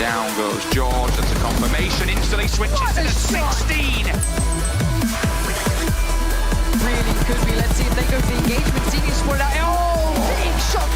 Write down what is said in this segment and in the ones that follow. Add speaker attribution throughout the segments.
Speaker 1: Down goes George. That's a confirmation. Instantly switches to the 16.
Speaker 2: Really could be. Let's see if they go for the engagement. CD split out. Oh, big shot.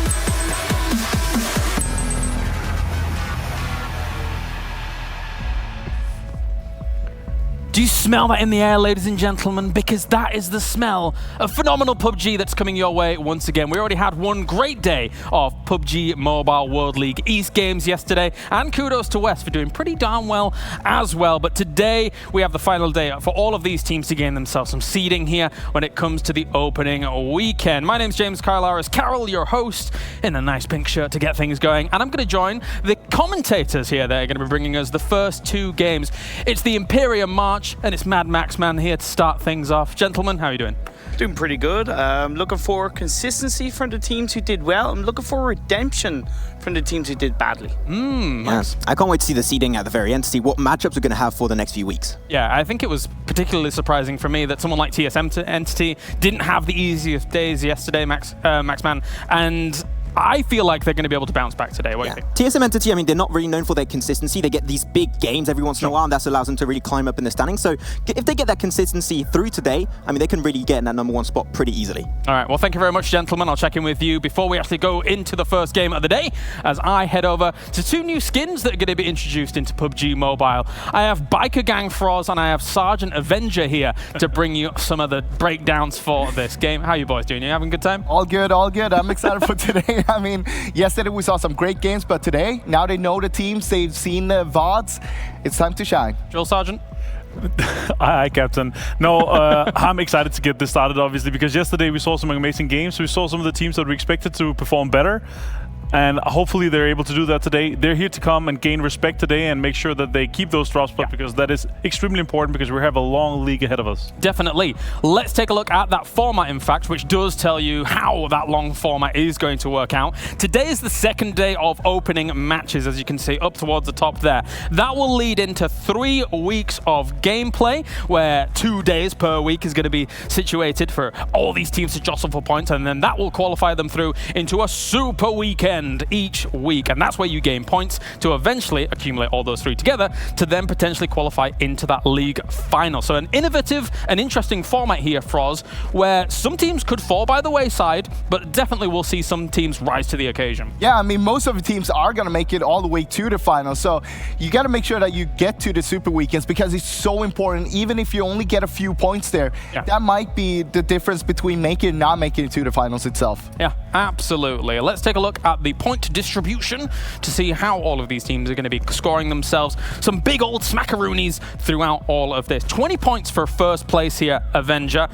Speaker 3: Do you smell that in the air, ladies and gentlemen? Because that is the smell of phenomenal PUBG that's coming your way once again. We already had one great day of PUBG Mobile World League East games yesterday, and kudos to West for doing pretty darn well as well. But today, we have the final day for all of these teams to gain themselves some seeding here when it comes to the opening weekend. My name's James Kylaris, Carol, your host, in a nice pink shirt to get things going. And I'm going to join the commentators here. They're going to be bringing us the first two games. It's the Imperium March, and it's Mad Max Man here to start things off. Gentlemen, how are you doing?
Speaker 4: Doing pretty good. Looking for consistency from the teams who did well. I'm looking for redemption from the teams who did badly.
Speaker 5: Yes. I can't wait to see the seeding at the very end to see what matchups we're going to have for the next few weeks.
Speaker 3: Yeah, I think it was particularly surprising for me that someone like TSM Entity didn't have the easiest days yesterday, Max Man, and I feel like they're going to be able to bounce back today. What do you think?
Speaker 5: TSM Entity, I mean, they're not really known for their consistency. They get these big games every once in a while, and that allows them to really climb up in the standings. So if they get that consistency through today, I mean, they can really get in that #1 spot pretty easily.
Speaker 3: All right, well, thank you very much, gentlemen. I'll check in with you before we actually go into the first game of the day, as I head over to two new skins that are going to be introduced into PUBG Mobile. I have Biker Gang Froz, and I have Sergeant Avenger here to bring you some of the breakdowns for this game. How are you boys doing? You having a good time?
Speaker 6: All good, all good. I'm excited for today. I mean, yesterday we saw some great games, but today, now they know the teams, they've seen the VODs, it's time to shine.
Speaker 3: Drill Sergeant?
Speaker 7: Hi, Captain. No, I'm excited to get this started, obviously, because yesterday we saw some amazing games. We saw some of the teams that we expected to perform better, and hopefully they're able to do that today. They're here to come and gain respect today and make sure that they keep those drop spots, because that is extremely important, because we have a long league ahead of us.
Speaker 3: Definitely. Let's take a look at that format, in fact, which does tell you how that long format is going to work out. Today is the second day of opening matches, as you can see up towards the top there. That will lead into 3 weeks of gameplay, where 2 days per week is going to be situated for all these teams to jostle for points, and then that will qualify them through into a super weekend each week, and that's where you gain points to eventually accumulate all those 3 together to then potentially qualify into that league final. So an innovative and interesting format here, Froz, where some teams could fall by the wayside, but definitely we'll see some teams rise to the occasion.
Speaker 6: Yeah, I mean, most of the teams are going to make it all the way to the final, so you got to make sure that you get to the super weekends, because it's so important. Even if you only get a few points there, that might be the difference between making and not making it to the finals itself.
Speaker 3: Yeah, absolutely. Let's take a look at the point distribution to see how all of these teams are going to be scoring themselves some big old smackaroonies throughout all of this. 20 points for first place here, Avenger.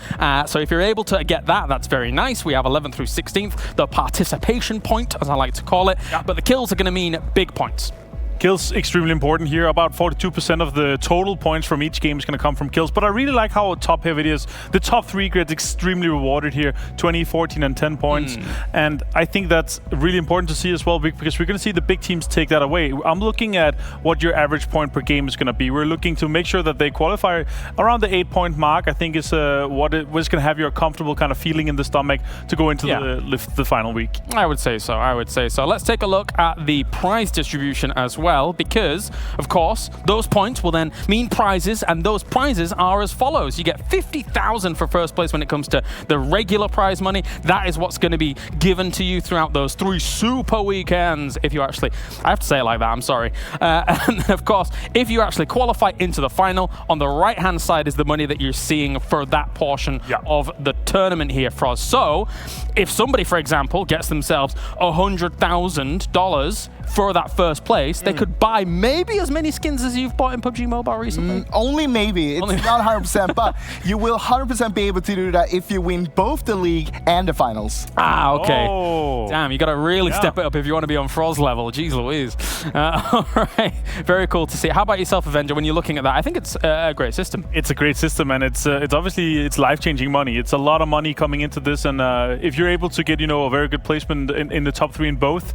Speaker 3: So if you're able to get that, that's very nice. We have 11th through 16th, the participation point, as I like to call it. But the kills are going to mean big points.
Speaker 7: Kills extremely important here. About 42% of the total points from each game is going to come from kills. But I really like how top heavy it is. The top 3 gets extremely rewarded here. 20, 14, and 10 points. And I think that's really important to see as well, because we're going to see the big teams take that away. I'm looking at what your average point per game is going to be. We're looking to make sure that they qualify around the 8-point mark. I think is what's going to have your comfortable kind of feeling in the stomach to go into the final week.
Speaker 3: I would say so. I would say so. Let's take a look at the prize distribution as well, because, of course, those points will then mean prizes, and those prizes are as follows. You get 50,000 for first place when it comes to the regular prize money. That is what's going to be given to you throughout those 3 super weekends. If you actually, I have to say it like that, I'm sorry. And of course, if you actually qualify into the final, on the right-hand side is the money that you're seeing for that portion of the tournament here, Froz. So, if somebody, for example, gets themselves $100,000 for that first place, they could buy maybe as many skins as you've bought in PUBG Mobile recently.
Speaker 6: Only maybe. It's not 100%, but you will 100% be able to do that if you win both the league and the finals.
Speaker 3: Ah, okay.
Speaker 7: Oh.
Speaker 3: Damn, you got to really step it up if you want to be on Froz level. Jeez Louise. All right, very cool to see. How about yourself, Avenger, when you're looking at that? I think it's a great system.
Speaker 7: It's a great system, and it's obviously life-changing money. It's a lot of money coming into this, and if you're able to get, a very good placement in the top 3 in both,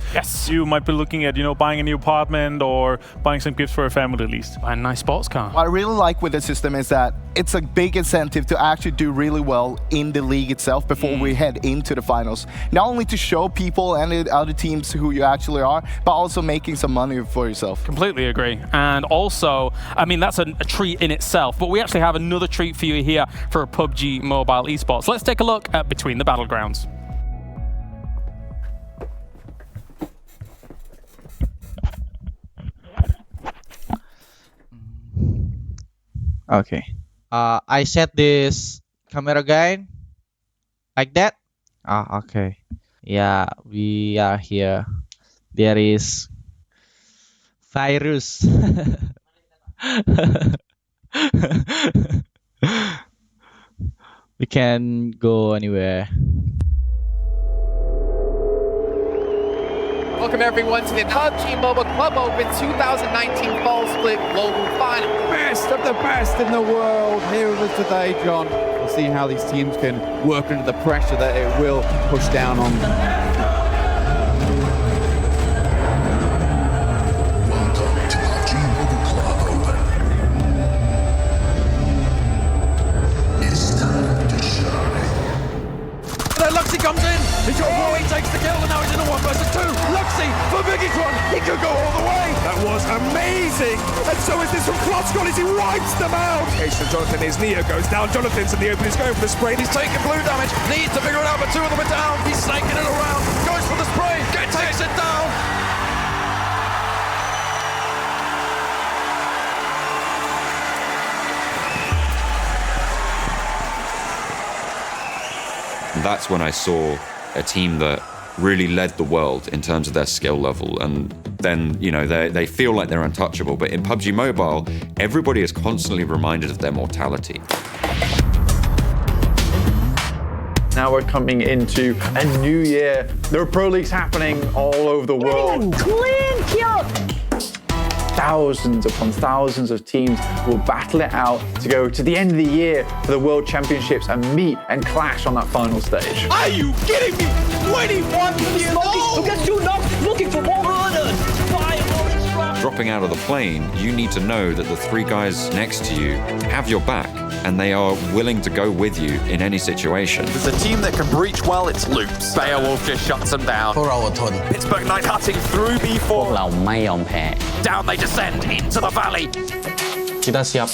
Speaker 7: you might be looking at, buying a new apartment, friend or buying some gifts for a family at least.
Speaker 3: Buy a nice sports car.
Speaker 6: What I really like with the system is that it's a big incentive to actually do really well in the league itself before we head into the finals. Not only to show people and the other teams who you actually are, but also making some money for yourself.
Speaker 3: Completely agree. And also, I mean, that's a treat in itself, but we actually have another treat for you here for PUBG Mobile Esports. Let's take a look at Between the Battlegrounds.
Speaker 8: Okay. I set this camera guide like that. Okay. Yeah, we are here. There is virus. We can go anywhere.
Speaker 2: Welcome everyone to the PUBG Mobile Club Open 2019 Fall Split Global Final.
Speaker 9: Best of the best in the world here with us today, John. We'll see how these teams can work under the pressure that it will push down on them.
Speaker 10: Welcome to PUBG Mobile Club Open. It's time to shine.
Speaker 11: Then Luxy comes in. He's got Roy, takes the kill, and now he's in a 1 versus 2. Luxy for Biggie-tron. He could go all the way. That was amazing. And so is this from Klotzgon as he wipes them out. Case from Jonathan as Neo goes down. Jonathan's in the open. He's going for the spray. He's taking blue damage. Needs to figure it out, but 2 of them are down. He's snaking it around. Goes for the spray. Takes it down.
Speaker 12: That's when I saw a team that really led the world in terms of their skill level, and then, you know, they feel like they're untouchable. But in PUBG Mobile, everybody is constantly reminded of their mortality.
Speaker 13: Now we're coming into a new year. There are pro leagues happening all over the world.
Speaker 14: Clean kill!
Speaker 13: Thousands upon thousands of teams will battle it out to go to the end of the year for the World Championships and meet and clash on that final stage.
Speaker 11: Are you kidding me? 21 years old!
Speaker 14: Look at you now, looking for more runners!
Speaker 12: Dropping out of the plane, you need to know that the 3 guys next to you have your back, and they are willing to go with you in any situation.
Speaker 1: There's a team that can breach well, it's Loops. Beowulf just shuts them down. Pittsburgh Knight cutting through B4. Down they descend into the valley.
Speaker 8: Kita siap.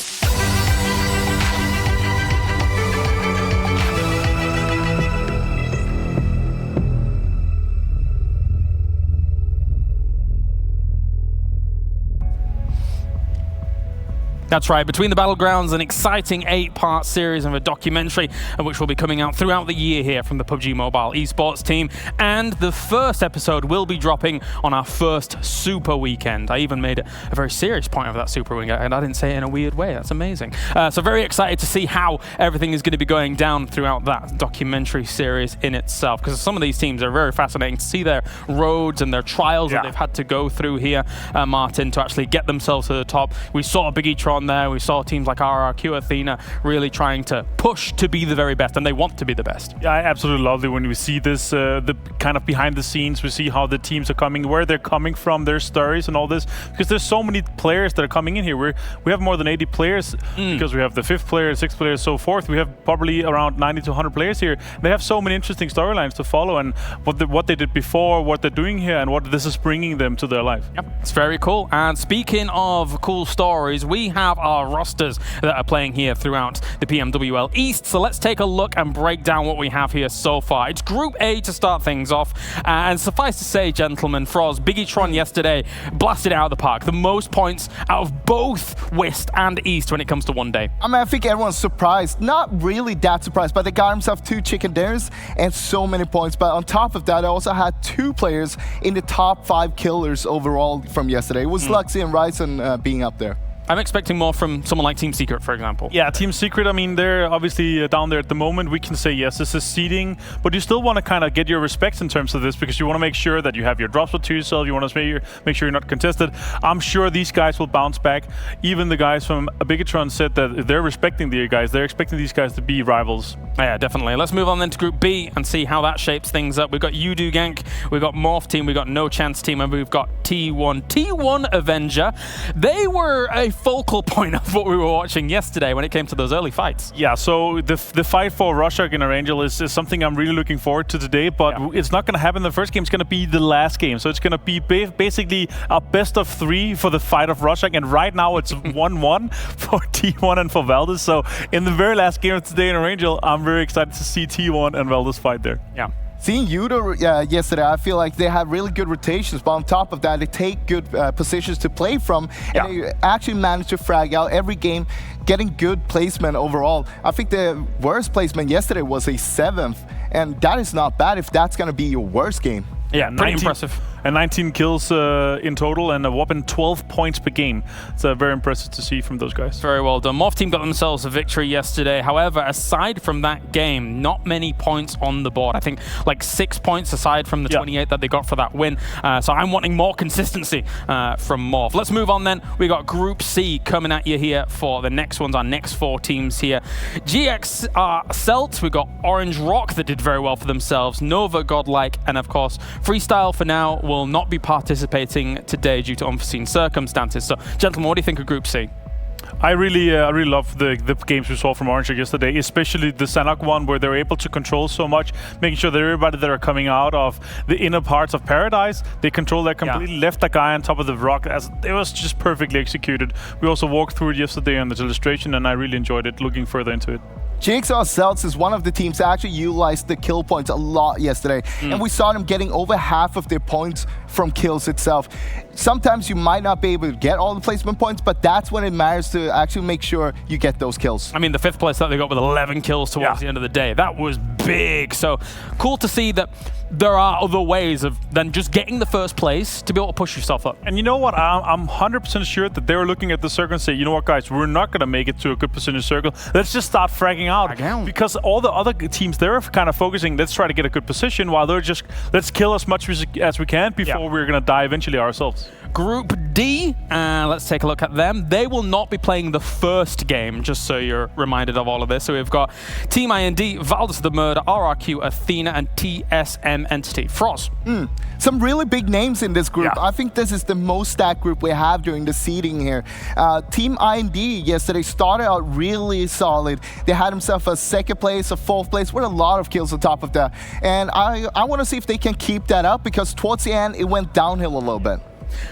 Speaker 3: That's right, Between the Battlegrounds, an exciting 8-part series of a documentary which will be coming out throughout the year here from the PUBG Mobile Esports team. And the first episode will be dropping on our first Super Weekend. I even made a very serious point of that Super Weekend, and I didn't say it in a weird way. That's amazing. So very excited to see how everything is going to be going down throughout that documentary series in itself, because some of these teams are very fascinating to see their roads and their trials that they've had to go through here, Martin, to actually get themselves to the top. We saw Biggie-tron there. We saw teams like RRQ, Athena really trying to push to be the very best, and they want to be the best.
Speaker 7: Yeah, I absolutely love it when we see this, the kind of behind the scenes. We see how the teams are coming, where they're coming from, their stories and all this, because there's so many players that are coming in here. We have more than 80 players because we have the 5th player, 6th player, so forth. We have probably around 90 to 100 players here. They have so many interesting storylines to follow, and what they did before, what they're doing here, and what this is bringing them to their life.
Speaker 3: Yep, it's very cool. And speaking of cool stories, we have our rosters that are playing here throughout the PMWL East. So let's take a look and break down what we have here so far. It's Group A to start things off. And suffice to say, gentlemen, Froz, Biggie-tron yesterday blasted it out of the park. The most points out of both West and East when it comes to one day.
Speaker 6: I mean, I think everyone's surprised. Not really that surprised, but they got themselves 2 chicken dinners and so many points. But on top of that, I also had 2 players in the top 5 killers overall from yesterday. It was Luxy and Ryzen being up there.
Speaker 3: I'm expecting more from someone like Team Secret, for example.
Speaker 7: Yeah, Team Secret, I mean, they're obviously down there at the moment. We can say, yes, this is seeding, but you still want to kind of get your respects in terms of this because you want to make sure that you have your drop spot to yourself. You want to make sure you're not contested. I'm sure these guys will bounce back. Even the guys from Bigatron said that they're respecting the guys. They're expecting these guys to be rivals.
Speaker 3: Yeah, definitely. Let's move on then to Group B and see how that shapes things up. We've got Udo Gank, we've got Morph Team, we've got No Chance Team, and we've got T1. T1 Avenger. They were a focal point of what we were watching yesterday when it came to those early fights.
Speaker 7: Yeah, so the fight for Rorschach and Erangel is something I'm really looking forward to today, but it's not going to happen in the first game. It's going to be the last game. So it's going to be basically a best of 3 for the fight of Rorschach, and right now it's 1-1 for T1 and for Valdez. So in the very last game of today in Erangel, I'm very excited to see T1 and Valdez fight there.
Speaker 3: Yeah.
Speaker 6: Seeing Udo yesterday, I feel like they have really good rotations, but on top of that, they take good positions to play from, and they actually manage to frag out every game, getting good placement overall. I think the worst placement yesterday was a 7th, and that is not bad if that's going to be your worst game.
Speaker 3: Yeah, pretty impressive.
Speaker 7: And 19 kills in total and a whopping 12 points per game. It's very impressive to see from those guys.
Speaker 3: Very well done. Morph Team got themselves a victory yesterday. However, aside from that game, not many points on the board. I think like 6 points aside from the 28 that they got for that win. So I'm wanting more consistency from Morph. Let's move on then. We got Group C coming at you here for the next ones, our next 4 teams here. GX Celt, we got Orange Rock that did very well for themselves, Nova Godlike, and of course, Freestyle for now will not be participating today due to unforeseen circumstances. So, gentlemen, what do you think of Group C?
Speaker 7: I really love the games we saw from Orange yesterday, especially the Sanhok one where they were able to control so much, making sure that everybody that are coming out of the inner parts of Paradise, they control that completely, left that guy on top of the rock. It was just perfectly executed. We also walked through it yesterday on the illustration, and I really enjoyed it, looking further into it.
Speaker 6: Jigsaw Celts is one of the teams that actually utilized the kill points a lot yesterday. And we saw them getting over half of their points from kills itself. Sometimes you might not be able to get all the placement points, but that's when it matters to actually make sure you get those kills.
Speaker 3: I mean, the 5th place that they got with 11 kills towards the end of the day, that was big. So cool to see that there are other ways of than just getting the 1st place to be able to push yourself up.
Speaker 7: And you know what? I'm 100% sure that they were looking at the circle and say, you know what, guys, we're not going to make it to a good position circle. Let's just start fragging out. Because all the other teams, they're kind of focusing, let's try to get a good position, while they're just, let's kill as much as we can before we're going to die eventually ourselves.
Speaker 3: Group D, let's take a look at them. They will not be playing the 1st game, just so you're reminded of all of this. So we've got Team IND, Valdez the Murder, RRQ, Athena, and TSM Entity. Froz.
Speaker 6: Some really big names in this group. I think this is the most stacked group we have during the seeding here. Team IND yesterday started out really solid. They had themselves a 2nd place, a 4th place, with a lot of kills on top of that. And I want to see if they can keep that up, because towards the end, it went downhill a little bit.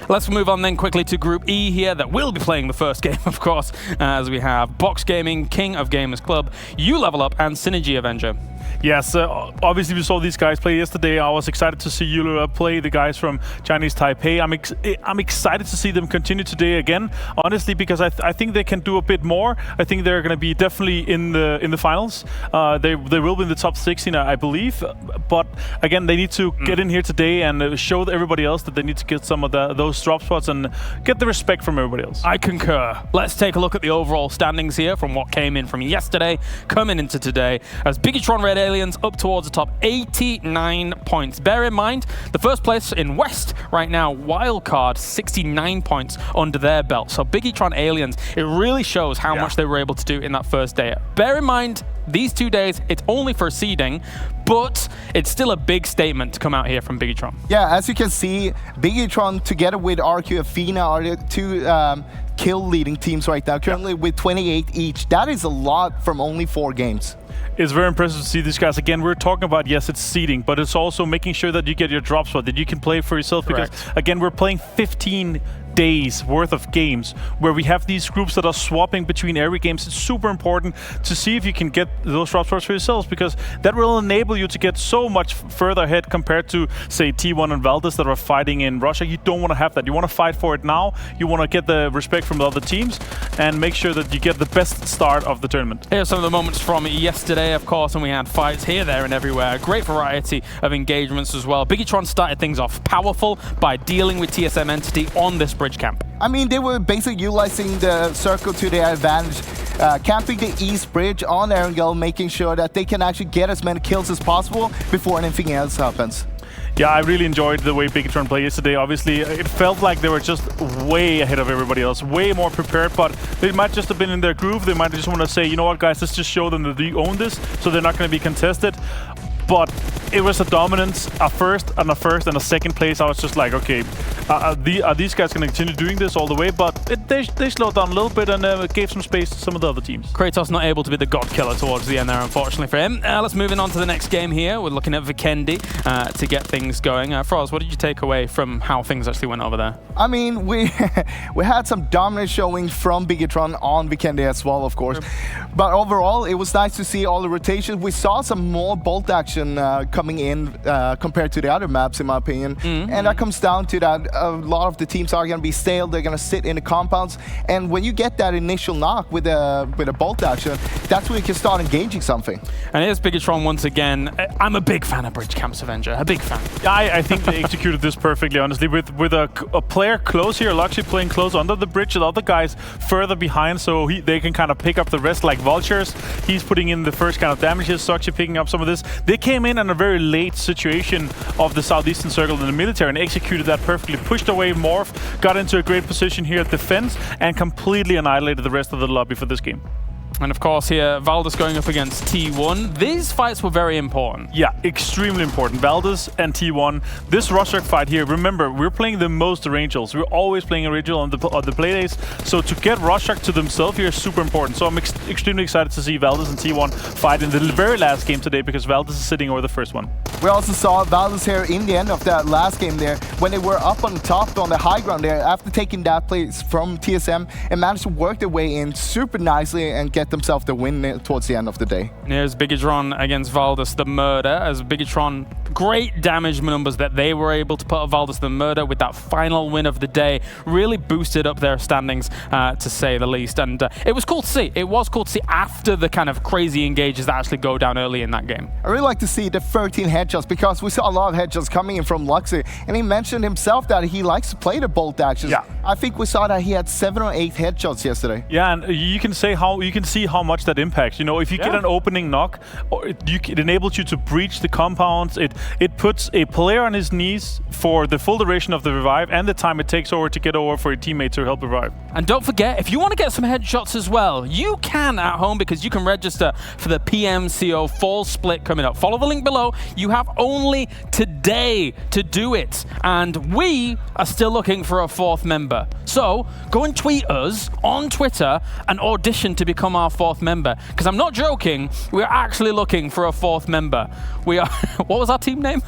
Speaker 3: Let's move on then quickly to Group E here that will be playing the 1st game, of course, as we have Box Gaming, King of Gamers Club, You Level Up, and Synergy Avenger.
Speaker 7: Yes, obviously we saw these guys play yesterday. I was excited to see you play the guys from Chinese Taipei. I'm excited to see them continue today again, honestly, because I think they can do a bit more. I think they're going to be definitely in the finals. They will be in the top 16, I believe. But again, they need to get in here today and show everybody else that they need to get some of those drop spots and get the respect from everybody else.
Speaker 3: I concur. Let's take a look at the overall standings here from what came in from yesterday, coming into today, as Bigatron Red Aliens up towards the top, 89 points. Bear in mind, the 1st place in West right now, Wildcard, 69 points under their belt. So Bigatron Aliens, it really shows how much they were able to do in that 1st day. Bear in mind, these 2 days, it's only for seeding, but it's still a big statement to come out here from Bigatron.
Speaker 6: Yeah, as you can see, Bigatron together with RQ Athena are the 2 kill leading teams right now, currently with 28 each. That is a lot from only 4 games.
Speaker 7: It's very impressive to see these guys. Again, we're talking about, yes, it's seeding, but it's also making sure that you get your drop spot, that you can play for yourself. Correct. Because, again, we're playing 15 days worth of games where we have these groups that are swapping between every games. It's super important to see if you can get those drop spots for yourselves, because that will enable you to get so much further ahead compared to, say, T1 and Valdez that are fighting in Russia. You don't want to have that. You want to fight for it now. You want to get the respect from the other teams and make sure that you get the best start of the tournament.
Speaker 3: Here's some of the moments from yesterday, of course, and we had fights here, there, and everywhere. A great variety of engagements as well. Bigatron started things off powerful by dealing with TSM Entity on this bridge camp.
Speaker 6: I mean, they were basically utilizing the circle to their advantage, camping the east bridge on Erangel, making sure that they can actually get as many kills as possible before anything else happens.
Speaker 7: Yeah, I really enjoyed the way Bigetron played yesterday. Obviously, it felt like they were just way ahead of everybody else, way more prepared, but they might just have been in their groove. They might just want to say, you know what, guys, let's just show them that we own this, so they're not going to be contested. But it was a dominance, a first and a second place. I was just like, okay, are these guys going to continue doing this all the way? But they slowed down a little bit and gave some space to some of the other teams.
Speaker 3: Kratos not able to be the god killer towards the end there, unfortunately for him. Let's move on to the next game here. We're looking at Vikendi to get things going. Froz, what did you take away from how things actually went over there?
Speaker 6: I mean, we had some dominant showing from Bigetron on Vikendi as well, of course. But overall, it was nice to see all the rotations. We saw some more bolt action coming in compared to the other maps, in my opinion. And that comes down to that a lot of the teams are going to be stale. They're going to sit in the compounds. And when you get that initial knock with a bolt action, that's when you can start engaging something.
Speaker 3: And here's Bigetron once again. I'm a big fan of Bridge Camps Avenger. A big fan.
Speaker 7: I think they executed this perfectly, honestly. With a player close here, Luxy playing close under the bridge, the other guys further behind, so they can kind of pick up the rest like vultures. He's putting in the first kind of damages. Soxy picking up some of this. They came in a very late situation of the southeastern circle in the military and executed that perfectly. Pushed away Morph, got into a great position here at defense, and completely annihilated the rest of the lobby for this game.
Speaker 3: And of course here, Valdez going up against T1. These fights were very important.
Speaker 7: Yeah, extremely important. Valdez and T1. This Rorschach fight here, remember, we're playing the most Erangels. We're always playing Erangel on the playdays. So to get Rorschach to themselves here is super important. So I'm extremely excited to see Valdez and T1 fight in the very last game today, because Valdez is sitting over the first one.
Speaker 6: We also saw Valdez here in the end of that last game there, when they were up on top on the high ground there, after taking that place from TSM, and managed to work their way in super nicely and get themselves the win towards the end of the day.
Speaker 3: And here's Bigetron against Valdez the Murder, as Bigetron, great damage numbers that they were able to put on Valdez the Murder with that final win of the day, really boosted up their standings to say the least. And it was cool to see. It was cool to see after the kind of crazy engages that actually go down early in that game.
Speaker 6: I really like to see the 13 headshots, because we saw a lot of headshots coming in from Luxy, and he mentioned himself that he likes to play the bolt actions. Yeah. I think we saw that he had 7 or 8 headshots yesterday.
Speaker 7: Yeah, and you can see how much that impacts. You know, if you get an opening knock, it enables you to breach the compounds. It puts a player on his knees for the full duration of the revive and the time it takes over to get over for a teammate to help revive.
Speaker 3: And don't forget, if you want to get some headshots as well, you can at home, because you can register for the PMCO fall split coming up. Follow the link below. You have only today to do it. And we are still looking for a 4th member. So go and tweet us on Twitter and audition to become our 4th member. Because I'm not joking, we're actually looking for a 4th member. We are, what was our team name?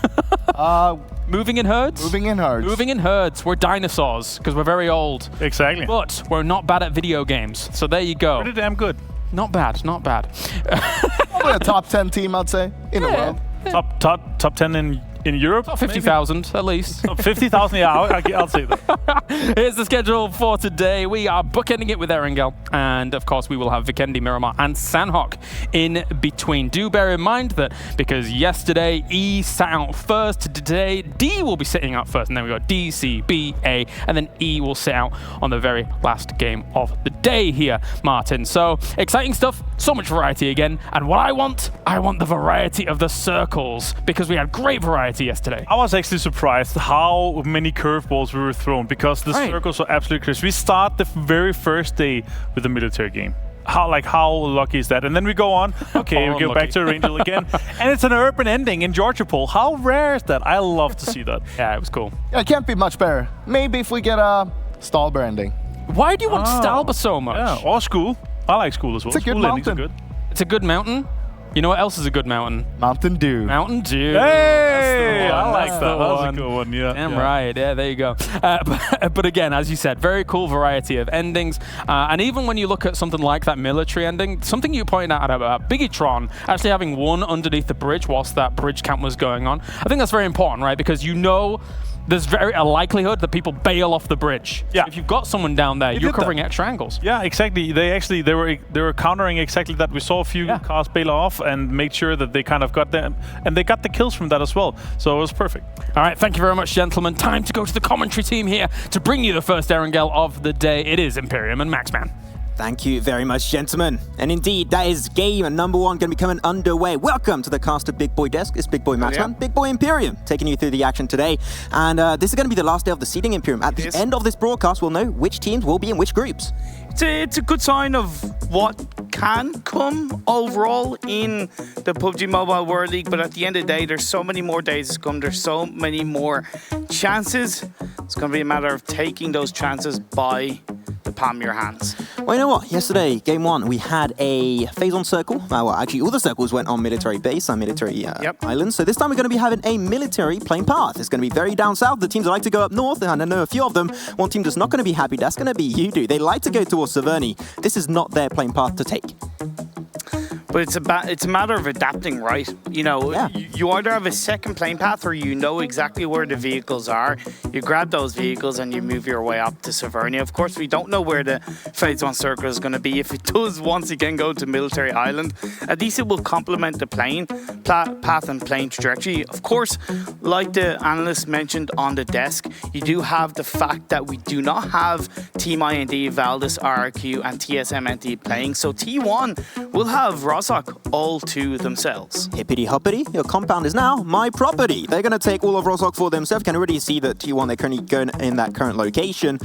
Speaker 3: Moving in herds?
Speaker 6: Moving in herds.
Speaker 3: Moving in herds. We're dinosaurs, because we're very old.
Speaker 7: Exactly.
Speaker 3: But we're not bad at video games. So there you go.
Speaker 7: Pretty damn good.
Speaker 3: Not bad, not bad.
Speaker 6: Probably a top 10 team, I'd say, in the world.
Speaker 7: Top 10 in Europe?
Speaker 3: 50,000 at least.
Speaker 7: 50,000, yeah, I'll say that.
Speaker 3: Here's the schedule for today. We are bookending it with Erangel, and of course we will have Vikendi, Miramar and Sanhok in between. Do bear in mind that because yesterday E sat out first, today D will be sitting out first, and then we got D, C, B, A, and then E will sit out on the very last game of the day here, Martin. So exciting stuff, so much variety again, and what I want the variety of the circles, because we had great variety yesterday.
Speaker 7: I was actually surprised how many curveballs we were thrown, because the circles were absolutely crisp. We start the very first day with a military game. How lucky is that? And then we go on. Okay, we go back to Erangel again, and it's an urban ending in Georgia Pole. How rare is that? I love to see that.
Speaker 3: Yeah, it was cool.
Speaker 6: Yeah, it can't be much better. Maybe if we get a Stalber ending.
Speaker 3: Why do you want Stalber so much?
Speaker 7: Yeah, or School. I like School as well.
Speaker 6: It's a good mountain.
Speaker 7: Good.
Speaker 3: It's a good mountain. You know what else is a good mountain?
Speaker 6: Mountain Dew.
Speaker 3: Mountain Dew.
Speaker 7: Hey, I like that. That was a good one. Yeah.
Speaker 3: Damn right. Yeah, there you go. But again, as you said, very cool variety of endings. And even when you look at something like that military ending, something you pointed out about Bigetron actually having one underneath the bridge whilst that bridge camp was going on. I think that's very important, right? Because you know there's a likelihood that people bail off the bridge.
Speaker 7: Yeah.
Speaker 3: If you've got someone down there, you're covering extra angles.
Speaker 7: Yeah, exactly. They were countering exactly that. We saw a few cars bail off and made sure that they kind of got them, and they got the kills from that as well. So it was perfect.
Speaker 3: All right, thank you very much, gentlemen. Time to go to the commentary team here to bring you the first Erangel of the day. It is Imperium and Maxman.
Speaker 5: Thank you very much, gentlemen. And indeed, that is game number 1 going to be coming underway. Welcome to the Caster Big Boy Desk. It's Big Boy Maxman, Big Boy Imperium, taking you through the action today. And this is going to be the last day of the seeding Imperium. At the end of this broadcast, we'll know which teams will be in which groups.
Speaker 4: It's a good sign of what can come overall in the PUBG Mobile World League, but at the end of the day, there's so many more days to come. There's so many more chances. It's going to be a matter of taking those chances by the palm of your hands.
Speaker 5: Well, you know what? Yesterday, game 1, we had a phase on circle. Well, actually, all the circles went on military base and military islands. So this time we're going to be having a military playing path. It's going to be very down south. The teams that like to go up north, and I know a few of them. One team that's not going to be happy, that's going to be UDO. They like to go towards Severny. This is not their playing path to take.
Speaker 4: But it's a matter of adapting, right? You know, you either have a second plane path or you know exactly where the vehicles are. You grab those vehicles and you move your way up to Severny. Of course, we don't know where the phase 1 circle is going to be. If it does once again go to Military Island, at least it will complement the plane path and plane trajectory. Of course, like the analyst mentioned on the desk, you do have the fact that we do not have Team IND, Valdis, RRQ and TSMNT playing. So T1 will have Rosok all to themselves.
Speaker 5: Hippity hoppity, your compound is now my property. They're going to take all of Rosok for themselves. Can already see that T1, they're currently going in that current location.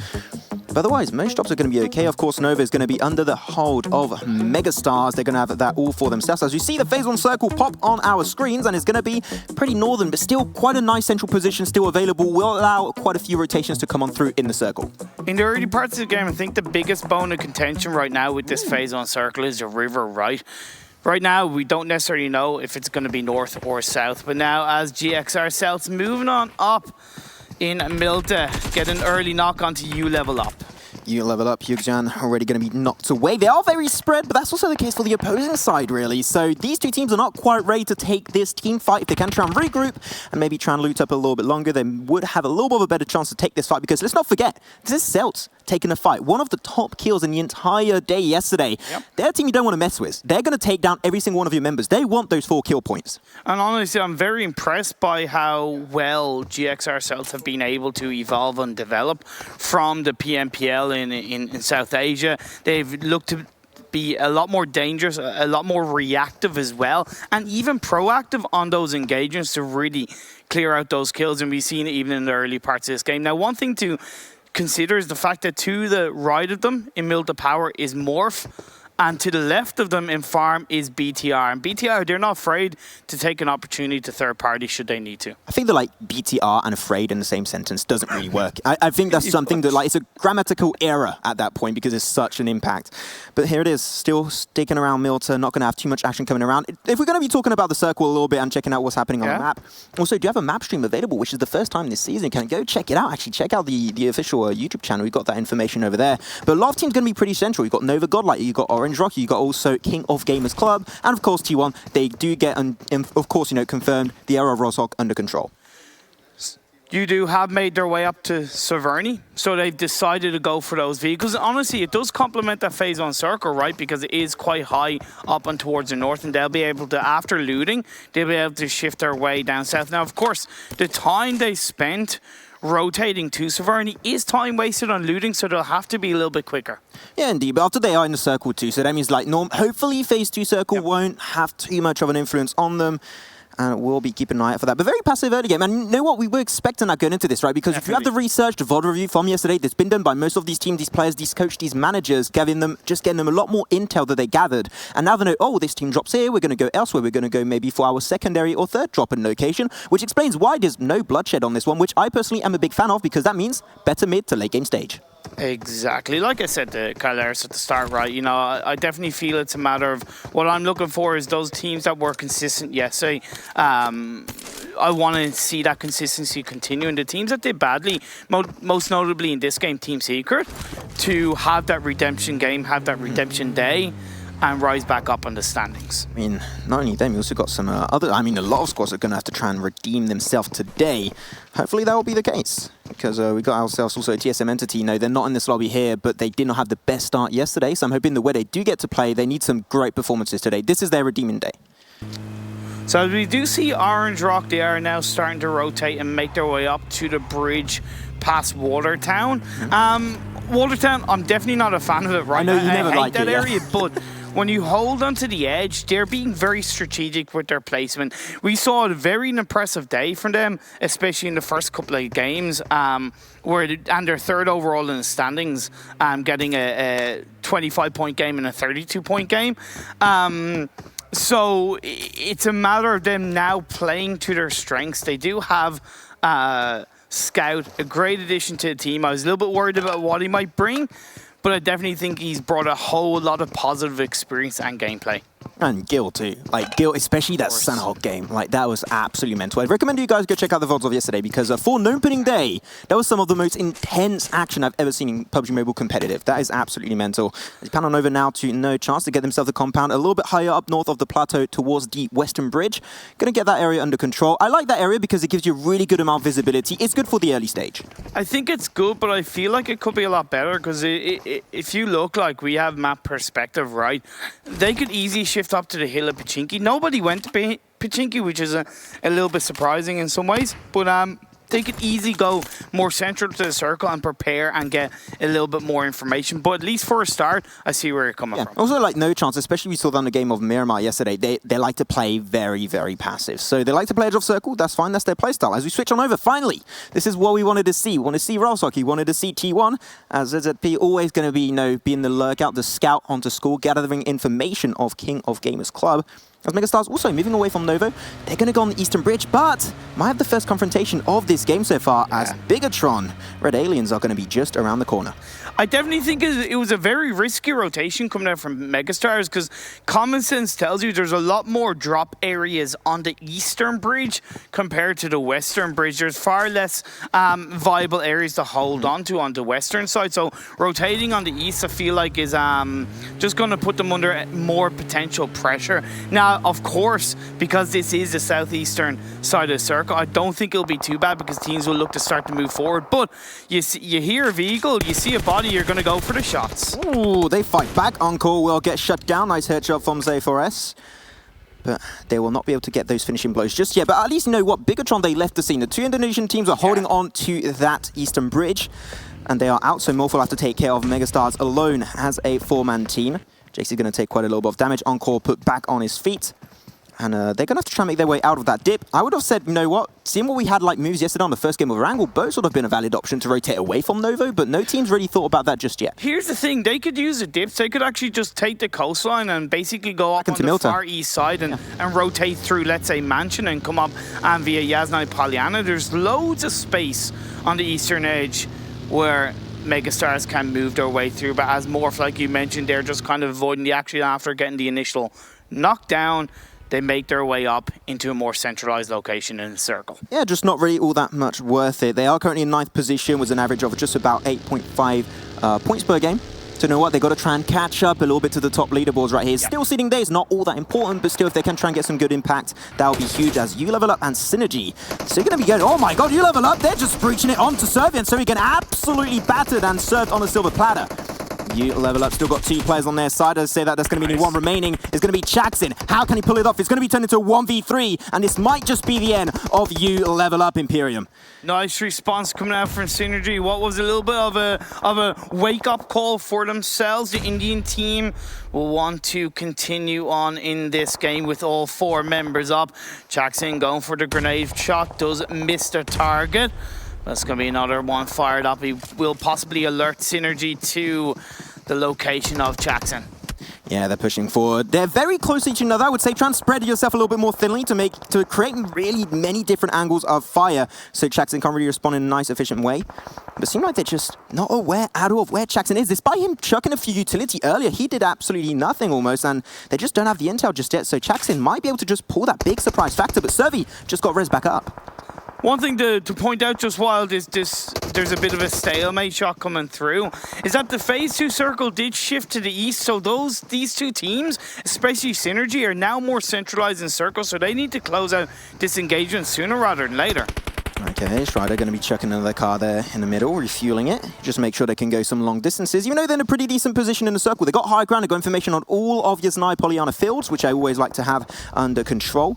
Speaker 5: But otherwise, most drops are going to be okay. Of course, Nova is going to be under the hold of Megastars. They're going to have that all for themselves. As you see the phase 1 circle pop on our screens, and it's going to be pretty northern, but still quite a nice central position still available. Will allow quite a few rotations to come on through in the circle.
Speaker 4: In the early parts of the game, I think the biggest bone of contention right now with this phase 1 circle is the river, right? Right now, we don't necessarily know if it's going to be north or south, but now as GXR Celts moving on up in Milta, get an early knock onto U level up.
Speaker 5: You level up, Yugjan already going to be knocked away. They are very spread, but that's also the case for the opposing side, really. So these two teams are not quite ready to take this team fight. If they can try and regroup and maybe try and loot up a little bit longer, they would have a little bit of a better chance to take this fight, because let's not forget, this is Celts taking a fight. One of the top kills in the entire day yesterday. They're a team you don't want to mess with. They're going to take down every single one of your members. They want those 4 kill points.
Speaker 4: And honestly, I'm very impressed by how well GXR Celts have been able to evolve and develop from the PMPL in South Asia. They've looked to be a lot more dangerous, a lot more reactive as well, and even proactive on those engagements to really clear out those kills. And we've seen it even in the early parts of this game. Now, one thing to consider is the fact that to the right of them in Milta Power is Morph, and to the left of them in Farm is BTR. And BTR, they're not afraid to take an opportunity to third party should they need to.
Speaker 5: I think that like BTR and afraid in the same sentence doesn't really work. I think that's something that like it's a grammatical error at that point because it's such an impact. But here it is, still sticking around Milta, not going to have too much action coming around. If we're going to be talking about the circle a little bit and checking out what's happening on the map. Also, do you have a map stream available, which is the first time this season? Can go check it out. Actually, check out the official YouTube channel. We've got that information over there. But a lot of teams going to be pretty central. You've got Nova Godlight, you've got Orange Rocky, you've got also King of Gamers Club, and of course T1. They do get, of course, you know, confirmed the era of Rosok under control.
Speaker 4: You do have made their way up to Severny, so they've decided to go for those vehicles. Honestly, it does complement that phase on circle, right? Because it is quite high up and towards the north, and they'll be able to, after looting, they'll be able to shift their way down south. Now, of course, the time they spent rotating to Severny is time wasted on looting, so they'll have to be a little bit quicker.
Speaker 5: Yeah, indeed. But after they are in the circle too, so that means like hopefully phase 2 circle won't have too much of an influence on them. And we'll be keeping an eye out for that. But very passive early game. And you know what? We were expecting that going into this, right? Because if you have the research, the VOD review from yesterday, that's been done by most of these teams, these players, these coaches, these managers, getting them a lot more intel that they gathered. And now they know, oh, this team drops here, we're going to go elsewhere. We're going to go maybe for our secondary or third drop-in location, which explains why there's no bloodshed on this one, which I personally am a big fan of, because that means better mid to late game stage.
Speaker 4: Exactly. Like I said to Kyle Harris at the start, right, you know, I definitely feel it's a matter of what I'm looking for is those teams that were consistent yesterday. I want to see that consistency continue, and the teams that did badly, most notably in this game, Team Secret, to have that redemption game, have that redemption day, and rise back up on the standings.
Speaker 5: I mean, not only them, you also got some other... I mean, a lot of squads are going to have to try and redeem themselves today. Hopefully that will be the case, because we got ourselves also a TSM entity. No, they're not in this lobby here, but they did not have the best start yesterday, so I'm hoping that where they do get to play, they need some great performances today. This is their redeeming day.
Speaker 4: So we do see Orange Rock. They are now starting to rotate and make their way up to the bridge past Watertown. Watertown, I'm definitely not a fan of it right now.
Speaker 5: I know you never
Speaker 4: hate
Speaker 5: liked
Speaker 4: that
Speaker 5: it, yeah.
Speaker 4: area, but when you hold onto the edge, they're being very strategic with their placement. We saw a very impressive day from them, especially in the first couple of games, and they're third overall in the standings, getting a 25-point game and a 32-point game. So it's a matter of them now playing to their strengths. They do have Scout, a great addition to the team. I was a little bit worried about what he might bring, but I definitely think he's brought a whole lot of positive experience and gameplay.
Speaker 5: And Gil too. Like Gil, especially that Sanhok game. Like that was absolutely mental. I'd recommend you guys go check out the VODs of yesterday because for an opening day, that was some of the most intense action I've ever seen in PUBG Mobile competitive. That is absolutely mental. They pan on over now to No Chance to get themselves a compound a little bit higher up north of the plateau towards the western bridge. Gonna get that area under control. I like that area because it gives you a really good amount of visibility. It's good for the early stage.
Speaker 4: I think it's good, but I feel like it could be a lot better because if you look like we have map perspective, right, they could easily shift up to the hill of Pachinki. Nobody went to Pachinki, which is a little bit surprising in some ways, but they could easily go more central to the circle and prepare and get a little bit more information. But at least for a start, I see where you're coming from.
Speaker 5: Also, like No Chance, especially we saw that in the game of Miramar yesterday, they like to play very, very passive. So they like to play edge of circle. That's fine. That's their playstyle. As we switch on over, finally, this is what we wanted to see. We want to see Ralsock. We wanted to see T1. As ZZP, always going to be, be in the lurkout, the scout onto school, gathering information of King of Gamers Club. As Megastars also moving away from Novo, they're going to go on the Eastern Bridge, but might have the first confrontation of this game so far as Bigatron, Red Aliens are going to be just around the corner.
Speaker 4: I definitely think it was a very risky rotation coming out from Megastars because common sense tells you there's a lot more drop areas on the Eastern Bridge compared to the Western Bridge. There's far less viable areas to hold on to on the Western side. So rotating on the East, I feel like is just going to put them under more potential pressure. Now, of course, because this is the southeastern side of the circle, I don't think it'll be too bad because teams will look to start to move forward. But you hear a vehicle, you see a body, you're going to go for the shots.
Speaker 5: Ooh, they fight back. Encore will get shut down. Nice headshot from Zay4S. But they will not be able to get those finishing blows just yet. But at least you know what? Bigatron, they left the scene. The two Indonesian teams are holding on to that Eastern Bridge. And they are out, so Morph will have to take care of Megastars alone as a four-man team. JC's going to take quite a little bit of damage. Encore put back on his feet. And they're going to have to try and make their way out of that dip. I would have said, you know what? Seeing what we had like moves yesterday on the first game of Erangel, both would have been a valid option to rotate away from Novo, but no team's really thought about that just yet.
Speaker 4: Here's the thing. They could use the dips. They could actually just take the coastline and basically go up on the far east side and rotate through, let's say, Mansion and come up via Yasnai Polyana. There's loads of space on the eastern edge where Megastars can move their way through, but as Morph, like you mentioned, they're just kind of avoiding the action after getting the initial knockdown. They make their way up into a more centralized location in the circle.
Speaker 5: Yeah, just not really all that much worth it. They are currently in 9th position with an average of just about 8.5 points per game. So you know what? They've got to try and catch up a little bit to the top leaderboards right here. Still seeding days, not all that important, but still if they can try and get some good impact, that will be huge as you level up and Synergy. So you're going to be going, oh my god, you level up. They're just breaching it onto Servian, so he get absolutely battered and served on a silver platter. You level up, still got 2 players on their side. As I say that, there's going to be only 1 remaining. It's going to be Chaxin. How can he pull it off? It's going to be turned into a 1v3, and this might just be the end of you level up, Imperium.
Speaker 4: Nice response coming out from Synergy. What was a little bit of a wake-up call for themselves. The Indian team will want to continue on in this game with all 4 members up. Chaxin going for the grenade shot, does miss the target. That's going to be another one fired up. He will possibly alert Synergy to the location of Chaxin.
Speaker 5: Yeah, they're pushing forward. They're very close to each another. I would say try and spread yourself a little bit more thinly to create really many different angles of fire so Chaxin can't really respond in a nice, efficient way. But it seems like they're just not aware at all of where Chaxin is. Despite him chucking a few utility earlier, he did absolutely nothing almost, and they just don't have the intel just yet. So Chaxin might be able to just pull that big surprise factor, but Servi just got res back up.
Speaker 4: One thing to point out just while there's a bit of a stalemate shot coming through, is that the phase 2 circle did shift to the east, so these two teams, especially Synergy, are now more centralized in circles, so they need to close out this engagement sooner rather than later.
Speaker 5: Okay, Strider going to be chucking another car there in the middle, refueling it. Just make sure they can go some long distances. Even though they're in a pretty decent position in the circle, they got high ground, they got information on all of Yasnai Polyana fields, which I always like to have under control.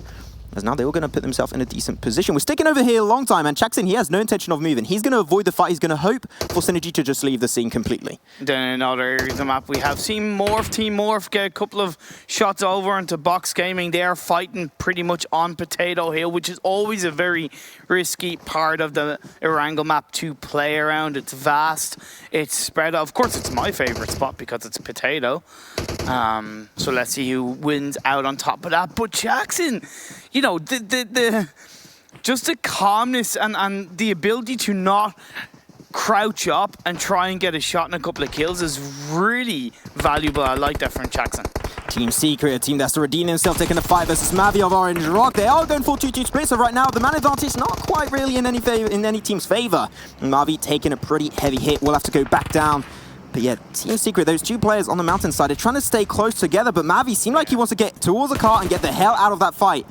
Speaker 5: As now they're all going to put themselves in a decent position. We're sticking over here a long time, and Jackson, he has no intention of moving. He's going to avoid the fight. He's going to hope for Synergy to just leave the scene completely.
Speaker 4: Then in other areas of the map, we have seen Team Morph get a couple of shots over into Box Gaming. They are fighting pretty much on Potato Hill, which is always a very risky part of the Erangel map to play around. It's vast, it's spread out. Of course, it's my favorite spot because it's Potato. So let's see who wins out on top of that. But Jackson, you know, just the calmness and the ability to not crouch up and try and get a shot and a couple of kills is really valuable. I like that from Jackson.
Speaker 5: Team Secret, a team that's redeeming himself, taking the fight versus Mavi of Orange Rock. They are going for 2-2 split, so right now the man advantage not quite really in any team's favor. Mavi taking a pretty heavy hit, will have to go back down. But yeah, Team Secret, those two players on the mountainside, are trying to stay close together, but Mavi seemed like he wants to get towards the car and get the hell out of that fight.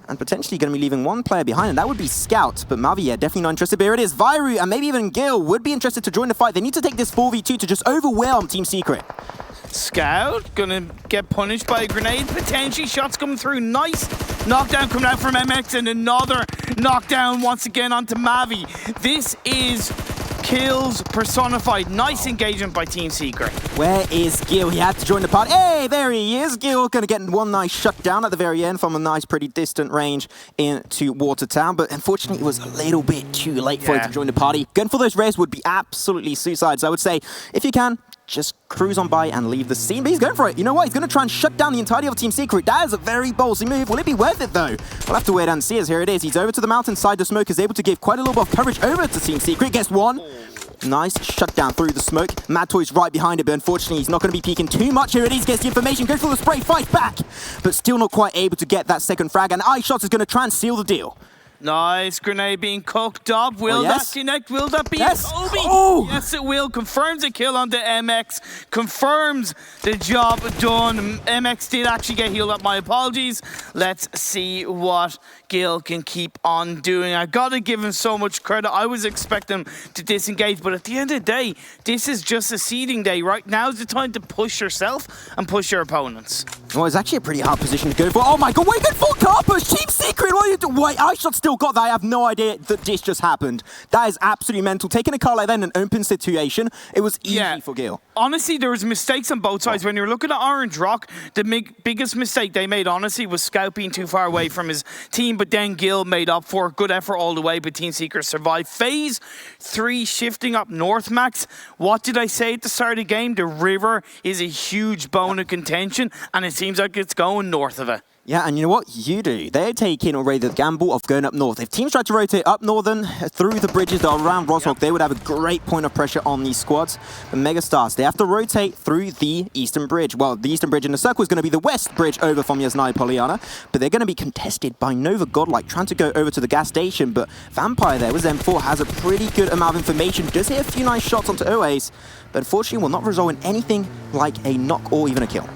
Speaker 5: And potentially going to be leaving one player behind, and that would be Scout. But Mavi, yeah, definitely not interested. But here it is. Viru and maybe even Gil would be interested to join the fight. They need to take this 4v2 to just overwhelm Team Secret.
Speaker 4: Scout gonna get punished by a grenade, potentially shots coming through. Nice knockdown coming out from MX, and another knockdown once again onto Mavi. This is kills personified. Nice engagement by Team Secret.
Speaker 5: Where is Gil? He had to join the party. Hey, there he is. Gil going to get one nice shutdown at the very end from a nice, pretty distant range into Watertown. But unfortunately, it was a little bit too late for him to join the party. Going for those rares would be absolutely suicide. So I would say, if you can, just cruise on by and leave the scene. But he's going for it. You know what? He's going to try and shut down the entirety of Team Secret. That is a very ballsy move. Will it be worth it, though? We'll have to wait and see, as here it is. He's over to the mountainside. The smoke is able to give quite a little bit of coverage over to Team Secret. Gets one. Nice shutdown through the smoke. Mad Toy's right behind it, but unfortunately he's not going to be peeking too much. Here it is, gets the information, goes for the spray, fights back, but still not quite able to get that second frag, and iShots is going to try and seal the deal.
Speaker 4: Nice grenade being cooked up. Will that connect? Will that be a Kobe?
Speaker 5: Oh.
Speaker 4: Yes, it will. Confirms a kill onto MX. Confirms the job done. MX did actually get healed up. My apologies. Let's see what Gil can keep on doing. I gotta give him so much credit. I was expecting him to disengage, but at the end of the day, this is just a seeding day. Right now's the time to push yourself and push your opponents.
Speaker 5: Well, it's actually a pretty hard position to go for. Oh my god, wait, good full car push! Team Secret, what are you doing? Wait, iShot still got that. I have no idea that this just happened. That is absolutely mental. Taking a car like that in an open situation, it was easy for Gil.
Speaker 4: Honestly, there was mistakes on both sides. When you're looking at Orange Rock, the biggest mistake they made, honestly, was Scout being too far away from his team, but then Gil made up for it. Good effort all the way, but Team Secret survived. Phase 3 shifting up north, Max. What did I say at the start of the game? The river is a huge bone of contention, and it seems like it's going north of it.
Speaker 5: Yeah, and you know what? You do. They're taking already the gamble of going up north. If teams try to rotate up northern through the bridges that are around Rosrock, they would have a great point of pressure on these squads. The Megastars, they have to rotate through the eastern bridge. Well, the eastern bridge in the circle is going to be the west bridge over from Yasnai Polyana, but they're going to be contested by Nova Godlike, trying to go over to the gas station, but Vampire there with M4 has a pretty good amount of information, does hit a few nice shots onto OAs, but unfortunately will not result in anything like a knock or even a kill.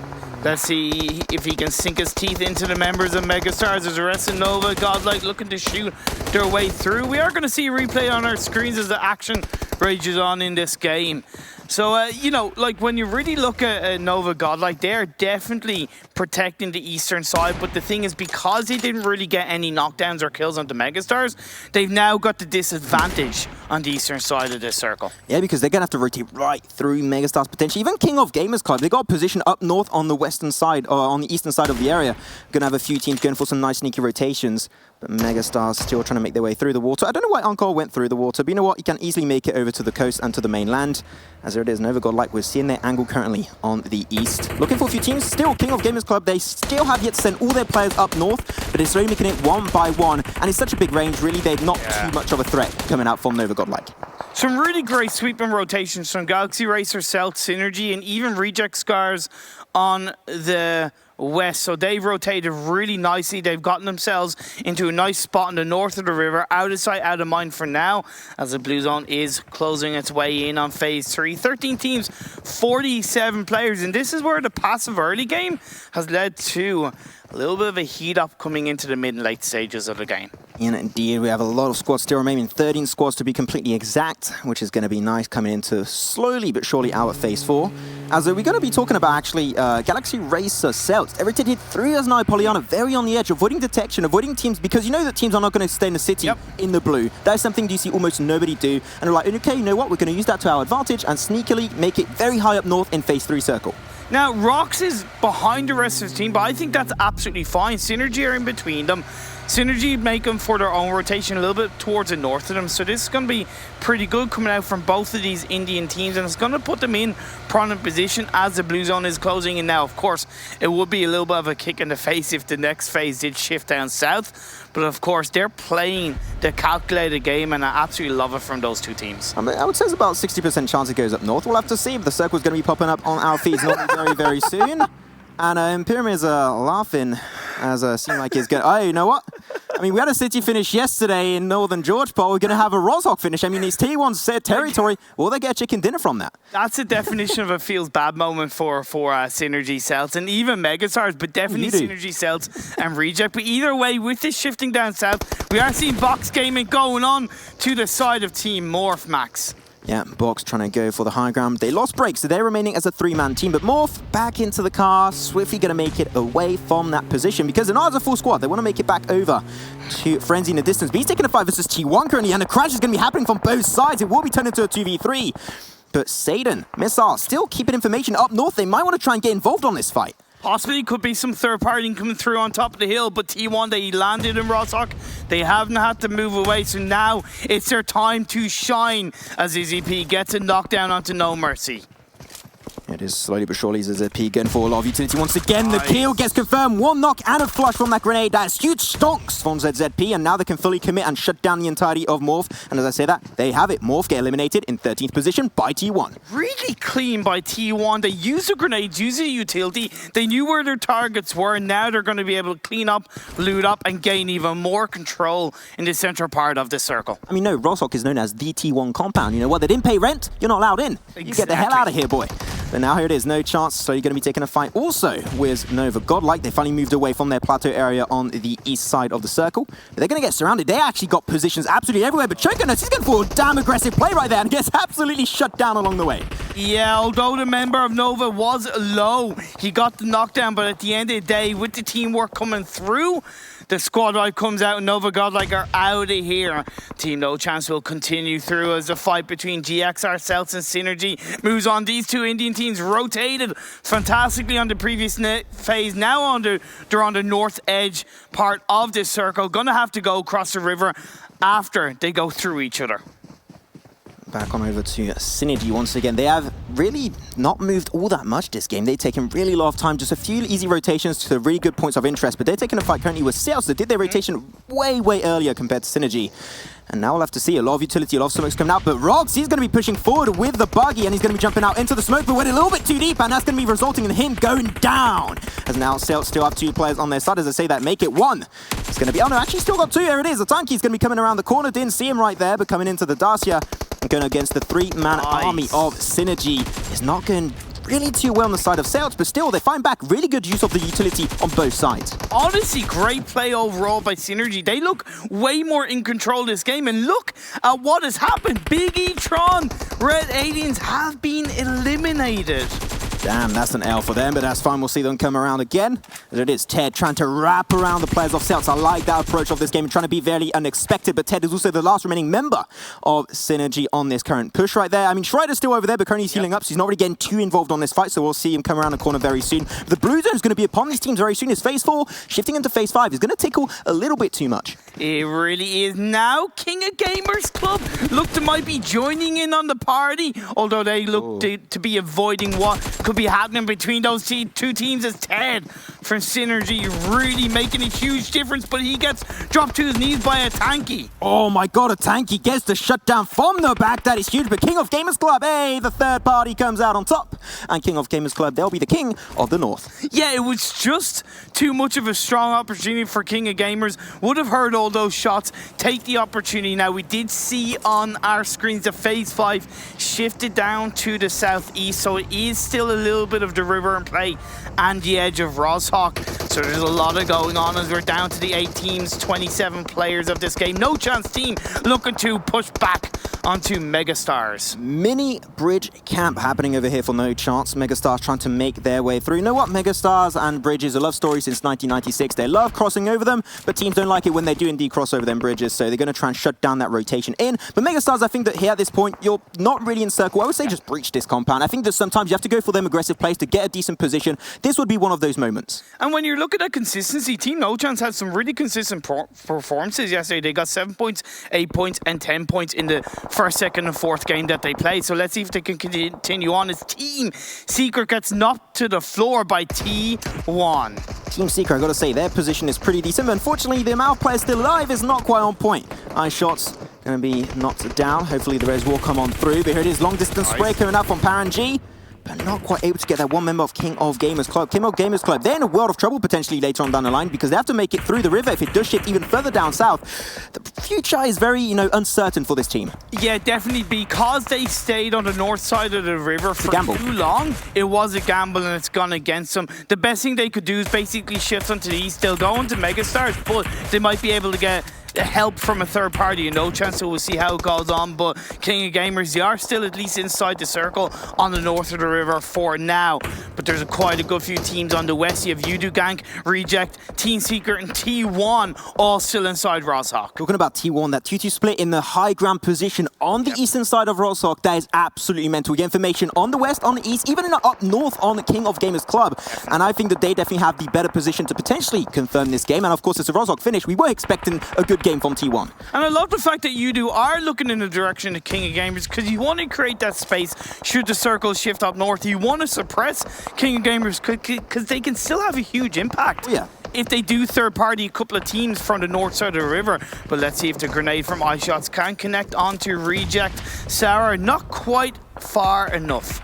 Speaker 4: Let's see if he can sink his teeth into the members of Megastars. There's the rest of Nova Godlike looking to shoot their way through. We are going to see a replay on our screens as the action rages on in this game. So, you know, like when you really look at Nova Godlike, they're definitely protecting the eastern side. But the thing is, because they didn't really get any knockdowns or kills onto Megastars, they've now got the disadvantage on the eastern side of this circle.
Speaker 5: Yeah, because they're going to have to rotate right through Megastars potentially. Even King of Gamers Club, they got a position up north on the western side, or on the eastern side of the area. Going to have a few teams going for some nice sneaky rotations. But Megastars still trying to make their way through the water. I don't know why Encore went through the water, but you know what? You can easily make it over to the coast and to the mainland. As there it is, Nova Godlike, we're seeing their angle currently on the east. Looking for a few teams. Still, King of Gamers Club, they still have yet to send all their players up north, but they're slowly making it one by one. And it's such a big range, really, they're not too much of a threat coming out from Nova Godlike.
Speaker 4: Some really great sweeping rotations from Galaxy Racer, Celt, Synergy, and even Reject Scars on the west. So they've rotated really nicely. They've gotten themselves into a nice spot in the north of the river, out of sight, out of mind for now, as the blue zone is closing its way in on phase 3. 13 teams, 47 players, and this is where the passive early game has led to a little bit of a heat up coming into the mid and late stages of the game.
Speaker 5: Indeed, we have a lot of squads still remaining, 13 squads to be completely exact, which is going to be nice coming into slowly but surely out of phase 4. As we're going to be talking about actually Galaxy Racer Celts. They rotated through as an Pollyanna, very on the edge, avoiding detection, avoiding teams, because you know that teams are not going to stay in the city in the blue. That is something you see almost nobody do. And they're like, okay, you know what, we're going to use that to our advantage and sneakily make it very high up north in phase 3 circle.
Speaker 4: Now, Rox is behind the rest of the team, but I think that's absolutely fine. Synergy are in between them. Synergy make them for their own rotation a little bit towards the north of them. So this is going to be pretty good coming out from both of these Indian teams, and it's going to put them in prominent position as the blue zone is closing in now. Of course, it would be a little bit of a kick in the face if the next phase did shift down south. But of course, they're playing the calculated game, and I absolutely love it from those two teams.
Speaker 5: I would say it's about 60% chance it goes up north. We'll have to see if the circle's going to be popping up on our feeds not very, very soon. And Imperium is laughing as it seems like he's going, oh, you know what? I mean, we had a city finish yesterday in Northern Georgeport. We're going to have a Rozhok finish. I mean, it's T1's set territory. Will they get chicken dinner from that?
Speaker 4: That's a definition of a feels bad moment for Synergy Celts and even Megastars, but definitely Synergy Celts and Reject. But either way, with this shifting down south, we are seeing box gaming going on to the side of Team Morph, Max.
Speaker 5: Yeah, Box trying to go for the high ground. They lost break, so they're remaining as a 3-man team. But Morph back into the car, swiftly going to make it away from that position because they're not as a full squad. They want to make it back over to Frenzy in the distance. But he's taking a 5 versus T1 currently, and the crash is going to be happening from both sides. It will be turned into a 2v3. But Satan, Missile, still keeping information up north. They might want to try and get involved on this fight.
Speaker 4: Possibly could be some third party coming through on top of the hill, but T1, they landed in Rozhok. They haven't had to move away, so now it's their time to shine as ZZP gets a knockdown onto No Mercy.
Speaker 5: It is slowly but surely ZZP going for a lot of utility once again. The kill gets confirmed. One knock and a flush from that grenade. That's huge stonks from ZZP, and now they can fully commit and shut down the entirety of Morph. And as I say that, they have it. Morph get eliminated in 13th position by T1.
Speaker 4: Really clean by T1. They used the grenades, used the utility. They knew where their targets were, and now they're going to be able to clean up, loot up, and gain even more control in the central part of the circle.
Speaker 5: I mean, no, Rozhok is known as the T1 compound. You know what? They didn't pay rent. You're not allowed in. Exactly. You get the hell out of here, boy. But now here it is, no chance, so you're going to be taking a fight also with Nova Godlike. They finally moved away from their plateau area on the east side of the circle. But they're going to get surrounded. They actually got positions absolutely everywhere, but Chokonos, he's going for a damn aggressive play right there and gets absolutely shut down along the way.
Speaker 4: Yeah, although the member of Nova was low, he got the knockdown, but at the end of the day, with the teamwork coming through, the squad wipe comes out and Nova Godlike are out of here. Team No Chance will continue through as the fight between GXR, Celts and Synergy moves on. These two Indian teams rotated fantastically on the previous phase. Now they're on the north edge part of this circle. Gonna have to go across the river after they go through each other.
Speaker 5: Back on over to Synergy once again. They have really not moved all that much this game. They've taken really a lot of time, just a few easy rotations to really good points of interest, but they're taking a fight currently with Sales that did their rotation way earlier compared to Synergy. And now we'll have to see a lot of utility, a lot of smokes coming out, but Rogs, he's going to be pushing forward with the buggy, and he's going to be jumping out into the smoke, but went a little bit too deep, and that's going to be resulting in him going down. As now Sales still have 2 players on their side, as I say that, make it 1. It's going to be, oh no, actually still got 2, there it is. The Tanky's going to be coming around the corner, didn't see him right there, but coming into the Dacia, and going against the 3-man army of Synergy. Is not going really too well on the side of Sales, but still, they find back really good use of the utility on both sides.
Speaker 4: Honestly, great play overall by Synergy. They look way more in control of this game, and look at what has happened. Big E-Tron, Red Aliens have been eliminated.
Speaker 5: Damn, that's an L for them, but that's fine. We'll see them come around again. There it is, Ted trying to wrap around the players of Celts. I like that approach of this game, trying to be very unexpected, but Ted is also the last remaining member of Synergy on this current push right there. I mean, Schreider's still over there, but currently he's healing up, so he's not really getting too involved on this fight, so we'll see him come around the corner very soon. The blue zone is going to be upon these teams very soon. It's phase 4, shifting into phase 5. Is going to tickle a little bit too much.
Speaker 4: It really is. Now, King of Gamers Club look to might be joining in on the party, although they look to be avoiding what could could be happening between those two teams as Ted from Synergy really making a huge difference, but he gets dropped to his knees by a Tanky.
Speaker 5: Oh my god, a Tanky gets the shutdown from the back. That is huge, but King of Gamers Club, hey, the third party comes out on top. And King of Gamers Club, they'll be the king of the north.
Speaker 4: Yeah, it was just too much of a strong opportunity for King of Gamers. Would have heard all those shots, take the opportunity. Now, we did see on our screens the phase 5 shifted down to the southeast, so it is still a little bit of the river in play and the edge of Roshawk. So there's a lot of going on as we're down to the 8 teams, 27 players of this game. No Chance team looking to push back onto Megastars.
Speaker 5: Mini bridge camp happening over here for No Chance. Megastars trying to make their way through. You know what? Megastars and bridges, a love story since 1996. They love crossing over them, but teams don't like it when they do indeed cross over them bridges, so they're going to try and shut down that rotation in. But Megastars, I think that here at this point, you're not really in circle. I would say just breach this compound. I think that sometimes you have to go for them aggressive plays to get a decent position. This would be one of those moments.
Speaker 4: And when you're looking at consistency, Team No Chance had some really consistent performances yesterday. They got 7 points, 8 points, and 10 points in the first, second, and fourth game that they played. So let's see if they can continue on as Team Secret gets knocked to the floor by T1.
Speaker 5: Team Secret, I've got to say, their position is pretty decent, but unfortunately, the amount of players still alive is not quite on point. Ice shots going to be knocked down. Hopefully, the res will come on through, but here it is, long distance spray coming up from Paran-G. But not quite able to get that one member of King of Gamers Club. King of Gamers Club, they're in a world of trouble potentially later on down the line because they have to make it through the river if it does shift even further down south. The future is very, uncertain for this team.
Speaker 4: Yeah, definitely, because they stayed on the north side of the river for too long. It was a gamble and it's gone against them. The best thing they could do is basically shift onto the east. They'll go into Megastars, but they might be able to get help from a third party. No Chance, so we'll see how it goes on, but King of Gamers, they are still at least inside the circle on the north of the river for now, but there's quite a good few teams on the west. You have Udo Gank, Reject, Team Secret, and T1 all still inside Roshawk.
Speaker 5: Talking about T1, that 2-2 split in the high ground position on the eastern side of Roshawk, that is absolutely mental. We get information on the west, on the east, even in the up north on the King of Gamers Club, and I think that they definitely have the better position to potentially confirm this game, and of course it's a Roshawk finish. We were expecting a good game from T1.
Speaker 4: And I love the fact that you are looking in the direction of King of Gamers because you want to create that space should the circle shift up north. You want to suppress King of Gamers because they can still have a huge impact.
Speaker 5: Yeah.
Speaker 4: If they do third party a couple of teams from the north side of the river. But let's see if the grenade from Ice Shots can connect onto Reject. Sarah, not quite far enough.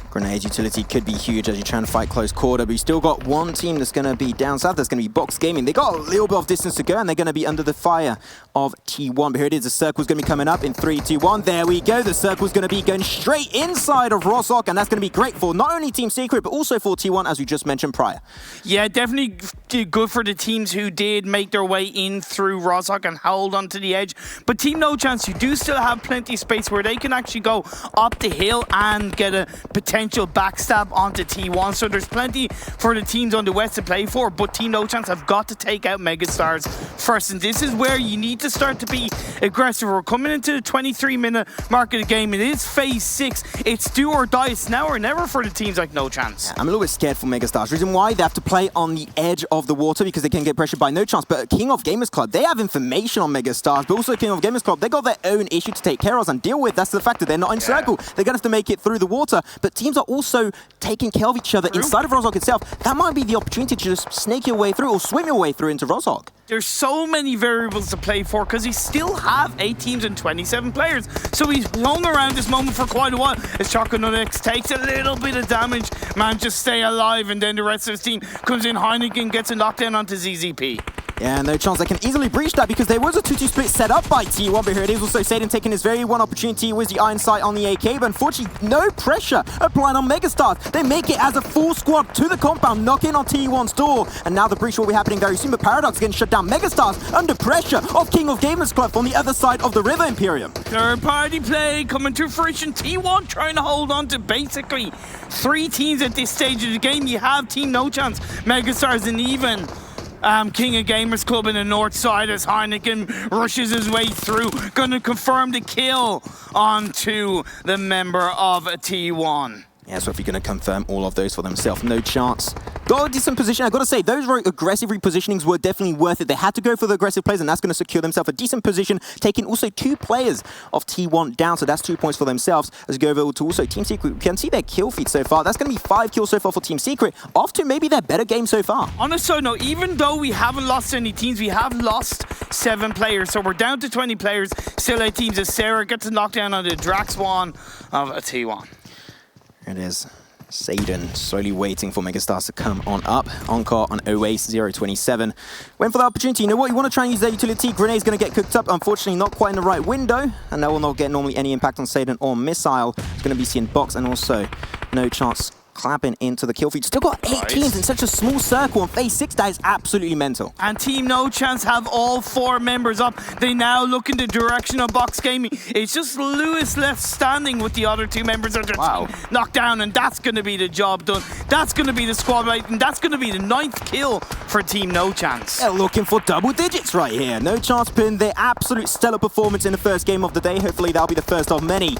Speaker 5: Grenade utility could be huge as you try and fight close quarter, but you still got one team that's going to be down south. That's going to be Box Gaming. They got a little bit of distance to go, and they're going to be under the fire of T1. But here it is. The circle's going to be coming up in 3, 2, 1. There we go. The circle's going to be going straight inside of Roshawk, and that's going to be great for not only Team Secret, but also for T1, as we just mentioned prior.
Speaker 4: Yeah, definitely good for the teams who did make their way in through Roshawk and hold onto the edge. But Team No Chance, you do still have plenty of space where they can actually go up the hill and get a potential backstab onto T1. So there's plenty for the teams on the west to play for, but Team No Chance have got to take out Megastars first. And this is where you need to start to be aggressive. We're coming into the 23-minute mark of the game. It is phase 6. It's do or die. It's now or never for the teams like No Chance.
Speaker 5: I'm a little bit scared for Megastars. Reason why, they have to play on the edge of the water because they can get pressured by No Chance. But King of Gamers Club, they have information on Megastars, but also King of Gamers Club, they got their own issue to take care of and deal with. That's the fact that they're not in circle. They're going to have to make it through the water. But teams are also taking care of each other inside of Roshawk itself. That might be the opportunity to just snake your way through or swim your way through into Roshawk.
Speaker 4: There's so many variables to play for because he still have 8 teams and 27 players. So he's hung around this moment for quite a while as Choconuts takes a little bit of damage, managed to stay alive, and then the rest of his team comes in. Heineken gets a knockdown onto ZZP.
Speaker 5: Yeah, No Chance they can easily breach that because there was a 2-2 split set up by T1, but here it is also Satan taking his very one opportunity with the iron sight on the AK, but unfortunately no pressure applying on Megastars. They make it as a full squad to the compound, knocking on T1's door, and now the breach will be happening very soon, but Paradox getting shut down. Megastars under pressure of King of Gamers Club on the other side of the river, Imperium.
Speaker 4: Third party play coming to fruition. T1 trying to hold on to basically 3 teams at this stage of the game. You have Team No Chance, Megastars, and even King of Gamers Club in the north side as Heineken rushes his way through. Gonna confirm the kill onto the member of T1.
Speaker 5: Yeah, so if you're going to confirm all of those for themselves, No Chance got a decent position. I got to say, those aggressive repositionings were definitely worth it. They had to go for the aggressive plays, and that's going to secure themselves a decent position, taking also 2 players of T1 down, so that's 2 points for themselves. As we go over to also Team Secret, we can see their kill feed so far. That's going to be 5 kills so far for Team Secret, off to maybe their better game so far.
Speaker 4: On a side note, even though we haven't lost any teams, we have lost 7 players, so we're down to 20 players. Still 8 teams as Sarah gets a knockdown on the Drax one of a T1.
Speaker 5: There it is. Saden slowly waiting for Megastars to come on up. Encore on Oace 027. Went for the opportunity. You know what? You want to try and use their utility. Grenade's going to get cooked up. Unfortunately, not quite in the right window. And that will not get normally any impact on Saden or Missile. It's going to be seen box and also no chance clapping into the kill feed. Still got 8 teams in such a small circle on phase 6. That is absolutely mental.
Speaker 4: And Team No Chance have all 4 members up. They now look in the direction of Box Gaming. It's just Lewis left standing with the other 2 members of their team knocked down, and that's going to be the job done. That's going to be the squad right, and that's going to be the 9th kill for Team No Chance.
Speaker 5: They're looking for double digits right here. No Chance putting their absolute stellar performance in the first game of the day. Hopefully that'll be the first of many.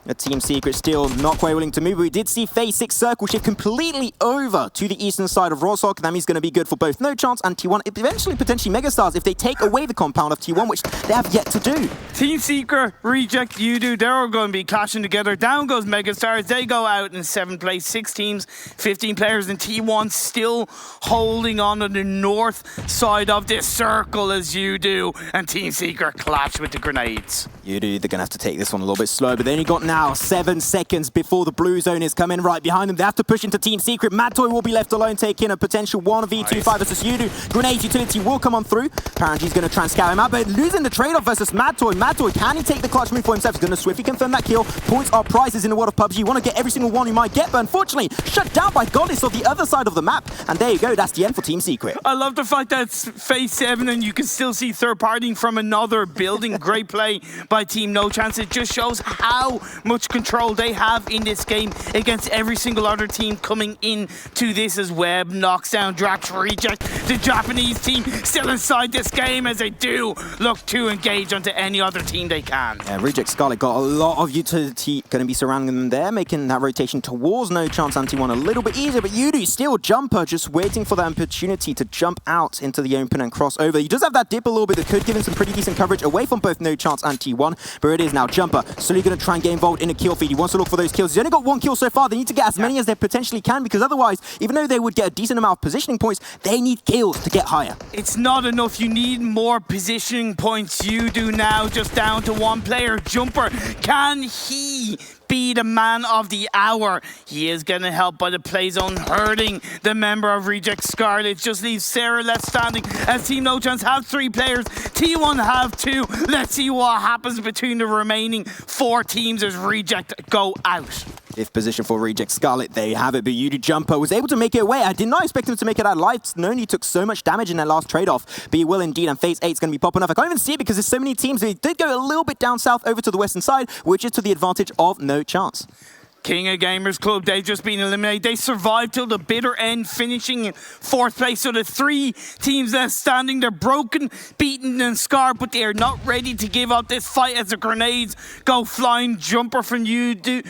Speaker 5: A Team Secret still not quite willing to move. We did see phase 6 circle shift completely over to the eastern side of Roshok. That means going to be good for both No Chance and T1. Eventually, potentially Megastars if they take away the compound of T1, which they have yet to do.
Speaker 4: Team Secret, Reject, Udo, they're all going to be clashing together. Down goes Megastars. They go out in 7th place. 6 teams, 15 players, and T1 still holding on the north side of this circle as Udo and Team Secret clash with the grenades.
Speaker 5: Udo, they're going to have to take this one a little bit slow, but they only got now 7 seconds before the blue zone is coming right behind them. They have to push into Team Secret. Madtoy will be left alone, taking a potential 1v25 versus Udo. Grenade utility will come on through. Paranji's going to try and scout him out, but losing the trade-off versus Madtoy. Madtoy, can he take the clutch move for himself? He's going to swiftly confirm that kill. Points are prizes in the world of PUBG. You want to get every single one you might get, but unfortunately, shut down by Goddess on the other side of the map. And there you go, that's the end for Team Secret.
Speaker 4: I love the fact that it's phase 7 and you can still see third partying from another building. Great play by Team No Chance. It just shows how much control they have in this game against every single other team coming in to this as Webb knocks down Drax. Reject, the Japanese team still inside this game as they do look to engage onto any other team they can.
Speaker 5: Yeah, Reject Scarlet got a lot of utility going to be surrounding them there, making that rotation towards No Chance anti-1 a little bit easier, but Yudu still Jumper just waiting for that opportunity to jump out into the open and cross over. He does have that dip a little bit that could give him some pretty decent coverage away from both No Chance and T1, but it is now Jumper slowly going to try and get involved in a kill feed. He wants to look for those kills. He's only got 1 kill so far. They need to get as many as they potentially can, because otherwise, even though they would get a decent amount of positioning points, they need kills to get higher.
Speaker 4: It's not enough. You need more positioning points. You do now, just down to 1 player. Jumper, can he be the man of the hour? He is getting helped by the play zone, hurting the member of Reject Scarlet. Just leaves Sarah left standing as Team No Chance have 3 players. T1 have 2. Let's see what happens between the remaining 4 teams as Reject go out.
Speaker 5: 5th position for Reject Scarlet. There you have it, but Yudu Jumper was able to make it away. I did not expect him to make it out alive. Noni took so much damage in that last trade-off, but he will indeed, and phase 8 is going to be popping off. I can't even see it because there's so many teams. They did go a little bit down south over to the western side, which is to the advantage of No Chance.
Speaker 4: King of Gamers Club, they've just been eliminated. They survived till the bitter end, finishing in 4th place. So the 3 teams left standing, they're broken, beaten and scarred, but they are not ready to give up this fight as the grenades go flying. Jumper from Yudu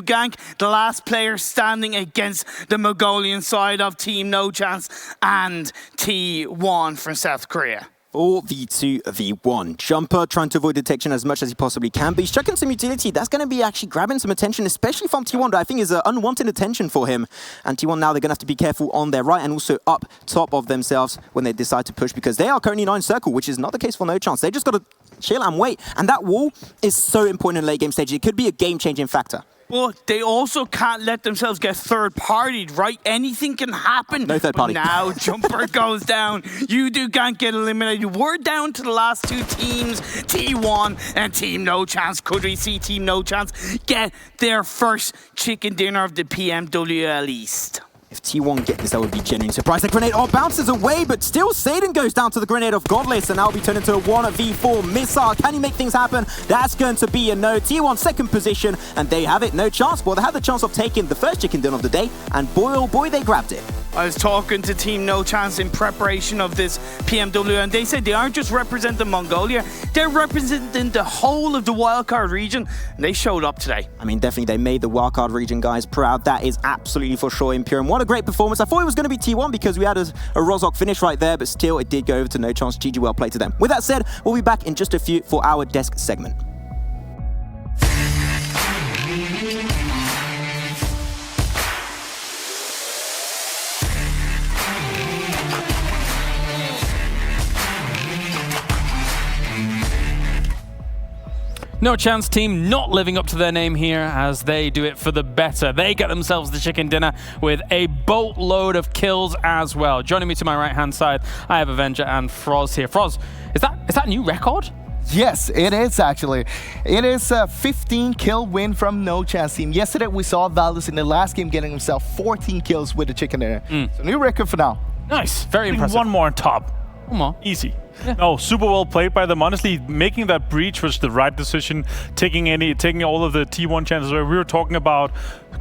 Speaker 4: Gank, the last player standing against the Mongolian side of Team No Chance, and T1 from South Korea.
Speaker 5: 4v2v1. Jumper trying to avoid detection as much as he possibly can, but he's chucking some utility. That's going to be actually grabbing some attention, especially from T1, that I think is unwanted attention for him. And T1 now, they're going to have to be careful on their right and also up top of themselves when they decide to push, because they are currently 9 circle, which is not the case for No Chance. They just got to chill and wait. And that wall is so important in late game stage. It could be a game-changing factor.
Speaker 4: Well, they also can't let themselves get third-partied, right? Anything can happen.
Speaker 5: No third party.
Speaker 4: But now Jumper goes down. Yudu can't get eliminated. We're down to the last 2 teams, T1 and Team No Chance. Could we see Team No Chance get their first chicken dinner of the PMWL East?
Speaker 5: If T1 get this, that would be genuinely surprised. The grenade bounces away, but still Saden goes down to the grenade of Godless, and now will be turned into a 1v4 missile. Can he make things happen? That's going to be a no. T1 2nd position, and they have it. No Chance. Well, they had the chance of taking the first chicken dinner of the day, and boy, oh boy, they grabbed it.
Speaker 4: I was talking to Team No Chance in preparation of this PMW, and they said they aren't just representing Mongolia, They're representing the whole of the wildcard region, and they showed up today.
Speaker 5: I mean, definitely they made the wildcard region guys proud. That is absolutely for sure, Imperium. What a great performance. I thought it was going to be T1 because we had a Rozhok finish right there, but still it did go over to No Chance. GG, well played to them. With that said, we'll be back in just a few for our desk segment.
Speaker 3: No Chance team not living up to their name here as they do it for the better. They get themselves the chicken dinner with a boatload of kills as well. Joining me to my right-hand side, I have Avenger and Froz here. Froz, is that a new record?
Speaker 6: Yes, it is actually. It is a 15 kill win from No Chance team. Yesterday we saw Valdez in the last game getting himself 14 kills with the chicken dinner. So new record for now.
Speaker 3: Nice, very impressive.
Speaker 7: One more on top.
Speaker 3: One more.
Speaker 7: Easy. Yeah. No, super well played by them. Honestly, making that breach was the right decision. Taking all of the T1 chances where we were talking about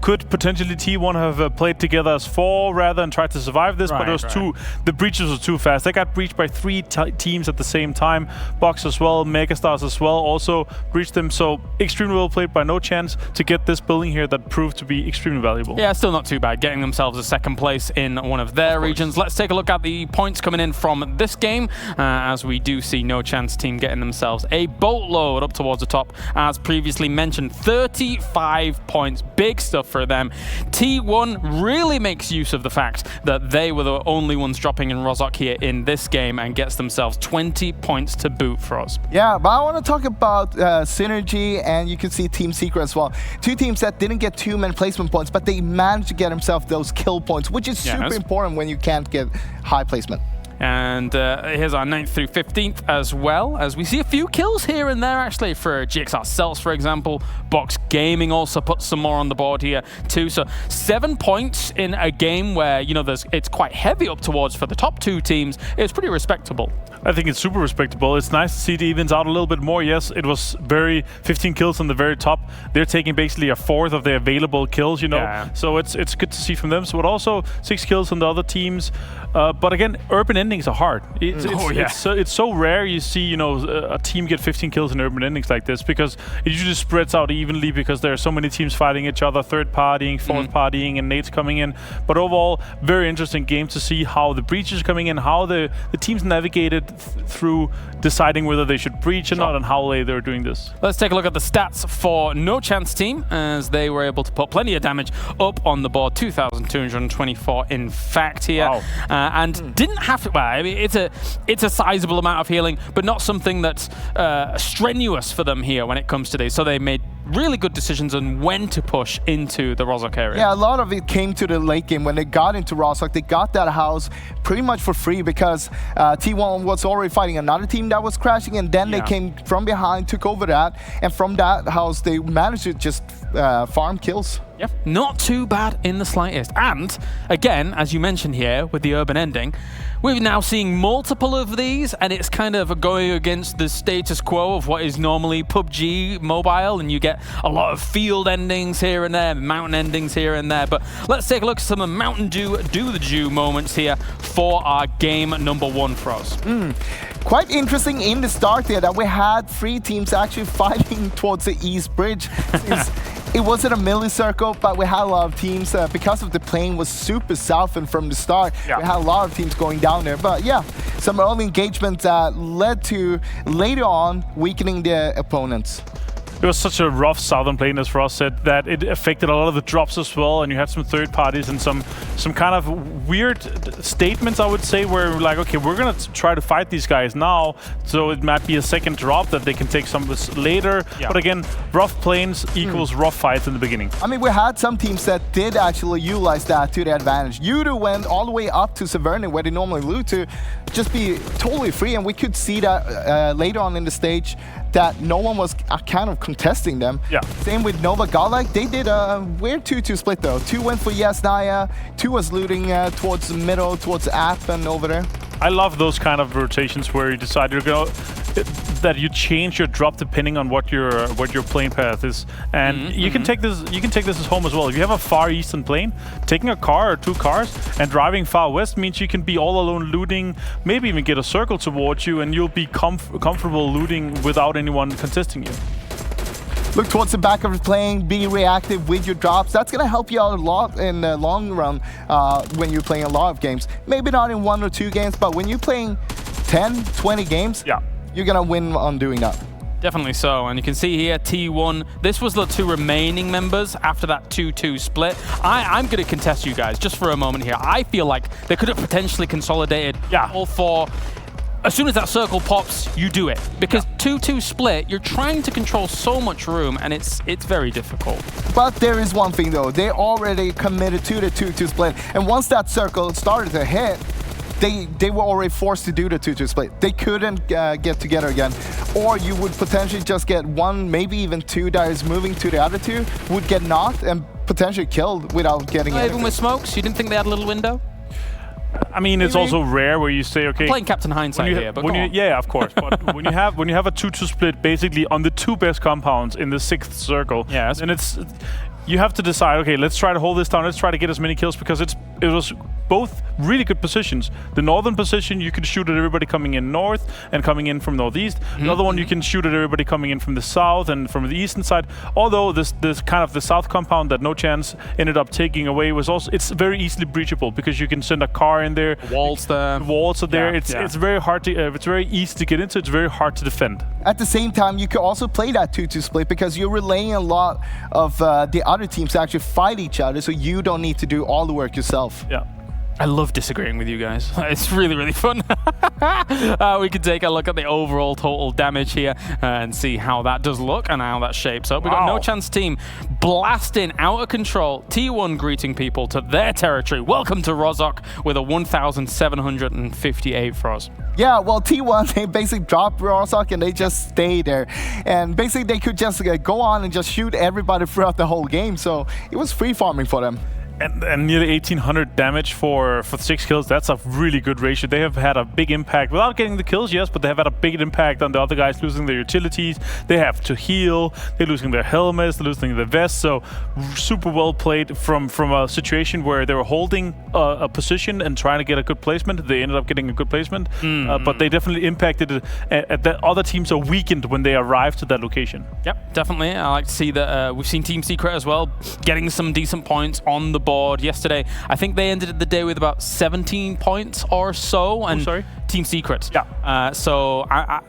Speaker 7: could potentially T1 have played together as 4 rather and tried to survive this, but those two, the breaches were too fast. They got breached by 3 teams at the same time. Box as well, Megastars as well also breached them. So extremely well played by No Chance to get this building here that proved to be extremely valuable.
Speaker 3: Yeah, still not too bad, getting themselves a second place in one of their regions. Let's take a look at the points coming in from this game, as we do see No Chance team getting themselves a boatload up towards the top. As previously mentioned, 35 points, big stuff for them. T1 really makes use of the fact that they were the only ones dropping in Rozhok here in this game and gets themselves 20 points to boot for us.
Speaker 6: Yeah, but I want to talk about Synergy, and you can see Team Secret as well. 2 teams that didn't get too many placement points, but they managed to get themselves those kill points, which is super important when you can't get high placement.
Speaker 3: And here's our 9th through 15th as well, as we see a few kills here and there actually for GXR Cells, for example. Box Gaming also puts some more on the board here too. So 7 points in a game where, you know, it's quite heavy up towards for the top 2 teams. It's pretty respectable.
Speaker 7: I think it's super respectable. It's nice to see it evens out a little bit more. Yes, it was 15 kills on the very top. They're taking basically a 4th of their available kills, you know. Yeah. So it's good to see from them. So, but also 6 kills on the other teams. But again, urban endings are hard. It's so rare you see, you know, a team get 15 kills in urban endings like this, because it usually spreads out evenly because there are so many teams fighting each other, third partying, fourth partying, and nades coming in. But overall, very interesting game to see how the breaches are coming in, how the teams navigated through deciding whether they should breach or not, and how they're doing this.
Speaker 3: Let's take a look at the stats for No Chance team, as they were able to put plenty of damage up on the board. 2,224 in fact here. Wow. And didn't have to, well, I mean, it's a sizable amount of healing, but not something that's strenuous for them here when it comes to this. So they made really good decisions on when to push into the Rozhok area.
Speaker 6: Yeah, a lot of it came to the late game. When they got into Rozhok, they got that house pretty much for free because T1 was already fighting another team that was crashing, and then they came from behind, took over that, and from that house they managed to just farm kills.
Speaker 3: Yep, not too bad in the slightest. And again, as you mentioned here with the urban ending, we're now seeing multiple of these, and it's kind of going against the status quo of what is normally PUBG Mobile, and you get a lot of field endings here and there, mountain endings here and there. But let's take a look at some of Mountain Dew do the Jew moments here for our game number 1 for us.
Speaker 6: Quite interesting in the start there that we had 3 teams actually fighting towards the East Bridge. It wasn't a milli-circle, but we had a lot of teams, because of the plane was super southern from the start, we had a lot of teams going down there. But yeah, some early engagement that led to later on weakening the opponents.
Speaker 7: It was such a rough southern plane, as Frost said, that it affected a lot of the drops as well, and you had some third parties and some kind of weird statements, I would say, where we're like, okay, we're gonna try to fight these guys now, so it might be a second drop that they can take some of this later. But again, rough planes equals rough fights in the beginning.
Speaker 6: I mean, we had some teams that did actually utilize that to their advantage. Yudu went all the way up to Severny, where they normally loot, to just be totally free, and we could see that later on in the stage that no one was kind of contesting them. Same with Nova Godlike. They did a weird 2-2 split though. 2 went for Yasnaya, 2 was looting towards the middle, towards App and over there.
Speaker 7: I love those kind of rotations where you decide that you change your drop depending on what your plane path is, and you can take this as home as well. If you have a far eastern plane, taking a car or 2 cars and driving far west means you can be all alone looting, maybe even get a circle towards you, and you'll be comfortable looting without anyone contesting you.
Speaker 6: Look towards the back of the plane, be reactive with your drops. That's going to help you out a lot in the long run when you're playing a lot of games. Maybe not in 1 or 2 games, but when you're playing 10, 20 games, you're going to win on doing that.
Speaker 3: Definitely so, and you can see here T1, this was the 2 remaining members after that 2-2 split. I'm going to contest you guys just for a moment here. I feel like they could have potentially consolidated all 4. As soon as that circle pops, you do it. Because 2-2 split, you're trying to control so much room, and it's very difficult.
Speaker 6: But there is one thing though, they already committed to the 2-2 split, and once that circle started to hit, they were already forced to do the 2-2 split. They couldn't get together again. Or you would potentially just get 1, maybe even 2 that is moving to the other 2, would get knocked and potentially killed without getting anything.
Speaker 3: Even with smokes, you didn't think they had a little window?
Speaker 7: I mean, it's also rare where you say, okay,
Speaker 3: I'm playing Captain Hindsight here, but
Speaker 7: yeah, of course. But when you have a 2-2 split, basically on the 2 best compounds in the 6th circle, and you have to decide, okay, let's try to hold this down. Let's try to get as many kills because it was both really good positions. The northern position, you can shoot at everybody coming in north and coming in from northeast. The other one, you can shoot at everybody coming in from the south and from the eastern side. Although this kind of the south compound that No Chance ended up taking away was also, it's very easily breachable because you can send a car in there.
Speaker 3: Walls there.
Speaker 7: Walls are there. It's very hard to, it's very easy to get into. It's very hard to defend.
Speaker 6: At the same time, you could also play that 2-2 split because you're relaying a lot of the other teams to actually fight each other, so you don't need to do all the work yourself.
Speaker 7: Yeah.
Speaker 3: I love disagreeing with you guys. It's really, really fun. We can take a look at the overall total damage here and see how that does look and how that shapes up. We've got No Chance team blasting out of control. T1 greeting people to their territory. Welcome to Rozhok with a 1,758 for us.
Speaker 6: Yeah, well, T1, they basically dropped Rozhok and they just stay there. And basically, they could just go on and just shoot everybody throughout the whole game. So it was free farming for them.
Speaker 7: And nearly 1,800 damage for 6 kills. That's a really good ratio. They have had a big impact without getting the kills, yes, but they have had a big impact on the other guys losing their utilities. They have to heal. They're losing their helmets. They're losing their vests. So super well played from a situation where they were holding a position and trying to get a good placement. They ended up getting a good placement, but they definitely impacted it. That other teams are weakened when they arrive to that location.
Speaker 3: Yep, definitely. I like to see that we've seen Team Secret as well getting some decent points on the board yesterday. I think they ended the day with about 17 points or so. And Team Secret.
Speaker 7: Yeah.
Speaker 3: So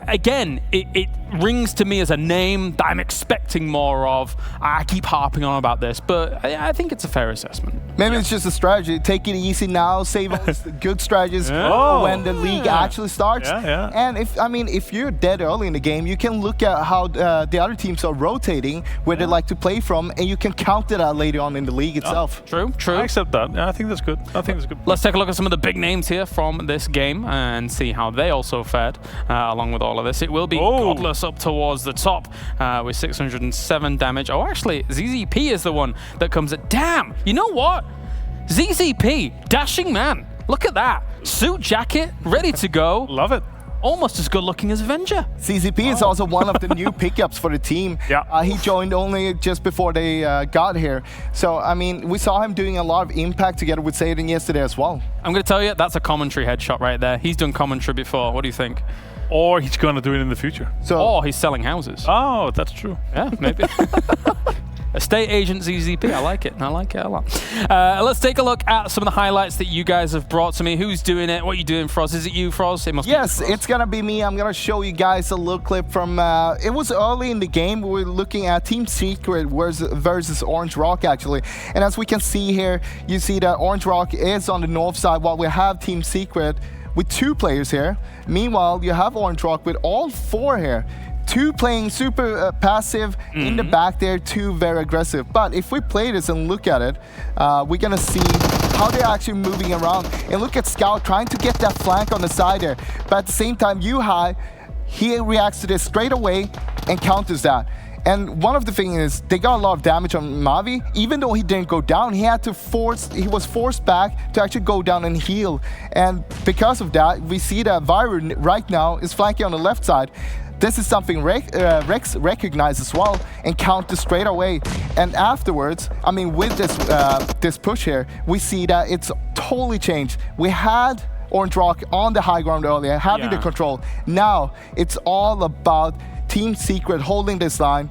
Speaker 3: again, it rings to me as a name that I'm expecting more of. I keep harping on about this, but I think it's a fair assessment.
Speaker 6: Maybe it's just a strategy. Take it easy now, save all the good strategies when the league actually starts. And if you're dead early in the game, you can look at how the other teams are rotating, where they like to play from, and you can counter that later on in the league itself.
Speaker 3: True.
Speaker 7: I accept that. Yeah, I think that's good.
Speaker 3: Let's take a look at some of the big names here from this game and see how they also fared along with all of this. It will be Godless up towards the top with 607 damage. Oh, actually, ZZP is the one that comes at... Damn! You know what? ZZP, dashing man. Look at that. Suit jacket, ready to go.
Speaker 7: Love it.
Speaker 3: Almost as good looking as Avenger.
Speaker 6: ZZP is also one of the new pickups for the team. He joined only just before they got here. So, I mean, we saw him doing a lot of impact together with Satan yesterday as well.
Speaker 3: I'm going to tell you, that's a commentary headshot right there. He's done commentary before. What do you think?
Speaker 7: Or he's going to do it in the future.
Speaker 3: Or he's selling houses.
Speaker 7: Oh, that's true.
Speaker 3: Yeah, maybe. Estate agent ZZP, I like it. I like it a lot. Let's take a look at some of the highlights that you guys have brought to me. Who's doing it? What are you doing, Froz? Is it you, Froz? It must be you, Froz.
Speaker 6: It's going to be me. I'm going to show you guys a little clip from... it was early in the game. We were looking at Team Secret versus Orange Rock, actually. And as we can see here, you see that Orange Rock is on the north side, while we have Team Secret with 2 players here. Meanwhile, you have Orange Rock with all 4 here. 2 playing super passive in the back there, 2 very aggressive. But if we play this and look at it, we're gonna see how they're actually moving around. And look at Scout trying to get that flank on the side there. But at the same time, Yuhai, he reacts to this straight away and counters that. And one of the things is they got a lot of damage on Mavi. Even though he didn't go down, he was forced back to actually go down and heal. And because of that, we see that Viru right now is flanking on the left side. This is something Rex recognized as well and counted straight away. And afterwards, I mean, with this push here, we see that it's totally changed. We had Orange Rock on the high ground earlier, having the control. Now, it's all about Team Secret holding this line.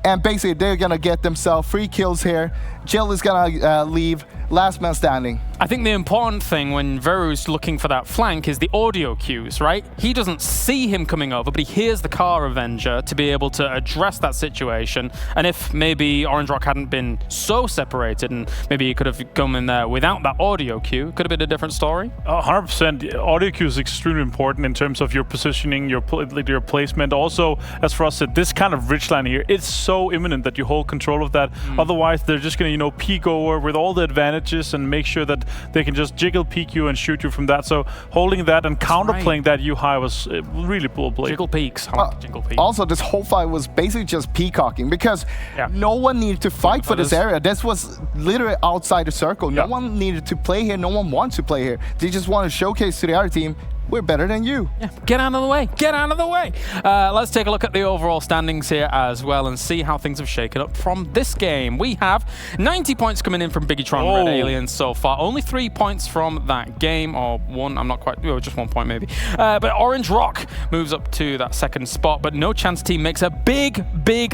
Speaker 6: And basically, they're going to get themselves 3 kills here. Jill is going to leave. Last man standing.
Speaker 3: I think the important thing when Veru's looking for that flank is the audio cues, right? He doesn't see him coming over, but he hears the car Avenger to be able to address that situation. And if maybe Orange Rock hadn't been so separated and maybe he could have come in there without that audio cue, it could have been a different story.
Speaker 7: 100%. Audio cue is extremely important in terms of your positioning, your placement. Also, as Frost said, this kind of ridge line here, it's so imminent that you hold control of that. Otherwise, they're just going to, peek over with all the advantages and make sure that they can just jiggle peek you and shoot you from that. So holding that and counterplaying that U high was really cool play.
Speaker 3: Jiggle peeks. I like jiggle peeks.
Speaker 6: Also, this whole fight was basically just peacocking because no one needed to fight for this area. This was literally outside the circle. No one needed to play here. No one wants to play here. They just want to showcase to the other team, we're better than you.
Speaker 3: Yeah, get out of the way. Get out of the way. Let's take a look at the overall standings here as well and see how things have shaken up from this game. We have 90 points coming in from Bigitron Red Aliens so far. Only 3 points from that game, or 1, I'm not quite, just 1 point maybe. But Orange Rock moves up to that 2nd spot, but No Chance Team makes a big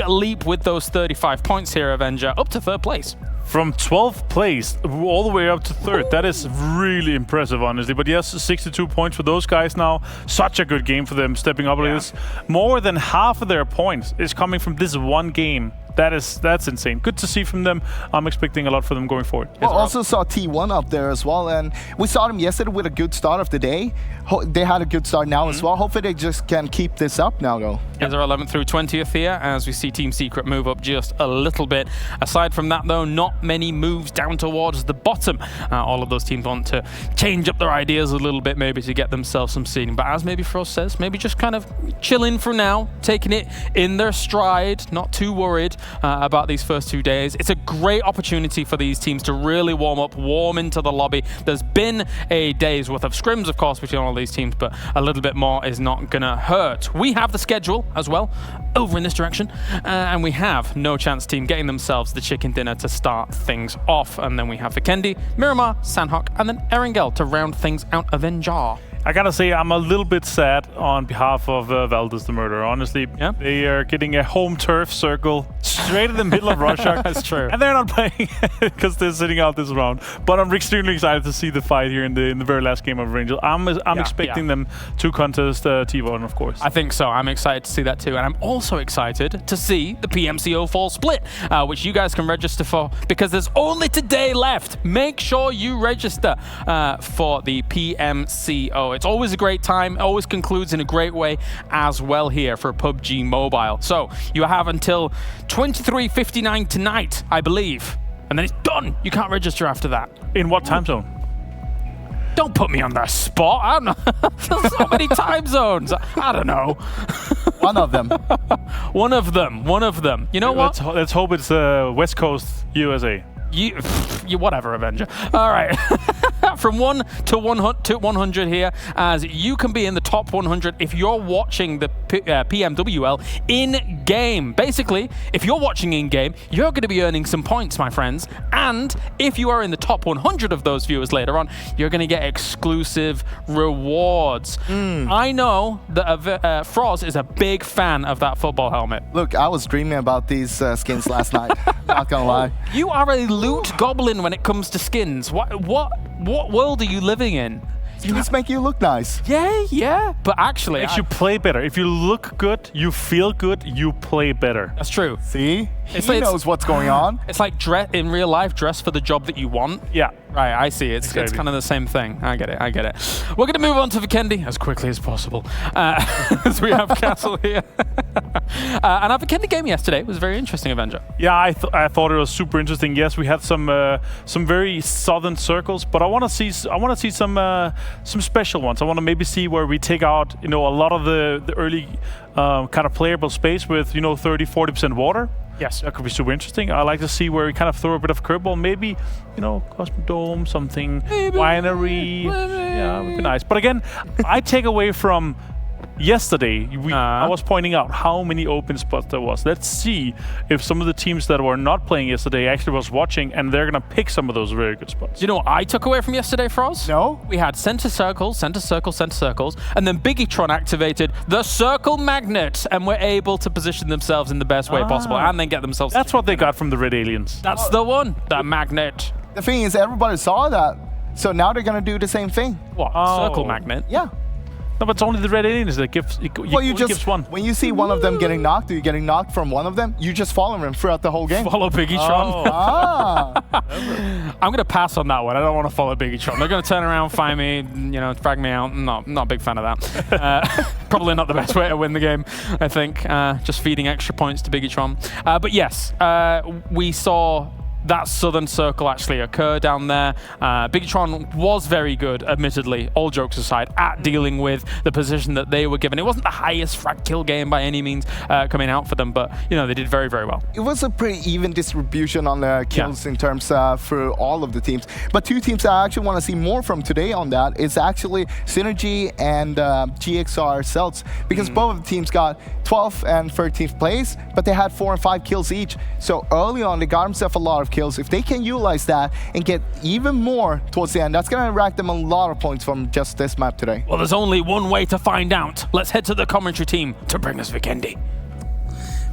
Speaker 3: leap with those 35 points here, Avenger, up to 3rd place.
Speaker 7: From 12th place all the way up to 3rd. That is really impressive, honestly. But yes, 62 points for those guys now. Such a good game for them, stepping up like this. More than half of their points is coming from this one game. That's insane. Good to see from them. I'm expecting a lot for them going forward.
Speaker 6: Well, also saw T1 up there as well, and we saw them yesterday with a good start of the day. They had a good start now as well. Hopefully they just can keep this up now, though.
Speaker 3: Here's our 11th through 20th here, as we see Team Secret move up just a little bit. Aside from that, though, not many moves down towards the bottom. All of those teams want to change up their ideas a little bit, maybe to get themselves some seeding. But as maybe Frost says, maybe just kind of chilling for now, taking it in their stride, not too worried about these first 2 days. It's a great opportunity for these teams to really warm up, warm into the lobby. There's been a day's worth of scrims, of course, between all these teams, but a little bit more is not gonna hurt. We have the schedule as well over in this direction, and we have No Chance Team getting themselves the chicken dinner to start things off, and then we have Vikendi, Miramar, Sanhok, and then Erangel to round things out of Enjar.
Speaker 7: I gotta say, I'm a little bit sad on behalf of Valdez the Murderer, honestly. They are getting a home turf circle straight in the middle of Russia.
Speaker 3: That's true.
Speaker 7: And they're not playing because they're sitting out this round. But I'm extremely excited to see the fight here in the very last game of Erangel. I'm expecting them to contest T1, of course.
Speaker 3: I think so. I'm excited to see that too. And I'm also excited to see the PMCO fall split, which you guys can register for because there's only today left. Make sure you register for the PMCO. It's always a great time, always concludes in a great way as well here for PUBG Mobile. So you have until 23:59 tonight, I believe, and then it's done. You can't register after that.
Speaker 7: In what time zone?
Speaker 3: Don't put me on that spot. I don't know. There's so many time zones. I don't know.
Speaker 6: One of them.
Speaker 3: One of them. One of them. You know what?
Speaker 7: Let's hope it's West Coast, USA.
Speaker 3: You whatever, Avenger. All right. From 1 to 100 here, as you can be in the top 100 if you're watching the PMWL in-game. Basically, if you're watching in-game, you're going to be earning some points, my friends. And if you are in the top 100 of those viewers later on, you're going to get exclusive rewards. I know that Froz is a big fan of that football helmet.
Speaker 6: Look, I was dreaming about these skins last night. Not gonna lie.
Speaker 3: You are a loot goblin when it comes to skins. What world are you living in?
Speaker 6: Skins make you look nice.
Speaker 3: Yeah. But actually,
Speaker 7: it makes you play better. If you look good, you feel good, you play better.
Speaker 3: That's true.
Speaker 6: See? He knows what's going on.
Speaker 3: It's like in real life, dress for the job that you want.
Speaker 7: Yeah.
Speaker 3: Right, I see. It's kind of the same thing. I get it. We're going to move on to Vikendi as quickly as possible. As we have Castle here. And our Vikendi game yesterday was very interesting, Avenger.
Speaker 7: Yeah, I thought it was super interesting. Yes, we had some very southern circles, but I want to see some special ones. I want to maybe see where we take out a lot of the early kind of playable space with 30-40% water.
Speaker 3: Yes,
Speaker 7: that could be super interesting. I like to see where we kind of throw a bit of curveball, maybe Cosmodome, something, winery. Yeah, would be nice. But again, I take away from yesterday, I was pointing out how many open spots there was. Let's see if some of the teams that were not playing yesterday actually was watching, and they're going to pick some of those very good spots.
Speaker 3: You know what I took away from yesterday, Froz?
Speaker 6: No.
Speaker 3: We had center circles, and then Bigitron activated the circle magnet, and were able to position themselves in the best way possible, and then get themselves...
Speaker 7: That's what they got from the Red Aliens.
Speaker 3: That's the one, that magnet.
Speaker 6: The thing is, everybody saw that, so now they're going to do the same thing.
Speaker 3: What, circle magnet?
Speaker 6: Yeah.
Speaker 7: No, but it's only the Red Aliens that gives one.
Speaker 6: When you see one of them getting knocked, or you're getting knocked from one of them, you just follow them throughout the whole game.
Speaker 3: Follow Bigitron. I'm going to pass on that one. I don't want to follow Bigitron. They're going to turn around, find me, frag me out. Not a big fan of that. Probably not the best way to win the game, I think. Just feeding extra points to Bigitron. But yes, we saw that southern circle actually occur down there. Bigitron was very good, admittedly, all jokes aside, at dealing with the position that they were given. It wasn't the highest frag kill game by any means coming out for them, but they did very, very well.
Speaker 6: It was a pretty even distribution on the kills in terms for all of the teams. But two teams I actually want to see more from today on that is actually Synergy and GXR Celts, because both of the teams got 12th and 13th place, but they had 4 and 5 kills each. So early on, they got themselves a lot of kills. If they can utilize that and get even more towards the end, that's going to rack them a lot of points from just this map today.
Speaker 3: Well, there's only one way to find out. Let's head to the commentary team to bring us Vikendi.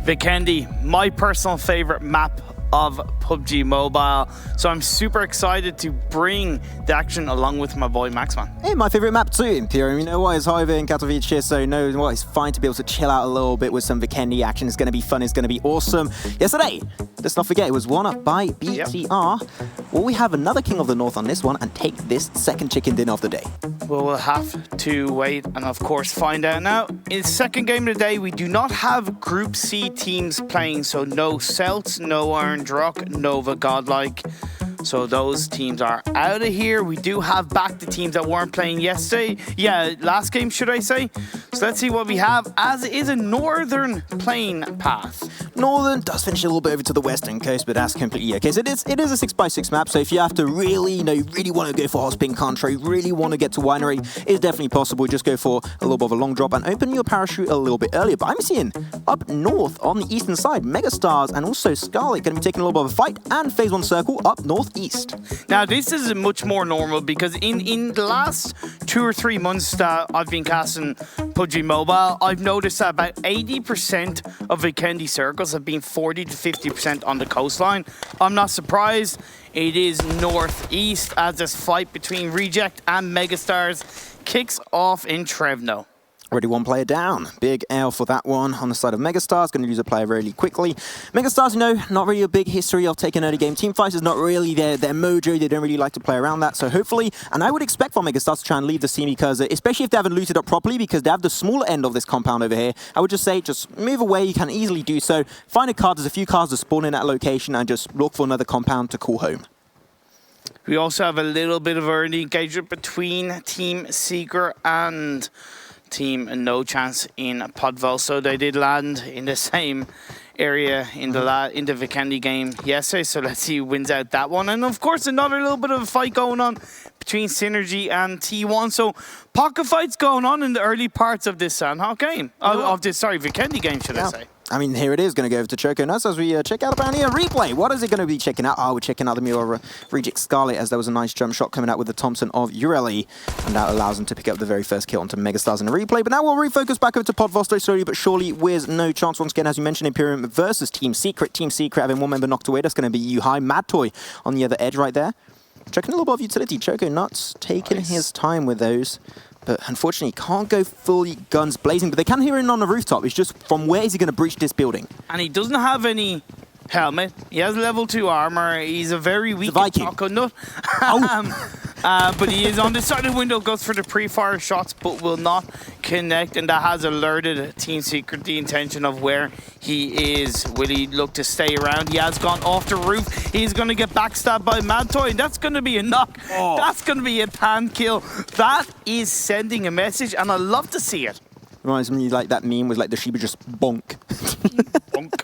Speaker 4: Vikendi, my personal favorite map of PUBG Mobile. So I'm super excited to bring the action along with my boy Maxman.
Speaker 5: Hey, my favorite map too, Imperium. You know what? It's Hive in Katowice here, so it's fine to be able to chill out a little bit with some Vikendi action. It's going to be fun. It's going to be awesome. Yesterday, let's not forget, it was won up by BTR. Will we have another King of the North on this one and take this second chicken dinner of the day?
Speaker 4: Well, we'll have to wait and, of course, find out now. In the second game of the day, we do not have Group C teams playing, so no Celts, no Orange Rock, Nova Godlike. So those teams are out of here. We do have back the teams that weren't playing yesterday. Yeah, last game, should I say. So let's see what we have, as it is a northern playing path.
Speaker 5: Northern does finish a little bit over to the western coast, but that's completely okay. So it is a 6x6 map, so if you have to really, really want to go for hot spin country, really want to get to winery, it's definitely possible. Just go for a little bit of a long drop and open your parachute a little bit earlier. But I'm seeing up north on the eastern side, Megastars and also Scarlet going to be taking a little bit of a fight, and Phase 1 Circle up northeast.
Speaker 4: Now, this is much more normal because in the last 2 or 3 months that I've been casting PUBG Mobile, I've noticed that about 80% of Vikendi circles have been 40 to 50% on the coastline. I'm not surprised. It is northeast as this fight between Reject and Megastars kicks off in Trevno.
Speaker 5: Already one player down. Big L for that one on the side of Megastars. Going to lose a player really quickly. Megastars, not really a big history of taking early game team fights. It's not really their mojo. They don't really like to play around that. So hopefully, and I would expect for Megastars to try and leave the scene because, especially if they haven't looted up properly, because they have the smaller end of this compound over here, I would just say, just move away. You can easily do so. Find a card. There's a few cards that spawn in that location and just look for another compound to call home.
Speaker 4: We also have a little bit of early engagement between Team Secret and Team No Chance in Podville, so they did land in the same area in the Vikendi game yesterday, so let's see who wins out that one. And of course, another little bit of a fight going on between Synergy and T1, so pocket fights going on in the early parts of this Sanhok game, Vikendi game, should I say.
Speaker 5: I mean, here it is, going to go over to Choco Nuts as we check out apparently a replay. What is it going to be checking out? Oh, we're checking out the Mira Reject Scarlet, as there was a nice jump shot coming out with the Thompson of Ureli, and that allows them to pick up the very first kill onto Megastars in the replay. But now we'll refocus back over to Podvosto slowly but surely with No Chance once again, as you mentioned, Imperium versus Team Secret. Team Secret having one member knocked away. That's going to be Yuhai. Mad Toy on the other edge right there. Checking a little bit of utility. Choco Nuts taking his time with those. But unfortunately, can't go fully guns blazing. But they can hear him on the rooftop. It's just from where is he going to breach this building?
Speaker 4: And he doesn't have any helmet. He has level 2 armor. He's a very weak taco nut. But he is on the side of the window, goes for the pre-fire shots, but will not connect, and that has alerted Team Secret the intention of where he is. Will he look to stay around? He has gone off the roof. He's going to get backstabbed by Mad Toy, and that's going to be a knock. Oh. That's going to be a pan kill. That is sending a message, and I love to see it.
Speaker 5: Reminds me like that meme with like the Shiba just bonk.
Speaker 4: Bonk.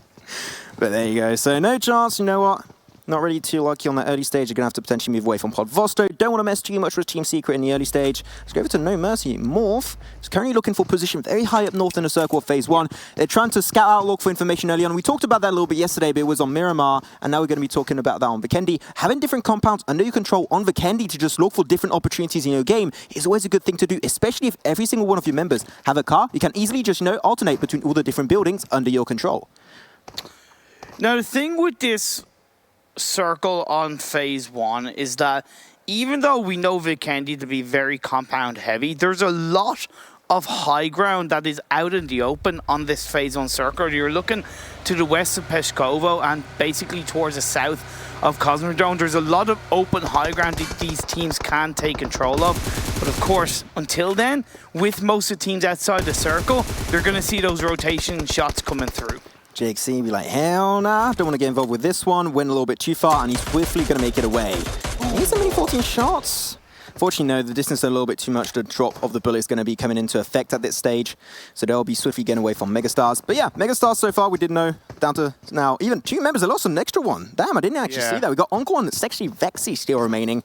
Speaker 4: But
Speaker 5: there you go. So no chance, you know what? Not really too lucky on that early stage. You're going to have to potentially move away from Pod Vosto. Don't want to mess too much with Team Secret in the early stage. Let's go over to No Mercy. Morph is currently looking for position very high up north in the circle of Phase 1. They're trying to scout out, look for information early on. We talked about that a little bit yesterday, but it was on Miramar, and now we're going to be talking about that on Vikendi. Having different compounds under your control on Vikendi to just look for different opportunities in your game is always a good thing to do, especially if every single one of your members have a car. You can easily just, alternate between all the different buildings under your control.
Speaker 4: Now, the thing with this circle on Phase 1 is that even though we know Vikendi to be very compound heavy, there's a lot of high ground that is out in the open on this Phase 1 circle. You're looking to the west of Peshkovo and basically towards the south of Cosmodrome. There's a lot of open high ground that these teams can take control of. But of course, until then, with most of the teams outside the circle, you're going to see those rotation shots coming through.
Speaker 5: JXC be like, hell nah, don't want to get involved with this one. Went a little bit too far, and he's swiftly going to make it away. He's only 14 shots. Fortunately, no, the distance is a little bit too much. The drop of the bullet is going to be coming into effect at this stage. So they'll be swiftly getting away from Megastars. But yeah, Megastars so far, we did know, down to now, even 2 members have lost an extra one. Damn, I didn't actually see that. We got Encore and it's actually Vexy still remaining.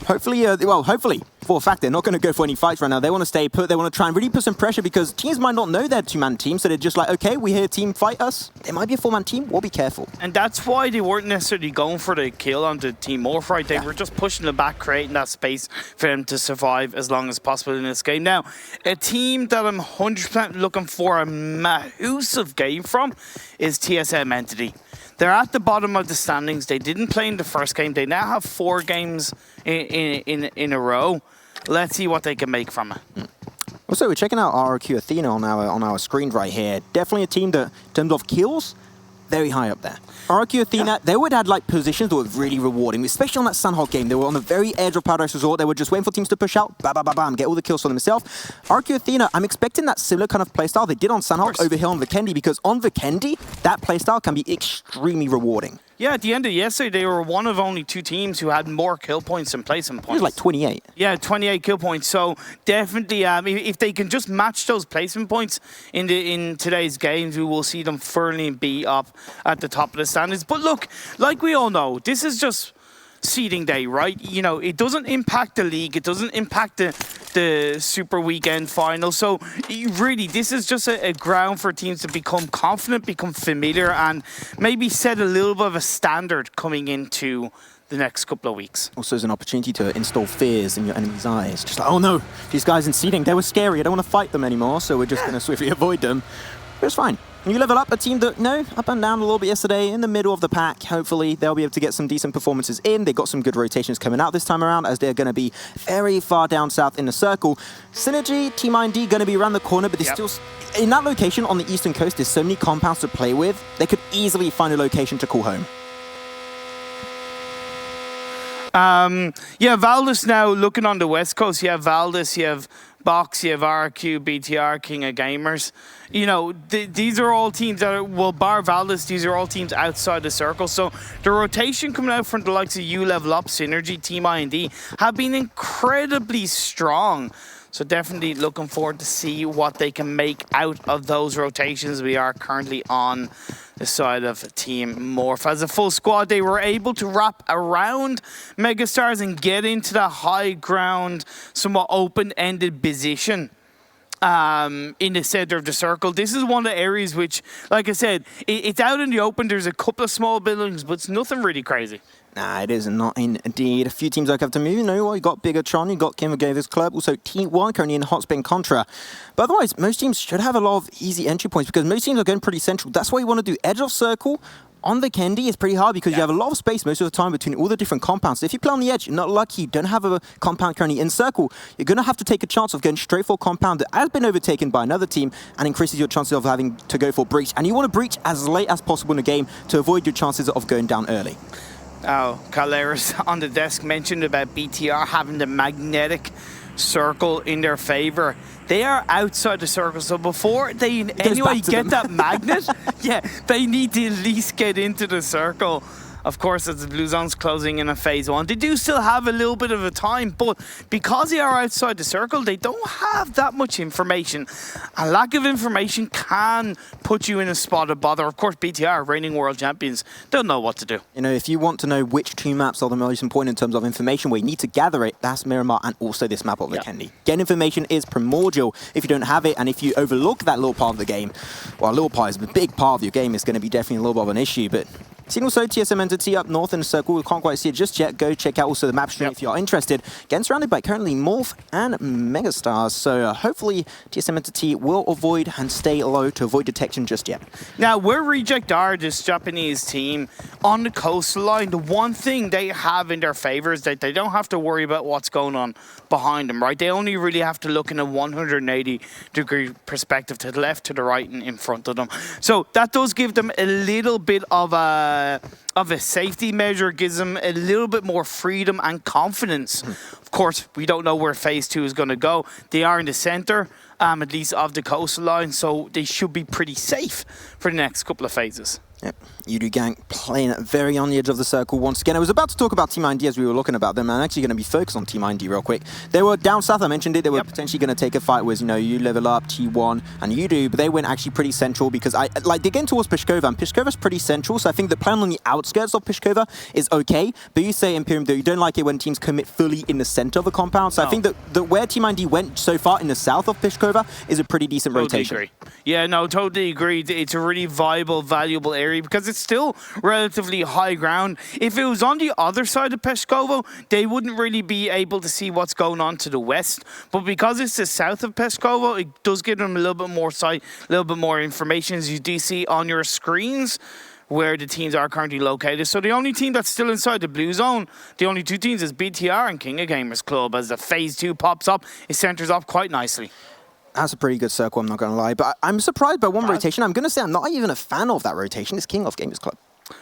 Speaker 5: Hopefully, hopefully, for a fact, they're not going to go for any fights right now. They want to stay put. They want to try and really put some pressure because teams might not know they're 2-man team. So they're just like, okay, we hear a team fight us. There might be a 4-man team. We'll be careful.
Speaker 4: And that's why they weren't necessarily going for the kill on the Team Morph, right? They were just pushing them back, creating that space for them to survive as long as possible in this game. Now, a team that I'm 100% looking for a massive game from is TSM Entity. They're at the bottom of the standings. They didn't play in the first game. They now have 4 games in a row. Let's see what they can make from it.
Speaker 5: Also, we're checking out RRQ Athena on our screen right here. Definitely a team that, in terms of kills, very high up there. RRQ Athena, they would have had like positions that were really rewarding, especially on that Sanhok game. They were on the very edge of Paradise Resort. They were just waiting for teams to push out, bam, bam, bam, bam, get all the kills for themselves. RRQ Athena, I'm expecting that similar kind of playstyle they did on Sanhok over here on Vikendi, because on Vikendi, that playstyle can be extremely rewarding.
Speaker 4: Yeah, at the end of yesterday, they were one of only 2 teams who had more kill points than placement points.
Speaker 5: It was like 28.
Speaker 4: Yeah, 28 kill points. So definitely, if they can just match those placement points in today's games, we will see them firmly be up at the top of the standings. But look, like we all know, this is just seeding day, right? You know, it doesn't impact the league. It doesn't impact the Super Weekend final. So really, this is just a ground for teams to become confident, become familiar, and maybe set a little bit of a standard coming into the next couple of weeks.
Speaker 5: Also, as an opportunity to install fears in your enemy's eyes. Just like, oh no, these guys in seeding, they were scary. I don't want to fight them anymore, so we're just going to swiftly avoid them. But it's fine. You level up a team that, up and down a little bit yesterday, in the middle of the pack. Hopefully, they'll be able to get some decent performances in. They got some good rotations coming out this time around, as they're going to be very far down south in the circle. Synergy, Team IND going to be around the corner, but they're still... In that location on the eastern coast, there's so many compounds to play with. They could easily find a location to call home.
Speaker 4: Yeah, Valdez now looking on the west coast. You have Valdez, you have Box, you have RQ, BTR, King of Gamers. You know, these are all teams that are, well, bar Valdez, these are all teams outside the circle. So the rotation coming out from the likes of U Level Up, Synergy, Team IND have been incredibly strong. So definitely looking forward to see what they can make out of those rotations. We are currently on the side of Team Morph. As a full squad, they were able to wrap around Megastars and get into the high ground, somewhat open-ended position in the center of the circle. This is one of the areas which, like I said, it's out in the open. There's a couple of small buildings, but it's nothing really crazy.
Speaker 5: Nah, it is not indeed. A few teams like have to move. You know, you got Bigger Tron, you got Kim Gavis Club, also T1 currently in Hotspin Contra. But otherwise, most teams should have a lot of easy entry points because most teams are going pretty central. That's why you want to do edge of circle On Vikendi, it's pretty hard because you have a lot of space most of the time between all the different compounds. So if you play on the edge, you're not lucky, you don't have a compound currently in circle, you're going to have to take a chance of going straight for a compound that has been overtaken by another team and increases your chances of having to go for breach. And you want to breach as late as possible in the game to avoid your chances of going down early.
Speaker 4: Oh, Caleras on the desk mentioned about BTR having the magnetic circle in their favor. They are outside the circle, so before they in any way get that magnet, they need to at least get into the circle. Of course, as the Blue Zone's closing in on phase 1, they do still have a little bit of a time, but because they are outside the circle, they don't have that much information. A lack of information can put you in a spot of bother. Of course, BTR, reigning world champions, don't know what to do.
Speaker 5: You know, if you want to know which two maps are the most important in terms of information where you need to gather it, that's Miramar and also this map of Vikendi. Getting information is primordial. If you don't have it, and if you overlook that little part of the game, well, a little part is a big part of your game, is going to be definitely a little bit of an issue, but seen also TSM Entity up north in the circle. We can't quite see it just yet. Go check out also the map stream if you are interested. Getting surrounded by currently Morph and Megastars. So hopefully TSM Entity will avoid and stay low to avoid detection just yet.
Speaker 4: Now, where Reject are, this Japanese team, on the coastline, the one thing they have in their favor is that they don't have to worry about what's going on behind them, right? They only really have to look in a 180-degree perspective to the left, to the right, and in front of them. So that does give them a little bit of a safety measure, gives them a little bit more freedom and confidence. Of course, we don't know where phase 2 is going to go. They are in the center, at least of the coastline, so they should be pretty safe for the next couple of phases.
Speaker 5: Yep, Yudu Gang playing very on the edge of the circle once again. I was about to talk about Team IND as we were looking about them. I'm actually going to be focused on Team IND real quick. They were down south, I mentioned it. They were potentially going to take a fight with, you know, you level up, T1 and Yudu, but they went actually pretty central because they're getting towards Peshkova, and Peshkova's pretty central, so I think the plan on the outskirts of Peshkova is okay, but you say, Imperium, though, you don't like it when teams commit fully in the center of the compound, so I think that where Team IND went so far in the south of Peshkova is a pretty decent rotation.
Speaker 4: Agree. Yeah, no, totally agree. It's a really viable, valuable area because it's still relatively high ground. If it was on the other side of Peshkovo, they wouldn't really be able to see what's going on to the west. But because it's the south of Peshkovo, it does give them a little bit more sight, a little bit more information, as you do see on your screens where the teams are currently located. So the only team that's still inside the blue zone, the only two teams is BTR and King of Gamers Club. As the phase 2 pops up, it centers up quite nicely.
Speaker 5: That's a pretty good circle, I'm not going to lie. But I'm surprised by one rotation. I'm going to say I'm not even a fan of that rotation. It's King of Gamers Club.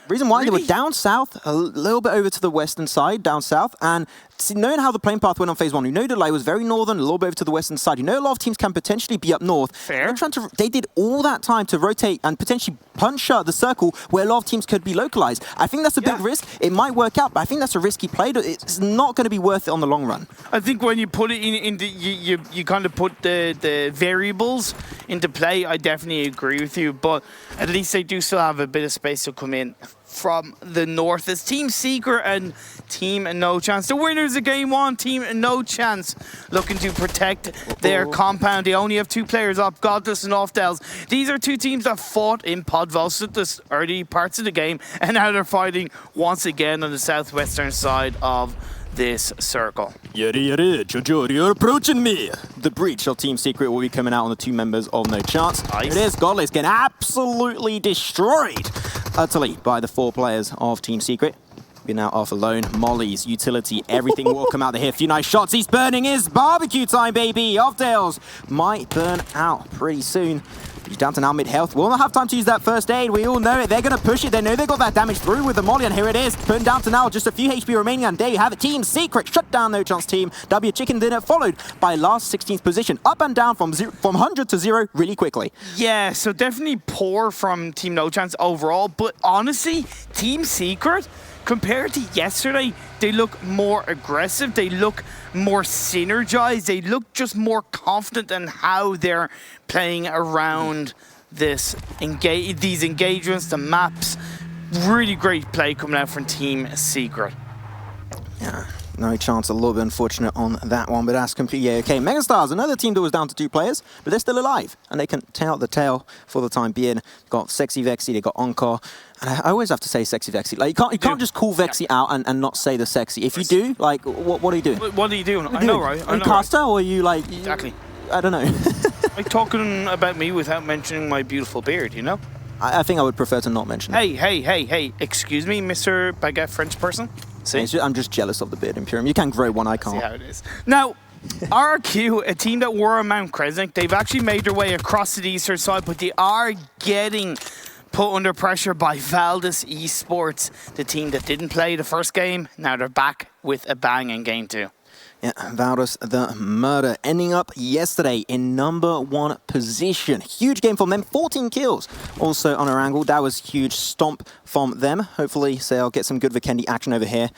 Speaker 5: Reason why, they were down south, a little bit over to the western side, down south, and knowing how the playing path went on phase 1, you know the lay was very northern, a little bit over to the western side. You know a lot of teams can potentially be up north.
Speaker 4: Fair.
Speaker 5: They did all that time to rotate and potentially punch shut the circle where a lot of teams could be localized. I think that's a big risk. It might work out, but I think that's a risky play. It's not going to be worth it on the long run.
Speaker 4: I think when you put it you kind of put the variables into play. I definitely agree with you, but at least they do still have a bit of space to come in from the north. It's Team Secret and Team No Chance. The winners of Game 1, Team No Chance, looking to protect their compound. They only have 2 players up, Godless and Offdels. These are 2 teams that fought in Podvos at the early parts of the game, and now they're fighting once again on the southwestern side of this circle.
Speaker 5: You're approaching me. The breach of Team Secret will be coming out on the 2 members of No Chance. Nice. It is Godless getting absolutely destroyed utterly by the 4 players of Team Secret. We're now off alone. Molly's utility, everything will come out of here. A few nice shots. He's burning his barbecue time, baby. Offdales might burn out pretty soon. He's down to now mid-health. Will not have time to use that first aid. We all know it. They're going to push it. They know they got that damage through with the Molly, and here it is. Putting down to now just a few HP remaining, and there you have it. Team Secret shut down No Chance team. That'll be a chicken dinner, followed by last 16th position. Up and down from 100 to 0 really quickly.
Speaker 4: Yeah, so definitely poor from Team No Chance overall, but honestly, Team Secret, compared to yesterday, they look more aggressive, they look more synergized, they look just more confident in how they're playing around these engagements, the maps. Really great play coming out from Team Secret.
Speaker 5: Yeah. No Chance, a little bit unfortunate on that one, but that's completely okay. Megastars, another team that was down to 2 players, but they're still alive, and they can tell the tale for the time being. Got Sexy Vexy, they got Encore, and I always have to say Sexy Vexy. Like you can't just call Vexy out and not say the sexy. If you do, like, what are you doing?
Speaker 4: What are you doing? I know, right?
Speaker 5: Are you caster, or are you like...
Speaker 4: Exactly.
Speaker 5: I don't know.
Speaker 4: Like talking about me without mentioning my beautiful beard, you know?
Speaker 5: I think I would prefer to not mention it.
Speaker 4: Hey. Excuse me, Mr. Baguette French person. See?
Speaker 5: I'm just jealous of the beard, Imperium. You can grow one, I can't.
Speaker 4: See how it is. Now, RQ, a team that were on Mount Kresnik, they've actually made their way across to the eastern side, but they are getting put under pressure by Valdez Esports, the team that didn't play the first game. Now they're back with a bang in game 2.
Speaker 5: Yeah, Valdez the Murder ending up yesterday in #1 position. Huge game from them, 14 kills. Also on Erangel, that was huge stomp from them. Hopefully, they'll get some good Vikendi action over here.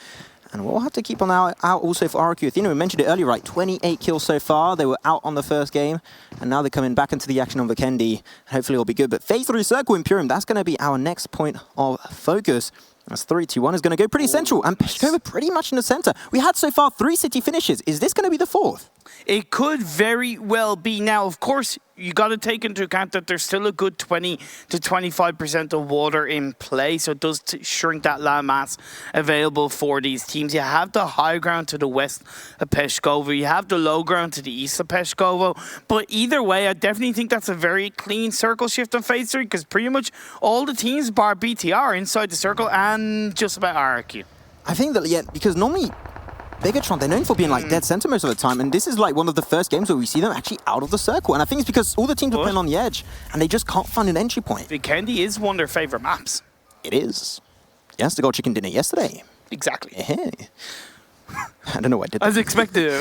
Speaker 5: And we'll have to keep an eye out also for RQ. Athena, we mentioned it earlier, right? 28 kills so far. They were out on the first game, and now they're coming back into the action on Vikendi. Hopefully it'll be good. But phase 3 circle Imperium, that's going to be our next point of focus. That's 3-2-1 is going to go pretty central, and Peshkova pretty much in the center. We had so far 3 city finishes. Is this going to be the 4th?
Speaker 4: It could very well be. Now, of course, you got to take into account that there's still a good 20 to 25% of water in play, so it does shrink that land mass available for these teams. You have the high ground to the west of Peshkova, you have the low ground to the east of Peshkova, but either way, I definitely think that's a very clean circle shift on phase 3, because pretty much all the teams bar BTR are inside the circle and just about RQ.
Speaker 5: I think that, yeah, because normally Bigatron, they're known for being like dead center most of the time, and this is like one of the first games where we see them actually out of the circle, and I think it's because all the teams are playing on the edge, and they just can't find an entry point.
Speaker 4: Vikendi is one of their favorite maps.
Speaker 5: It is. Yes, they got chicken dinner yesterday.
Speaker 4: Exactly.
Speaker 5: Hey. I don't know why I did that.
Speaker 4: As expected.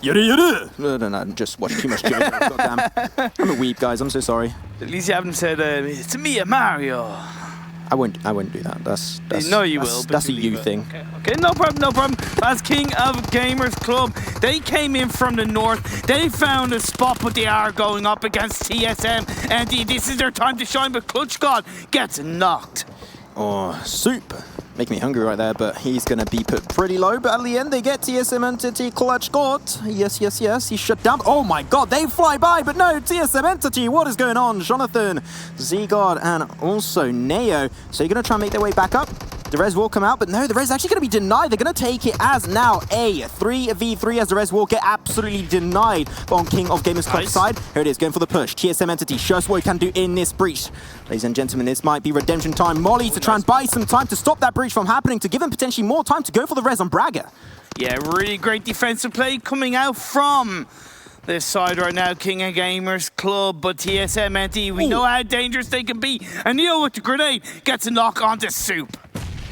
Speaker 5: No, just watch too much Joker. Goddamn. I'm a weeb, guys. I'm so sorry.
Speaker 4: At least you haven't said, it's me, Mario.
Speaker 5: I won't do that. That's
Speaker 4: no, you will.
Speaker 5: That's a you thing.
Speaker 4: Okay, no problem. As King of Gamers Club, they came in from the north. They found a spot, but they are going up against TSM, and this is their time to shine. But Clutch God gets knocked.
Speaker 5: Oh, soup. Make me hungry right there, but he's going to be put pretty low. But at the end, they get TSM Entity Clutch God. Yes. He's shut down. Oh my god, they fly by, but no, TSM Entity. What is going on? Jonathan, Z-God, and also Neo. So you're going to try and make their way back up. The res will come out, but no, the res is actually going to be denied. They're going to take it as now a 3v3 as the res will get absolutely denied on King of Gamers Club side. Here it is, going for the push. TSM Entity shows what he can do in this breach. Ladies and gentlemen, this might be redemption time. Molly to try and buy some time to stop that breach from happening, to give him potentially more time to go for the res on Braga.
Speaker 4: Yeah, really great defensive play coming out from this side right now, King of Gamers Club, but TSM Entity, we know how dangerous they can be. And Neo with the grenade gets a knock onto Soup.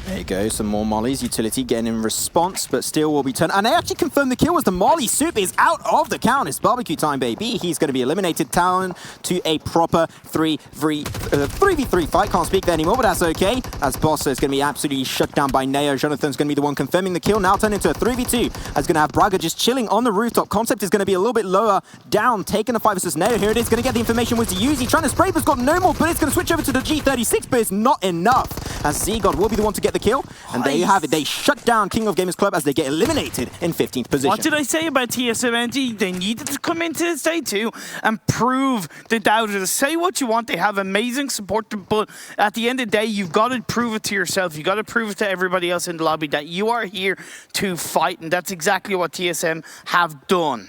Speaker 5: There you go, some more mollies. Utility getting in response, but still will be turned. And they actually confirmed the kill as the molly. Soup is out of the count. It's barbecue time, baby. He's going to be eliminated down to a proper 3v3 fight. Can't speak there anymore, but that's okay. As Bossa is going to be absolutely shut down by Neo. Jonathan's going to be the one confirming the kill. Now turned into a 3v2. As going to have Braga just chilling on the rooftop. Concept is going to be a little bit lower down, taking the 5 versus Neo. Here it is, going to get the information with Yuzi. Trying to spray, but's got no more, but it's going to switch over to the G36, but it's not enough. As Z-God will be the one to get the kill. And there you have it. They shut down King of Gamers Club as they get eliminated in 15th position.
Speaker 4: What did I say about TSM? They needed to come into this day 2 and prove the doubters. Say what you want. They have amazing support, but at the end of the day, you've got to prove it to yourself. You've got to prove it to everybody else in the lobby that you are here to fight. And that's exactly what TSM have done.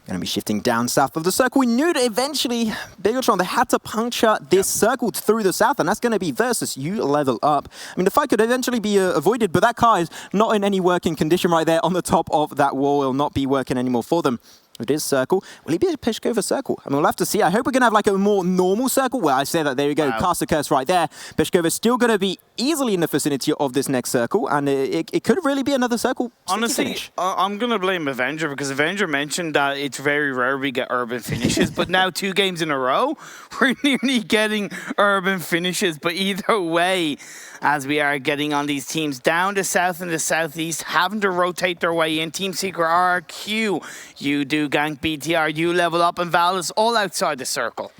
Speaker 5: Going to be shifting down south of the circle. We knew that eventually, Bigatron, they had to puncture this circle through the south, and that's going to be versus you level up. I mean, the fight could eventually be avoided, but that car is not in any working condition right there on the top of that wall. Will not be working anymore for them. It is circle. Will he be a Peshkova circle? I mean, we'll have to see. I hope we're going to have like a more normal circle. Well, I say that. There we go. Wow. Cast a curse right there. Peshkova is still going to be easily in the vicinity of this next circle, and it could really be another circle.
Speaker 4: Honestly, I'm going to blame Avenger, because Avenger mentioned that it's very rare we get urban finishes, but now 2 games in a row, we're nearly getting urban finishes. But either way, as we are getting on these teams down the south and the southeast, having to rotate their way in. Team Secret RQ, you do gank BTR, you level up, and Val is all outside the circle.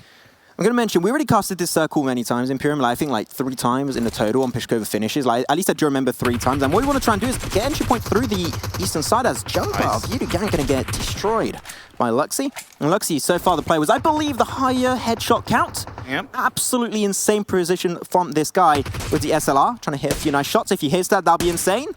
Speaker 5: I'm going to mention, we already casted this circle many times in Imperium, I think like 3 times in the total on Peshkova finishes. Like, at least I do remember 3 times. And what we want to try and do is get entry point through the eastern side as Jumper of Voodoo Gang going to get destroyed by Luxy. And Luxy, so far the play was, I believe, the higher headshot count.
Speaker 4: Yep.
Speaker 5: Absolutely insane precision from this guy with the SLR. Trying to hit a few nice shots. If he hits that, that'll be insane.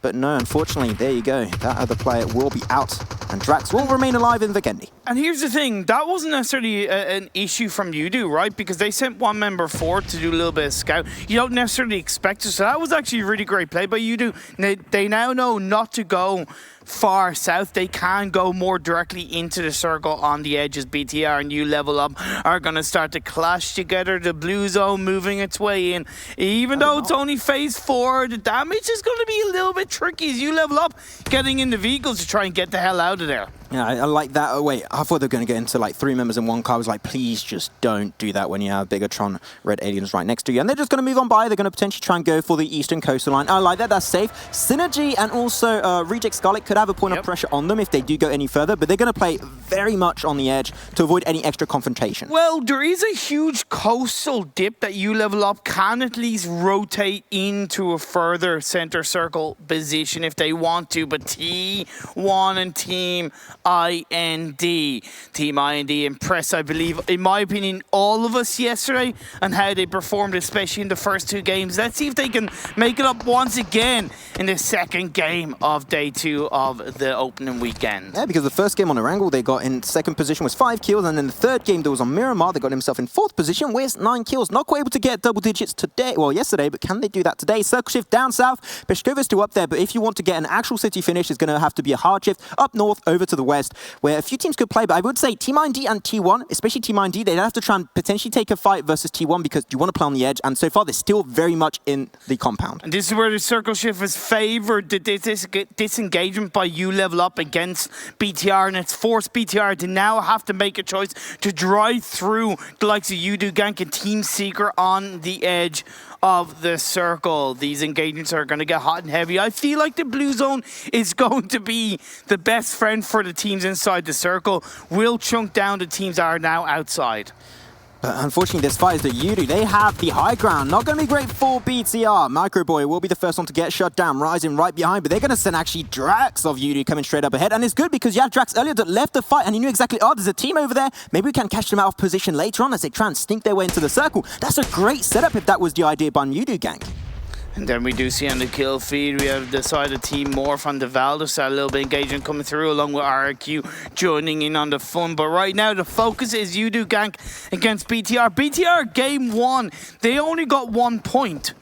Speaker 5: But no, unfortunately, there you go. That other player will be out. and Drax will remain alive in Vikendi.
Speaker 4: And here's the thing, that wasn't necessarily an issue from Udo, right? Because they sent one member forward to do a little bit of scout. You don't necessarily expect it, so that was actually a really great play by Udo. They now know not to go far south. They can go more directly into the circle on the edges. BTR and you level up are going to start to clash together. The blue zone moving its way in. Even though it's only phase 4, the damage is going to be a little bit tricky as you level up, getting in the vehicles to try and get the hell out of there.
Speaker 5: Yeah, I like that. Oh, wait, I thought they were going to get into like 3 members in one car. I was like, please just don't do that when you have Bigatron Red Aliens right next to you. And they're just going to move on by. They're going to potentially try and go for the eastern coastal line. I like that. That's safe. Synergy and also Reject Scarlet could have a point of pressure on them if they do go any further, but they're going to play very much on the edge to avoid any extra confrontation.
Speaker 4: Well, there is a huge coastal dip that you level up can at least rotate into a further center circle position if they want to, but T1 and Team IND. Team IND impressed, I believe, in my opinion, all of us yesterday and how they performed, especially in the first 2 games. Let's see if they can make it up once again in the second game of day 2 of the opening weekend.
Speaker 5: Yeah, because the first game on Erangel, they got in second position with 5 kills, and then the third game that was on Miramar, they got himself in 4th position with 9 kills. Not quite able to get double digits today, well, yesterday, but can they do that today? Circle shift down south, Peshkova's still up there, but if you want to get an actual city finish, it's going to have to be a hard shift up north over to the west, where a few teams could play, but I would say Team IND and T1, especially Team IND, they'd have to try and potentially take a fight versus T1 because you want to play on the edge, and so far they're still very much in the compound.
Speaker 4: And this is where the circle shift has favoured the disengagement by you level up against BTR, and it's forced BTR to now have to make a choice to drive through the likes of Udo Gank and Team Secret on the edge of the circle. These engagements are going to get hot and heavy. I feel like the blue zone is going to be the best friend for the teams inside the circle. Will chunk down the teams that are now outside.
Speaker 5: But unfortunately, this fight is the Udo. They have the high ground. Not going to be great for BTR. Microboy will be the first one to get shut down, rising right behind, but they're going to send actually Drax of Udo coming straight up ahead. And it's good because you have Drax earlier that left the fight and he knew exactly, oh, there's a team over there. Maybe we can catch them out of position later on as they try and sneak their way into the circle. That's a great setup if that was the idea by Udo Gang.
Speaker 4: And then we do see on the kill feed, we have decided Team Morph on the Valdos, a little bit engagement coming through along with RRQ joining in on the fun. But right now the focus is Udo Gank against BTR. BTR game 1, they only got 1 point.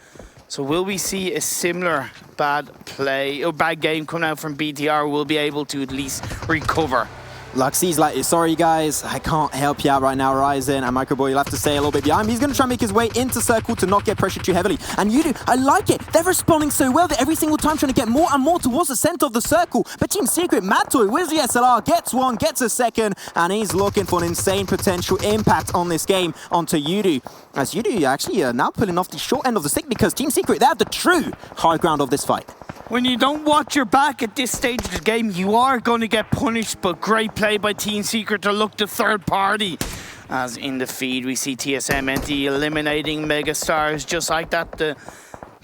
Speaker 4: So will we see a similar bad play or bad game coming out from BTR? Will be able to at least recover.
Speaker 5: Luxie's like, sorry guys, I can't help you out right now, Ryzen. And Microboy, you'll have to stay a little bit behind. He's going to try and make his way into circle to not get pressured too heavily. And Udo, I like it. They're responding so well that every single time trying to get more and more towards the center of the circle. But Team Secret, Madtoy, where's the SLR? Gets 1, gets a second, and he's looking for an insane potential impact on this game onto Udo. As Udo actually now pulling off the short end of the stick because Team Secret, they have the true high ground of this fight.
Speaker 4: When you don't watch your back at this stage of the game, you are going to get punished, but great play by Team Secret to look to third party. As in the feed, we see TSMNT eliminating Megastars just like that. The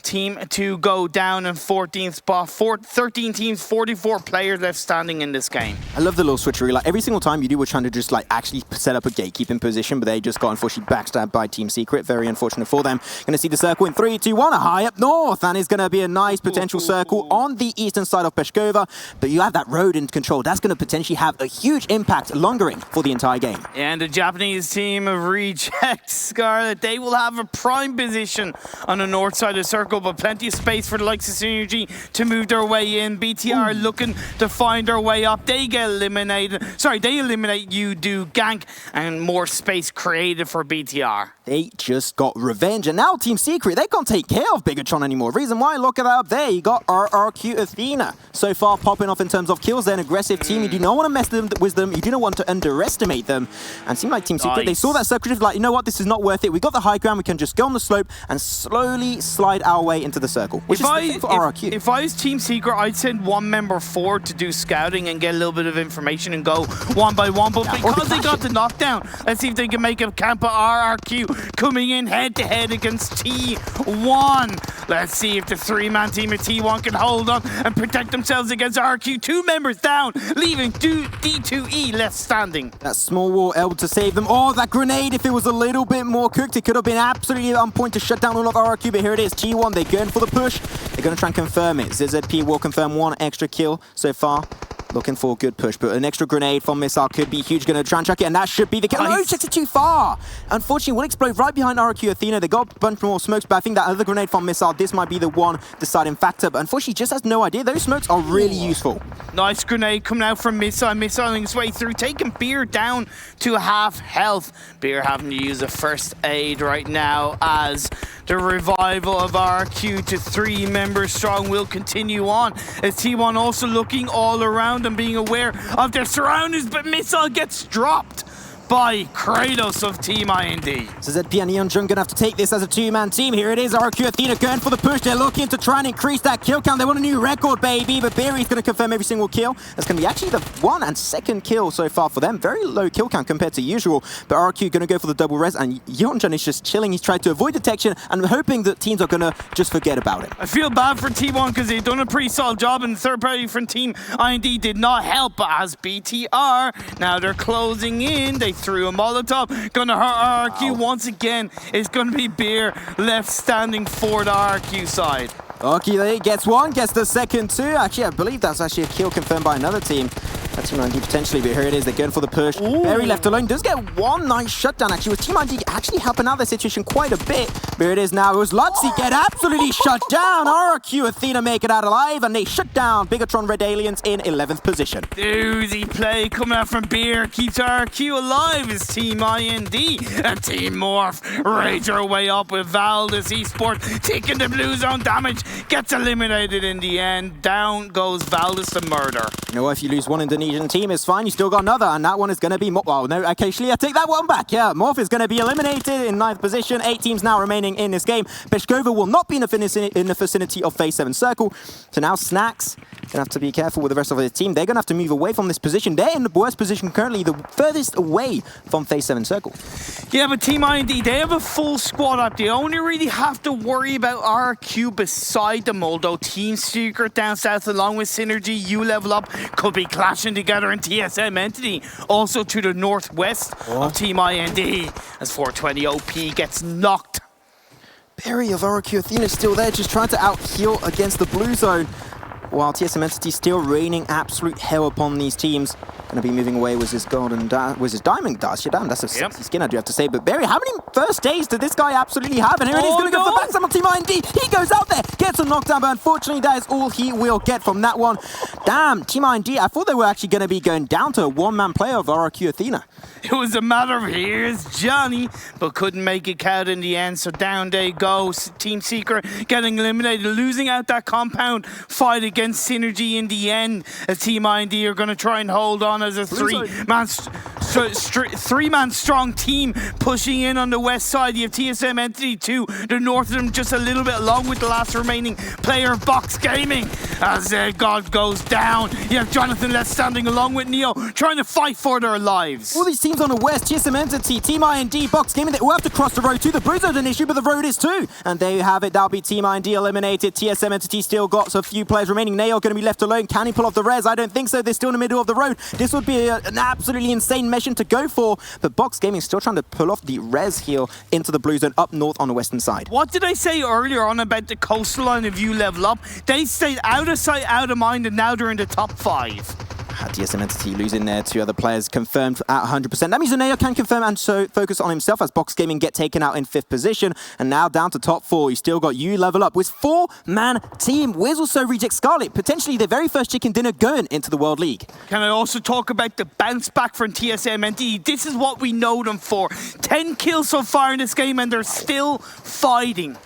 Speaker 4: Team 2 go down in 14th spot. 13 teams, 44 players left standing in this game.
Speaker 5: I love the little switchery. Like every single time Udo were trying to just like actually set up a gatekeeping position, but they just got unfortunately backstabbed by Team Secret. Very unfortunate for them. Going to see the circle in 3, 2, 1, a high up north, and it's going to be a nice potential circle on the eastern side of Peshkova. But you have that road in control. That's going to potentially have a huge impact lingering for the entire game.
Speaker 4: And the Japanese team of Reject Scarlet, they will have a prime position on the north side of the circle, but plenty of space for the likes of Synergy to move their way in. BTR looking to find their way up. They get eliminated. Sorry, they eliminate Udo Gank, and more space created for BTR.
Speaker 5: They just got revenge, and now Team Secret, they can't take care of Bigatron anymore. Reason why, look at that up there. You got RRQ Athena so far popping off in terms of kills. They're an aggressive team. You do not want to mess with them. You do not want to underestimate them. And it seemed like Team Secret, they saw that circle shift, like, you know what, this is not worth it. We got the high ground. We can just go on the slope and slowly slide our way into the circle, which is the thing for RRQ.
Speaker 4: If I was Team Secret, I'd send 1 member forward to do scouting and get a little bit of information and go one by one. But because they got the knockdown, let's see if they can make a camp of RRQ coming in head-to-head against T1. Let's see if the 3-man team of T1 can hold on and protect themselves against RRQ. 2 members down, leaving D2E left standing.
Speaker 5: That small wall able to save them. Oh, that grenade, if it was a little bit more cooked, it could have been absolutely on point to shut down all of RRQ, but here it is. T1, they're going for the push. They're going to try and confirm it. ZZP will confirm 1 extra kill so far. Looking for a good push, but an extra grenade from Missile could be huge. Going to try and chuck it, and that should be the kill. No, checks it too far. Unfortunately, will explode right behind RQ Athena. They got a bunch more smokes, but I think that other grenade from Missile, this might be the one deciding factor. But unfortunately, just has no idea. Those smokes are really useful.
Speaker 4: Nice grenade coming out from Missile. Missiling his way through, taking Beer down to half health. Beer having to use a first aid right now as the revival of RQ to 3 members strong will continue on. As T1 also looking all around and being aware of their surroundings, but Missile gets dropped by Kratos of Team IND.
Speaker 5: So ZP and Neon Jung gonna have to take this as a 2-man team. Here it is, RQ Athena going for the push. They're looking to try and increase that kill count. They want a new record, baby, but Beery's gonna confirm every single kill. That's gonna be actually the 1 and 2nd kill so far for them. Very low kill count compared to usual, but RQ gonna go for the double res, and Yeonjun is just chilling. He's tried to avoid detection and hoping that teams are gonna just forget about him.
Speaker 4: I feel bad for T1 because they've done a pretty solid job, and the third party from Team IND did not help, but as BTR, now they're closing in. They threw a Molotov, gonna hurt RQ once again. It's gonna be Beer left standing for the RQ side.
Speaker 5: Okay, gets one, gets the second too. Actually, I believe that's actually a kill confirmed by another team. Team ID potentially, but here it is. They're going for the push. Very left alone. Does get one nice shutdown, actually, with Team ID actually helping out their situation quite a bit. But here it is now. It was Luxy get absolutely shut down. RQ Athena make it out alive, and they shut down Bigatron Red Aliens in 11th position.
Speaker 4: Doozy play coming out from Beer. Keeps RQ alive as Team IND. And Team Morph rage their way up with Valdez Esports taking the blue zone damage. Gets eliminated in the end. Down goes Valdez to murder.
Speaker 5: You know what? If you lose one Indonesian team, it's fine. You still got another, and that one is going to be... Oh, no, occasionally I take that one back. Yeah, Morph is going to be eliminated in 9th position. 8 teams now remaining in this game. Peshkova will not be in the vicinity of Phase 7 circle. So now Snacks going to have to be careful with the rest of their team. They're going to have to move away from this position. They're in the worst position currently, the furthest away from Phase 7 circle.
Speaker 4: Yeah, but Team IND, they have a full squad up. They only really have to worry about RQ beside them, although Team Secret down south along with Synergy, U Level Up could be clashing together in TSM Entity, also to the northwest of Team IND, as 420 OP gets knocked.
Speaker 5: Barry of RQ Athena is still there, just trying to out-heal against the blue zone, while TSM Entity still raining absolute hell upon these teams. Going to be moving away with his golden with his diamond dash. Yeah, damn, that's a sexy skin, I do have to say. But Barry, how many first days did this guy absolutely have? And here it is, going to go for the backstab on Team IND. He goes out there, gets a knockdown, but unfortunately that is all he will get from that one. Damn, Team IND, I thought they were actually going to be going down to a one-man player of RQ Athena.
Speaker 4: It was a matter of here's Johnny, but couldn't make it count in the end, so down they go. Team Secret getting eliminated, losing out that compound fight against Synergy in the end, as Team IND are going to try and hold on as a three-man strong team pushing in on the west side. You have TSM Entity to the north of them, just a little bit along with the last remaining player of Box Gaming. As God goes down, you have Jonathan left standing along with Neo, trying to fight for their lives.
Speaker 5: All these teams on the west, TSM Entity, Team IND, Box Gaming, they all have to cross the road too. The Blue Zone's an issue, but the road is too. And there you have it, that'll be Team IND eliminated. TSM Entity still got a few players remaining. Neo going to be left alone. Can he pull off the res? I don't think so. They're still in the middle of the road. This would be an absolutely insane mission to go for, but Box Gaming still trying to pull off the res heal into the Blue Zone up north on the western side.
Speaker 4: What did I say earlier on about the coastline of U Level Up? They stayed out of sight, out of mind, and now they're in the top 5.
Speaker 5: TSM Entity losing their 2 other players confirmed at 100%. That means Neo can confirm and so focus on himself as Box Gaming get taken out in 5th position. And now down to top 4. You still got U Level Up with 4-man team. Where's also Reject Scarlet, potentially their very first chicken dinner going into the World League.
Speaker 4: Can I also talk about the bounce back from TSM Entity? This is what we know them for. 10 kills so far in this game, and they're still fighting.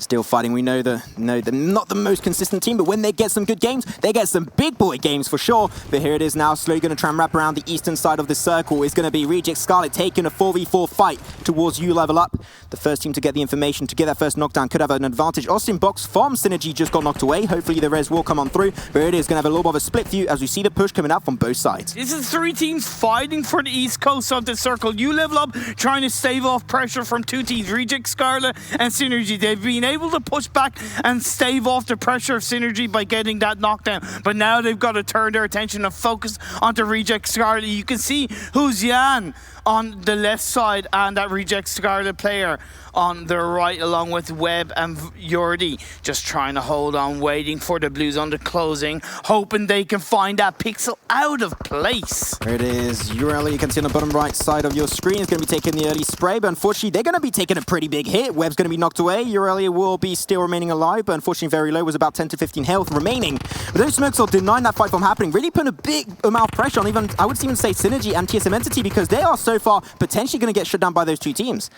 Speaker 5: Still fighting. We know they're not the most consistent team, but when they get some good games, they get some big boy games for sure. But here it is now, slowly going to try and wrap around the eastern side of the circle. It's going to be Reject Scarlet taking a 4v4 fight towards U Level Up. The first team to get the information to get that first knockdown could have an advantage. Austin Box from Synergy just got knocked away. Hopefully the res will come on through. But here it is, going to have a little bit of a split view as we see the push coming out from both sides.
Speaker 4: This is 3 teams fighting for the east coast of the circle. U Level Up trying to stave off pressure from 2 teams, Reject Scarlet and Synergy. They've been able to push back and stave off the pressure of Synergy by getting that knockdown. But now they've got to turn their attention and focus onto Reject Scarlet. You can see who's Jan on the left side and that Reject Scarlet player on the right, along with Webb and Yordi, just trying to hold on, waiting for the Blues on the closing, hoping they can find that pixel out of place.
Speaker 5: There it is. Ureli, you can see on the bottom right side of your screen, is going to be taking the early spray, but unfortunately they're going to be taking a pretty big hit. Webb's going to be knocked away. Ureli will be still remaining alive, but unfortunately very low, was about 10 to 15 health remaining. But those smokes are denying that fight from happening, really putting a big amount of pressure on even, I would even say, Synergy and TSM Entity, because they are so far potentially going to get shut down by those two teams.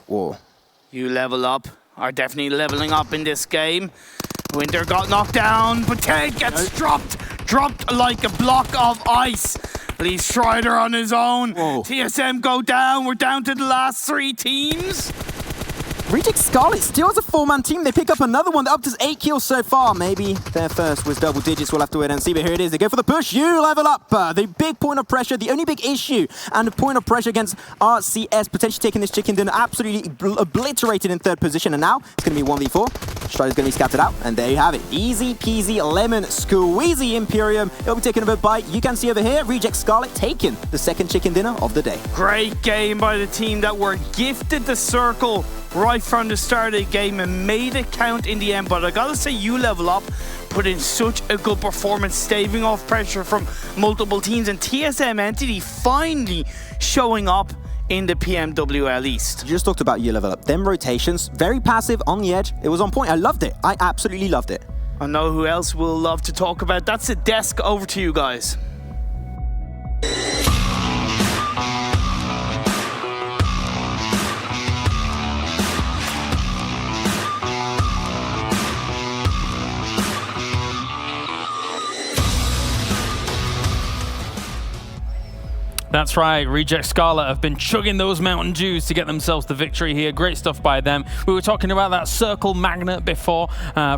Speaker 5: Whoa.
Speaker 4: You level up, are definitely leveling up in this game. Winter got knocked down, but Ted gets dropped like a block of ice. Lee Strider on his own. Whoa. TSM go down, we're down to the last 3 teams.
Speaker 5: Reject Scarlet still has a 4-man team. They pick up another one. They're up to 8 kills so far. Maybe their first was double digits. We'll have to wait and see. But here it is. They go for the push. You level up. The big point of pressure, the only big issue, and the point of pressure against RCS, potentially taking this chicken dinner, absolutely obliterated in 3rd position. And now it's going to be 1v4. Strider's going to be scattered out. And there you have it. Easy peasy lemon squeezy Imperium. It'll be taken over by, you can see over here, Reject Scarlet taking the 2nd chicken dinner of the day.
Speaker 4: Great game by the team that were gifted the circle right from the start of the game and made it count in the end. But I gotta say, you level up, put in such a good performance, staving off pressure from multiple teams, and TSM Entity finally showing up in the PMWL East.
Speaker 5: You just talked about you level up. Them rotations, very passive on the edge. It was on point. I loved it. I absolutely loved it.
Speaker 4: I know who else we'll love to talk about. That's the desk. Over to you guys.
Speaker 3: That's right, Reject Scarlet have been chugging those Mountain Dews to get themselves the victory here. Great stuff by them. We were talking about that Circle Magnet before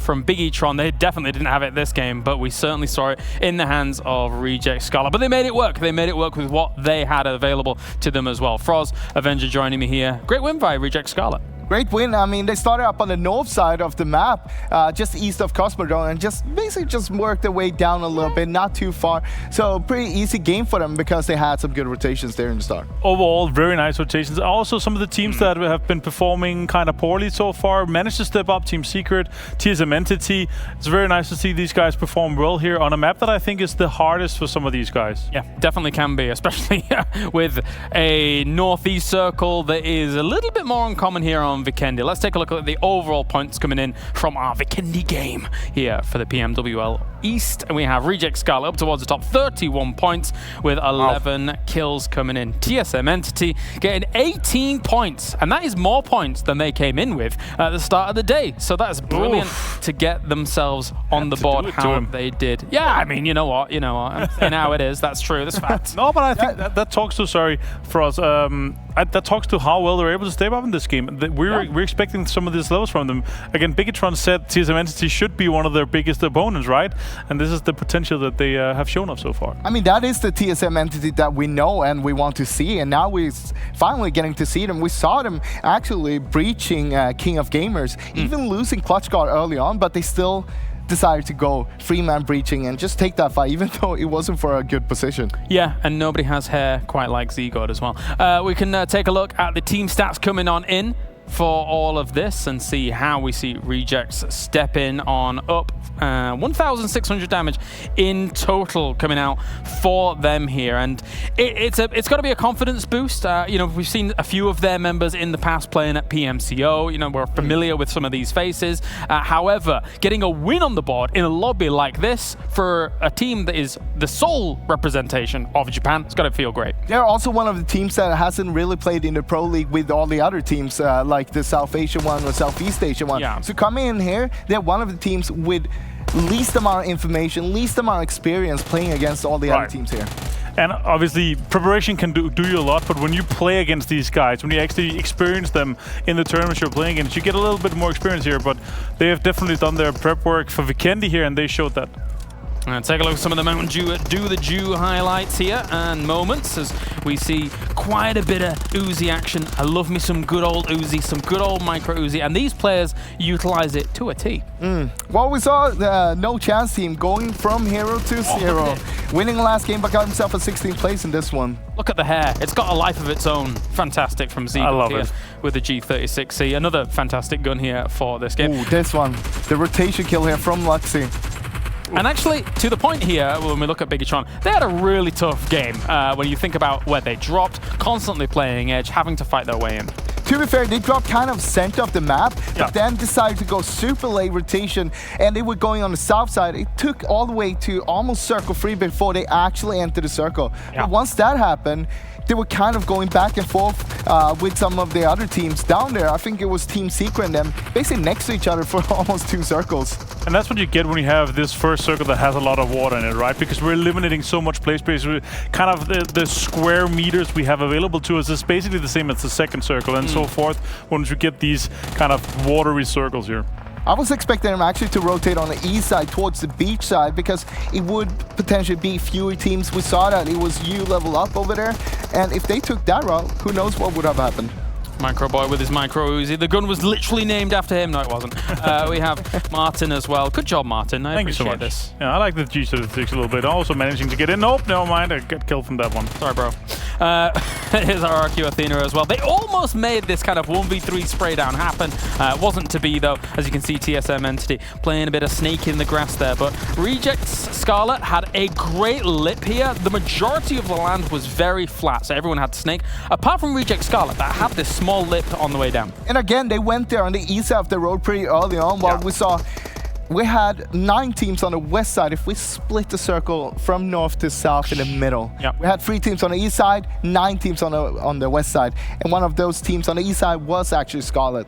Speaker 3: from Big E-Tron. They definitely didn't have it this game, but we certainly saw it in the hands of Reject Scarlet. But they made it work. They made it work with what they had available to them as well. Froz, Avenger joining me here. Great win by Reject Scarlet.
Speaker 6: Great win. I mean, they started up on the north side of the map, just east of Cosmodrome, and basically worked their way down a little bit, not too far. So pretty easy game for them because they had some good rotations there in the start.
Speaker 7: Overall, very nice rotations. Also, some of the teams that have been performing kind of poorly so far managed to step up. Team Secret, TSM Entity. It's very nice to see these guys perform well here on a map that I think is the hardest for some of these guys.
Speaker 3: Yeah, definitely can be, especially with a northeast circle that is a little bit more uncommon here on Vikendi. Let's take a look at the overall points coming in from our Vikendi game here for the PMWL East. And we have Reject Scarlet up towards the top, 31 points with 11 kills coming in. TSM Entity getting 18 points, and that is more points than they came in with at the start of the day. So that's brilliant to get themselves on the board how they did. Yeah, I mean, you know what? I'm saying how it is. That's true. That's fact.
Speaker 7: No, but I think that talks to, for us, that talks to how well they're able to stay up in this game. We're expecting some of these levels from them. Again, Bigatron said TSM Entity should be one of their biggest opponents, right? And this is the potential that they have shown off so far.
Speaker 6: I mean, that is the TSM Entity that we know and we want to see, and now we're finally getting to see them. We saw them actually breaching King of Gamers, even losing Clutch Guard early on, but they still decided to go 3-man breaching and just take that fight, even though it wasn't for a good position.
Speaker 3: Yeah, and nobody has hair quite like Z-God as well. We can take a look at the team stats coming on in for all of this and see how we see Rejects step in on up. 1,600 damage in total coming out for them here, and it's got to be a confidence boost. We've seen a few of their members in the past playing at PMCO. We're familiar with some of these faces. However, getting a win on the board in a lobby like this for a team that is the sole representation of Japan, it's got to feel great.
Speaker 6: They're also one of the teams that hasn't really played in the Pro League with all the other teams, like the South Asian one or Southeast Asian one. Yeah. So coming in here, they're one of the teams with least amount of information, least amount of experience playing against all the other teams here.
Speaker 7: And obviously, preparation can do you a lot, but when you play against these guys, when you actually experience them in the tournaments you're playing against, you get a little bit more experience here, but they have definitely done their prep work for Vikendi here, and they showed that.
Speaker 3: Take a look at some of the Mountain Dew Do the Dew highlights here and moments as we see quite a bit of Uzi action. I love me some good old Uzi, some good old micro Uzi, and these players utilize it to a T.
Speaker 6: Well, we saw the No Chance team going from hero to zero, winning the last game but got himself a 16th place in this one.
Speaker 3: Look at the hair. It's got a life of its own. Fantastic from Z here with the G36C. Another fantastic gun here for this game.
Speaker 6: Ooh, this one. The rotation kill here from Luxy.
Speaker 3: And actually, to the point here, when we look at Biggitron, they had a really tough game when you think about where they dropped, constantly playing edge, having to fight their way in.
Speaker 6: To be fair, they dropped kind of center of the map, but then decided to go super late rotation, and they were going on the south side. It took all the way to almost circle free before they actually entered the circle. But once that happened, they were kind of going back and forth with some of the other teams down there. I think it was Team Secret and them basically next to each other for almost 2 circles.
Speaker 7: And that's what you get when you have this first circle that has a lot of water in it, right? Because we're eliminating so much play space. Kind of the square meters we have available to us is basically the same as the second circle and so forth once you get these kind of watery circles here.
Speaker 6: I was expecting them actually to rotate on the east side towards the beach side because it would potentially be fewer teams. We saw that it was U level up over there, and if they took that route, who knows what would have happened.
Speaker 3: Micro Boy with his micro Uzi. The gun was literally named after him. No, it wasn't. We have Martin as well. Good job, Martin. I appreciate
Speaker 7: so much.
Speaker 3: This.
Speaker 7: Yeah, I like the G36 a little bit. Also managing to get in. Nope, never mind. I got killed from that one.
Speaker 3: Sorry, bro. Here's our RQ Athena as well. They almost made this kind of 1v3 spray down happen. Wasn't to be, though. As you can see, TSM Entity playing a bit of snake in the grass there. But Rejects Scarlet had a great lip here. The majority of the land was very flat, so everyone had snake. Apart from Reject Scarlet, that had this small lip on the way down.
Speaker 6: And again, they went there on the east side of the road pretty early on, while we saw we had 9 teams on the west side. If we split the circle from north to south in the middle, we had 3 teams on the east side, 9 teams on the west side, and one of those teams on the east side was actually Scarlet.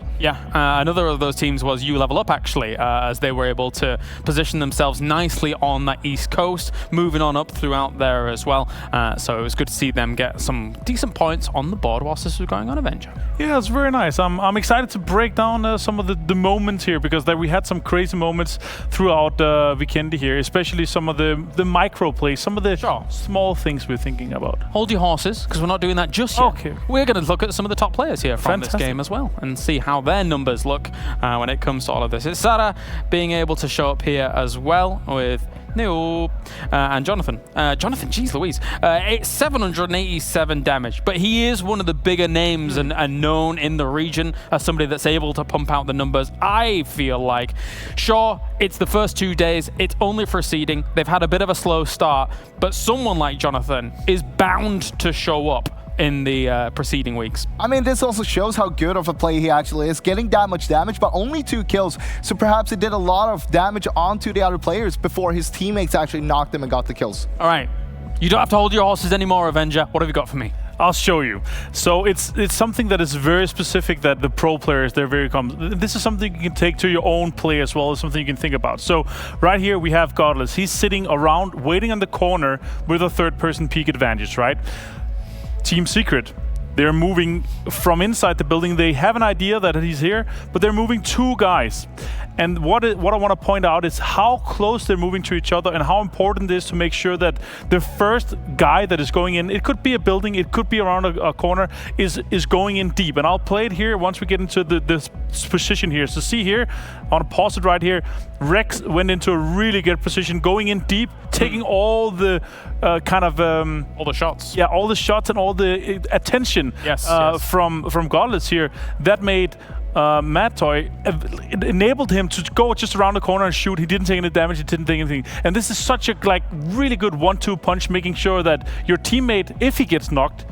Speaker 3: Another of those teams was U Level Up, actually, as they were able to position themselves nicely on that east coast, moving on up throughout there as well. So it was good to see them get some decent points on the board whilst this was going on, Avenger.
Speaker 7: Yeah, it's very nice. I'm excited to break down some of the moments here, because we had some crazy moments throughout Vikendi here, especially some of the micro plays, some of the small things we're thinking about.
Speaker 3: Hold your horses, because we're not doing that just yet.
Speaker 7: Okay.
Speaker 3: We're going to look at some of the top players here from this game as well and see how their numbers look when it comes to all of this. It's Sarah being able to show up here as well with and Jonathan. Jonathan, geez Louise. 787 damage, but he is one of the bigger names and known in the region as somebody that's able to pump out the numbers. I feel like, sure, it's the first 2 days, it's only proceeding, they've had a bit of a slow start, but someone like Jonathan is bound to show up in the preceding weeks.
Speaker 6: I mean, this also shows how good of a player he actually is, getting that much damage, but only 2 kills. So perhaps he did a lot of damage onto the other players before his teammates actually knocked him and got the kills.
Speaker 3: All right, you don't have to hold your horses anymore, Avenger. What have you got for me?
Speaker 7: I'll show you. So it's something that is very specific that the pro players, they're very common. This is something you can take to your own play as well as something you can think about. So right here we have Godless. He's sitting around waiting on the corner with a third-person peek advantage, right? Team Secret, they're moving from inside the building. They have an idea that he's here, but they're moving 2 guys. And what I want to point out is how close they're moving to each other and how important it is to make sure that the first guy that is going in, it could be a building, it could be around a corner, is going in deep. And I'll play it here once we get into this position here. So see here, I want to pause it right here. Rex went into a really good position, going in deep, taking all the
Speaker 3: all the shots.
Speaker 7: Yeah, all the shots and all the attention from Godless here. That made Mad Toy, it enabled him to go just around the corner and shoot. He didn't take any damage, he didn't take anything. And this is such a really good 1-2 punch, making sure that your teammate, if he gets knocked,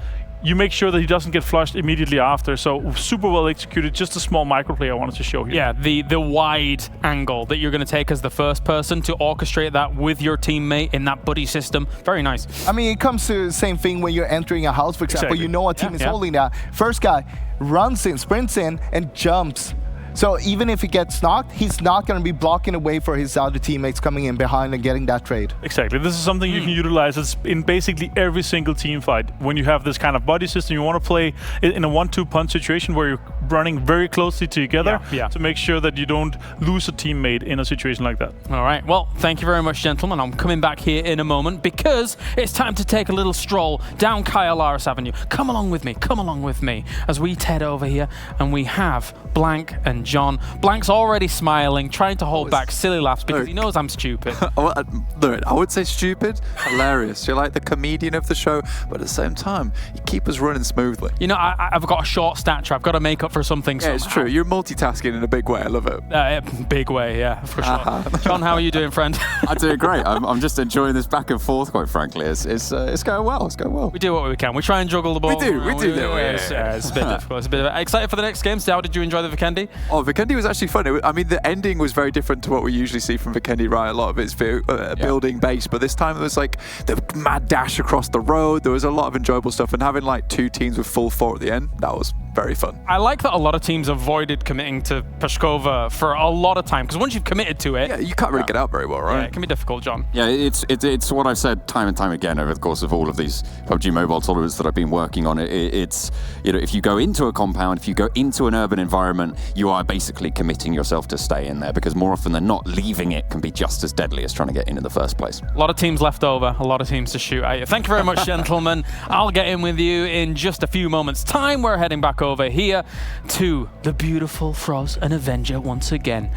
Speaker 7: you make sure that he doesn't get flushed immediately after. So super well executed. Just a small microplay I wanted to show here.
Speaker 3: Yeah, the wide angle that you're going to take as the first person to orchestrate that with your teammate in that buddy system. Very nice.
Speaker 6: I mean, it comes to the same thing when you're entering a house, for example. You know a team is holding that. First guy runs in, sprints in, and jumps. So even if he gets knocked, he's not going to be blocking away for his other teammates coming in behind and getting that trade.
Speaker 7: Exactly. This is something you can utilize in basically every single team fight. When you have this kind of body system, you want to play in a 1-2 punch situation where you're running very closely together
Speaker 3: Yeah.
Speaker 7: to make sure that you don't lose a teammate in a situation like that.
Speaker 3: All right. Well, thank you very much, gentlemen. I'm coming back here in a moment because it's time to take a little stroll down Kyalaris Avenue. Come along with me. Come along with me as we head over here and we have Blank and John. Blank's already smiling, trying to hold back silly laughs because he knows I'm stupid.
Speaker 15: Look, I would say stupid, hilarious. You're like the comedian of the show, but at the same time, you keep us running smoothly.
Speaker 3: You know, I've got a short stature. I've got to make up for something.
Speaker 15: Yeah, it's true. You're multitasking in a big way. I love it.
Speaker 3: Big way, yeah, for sure. John, how are you doing, friend?
Speaker 16: I'm doing great. I'm just enjoying this back and forth, quite frankly. It's going well. It's going well.
Speaker 3: We do what we can. We try and juggle the ball.
Speaker 16: We do.
Speaker 3: It's a bit difficult. It's a bit excited for the next game. So how did you enjoy the Vikendi?
Speaker 15: Oh, Vikendi was actually fun. I mean, the ending was very different to what we usually see from Vikendi, right? A lot of it's building based, but this time it was like the mad dash across the road. There was a lot of enjoyable stuff, and having like 2 teams with full 4 at the end, that was very fun.
Speaker 3: I like that a lot of teams avoided committing to Peshkova for a lot of time, because once you've committed to it...
Speaker 15: Yeah, you can't really get out very well, right?
Speaker 3: Yeah, it can be difficult, John.
Speaker 16: Yeah, it's what I've said time and time again over the course of all of these PUBG Mobile tournaments that I've been working on. It's, you know, if you go into a compound, if you go into an urban environment, you are basically committing yourself to stay in there, because more often than not, leaving it can be just as deadly as trying to get in the first place.
Speaker 3: A lot of teams left over, a lot of teams to shoot at you. Thank you very much, gentlemen. I'll get in with you in just a few moments' time. We're heading back over here to the beautiful Froz and Avenger once again.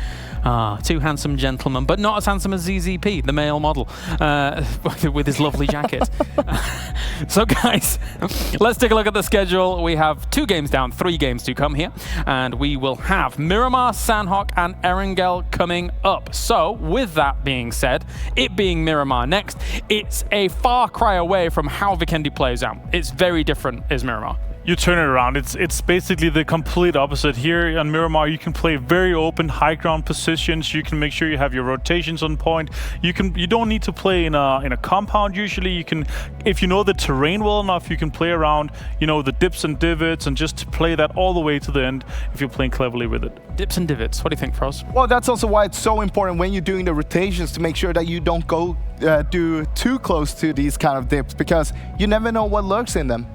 Speaker 3: 2 handsome gentlemen, but not as handsome as ZZP, the male model, with his lovely jacket. So guys, let's take a look at the schedule. We have 2 games down, 3 games to come here, and we will have Miramar, Sanhok, and Erangel coming up. So with that being said, it being Miramar next, it's a far cry away from how Vikendi plays out. It's very different as Miramar.
Speaker 7: You turn it around. It's basically the complete opposite. Here on Miramar, you can play very open, high ground positions. You can make sure you have your rotations on point. You don't need to play in a compound usually. You can, if you know the terrain well enough, you can play around, you know, the dips and divots and just play that all the way to the end if you're playing cleverly with it.
Speaker 3: Dips and divots. What do you think, Froz?
Speaker 6: Well, that's also why it's so important when you're doing the rotations to make sure that you don't go do too close to these kind of dips, because you never know what lurks in them.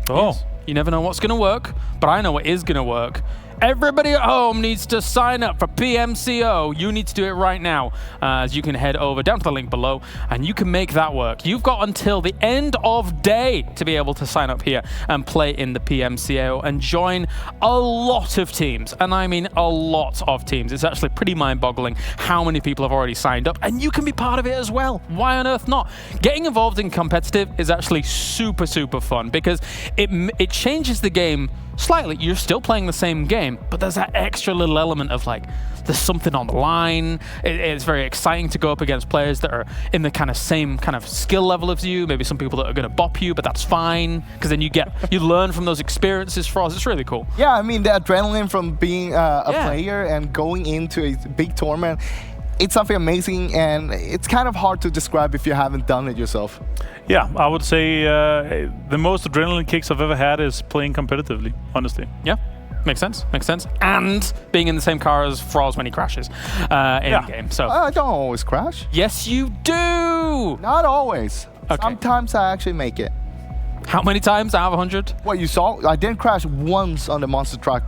Speaker 3: Oh. Yes. You never know what's going to work, but I know what is going to work. Everybody at home needs to sign up for PMCO. You need to do it right now, as you can head over down to the link below and you can make that work. You've got until the end of day to be able to sign up here and play in the PMCO and join a lot of teams. And I mean a lot of teams. It's actually pretty mind-boggling how many people have already signed up, and you can be part of it as well. Why on earth not? Getting involved in competitive is actually super, super fun because it changes the game slightly. You're still playing the same game, but there's that extra little element of like, there's something on the line. It's very exciting to go up against players that are in the kind of same kind of skill level as you. Maybe some people that are going to bop you, but that's fine because then you learn from those experiences. For us, it's really cool.
Speaker 6: Yeah, I mean the adrenaline from being a player and going into a big tournament. It's something amazing, and it's kind of hard to describe if you haven't done it yourself.
Speaker 7: Yeah, I would say the most adrenaline kicks I've ever had is playing competitively, honestly.
Speaker 3: Yeah, makes sense, makes sense. And being in the same car as Froz when he crashes in game. So
Speaker 6: I don't always crash.
Speaker 3: Yes, you do!
Speaker 6: Not always.
Speaker 3: Okay.
Speaker 6: Sometimes I actually make it.
Speaker 3: How many times out of 100?
Speaker 6: What, you saw? I didn't crash once on the monster truck.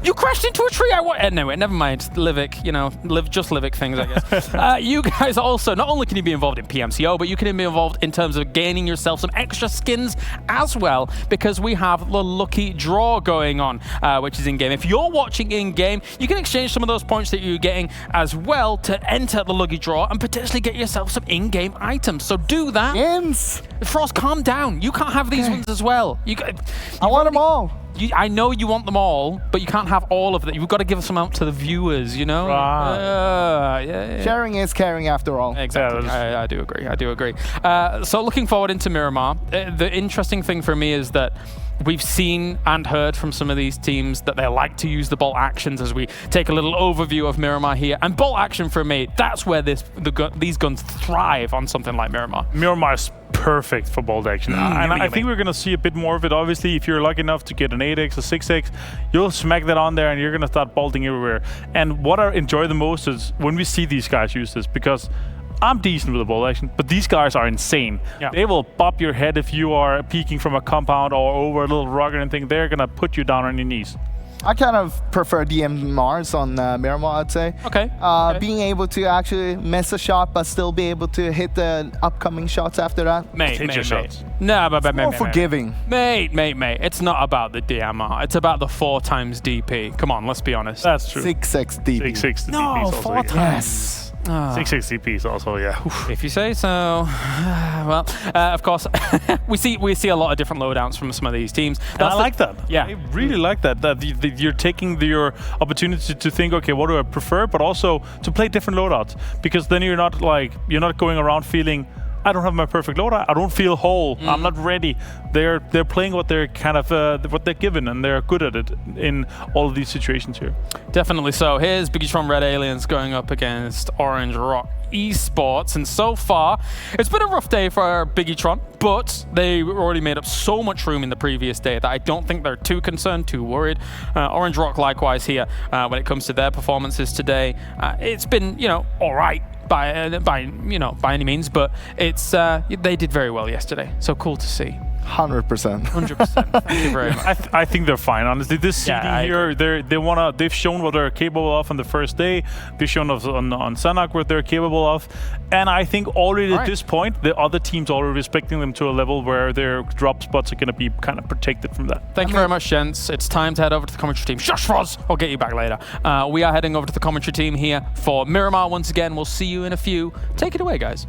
Speaker 3: You crashed into a tree. Anyway, never mind. Livic, you know, just Livic things, I guess. You guys also, not only can you be involved in PMCO, but you can be involved in terms of gaining yourself some extra skins as well, because we have the lucky draw going on, which is in-game. If you're watching in-game, you can exchange some of those points that you're getting as well to enter the lucky draw and potentially get yourself some in-game items. So do that.
Speaker 6: Skins.
Speaker 3: Frost, calm down. You can't have these ones as well.
Speaker 6: I want them all.
Speaker 3: I know you want them all, but you can't have all of them. You've got to give some out to the viewers, you know?
Speaker 7: Right.
Speaker 3: Yeah.
Speaker 6: Sharing is caring after all.
Speaker 3: Exactly. I do agree. I do agree. So looking forward into Miramar, the interesting thing for me is that we've seen and heard from some of these teams that they like to use the bolt actions as we take a little overview of Miramar here. And bolt action for me, that's where these guns thrive on something like Miramar.
Speaker 7: Miramar is perfect for bolt action. And I think we're going to see a bit more of it. Obviously, if you're lucky enough to get an 8x or 6x, you'll smack that on there and you're going to start bolting everywhere. And what I enjoy the most is when we see these guys use this, because I'm decent with the bolt action, but these guys are insane. Yeah. They will pop your head if you are peeking from a compound or over a little rock or anything. They're going to put you down on your knees.
Speaker 6: I kind of prefer DMRs on Miramar, I'd say.
Speaker 3: Okay.
Speaker 6: Being able to actually miss a shot, but still be able to hit the upcoming shots after that.
Speaker 3: Mate.
Speaker 6: No, but more forgiving.
Speaker 3: Mate. It's not about the DMR. It's about the 4 times DP. Come on, let's be honest.
Speaker 7: That's true.
Speaker 6: 6x DP.
Speaker 7: 6x
Speaker 3: No,
Speaker 7: DP is also,
Speaker 3: 4 times.
Speaker 7: 6x DP is also, yeah.
Speaker 3: If you say so. Well, of course, we see a lot of different loadouts from some of these teams.
Speaker 7: I like that.
Speaker 3: Yeah.
Speaker 7: I really like that. That you're taking your opportunity to think, okay, what do I prefer? But also to play different loadouts. Because then you're not going around feeling, I don't have my perfect loadout. I don't feel whole. I'm not ready. They're playing what they're kind of what they're given, and they're good at it in all of these situations here.
Speaker 3: Definitely so. Here's Biggie Red Aliens going up against Orange Rock Esports, and so far it's been a rough day for Biggie, but they already made up so much room in the previous day that I don't think they're too concerned, too worried. Orange Rock likewise here when it comes to their performances today. It's been, all right. By any means, but it's they did very well yesterday, so cool to see.
Speaker 6: 100%.
Speaker 3: 100%. Thank you very much.
Speaker 7: I think they're fine, honestly. This seeding here, they've shown what they're capable of on the first day. They've shown on Sanhok what they're capable of, and I think already at this point, the other teams are already respecting them to a level where their drop spots are going to be kind of protected from that.
Speaker 3: Thank you very much, gents. It's time to head over to the commentary team. Shush, Roz! I'll get you back later. We are heading over to the commentary team here for Miramar once again. We'll see you in a few. Take it away, guys.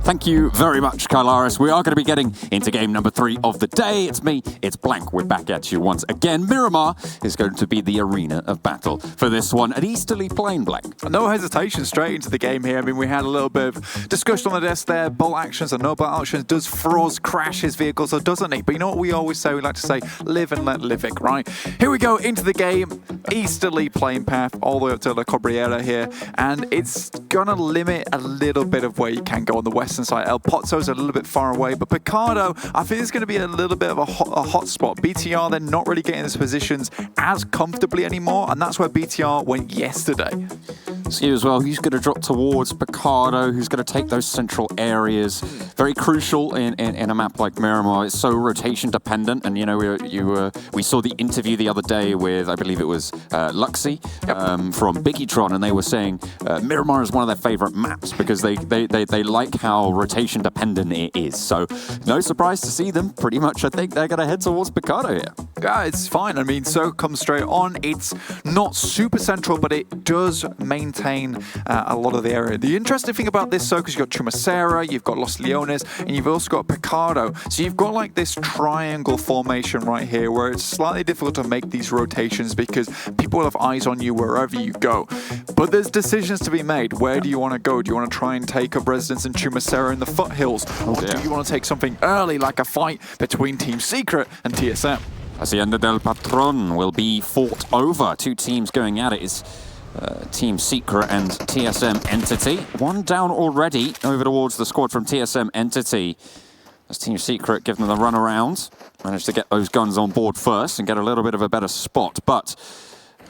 Speaker 16: Thank you very much, Kylaris. We are going to be getting into game number 3 of the day. It's me, it's Blank. We're back at you once again. Miramar is going to be the arena of battle for this one at Easterly Plain, Blank.
Speaker 15: No hesitation, straight into the game here. I mean, we had a little bit of discussion on the desk there. Bolt actions or no bolt actions. Does Froz crash his vehicles or doesn't he? But you know what we always say? We like to say, live and let live it, right? Here we go into the game. Easterly Plain path all the way up to La Cabrera here. And it's going to limit a little bit of where you can go on the western side. El Pozzo's a little bit far away, but Picardo, I think it's going to be a little bit of a hot spot. BTR, they're not really getting these positions as comfortably anymore, and that's where BTR went yesterday.
Speaker 16: See as well, who's going to drop towards Picardo, who's going to take those central areas. Very crucial in a map like Miramar. It's so rotation dependent, and we saw the interview the other day with, I believe it was Luxy from Biggie, and they were saying Miramar is one of their favorite maps because they like how rotation dependent it is. So no surprise to see them. Pretty much I think they're going to head towards Picardo here.
Speaker 15: Yeah, it's fine. I mean, so comes straight on. It's not super central, but it does maintain a lot of the area. The interesting thing about this, because you've got Chumacera, you've got Los Leones, and you've also got Picardo. So you've got like this triangle formation right here where it's slightly difficult to make these rotations because people will have eyes on you wherever you go. But there's decisions to be made. Where do you want to go? Do you want to try and take up residence in Chumacera in the foothills? Or do you want to take something early like a fight between Team Secret and TSM?
Speaker 16: Hacienda del Patron will be fought over. 2 teams going at it is Team Secret and TSM Entity. 1 down already over towards the squad from TSM Entity. As Team Secret give them the run around. Managed to get those guns on board first and get a little bit of a better spot, but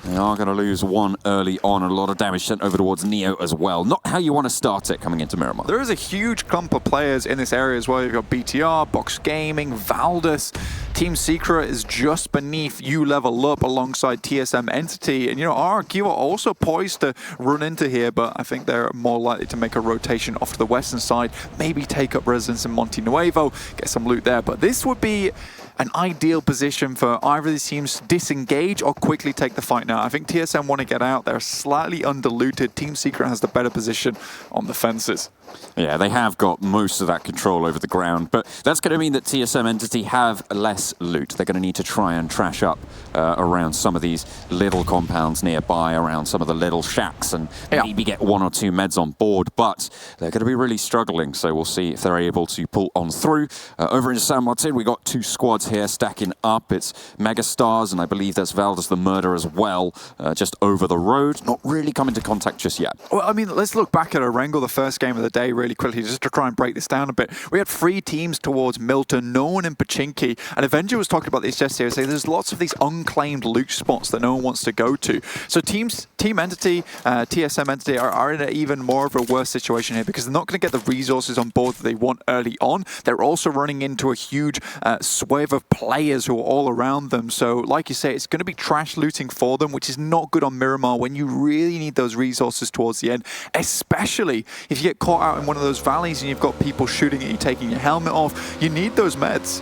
Speaker 16: they are going to lose 1 early on. A lot of damage sent over towards Neo as well. Not how you want to start it coming into Miramar.
Speaker 15: There is a huge clump of players in this area as well. You've got BTR, Box Gaming, Valdus. Team Secret is just beneath you level up alongside TSM Entity. And, RRQ are also poised to run into here, but I think they're more likely to make a rotation off to the western side, maybe take up residence in Monte Nuevo, get some loot there. But this would be an ideal position for either of these teams to disengage or quickly take the fight now. I think TSM want to get out. They're slightly underlooted. Team Secret has the better position on the fences.
Speaker 16: Yeah, they have got most of that control over the ground, but that's going to mean that TSM Entity have less loot. They're going to need to try and trash up around some of these little compounds nearby, around some of the little shacks, and maybe get 1 or 2 meds on board, but they're going to be really struggling, so we'll see if they're able to pull on through. Over in San Martin, we got 2 squads here stacking up. It's Megastars, and I believe that's Valdus the Murder as well, just over the road. Not really come into contact just yet.
Speaker 15: Well, I mean, let's look back at Erangel, the first game of the day, really quickly, just to try and break this down a bit. We had 3 teams towards Milton, no one in Pachinki, and Avenger was talking about this yesterday, saying there's lots of these unclaimed loot spots that no one wants to go to. So Team Entity, TSM Entity are in an even more of a worse situation here because they're not going to get the resources on board that they want early on. They're also running into a huge swathe of players who are all around them. So like you say, it's going to be trash looting for them, which is not good on Miramar when you really need those resources towards the end, especially if you get caught out in one of those valleys and you've got people shooting at you, taking your helmet off. You need those meds.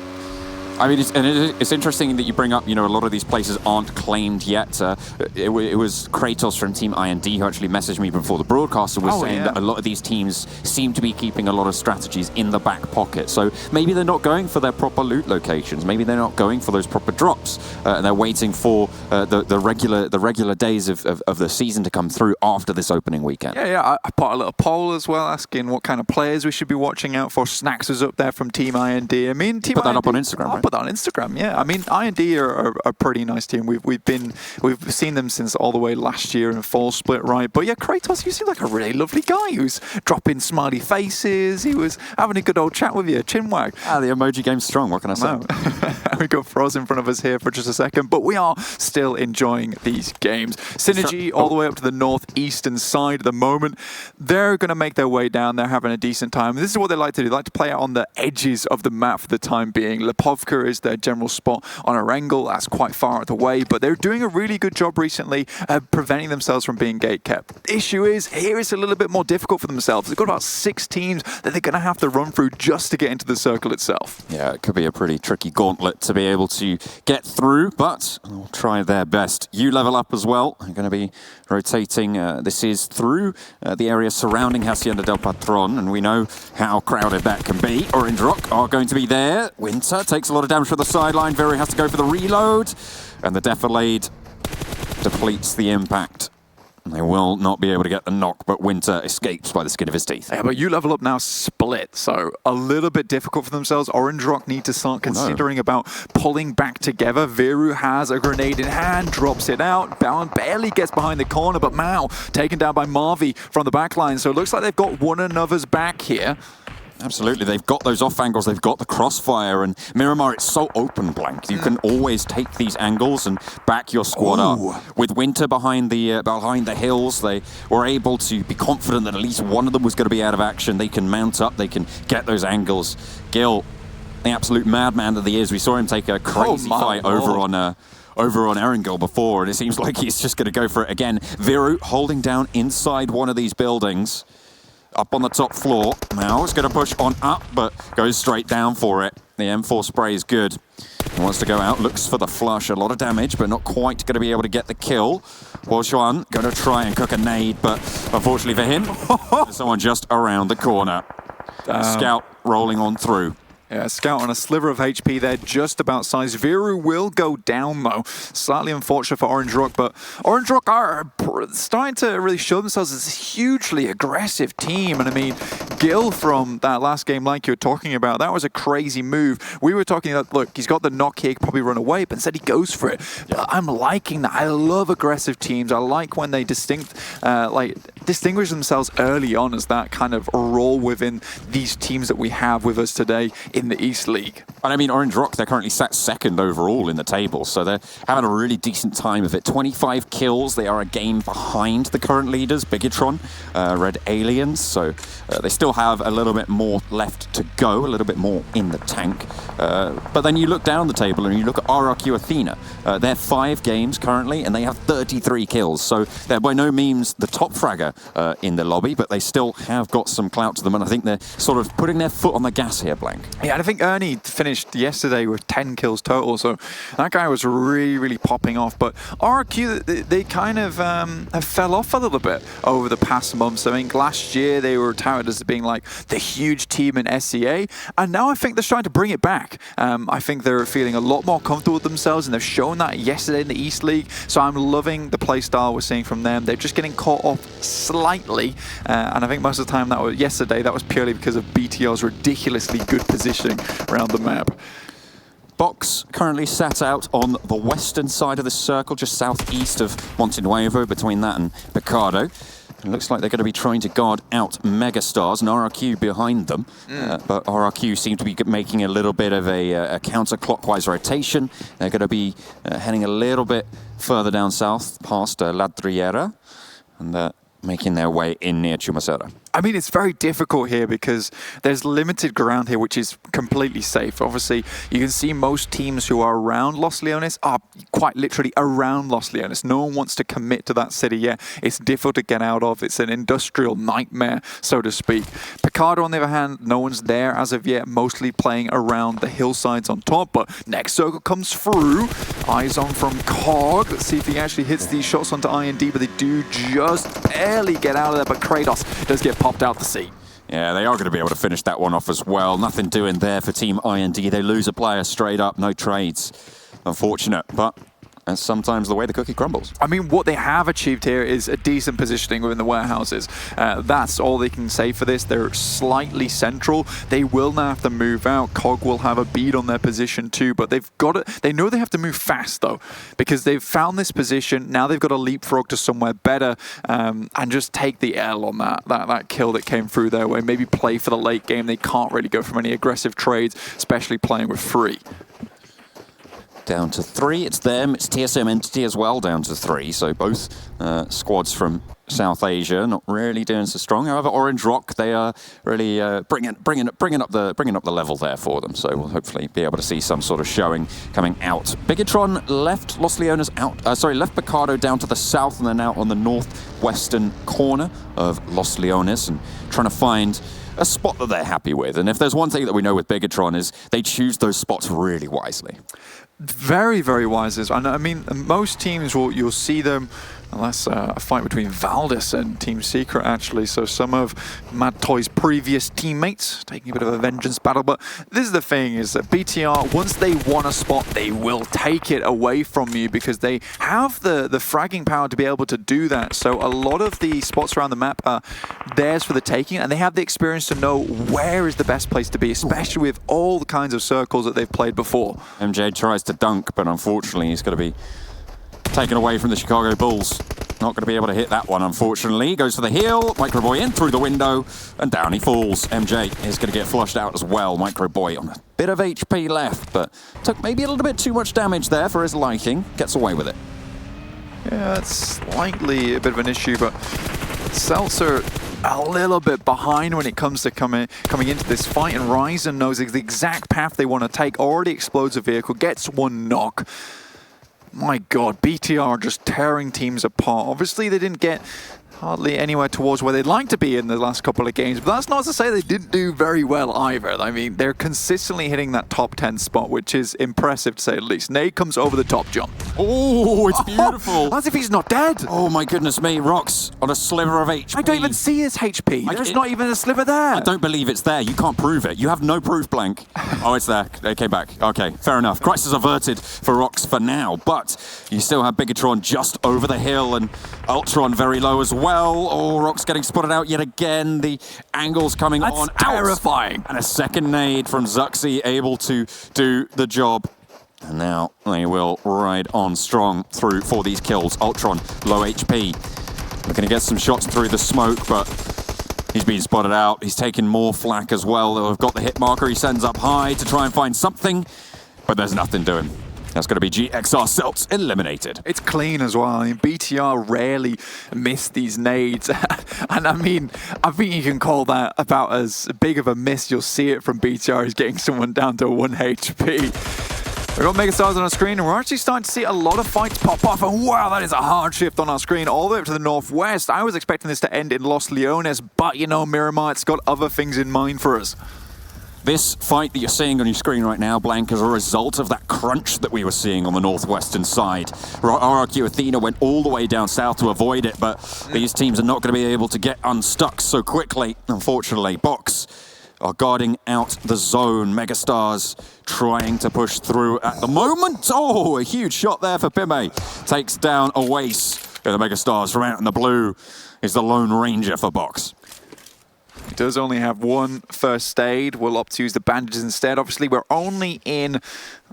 Speaker 16: I mean, it's interesting that you bring up, you know, a lot of these places aren't claimed yet. It was Kratos from Team IND who actually messaged me before the broadcaster was saying that a lot of these teams seem to be keeping a lot of strategies in the back pocket. So maybe they're not going for their proper loot locations. Maybe they're not going for those proper drops. And they're waiting for the regular days of the season to come through after this opening weekend.
Speaker 15: Yeah. I put a little poll as well asking what kind of players we should be watching out for. Snacks was up there from Team IND. I mean, Team
Speaker 16: Put that
Speaker 15: IND,
Speaker 16: up on Instagram, right?
Speaker 15: Put that on Instagram, yeah. I mean, IND are a pretty nice team. We've seen them since all the way last year in Fall Split, right? But yeah, Kratos, you seem like a really lovely guy who's dropping smiley faces. He was having a good old chat with you, chin wag.
Speaker 16: The emoji game's strong. What can I say?
Speaker 15: We got Froz in front of us here for just a second, but we are still enjoying these games. Synergy all the way up to the northeastern side at the moment. They're going to make their way down. They're having a decent time. This is what they like to do. They like to play out on the edges of the map for the time being. Lipovka is their general spot on Erangel. That's quite far out of the way, but they're doing a really good job recently preventing themselves from being gate-kept. The issue is, here it's a little bit more difficult for themselves. They've got about 6 teams that they're going to have to run through just to get into the circle itself.
Speaker 16: Yeah, it could be a pretty tricky gauntlet to be able to get through, but they'll try their best. You level up as well. They're going to be rotating. This is through the area surrounding Hacienda del Patron, and we know how crowded that can be. Orange Rock are going to be there. Winter takes a lot of damage from the sideline. Very has to go for the reload, and the Defilade depletes the impact. And they will not be able to get the knock, but Winter escapes by the skin of his teeth.
Speaker 15: Yeah, but you level up now split, so a little bit difficult for themselves. Orange Rock need to start considering about pulling back together. Viru has a grenade in hand, drops it out. Bound barely gets behind the corner, but Mao taken down by Marvi from the back line. So it looks like they've got one another's back here.
Speaker 16: Absolutely, they've got those off angles, they've got the crossfire, and Miramar, it's so open, Blank. You can always take these angles and back your squad up. With Winter behind the hills, they were able to be confident that at least one of them was going to be out of action. They can mount up, they can get those angles. Gil, the absolute madman that he is, we saw him take a crazy fight over on Erangel before, and it seems like he's just going to go for it again. Viru holding down inside one of these buildings. Up on the top floor. Now it's going to push on up, but goes straight down for it. The M4 spray is good. He wants to go out, looks for the flush. A lot of damage, but not quite going to be able to get the kill. Wolshuan going to try and cook a nade, but unfortunately for him, there's someone just around the corner. Scout rolling on through.
Speaker 15: Yeah, Scout on a sliver of HP there, just about size. Viru will go down, though. Slightly unfortunate for Orange Rock, but Orange Rock are starting to really show themselves as a hugely aggressive team. And I mean, Gil from that last game, like you were talking about, that was a crazy move. We were talking about, look, he's got the knock here, he could probably run away, but instead he goes for it. But I'm liking that. I love aggressive teams. I like when they distinguish themselves early on as that kind of role within these teams that we have with us today in the East League.
Speaker 16: And I mean, Orange Rock, they're currently sat second overall in the table, so they're having a really decent time of it. 25 kills, they are a game behind the current leaders, Bigatron, Red Aliens, so they still have a little bit more left to go, a little bit more in the tank. But then you look down the table and you look at RRQ Athena. They're 5 games currently, and they have 33 kills, so they're by no means the top fragger in the lobby, but they still have got some clout to them, and I think they're sort of putting their foot on the gas here, Blank.
Speaker 15: Yeah, and I think Ernie finished yesterday with 10 kills total, so that guy was really, really popping off. But RRQ, they kind of have fell off a little bit over the past months. I mean, last year they were touted as being like the huge team in SCA, and now I think they're trying to bring it back. I think they're feeling a lot more comfortable with themselves, and they've shown that yesterday in the East League, so I'm loving the play style we're seeing from them. They're just getting caught off slightly, and I think most of the time that was yesterday, that was purely because of BTR's ridiculously good positioning around the map.
Speaker 16: Box currently sat out on the western side of the circle, just southeast of Monte Nuevo, between that and Picado. It looks like they're going to be trying to guard out Megastars and RRQ behind them. But RRQ seem to be making a little bit of a counterclockwise rotation. They're going to be heading a little bit further down south past La Driera and making their way in near Chumacera.
Speaker 15: I mean, it's very difficult here because there's limited ground here, which is completely safe. Obviously, you can see most teams who are around Los Leones are quite literally around Los Leones. No one wants to commit to that city yet. It's difficult to get out of. It's an industrial nightmare, so to speak. Picardo, on the other hand, no one's there as of yet, mostly playing around the hillsides on top. But next circle comes through. Eyes on from Cog. Let's see if he actually hits these shots onto IND, but they do just barely get out of there. But Kratos does get popped out the seat.
Speaker 16: Yeah, they are going to be able to finish that one off as well. Nothing doing there for Team IND. They lose a player straight up, no trades. Unfortunate, but that's sometimes the way the cookie crumbles.
Speaker 15: I mean, what they have achieved here is a decent positioning within the warehouses. That's all they can say for this. They're slightly central. They will now have to move out. Cog will have a bead on their position too, but they've got it. They know they have to move fast though, because they've found this position. Now they've got to leapfrog to somewhere better and just take the L on that kill that came through their way. Maybe play for the late game. They can't really go from any aggressive trades, especially playing with 3.
Speaker 16: Down to 3, it's them, it's TSM Entity as well, down to 3. So both squads from South Asia not really doing so strong. However, Orange Rock, they are really bringing up the level there for them. So we'll hopefully be able to see some sort of showing coming out. Bigatron left Los Leones out. Left Picardo down to the south and then out on the northwestern corner of Los Leones and trying to find a spot that they're happy with. And if there's one thing that we know with Bigatron is they choose those spots really wisely.
Speaker 15: Very, very wise. And I mean, most teams, you'll see them, unless a fight between Valdis and Team Secret, actually. So some of Mad Toy's previous teammates taking a bit of a vengeance battle. But this is the thing, is that BTR, once they want a spot, they will take it away from you because they have the fragging power to be able to do that. So a lot of the spots around the map are theirs for the taking, and they have the experience to know where is the best place to be, especially with all the kinds of circles that they've played before.
Speaker 16: MJ tries to dunk, but unfortunately he's going to be taken away from the Chicago Bulls. Not going to be able to hit that one, unfortunately. Goes for the heel. Microboy in through the window, and down he falls. MJ is going to get flushed out as well. Microboy on a bit of HP left, but took maybe a little bit too much damage there for his liking. Gets away with it.
Speaker 15: Yeah, it's slightly a bit of an issue, but Seltzer a little bit behind when it comes to coming into this fight, and Ryzen knows the exact path they want to take. Already explodes a vehicle, gets one knock. My God, BTR just tearing teams apart. Obviously, they didn't get hardly anywhere towards where they'd like to be in the last couple of games, but that's not to say they didn't do very well either. I mean, they're consistently hitting that top 10 spot, which is impressive to say the least. Nade comes over the top, John.
Speaker 16: Oh, it's beautiful.
Speaker 15: As if he's not dead.
Speaker 16: Oh my goodness me, Rox on a sliver of HP.
Speaker 15: I don't even see his HP. There's not even a sliver there.
Speaker 16: I don't believe it's there. You can't prove it. You have no proof, Blank. Oh, it's there. They came back. Okay, fair enough. Crisis averted for Rox for now, but you still have Bigatron just over the hill and Ultron very low as well. Oh, Rox getting spotted out yet again. The angles coming on.
Speaker 15: Terrifying.
Speaker 16: And a second nade from Zuxi able to do the job. And now they will ride on strong through for these kills. Ultron, low HP. Looking to get some shots through the smoke, but he's been spotted out. He's taken more flak as well. They've got the hit marker. He sends up high to try and find something, but there's nothing doing. That's going to be GXR Celts eliminated.
Speaker 15: It's clean as well. I mean, BTR rarely miss these nades. And I mean, I think you can call that about as big of a miss. You'll see it from BTR. He's getting someone down to 1 HP. We've got Megastars on our screen, and we're actually starting to see a lot of fights pop off. And wow, that is a hard shift on our screen all the way up to the northwest. I was expecting this to end in Los Leones, but you know, Miramar, it's got other things in mind for us.
Speaker 16: This fight that you're seeing on your screen right now, Blank, is a result of that crunch that we were seeing on the northwestern side. RRQ Athena went all the way down south to avoid it, but these teams are not going to be able to get unstuck so quickly, unfortunately. Box are guarding out the zone. Megastars trying to push through at the moment. Oh, a huge shot there for Pime. Takes down Oace. The Megastars from out in the blue is the Lone Ranger for Box.
Speaker 15: He does only have one first aid. We'll opt to use the bandages instead. Obviously, we're only in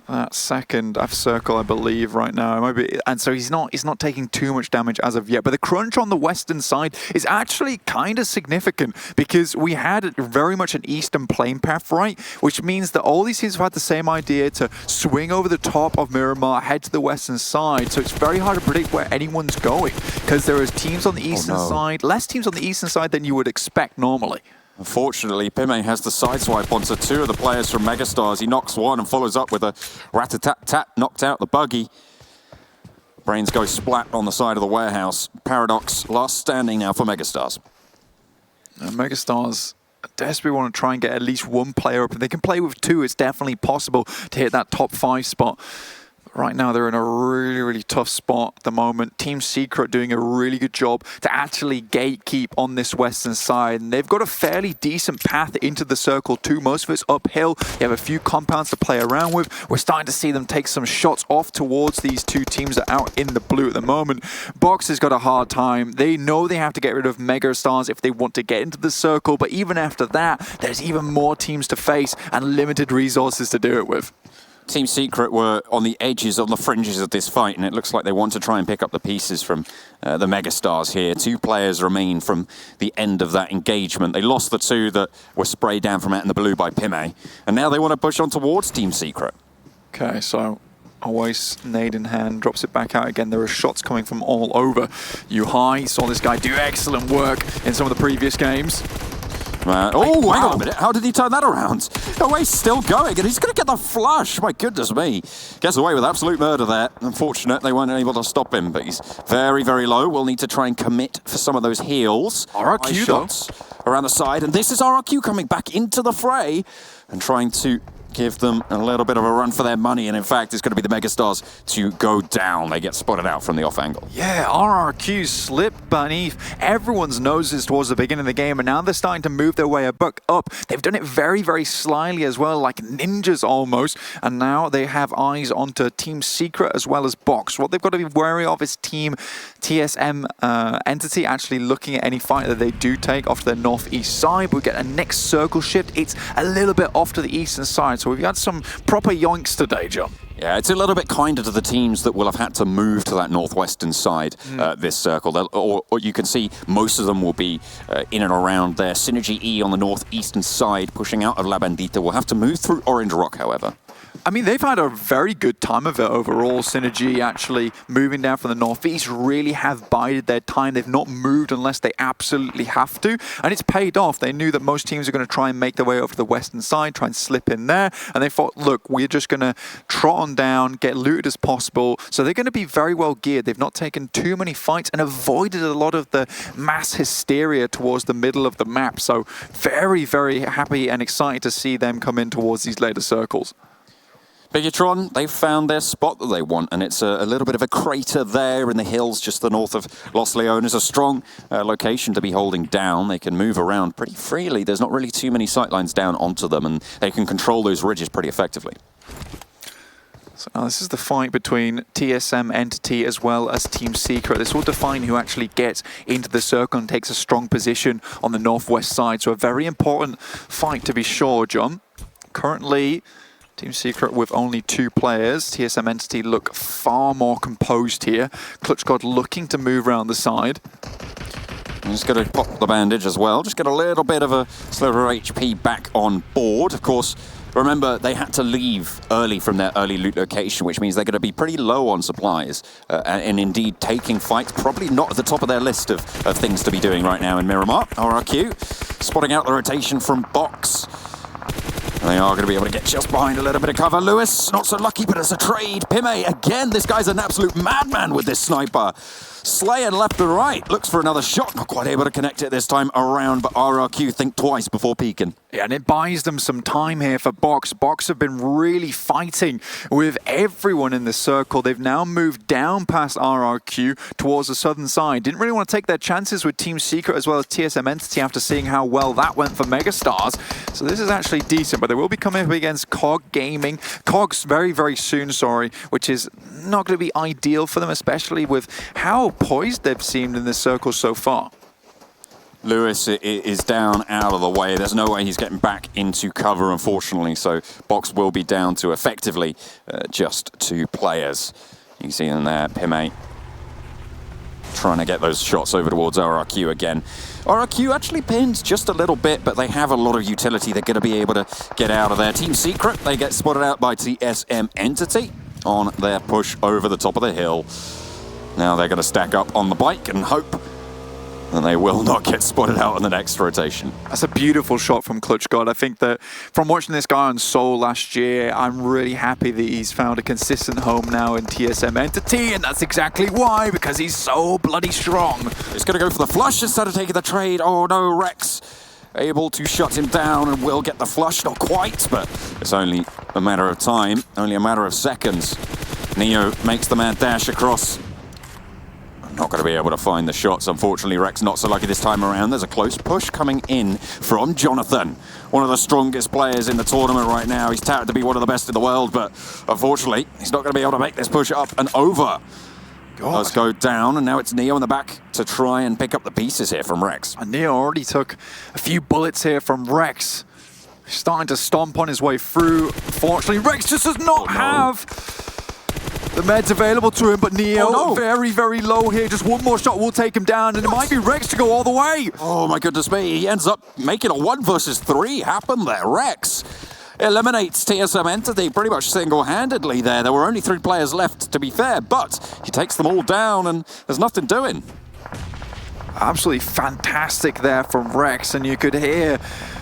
Speaker 15: that second circle, I believe, right now. It might be, and so he's not taking too much damage as of yet. But the crunch on the western side is actually kind of significant because we had very much an eastern plane path, right? Which means that all these teams have had the same idea to swing over the top of Miramar, head to the western side. So it's very hard to predict where anyone's going because there is teams on the eastern side, less teams on the eastern side than you would expect normally.
Speaker 16: Unfortunately, Pime has the sideswipe onto two of the players from Megastars. He knocks one and follows up with a rat-a-tat-tat, knocked out the buggy. Brains go splat on the side of the warehouse. Paradox, last standing now for Megastars.
Speaker 15: Megastars desperately want to try and get at least one player up. If they can play with two, it's definitely possible to hit that top 5 spot. Right now, they're in a really, really tough spot at the moment. Team Secret doing a really good job to actually gatekeep on this western side. And they've got a fairly decent path into the circle too. Most of it's uphill. They have a few compounds to play around with. We're starting to see them take some shots off towards these two teams that are out in the blue at the moment. Box has got a hard time. They know they have to get rid of Megastars if they want to get into the circle. But even after that, there's even more teams to face and limited resources to do it with.
Speaker 16: Team Secret were on the edges, on the fringes of this fight, and it looks like they want to try and pick up the pieces from the Megastars here. 2 players remain from the end of that engagement. They lost the 2 that were sprayed down from out in the blue by Pime, and now they want to push on towards Team Secret.
Speaker 15: Okay, so always nade in hand, drops it back out again. There are shots coming from all over. Yuhai saw this guy do excellent work in some of the previous games.
Speaker 16: Oh, hang on a minute. How did he turn that around? Oh, he's still going, and he's going to get the flush. My goodness me. Gets away with absolute murder there. Unfortunate, they weren't able to stop him, but he's very, very low. We'll need to try and commit for some of those heals.
Speaker 15: RRQ
Speaker 16: shots around the side, and this is RRQ coming back into the fray and trying to give them a little bit of a run for their money, and in fact, it's going to be the Megastars to go down. They get spotted out from the off angle.
Speaker 15: Yeah, RRQ slipped beneath everyone's noses towards the beginning of the game, and now they're starting to move their way up. They've done it very, very slyly as well, like ninjas almost, and now they have eyes onto Team Secret as well as Box. What they've got to be wary of is Team TSM Entity actually looking at any fight that they do take off to their northeast side. We get a next circle shift. It's a little bit off to the eastern side, so we've got some proper yoinks today, John.
Speaker 16: Yeah, it's a little bit kinder to the teams that will have had to move to that northwestern side this circle. Or you can see most of them will be in and around there. Synergy E on the northeastern side, pushing out of La Bandita, will have to move through Orange Rock, however.
Speaker 15: I mean, they've had a very good time of it overall. Synergy actually moving down from the northeast really have bided their time. They've not moved unless they absolutely have to, and it's paid off. They knew that most teams are going to try and make their way over to the western side, try and slip in there, and they thought, look, we're just going to trot on down, get looted as possible. So they're going to be very well geared. They've not taken too many fights and avoided a lot of the mass hysteria towards the middle of the map. So very, very happy and excited to see them come in towards these later circles.
Speaker 16: Bigatron, they've found their spot that they want, and it's a little bit of a crater there in the hills just the north of Los Leones. A strong location to be holding down. They can move around pretty freely. There's not really too many sightlines down onto them, and they can control those ridges pretty effectively.
Speaker 15: So now this is the fight between TSM Entity as well as Team Secret. This will define who actually gets into the circle and takes a strong position on the northwest side. So a very important fight to be sure, John. Currently, Team Secret with only 2 players. TSM Entity look far more composed here. Clutch God looking to move around the side.
Speaker 16: I'm just going to pop the bandage as well. Just get a little bit of a sliver of HP back on board. Of course, remember, they had to leave early from their early loot location, which means they're going to be pretty low on supplies. And indeed, taking fights, probably not at the top of their list of things to be doing right now in Miramar. RRQ, spotting out the rotation from Box. They are going to be able to get just behind a little bit of cover. Lewis, not so lucky, but it's a trade. Pime, again, this guy's an absolute madman with this sniper. Slaying left and right. Looks for another shot. Not quite able to connect it this time around, but RRQ think twice before peeking.
Speaker 15: Yeah, and it buys them some time here for Box. Box have been really fighting with everyone in the circle. They've now moved down past RRQ towards the southern side. Didn't really want to take their chances with Team Secret as well as TSM Entity after seeing how well that went for Megastars. So this is actually decent, but they will be coming up against COG Gaming. COG's very, very soon, which is not going to be ideal for them, especially with how poised they've seemed in this circle so far.
Speaker 16: Lewis is down out of the way. There's no way he's getting back into cover, unfortunately. So box will be down to effectively just 2 players. You can see them there, PMA trying to get those shots over towards RRQ again. RRQ actually pinned just a little bit, but they have a lot of utility. They're going to be able to get out of there. Team Secret, they get spotted out by TSM Entity on their push over the top of the hill. Now they're going to stack up on the bike and hope that they will not get spotted out in the next rotation.
Speaker 15: That's a beautiful shot from Clutch God. I think that from watching this guy on Seoul last year, I'm really happy that he's found a consistent home now in TSM Entity, and that's exactly why, because he's so bloody strong.
Speaker 16: He's going to go for the flush instead of taking the trade. Oh no, Rex able to shut him down and will get the flush. Not quite, but it's only a matter of time, only a matter of seconds. Neo makes the man dash across. Not going to be able to find the shots. Unfortunately, Rex not so lucky this time around. There's a close push coming in from Jonathan, one of the strongest players in the tournament right now. He's touted to be one of the best in the world, but unfortunately, he's not going to be able to make this push up and over. Let's go down, and now it's Neo in the back to try and pick up the pieces here from Rex.
Speaker 15: And Neo already took a few bullets here from Rex. He's starting to stomp on his way through. Unfortunately, Rex just does not have the meds available to him, but Neo very, very low here. Just one more shot will take him down, and it might be Rex to go all the way.
Speaker 16: Oh my goodness me, he ends up making a 1 versus 3 happen there. Rex eliminates TSM Entity pretty much single-handedly there. There were only 3 players left, to be fair, but he takes them all down, and there's nothing doing.
Speaker 15: Absolutely fantastic there from Rex, and you could hear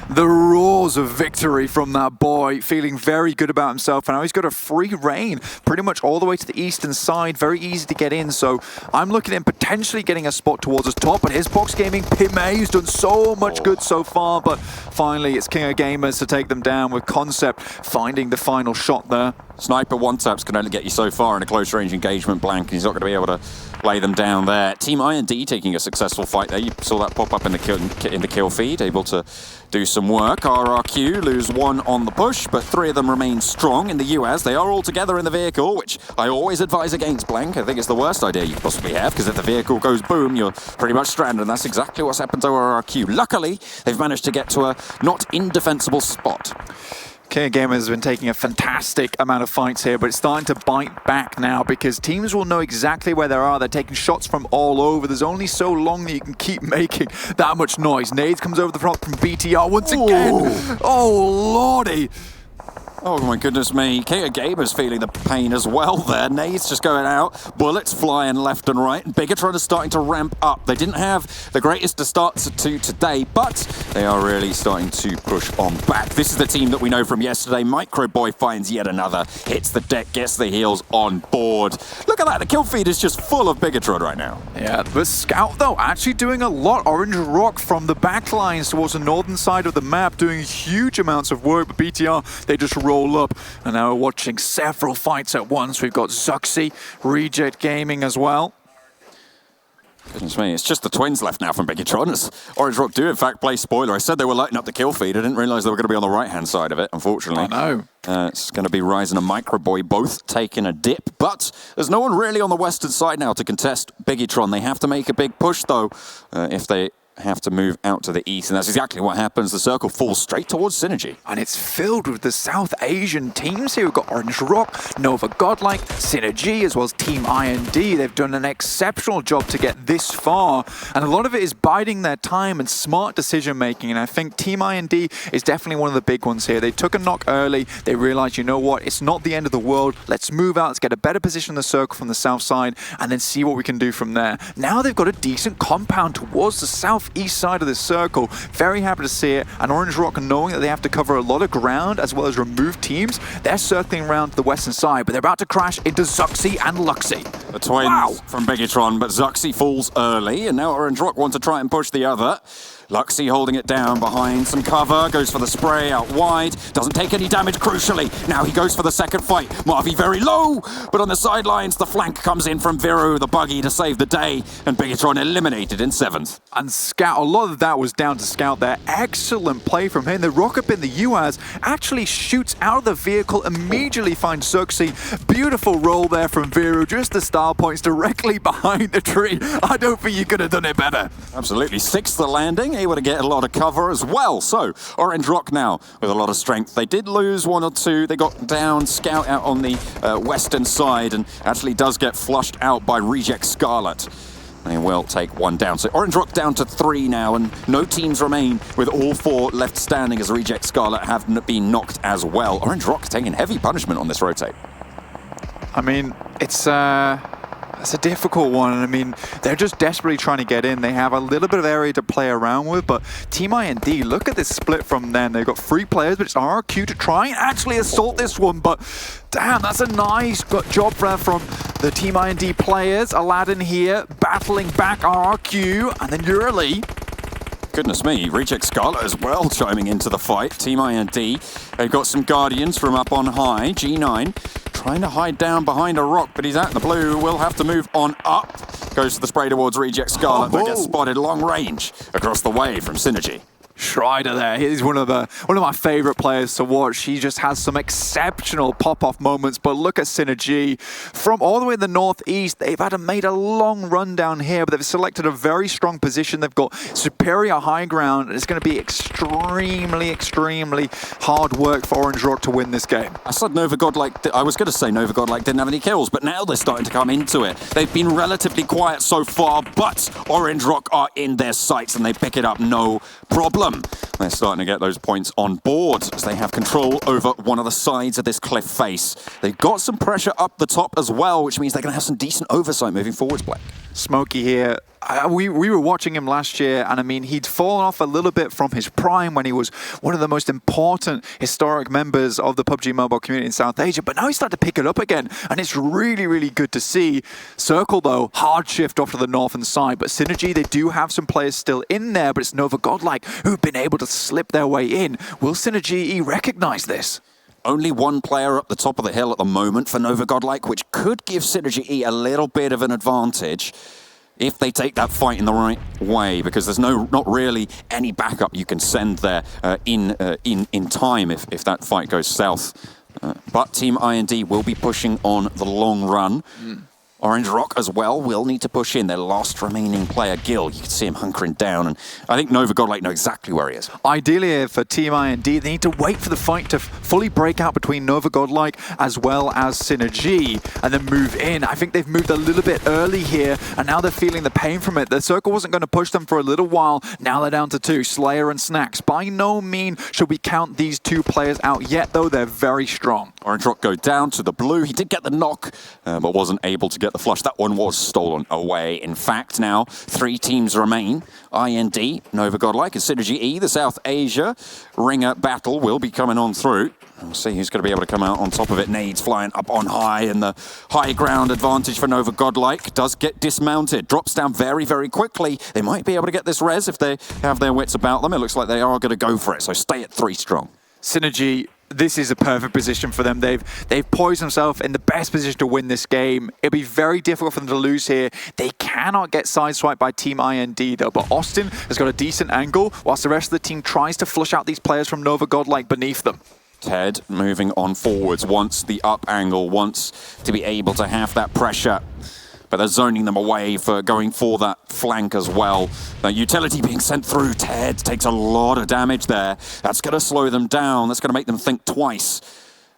Speaker 15: the roars of victory from that boy, feeling very good about himself. And now he's got a free reign pretty much all the way to the eastern side, very easy to get in. So I'm looking at him potentially getting a spot towards the top, but his box gaming, PMA, has done so much good so far, but finally it's King of Gamers to take them down, with Concept finding the final shot there.
Speaker 16: Sniper one-taps can only get you so far in a close-range engagement, Blank, and he's not going to be able to lay them down there. Team IND taking a successful fight there. You saw that pop up in the kill feed, able to do some work. RRQ lose 1 on the push, but 3 of them remain strong in the US. They are all together in the vehicle, which I always advise against, Blank. I think it's the worst idea you could possibly have, because if the vehicle goes boom, you're pretty much stranded, and that's exactly what's happened to RRQ. Luckily, they've managed to get to a not indefensible spot.
Speaker 15: King of Gamers has been taking a fantastic amount of fights here, but it's starting to bite back now, because teams will know exactly where they are. They're taking shots from all over. There's only so long that you can keep making that much noise. Nades comes over the front from BTR once again. Oh, lordy.
Speaker 16: Oh my goodness me, King of Gamers feeling the pain as well there. Nades just going out, bullets flying left and right, and Bigatron is starting to ramp up. They didn't have the greatest of starts to today, but they are really starting to push on back. This is the team that we know from yesterday. Microboy finds yet another, hits the deck, gets the heals on board. Look at that, the kill feed is just full of Bigatron right now.
Speaker 15: Yeah, the Scout though actually doing a lot. Orange Rock from the back lines towards the northern side of the map doing huge amounts of work, but BTR, they just roll up, and now we're watching several fights at once. We've got Zuxi, Reject Gaming as well.
Speaker 16: Goodness me, it's just the twins left now from Bigatron. As Orange Rock do in fact play spoiler. I said they were lighting up the kill feed. I didn't realize they were going to be on the right-hand side of it, unfortunately.
Speaker 15: I know.
Speaker 16: It's going to be Ryzen and Microboy both taking a dip, but there's no one really on the western side now to contest Bigatron. They have to make a big push though, if they have to move out to the east, and that's exactly what happens. The circle falls straight towards Synergy.
Speaker 15: And it's filled with the South Asian teams here. We've got Orange Rock, Nova Godlike, Synergy, as well as Team IND. They've done an exceptional job to get this far, and a lot of it is biding their time and smart decision making, and I think Team IND is definitely one of the big ones here. They took a knock early. They realized, you know what, it's not the end of the world. Let's move out, let's get a better position in the circle from the south side, and then see what we can do from there. Now they've got a decent compound towards the southeast side of the circle. Very happy to see it. And Orange Rock, knowing that they have to cover a lot of ground as well as remove teams, they're circling around to the western side, but they're about to crash into Zuxi and Luxi.
Speaker 16: The twins from Bigatron, but Zuxi falls early, and now Orange Rock want to try and push the other. Luxy holding it down behind some cover, goes for the spray out wide, doesn't take any damage crucially. Now he goes for the second fight. Marvi very low, but on the sidelines, the flank comes in from Viru, the buggy to save the day, and Bigatron eliminated in 7th.
Speaker 15: And Scout, a lot of that was down to Scout there. Excellent play from him. The rocket bin, the UAZ, actually shoots out of the vehicle, immediately finds Zuxi. Beautiful roll there from Viru, just the style points directly behind the tree. I don't think you could have done it better.
Speaker 16: Absolutely. 6th the landing, able to get a lot of cover as well. So, Orange Rock now with a lot of strength. They did lose 1 or 2. They got down, Scout out on the western side, and actually does get flushed out by Reject Scarlet. They will take 1 down. So Orange Rock down to 3 now, and no teams remain with all 4 left standing as Reject Scarlet have been knocked as well. Orange Rock taking heavy punishment on this rotate.
Speaker 15: I mean, it's a difficult one. I mean, they're just desperately trying to get in. They have a little bit of area to play around with, but Team IND, look at this split from them. They've got 3 players, but it's RRQ to try and actually assault this one, but damn, that's a nice job there from the Team IND players. Aladdin here, battling back RRQ, and then Yurley.
Speaker 16: Goodness me, Reject Scarlet as well chiming into the fight. Team IND, they've got some Guardians from up on high. G9 trying to hide down behind a rock, but he's out in the blue. Will have to move on up. Goes to the spray towards Reject Scarlet, but gets spotted long range across the way from Synergy.
Speaker 15: Schreider there, he's one of my favorite players to watch. He just has some exceptional pop-off moments, but look at Synergy. From all the way in the northeast, they've made a long run down here, but they've selected a very strong position. They've got superior high ground, and it's going to be extremely, extremely hard work for Orange Rock to win this game.
Speaker 16: I said Nova Godlike, I was going to say Nova Godlike didn't have any kills, but now they're starting to come into it. They've been relatively quiet so far, but Orange Rock are in their sights, and they pick it up no problem. They're starting to get those points on board as they have control over one of the sides of this cliff face. They've got some pressure up the top as well, which means they're going to have some decent oversight moving forwards, Black.
Speaker 15: Smokey here. We were watching him last year, and I mean, he'd fallen off a little bit from his prime when he was one of the most important historic members of the PUBG Mobile community in South Asia, but now he's starting to pick it up again, and it's really, really good to see. Circle, though, hard shift off to the northern side, but Synergy, they do have some players still in there, but it's Nova Godlike who've been able to slip their way in. Will Synergy recognize this?
Speaker 16: Only 1 player up the top of the hill at the moment for Nova Godlike, which could give Synergy E a little bit of an advantage if they take that fight in the right way, because there's not really any backup you can send there in time if that fight goes south. But Team IND will be pushing on the long run. Orange Rock as well will need to push in. Their last remaining player, Gil, you can see him hunkering down, and I think Nova Godlike know exactly where he is.
Speaker 15: Ideally for Team IND, they need to wait for the fight to fully break out between Nova Godlike as well as Synergy, and then move in. I think they've moved a little bit early here, and now they're feeling the pain from it. The circle wasn't going to push them for a little while. Now they're down to 2, Slayer and Snacks. By no means should we count these 2 players out yet, though. They're very strong.
Speaker 16: Orange Rock go down to the blue. He did get the knock, but wasn't able to get the flush. That one was stolen away. In fact, now 3 teams remain. IND, Nova Godlike, and Synergy E. The South Asia Ringer battle will be coming on through. We'll see who's going to be able to come out on top of it. Nades flying up on high, and the high ground advantage for Nova Godlike does get dismounted. Drops down very, very quickly. They might be able to get this res if they have their wits about them. It looks like they are going to go for it, so stay at 3 strong.
Speaker 15: Synergy, this is a perfect position for them. They've poised themselves in the best position to win this game. It'll be very difficult for them to lose here. They cannot get sideswiped by Team IND though, but Austin has got a decent angle whilst the rest of the team tries to flush out these players from Nova Godlike beneath them.
Speaker 16: Ted moving on forwards, wants the up angle, wants to be able to have that pressure. But they're zoning them away for going for that flank as well. The utility being sent through. Ted takes a lot of damage there. That's going to slow them down. That's going to make them think twice.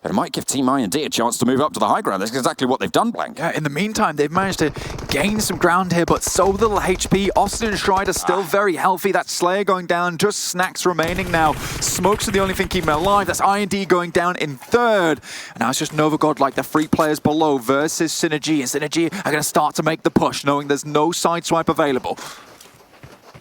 Speaker 16: It might give Team IND a chance to move up to the high ground. That's exactly what they've done, Blank.
Speaker 15: Yeah, in the meantime, they've managed to gain some ground here, but so little HP. Austin and Schreider still very healthy. That Slayer going down, just Snacks remaining now. Smokes are the only thing keeping him alive. That's IND going down in 3rd. And now it's just Nova Godlike, the 3 players below versus Synergy. And Synergy are going to start to make the push, knowing there's no sideswipe available.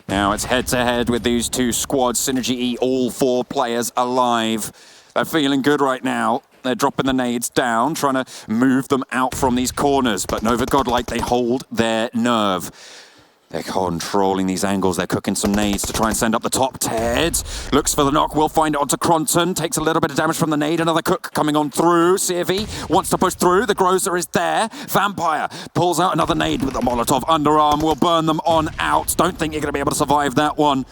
Speaker 16: Now it's head-to-head with these 2 squads. Synergy E, all 4 players alive. They're feeling good right now. They're dropping the nades down, trying to move them out from these corners. But Nova Godlike, they hold their nerve. They're controlling these angles. They're cooking some nades to try and send up the top. Ted looks for the knock. Will find it onto Cronton. Takes a little bit of damage from the nade. Another cook coming on through. CFE wants to push through. The Grozer is there. Vampire pulls out another nade with the Molotov underarm. Will burn them on out. Don't think you're going to be able to survive that one.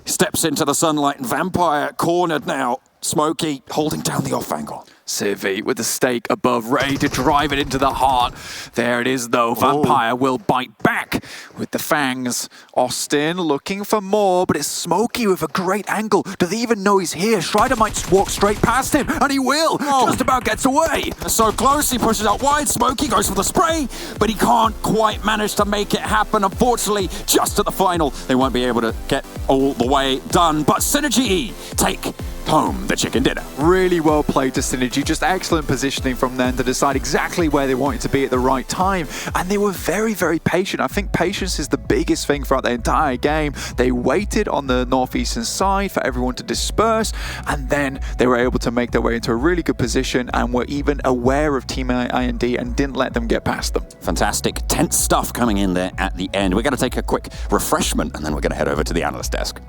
Speaker 16: Steps into the sunlight and Vampire cornered now. Smokey holding down the off angle.
Speaker 15: Civi with the stake above, ready to drive it into the heart. There it is though, Vampire will bite back with the fangs. Austin looking for more, but it's Smokey with a great angle. Do they even know he's here? Strider might just walk straight past him, and he will. Just about gets away.
Speaker 16: So close, he pushes out wide. Smokey goes for the spray, but he can't quite manage to make it happen. Unfortunately, just at the final, they won't be able to get all the way done. But Synergy take home the chicken dinner.
Speaker 15: Really well played to Synergy, just excellent positioning from them to decide exactly where they wanted to be at the right time. And they were very, very patient. I think patience is the biggest thing throughout the entire game. They waited on the northeastern side for everyone to disperse, and then they were able to make their way into a really good position and were even aware of Team IND and didn't let them get past them.
Speaker 16: Fantastic, tense stuff coming in there at the end. We're going to take a quick refreshment, and then we're going to head over to the analyst desk.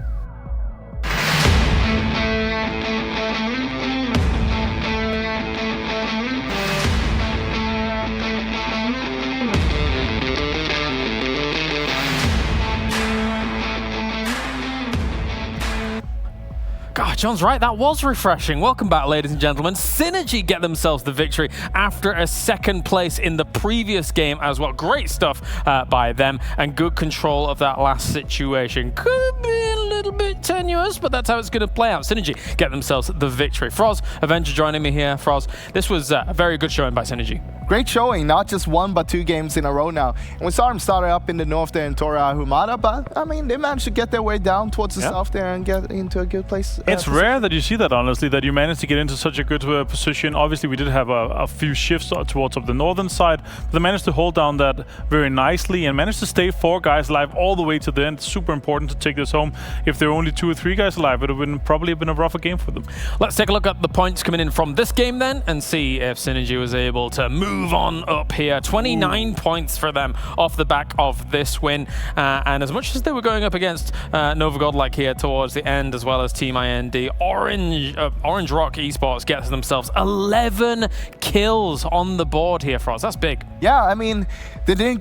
Speaker 3: God, John's right, that was refreshing. Welcome back, ladies and gentlemen. Synergy get themselves the victory after a second place in the previous game as well. Great stuff by them and good control of that last situation. Could have been a little bit tenuous, but that's how it's going to play out. Synergy get themselves the victory. Froz, Avenger joining me here. Froz, this was a very good showing by Synergy.
Speaker 6: Great showing, not just one but two games in a row now. And we saw them start up in the north there in Tora Humada, but I mean, they managed to get their way down towards the south there and get into a good place.
Speaker 7: It's rare that you see that, honestly, that you managed to get into such a good position. Obviously, we did have a few shifts towards the northern side, but they managed to hold down that very nicely and managed to stay 4 guys alive all the way to the end. Super important to take this home. If there were only 2 or 3 guys alive, it would have probably been a rougher game for them.
Speaker 3: Let's take a look at the points coming in from this game then and see if Synergy was able to move on up here. 29 points for them off the back of this win. And as much as they were going up against Nova Godlike here towards the end, as well as Team IND, Orange Rock Esports gets themselves 11 kills on the board here, Froz. That's big.
Speaker 6: Yeah, I mean, they didn't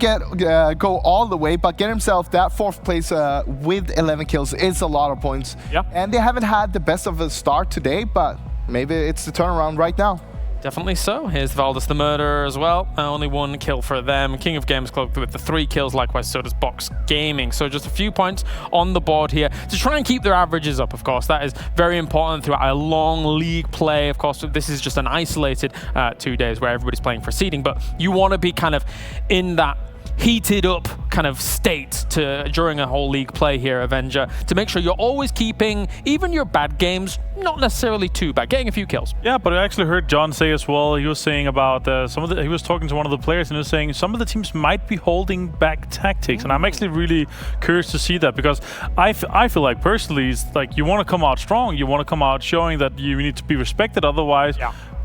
Speaker 6: go all the way, but get himself that 4th place with 11 kills is a lot of points.
Speaker 3: Yeah.
Speaker 6: And they haven't had the best of a start today, but maybe it's the turnaround right now.
Speaker 3: Definitely so. Here's Valdez the Murderer as well. Only 1 kill for them. King of Games Club with the 3 kills. Likewise, so does Box Gaming. So just a few points on the board here to try and keep their averages up, of course. That is very important throughout a long league play. Of course, this is just an isolated 2 days where everybody's playing for seeding, but you want to be kind of in that heated up kind of state during a whole league play here, Avenger, to make sure you're always keeping even your bad games not necessarily too bad, getting a few kills.
Speaker 7: Yeah, but I actually heard John say as well, he was saying about he was talking to one of the players and he was saying some of the teams might be holding back tactics, and I'm actually really curious to see that, because I feel like personally it's like you want to come out strong, you want to come out showing that you need to be respected, otherwise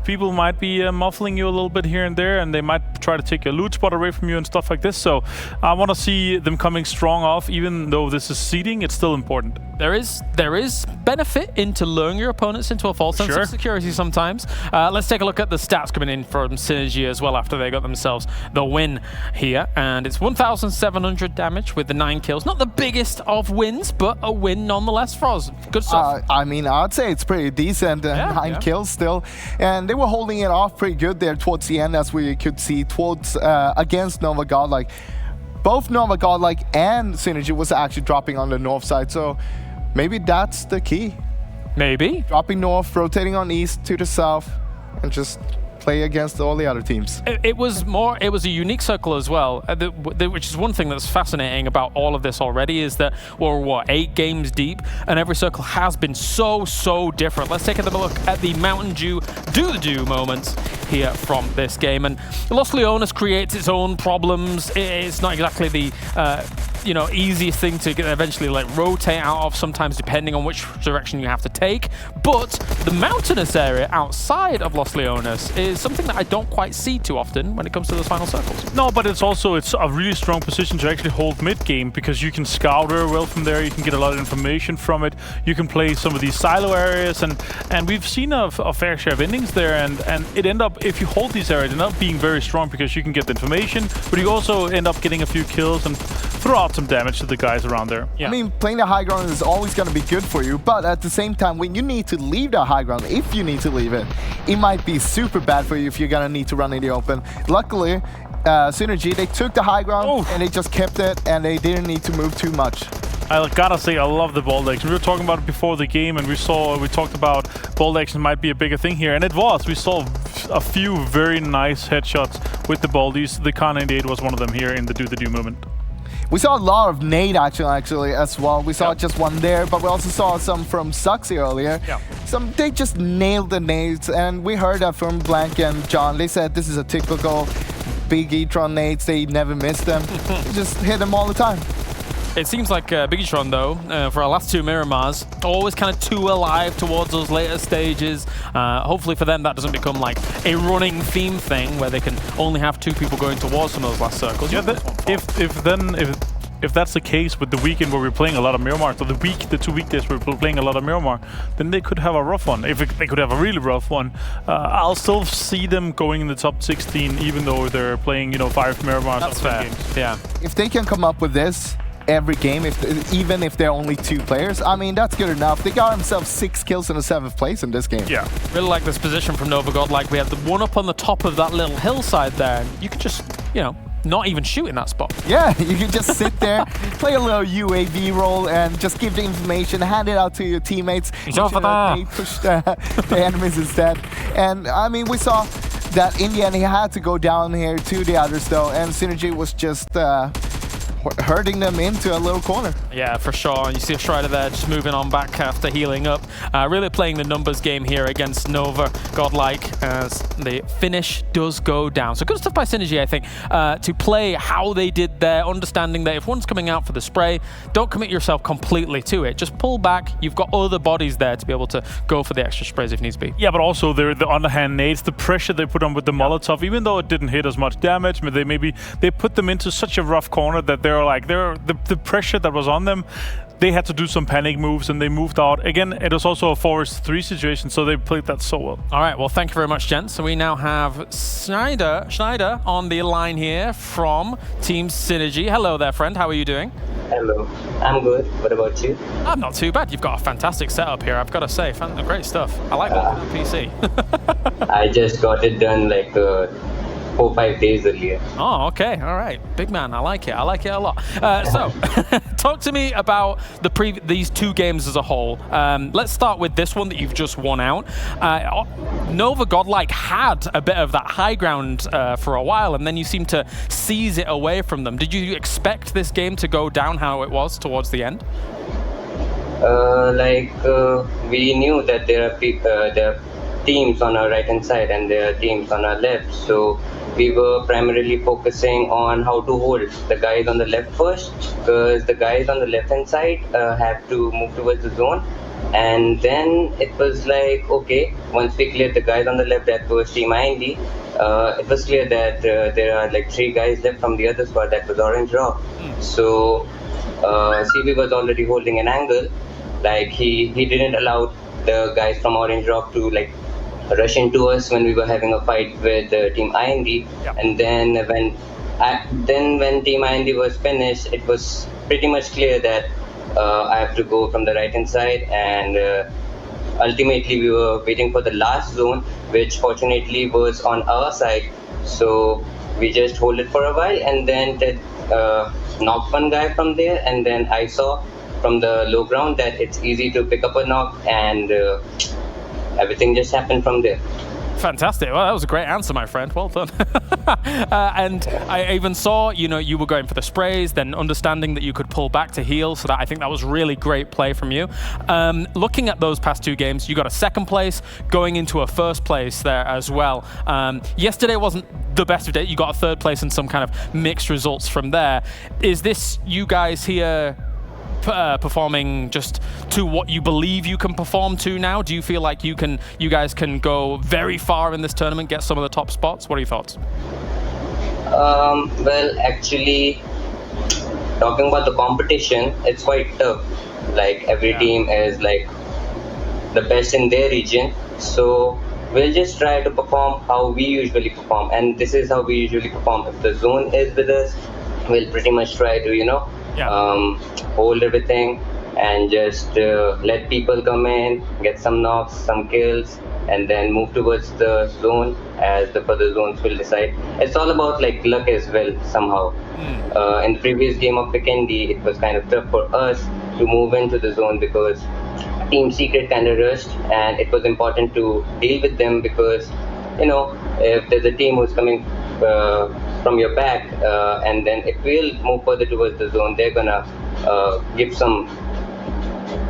Speaker 7: people might be muffling you a little bit here and there, and they might try to take a loot spot away from you and stuff like this. So I want to see them coming strong off. Even though this is seeding, it's still important.
Speaker 3: There is benefit into luring your opponents into a false sense of security sometimes. Let's take a look at the stats coming in from Synergy as well after they got themselves the win here. And it's 1,700 damage with the 9 kills. Not the biggest of wins, but a win nonetheless. Froz, good stuff.
Speaker 6: I mean, I'd say it's pretty decent. 9 kills still. And they were holding it off pretty good there towards the end, as we could see towards against Nova Godlike. Both Nova Godlike and Synergy was actually dropping on the north side, so maybe that's the key.
Speaker 3: Maybe.
Speaker 6: Dropping north, rotating on east to the south, and just play against all the other teams.
Speaker 3: It was a unique circle as well, which is one thing that's fascinating about all of this already, is that we're, what, 8 games deep, and every circle has been so different. Let's take a look at the Mountain Dew do-the-do moments here from this game. And Los Leones creates its own problems. It's not exactly the you know, easiest thing to eventually like rotate out of, sometimes depending on which direction you have to take. But the mountainous area outside of Los Leones is something that I don't quite see too often when it comes to those final circles.
Speaker 7: No, but it's a really strong position to actually hold mid-game, because you can scout very well from there, you can get a lot of information from it, you can play some of these silo areas, and we've seen a fair share of endings there, and it end up, if you hold these areas, end up being very strong because you can get the information, but you also end up getting a few kills and throw out some damage to the guys around there.
Speaker 6: Yeah. I mean, playing the high ground is always going to be good for you, but at the same time, when you need to leave the high ground, if you need to leave it, it might be super bad for you if you're going to need to run in the open. Luckily, Synergy, they took the high ground and they just kept it, and they didn't need to move too much.
Speaker 7: I gotta say, I love the ball action. We were talking about it before the game, and we talked about ball action might be a bigger thing here, and it was. We saw a few very nice headshots with the baldies. The Kar 98 was one of them here in the do moment.
Speaker 6: We saw a lot of nade action actually as well. We saw just one there, but we also saw some from Suxy earlier. Yeah. They just nailed the nades, and we heard that from Blank and John. They said this is a typical Big E-tron nades. They never miss them. They just hit them all the time.
Speaker 3: It seems like Big E-tron, though, for our last two Miramars, always kind of too alive towards those later stages. Hopefully for them, that doesn't become like a running theme thing where they can only have two people going towards some of those last circles.
Speaker 7: Yeah, if that's the case with the weekend where we're playing a lot of Miramar, so the 2 weekdays where we're playing a lot of Miramar, then they could have a rough one. If they could have a really rough one, I'll still see them going in the top 16, even though they're playing, you know, 5 Miramars.
Speaker 3: That's fair. Games. Yeah.
Speaker 6: If they can come up with this every game, even if they're only 2 players, I mean, that's good enough. They got themselves 6 kills in the 7th place in this game.
Speaker 3: Yeah. Really like this position from Nova God. Like, we have the one up on the top of that little hillside there. You could just, you know, not even shoot in that spot.
Speaker 6: Yeah, you can just sit there, play a little UAV role, and just give the information, hand it out to your teammates. They push the enemies instead. And I mean, we saw that in the end he had to go down here to the others though, and Synergy was just herding them into a little corner.
Speaker 3: Yeah, for sure. You see a Strider there just moving on back after healing up. Really playing the numbers game here against Nova Godlike as the finish does go down. So good stuff by Synergy, I think, to play how they did there, understanding that if one's coming out for the spray, don't commit yourself completely to it. Just pull back. You've got other bodies there to be able to go for the extra sprays if needs be.
Speaker 7: Yeah, but also the underhand nades, the pressure they put on with the Molotov, even though it didn't hit as much damage, but they put them into such a rough corner that the pressure that was on them, they had to do some panic moves and they moved out. Again, it was also a 4-3 situation, so they played that so well.
Speaker 3: All right, well, thank you very much, gents. So we now have Schneider on the line here from Team Synergy. Hello there, friend. How are you doing?
Speaker 17: Hello. I'm good. What about you?
Speaker 3: I'm not too bad. You've got a fantastic setup here, I've got to say. Great stuff. I like working on PC.
Speaker 17: I just got it done like 4-5 days earlier.
Speaker 3: Oh, okay. All right. Big man. I like it. I like it a lot. So, talk to me about these 2 games as a whole. Let's start with this one that you've just won out. Nova Godlike had a bit of that high ground for a while, and then you seem to seize it away from them. Did you expect this game to go down how it was towards the end?
Speaker 17: We knew that there are teams on our right hand side and there are teams on our left, so we were primarily focusing on how to hold the guys on the left first, because the guys on the left hand side have to move towards the zone, and then it was like, okay, once we cleared the guys on the left, that was Team IND, it was clear that there are like 3 guys left from the other squad, that was Orange Rock. So CB was already holding an angle, like he didn't allow the guys from Orange Rock to like rush into us when we were having a fight with Team IND. And then when Team IND was finished, it was pretty much clear that I have to go from the right hand side, and ultimately we were waiting for the last zone, which fortunately was on our side, so we just hold it for a while, and then knocked one guy from there, and then I saw from the low ground that it's easy to pick up a knock, and everything just happened from there.
Speaker 3: Fantastic. Well, that was a great answer, my friend. Well done. And I even saw, you were going for the sprays, then understanding that you could pull back to heal. So I think that was really great play from you. Looking at those past 2 games, you got a 2nd place, going into a 1st place there as well. Yesterday wasn't the best of day. You got a 3rd place and some kind of mixed results from there. Is this you guys here performing just to what you believe you can perform to now? Do you feel like you guys can go very far in this tournament, get some of the top spots? What are your thoughts?
Speaker 17: Well, actually, talking about the competition, it's quite tough. Like every team is like the best in their region, so we'll just try to perform how we usually perform, and this is how we usually perform. If the zone is with us, we'll pretty much try to hold everything and just let people come in, get some knocks, some kills, and then move towards the zone as the further zones will decide. It's all about like luck as well somehow. In the previous game of Vikendi, it was kind of tough for us to move into the zone because Team Secret kind of rushed, and it was important to deal with them because, if there's a team who's coming from your back, and then if we'll move further towards the zone, they're gonna give some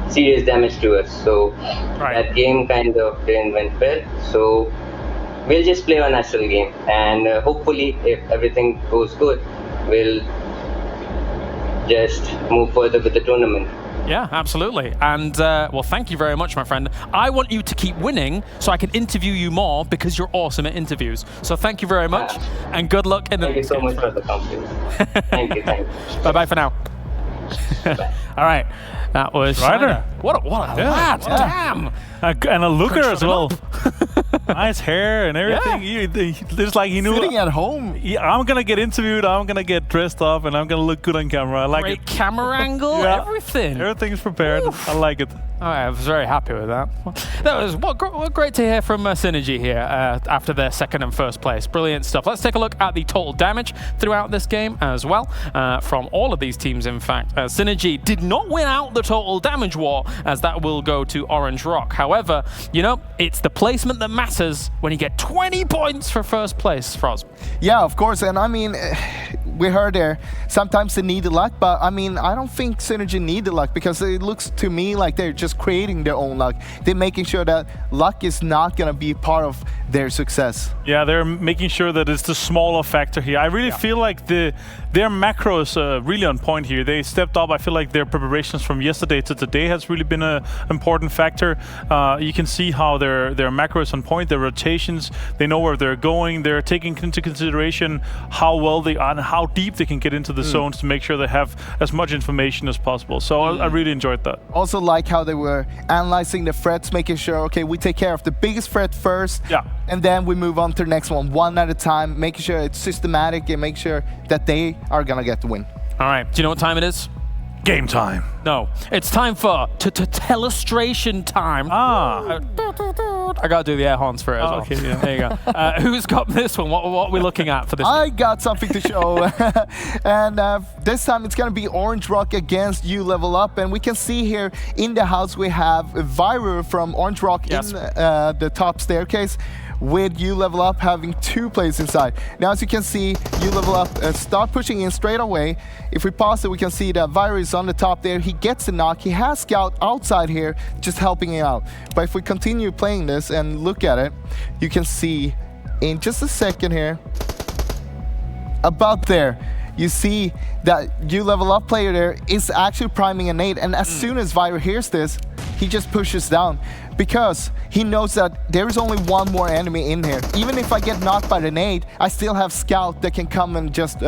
Speaker 17: serious damage to us. So that game kind of didn't went well. So we'll just play our natural game, and hopefully, if everything goes good, we'll just move further with the tournament.
Speaker 3: Yeah, absolutely. And well, thank you very much, my friend. I want you to keep winning so I can interview you more because you're awesome at interviews. So thank you very much, and good luck in the next game.
Speaker 17: Thank you so much for the compliment. Thank you.
Speaker 3: Bye-bye for now. All right, that was
Speaker 7: Ryder.
Speaker 3: What a lad, damn.
Speaker 7: And a looker as well. Nice hair and everything. It's like he knew.
Speaker 6: Sitting at home.
Speaker 7: I'm going to get interviewed, I'm going to get dressed up, and I'm going to look good on camera. I like
Speaker 3: Great
Speaker 7: it.
Speaker 3: camera angle, everything.
Speaker 7: Everything's prepared. I like it.
Speaker 3: I was very happy with that. That was great to hear from Synergy here after their 2nd and 1st place. Brilliant stuff. Let's take a look at the total damage throughout this game as well from all of these teams, in fact. Synergy did not win out the total damage war, as that will go to Orange Rock. However, it's the placement that matters when you get 20 points for 1st place, Froz.
Speaker 6: Yeah, of course. And I mean, we heard there, sometimes they need the luck, but I mean, I don't think Synergy need the luck because it looks to me like they're just creating their own luck. They're making sure that luck is not going to be part of their success.
Speaker 7: Yeah, they're making sure that it's the smaller factor here. I really feel like their macros are really on point here. They stepped up. I feel like their preparations from yesterday to today has really been an important factor. You can see how their macros on point, their rotations, they know where they're going. They're taking into consideration how well they are and how deep they can get into the zones to make sure they have as much information as possible. So I really enjoyed that.
Speaker 6: Also like how they were analyzing the threats, making sure, okay, we take care of the biggest threat first, and then we move on to the next one at a time, making sure it's systematic and make sure that they are gonna get the win.
Speaker 3: All right, do you know what time it is?
Speaker 7: Game time.
Speaker 3: No, it's time for telestration time. I gotta do the air horns for it as well.
Speaker 7: Okay, yeah.
Speaker 3: There you go. Who's got this one? What are we looking at for this?
Speaker 6: I got something to show. And this time it's gonna be Orange Rock against You Level Up. And we can see here in the house we have Viru from Orange Rock in the top staircase, with You Level Up having 2 players inside. Now, as you can see, You Level Up start pushing in straight away. If we pause it, we can see that Viru is on the top there. He gets the knock. He has Scout outside here, just helping him out. But if we continue playing this and look at it, you can see in just a second here, about there, you see that You Level Up player there is actually priming a nade. And as soon as Viru hears this, he just pushes down because he knows that there is only one more enemy in here. Even if I get knocked by the nade, I still have Scout that can come and just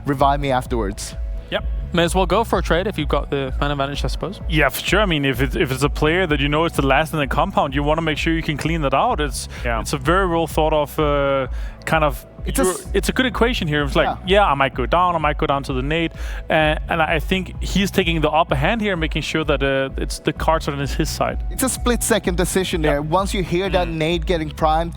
Speaker 6: revive me afterwards.
Speaker 3: Yep. May as well go for a trade if you've got the man advantage, I suppose.
Speaker 7: Yeah, for sure. I mean, if it's a player that you know is the last in the compound, you want to make sure you can clean that out. It's a very well thought of kind of. It's a good equation here. It's like, I might go down to the nade, and I think he's taking the upper hand here, making sure that it's the cards are on his side.
Speaker 6: It's a split-second decision there. Once you hear that nade getting primed,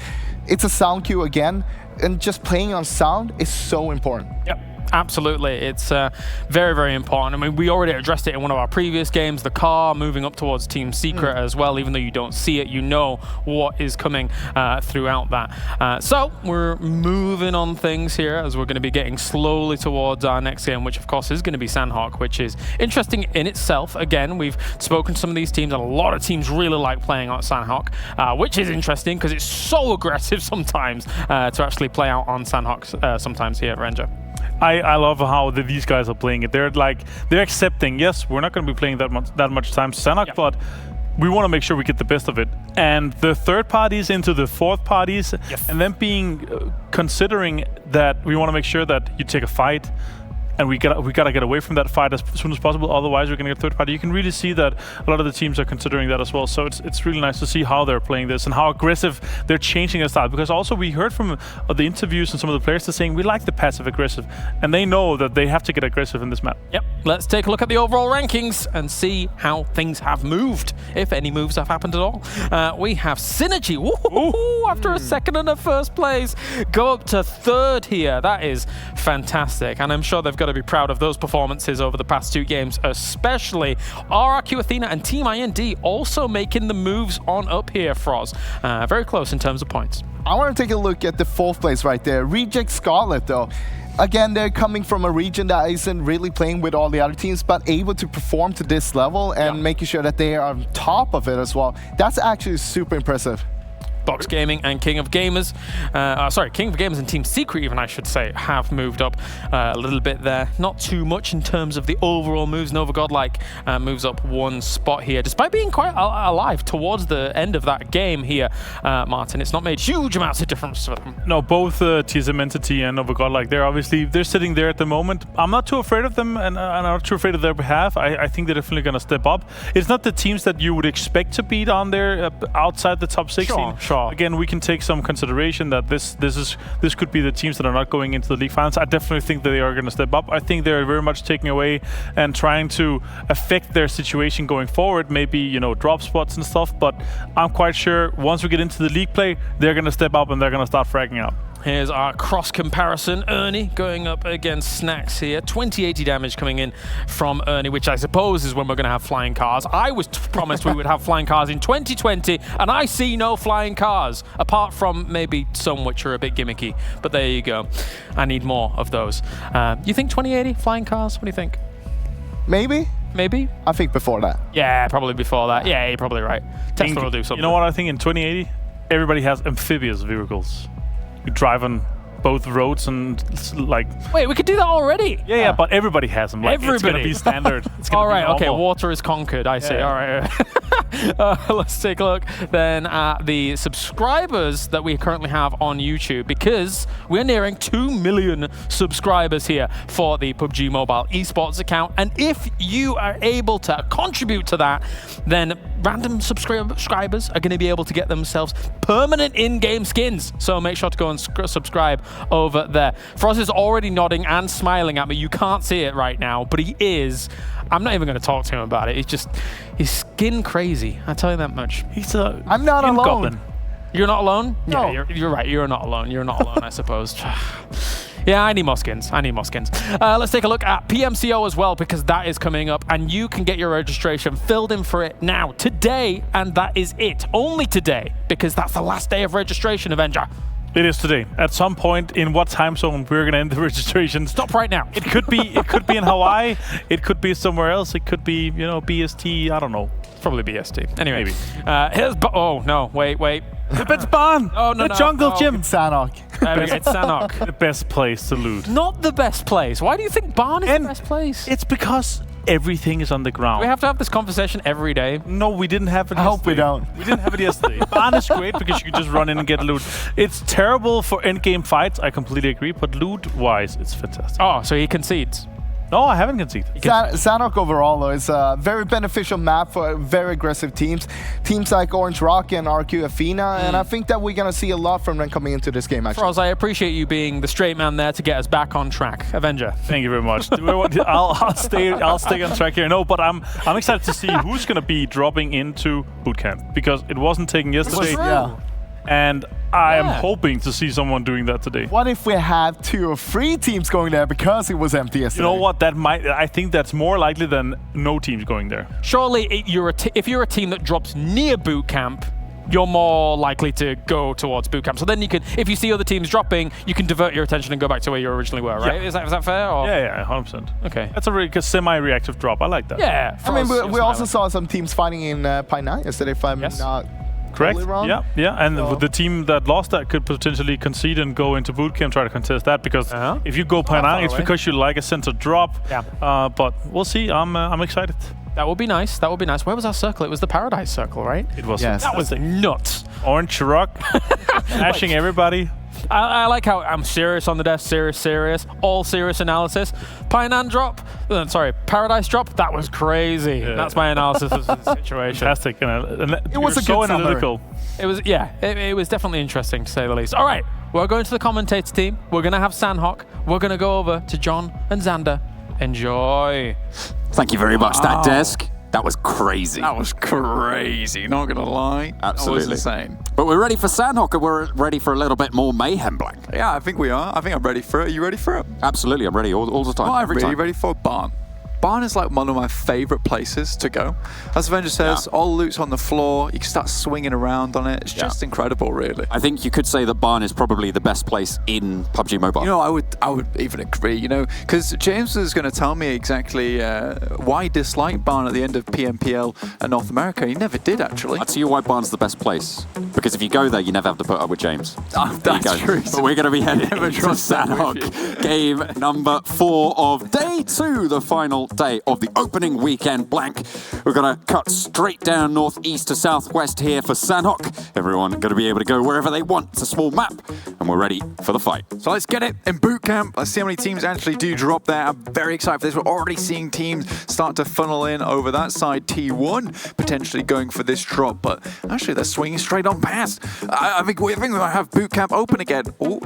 Speaker 6: it's a sound cue again, and just playing on sound is so important.
Speaker 3: Yep. Absolutely. It's very, very important. I mean, we already addressed it in one of our previous games, the car moving up towards Team Secret as well. Even though you don't see it, you know what is coming throughout that. So we're moving on things here as we're going to be getting slowly towards our next game, which of course is going to be Sanhok, which is interesting in itself. Again, we've spoken to some of these teams, and a lot of teams really like playing on Sanhok, which is interesting because it's so aggressive sometimes to actually play out on Sanhok sometimes here at Erangel.
Speaker 7: I love how these guys are playing it. They're accepting, yes, we're not going to be playing that much time Sanhok, but we want to make sure we get the best of it. And the third parties into the fourth parties, and then considering that we want to make sure that you take a fight, and we gotta get away from that fight as soon as possible. Otherwise, we're gonna get third party. You can really see that a lot of the teams are considering that as well. So it's really nice to see how they're playing this and how aggressive they're changing their style. Because also we heard from the interviews and some of the players saying we like the passive aggressive, and they know that they have to get aggressive in this map.
Speaker 3: Yep. Let's take a look at the overall rankings and see how things have moved, if any moves have happened at all. We have Synergy. Woo-hoo-hoo, after a second and a first place, go up to third here. That is fantastic, and I'm sure they've got to be proud of those performances over the past 2 games, especially RRQ Athena and Team IND also making the moves on up here, Froz. Very close in terms of points.
Speaker 6: I want to take a look at the 4th place right there. Reject Scarlet, though. Again, they're coming from a region that isn't really playing with all the other teams, but able to perform to this level and making sure that they are on top of it as well. That's actually super impressive.
Speaker 3: Box Gaming and King of Gamers, King of Gamers and Team Secret even, I should say, have moved up a little bit there. Not too much in terms of the overall moves. Nova Godlike moves up 1 spot here, despite being quite alive towards the end of that game here, Martin. It's not made huge amounts of difference for them.
Speaker 7: No, both TSM Entity and Nova Godlike, they're sitting there at the moment. I'm not too afraid of them, and I'm not too afraid of their behalf. I think they're definitely going to step up. It's not the teams that you would expect to beat on there outside the top 16.
Speaker 3: Sure.
Speaker 7: Again, we can take some consideration that this could be the teams that are not going into the league finals. I definitely think that they are going to step up. I think they're very much taking away and trying to affect their situation going forward. Maybe, drop spots and stuff. But I'm quite sure once we get into the league play, they're going to step up and they're going to start fragging out.
Speaker 3: Here's our cross comparison. Ernie going up against Snacks here. 2080 damage coming in from Ernie, which I suppose is when we're going to have flying cars. I was promised we would have flying cars in 2020, and I see no flying cars, apart from maybe some which are a bit gimmicky. But there you go. I need more of those. You think 2080 flying cars? What do you think?
Speaker 6: Maybe.
Speaker 3: Maybe?
Speaker 6: I think before that.
Speaker 3: Yeah, probably before that. Yeah, you're probably right. Tesla will do something.
Speaker 7: You know what I think in 2080? Everybody has amphibious vehicles. You drive on both roads and
Speaker 3: Wait, we could do that already?
Speaker 7: Yeah, but everybody has them.
Speaker 3: Everybody.
Speaker 7: It's going to be standard.
Speaker 3: All right, okay, water is conquered, I see. All right. Let's take a look then at the subscribers that we currently have on YouTube, because we're nearing 2 million subscribers here for the PUBG Mobile Esports account. And if you are able to contribute to that, then random subscribers are going to be able to get themselves permanent in-game skins. So make sure to go and subscribe over there. Froz is already nodding and smiling at me. You can't see it right now, but he is. I'm not even going to talk to him about it. He's skin crazy. I tell you that much.
Speaker 6: I'm not alone.
Speaker 3: Goblin. You're not alone?
Speaker 6: No.
Speaker 3: Yeah, you're right. You're not alone. You're not alone, I suppose. Yeah, I need more skins. Let's take a look at PMCO as well, because that is coming up, and you can get your registration filled in for it now, today, and that is it. Only today, because that's the last day of registration, Avenger.
Speaker 7: It is today. At some point, in what time zone we're going to end the registration?
Speaker 3: Stop right now.
Speaker 7: It could be in Hawaii. It could be somewhere else. It could be, BST. I don't know.
Speaker 3: Probably BST. Anyway,
Speaker 7: maybe.
Speaker 3: Here's. Oh no! Wait.
Speaker 7: It's Ban.
Speaker 3: Oh no!
Speaker 7: The jungle gym.
Speaker 6: It's Sanhok.
Speaker 3: It's Sanhok.
Speaker 7: The best place to loot.
Speaker 3: Not the best place. Why do you think Ban is the best place?
Speaker 7: It's because everything is on the ground.
Speaker 3: We have to have this conversation every day.
Speaker 7: No, we didn't have it
Speaker 6: yesterday. I hope we don't.
Speaker 7: We didn't have it yesterday. Ban is great because you can just run in and get loot. It's terrible for endgame fights, I completely agree, but loot-wise, it's fantastic.
Speaker 3: Oh, so he concedes.
Speaker 7: No, I haven't conceded.
Speaker 6: Sanhok overall, though, is a very beneficial map for very aggressive teams. Teams like Orange Rock and RQ Athena, and I think that we're going to see a lot from them coming into this game, actually.
Speaker 3: Froz, I appreciate you being the straight man there to get us back on track. Avenger.
Speaker 7: Thank you very much. I'll stay on track here. No, but I'm excited to see who's going to be dropping into bootcamp, because it wasn't taken yesterday. And I am hoping to see someone doing that today.
Speaker 6: What if we have 2 or 3 teams going there because it was empty yesterday?
Speaker 7: You know what? I think that's more likely than no teams going there.
Speaker 3: Surely, if you're a team that drops near boot camp, you're more likely to go towards boot camp. So then you can, if you see other teams dropping, you can divert your attention and go back to where you originally were, right?
Speaker 7: Yeah.
Speaker 3: Is that fair? Or?
Speaker 7: Yeah, 100%.
Speaker 3: Okay.
Speaker 7: That's a really semi-reactive drop. I like that.
Speaker 3: Yeah.
Speaker 6: I mean, we also saw some teams fighting in Pi9 yesterday, if I'm not
Speaker 7: correct.
Speaker 6: totally wrong.
Speaker 7: Yeah. And the team that lost that could potentially concede and go into boot camp, try to contest that, because if you go Pi9, it's because you like a center drop.
Speaker 3: Yeah.
Speaker 7: But we'll see. I'm excited.
Speaker 3: That would be nice. That would be nice. Where was our circle? It was the Paradise Circle, right?
Speaker 7: It was.
Speaker 6: Yes.
Speaker 3: That was nuts.
Speaker 7: Orange rock, smashing everybody.
Speaker 3: I like how I'm serious on the desk, serious, all serious analysis. Painan drop, Paradise drop, that was crazy.
Speaker 7: Yeah.
Speaker 3: That's my analysis of the situation.
Speaker 7: Fantastic. And
Speaker 6: It was a
Speaker 7: so
Speaker 6: good
Speaker 7: analytical.
Speaker 3: It was, it was definitely interesting to say the least. All right, we're going to the commentator team. We're going to have Sanhok. We're going to go over to John and Xander. Enjoy.
Speaker 16: Thank you very much, that desk. That was crazy.
Speaker 15: That was crazy, not gonna lie.
Speaker 16: Absolutely.
Speaker 15: That was insane.
Speaker 16: But we're ready for Sanhok, and we're ready for a little bit more mayhem, Blank.
Speaker 15: Yeah, I think we are. I think I'm ready for it. Are you ready for it?
Speaker 16: Absolutely, I'm ready all the time.
Speaker 15: Well, I'm
Speaker 16: every
Speaker 15: really
Speaker 16: time.
Speaker 15: ready for Barn. Barn is like one of my favorite places to go. As Avenger says, all loot's on the floor. You can start swinging around on it. It's just incredible, really.
Speaker 16: I think you could say that Barn is probably the best place in PUBG Mobile.
Speaker 15: You know, I would even agree, you know, because James was going to tell me exactly why he disliked Barn at the end of PMPL and North America. He never did, actually.
Speaker 16: I'll tell you why Barn's the best place. Because if you go there, you never have to put up with James.
Speaker 15: That's true.
Speaker 16: But we're going to be heading into Sanhok. Game number 4 of day 2, the final day of the opening weekend. Blank. We're going to cut straight down northeast to southwest here for Sanhok. Everyone going to be able to go wherever they want. It's a small map, and we're ready for the fight.
Speaker 15: So let's get it in boot camp. Let's see how many teams actually do drop there. I'm very excited for this. We're already seeing teams start to funnel in over that side. T1 potentially going for this drop, but actually they're swinging straight on past. I think we might have boot camp open again. Oh,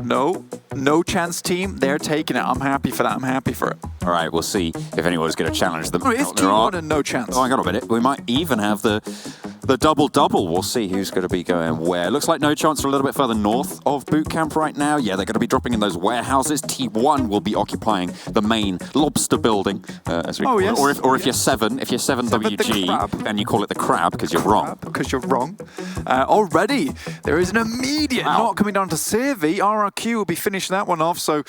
Speaker 15: no chance team. They're taking it. I'm happy for that. I'm happy for it.
Speaker 16: All right, we'll see if anyone's going to challenge them.
Speaker 15: Oh, it's T1 and no chance.
Speaker 16: Oh, hang on a minute. We might even have the double-double. We'll see who's going to be going where. Looks like no chance are a little bit further north of boot camp right now. Yeah, they're going to be dropping in those warehouses. T1 will be occupying the main lobster building, as we call it. Or if you're 7 WG, and you call it the crab because you're wrong.
Speaker 15: Because you're wrong. Already, there is an immediate knock coming down to Sevi. RRQ will be finishing that one off, so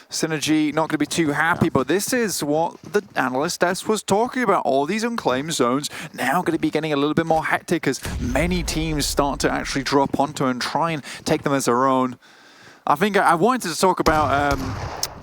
Speaker 15: Synergy not going to be too happy, but this is what the analyst desk was talking about. All these unclaimed zones now going to be getting a little bit more hectic as many teams start to actually drop onto and try and take them as their own. I think I wanted to talk about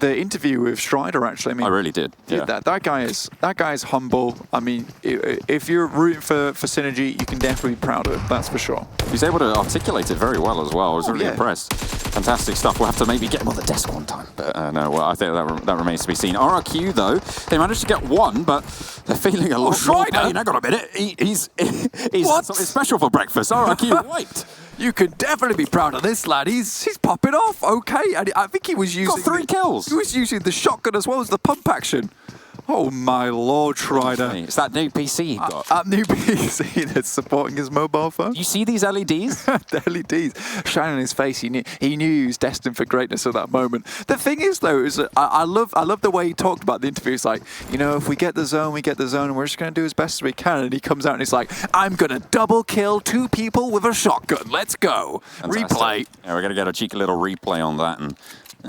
Speaker 15: the interview with Strider, actually. I mean,
Speaker 16: I really did. Yeah.
Speaker 15: That guy is humble. I mean, if you're rooting for Synergy, you can definitely be proud of it. That's for sure.
Speaker 16: He's able to articulate it very well as well. I was really impressed. Fantastic stuff. We'll have to maybe get him on the desk one time. But no, well, I think that remains to be seen. RRQ, though, they managed to get one, but they're feeling a lot more pain. Hang on a minute. He's something special for breakfast. RRQ wiped.
Speaker 15: You can definitely be proud of this lad. He's popping off. Okay, and I think he was using
Speaker 16: got 3 kills.
Speaker 15: He was using the shotgun as well as the pump action. Oh my lord, Strider.
Speaker 16: It's that new PC he got.
Speaker 15: That new PC that's supporting his mobile phone.
Speaker 16: You see these LEDs?
Speaker 15: The LEDs shining on his face. He knew he was destined for greatness at that moment. The thing is, though, is that I love the way he talked about the interview. It's like, you know, if we get the zone, and we're just going to do as best as we can. And he comes out and he's like, I'm going to double kill 2 people with a shotgun. Let's go. Fantastic. Replay.
Speaker 16: Yeah, we're going to get a cheeky little replay on that and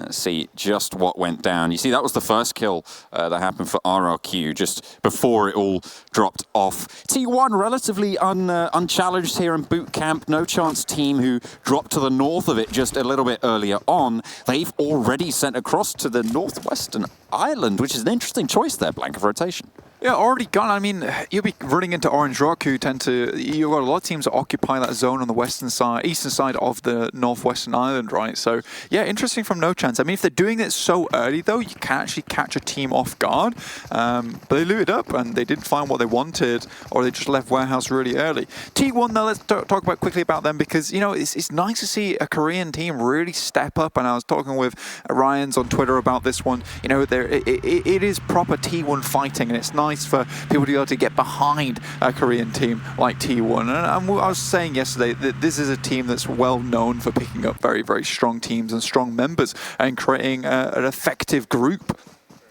Speaker 16: see just what went down. You see, that was the first kill that happened for RRQ just before it all dropped off. T1 relatively unchallenged here in boot camp. No chance team who dropped to the north of it just a little bit earlier on. They've already sent across to the northwestern island, which is an interesting choice there, blank of rotation.
Speaker 15: Yeah, already gone. I mean, you'll be running into Orange Rock, who you've got a lot of teams that occupy that zone on the eastern side of the northwestern island, right? So, yeah, interesting from no chance. I mean, if they're doing it so early, though, you can actually catch a team off guard. But they looted up and they didn't find what they wanted, or they just left warehouse really early. T1, though, let's talk quickly about them because, you know, it's nice to see a Korean team really step up. And I was talking with Ryan's on Twitter about this one. You know, it is proper T1 fighting, and it's nice nice for people to be able to get behind a Korean team like T1. And I was saying yesterday that this is a team that's well known for picking up very, very strong teams and strong members and creating an effective group.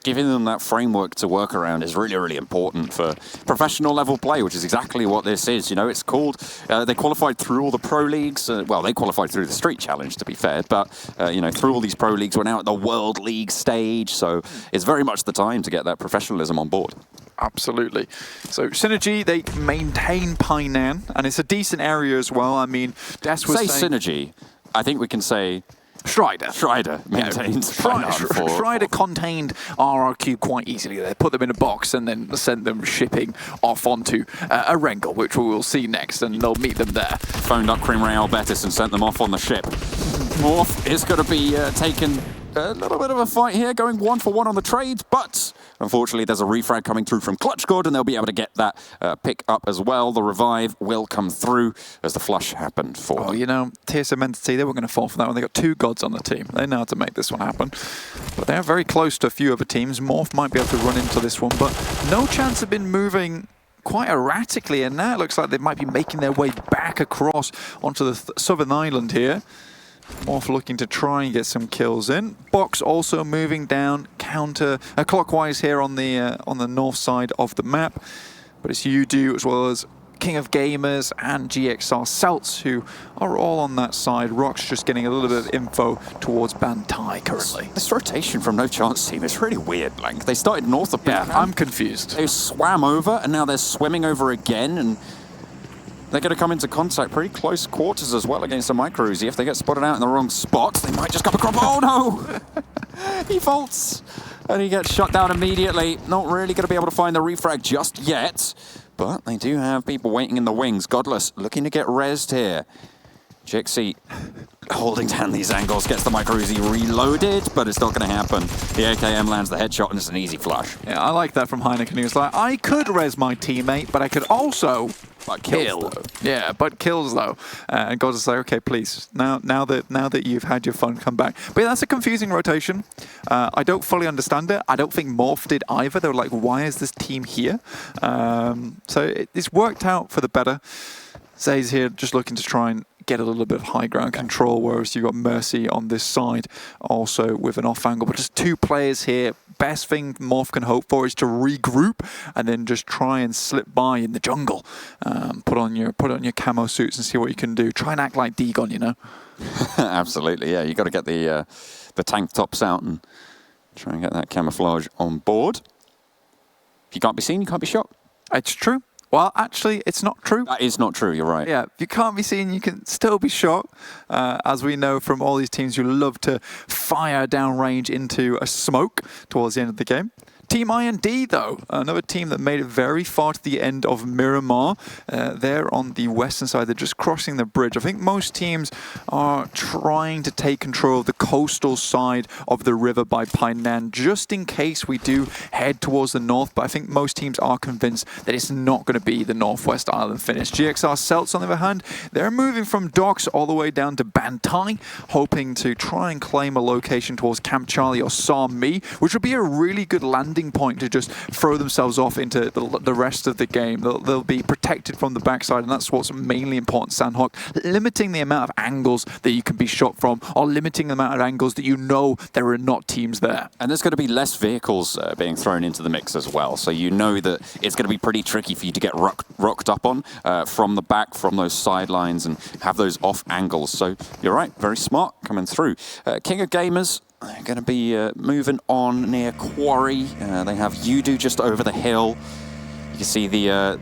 Speaker 16: Giving them that framework to work around is really, really important for professional level play, which is exactly what this is. You know, it's called, they qualified through all the pro leagues. Well, they qualified through the Street Challenge, to be fair, but, you know, through all these pro leagues, we're now at the World League stage. So it's very much the time to get that professionalism on board.
Speaker 15: Absolutely. So Synergy, they maintain Painan, and it's a decent area as well. I mean, Des was saying...
Speaker 16: Synergy, I think we can say...
Speaker 15: Strider
Speaker 16: maintains
Speaker 15: Strider contained RRQ quite easily. They put them in a box and then sent them shipping off onto Erangel, which we will see next, and they'll meet them there.
Speaker 16: Phoned up Cream Real Betis and sent them off on the ship. Morph is going to be taken a little bit of a fight here, going 1-for-1 on the trades, but unfortunately there's a refrag coming through from Clutch God, and they'll be able to get that pick up as well. The revive will come through as the flush happened for them.
Speaker 15: You know, TSM Entity, they were going to fall for that one. They got 2 gods on the team. They know how to make this one happen. But they are very close to a few other teams. Morph might be able to run into this one, but no chance have been moving quite erratically, and now it looks like they might be making their way back across onto the southern island here. Morph looking to try and get some kills in. Box also moving down clockwise here on the north side of the map. But it's Udo as well as King of Gamers and GXR Celts who are all on that side. Rock's just getting a little bit of info towards Bantai currently.
Speaker 16: This rotation from No Chance team is really weird. Like, they started north of Bantai.
Speaker 15: Yeah, I'm confused.
Speaker 16: They swam over and now they're swimming over again, and they're going to come into contact pretty close quarters as well against a Micro Uzi. If they get spotted out in the wrong spot, they might just come across. Oh no! He vaults and he gets shut down immediately. Not really going to be able to find the refrag just yet, but they do have people waiting in the wings. Godless looking to get rezzed here. Jixie holding down these angles, gets the Micro Uzi reloaded, but it's not going to happen. The AKM lands the headshot and it's an easy flush.
Speaker 15: Yeah, I like that from Heineken. He was like, I could res my teammate, but I could also kill. Yeah, but kills though. And God is like, okay, please. Now that you've had your fun, come back. But yeah, that's a confusing rotation. I don't fully understand it. I don't think Morph did either. They were like, why is this team here? So it's worked out for the better. Zay's here just looking to try and get a little bit of high ground control, whereas you've got Mercy on this side also with an off angle. But just 2 players here. Best thing Morph can hope for is to regroup and then just try and slip by in the jungle. Put on your camo suits and see what you can do. Try and act like Dagon, you know?
Speaker 16: Absolutely, yeah. You got to get the tank tops out and try and get that camouflage on board. If you can't be seen, you can't be shot.
Speaker 15: It's true. Well, actually, it's not true.
Speaker 16: That is not true, you're right.
Speaker 15: Yeah, if you can't be seen, you can still be shot. As we know from all these teams who love to fire downrange into a smoke towards the end of the game. Team IND, though, another team that made it very far to the end of Miramar. They're on the western side. They're just crossing the bridge. I think most teams are trying to take control of the coastal side of the river by Painan, just in case we do head towards the north. But I think most teams are convinced that it's not going to be the Northwest Island finish. GXR Celts, on the other hand, they're moving from docks all the way down to Bantai, hoping to try and claim a location towards Camp Charlie or Sami, which would be a really good landing point to just throw themselves off into the rest of the game. They'll be protected from the backside, and that's what's mainly important, Sanhok. Limiting the amount of angles that you can be shot from, or limiting the amount of angles that you know there are not teams there.
Speaker 16: And there's going to be less vehicles being thrown into the mix as well, so you know that it's going to be pretty tricky for you to get rocked up on from the back, from those sidelines, and have those off angles. So you're right, very smart coming through. King of Gamers, they're going to be moving on near Quarry. They have Udo just over the hill. You can see the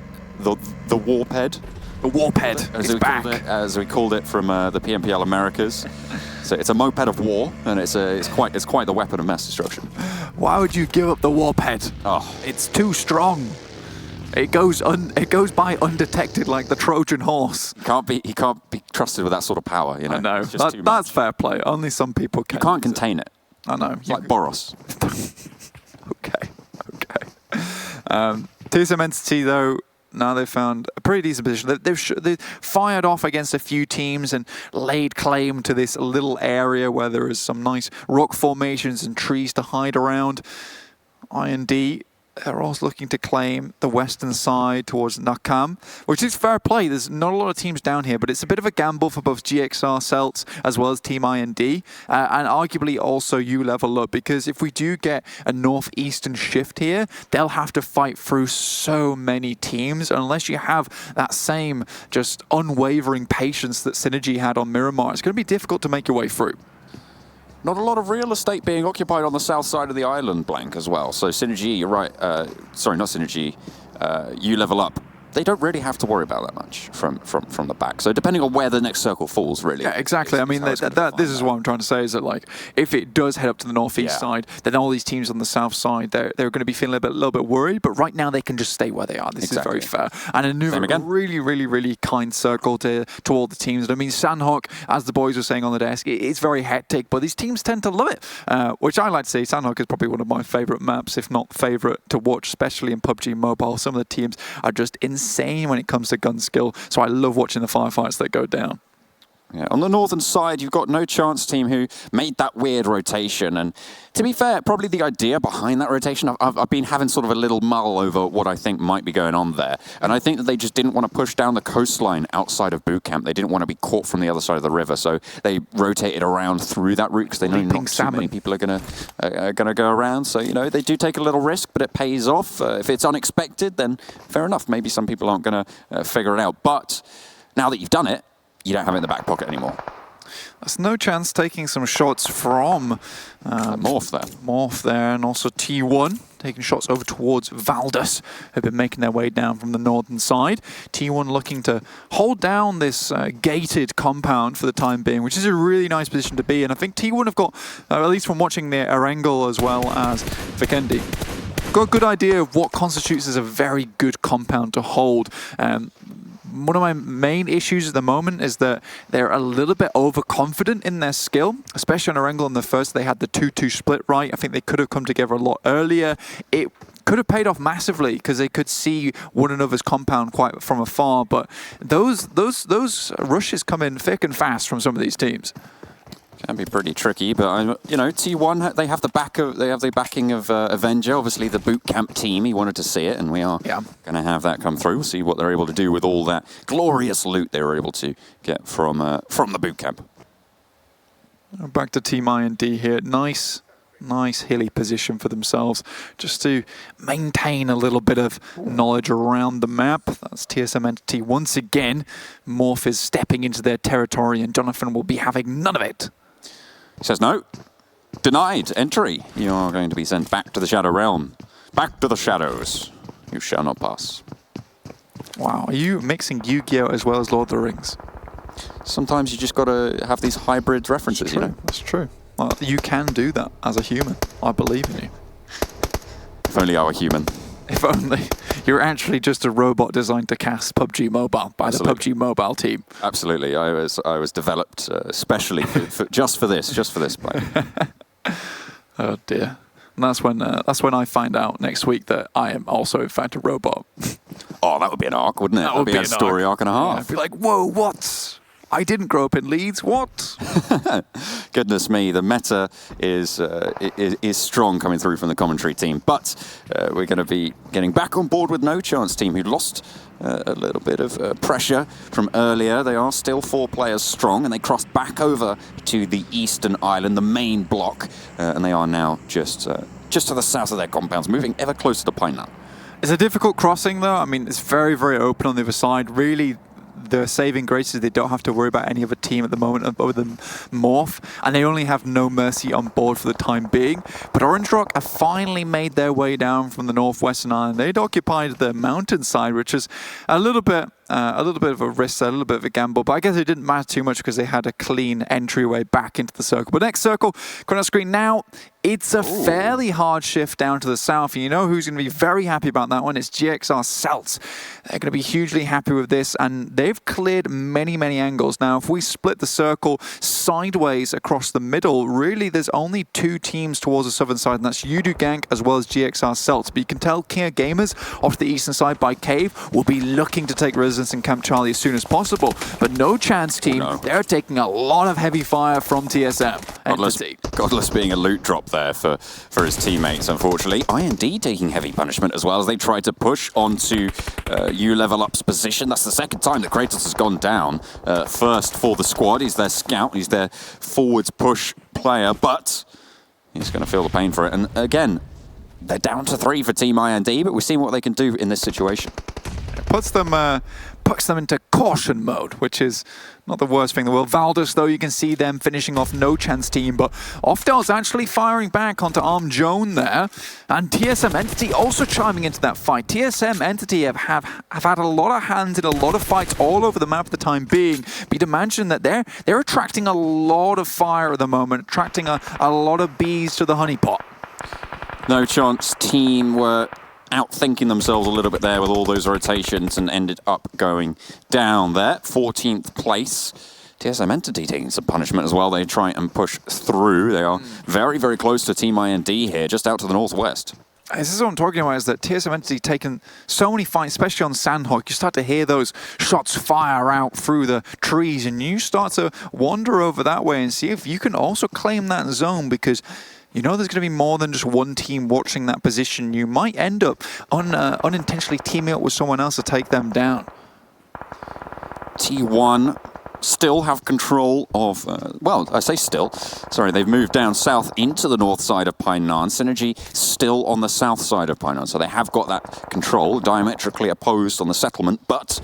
Speaker 16: warp head.
Speaker 15: The warp head is back.
Speaker 16: As we called it from the PMWL Americas. So it's a moped of war, and it's quite the weapon of mass destruction.
Speaker 15: Why would you give up the warp head?
Speaker 16: Oh,
Speaker 15: it's too strong. It goes by undetected like the Trojan horse.
Speaker 16: He can't be trusted with that sort of power, you know.
Speaker 15: I know. That's fair play. Only some people can.
Speaker 16: You can't contain it.
Speaker 15: I know.
Speaker 16: Like Boros.
Speaker 15: Okay. TSM Entity, though, now they've found a pretty decent position. They've fired off against a few teams and laid claim to this little area where there is some nice rock formations and trees to hide around. IND they're also looking to claim the western side towards Nakam, which is fair play. There's not a lot of teams down here, but it's a bit of a gamble for both GXR Celts as well as Team IND, and arguably also U Level Up, because if we do get a northeastern shift here, they'll have to fight through so many teams. Unless you have that same just unwavering patience that Synergy had on Miramar, it's going to be difficult to make your way through.
Speaker 16: Not a lot of real estate being occupied on the south side of the island, Blank, as well. So Synergy, you're right. Sorry, not Synergy. You Level Up. They don't really have to worry about that much from the back. So depending on where the next circle falls, really.
Speaker 15: Yeah, exactly. I mean, this is what I'm trying to say, is that like if it does head up to the northeast side, then all these teams on the south side, they're going to be feeling a little bit worried. But right now, they can just stay where they are. This is very fair. And a really kind circle to all the teams. I mean, Sanhok, as the boys were saying on the desk, it's very hectic, but these teams tend to love it, which I like to say. Sanhok is probably one of my favorite maps, if not favorite to watch, especially in PUBG Mobile. Some of the teams are just insane when it comes to gun skill, so I love watching the firefights that go down.
Speaker 16: Yeah, on the northern side, you've got No Chance team who made that weird rotation. And to be fair, probably the idea behind that rotation, I've been having sort of a little mull over what I think might be going on there. And I think that they just didn't want to push down the coastline outside of boot camp. They didn't want to be caught from the other side of the river. So they rotated around through that route because they know not too many people are going to go around. So, you know, they do take a little risk, but it pays off. If it's unexpected, then fair enough. Maybe some people aren't going to figure it out. But now that you've done it, you don't have it in the back pocket anymore.
Speaker 15: There's No Chance taking some shots from Morph there, and also T1 taking shots over towards Valdus, who've been making their way down from the northern side. T1 looking to hold down this gated compound for the time being, which is a really nice position to be in. I think T1 have got, at least from watching the Erangel as well as Vikendi, got a good idea of what constitutes as a very good compound to hold. One of my main issues at the moment is that they're a little bit overconfident in their skill, especially on Erangel in the first. They had the 2-2 split right. I think they could have come together a lot earlier. It could have paid off massively because they could see one another's compound quite from afar. But those rushes come in thick and fast from some of these teams.
Speaker 16: Can be pretty tricky, but you know, T1 they have the backing of Avenger, obviously the boot camp team. He wanted to see it, and we are going to have that come through. We'll see what they're able to do with all that glorious loot they were able to get from the boot camp.
Speaker 15: Back to Team IND here. Nice hilly position for themselves, just to maintain a little bit of knowledge around the map. That's TSM Entity once again. Morph is stepping into their territory, and Jonathan will be having none of it.
Speaker 16: He says no. Denied entry. You are going to be sent back to the Shadow Realm. Back to the shadows. You shall not pass.
Speaker 15: Wow, are you mixing Yu-Gi-Oh as well as Lord of the Rings?
Speaker 16: Sometimes you just got to have these hybrid references, you know.
Speaker 15: That's true. Well, you can do that as a human. I believe in you.
Speaker 16: If only I were human.
Speaker 15: If only. You're actually just a robot designed to cast PUBG Mobile by the PUBG Mobile team.
Speaker 16: Absolutely. I was developed especially just for this play.
Speaker 15: Oh dear. And that's when I find out next week that I am also in fact a robot.
Speaker 16: Oh, that would be an arc, wouldn't it? That would be a story arc and a half.
Speaker 15: Yeah, I'd be like, whoa, what? I didn't grow up in Leeds. What?
Speaker 16: Goodness me, the meta is strong coming through from the commentary team. But we're going to be getting back on board with No Chance team, who lost a little bit of pressure from earlier. They are still 4 players strong, and they crossed back over to the eastern island, the main block, and they are now just to the south of their compounds, moving ever closer to Pine Nut.
Speaker 15: It's a difficult crossing, though. I mean, it's very, very open on the other side. Really, the saving grace is they don't have to worry about any other team at the moment other than Morph, and they only have No Mercy on board for the time being. But Orange Rock have finally made their way down from the northwestern island. They'd occupied the mountainside, which is a little bit of a risk, a little bit of a gamble, but I guess it didn't matter too much because they had a clean entryway back into the circle. But next circle, coming on screen now, it's a fairly hard shift down to the south, and you know who's going to be very happy about that one? It's GXR Celts. They're going to be hugely happy with this, and they've cleared many, many angles. Now, if we split the circle sideways across the middle, really there's only 2 teams towards the southern side, and that's Yudu Gank as well as GXR Celts. But you can tell King of Gamers off the eastern side by Cave will be looking to take residence presence in Camp Charlie as soon as possible. But no chance, team. They're taking a lot of heavy fire from TSM.
Speaker 16: Godless being a loot drop there for his teammates, unfortunately. IND taking heavy punishment as well as they try to push onto U-Level Up's position. That's the second time that Kratos has gone down. First for the squad, he's their scout, he's their forwards push player, but he's going to feel the pain for it. And again, they're down to 3 for Team IND, but we're seeing what they can do in this situation.
Speaker 15: It puts them into caution mode, which is not the worst thing in the world. Valdus, though, you can see them finishing off No Chance team, but Offdel's actually firing back onto Arm Joan there, and TSM Entity also chiming into that fight. TSM Entity have had a lot of hands in a lot of fights all over the map for the time being, but you'd imagine that they're attracting a lot of fire at the moment, attracting a lot of bees to the honeypot.
Speaker 16: No Chance team were outthinking themselves a little bit there with all those rotations and ended up going down there. 14th place. TSM Entity taking some punishment as well. They try and push through. They are very, very close to Team IND here, just out to the northwest.
Speaker 15: This is what I'm talking about, is that TSM Entity taken so many fights, especially on Sanhok. You start to hear those shots fire out through the trees, and you start to wander over that way and see if you can also claim that zone, because you know there's going to be more than just one team watching that position. You might end up unintentionally teaming up with someone else to take them down.
Speaker 16: T1 still have control of, well, I say still, sorry, they've moved down south into the north side of Painan. Synergy still on the south side of Painan, so they have got that control, diametrically opposed on the settlement, but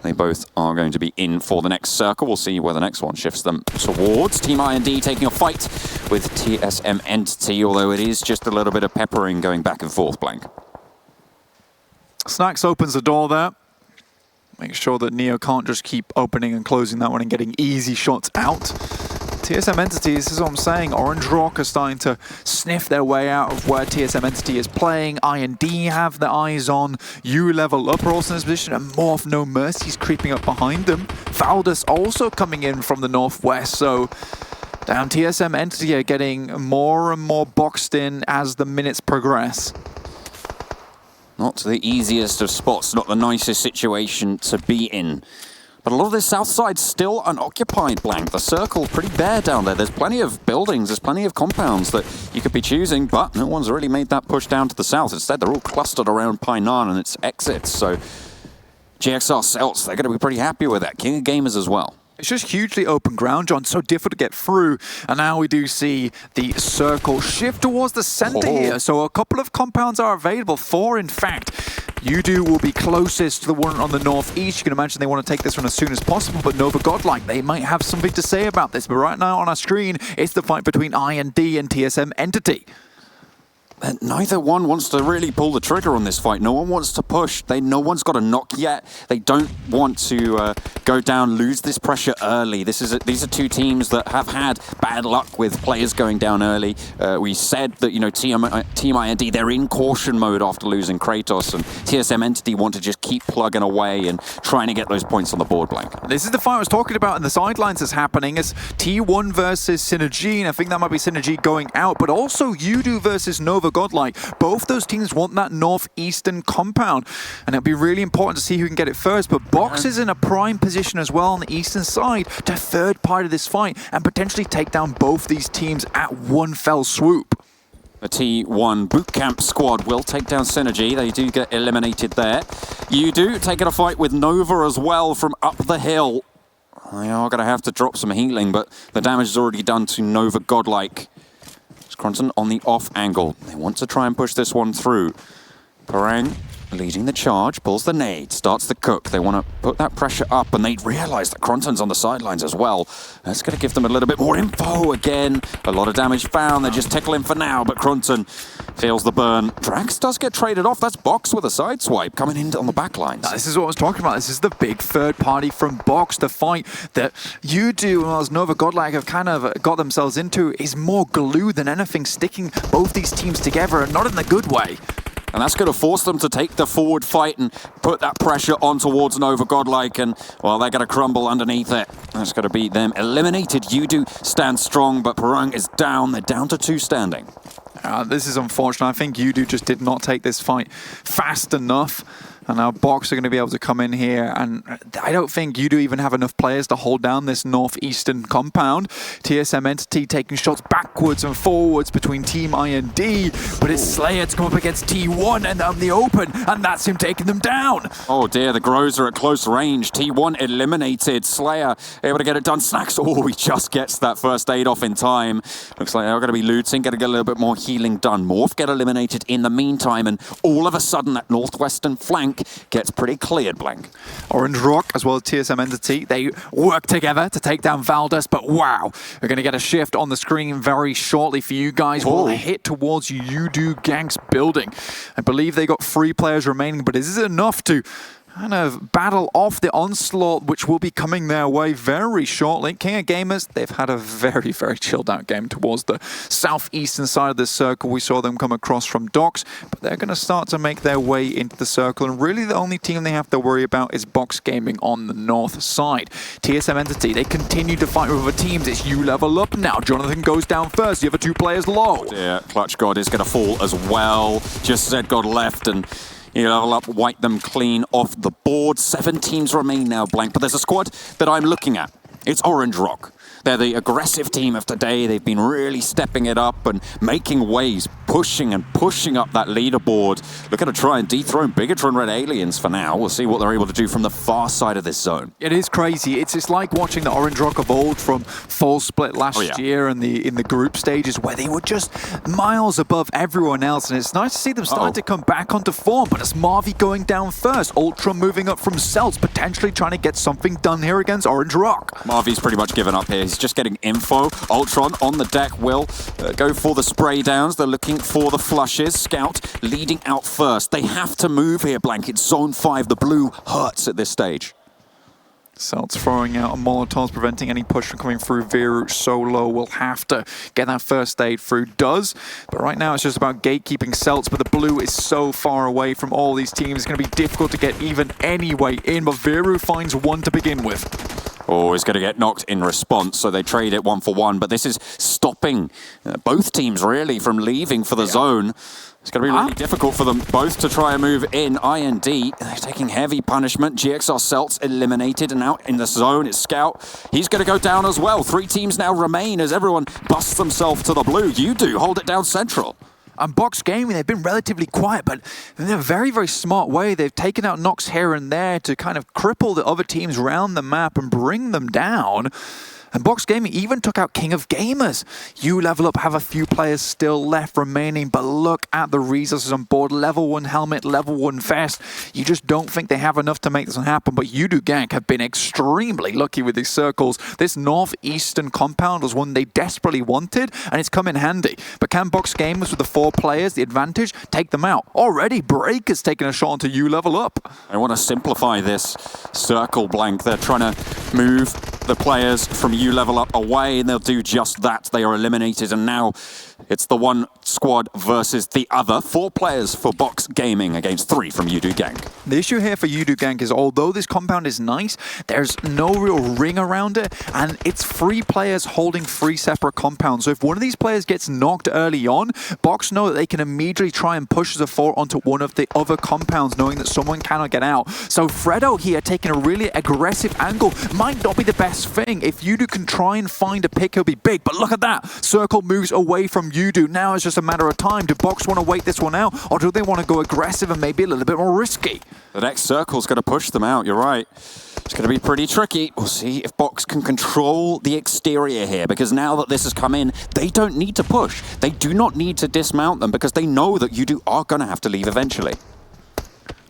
Speaker 16: they both are going to be in for the next circle. We'll see where the next one shifts them towards. Team IND taking a fight with TSM Entity, although it is just a little bit of peppering going back and forth, Blank.
Speaker 15: Snacks opens the door there. Make sure that Neo can't just keep opening and closing that one and getting easy shots out. TSM Entity, this is what I'm saying, Orange Rock are starting to sniff their way out of where TSM Entity is playing. IND have their eyes on. U-Level Up are also in this position, and Morph No Mercy's creeping up behind them. Valdus also coming in from the northwest, so down TSM Entity are getting more and more boxed in as the minutes progress.
Speaker 16: Not the easiest of spots, not the nicest situation to be in. But a lot of this south side's still unoccupied, Blank. The circle pretty bare down there. There's plenty of buildings, there's plenty of compounds that you could be choosing, but no one's really made that push down to the south. Instead, they're all clustered around Painan and its exits. So GXR Celts, they're going to be pretty happy with that. King of Gamers as well.
Speaker 15: It's just hugely open ground, John, so difficult to get through. And now we do see the circle shift towards the center here. So a couple of compounds are available, 4 in fact. Udu will be closest to the one on the northeast. You can imagine they want to take this one as soon as possible, but Nova Godlike, they might have something to say about this. But right now on our screen, it's the fight between IND and TSM Entity.
Speaker 16: And neither one wants to really pull the trigger on this fight. No one wants to push. No one's got a knock yet. They don't want to go down, lose this pressure early. These are two teams that have had bad luck with players going down early. We said that, you know, Team IND, they're in caution mode after losing Kratos, and TSM Entity want to just keep plugging away and trying to get those points on the board, Blank.
Speaker 15: This is the fight I was talking about in the sidelines that's happening. It's T1 versus Synergy, and I think that might be Synergy going out, but also Udu versus Nova Godlike. Both those teams want that northeastern compound, and it'll be really important to see who can get it first. But Box is in a prime position as well on the eastern side to third part of this fight and potentially take down both these teams at one fell swoop.
Speaker 16: The T1 bootcamp squad will take down Synergy. They do get eliminated there. You do taking a fight with Nova as well from up the hill. They are going to have to drop some healing, but the damage is already done to Nova Godlike. Crunton on the off angle. They want to try and push this one through. Parang leading the charge, pulls the nade, starts the cook. They want to put that pressure up, and they realise that Crunton's on the sidelines as well. That's going to give them a little bit more info again. A lot of damage found. They're just tickling for now, but Crunton feels the burn. Drax does get traded off. That's Box with a side swipe coming in on the back lines.
Speaker 15: This is what I was talking about. This is the big third party from Box. The fight that Udu as Nova Godlike have kind of got themselves into is more glue than anything, sticking both these teams together, and not in the good way.
Speaker 16: And that's going to force them to take the forward fight and put that pressure on towards Nova Godlike, and, well, they're going to crumble underneath it. That's going to be them eliminated. Udu stands strong, but Parang is down. They're down to 2 standing.
Speaker 15: This is unfortunate. I think Udu just did not take this fight fast enough. And now Box are going to be able to come in here, and I don't think you do even have enough players to hold down this northeastern compound. TSM Entity taking shots backwards and forwards between Team I&D, but it's Slayer to come up against T1 and out in the open, and that's him taking them down.
Speaker 16: Oh dear, the Grows are at close range. T1 eliminated. Slayer able to get it done. Snacks, oh, he just gets that first aid off in time. Looks like they're going to be looting, going to get a little bit more healing done. Morph get eliminated in the meantime, and all of a sudden that northwestern flank gets pretty cleared, Blank.
Speaker 15: Orange Rock as well as TSM Entity, they work together to take down Valdez, but wow, we're going to get a shift on the screen very shortly for you guys. Will hit towards Yudu Gang's building. I believe they got 3 players remaining, but is it enough to kind of battle off the onslaught which will be coming their way very shortly? King of Gamers, they've had a very, very chilled out game towards the southeastern side of the circle. We saw them come across from Docks, but they're going to start to make their way into the circle, and really the only team they have to worry about is Box Gaming on the north side. TSM Entity, they continue to fight with other teams. It's you level up now. Jonathan goes down first. The other 2 players low.
Speaker 16: Yeah, Clutch God is going to fall as well. Just Zed God left, and you level up, wipe them clean off the board. 7 teams remain now, Blank, but there's a squad that I'm looking at. It's Orange Rock. They're the aggressive team of today. They've been really stepping it up and making waves, pushing and pushing up that leaderboard. Looking to try and dethrone Bigatron Red Aliens for now. We'll see what they're able to do from the far side of this zone.
Speaker 15: It is crazy. It's like watching the Orange Rock of old from Full Split last year in the group stages, where they were just miles above everyone else, and it's nice to see them starting to come back onto form. But it's Marvy going down first, Ultra moving up from Celts, potentially trying to get something done here against Orange Rock.
Speaker 16: Marvy's pretty much given up here. He's just getting info. Ultron on the deck will go for the spray downs. They're looking for the flushes. Scout leading out first. They have to move here, Blank. It's zone 5. The blue hurts at this stage.
Speaker 15: Celts throwing out a Molotovs, preventing any push from coming through. Viru solo will have to get that first aid through. Does, but right now it's just about gatekeeping Celts, but the blue is so far away from all these teams. It's going to be difficult to get even any way in, but Viru finds one to begin with.
Speaker 16: Oh, he's going to get knocked in response, so they trade it 1 for 1, but this is stopping both teams really from leaving for the zone. It's going to be really difficult for them both to try and move in. I&D, they're taking heavy punishment. GXR Celts eliminated, and out in the zone is Scout. He's going to go down as well. 3 teams now remain as everyone busts themselves to the blue. You do hold it down central.
Speaker 15: And Box Gaming, they've been relatively quiet, but in a very, very smart way, they've taken out knocks here and there to kind of cripple the other teams around the map and bring them down. And Box Gaming even took out King of Gamers. You level up, have a few players still left remaining, but look at the resources on board. Level 1 helmet, level 1 vest. You just don't think they have enough to make this one happen, but Yudu Gang have been extremely lucky with these circles. This northeastern compound was one they desperately wanted, and it's come in handy. But can Box Gamers with the 4 players, the advantage, take them out? Already, Break has taken a shot onto You level up.
Speaker 16: I want to simplify this circle, Blank. They're trying to move the players from You level up away, and they'll do just that. They are eliminated, and now it's the one squad versus the other. 4 players for Box Gaming against 3 from Yudu Gang.
Speaker 15: The issue here for Yudu Gang is, although this compound is nice, there's no real ring around it, and it's 3 players holding 3 separate compounds. So if one of these players gets knocked early on, Box know that they can immediately try and push the 4 onto one of the other compounds, knowing that someone cannot get out. So Fredo here taking a really aggressive angle might not be the best thing. If Yudu can try and find a pick, he'll be big, but look at that. Circle moves away from Yudu. Now it's just a matter of time. Do Box want to wait this one out, or do they want to go aggressive and maybe a little bit more risky?
Speaker 16: The next circle's going to push them out, you're right. It's going to be pretty tricky. We'll see if Box can control the exterior here, because now that this has come in, they don't need to push. They do not need to dismount them, because they know that Yudu are going to have to leave eventually.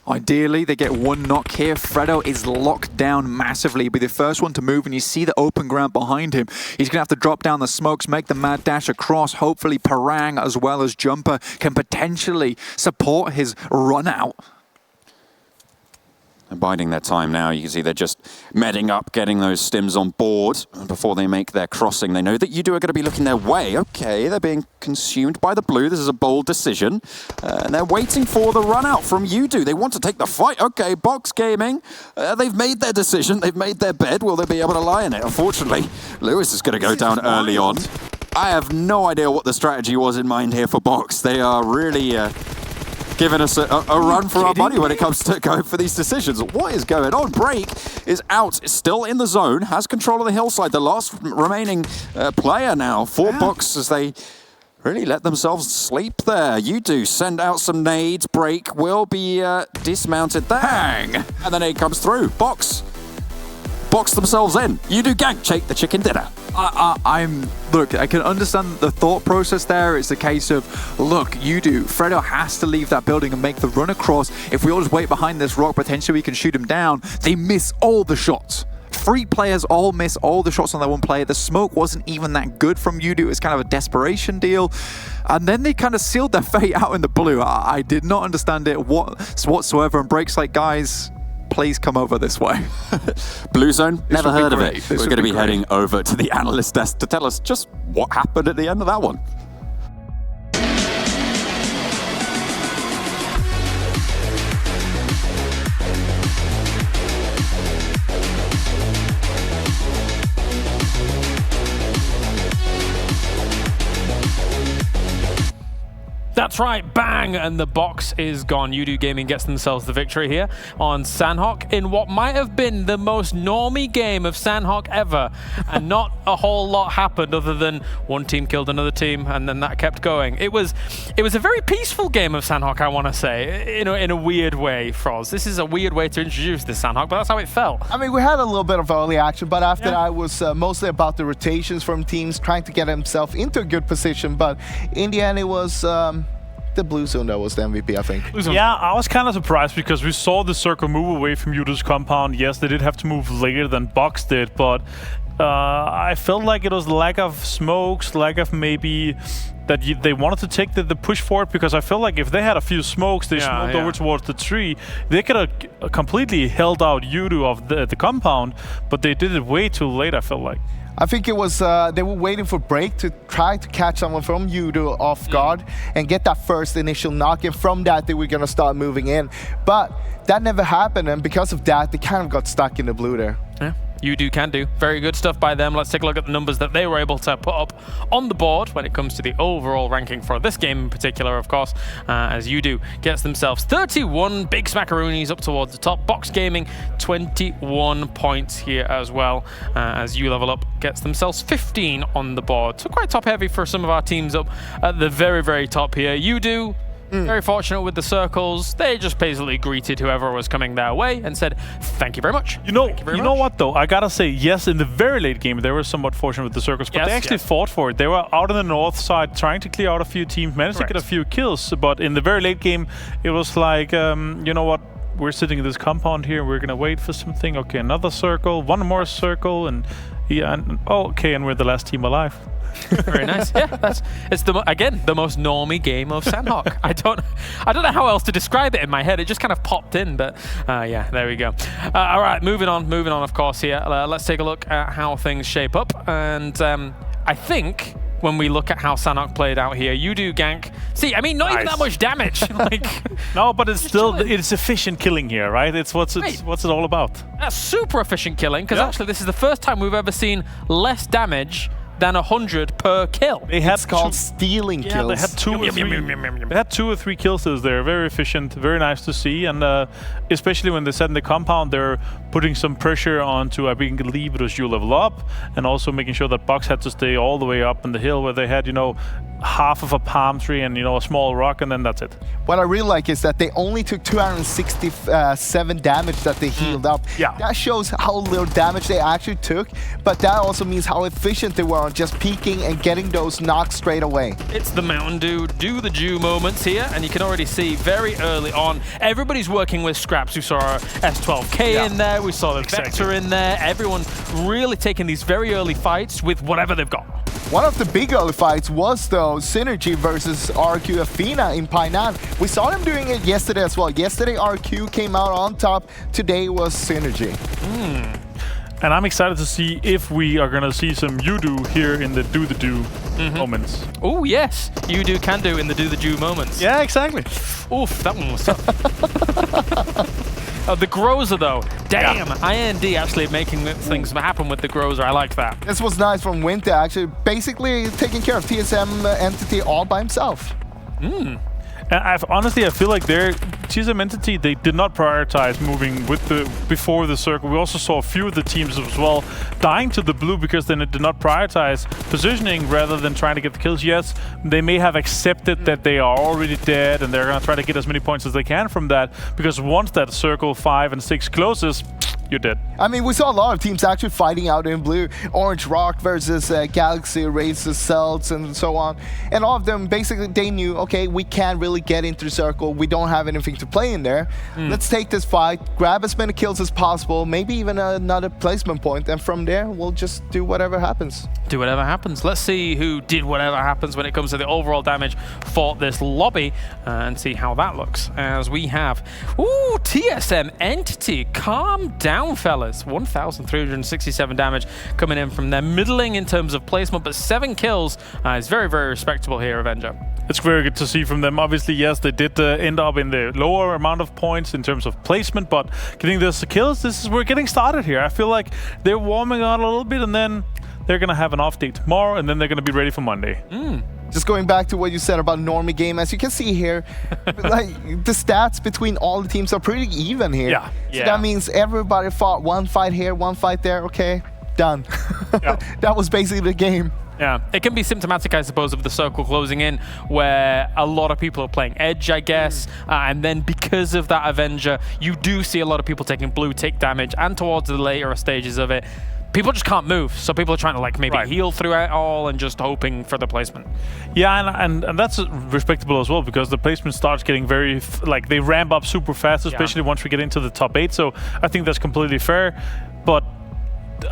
Speaker 15: Ideally, they get 1 knock here. Fredo is locked down massively. Be the first one to move, and you see the open ground behind him. He's going to have to drop down the smokes, make the mad dash across. Hopefully, Parang as well as Jumper can potentially support his run out.
Speaker 16: They're biding their time now. You can see they're just medding up, getting those stims on board before they make their crossing. They know that Yudu are going to be looking their way. Okay, they're being consumed by the blue. This is a bold decision. And they're waiting for the run out from Yudu. They want to take the fight. Okay, Box Gaming. They've made their decision. They've made their bed. Will they be able to lie in it? Unfortunately, Lewis is going to go down early on. I have no idea what the strategy was in mind here for Box. They are really giving us a run for our money when it comes to going for these decisions. What is going on? Break is out, still in the zone, has control of the hillside. The last remaining player now for Box as they really let themselves sleep there. You do send out some nades. Break will be dismounted there. Bang! And the nade comes through. Box themselves in. You do gank, shake the chicken dinner.
Speaker 15: Look, I can understand the thought process there. It's a case of, look, Fredo has to leave that building and make the run across. If we all just wait behind this rock, potentially we can shoot him down. They miss all the shots. 3 players all miss all the shots on that one player. The smoke wasn't even that good from Yudu. It was kind of a desperation deal. And then they kind of sealed their fate out in the blue. I did not understand it whatsoever. And Break's like, guys, please come over this way.
Speaker 16: Blue zone, never heard of it. We're going to be heading over to the analyst desk to tell us just what happened at the end of that one.
Speaker 3: That's right, bang, and the box is gone. Udu Gaming gets themselves the victory here on Sanhok in what might have been the most normie game of Sanhok ever, and not a whole lot happened other than one team killed another team, and then that kept going. It was a very peaceful game of Sanhok, I want to say, in a weird way, Froz. This is a weird way to introduce this Sanhok, but that's how it felt.
Speaker 6: I mean, we had a little bit of early action, but after that it was mostly about the rotations from teams trying to get himself into a good position, but in the end it was the blue zone that was the MVP, I think.
Speaker 7: Yeah, I was kind of surprised because we saw the circle move away from Udu's compound. Yes, they did have to move later than Box did, but I felt like it was lack of smokes, lack of maybe that they wanted to take the push forward, because I felt like if they had a few smokes, they smoked over towards the tree, they could have completely held out Udu of the compound, but they did it way too late, I felt like.
Speaker 6: I think it was, they were waiting for Break to try to catch someone from Udo off guard and get that first initial knock, and from that they were going to start moving in. But that never happened, and because of that, they kind of got stuck in the blue there.
Speaker 3: Yeah. Udu can do. Very good stuff by them. Let's take a look at the numbers that they were able to put up on the board when it comes to the overall ranking for this game in particular, of course, as Udu gets themselves 31 big smackaroonies up towards the top. Box Gaming, 21 points here as well, as You Level Up gets themselves 15 on the board. So quite top heavy for some of our teams up at the very, very top here. Udu, very fortunate with the circles. They just basically greeted whoever was coming their way and said, thank you very much.
Speaker 7: You know what though? I gotta say, yes, in the very late game, they were somewhat fortunate with the circles, but they actually fought for it. They were out on the north side trying to clear out a few teams, managed to get a few kills, but in the very late game, it was like, you know what? We're sitting in this compound here, we're gonna wait for something. Okay, another circle, one more circle, and yeah, and okay, and we're the last team alive.
Speaker 3: Very nice. Yeah, it's again the most normie game of Sanhok. I don't know how else to describe it in my head. It just kind of popped in, but yeah, there we go. All right, moving on. Of course, here. Let's take a look at how things shape up, and I think when we look at how Sanhok played out here, you do gank. See, I mean, not even that much damage.
Speaker 7: No, but it's still it's efficient killing here, right? It's what's it all about.
Speaker 3: That's super efficient killing, because actually this is the first time we've ever seen less damage than 100 per kill.
Speaker 6: It's called stealing kills.
Speaker 7: They had two or three kills there. Very efficient, very nice to see, and especially when they set in the compound, they're putting some pressure onto, I believe it was You Level Up, and also making sure that Box had to stay all the way up in the hill where they had, half of a palm tree and, a small rock, and then that's it.
Speaker 6: What I really like is that they only took 267 damage that they healed up.
Speaker 7: Yeah.
Speaker 6: That shows how little damage they actually took, but that also means how efficient they were on just peeking and getting those knocks straight away.
Speaker 3: It's the Mountain Dew do the Jew moments here, and you can already see very early on, everybody's working with scraps. We saw our S12K in there, we saw the Vector in there, everyone really taking these very early fights with whatever they've got.
Speaker 6: One of the big early fights was, though, Synergy versus RQ Athena in Painan. We saw them doing it yesterday as well. Yesterday, RQ came out on top. Today was Synergy.
Speaker 7: And I'm excited to see if we are going to see some Udu here in the do the do moments.
Speaker 3: Oh, yes. Udu can do in the do the do moments.
Speaker 7: Yeah, exactly.
Speaker 3: Oof, that one was tough. The Grozer, though. Damn, IND actually making things happen with the Grozer. I like that.
Speaker 6: This was nice from Winter, actually. Basically taking care of TSM entity all by himself.
Speaker 7: And honestly, I feel like TSM Entity, they did not prioritize moving before the circle. We also saw a few of the teams as well dying to the blue because then it did not prioritize positioning rather than trying to get the kills. Yes, they may have accepted that they are already dead and they're going to try to get as many points as they can from that, because once that circle 5 and 6 closes, you're dead.
Speaker 6: I mean, we saw a lot of teams actually fighting out in blue. Orange Rock versus Galaxy, Razor, Celts, and so on. And all of them, basically, they knew, okay, we can't really get into the circle. We don't have anything to play in there. Let's take this fight, grab as many kills as possible, maybe even another placement point, and from there, we'll just do whatever happens.
Speaker 3: Do whatever happens. Let's see who did whatever happens when it comes to the overall damage for this lobby and see how that looks. As we have, TSM Entity, calm down, fellas. 1,367 damage coming in from them. Middling in terms of placement, but 7 kills is very, very respectable here, Erangel.
Speaker 7: It's very good to see from them. Obviously, yes, they did end up in the lower amount of points in terms of placement, but getting those kills, we're getting started here. I feel like they're warming on a little bit, and then they're going to have an off day tomorrow, and then they're going to be ready for Monday.
Speaker 6: Just going back to what you said about normie game, as you can see here, like the stats between all the teams are pretty even here.
Speaker 7: Yeah.
Speaker 6: So that means everybody fought one fight here, one fight there. Okay, done. That was basically the game.
Speaker 3: Yeah, it can be symptomatic, I suppose, of the circle closing in, where a lot of people are playing Edge, I guess, and then because of that Avenger, you do see a lot of people taking blue take damage, and towards the later stages of it, people just can't move, so people are trying to like maybe heal through it all and just hoping for the placement.
Speaker 7: Yeah, and that's respectable as well, because the placement starts getting very, like they ramp up super fast, especially once we get into the top 8, so I think that's completely fair. But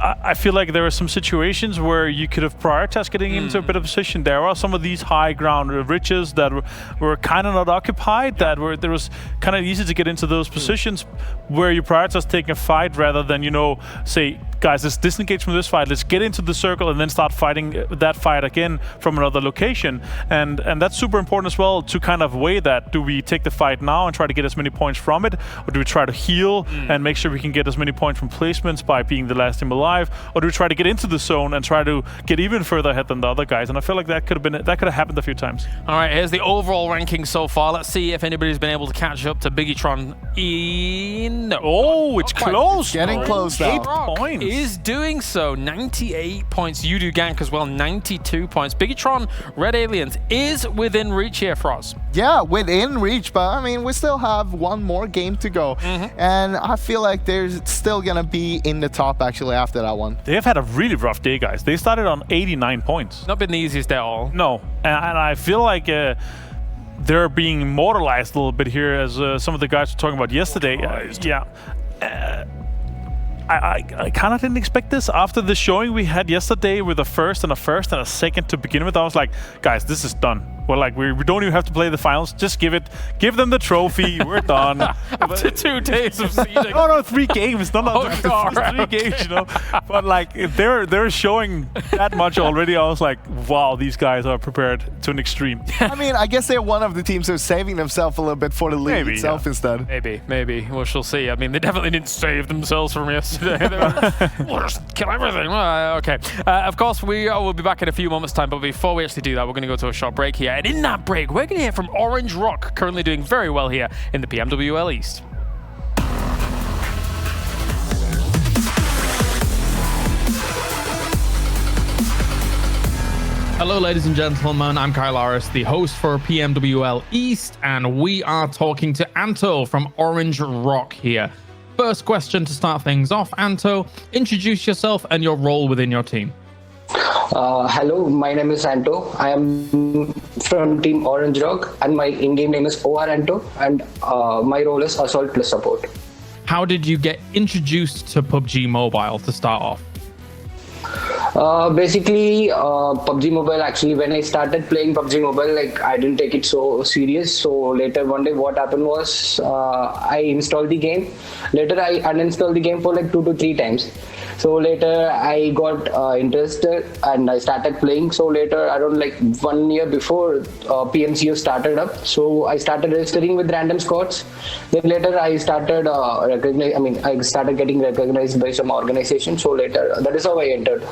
Speaker 7: I feel like there are some situations where you could have prioritized getting into a bit of position. There are some of these high ground ridges that were kind of not occupied, that there was kind of easy to get into those positions where you prioritize taking a fight rather than, you know, say, guys, let's disengage from this fight, let's get into the circle and then start fighting that fight again from another location. And that's super important as well, to kind of weigh that. Do we take the fight now and try to get as many points from it? Or do we try to heal and make sure we can get as many points from placements by being the last team alive? Or do we try to get into the zone and try to get even further ahead than the other guys? And I feel like that could have happened a few times.
Speaker 3: All right, here's the overall ranking so far. Let's see if anybody's been able to catch up to Biggitron.
Speaker 7: Oh, it's close.
Speaker 6: It's getting close now.
Speaker 7: 8 points.
Speaker 3: Is doing so. 98 points. You do Gank as well, 92 points. Biggitron, Red Aliens is within reach here for us.
Speaker 6: Yeah, within reach, but I mean, we still have one more game to go. And I feel like they're still going to be in the top actually after that one.
Speaker 7: They have had a really rough day, guys. They started on 89 points.
Speaker 3: Not been the easiest at all.
Speaker 7: No, and I feel like they're being immortalized a little bit here, as some of the guys were talking about yesterday. I kind of didn't expect this. After the showing we had yesterday with a first and a second to begin with, I was like, guys, this is done. Well, like, we don't even have to play the finals. Just give them the trophy. We're done.
Speaker 3: After 2 days of seeding.
Speaker 7: No, 3 games. Not 3 games, you know. But like, they're showing that much already. I was like, wow, these guys are prepared to an extreme.
Speaker 6: I mean, I guess they're one of the teams who's saving themselves a little bit for the league itself instead.
Speaker 3: Maybe. Well, she'll see. I mean, they definitely didn't save themselves from yesterday. We'll just kill everything. Okay. Of course, we will be back in a few moments' time. But before we actually do that, we're going to go to a short break here. And in that break, we're going to hear from Orange Rock, currently doing very well here in the PMWL East. Hello, ladies and gentlemen. I'm Kyle Aris, the host for PMWL East, and we are talking to Anto from Orange Rock here. First question to start things off, Anto, introduce yourself and your role within your team.
Speaker 18: Hello, my name is Anto. I am from Team Orange Rock, and my in-game name is OR Anto, and my role is Assault plus Support.
Speaker 3: How did you get introduced to PUBG Mobile to start off?
Speaker 18: Basically, PUBG Mobile, actually, when I started playing PUBG Mobile, like, I didn't take it so serious. So later one day what happened was, I installed the game. Later I uninstalled the game for like 2 to 3 times. So later I got interested and I started playing. So later, around like 1 year before PMCO started up, so I started registering with random squads. Then later I started I started getting recognized by some organization. So later, that is how I entered.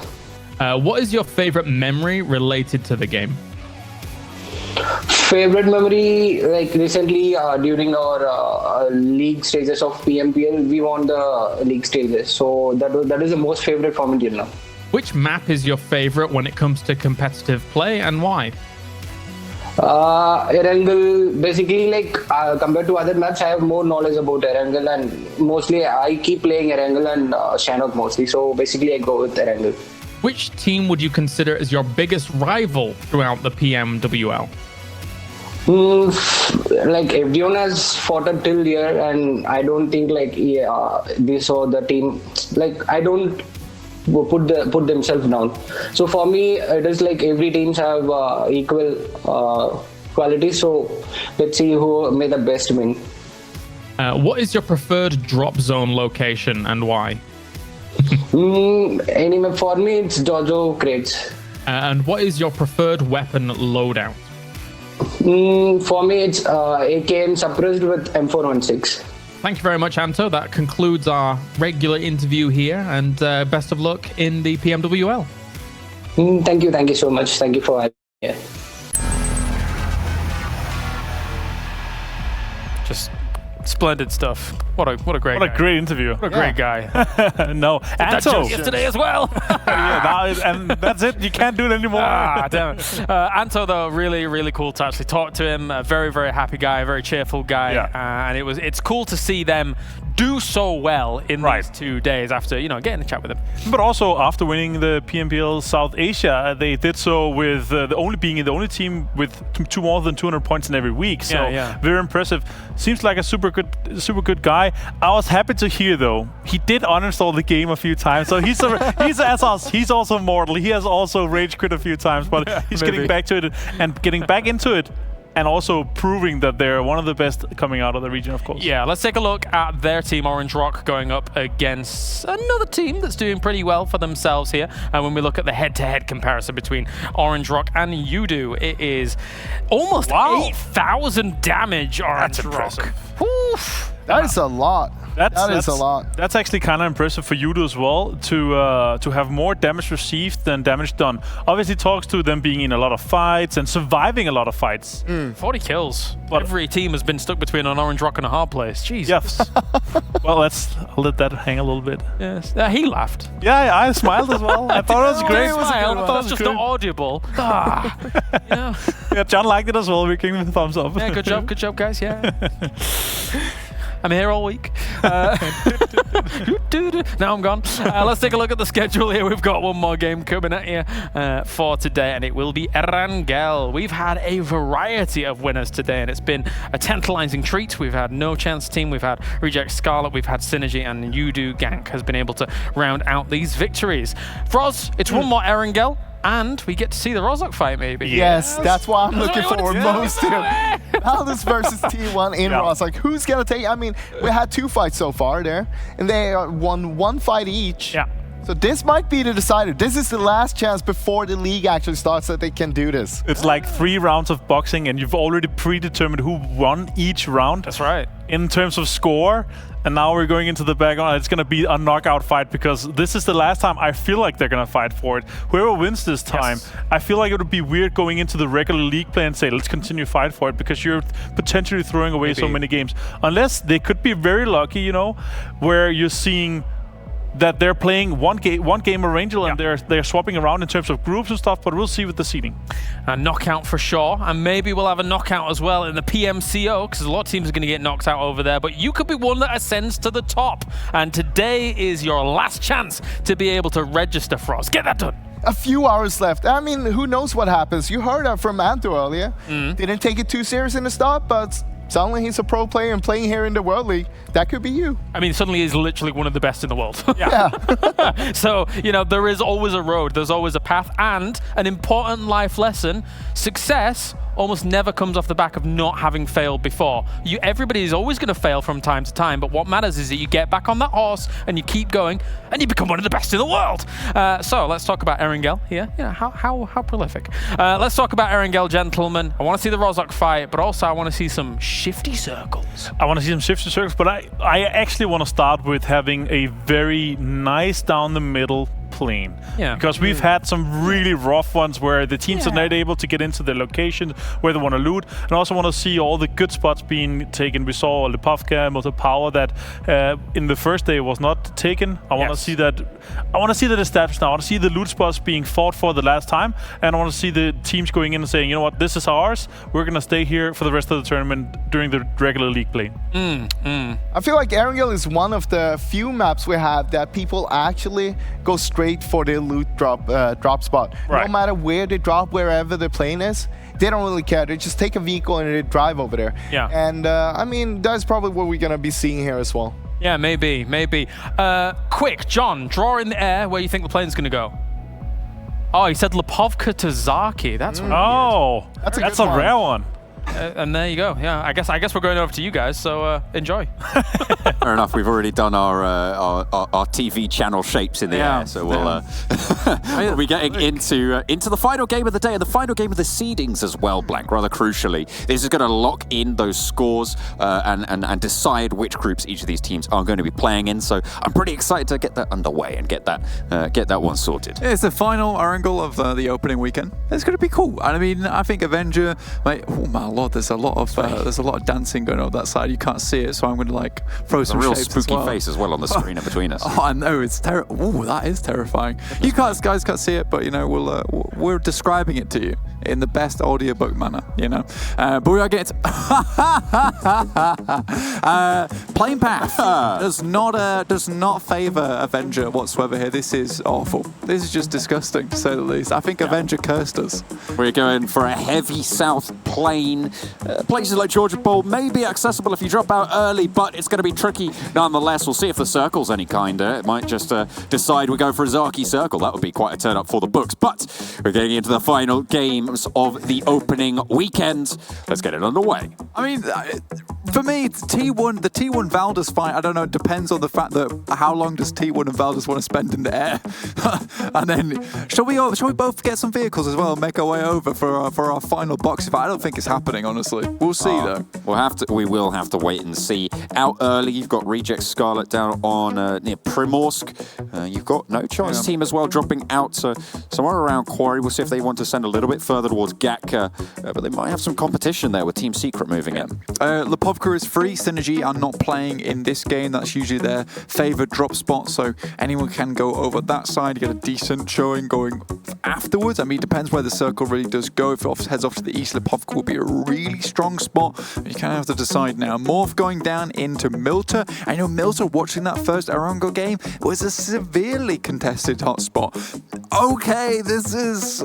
Speaker 3: What is your favorite memory related to the game?
Speaker 18: Favorite memory, like recently during our league stages of PMPL, we won the league stages. So that is the most favorite for me till now.
Speaker 3: Which map is your favorite when it comes to competitive play, and why?
Speaker 18: Erangel, basically, like compared to other maps, I have more knowledge about Erangel, and mostly I keep playing Erangel and Sanhok mostly. So basically, I go with Erangel.
Speaker 3: Which team would you consider as your biggest rival throughout the PMWL?
Speaker 18: Like everyone has fought until here, and I don't think like this or the team. Like I don't put themselves down. So for me, it is like every teams have equal quality. So let's see who may the best win.
Speaker 3: What is your preferred drop zone location and why?
Speaker 18: Any map for me, it's Dojo crates.
Speaker 3: And what is your preferred weapon loadout?
Speaker 18: For me, it's AKM suppressed with M416.
Speaker 3: Thank you very much, Anto. That concludes our regular interview here, and best of luck in the PMWL.
Speaker 18: Thank you so much. Thank you for having me.
Speaker 3: Just splendid stuff. What a great
Speaker 7: interview.
Speaker 3: What a great guy.
Speaker 7: No, Anto.
Speaker 3: Yesterday as well.
Speaker 7: And that's it. You can't do it anymore.
Speaker 3: Damn it. Anto, though, really cool to actually talk to him. A very happy guy, a very cheerful guy, and it's cool to see them do so well in these 2 days after getting a chat with him.
Speaker 7: But also after winning the PMPL South Asia, they did so with being the only team with more than 200 points in every week. So very impressive. Seems like a super good guy. I was happy to hear though he did uninstall the game a few times. So he's as us. He's also mortal. He has also rage quit a few times, but he's getting back to it and getting back into it. And also proving that they're one of the best coming out of the region, of course. Yeah,
Speaker 3: let's take a look at their team, Orange Rock, going up against another team that's doing pretty well for themselves here. And when we look at the head-to-head comparison between Orange Rock and Udo, it is almost 8,000 damage, Orange Rock. Oof.
Speaker 6: That is a lot. That is a lot.
Speaker 7: That's actually kind of impressive for Udo as well, to have more damage received than damage done. Obviously talks to them being in a lot of fights and surviving a lot of fights.
Speaker 3: 40 kills. Every team has been stuck between an Orange Rock and a hard place. Jesus.
Speaker 7: Yes. Well, I'll let that hang a little bit.
Speaker 3: Yes. He laughed.
Speaker 7: Yeah, I smiled as well. I thought it was great.
Speaker 3: That's just not audible.
Speaker 7: Yeah, John liked it as well. We're giving him a thumbs up.
Speaker 3: Yeah, good job, guys. Yeah. I'm here all week. Now I'm gone. Let's take a look at the schedule here. We've got one more game coming at you for today, and it will be Erangel. We've had a variety of winners today, and it's been a tantalizing treat. We've had No Chance Team, we've had Reject Scarlet, we've had Synergy, and Udo Gank has been able to round out these victories. For us, it's one more Erangel. And we get to see the Rozhok fight, maybe.
Speaker 6: Yes, that's what I'm looking forward most to. Aldous versus T1 in Rozhok. Who's going to take... I mean, we had 2 fights so far there, and they won 1 fight each.
Speaker 7: Yeah.
Speaker 6: So this might be the decider. This is the last chance before the league actually starts that they can do this.
Speaker 7: It's like 3 rounds of boxing, and you've already predetermined who won each round.
Speaker 3: That's right.
Speaker 7: In terms of score. And now we're going into the background. It's going to be a knockout fight because this is the last time I feel like they're going to fight for it. Whoever wins this time, I feel like it would be weird going into the regular league play and say, let's continue fight for it, because you're potentially throwing away so many games. Unless they could be very lucky, where you're seeing that they're playing one game Erangel and they're swapping around in terms of groups and stuff, but we'll see with the seeding.
Speaker 3: A knockout for sure, and maybe we'll have a knockout as well in the PMCO, because a lot of teams are going to get knocked out over there, but you could be one that ascends to the top, and today is your last chance to be able to register for us. Get that done.
Speaker 6: A few hours left. I mean, who knows what happens? You heard that from Anto earlier. Didn't take it too serious in the start, but suddenly he's a pro player and playing here in the World League. That could be you.
Speaker 3: I mean, suddenly he's literally one of the best in the world.
Speaker 6: Yeah.
Speaker 3: So, there is always a road, there's always a path, and an important life lesson: success almost never comes off the back of not having failed before. Everybody is always going to fail from time to time, but what matters is that you get back on that horse and you keep going and you become one of the best in the world. So let's talk about Erangel here. How prolific. Let's talk about Erangel, gentlemen. I want to see the Rozhok fight, but also I want to see some shifty circles.
Speaker 7: I want to see some shifty circles, but I actually want to start with having a very nice down the middle plane.
Speaker 3: Yeah.
Speaker 7: Because we've had some really rough ones where the teams are not able to get into their location where they want to loot. And I also want to see all the good spots being taken. We saw Lipovka, Motor Power that in the first day was not taken. I want to see that. I want to see that established now. I want to see the loot spots being fought for the last time, and I want to see the teams going in and saying, you know what, this is ours. We're gonna stay here for the rest of the tournament during the regular league play.
Speaker 6: I feel like Erangel is one of the few maps we have that people actually go straight for their loot drop spot.
Speaker 7: Right.
Speaker 6: No matter where they drop, wherever the plane is, they don't really care. They just take a vehicle and they drive over there.
Speaker 3: Yeah.
Speaker 6: And I mean, that's probably what we're gonna be seeing here as well.
Speaker 3: Yeah, maybe. Quick, John, draw in the air where you think the plane's going to go. Oh, he said Lipovka to Zaki. That's weird.
Speaker 7: Oh, that's a rare one.
Speaker 3: And there you go. Yeah, I guess we're going over to you guys. So enjoy.
Speaker 16: Fair enough. We've already done our TV channel shapes in the air, so we'll be getting into the final game of the day and the final game of the seedings as well. Blank, rather crucially, this is going to lock in those scores and decide which groups each of these teams are going to be playing in. So I'm pretty excited to get that underway and get that one sorted.
Speaker 15: It's the final Erangel of the opening weekend. It's going to be cool. And I mean, I think Avenger, mate, oh my lord, there's a lot of dancing going on that side. You can't see it, so I'm going to like throw some
Speaker 16: real
Speaker 15: shapes
Speaker 16: spooky
Speaker 15: as well.
Speaker 16: face as well on the screen in between us.
Speaker 15: Oh, I know, it's terrible. Oh, that is terrifying. You guys can't see it, but you know, we're describing it to you in the best audiobook manner, you know. But we are getting playing path does not favor Avenger whatsoever here. This is awful. This is just disgusting, to say the least. I think Avenger cursed us.
Speaker 16: We're going for a heavy south plane. Places like Georgia Bowl may be accessible if you drop out early, but it's going to be tricky nonetheless. We'll see if the circle's any kinder. It might just decide we go for a Zaki circle. That would be quite a turn up for the books. But we're getting into the final games of the opening weekend. Let's get it underway.
Speaker 15: I mean, for me, the T1 Valdez fight, I don't know, it depends on the fact that how long does T1 and Valdez want to spend in the air? And then, shall we both get some vehicles as well and make our way over for our final box fight? I don't think it's happening, honestly. We'll see, though.
Speaker 16: We will have to wait and see. Out early, you've got Reject Scarlet down on near Primorsk. You've got No Choice team as well dropping out somewhere around Quarry. We'll see if they want to send a little bit further towards Gatka, but they might have some competition there with Team Secret moving in.
Speaker 15: Lipovka is free. Synergy are not playing in this game. That's usually their favoured drop spot, so anyone can go over that side. You get a decent showing going afterwards. I mean, it depends where the circle really does go. If it heads off to the east, Lipovka will be a really strong spot. You kind of have to decide now. Morph going down into Milta. I know Milta, watching that first Erangel game, was a severely contested hotspot. Okay, this is...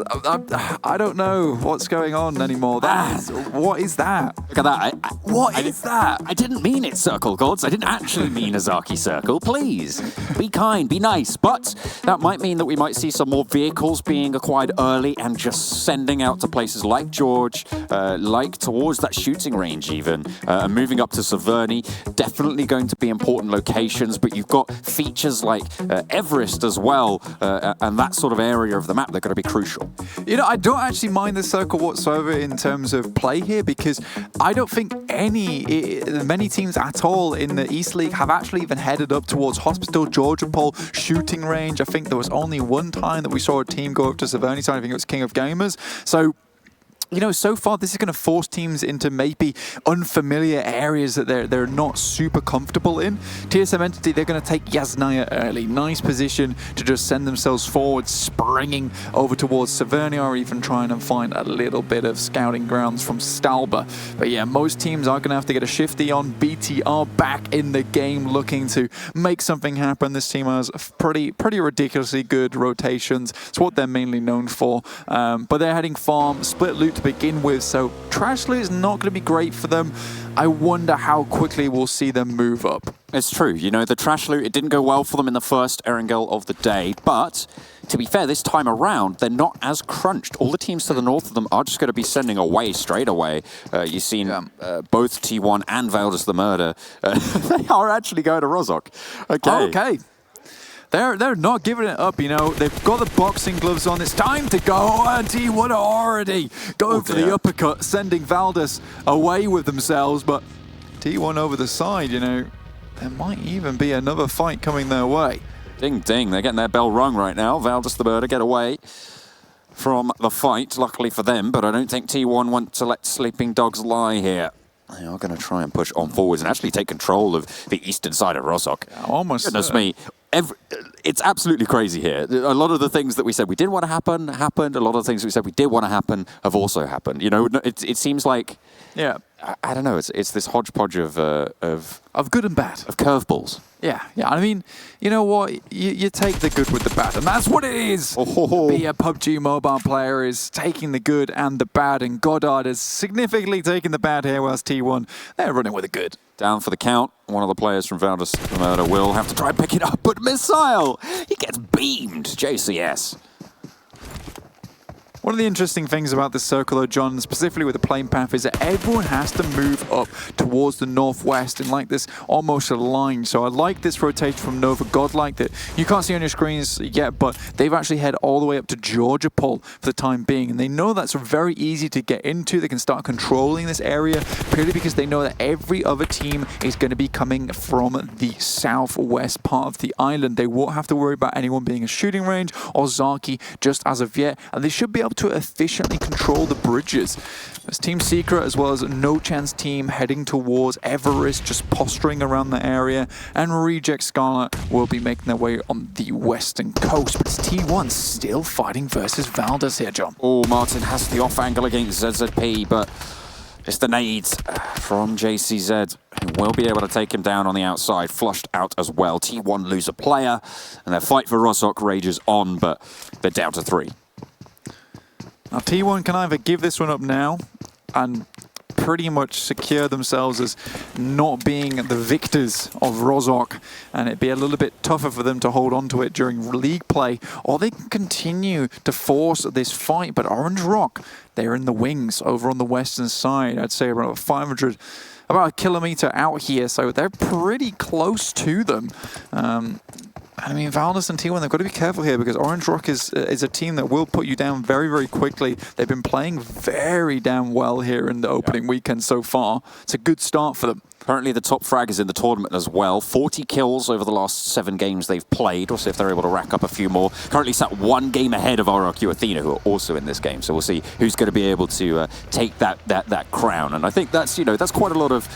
Speaker 15: I don't know what's going on anymore. What is that?
Speaker 16: Look at that. What is that? I didn't mean it, Circle Gods. I didn't actually mean a Zaki circle. Please, be kind, be nice. But that might mean that we might see some more vehicles being acquired early and just sending out to places like George, like towards that shooting range even, and moving up to Severny. Definitely going to be important locations, but you've got features like Everest as well, and that sort of area of the map. They're going to be crucial.
Speaker 15: You know, I don't actually mind the circle whatsoever in terms of play here, because I don't think many teams at all in the East League have actually even headed up towards Hospital, Georgia Pole, shooting range. I think there was only one time that we saw a team go up to Severny side. I think it was King of Gamers. So, you know, so far this is going to force teams into maybe unfamiliar areas that they're not super comfortable in. TSM Entity, they're going to take Yasnaya early. Nice position to just send themselves forward, springing over towards Severny, or even trying to find a little bit of scouting grounds from Stalba. But yeah, most teams are going to have to get a shifty on. BTR back in the game, looking to make something happen. This team has pretty ridiculously good rotations. It's what they're mainly known for. But they're heading farm, split loot to begin with, so trash loot is not going to be great for them. I wonder how quickly we'll see them move up.
Speaker 16: It's true, you know, the trash loot, it didn't go well for them in the first Erangel of the day, but to be fair, this time around, they're not as crunched. All the teams to the north of them are just going to be sending away straight away. You've seen both T1 and Valdez the Murder. They are actually going to Rozhok.
Speaker 15: Okay. They're not giving it up, you know. They've got the boxing gloves on. It's time to go. And T1 are already going for the uppercut, sending Valdez away with themselves. But T1 over the side, you know, there might even be another fight coming their way.
Speaker 16: Ding, ding. They're getting their bell rung right now. Valdis the Murder get away from the fight, luckily for them, but I don't think T1 want to let sleeping dogs lie here. They are going to try and push on forwards and actually take control of the eastern side of Rozhok.
Speaker 15: Almost.
Speaker 16: Goodness me. It's absolutely crazy here. A lot of the things that we said we didn't want to happen, happened. A lot of the things we said we did want to happen have also happened. You know, it seems like...
Speaker 15: Yeah.
Speaker 16: I don't know. It's this hodgepodge of
Speaker 15: good and bad.
Speaker 16: Of curveballs.
Speaker 15: Yeah. I mean, you know what? You take the good with the bad, and that's what it is. Be a PUBG Mobile player is taking the good and the bad, and Goddard is significantly taking the bad here, whilst T1, they're running with the good.
Speaker 16: Down for the count. One of the players from Valdis the Murder will have to try and pick it up, but Missile! He gets beamed. JCS.
Speaker 15: One of the interesting things about this circle, though, John, specifically with the plane path, is that everyone has to move up towards the northwest in like this almost a line. So I like this rotation from Nova Godlike that you can't see on your screens yet, but they've actually head all the way up to Georgia Pole for the time being. And they know that's very easy to get into. They can start controlling this area purely because they know that every other team is going to be coming from the southwest part of the island. They won't have to worry about anyone being a shooting range or Zaki just as of yet. And they should be able to efficiently control the bridges. There's Team Secret as well as No Chance team heading towards Everest, just posturing around the area, and Reject Scarlet will be making their way on the western coast. But it's T1 still fighting versus Valdis here, John.
Speaker 16: Oh, Martin has the off angle against ZZP, but it's the nades from JCZ who will be able to take him down on the outside, flushed out as well. T1 lose a player, and their fight for Rozhok rages on, but they're down to 3.
Speaker 15: Now, T1 can either give this one up now and pretty much secure themselves as not being the victors of Rozhok, and it'd be a little bit tougher for them to hold on to it during league play, or they can continue to force this fight. But Orange Rock, they're in the wings over on the western side. I'd say about 500, about a kilometer out here, so they're pretty close to them. I mean, Valdis and T1, they've got to be careful here because Orange Rock is a team that will put you down very, very quickly. They've been playing very damn well here in the opening weekend so far. It's a good start for them.
Speaker 16: Currently the top fraggers in the tournament as well. 40 kills over the last 7 games they've played. We'll see if they're able to rack up a few more. Currently sat 1 game ahead of RRQ Athena, who are also in this game. So we'll see who's going to be able to take that crown. And I think that's, you know, that's quite a lot of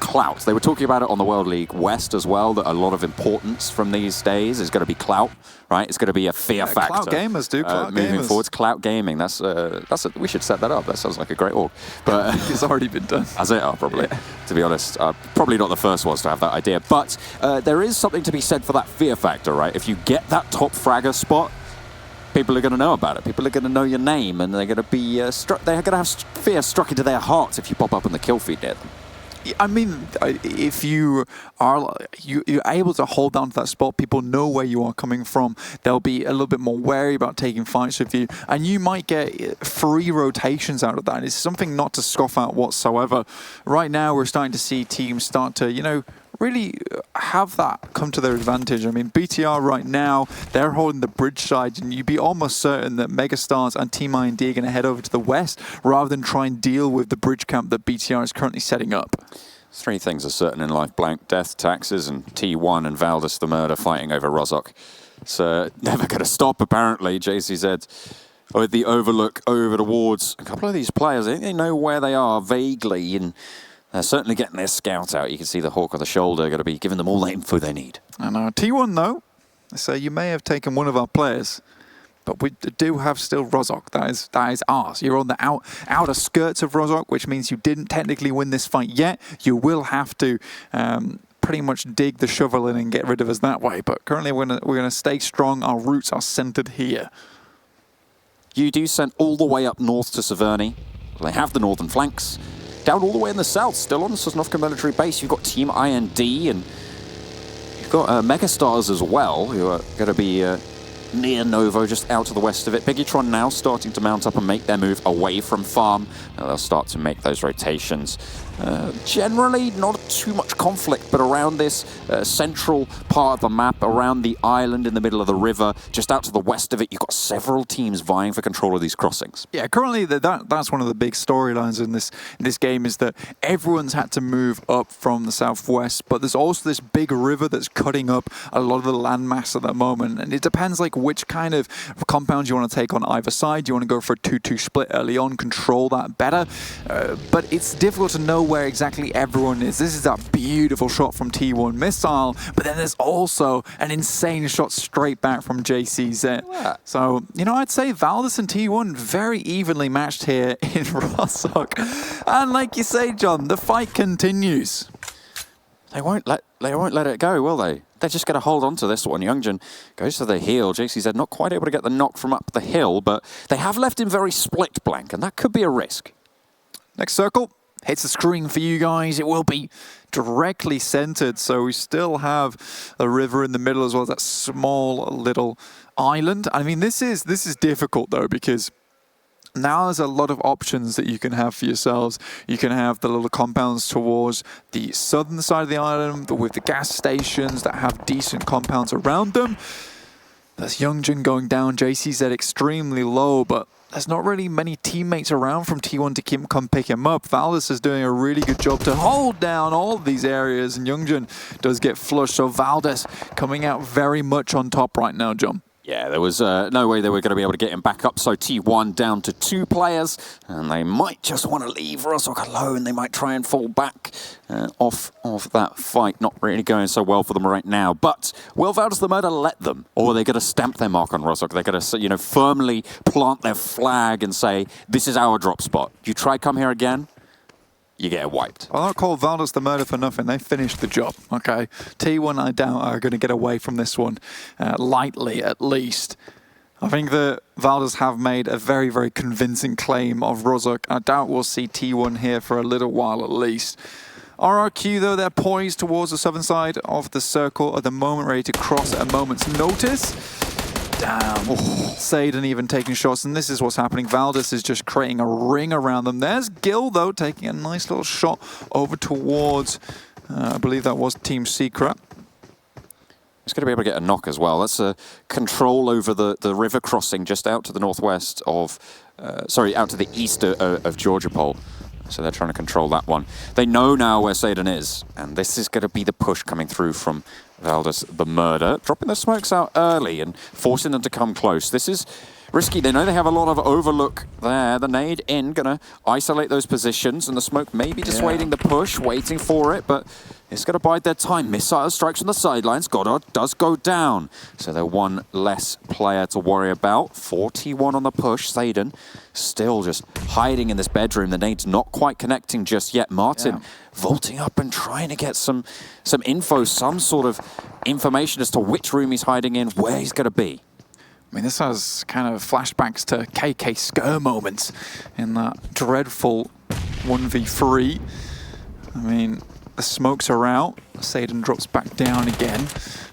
Speaker 16: clout. They were talking about it on the World League West as well, that a lot of importance from these days is going to be clout, right? It's going to be a fear factor.
Speaker 15: Clout gamers do, clout
Speaker 16: moving
Speaker 15: gamers.
Speaker 16: forwards, clout gaming. We should set that up. That sounds like a great org. But
Speaker 15: it's already been done.
Speaker 16: Has it? Oh, probably. Yeah. To be honest, probably not the first ones to have that idea. But there is something to be said for that fear factor, right? If you get that top fragger spot, people are going to know about it. People are going to know your name, and they're going to be they're going to have fear struck into their hearts if you pop up in the kill feed near them.
Speaker 15: I mean, if you're able to hold down to that spot, people know where you are coming from. They'll be a little bit more wary about taking fights with you, and you might get free rotations out of that. It's something not to scoff at whatsoever. Right now, we're starting to see teams start to, you know, really have that come to their advantage. I mean, BTR right now, they're holding the bridge side, and you'd be almost certain that Megastars and Team IND are going to head over to the west rather than try and deal with the bridge camp that BTR is currently setting up.
Speaker 16: 3 things are certain in life: blank, death, taxes, and T1 and Valdis the Murder fighting over Rozhok. It's never going to stop, apparently. JCZ with the overlook over towards a couple of these players. I think they know where they are vaguely, and they're certainly getting their scout out. You can see the hawk on the shoulder, going to be giving them all the info they need.
Speaker 15: And T1, though, so you may have taken one of our players, but we do have still Rozhok. That is ours. You're on the outer skirts of Rozhok, which means you didn't technically win this fight yet. You will have to pretty much dig the shovel in and get rid of us that way. But currently we're gonna stay strong. Our roots are centered here.
Speaker 16: You do send all the way up north to Severny. They have the northern flanks. Down all the way in the south, still on the Sanhok military base, you've got Team IND, and you've got Megastars as well, who are going to be near Novo, just out to the west of it. Biggitron now starting to mount up and make their move away from farm. They'll start to make those rotations. Generally, not too much conflict, but around this central part of the map, around the island in the middle of the river, just out to the west of it, you've got several teams vying for control of these crossings.
Speaker 15: Yeah, currently that's one of the big storylines in this game, is that everyone's had to move up from the southwest, but there's also this big river that's cutting up a lot of the landmass at the moment, and it depends like which kind of compounds you want to take on either side. Do you want to go for a 2-2 split early on, control that better? But it's difficult to know where exactly everyone is. This is that beautiful shot from T1 Missile, but then there's also an insane shot straight back from JCZ. Yeah. So, you know, I'd say Valdez and T1 very evenly matched here in Rostock. And like you say, John, the fight continues.
Speaker 16: They won't let it go, will they? They're just going to hold on to this one. Youngjin goes to the heel. JCZ not quite able to get the knock from up the hill, but they have left him very split blank, and that could be a risk.
Speaker 15: Next circle. Hits the screen for you guys. It will be directly centered, so we still have a river in the middle as well as that small little island. I mean, this is difficult though, because now there's a lot of options that you can have for yourselves. You can have the little compounds towards the southern side of the island with the gas stations that have decent compounds around them. That's Youngjin going down, JCZ extremely low, but there's not really many teammates around from T1 to come pick him up. Valdez is doing a really good job to hold down all of these areas, and Youngjin does get flushed. So Valdez coming out very much on top right now, John.
Speaker 16: Yeah, there was no way they were going to be able to get him back up, so T1 down to 2 players, and they might just want to leave Rostock alone. They might try and fall back off of that fight. Not really going so well for them right now, but will Valdez the Murder let them? Or are they going to stamp their mark on Rostock? They're going to, you know, firmly plant their flag and say, this is our drop spot. You try come here again, you get wiped.
Speaker 15: I'll not call Valdez the Murder for nothing. They finished the job, okay? T1, I doubt, are going to get away from this one lightly, at least. I think that Valdez have made a very, very convincing claim of Rostock. I doubt we'll see T1 here for a little while, at least. RRQ, though, they're poised towards the southern side of the circle at the moment, ready to cross at a moment's notice. Damn. Saden even taking shots, and this is what's happening. Valdez is just creating a ring around them. There's Gil, though, taking a nice little shot over towards, I believe that was Team Secret.
Speaker 16: He's going to be able to get a knock as well. That's a control over the river crossing just out to the northwest of, out to the east of Georgia Pole. So they're trying to control that one. They know now where Saden is, and this is going to be the push coming through from Valdez the Murder, dropping the smokes out early and forcing them to come close. This is risky. They know they have a lot of overlook there. The nade in, going to isolate those positions, and the smoke may be dissuading the push, waiting for it, but it's going to bide their time. Missile strikes on the sidelines. Goddard does go down, so they're one less player to worry about. 41 on the push. Saden still just hiding in this bedroom. The nade's not quite connecting just yet. Martin vaulting up and trying to get some info, some sort of information as to which room he's hiding in, where he's going to be.
Speaker 15: I mean, this has kind of flashbacks to KK Skur moments in that dreadful 1v3. I mean, the smokes are out. Saden drops back down again.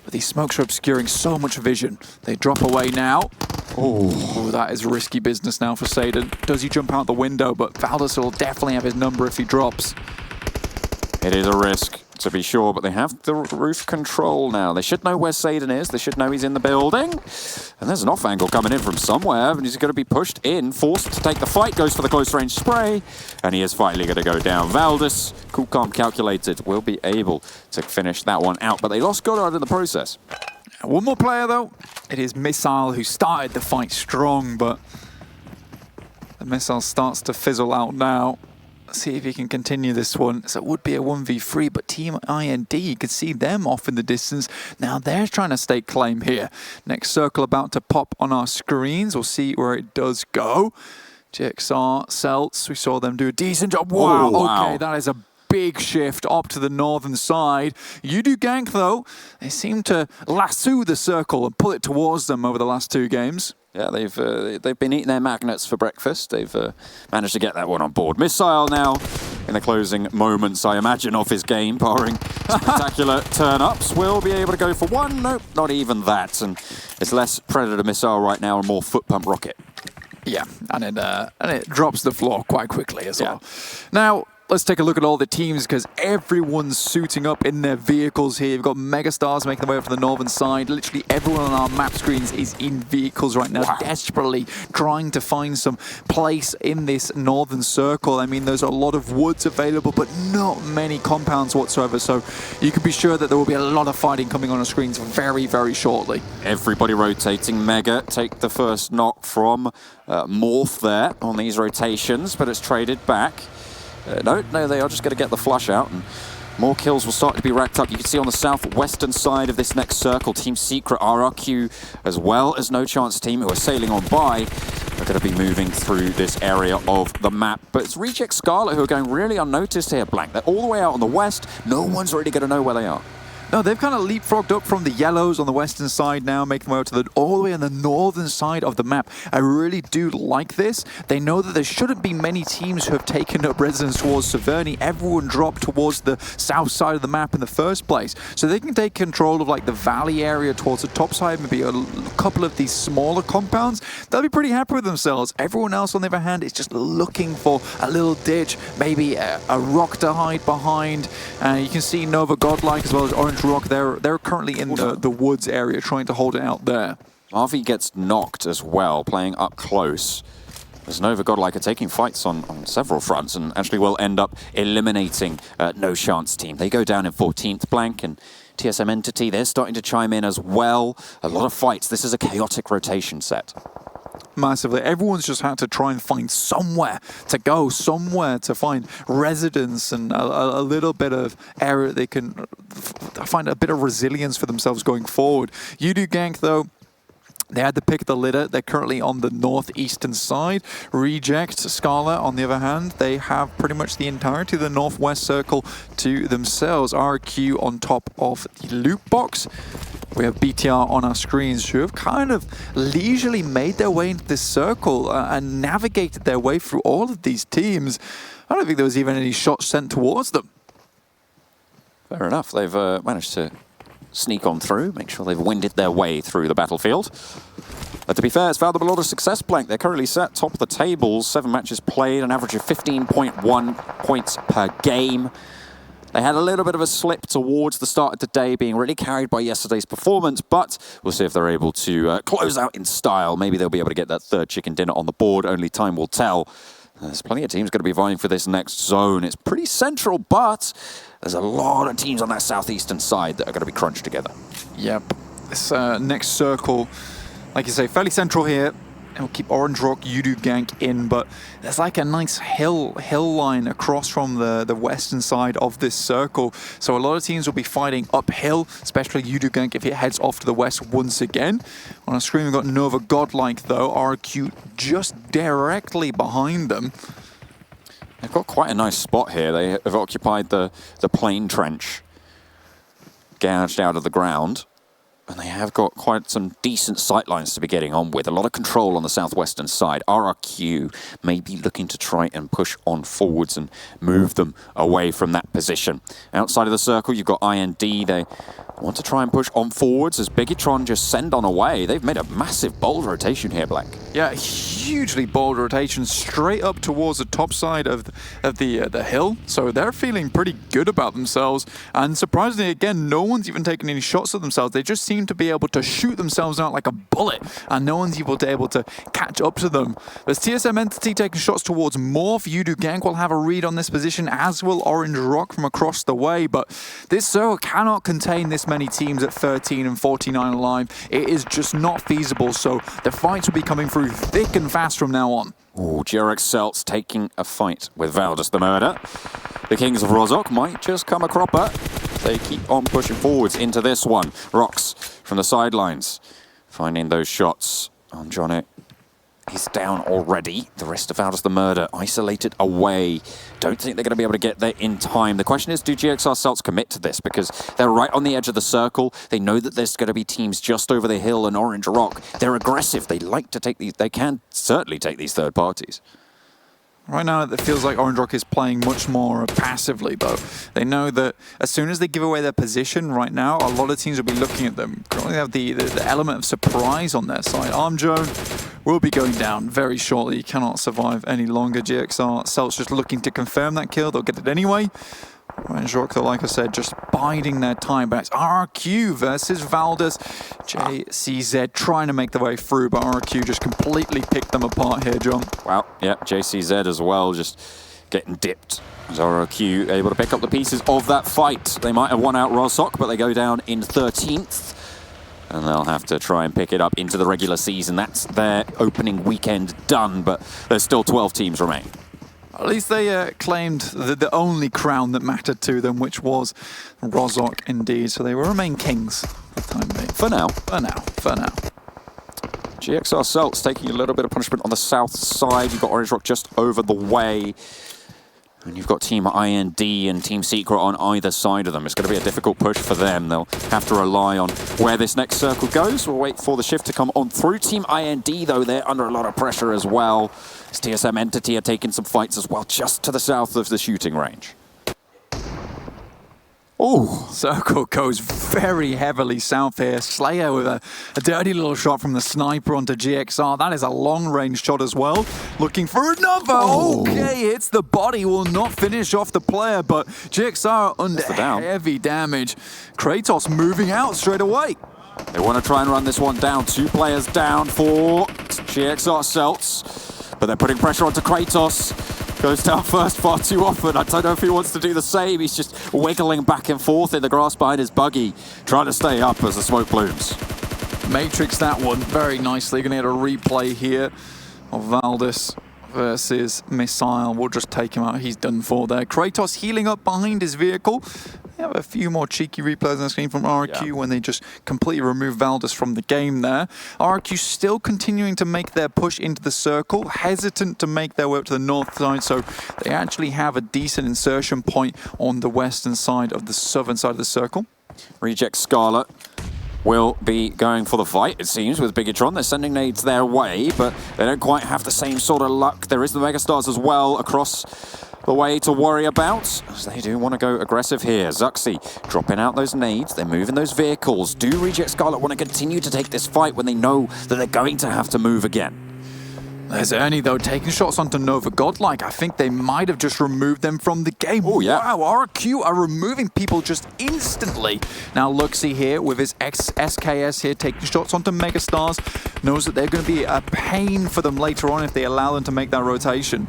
Speaker 15: But these smokes are obscuring so much vision. They drop away now. Oh, that is risky business now for Saden. Does he jump out the window? But Valdez will definitely have his number if he drops.
Speaker 16: It is a risk, to be sure, but they have the roof control now. They should know where Saden is. They should know he's in the building. And there's an off angle coming in from somewhere, and he's going to be pushed in, forced to take the fight, goes for the close range spray, and he is finally going to go down. Valdez, cool, calm, calculated, will be able to finish that one out, but they lost Goddard in the process.
Speaker 15: One more player, though. It is Missile, who started the fight strong, but the Missile starts to fizzle out now. See if he can continue this one. So it would be a 1v3, but Team IND, you can see them off in the distance. Now they're trying to stake claim here. Next circle about to pop on our screens. We'll see where it does go. GXR, Celts, we saw them do a decent job. Wow, okay, that is a big shift up to the northern side. You do gank though. They seem to lasso the circle and pull it towards them over the last 2 games.
Speaker 16: Yeah, they've been eating their magnets for breakfast. They've managed to get that one on board. Missile now in the closing moments, I imagine, of his game, barring spectacular turn-ups. Will be able to go for one. Nope, not even that. And it's less Predator missile right now and more foot pump rocket.
Speaker 15: Yeah, and it drops the floor quite quickly as well. Now, let's take a look at all the teams because everyone's suiting up in their vehicles here. You've got Megastars making their way up to the northern side. Literally everyone on our map screens is in vehicles right now, desperately trying to find some place in this northern circle. I mean, there's a lot of woods available, but not many compounds whatsoever. So you can be sure that there will be a lot of fighting coming on our screens very, very shortly.
Speaker 16: Everybody rotating. Mega take the first knock from Morph there on these rotations, but it's traded back. No, they are just going to get the flush out, and more kills will start to be racked up. You can see on the southwestern side of this next circle, Team Secret, RRQ, as well as No Chance Team, who are sailing on by, are going to be moving through this area of the map. But it's Reject Scarlet who are going really unnoticed here, Blank. They're all the way out on the west. No one's really going to know where they are.
Speaker 15: No, they've kind of leapfrogged up from the yellows on the western side now, making their way to all the way on the northern side of the map. I really do like this. They know that there shouldn't be many teams who have taken up residence towards Severny. Everyone dropped towards the south side of the map in the first place. So they can take control of like the valley area towards the top side, maybe a couple of these smaller compounds. They'll be pretty happy with themselves. Everyone else, on the other hand, is just looking for a little ditch, maybe a rock to hide behind. You can see Nova Godlike as well as Orange Rock. They're currently in the woods area trying to hold it out there.
Speaker 16: Marvy gets knocked as well, playing up close. As Nova Godlike are taking fights on several fronts and actually will end up eliminating No Chance Team. They go down in 14th Blank, and TSM Entity, they're starting to chime in as well. A lot of fights. This is a chaotic rotation set.
Speaker 15: Massively. Everyone's just had to try and find somewhere to go, somewhere to find residence and a little bit of area they can find a bit of resilience for themselves going forward. Yudu Gank, though, they had to pick the litter. They're currently on the northeastern side. Reject Scala, on the other hand, they have pretty much the entirety of the northwest circle to themselves. RQ on top of the loot box. We have BTR on our screens who have kind of leisurely made their way into this circle and navigated their way through all of these teams. I don't think there was even any shots sent towards them.
Speaker 16: Fair enough. They've managed to sneak on through, make sure they've winded their way through the battlefield. But to be fair, it's found them a lot of success, Blank. They're currently set top of the tables, 7 matches played, an average of 15.1 points per game. They had a little bit of a slip towards the start of the day, being really carried by yesterday's performance, but we'll see if they're able to close out in style. Maybe they'll be able to get that third chicken dinner on the board. Only time will tell. There's plenty of teams going to be vying for this next zone. It's pretty central, but there's a lot of teams on that southeastern side that are going to be crunched together.
Speaker 15: Yep. This next circle, like you say, fairly central here. It'll keep Orange Rock, Yudu Gank in, but there's like a nice hill line across from the western side of this circle. So a lot of teams will be fighting uphill, especially Yudu Gank if it heads off to the west once again. On our screen, we've got Nova Godlike, though. RQ just directly behind them.
Speaker 16: They've got quite a nice spot here. They have occupied the plain trench, gouged out of the ground. And they have got quite some decent sight lines to be getting on with. A lot of control on the southwestern side. RRQ may be looking to try and push on forwards and move them away from that position. Outside of the circle, you've got IND. They want to try and push on forwards as Biggitron just send on away. They've made a massive bold rotation here, Blank.
Speaker 15: Yeah, hugely bold rotation straight up towards the top side of the hill. So they're feeling pretty good about themselves. And surprisingly, again, no one's even taking any shots at themselves. They just seem to be able to shoot themselves out like a bullet. And no one's able to catch up to them. There's TSM Entity taking shots towards Morph. Yudu Gank will have a read on this position, as will Orange Rock from across the way. But this circle cannot contain this many teams at 13 and 49 alive. It is just not feasible, so the fights will be coming through thick and fast from now on.
Speaker 16: Oh, Jurek Seltz taking a fight with Valdus the Murder. The Kings of Rozhok might just come a cropper. They keep on pushing forwards into this one. Rox from the sidelines, finding those shots on Johnny. He's down already. The rest of Valdus the Murder isolated away. Don't think they're going to be able to get there in time. The question is, do GXR Celts commit to this? Because they're right on the edge of the circle. They know that there's going to be teams just over the hill and Orange Rock. They're aggressive. They like to take these. They can certainly take these third parties.
Speaker 15: Right now, it feels like Orange Rock is playing much more passively, though. They know that as soon as they give away their position right now, a lot of teams will be looking at them. Currently, they have the element of surprise on their side. Armjoe will be going down very shortly. He cannot survive any longer. GXR, Celts just looking to confirm that kill. They'll get it anyway. Orange Rock, though, like I said, just biding their time. But it's RRQ versus Valdez. JCZ trying to make their way through, but RRQ just completely picked them apart here, John.
Speaker 16: Wow, yeah, JCZ as well, just getting dipped. As RRQ able to pick up the pieces of that fight. They might have won out Rosok, but they go down in 13th. And they'll have to try and pick it up into the regular season. That's their opening weekend done, but there's still 12 teams remain.
Speaker 15: At least they claimed the only crown that mattered to them, which was Rosok indeed. So they will remain kings for the time being.
Speaker 16: For now.
Speaker 15: For now. For now.
Speaker 16: GXR Celts taking a little bit of punishment on the south side. You've got Orange Rock just over the way. And you've got Team IND and Team Secret on either side of them. It's going to be a difficult push for them. They'll have to rely on where this next circle goes. We'll wait for the shift to come on through. Team IND, though, they're under a lot of pressure as well. This TSM Entity are taking some fights as well, just to the south of the shooting range.
Speaker 15: Oh, Circle goes very heavily south here. Slayer with a dirty little shot from the sniper onto GXR. That is a long-range shot as well. Looking for another. Okay, hits the body. Will not finish off the player, but GXR under heavy damage. Kratos moving out straight away.
Speaker 16: They want to try and run this one down. 2 players down for GXR Celts, but they're putting pressure onto Kratos. Goes down first far too often. I don't know if he wants to do the same. He's just wiggling back and forth in the grass behind his buggy, trying to stay up as the smoke blooms.
Speaker 15: Matrix that one very nicely. Going to get a replay here of Valdez versus Missile. We'll just take him out. He's done for there. Kratos healing up behind his vehicle. We have a few more cheeky replays on the screen from RRQ when they just completely remove Valdez from the game there. RRQ still continuing to make their push into the circle, hesitant to make their way up to the north side, so they actually have a decent insertion point on the western side of the southern side of the circle.
Speaker 16: Reject Scarlet will be going for the fight, it seems, with Bigatron. They're sending nades their way, but they don't quite have the same sort of luck. There is the Megastars as well across the way to worry about, as they do want to go aggressive here. Zuxi dropping out those nades. They're moving those vehicles. Do Reject Scarlet want to continue to take this fight when they know that they're going to have to move again?
Speaker 15: There's Ernie, though, taking shots onto Nova Godlike. I think they might have just removed them from the game.
Speaker 16: Oh, yeah.
Speaker 15: Wow, RQ are removing people just instantly. Now, Luxy here with his SKS here, taking shots onto Megastars. Knows that they're going to be a pain for them later on if they allow them to make that rotation.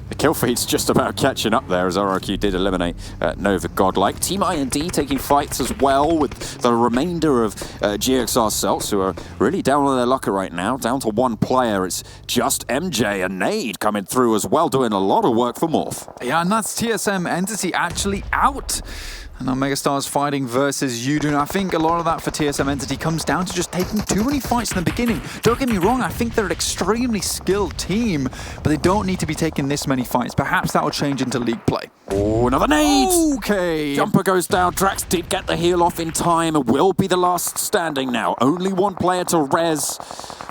Speaker 16: The kill feed's just about catching up there as RRQ did eliminate Nova Godlike. Team IND taking fights as well with the remainder of GXR Celts, who are really down on their luck right now. Down to 1 player. It's just MJ and Nade coming through as well, doing a lot of work for Morph.
Speaker 15: Yeah, and that's TSM Entity actually out. And now Megastars fighting versus Yudu. And I think a lot of that for TSM Entity comes down to just taking too many fights in the beginning. Don't get me wrong, I think they're an extremely skilled team, but they don't need to be taking this many fights. Perhaps that will change into league play.
Speaker 16: Oh, another nade!
Speaker 15: Okay.
Speaker 16: Jumper goes down. Drax did get the heal off in time. It will be the last standing now. Only 1 player to res,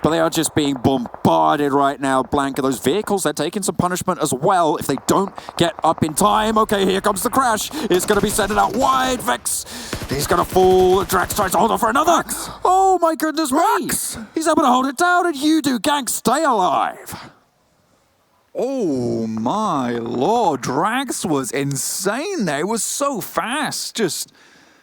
Speaker 16: but they are just being bombarded right now. Blanca, those vehicles, they're taking some punishment as well if they don't get up in time. Okay, here comes the crash. It's going to be sending out wide. Vex, he's going to fall. Drax tries to hold on for another.
Speaker 15: Drax.
Speaker 16: Oh my goodness me. He's able to hold it down, and you do, gang, stay alive.
Speaker 15: Oh my lord, Drax was insane there. It was so fast, just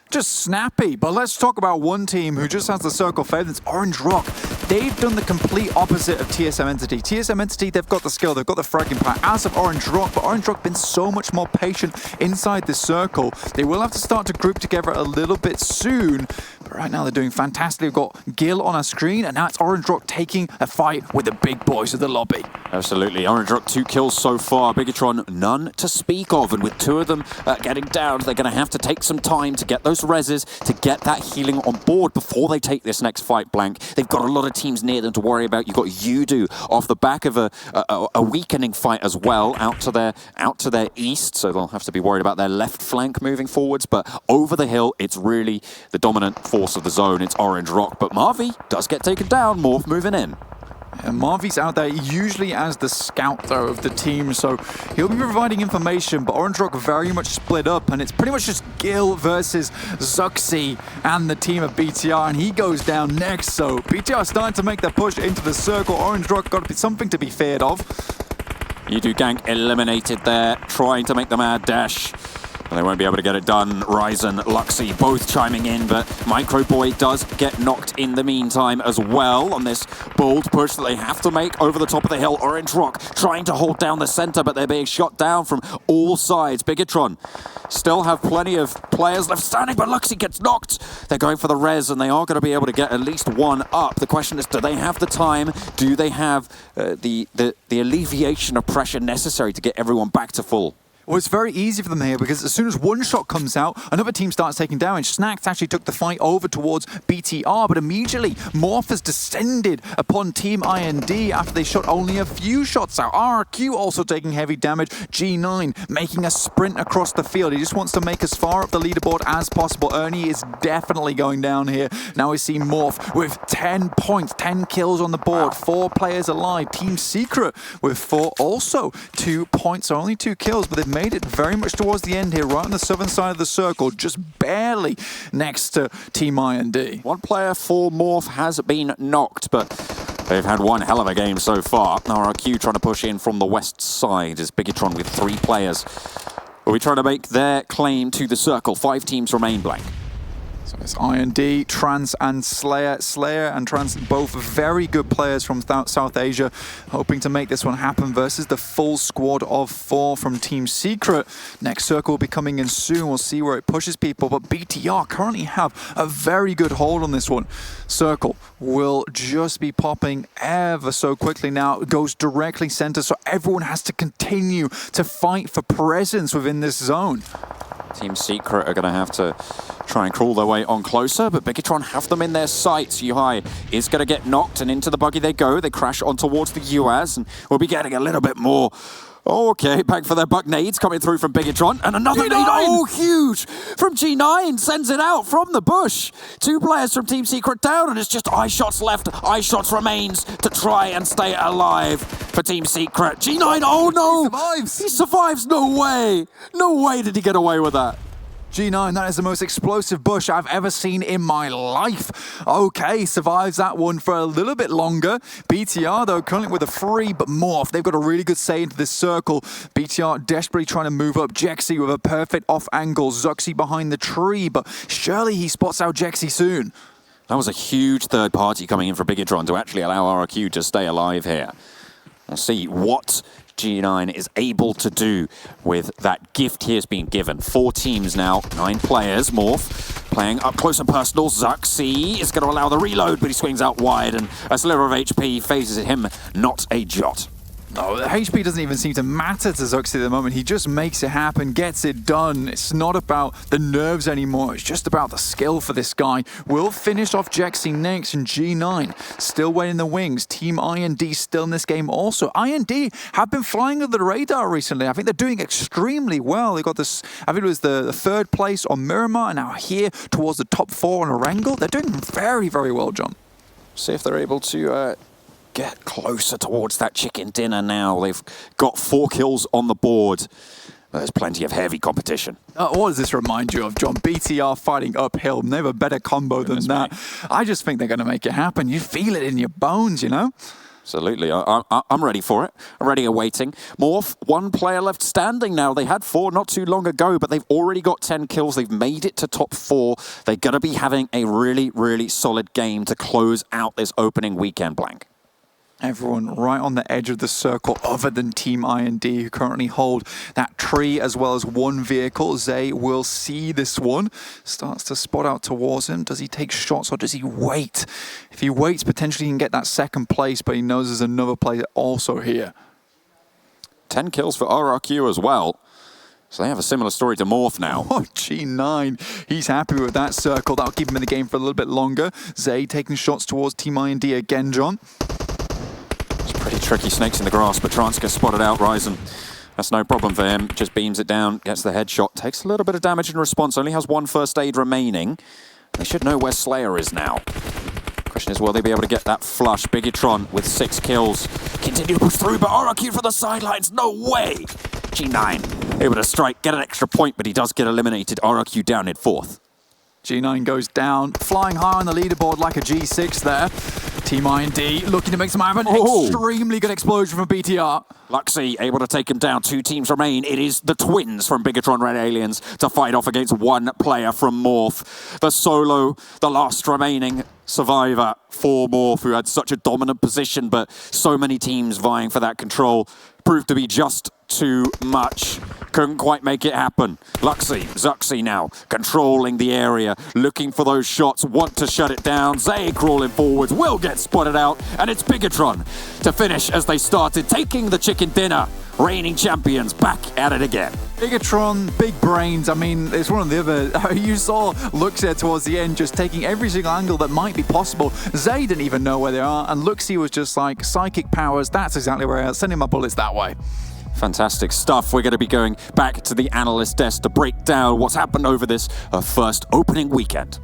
Speaker 15: snappy. But let's talk about one team who just has the circle favored. It's Orange Rock. They've done the complete opposite of TSM Entity. TSM Entity, they've got the skill, they've got the fragging power, as of Orange Rock, but Orange Rock been so much more patient inside the circle. They will have to start to group together a little bit soon, but right now they're doing fantastic. We've got Gil on our screen, and now it's Orange Rock taking a fight with the big boys of the lobby.
Speaker 16: Absolutely. Orange Rock 2 kills so far. Bigatron, none to speak of, and with 2 of them getting down, they're going to have to take some time to get those reses, to get that healing on board before they take this next fight, Blank. They've got a lot of teams near them to worry about. You've got Yudu off the back of a weakening fight as well, out to their east, so they'll have to be worried about their left flank moving forwards, but over the hill, it's really the dominant force of the zone. It's Orange Rock, but Marvi does get taken down. Morph moving in.
Speaker 15: And Marvy's out there usually as the scout, though, of the team, so he'll be providing information, but Orange Rock very much split up, and it's pretty much just Gil versus Zuxi and the team of BTR, and he goes down next, so BTR starting to make their push into the circle. Orange Rock got something to be feared of.
Speaker 16: Yidu Gang eliminated there, trying to make the mad dash. They won't be able to get it done. Ryzen, Luxy both chiming in, but Micro Boy does get knocked in the meantime as well on this bold push that they have to make over the top of the hill. Orange Rock trying to hold down the center, but they're being shot down from all sides. Bigatron still have plenty of players left standing, but Luxy gets knocked. They're going for the res, and they are going to be able to get at least one up. The question is, do they have the time? Do they have the alleviation of pressure necessary to get everyone back to full?
Speaker 15: Well, it's very easy for them here because as soon as one shot comes out, another team starts taking damage. Snacks actually took the fight over towards BTR, but immediately Morph has descended upon Team IND after they shot only a few shots out. RRQ also taking heavy damage. G9 making a sprint across the field. He just wants to make as far up the leaderboard as possible. Ernie is definitely going down here. Now we see Morph with 10 points, 10 kills on the board, 4 players alive. Team Secret with 4 also. 2 points, only 2 kills, but they've made it very much towards the end here, right on the southern side of the circle, just barely next to Team IND.
Speaker 16: One player for Morph has been knocked, but they've had one hell of a game so far. RRQ trying to push in from the west side as Bigatron with 3 players will be trying to make their claim to the circle. 5 teams remain blank.
Speaker 15: So it's IND, Trans and Slayer. Slayer and Trans, both very good players from South Asia, hoping to make this one happen versus the full squad of 4 from Team Secret. Next circle will be coming in soon. We'll see where it pushes people, but BTR currently have a very good hold on this one. Circle will just be popping ever so quickly now. It goes directly center, so everyone has to continue to fight for presence within this zone.
Speaker 16: Team Secret are going to have to try and crawl their way on closer, but Bigatron have them in their sights. Yuhai is going to get knocked, and into the buggy they go. They crash on towards the UAS, and we'll be getting a little bit more. Oh, okay, back for their buck nades coming through from Bigatron, and another
Speaker 15: G9!
Speaker 16: nade, oh, huge, from G9, sends it out from the bush. 2 players from Team Secret down, and it's just eye shots left, eye shots remains to try and stay alive for Team Secret. G9, oh no!
Speaker 15: He survives!
Speaker 16: He survives, no way did he get away with that.
Speaker 15: G9, that is the most explosive bush I've ever seen in my life. Okay, survives that one for a little bit longer. BTR, though, currently with a free, but Morph, they've got a really good say into this circle. BTR desperately trying to move up. Jexy with a perfect off angle. Zuxi behind the tree, but surely he spots out Jexy soon.
Speaker 16: That was a huge third party coming in for Bigatron to actually allow RRQ to stay alive here. We'll see what G9 is able to do with that gift he has been given. 4 teams now, 9 players. Morph playing up close and personal. Zuxi is going to allow the reload, but he swings out wide, and a sliver of HP phases him not a jot.
Speaker 15: No, the HP doesn't even seem to matter to Zuxi at the moment. He just makes it happen, gets it done. It's not about the nerves anymore. It's just about the skill for this guy. We'll finish off Jexy next, and G9 still waiting in the wings. Team IND still in this game also. IND have been flying under the radar recently. I think they're doing extremely well. They got this, I think it was the 3rd place on Miramar, and now here towards the top 4 on Erangel. They're doing very, very well, John.
Speaker 16: See if they're able to get closer towards that chicken dinner now. They've got 4 kills on the board. There's plenty of heavy competition.
Speaker 15: What does this remind you of, John? BTR fighting uphill. Never better combo than that. I just think they're going to make it happen. You feel it in your bones, you know?
Speaker 16: Absolutely. I'm ready for it. I'm ready awaiting. Morph, 1 player left standing now. They had 4 not too long ago, but they've already got 10 kills. They've made it to top 4. They're going to be having a really, really solid game to close out this opening weekend blank.
Speaker 15: Everyone right on the edge of the circle other than Team IND, who currently hold that tree as well as 1 vehicle. Zay will see this one. Starts to spot out towards him. Does he take shots or does he wait? If he waits, potentially he can get that 2nd place, but he knows there's another player also here.
Speaker 16: 10 kills for RRQ as well. So they have a similar story to Morph now.
Speaker 15: Oh, G9. He's happy with that circle. That'll keep him in the game for a little bit longer. Zay taking shots towards Team IND again, John.
Speaker 16: Pretty tricky snakes in the grass, but Trance gets spotted out. Ryzen, that's no problem for him. Just beams it down, gets the headshot, takes a little bit of damage in response. Only has 1 first aid remaining. They should know where Slayer is now. question is, will they be able to get that flush? Biggitron with 6 kills. Continue to push through, but RRQ from the sidelines, no way! G9 able to strike, get an extra point, but he does get eliminated. RRQ down in 4th.
Speaker 15: G9 goes down, flying high on the leaderboard like a G6 there. Team I&D looking to make some happen. Extremely good explosion from BTR.
Speaker 16: Luxy able to take him down. 2 teams remain. It is the twins from Biggitron Red Aliens to fight off against 1 player from Morph. The solo, the last remaining survivor for Morph, who had such a dominant position, but so many teams vying for that control, proved to be just too much. Couldn't quite make it happen. Luxy, Zuxy now controlling the area, looking for those shots, want to shut it down. Zay crawling forwards, will get spotted out, and it's Biggitron to finish as they started, taking the chicken dinner. Reigning champions back at it again.
Speaker 15: Biggitron, big brains. I mean, it's one of the other. You saw Luxia towards the end just taking every single angle that might be possible. Zay didn't even know where they are, and Luxia was just like, psychic powers, that's exactly where I was sending my bullets that way.
Speaker 16: Fantastic stuff. We're going to be going back to the analyst desk to break down what's happened over this first opening weekend.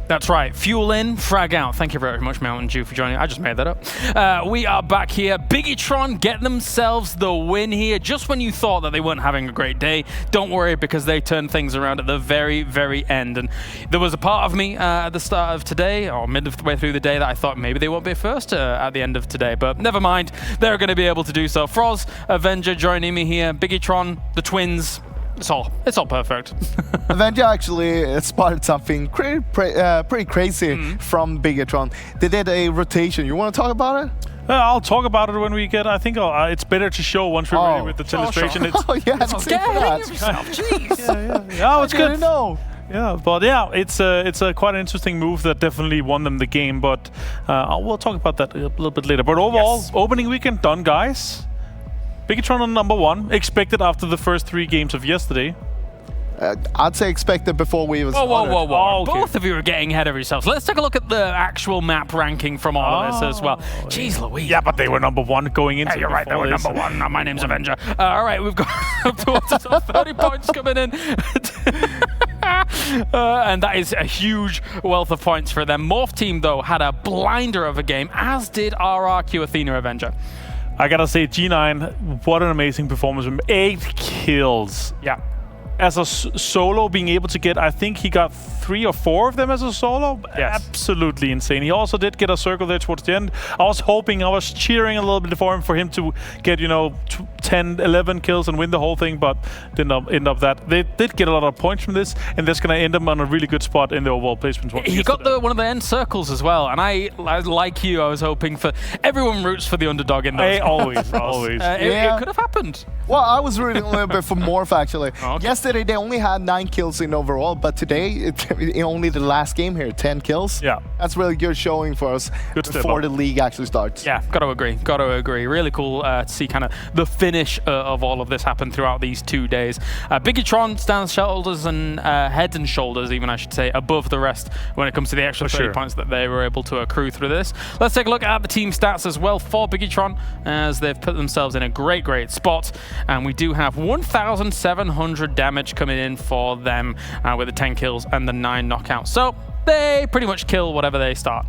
Speaker 3: That's right. Fuel in, frag out. Thank you very much, Mountain Dew, for joining. I just made that up. We are back here. Biggitron get themselves the win here. Just when you thought that they weren't having a great day, don't worry, because they turned things around at the very, very end. And there was a part of me at the start of today, or midway through the day, that I thought maybe they won't be first at the end of today. But never mind. They're going to be able to do so. Froz, Avenger joining me here. Biggitron, the twins. It's all perfect.
Speaker 6: Avenger actually spotted something pretty crazy from Biggitron. They did a rotation. You want to talk about it?
Speaker 7: I'll talk about it when we get. I think it's better to show once we're ready with the illustration.
Speaker 6: Sure.
Speaker 7: It's good.
Speaker 6: No.
Speaker 7: Yeah, but yeah, it's a quite an interesting move that definitely won them the game. But we'll talk about that a little bit later. But overall, opening weekend done, guys. Biggitron on number 1, expected after the first 3 games of yesterday.
Speaker 6: I'd say expected before we was.
Speaker 3: Whoa.
Speaker 7: Oh, okay.
Speaker 3: Both of you are getting ahead of yourselves. Let's take a look at the actual map ranking from all of this as well. Jeez Louise.
Speaker 7: Yeah, but they were number 1 going into.
Speaker 3: Yeah, you're right. They were number 1. My name's Avenger. All right, we've got up towards the top 30 points coming in. And that is a huge wealth of points for them. Morph team, though, had a blinder of a game, as did RRQ Athena Avenger.
Speaker 7: I gotta say, G9, what an amazing performance. 8 kills.
Speaker 3: Yeah.
Speaker 7: As a solo, being able to get, I think he got 3 or 4 of them as a solo.
Speaker 3: Yes.
Speaker 7: Absolutely insane. He also did get a circle there towards the end. I was cheering a little bit for him to get, 10, 11 kills and win the whole thing, but didn't end up that. They did get a lot of points from this, and that's going to end them on a really good spot in the overall placement.
Speaker 3: He got one of the end circles as well, and I like you, I was hoping for everyone roots for the underdog in those.
Speaker 7: Always.
Speaker 3: It could have happened.
Speaker 6: Well, I was rooting a little bit for Morph, actually.
Speaker 3: Okay.
Speaker 6: Yesterday, they only had 9 kills in overall, but today, only the last game here, 10 kills.
Speaker 7: Yeah.
Speaker 6: That's really good showing for us before the league actually starts.
Speaker 3: Yeah, got to agree. Really cool to see kind of the finish of all of this happen throughout these 2 days. Biggitron stands shoulders and head and shoulders, even I should say, above the rest when it comes to the extra 30 points that they were able to accrue through this. Let's take a look at the team stats as well for Biggitron, as they've put themselves in a great spot. And we do have 1,700 damage coming in for them with the 10 kills and the 9 knockouts. So they pretty much kill whatever they start.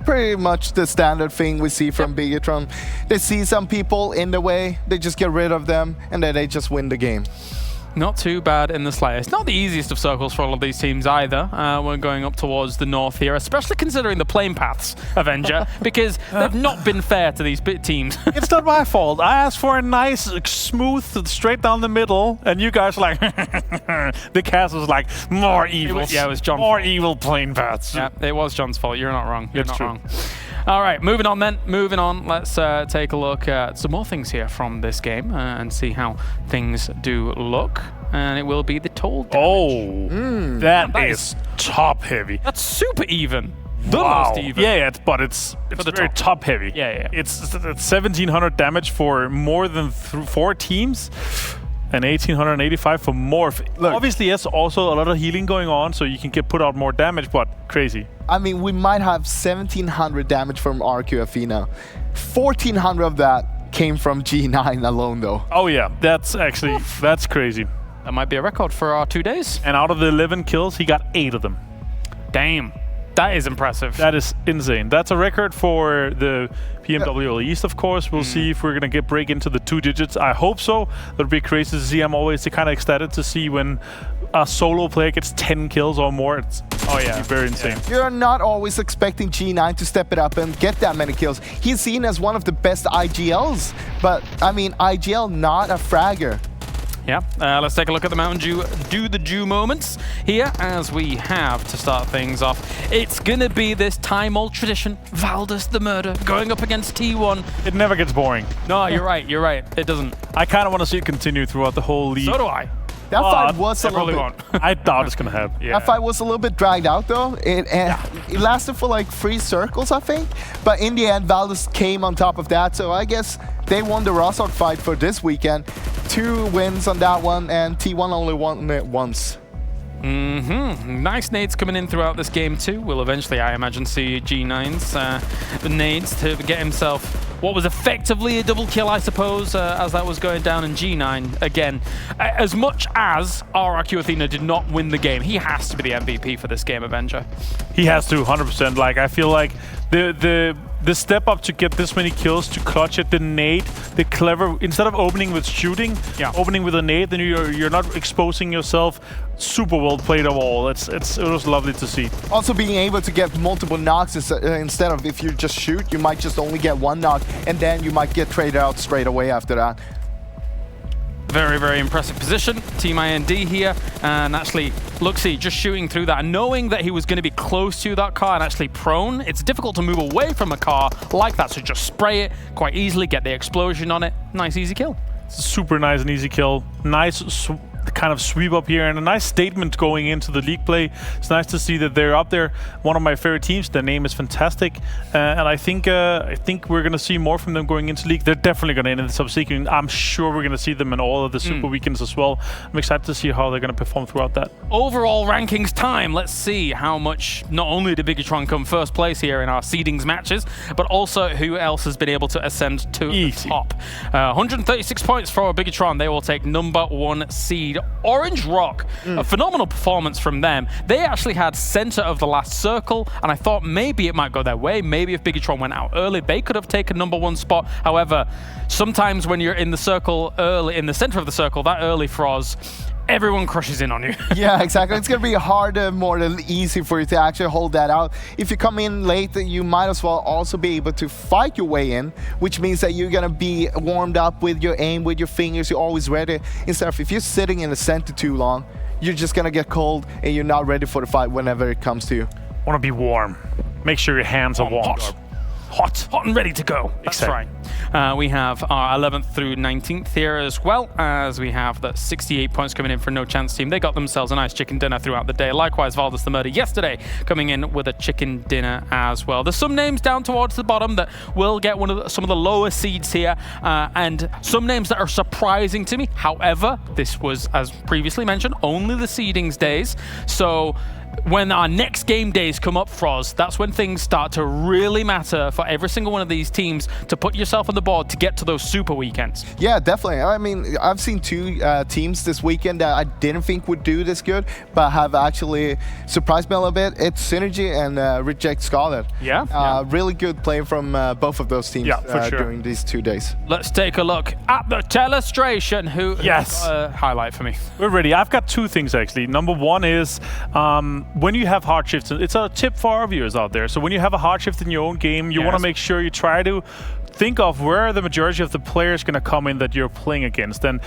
Speaker 6: Pretty much the standard thing we see from Biggitron. They see some people in the way, they just get rid of them, and then they just win the game.
Speaker 3: Not too bad in the slightest. Not the easiest of circles for all of these teams either. We're going up towards the north here, especially considering the plane paths, Avenger, because they've not been fair to these teams.
Speaker 7: It's not my fault. I asked for a nice, smooth, straight down the middle, and you guys are like, the cast was like, more evil.
Speaker 3: It was John's
Speaker 7: More
Speaker 3: fault.
Speaker 7: evil plane paths.
Speaker 3: Yeah, it was John's fault. You're not wrong.
Speaker 7: It's true.
Speaker 3: All right, moving on then. Let's take a look at some more things here from this game and see how things do look. And it will be the toll damage.
Speaker 7: That is top heavy.
Speaker 3: That's super even. The most even.
Speaker 7: Yeah, but it's very top heavy.
Speaker 3: Yeah.
Speaker 7: It's 1,700 damage for more than 4 teams. And 1,885 for Morph. Look, obviously, yes, also a lot of healing going on, so you can put out more damage, but Crazy.
Speaker 6: I mean, we might have 1,700 damage from RQFE now. 1,400 of that came from G9 alone, though.
Speaker 7: Oh yeah, that's crazy.
Speaker 3: That might be a record for our 2 days.
Speaker 7: And out of the 11 kills, he got 8 of them.
Speaker 3: Damn. That is impressive.
Speaker 7: That is insane. That's a record for the PMWL East, of course. We'll see if we're going to break into the 2 digits. I hope so. That'll be crazy to see. I'm always kind of ecstatic to see when a solo player gets 10 kills or more. It's very insane.
Speaker 6: You're not always expecting G9 to step it up and get that many kills. He's seen as one of the best IGLs, but I mean, IGL not a fragger.
Speaker 3: Yeah, let's take a look at the Mountain Dew Do the Dew moments here as we have to start things off. It's going to be this time-old tradition, Valdus the Murder going up against T1.
Speaker 7: It never gets boring.
Speaker 3: No, you're right, it doesn't.
Speaker 7: I kind of want to see it continue throughout the whole league.
Speaker 3: So do I.
Speaker 6: That fight was a little bit...
Speaker 7: I thought it's going to happen.
Speaker 6: That fight was a little bit dragged out, though. It lasted for like 3 circles, I think. But in the end, Valdus came on top of that. So I guess they won the Rosok fight for this weekend. 2 wins on that one, and T1 only won it once.
Speaker 3: Nice nades coming in throughout this game too. We'll eventually, I imagine, see G9's nades to get himself what was effectively a double kill, I suppose, as that was going down in G9. Again, as much as RRQ Athena did not win the game, he has to be the MVP for this game, Avenger.
Speaker 7: He has to, 100%. Like, I feel like the step up to get this many kills, to clutch it, the nade, the clever, instead of opening with shooting, opening with a nade, then you're not exposing yourself. Super well played overall. It was lovely to see.
Speaker 6: Also being able to get multiple knocks instead of if you just shoot, you might just only get 1 knock, and then you might get traded out straight away after that.
Speaker 3: Very, very impressive position. Team IND here, and actually, Luxy just shooting through that, and knowing that he was going to be close to that car and actually prone. It's difficult to move away from a car like that, so just spray it quite easily, get the explosion on it. Nice, easy kill.
Speaker 7: Super nice and easy kill. Nice kind of sweep up here, and a nice statement going into the league play. It's nice to see that they're up there. One of my favorite teams. Their name is fantastic, and I think we're going to see more from them going into league. They're definitely going to end in the subsequent. I'm sure we're going to see them in all of the super weekends as well. I'm excited to see how they're going to perform throughout that.
Speaker 3: Overall rankings time. Let's see how much not only did Bigatron come first place here in our seedings matches, but also who else has been able to ascend to the top. 136 points for Bigatron. They will take #1 seed. Orange Rock, a phenomenal performance from them. They actually had center of the last circle, and I thought maybe it might go their way. Maybe if Bigatron went out early, they could have taken #1 spot. However, sometimes when you're in the circle early, in the center of the circle, that early Froz, everyone crushes in on you.
Speaker 6: Yeah, exactly. It's going to be harder, more than easy for you to actually hold that out. If you come in late, you might as well also be able to fight your way in, which means that you're going to be warmed up with your aim, with your fingers. You're always ready. Instead of if you're sitting in the center too long, you're just going to get cold and you're not ready for the fight whenever it comes to you.
Speaker 7: Want to be warm. Make sure your hands are warm.
Speaker 3: Hot and ready to go. That's right. We have our 11th through 19th here, as well as we have the 68 points coming in for No Chance team. They got themselves a nice chicken dinner throughout the day. Likewise, Valdus the Murder yesterday coming in with a chicken dinner as well. There's some names down towards the bottom that will get some of the lower seeds here, and some names that are surprising to me. However, this was, as previously mentioned, only the seedings days. So when our next game days come up, Froz, that's when things start to really matter for every single one of these teams to put yourself on the board to get to those super weekends.
Speaker 6: Yeah, definitely. I mean, I've seen 2 teams this weekend that I didn't think would do this good, but have actually surprised me a little bit. It's Synergy and Reject Scarlet.
Speaker 3: Yeah.
Speaker 6: Really good play from both of those teams during these 2 days.
Speaker 3: Let's take a look at the telestration. Who got a highlight for me?
Speaker 7: We're ready. I've got 2 things, actually. #1 is when you have hard shifts, it's a tip for our viewers out there. So when you have a hard shift in your own game, you want to make sure you try to think of where the majority of the players going to come in that you're playing against. And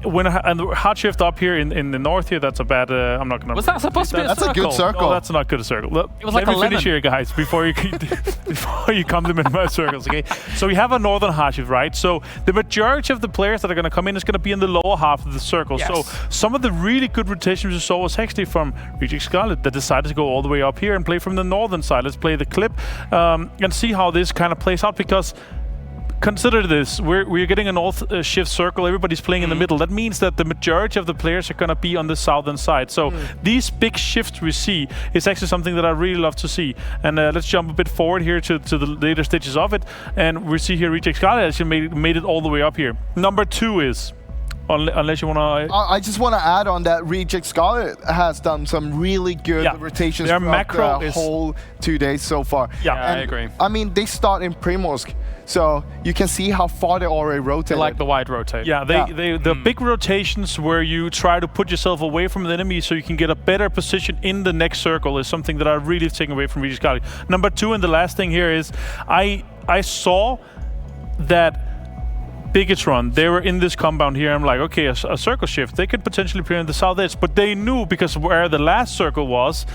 Speaker 7: when the hard shift up here in the north here, that's a bad. I'm not going to.
Speaker 3: Was that supposed to be a circle?
Speaker 6: That's a good circle.
Speaker 7: No, that's not good circle. Look,
Speaker 3: it was like
Speaker 7: let me finish here, guys, before you come to my circles. Okay. So we have a northern hard shift, right? So the majority of the players that are going to come in is going to be in the lower half of the circle.
Speaker 3: Yes.
Speaker 7: So some of the really good rotations we saw was actually from Reject Scarlet that decided to go all the way up here and play from the northern side. Let's play the clip and see how this kind of plays out, because consider this. We're getting a north shift circle. Everybody's playing in the middle. That means that the majority of the players are going to be on the southern side. So these big shifts we see is actually something that I really love to see. And let's jump a bit forward here to the later stages of it. And we see here Reject Scarlet actually made it all the way up here. Number 2 is... Unless you want to...
Speaker 6: I just want to add on that Reject Scarlet has done some really good rotations throughout the whole 2 days so far.
Speaker 3: Yeah, I agree.
Speaker 6: I mean, they start in Primorsk, so you can see how far they already rotate.
Speaker 3: Like the wide rotate.
Speaker 7: Yeah, the big rotations where you try to put yourself away from the enemy so you can get a better position in the next circle is something that I really have taken away from Reject Scarlet. Number 2, and the last thing here is I saw that Biggitron, they were in this compound here. I'm like, okay, a circle shift. They could potentially play on the south edge, but they knew, because where the last circle was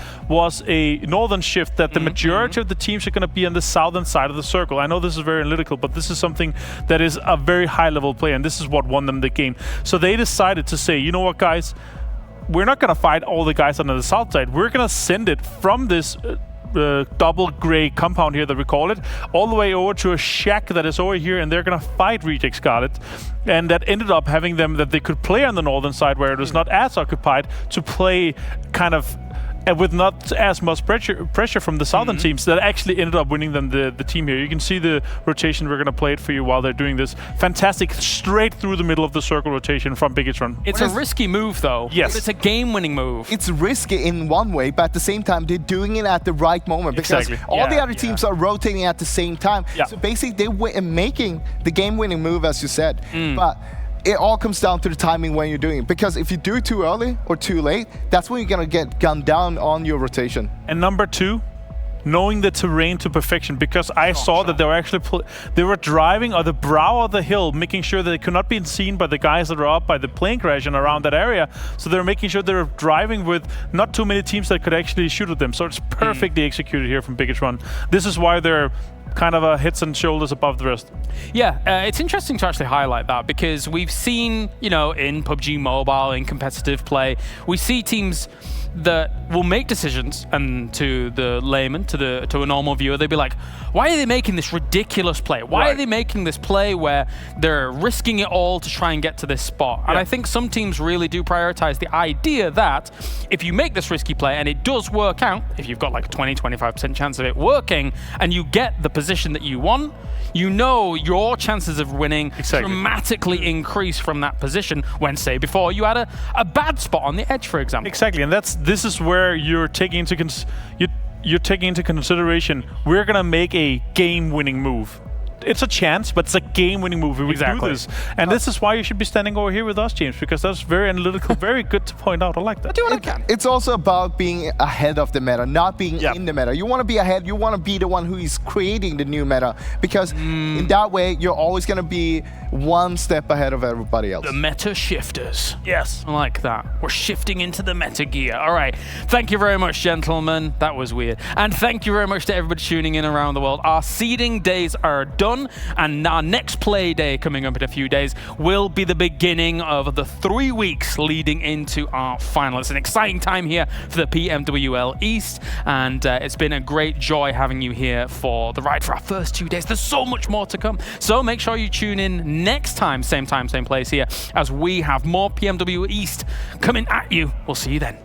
Speaker 7: a northern shift, that the majority of the teams are going to be on the southern side of the circle. I know this is very analytical, but this is something that is a very high-level play, and this is what won them the game. So they decided to say, you know what, guys? We're not going to fight all the guys on the south side. We're going to send it from this... double gray compound here that we call it, all the way over to a shack that is over here, and they're gonna fight Reject Scarlet. And that ended up having them that they could play on the northern side where it was not as occupied, to play kind of with not as much pressure from the southern teams, that actually ended up winning them the team here. You can see the rotation. We're going to play it for you while they're doing this. Fantastic, straight through the middle of the circle rotation from Biggitron.
Speaker 3: It's a risky move, though.
Speaker 7: Yes.
Speaker 3: But it's a game-winning move.
Speaker 6: It's risky in one way, but at the same time, they're doing it at the right moment, because all the other teams are rotating at the same time. So basically, they're making the game-winning move, as you said. But it all comes down to the timing when you're doing it, because if you do it too early or too late, that's when you're going to get gunned down on your rotation.
Speaker 7: And number 2, knowing the terrain to perfection, because I saw that they were actually they were driving on the brow of the hill, making sure that they could not be seen by the guys that are up by the plane crash and around that area. So they're making sure they're driving with not too many teams that could actually shoot at them. So it's perfectly executed here from Biggitron. This is why they're kind of a heads and shoulders above the rest.
Speaker 3: Yeah, it's interesting to actually highlight that, because we've seen, you know, in PUBG Mobile, in competitive play, we see teams that will make decisions, and to the layman, to a normal viewer, they'd be like, why are they making this ridiculous play? Why are they making this play where they're risking it all to try and get to this spot? And I think some teams really do prioritize the idea that if you make this risky play and it does work out, if you've got like a 20-25% chance of it working, and you get the position that you want, you know your chances of winning dramatically increase from that position when, say, before you had a bad spot on the edge, for example.
Speaker 7: Exactly, and this is where you're taking into consideration, we're gonna make a game-winning move. It's a chance, but it's a game-winning move. We do this. And this is why you should be standing over here with us, James, because that's very analytical, very good to point out. I like that.
Speaker 3: Do what I can.
Speaker 6: It's also about being ahead of the meta, not being in the meta. You want to be ahead. You want to be the one who is creating the new meta, because in that way, you're always going to be one step ahead of everybody else.
Speaker 3: The meta shifters.
Speaker 7: Yes.
Speaker 3: I like that. We're shifting into the meta gear. All right. Thank you very much, gentlemen. That was weird. And thank you very much to everybody tuning in around the world. Our seeding days are done. And our next play day coming up in a few days will be the beginning of the 3 weeks leading into our final. It's an exciting time here for the PMWL East, and it's been a great joy having you here for the ride for our first 2 days. There's so much more to come, so make sure you tune in next time, same place here, as we have more PMWL East coming at you. We'll see you then.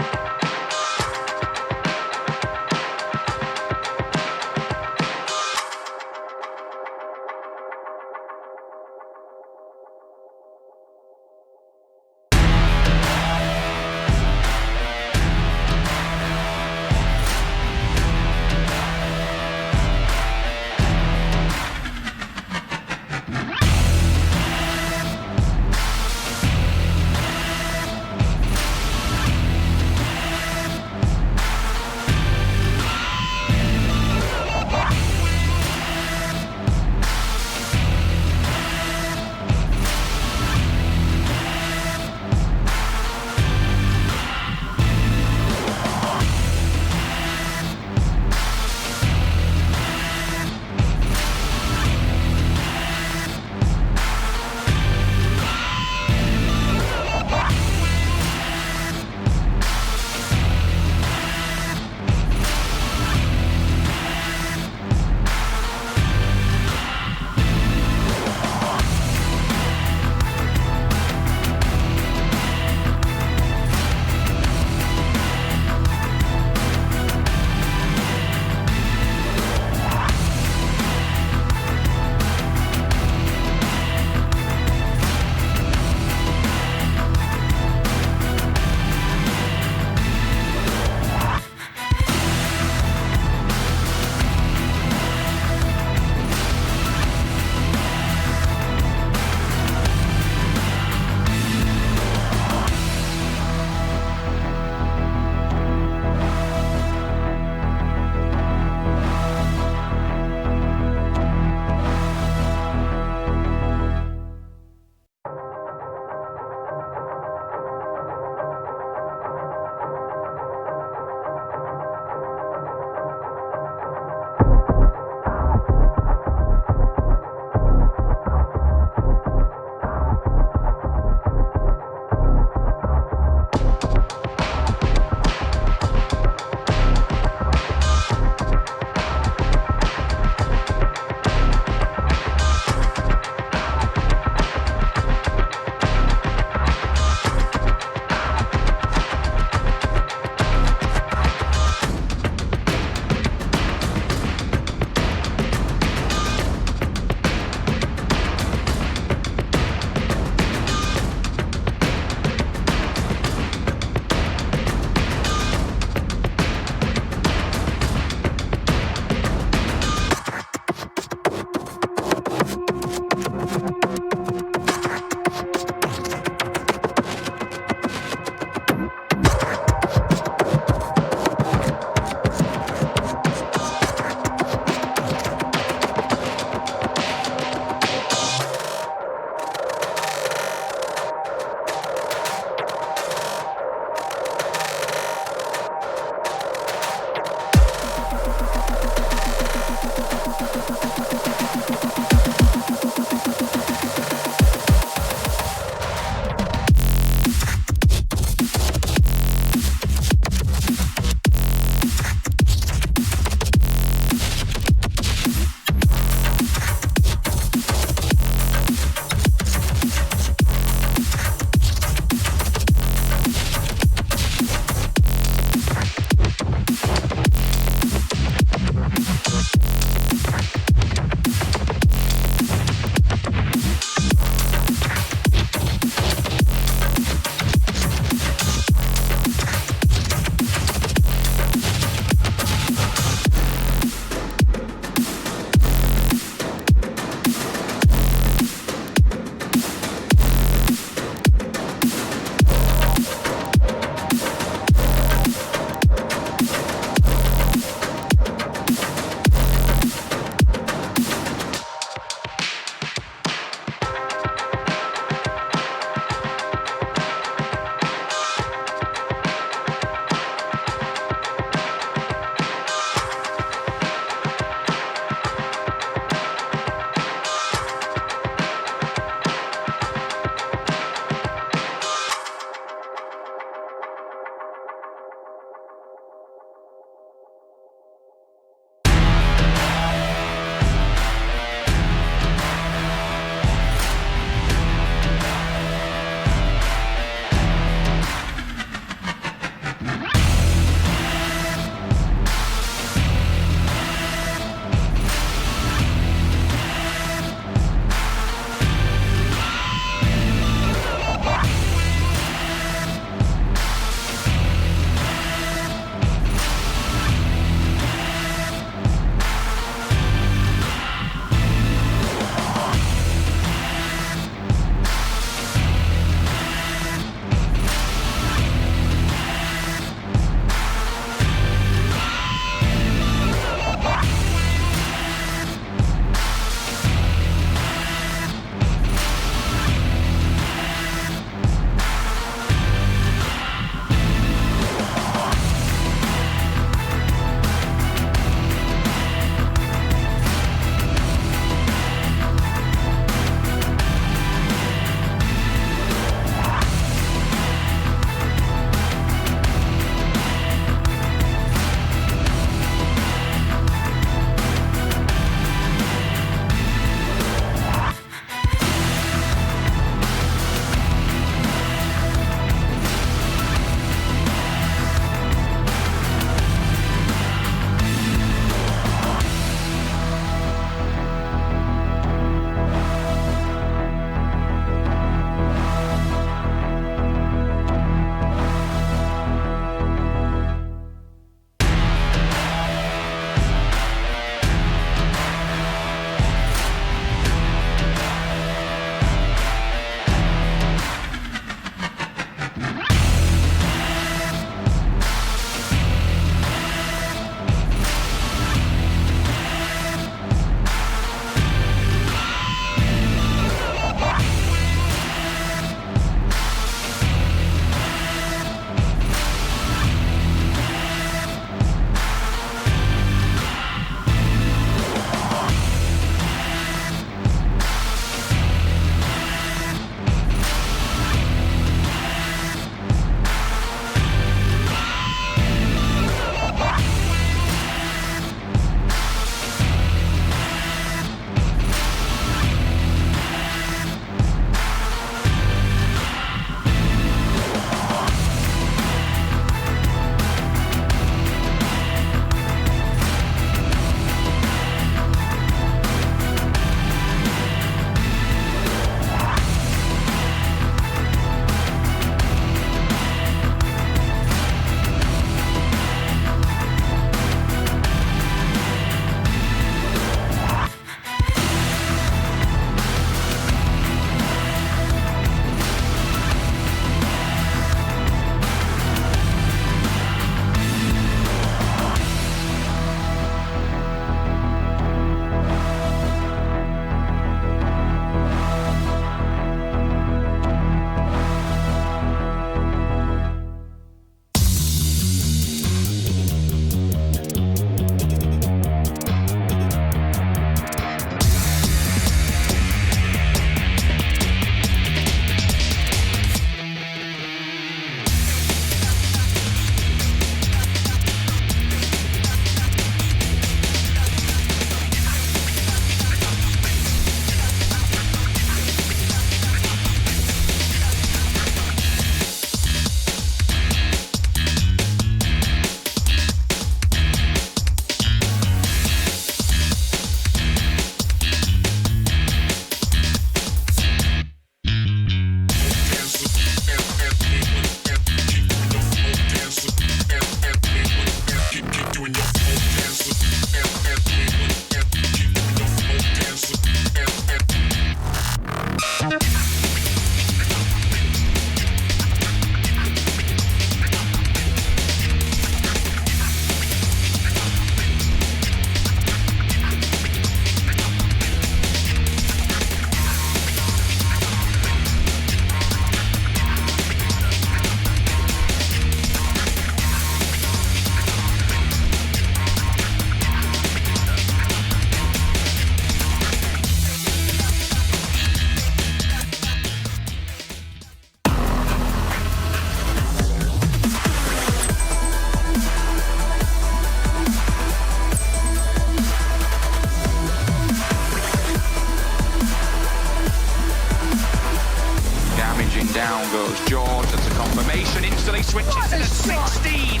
Speaker 19: down goes George. That's a confirmation. Instantly switches to the 16.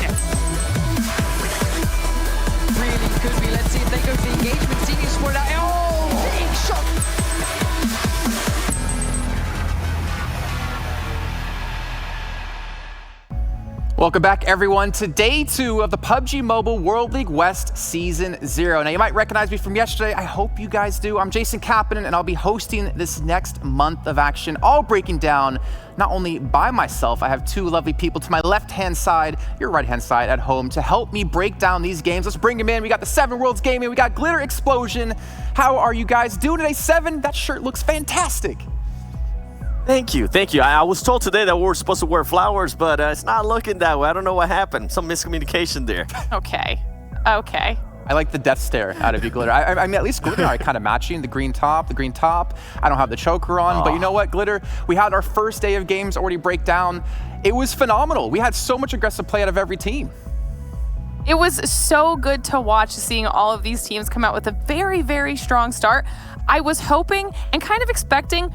Speaker 20: Really could be. Let's see if they go to the engagement. Genius for that. Oh, big shot.
Speaker 2: Welcome back, everyone, to day 2 of the PUBG Mobile World League West Season 0. Now, you might recognize me from yesterday. I hope you guys do. I'm Jason Kapanen, and I'll be hosting this next month of action, all breaking down not only by myself. I have 2 lovely people to my left-hand side, your right-hand side at home, to help me break down these games. Let's bring them in. We got the 7 Worlds Gaming. We got Glitter Explosion. How are you guys doing today? 7, that shirt looks fantastic.
Speaker 21: Thank you, thank you. I was told today that we were supposed to wear flowers, but it's not looking that way. I don't know what happened. Some miscommunication there.
Speaker 22: Okay, okay.
Speaker 2: I like the death stare out of you, Glitter. I mean, at least Glitter and I are kind of matching. The green top. I don't have the choker on, but you know what, Glitter? We had our first day of games already break down. It was phenomenal. We had so much aggressive play out of every team.
Speaker 22: It was so good to watch, seeing all of these teams come out with a very, very strong start. I was hoping and kind of expecting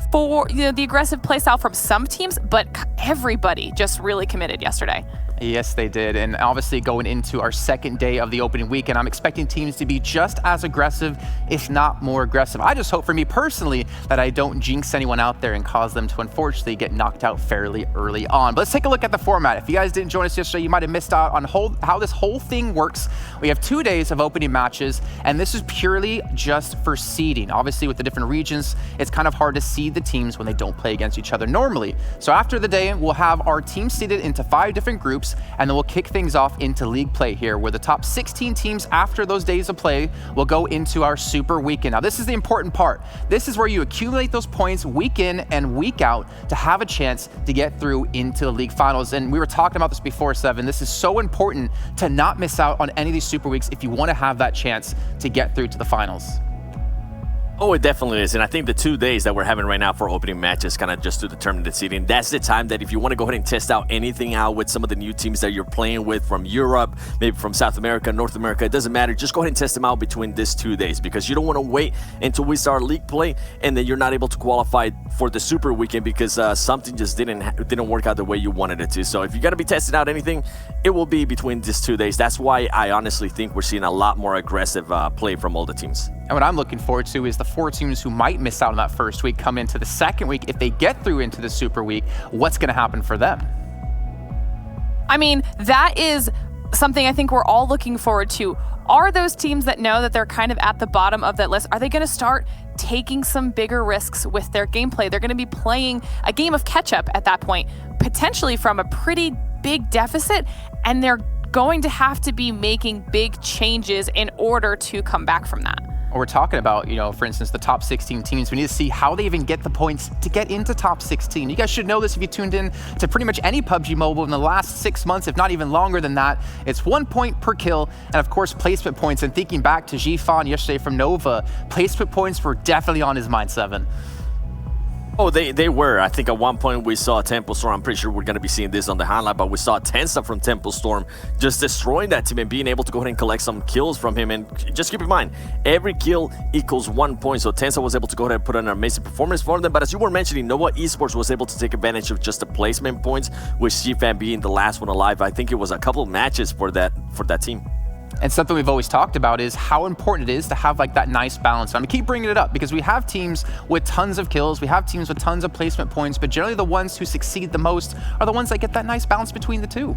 Speaker 22: for the aggressive play style from some teams, but everybody just really committed yesterday.
Speaker 2: Yes, they did. And obviously going into our second day of the opening weekend, I'm expecting teams to be just as aggressive, if not more aggressive. I just hope for me personally that I don't jinx anyone out there and cause them to unfortunately get knocked out fairly early on. But let's take a look at the format. If you guys didn't join us yesterday, you might have missed out on how this whole thing works. We have 2 days of opening matches, and this is purely just for seeding. Obviously with the different regions, it's kind of hard to seed the teams when they don't play against each other normally. So after the day, we'll have our teams seeded into 5 different groups, and then we'll kick things off into league play here, where the top 16 teams after those days of play will go into our super weekend. Now, this is the important part. This is where you accumulate those points week in and week out to have a chance to get through into the league finals. And we were talking about this before, Seven. This is so important to not miss out on any of these super weeks if you want to have that chance to get through to the finals.
Speaker 21: Oh, it definitely is. And I think the 2 days that we're having right now for opening matches kind of just to determine the seeding, that's the time that if you want to go ahead and test out anything out with some of the new teams that you're playing with from Europe, maybe from South America, North America, it doesn't matter. Just go ahead and test them out between these 2 days, because you don't want to wait until we start league play and then you're not able to qualify for the super weekend because something just didn't work out the way you wanted it to. So if you're going to be testing out anything, it will be between these 2 days. That's why I honestly think we're seeing a lot more aggressive play from all the teams.
Speaker 2: And what I'm looking forward to is the 4 teams who might miss out on that first week come into the second week. If they get through into the super week, what's going to happen for them?
Speaker 22: I mean, that is something I think we're all looking forward to. Are those teams that know that they're kind of at the bottom of that list, are they going to start taking some bigger risks with their gameplay? They're going to be playing a game of catch-up at that point, potentially from a pretty big deficit, and they're going to have to be making big changes in order to come back from that.
Speaker 2: We're talking about, for instance, the top 16 teams. We need to see how they even get the points to get into top 16. You guys should know this if you tuned in to pretty much any PUBG Mobile in the last 6 months, if not even longer than that. It's 1 point per kill, and of course, placement points. And thinking back to Gfan yesterday from Nova, placement points were definitely on his mind, Seven.
Speaker 21: Oh, they were. I think at one point we saw Temple Storm. I'm pretty sure we're going to be seeing this on the highlight, but we saw Tensa from Temple Storm just destroying that team and being able to go ahead and collect some kills from him. And just keep in mind, every kill equals 1 point. So Tensa was able to go ahead and put on an amazing performance for them. But as you were mentioning, Nova Esports was able to take advantage of just the placement points, with Gfan being the last one alive. I think it was a couple of matches for that team.
Speaker 2: And something we've always talked about is how important it is to have like that nice balance. I'm gonna keep bringing it up because we have teams with tons of kills, we have teams with tons of placement points, but generally the ones who succeed the most are the ones that get that nice balance between the two.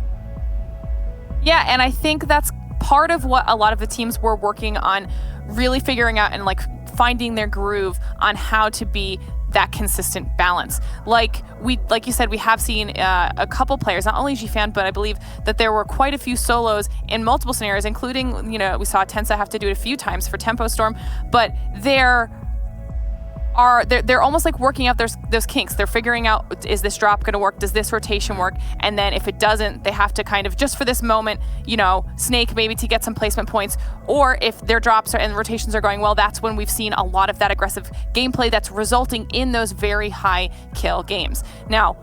Speaker 22: Yeah, and I think that's part of what a lot of the teams were working on, really figuring out and like finding their groove on how to be that consistent balance. Like you said, we have seen a couple players, not only Gfan, but I believe that there were quite a few solos in multiple scenarios, including, we saw Tensa have to do it a few times for Tempo Storm, but they're almost like working out those kinks. They're figuring out, is this drop going to work? Does this rotation work? And then if it doesn't, they have to kind of, just for this moment, snake maybe to get some placement points. Or if their drops and rotations are going well, that's when we've seen a lot of that aggressive gameplay that's resulting in those very high kill games. Now,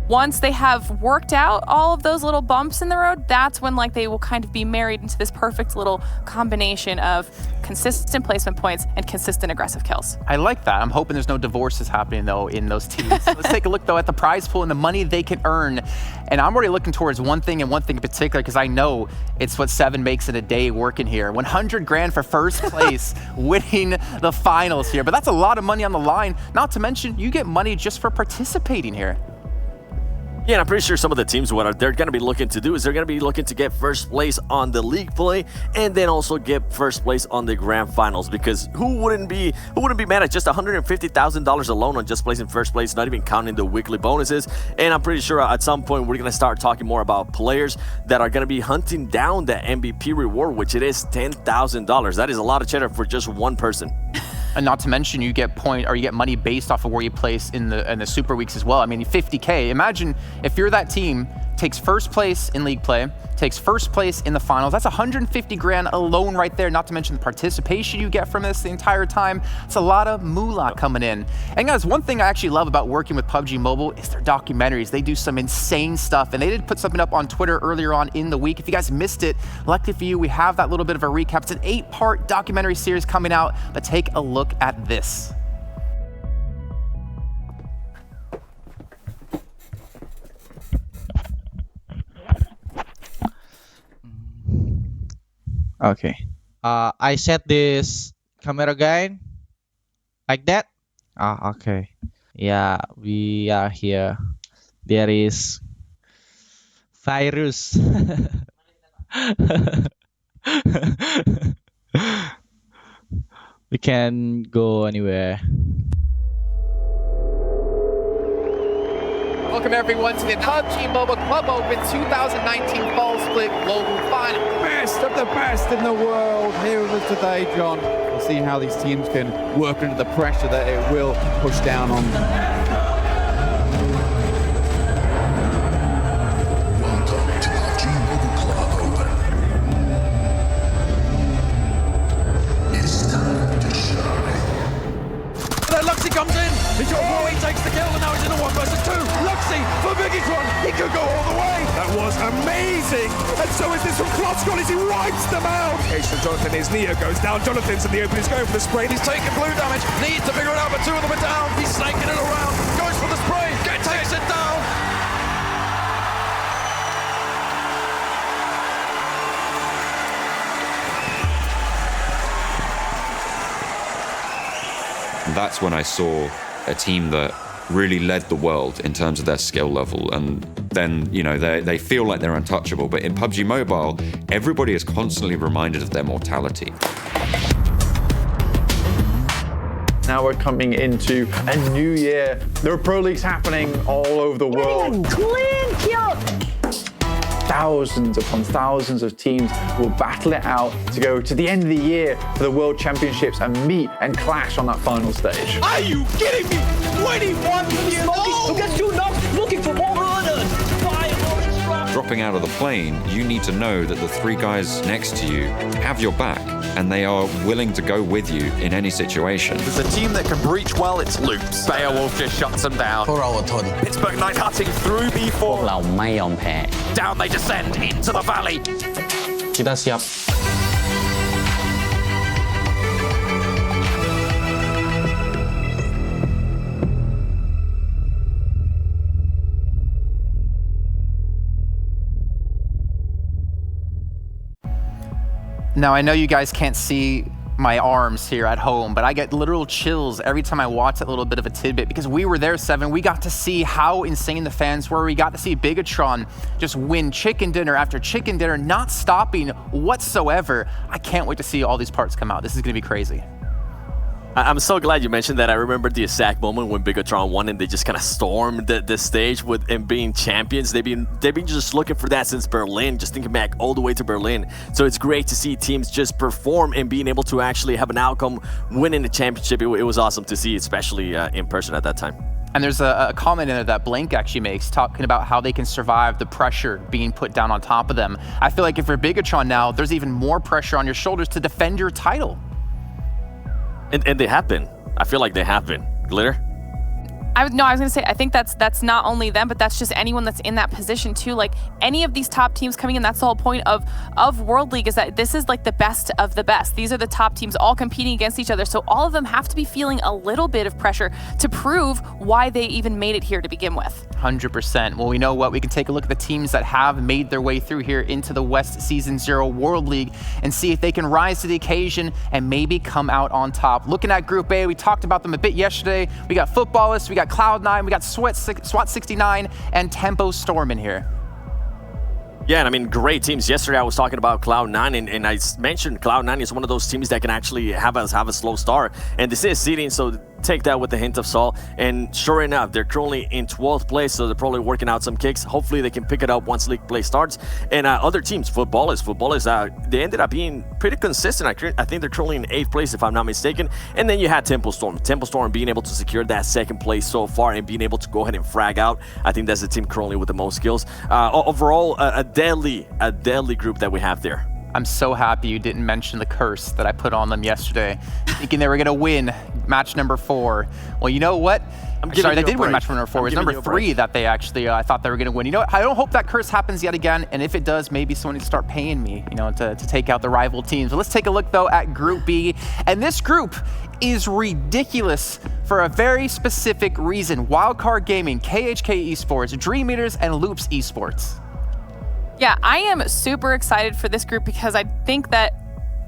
Speaker 22: once they have worked out all of those little bumps in the road, that's when like they will kind of be married into this perfect little combination of consistent placement points and consistent aggressive kills.
Speaker 2: I like that. I'm hoping there's no divorces happening though in those teams. So let's take a look though at the prize pool and the money they can earn. And I'm already looking towards one thing and one thing in particular because I know it's what Seven makes in a day working here. 100 grand for first place, winning the finals here. But that's a lot of money on the line. Not to mention, you get money just for participating here.
Speaker 21: Yeah, and I'm pretty sure some of the teams, what they're going to be looking to do is they're going to be looking to get first place on the league play and then also get first place on the grand finals, because who wouldn't be mad at just $150,000 alone on just placing first place, not even counting the weekly bonuses. And I'm pretty sure at some point we're going to start talking more about players that are going to be hunting down that MVP reward, which it is $10,000. That is a lot of cheddar for just one person.
Speaker 2: And not to mention, you get money based off of where you place in the Super Weeks as well. I mean, 50K. Imagine if you're that team, takes first place in league play, takes first place in the finals. That's 150 grand alone right there, not to mention the participation you get from this the entire time. It's a lot of moolah coming in. And guys, one thing I actually love about working with PUBG Mobile is their documentaries. They do some insane stuff, and they did put something up on Twitter earlier on in the week. If you guys missed it, lucky for you, we have that little bit of a recap. It's an 8-part documentary series coming out, but take a look at this.
Speaker 8: Okay. I set this camera guide like that. Okay. Yeah, we are here. There is virus. We can go anywhere.
Speaker 2: Welcome everyone to the PUBG Mobile Club Open 2019 Fall Split Global Final.
Speaker 9: Best of the best in the world here with us today, John. We'll see how these teams can work under the pressure that it will push down on them.
Speaker 11: Comes in, he takes the kill, and now he's in a 1-2. Luxy for Biggie, he could go all the way. That was amazing, and so is this from Klotzkon as he wipes them out. Case for Jonathan is Neo goes down. Jonathan's in the open, he's going for the spray. He's taking blue damage, needs to figure it out, but two of them are down. He's snaking it around, goes for the spray, takes it down.
Speaker 12: That's when I saw a team that really led the world in terms of their skill level, and then, you know, they feel like they're untouchable. But in PUBG Mobile, everybody is constantly reminded of their mortality.
Speaker 13: Now we're coming into a new year. There are pro leagues happening all over the world.
Speaker 14: Clean kill!
Speaker 13: Thousands upon thousands of teams will battle it out to go to the end of the year for the World Championships and meet and clash on that final stage.
Speaker 11: Are you kidding me? 21 years old!
Speaker 14: Look at you now, looking for more runners!
Speaker 12: Dropping out of the plane, you need to know that the 3 guys next to you have your back, and they are willing to go with you in any situation.
Speaker 1: There's a team that can breach well its loops. Beowulf just shuts them down. Pittsburgh Knight cutting through B4. Down they descend into the valley.
Speaker 8: Kita siap.
Speaker 2: Now, I know you guys can't see my arms here at home, but I get literal chills every time I watch that little bit of a tidbit, because we were there, Seven. We got to see how insane the fans were. We got to see Bigatron just win chicken dinner after chicken dinner, not stopping whatsoever. I can't wait to see all these parts come out. This is going to be crazy.
Speaker 21: I'm so glad you mentioned that. I remember the exact moment when Bigatron won and they just kind of stormed the stage with and being champions. They've been just looking for that since Berlin, just thinking back all the way to Berlin. So it's great to see teams just perform and being able to actually have an outcome winning the championship. It was awesome to see, especially in person at that time.
Speaker 2: And there's a comment in there that Blank actually makes, talking about how they can survive the pressure being put down on top of them. I feel like if you're Bigatron now, there's even more pressure on your shoulders to defend your title.
Speaker 21: And they have been. I feel like they have been. Glitter?
Speaker 22: I was gonna say, I think that's not only them, but that's just anyone that's in that position too. Like any of these top teams coming in, that's the whole point of World League, is that this is like the best of the best. These are the top teams all competing against each other. So all of them have to be feeling a little bit of pressure to prove why they even made it here to begin with.
Speaker 2: 100%. Well, we know what, we can take a look at the teams that have made their way through here into the West Season 0 World League and see if they can rise to the occasion and maybe come out on top. Looking at Group A, we talked about them a bit yesterday. We got Footballists, we got Cloud9, we got SWAT 69, and Tempo Storm in here.
Speaker 21: Yeah, and I mean, great teams. Yesterday I was talking about Cloud9, and I mentioned Cloud9 is one of those teams that can actually have a slow start. And this is seeding, so take that with a hint of salt. And sure enough, they're currently in 12th place, so they're probably working out some kicks. Hopefully they can pick it up once league play starts. And other teams, Footballists, they ended up being pretty consistent. I think they're currently in 8th place, if I'm not mistaken. And then you had Tempo Storm being able to secure that 2nd place so far and being able to go ahead and frag out. I think that's the team currently with the most kills. Overall, a deadly group that we have there.
Speaker 2: I'm so happy you didn't mention the curse that I put on them yesterday, thinking they were going to win match number 4. Well, you know what? Sorry, they did win match number 4. It was number 3 that they actually, I thought they were going to win. You know what? I don't hope that curse happens yet again. And if it does, maybe someone needs to start paying me, to take out the rival teams. But let's take a look, though, at Group B. And this group is ridiculous for a very specific reason. Wildcard Gaming, KHK Esports, Dream Eaters, and Loops Esports.
Speaker 22: Yeah, I am super excited for this group because I think that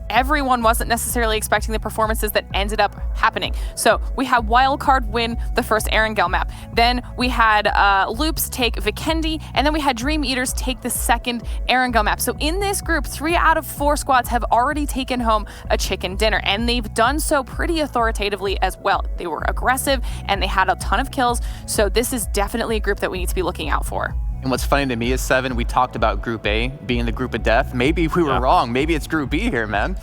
Speaker 22: everyone wasn't necessarily expecting the performances that ended up happening. So we had Wildcard win the first Erangel map. Then we had Loops take Vikendi, and then we had Dream Eaters take the 2nd Erangel map. So in this group, 3 out of 4 squads have already taken home a chicken dinner, and they've done so pretty authoritatively as well. They were aggressive, and they had a ton of kills. So this is definitely a group that we need to be looking out for.
Speaker 2: And what's funny to me is, Seven, we talked about Group A being the group of death. Maybe we were wrong. Maybe it's Group B here, man.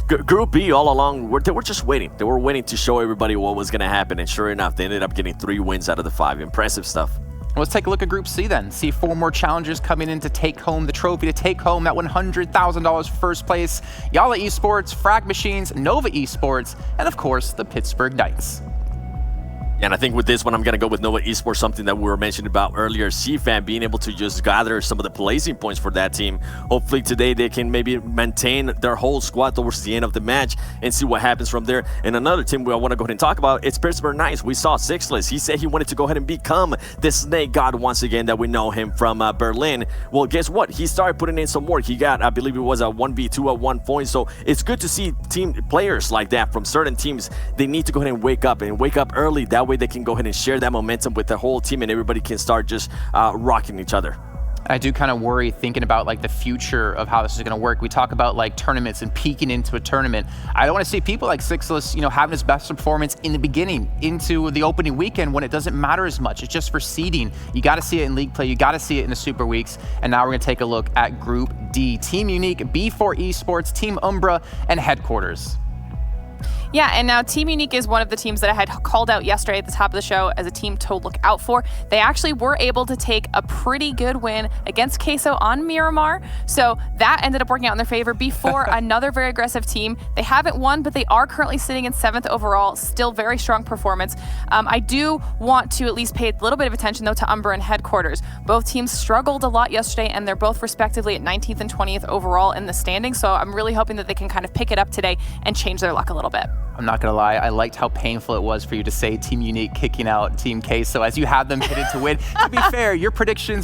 Speaker 21: Group B all along, they were just waiting. They were waiting to show everybody what was going to happen. And sure enough, they ended up getting 3 wins out of the 5. Impressive stuff.
Speaker 2: Let's take a look at Group C then. See 4 more challengers coming in to take home the trophy, to take home that $100,000 for first place. Yala Esports, Frag Machines, Nova Esports, and of course, the Pittsburgh Knights.
Speaker 21: And I think with this one, I'm going to go with Nova Esports, something that we were mentioning about earlier. CFAN being able to just gather some of the placing points for that team. Hopefully today they can maybe maintain their whole squad towards the end of the match and see what happens from there. And another team I want to go ahead and talk about, it's Pittsburgh Knights. We saw Sixless. He said he wanted to go ahead and become the Snake God once again that we know him from Berlin. Well, guess what? He started putting in some work. He got, I believe it was a 1v2 at one point. So it's good to see team players like that from certain teams. They need to go ahead and wake up early. That way they can go ahead and share that momentum with the whole team and everybody can start just rocking each other.
Speaker 2: I do kind of worry thinking about like the future of how this is going to work. We talk about like tournaments and peaking into a tournament. I don't want to see people like Sixless, having his best performance in the beginning into the opening weekend when it doesn't matter as much. It's just for seeding. You got to see it in league play. You got to see it in the Super Weeks. And now we're going to take a look at Group D. Team Unique, B4 Esports, Team Umbra, and Headquarters.
Speaker 22: Yeah, and now Team Unique is one of the teams that I had called out yesterday at the top of the show as a team to look out for. They actually were able to take a pretty good win against Queso on Miramar, so that ended up working out in their favor. Before another very aggressive team. They haven't won, but they are currently sitting in 7th overall. Still very strong performance. I do want to at least pay a little bit of attention, though, to Umbra and Headquarters. Both teams struggled a lot yesterday, and they're both respectively at 19th and 20th overall in the standings, so I'm really hoping that they can kind of pick it up today and change their luck a little bit.
Speaker 2: I'm not going to lie, I liked how painful it was for you to say Team Unique kicking out Team Queso as you have them pitted to win. To be fair,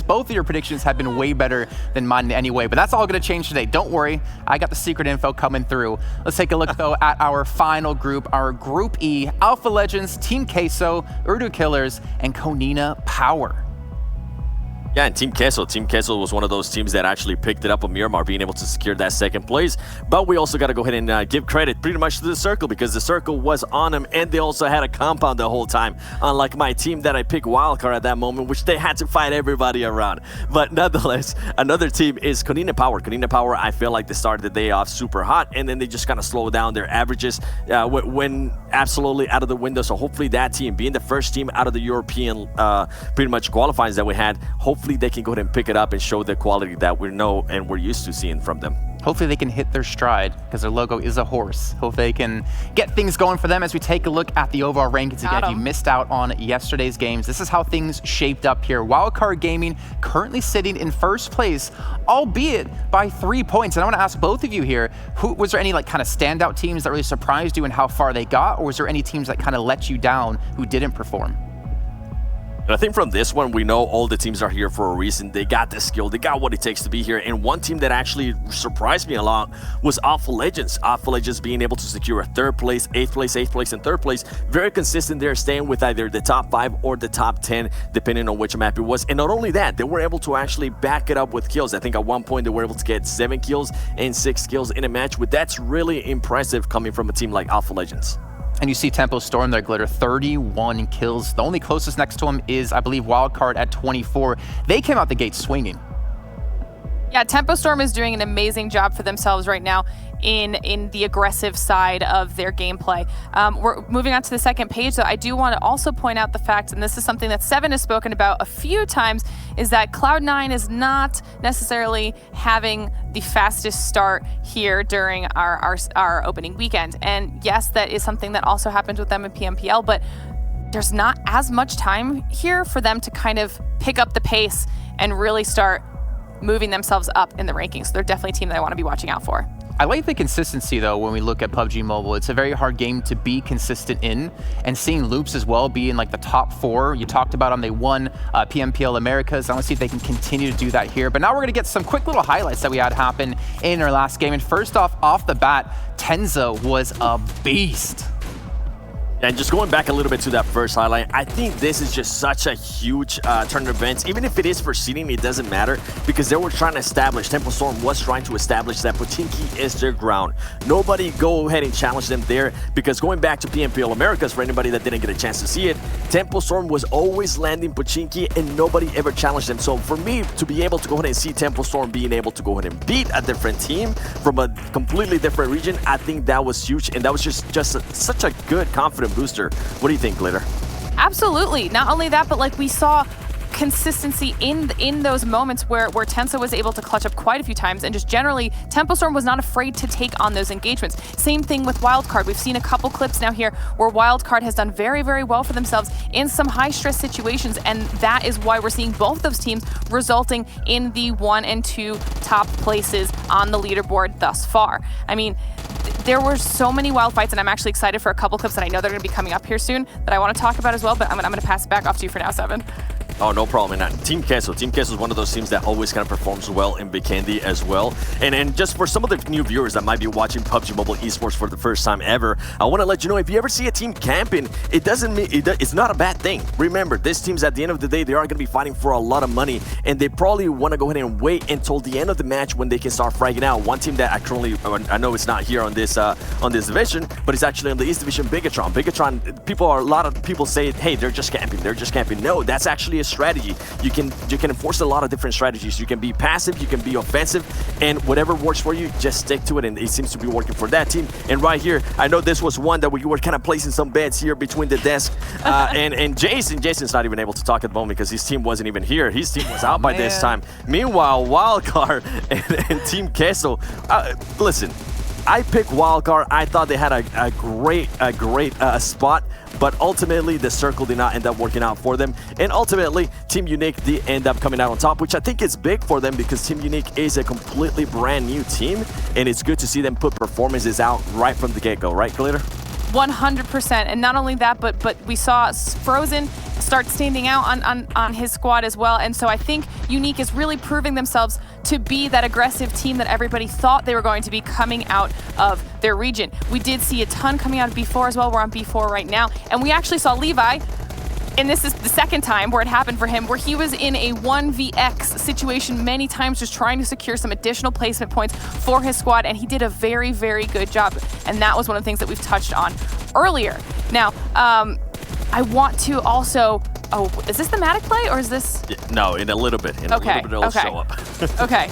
Speaker 2: both of your predictions have been way better than mine anyway, but that's all going to change today. Don't worry, I got the secret info coming through. Let's take a look, though, at our final group, our Group E, Alpha Legends, Team Queso, Urdu Killers, and Konina Power.
Speaker 21: Yeah, and Team Queso was one of those teams that actually picked it up on Miramar, being able to secure that 2nd place. But we also got to go ahead and give credit pretty much to the Circle, because the Circle was on them, and they also had a compound the whole time. Unlike my team that I picked Wildcard at that moment, which they had to fight everybody around. But nonetheless, another team is Konina Power. Konina Power, I feel like they started the day off super hot, and then they just kind of slowed down their averages, went absolutely out of the window. So hopefully that team, being the first team out of the European pretty much qualifiers that we had, hopefully hopefully they can go ahead and pick it up and show the quality that we know and we're used to seeing from them.
Speaker 2: Hopefully they can hit their stride because their logo is a horse. Hopefully they can get things going for them as we take a look at the overall rankings. Again, if you missed out on yesterday's games, this is how things shaped up here. Wildcard Gaming currently sitting in first place, albeit by 3 points. And I want to ask both of you here, was there any like kind of standout teams that really surprised you and how far they got? Or was there any teams that kind of let you down who didn't perform?
Speaker 21: And I think from this one, we know all the teams are here for a reason. They got the skill, they got what it takes to be here. And one team that actually surprised me a lot was Alpha Legends. Alpha Legends being able to secure a 3rd place, 8th place, 8th place, and 3rd place. Very consistent there, staying with either the top 5 or the top 10, depending on which map it was. And not only that, they were able to actually back it up with kills. I think at one point they were able to get 7 kills and 6 kills in a match. That's really impressive coming from a team like Alpha Legends.
Speaker 2: And you see Tempo Storm there, Glitter, 31 kills. The only closest next to him is, I believe, Wildcard at 24. They came out the gate swinging.
Speaker 22: Yeah, Tempo Storm is doing an amazing job for themselves right now in the aggressive side of their gameplay. We're moving on to the second page, though. I do want to also point out the fact, and this is something that Seven has spoken about a few times, is that Cloud9 is not necessarily having the fastest start here during our opening weekend. And yes, that is something that also happens with them in PMPL, but there's not as much time here for them to kind of pick up the pace and really start moving themselves up in the rankings. So they're definitely a team that I want to be watching out for.
Speaker 2: I like the consistency, though, when we look at PUBG Mobile. It's a very hard game to be consistent in, and seeing Loops as well be in like the top 4. You talked about them, they won PMPL Americas. I want to see if they can continue to do that here. But now we're going to get some quick little highlights that we had happen in our last game. And first off the bat, Tenza was a beast.
Speaker 21: And just going back a little bit to that first highlight, I think this is just such a huge turn of events. Even if it is for seeding, it doesn't matter because they were trying to establish, Tempo Storm was trying to establish that Pochinki is their ground. Nobody go ahead and challenge them there because going back to PMPL Americas, for anybody that didn't get a chance to see it, Tempo Storm was always landing Pochinki and nobody ever challenged them. So for me to be able to go ahead and see Tempo Storm being able to go ahead and beat a different team from a completely different region, I think that was huge and that was just such a good, confident booster. What do you think, Glitter?
Speaker 22: Absolutely. Not only that, but like we saw consistency in those moments where Tenza was able to clutch up quite a few times, and just generally Tempo Storm was not afraid to take on those engagements. Same thing with Wildcard. We've seen a couple clips now here where Wildcard has done very, very well for themselves in some high stress situations, and that is why we're seeing both those teams resulting in the 1 and 2 top places on the leaderboard thus far. I mean, there were so many wild fights, and I'm actually excited for a couple clips that I know they're going to be coming up here soon that I want to talk about as well, but I'm going to pass it back off to you for now, Seven.
Speaker 21: Oh, no problem. And Team Queso. Team Queso is one of those teams that always kind of performs well in Vikendi as well. And just for some of the new viewers that might be watching PUBG Mobile Esports for the first time ever, I want to let you know, if you ever see a team camping, it doesn't mean it's not a bad thing. Remember, these teams at the end of the day, they are going to be fighting for a lot of money, and they probably want to go ahead and wait until the end of the match when they can start fragging out. One team that I know it's not here on this division, but it's actually on the East Division, Bigatron. Bigatron, a lot of people say, hey, they're just camping. They're just camping. No, that's actually a strategy. You can enforce a lot of different strategies. You can be passive, you can be offensive, and whatever works for you, just stick to it, and it seems to be working for that team. And right here, I know this was one that we were kind of placing some bets here between the desk and Jason's not even able to talk at the moment because his team wasn't even here. His team was out by this time. Meanwhile, Wildcard and Team Queso, listen, I picked Wildcard. I thought they had a great spot, but ultimately the circle did not end up working out for them. And ultimately, Team Unique did end up coming out on top, which I think is big for them because Team Unique is a completely brand new team, and it's good to see them put performances out right from the get-go, right, Glitter?
Speaker 22: 100%. And not only that, but we saw Frozen start standing out on his squad as well. And so I think Unique is really proving themselves to be that aggressive team that everybody thought they were going to be coming out of their region. We did see a ton coming out of B4 as well. We're on B4 right now. And we actually saw Levi, and this is the second time where it happened for him, where he was in a 1vx situation many times just trying to secure some additional placement points for his squad, and he did a very, very good job. And that was one of the things that we've touched on earlier. Now, I want to also, is this the Matic play or is this?
Speaker 21: Yeah, no, in a little bit. In a little bit it'll show up.
Speaker 22: Okay.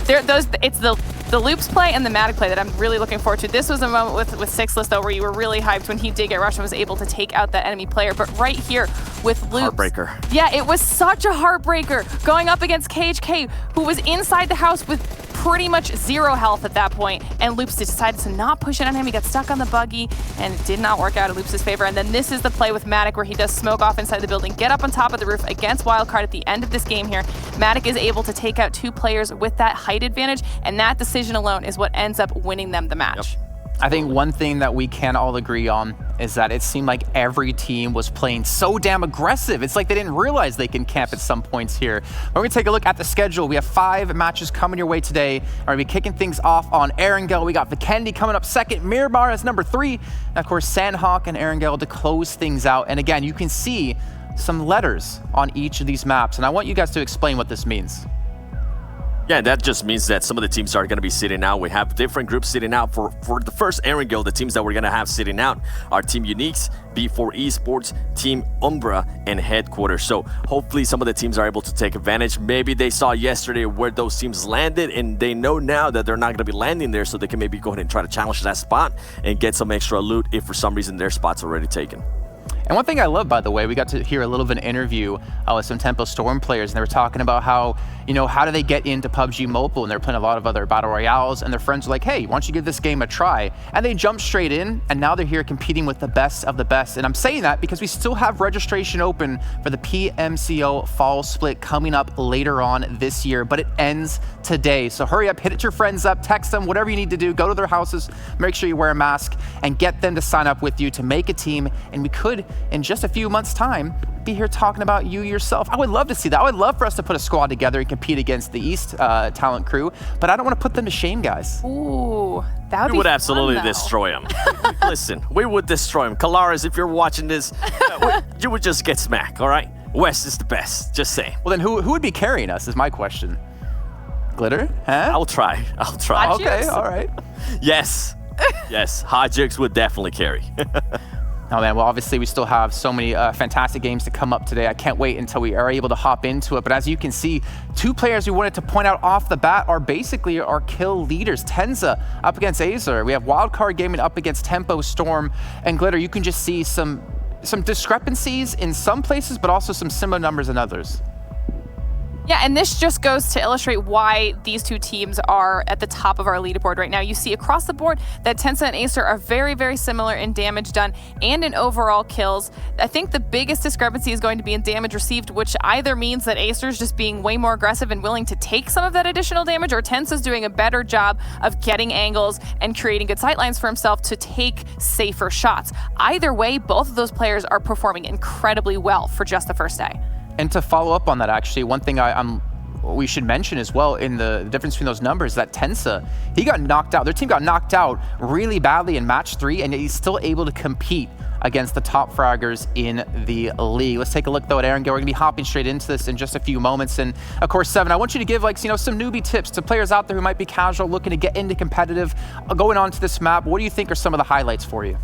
Speaker 22: It's the the Loops play and the Matic play that I'm really looking forward to. This was a moment with Sixless, though, where you were really hyped when he did get rushed and was able to take out that enemy player. But right here with Loops.
Speaker 21: Heartbreaker.
Speaker 22: Yeah, it was such a heartbreaker going up against KHK, who was inside the house with pretty much 0 health at that point, and Loops decided to not push it on him. He got stuck on the buggy, and it did not work out in Loops' favor. And then this is the play with Matic where he does smoke off inside the building, get up on top of the roof against Wildcard at the end of this game here. Matic is able to take out 2 players with that height advantage, and that decision alone is what ends up winning them the match.
Speaker 2: Yep. I think one thing that we can all agree on is that it seemed like every team was playing so damn aggressive. It's like they didn't realize they can camp at some points here. We're going to take a look at the schedule. We have 5 matches coming your way today. We're going to be kicking things off on Erangel. We got Vikendi coming up second, Miramar as number 3, and of course Sanhok and Erangel to close things out. And again, you can see some letters on each of these maps, and I want you guys to explain what this means.
Speaker 21: Yeah, that just means that some of the teams are going to be sitting out. We have different groups sitting out. For the first Erangel, the teams that we're going to have sitting out are Team Uniques, B4 Esports, Team Umbra, and Headquarters. So hopefully some of the teams are able to take advantage. Maybe they saw yesterday where those teams landed, and they know now that they're not going to be landing there, so they can maybe go ahead and try to challenge that spot and get some extra loot if for some reason their spot's already taken.
Speaker 2: And one thing I love, by the way, we got to hear a little bit of an interview with some Tempo Storm players, and they were talking about how, how do they get into PUBG Mobile, and they're playing a lot of other Battle Royales, and their friends are like, hey, why don't you give this game a try? And they jump straight in, and now they're here competing with the best of the best. And I'm saying that because we still have registration open for the PMCO Fall Split coming up later on this year, but it ends today. So hurry up, hit your friends up, text them, whatever you need to do, go to their houses, make sure you wear a mask, and get them to sign up with you to make a team, and we could, in just a few months' time, be here talking about you yourself. I would love to see that. I would love for us to put a squad together and compete against the East talent crew, but I don't want to put them to shame, guys.
Speaker 22: Ooh, that would be
Speaker 21: We would
Speaker 22: fun,
Speaker 21: absolutely
Speaker 22: though.
Speaker 21: destroy them. Listen, we would destroy them. Kalaris, if you're watching this, you would just get smacked, all right? West is the best, just saying.
Speaker 2: Well, then who would be carrying us is my question. Glitter? Huh?
Speaker 21: I'll try.
Speaker 2: Okay, all right.
Speaker 21: Yes. Yes, Hodgix would definitely carry.
Speaker 2: Oh man, well obviously we still have so many fantastic games to come up today. I can't wait until we are able to hop into it. But as you can see, 2 players we wanted to point out off the bat are basically our kill leaders. Tenza up against Azer. We have Wildcard Gaming up against Tempo Storm. And Glitter, you can just see some discrepancies in some places, but also some similar numbers in others.
Speaker 22: Yeah, and this just goes to illustrate why these 2 teams are at the top of our leaderboard right now. You see across the board that Tensa and Acer are very, very similar in damage done and in overall kills. I think the biggest discrepancy is going to be in damage received, which either means that Acer's just being way more aggressive and willing to take some of that additional damage, or Tensa's doing a better job of getting angles and creating good sightlines for himself to take safer shots. Either way, both of those players are performing incredibly well for just the first day.
Speaker 2: And to follow up on that, actually, one thing we should mention as well in the difference between those numbers, that Tensa, he got knocked out. Their team got knocked out really badly in match 3, and he's still able to compete against the top fraggers in the league. Let's take a look though at Erangel. We're gonna be hopping straight into this in just a few moments. And of course, Seven, I want you to give some newbie tips to players out there who might be casual, looking to get into competitive, going on to this map. What do you think are some of the highlights for you?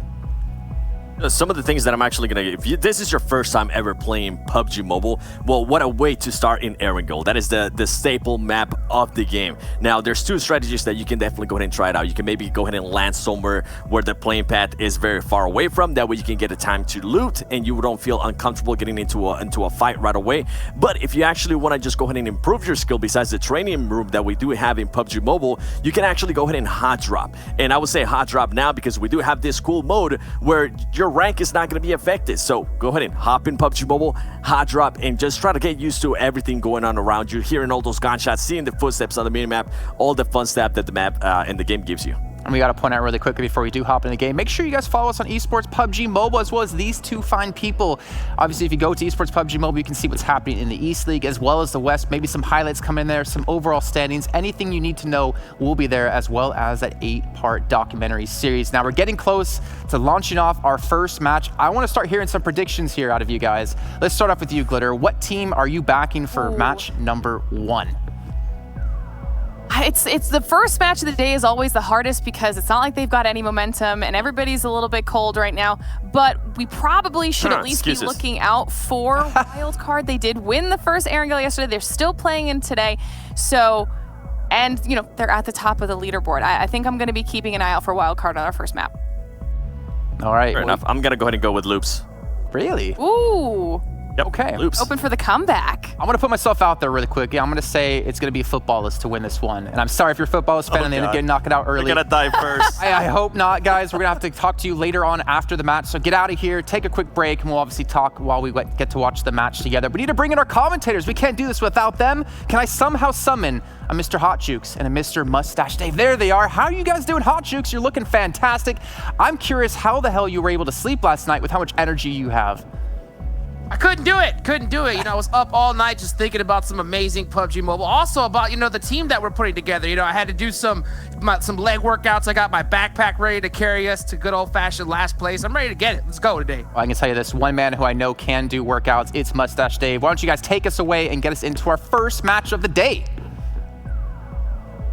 Speaker 21: Some of the things that I'm actually going to... If this is your first time ever playing PUBG Mobile, well, what a way to start in Erangel. That is the staple map of the game. Now, there's 2 strategies that you can definitely go ahead and try it out. You can maybe go ahead and land somewhere where the playing path is very far away from. That way you can get a time to loot and you don't feel uncomfortable getting into a fight right away. But if you actually want to just go ahead and improve your skill, besides the training room that we do have in PUBG Mobile, you can actually go ahead and hot drop. And I would say hot drop now because we do have this cool mode where your rank is not going to be affected. So go ahead and hop in PUBG Mobile, hot drop, and just try to get used to everything going on around you, hearing all those gunshots, seeing the footsteps on the minimap, all the fun stuff that the map and the game gives you.
Speaker 2: And we got to point out really quickly before we do hop in the game, make sure you guys follow us on Esports PUBG Mobile, as well as these 2 fine people. Obviously, if you go to Esports PUBG Mobile, you can see what's happening in the East League as well as the West. Maybe some highlights come in there, some overall standings. Anything you need to know will be there, as well as that 8-part documentary series. Now, we're getting close to launching off our first match. I want to start hearing some predictions here out of you guys. Let's start off with you, Glitter. What team are you backing for match number 1?
Speaker 22: It's the first match of the day is always the hardest because it's not like they've got any momentum and everybody's a little bit cold right now, but we probably should at least be looking out for Wildcard. They did win the first Erangel yesterday. They're still playing in today. So And, you know, they're at the top of the leaderboard. I think I'm going to be keeping an eye out for Wildcard on our first map.
Speaker 2: All right.
Speaker 21: Fair enough. I'm going to go ahead and go with Loops.
Speaker 2: Really?
Speaker 22: Ooh.
Speaker 21: Yep.
Speaker 2: Okay.
Speaker 21: Loops.
Speaker 22: Open for the comeback.
Speaker 2: I'm going to put myself out there really quick. I'm going to say it's going to be Footballers to win this one. And I'm sorry if you're a Footballers fan and they end up getting knocked out early.
Speaker 21: You're going to die first.
Speaker 2: I hope not, guys. We're going to have to talk to you later on after the match. So get out of here, take a quick break, and we'll obviously talk while we get to watch the match together. We need to bring in our commentators. We can't do this without them. Can I somehow summon a Mr. Hot Jukes and a Mr. Mustache Dave? There they are. How are you guys doing, Hot Jukes? You're looking fantastic. I'm curious how the hell you were able to sleep last night with how much energy you have.
Speaker 5: I couldn't do it. You know, I was up all night just thinking about some amazing PUBG Mobile. Also about, you know, the team that we're putting together. You know, I had to do some leg workouts. I got my backpack ready to carry us to good old-fashioned last place. I'm ready to get it. Let's go today.
Speaker 2: Well, I can tell you this, one man who I know can do workouts, it's Mustache Dave. Why don't you guys take us away and get us into our first match of the day?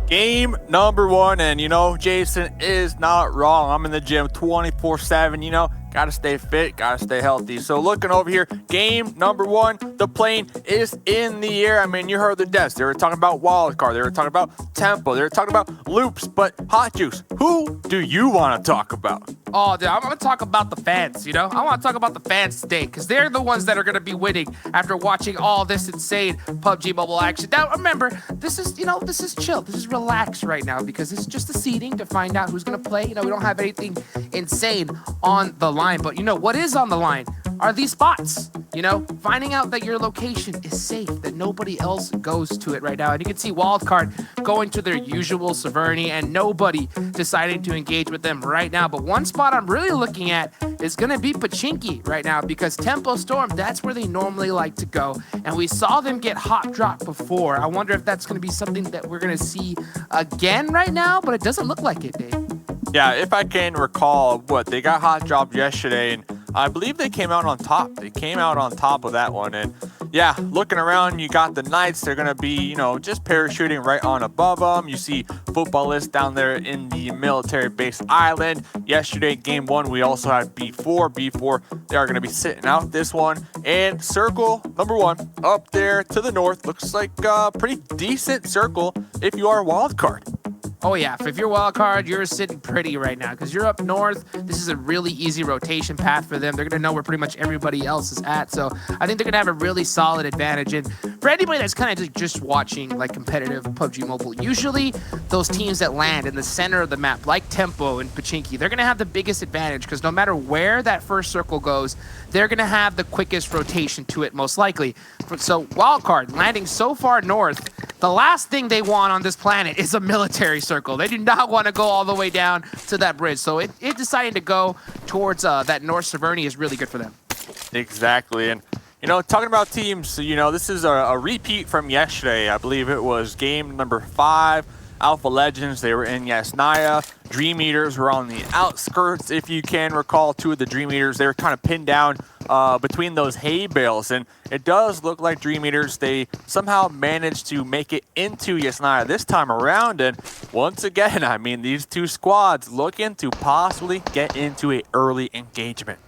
Speaker 10: Game number 1, and you know, Jason is not wrong. I'm in the gym 24/7, you know, gotta stay fit, gotta stay healthy. So looking over here, game number 1, the plane is in the air. I mean, you heard the devs. They were talking about Wildcard, they were talking about Tempo, they were talking about Loops, but Hot Juice, who do you want to talk about?
Speaker 5: Oh, dude, I'm going to talk about the fans, you know? I want to talk about the fans today because they're the ones that are going to be winning after watching all this insane PUBG Mobile action. Now, remember, this is, you know, this is chill. This is relaxed right now because it's just a seeding to find out who's going to play. You know, we don't have anything insane on the line. But, you know, what is on the line are these spots. You know, finding out that your location is safe, that nobody else goes to it right now. And you can see Wildcard going to their usual Severny and nobody deciding to engage with them right now. But one spot I'm really looking at is going to be Pachinki right now because Tempo Storm, that's where they normally like to go. And we saw them get hot dropped before. I wonder if that's going to be something that we're going to see again right now, but it doesn't look like it, Dave.
Speaker 10: Yeah, if I can recall, they got hot dropped yesterday, and I believe they came out on top. They came out on top of that one, and yeah, looking around, you got the Knights. They're going to be, you know, just parachuting right on above them. You see Footballists down there in the military base island. Yesterday, game 1, we also had B4. B4, they are going to be sitting out this one. And circle number 1 up there to the north. Looks like a pretty decent circle if you are a Wildcard.
Speaker 5: Oh yeah, if you're Wildcard, you're sitting pretty right now because you're up north. This is a really easy rotation path for them. They're going to know where pretty much everybody else is at. So I think they're going to have a really solid advantage. And for anybody that's kind of just watching like competitive PUBG Mobile, usually those teams that land in the center of the map, like Tempo and Pachinki, they're going to have the biggest advantage because no matter where that first circle goes, they're going to have the quickest rotation to it most likely. So Wildcard landing so far north, the last thing they want on this planet is a military circle. They do not want to go all the way down to that bridge. So it deciding to go towards that North Severny is really good for them.
Speaker 10: Exactly. And, you know, talking about teams, you know, this is a repeat from yesterday. I believe it was game number 5. Alpha Legends, they were in Yasnaya. Dream Eaters were on the outskirts. If you can recall, 2 of the Dream Eaters, they were kind of pinned down between those hay bales. And it does look like Dream Eaters, they somehow managed to make it into Yasnaya this time around. And once again, I mean, these 2 squads looking to possibly get into an early engagement.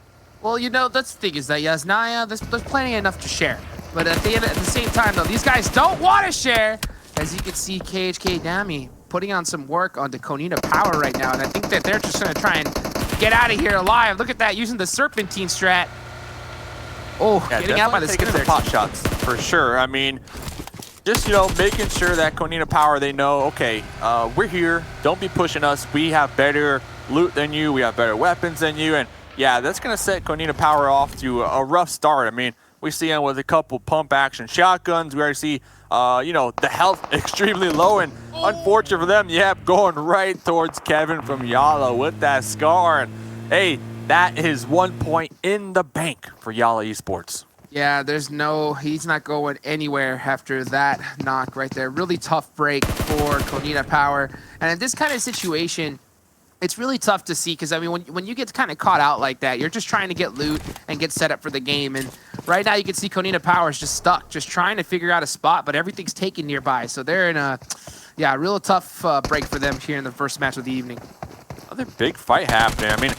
Speaker 5: Well, you know, that's the thing is that Yasnaya, there's plenty enough to share. But at the same time, though, these guys don't want to share. As you can see, KHK Dami putting on some work onto Konina Power right now. And I think that they're just going to try and get out of here alive. Look at that, using the Serpentine strat. Oh, yeah, getting out by the skin of their
Speaker 10: pot shots, for sure. I mean, just, you know, making sure that Konina Power, they know, okay, we're here. Don't be pushing us. We have better loot than you. We have better weapons than you. And yeah, that's going to set Konina Power off to a rough start. I mean, we see him with a couple pump action shotguns. We already see, you know, the health extremely low. And unfortunate for them, yep, going right towards Kevin from Yala with that scar. And hey, that is 1 point in the bank for Yala Esports.
Speaker 5: Yeah, he's not going anywhere after that knock right there. Really tough break for Konina Power. And in this kind of situation, it's really tough to see because, I mean, when you get kind of caught out like that, you're just trying to get loot and get set up for the game. And right now you can see Konina Power is just stuck, just trying to figure out a spot, but everything's taken nearby. So they're in a, yeah, real tough break for them here in the first match of the evening.
Speaker 10: Another big fight happening. I mean,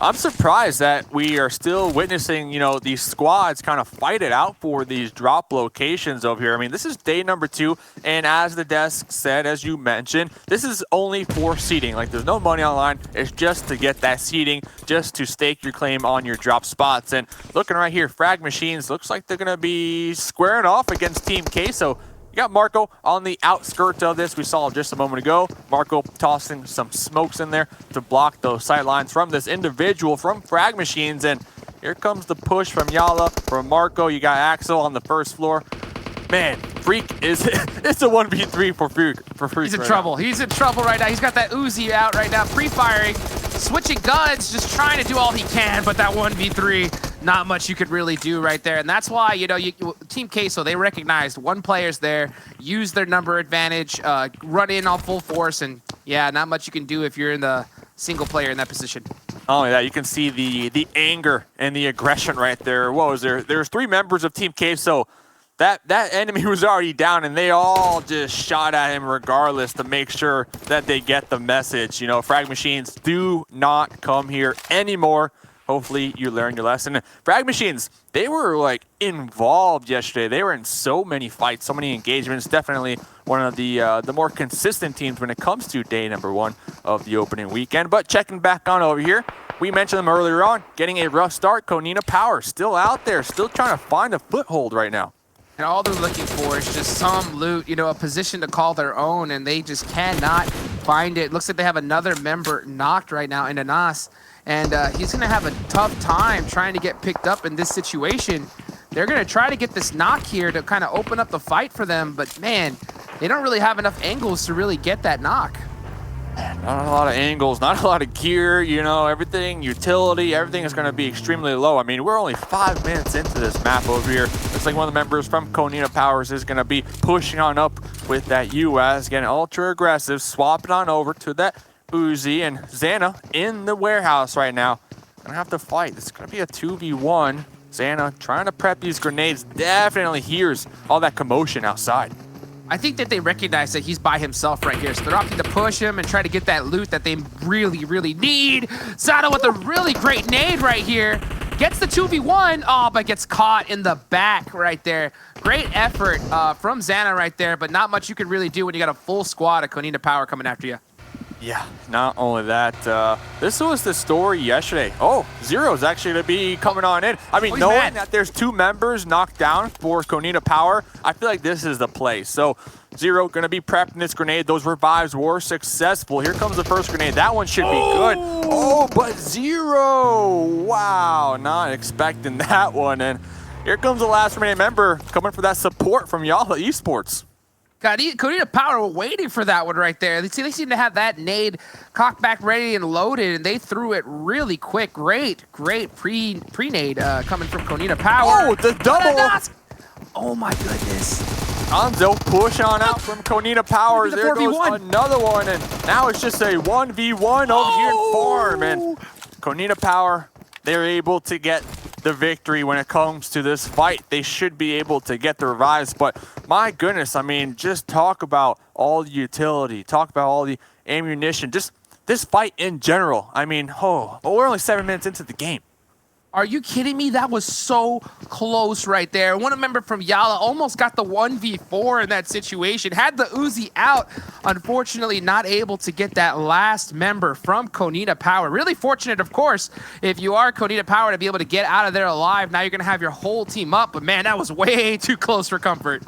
Speaker 10: I'm surprised that we are still witnessing, you know, these squads kind of fight it out for these drop locations over here. I mean, this is day number 2, and as the desk said, as you mentioned, this is only for seeding. Like, there's no money online. It's just to get that seeding, just to stake your claim on your drop spots. And looking right here, Frag Machines looks like they're going to be squaring off against Team Queso. You got Marco on the outskirts of this. We saw just a moment ago. Marco tossing some smokes in there to block those sight lines from this individual from Frag Machines. And here comes the push from Yala, from Marco. You got Axel on the first floor. Man, Freak is it's a 1v3 for Freak.
Speaker 5: He's in trouble. He's in trouble right now. He's got that Uzi out right now, pre-firing, switching guns, just trying to do all he can, but that 1v3, not much you could really do right there. And that's why, you know, Team Queso, they recognized one player's there, use their number advantage, run in on full force, and yeah, not much you can do if you're in the single player in that position.
Speaker 10: Not only that, you can see the anger and the aggression right there. What was there? There's 3 members of Team Queso. That enemy was already down, and they all just shot at him regardless to make sure that they get the message. You know, Frag Machines do not come here anymore. Hopefully you learned your lesson. Frag Machines, they were like involved yesterday. They were in so many fights, so many engagements. Definitely one of the more consistent teams when it comes to day number 1 of the opening weekend. But checking back on over here, we mentioned them earlier on, getting a rough start. Konina Power still out there, still trying to find a foothold right now.
Speaker 5: And all they're looking for is just some loot, you know, a position to call their own, and they just cannot find it. Looks like they have another member knocked right now in Anas, and he's going to have a tough time trying to get picked up in this situation. They're going to try to get this knock here to kind of open up the fight for them, but man, they don't really have enough angles to really get that knock.
Speaker 10: Not a lot of angles, not a lot of gear, you know, everything, utility, everything is going to be extremely low. I mean, we're only 5 minutes into this map over here. Looks like one of the members from Konina Powers is going to be pushing on up with that US, getting ultra aggressive, swapping on over to that Uzi, and Xana in the warehouse right now. Gonna have to fight. This is going to be a 2v1. Xana trying to prep these grenades, definitely hears all that commotion outside.
Speaker 5: I think that they recognize that he's by himself right here, so they're opting to push him and try to get that loot that they really, really need. Xana with a really great nade right here. Gets the 2v1, but gets caught in the back right there. Great effort from Xana right there, but not much you can really do when you got a full squad of Konina Power coming after you.
Speaker 10: Yeah, not only that, this was the story yesterday. Oh, Zero's actually to be coming on in. I mean, knowing that there's 2 members knocked down for Konina Power, I feel like this is the play. So Zero going to be prepping this grenade. Those revives were successful. Here comes the first grenade. That one should be good. Oh, but Zero. Wow, not expecting that one. And here comes the last remaining member coming for that support from Yala Esports.
Speaker 5: God, Konina Power were waiting for that one right there. They seem to have that nade cocked back ready and loaded, and they threw it really quick. Great pre-nade coming from Konina Power.
Speaker 10: Oh, the double.
Speaker 5: Oh my goodness.
Speaker 10: Anzo push on out from Konina Power. There goes another one, and now it's just a 1v1 over here in Farm. And Konina Power, they're able to get the victory when it comes to this fight. They should be able to get the revives, but my goodness, I mean, just talk about all the utility, talk about all the ammunition, just this fight in general. I mean, we're only 7 minutes into the game.
Speaker 5: Are you kidding me? That was so close right there. One member from Yala almost got the 1v4 in that situation. Had the Uzi out. Unfortunately, not able to get that last member from Konina Power. Really fortunate, of course, if you are Konina Power to be able to get out of there alive. Now you're going to have your whole team up. But man, that was way too close for comfort.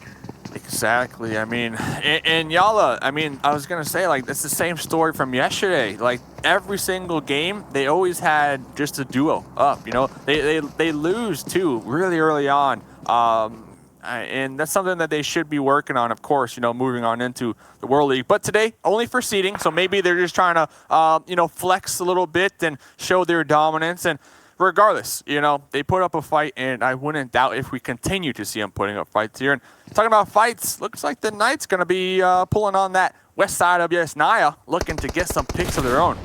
Speaker 10: Exactly. I mean, and Yala, I mean, I was going to say, like, it's the same story from yesterday. Like, every single game, they always had just a duo up, you know? They lose, too, really early on. And that's something that they should be working on, of course, you know, moving on into the World League. But today, only for seeding, so maybe they're just trying to, you know, flex a little bit and show their dominance. And regardless, you know, they put up a fight, and I wouldn't doubt if we continue to see them putting up fights here. And talking about fights, looks like the Knights going to be pulling on that west side of Yesnaya, looking to get some picks of their own.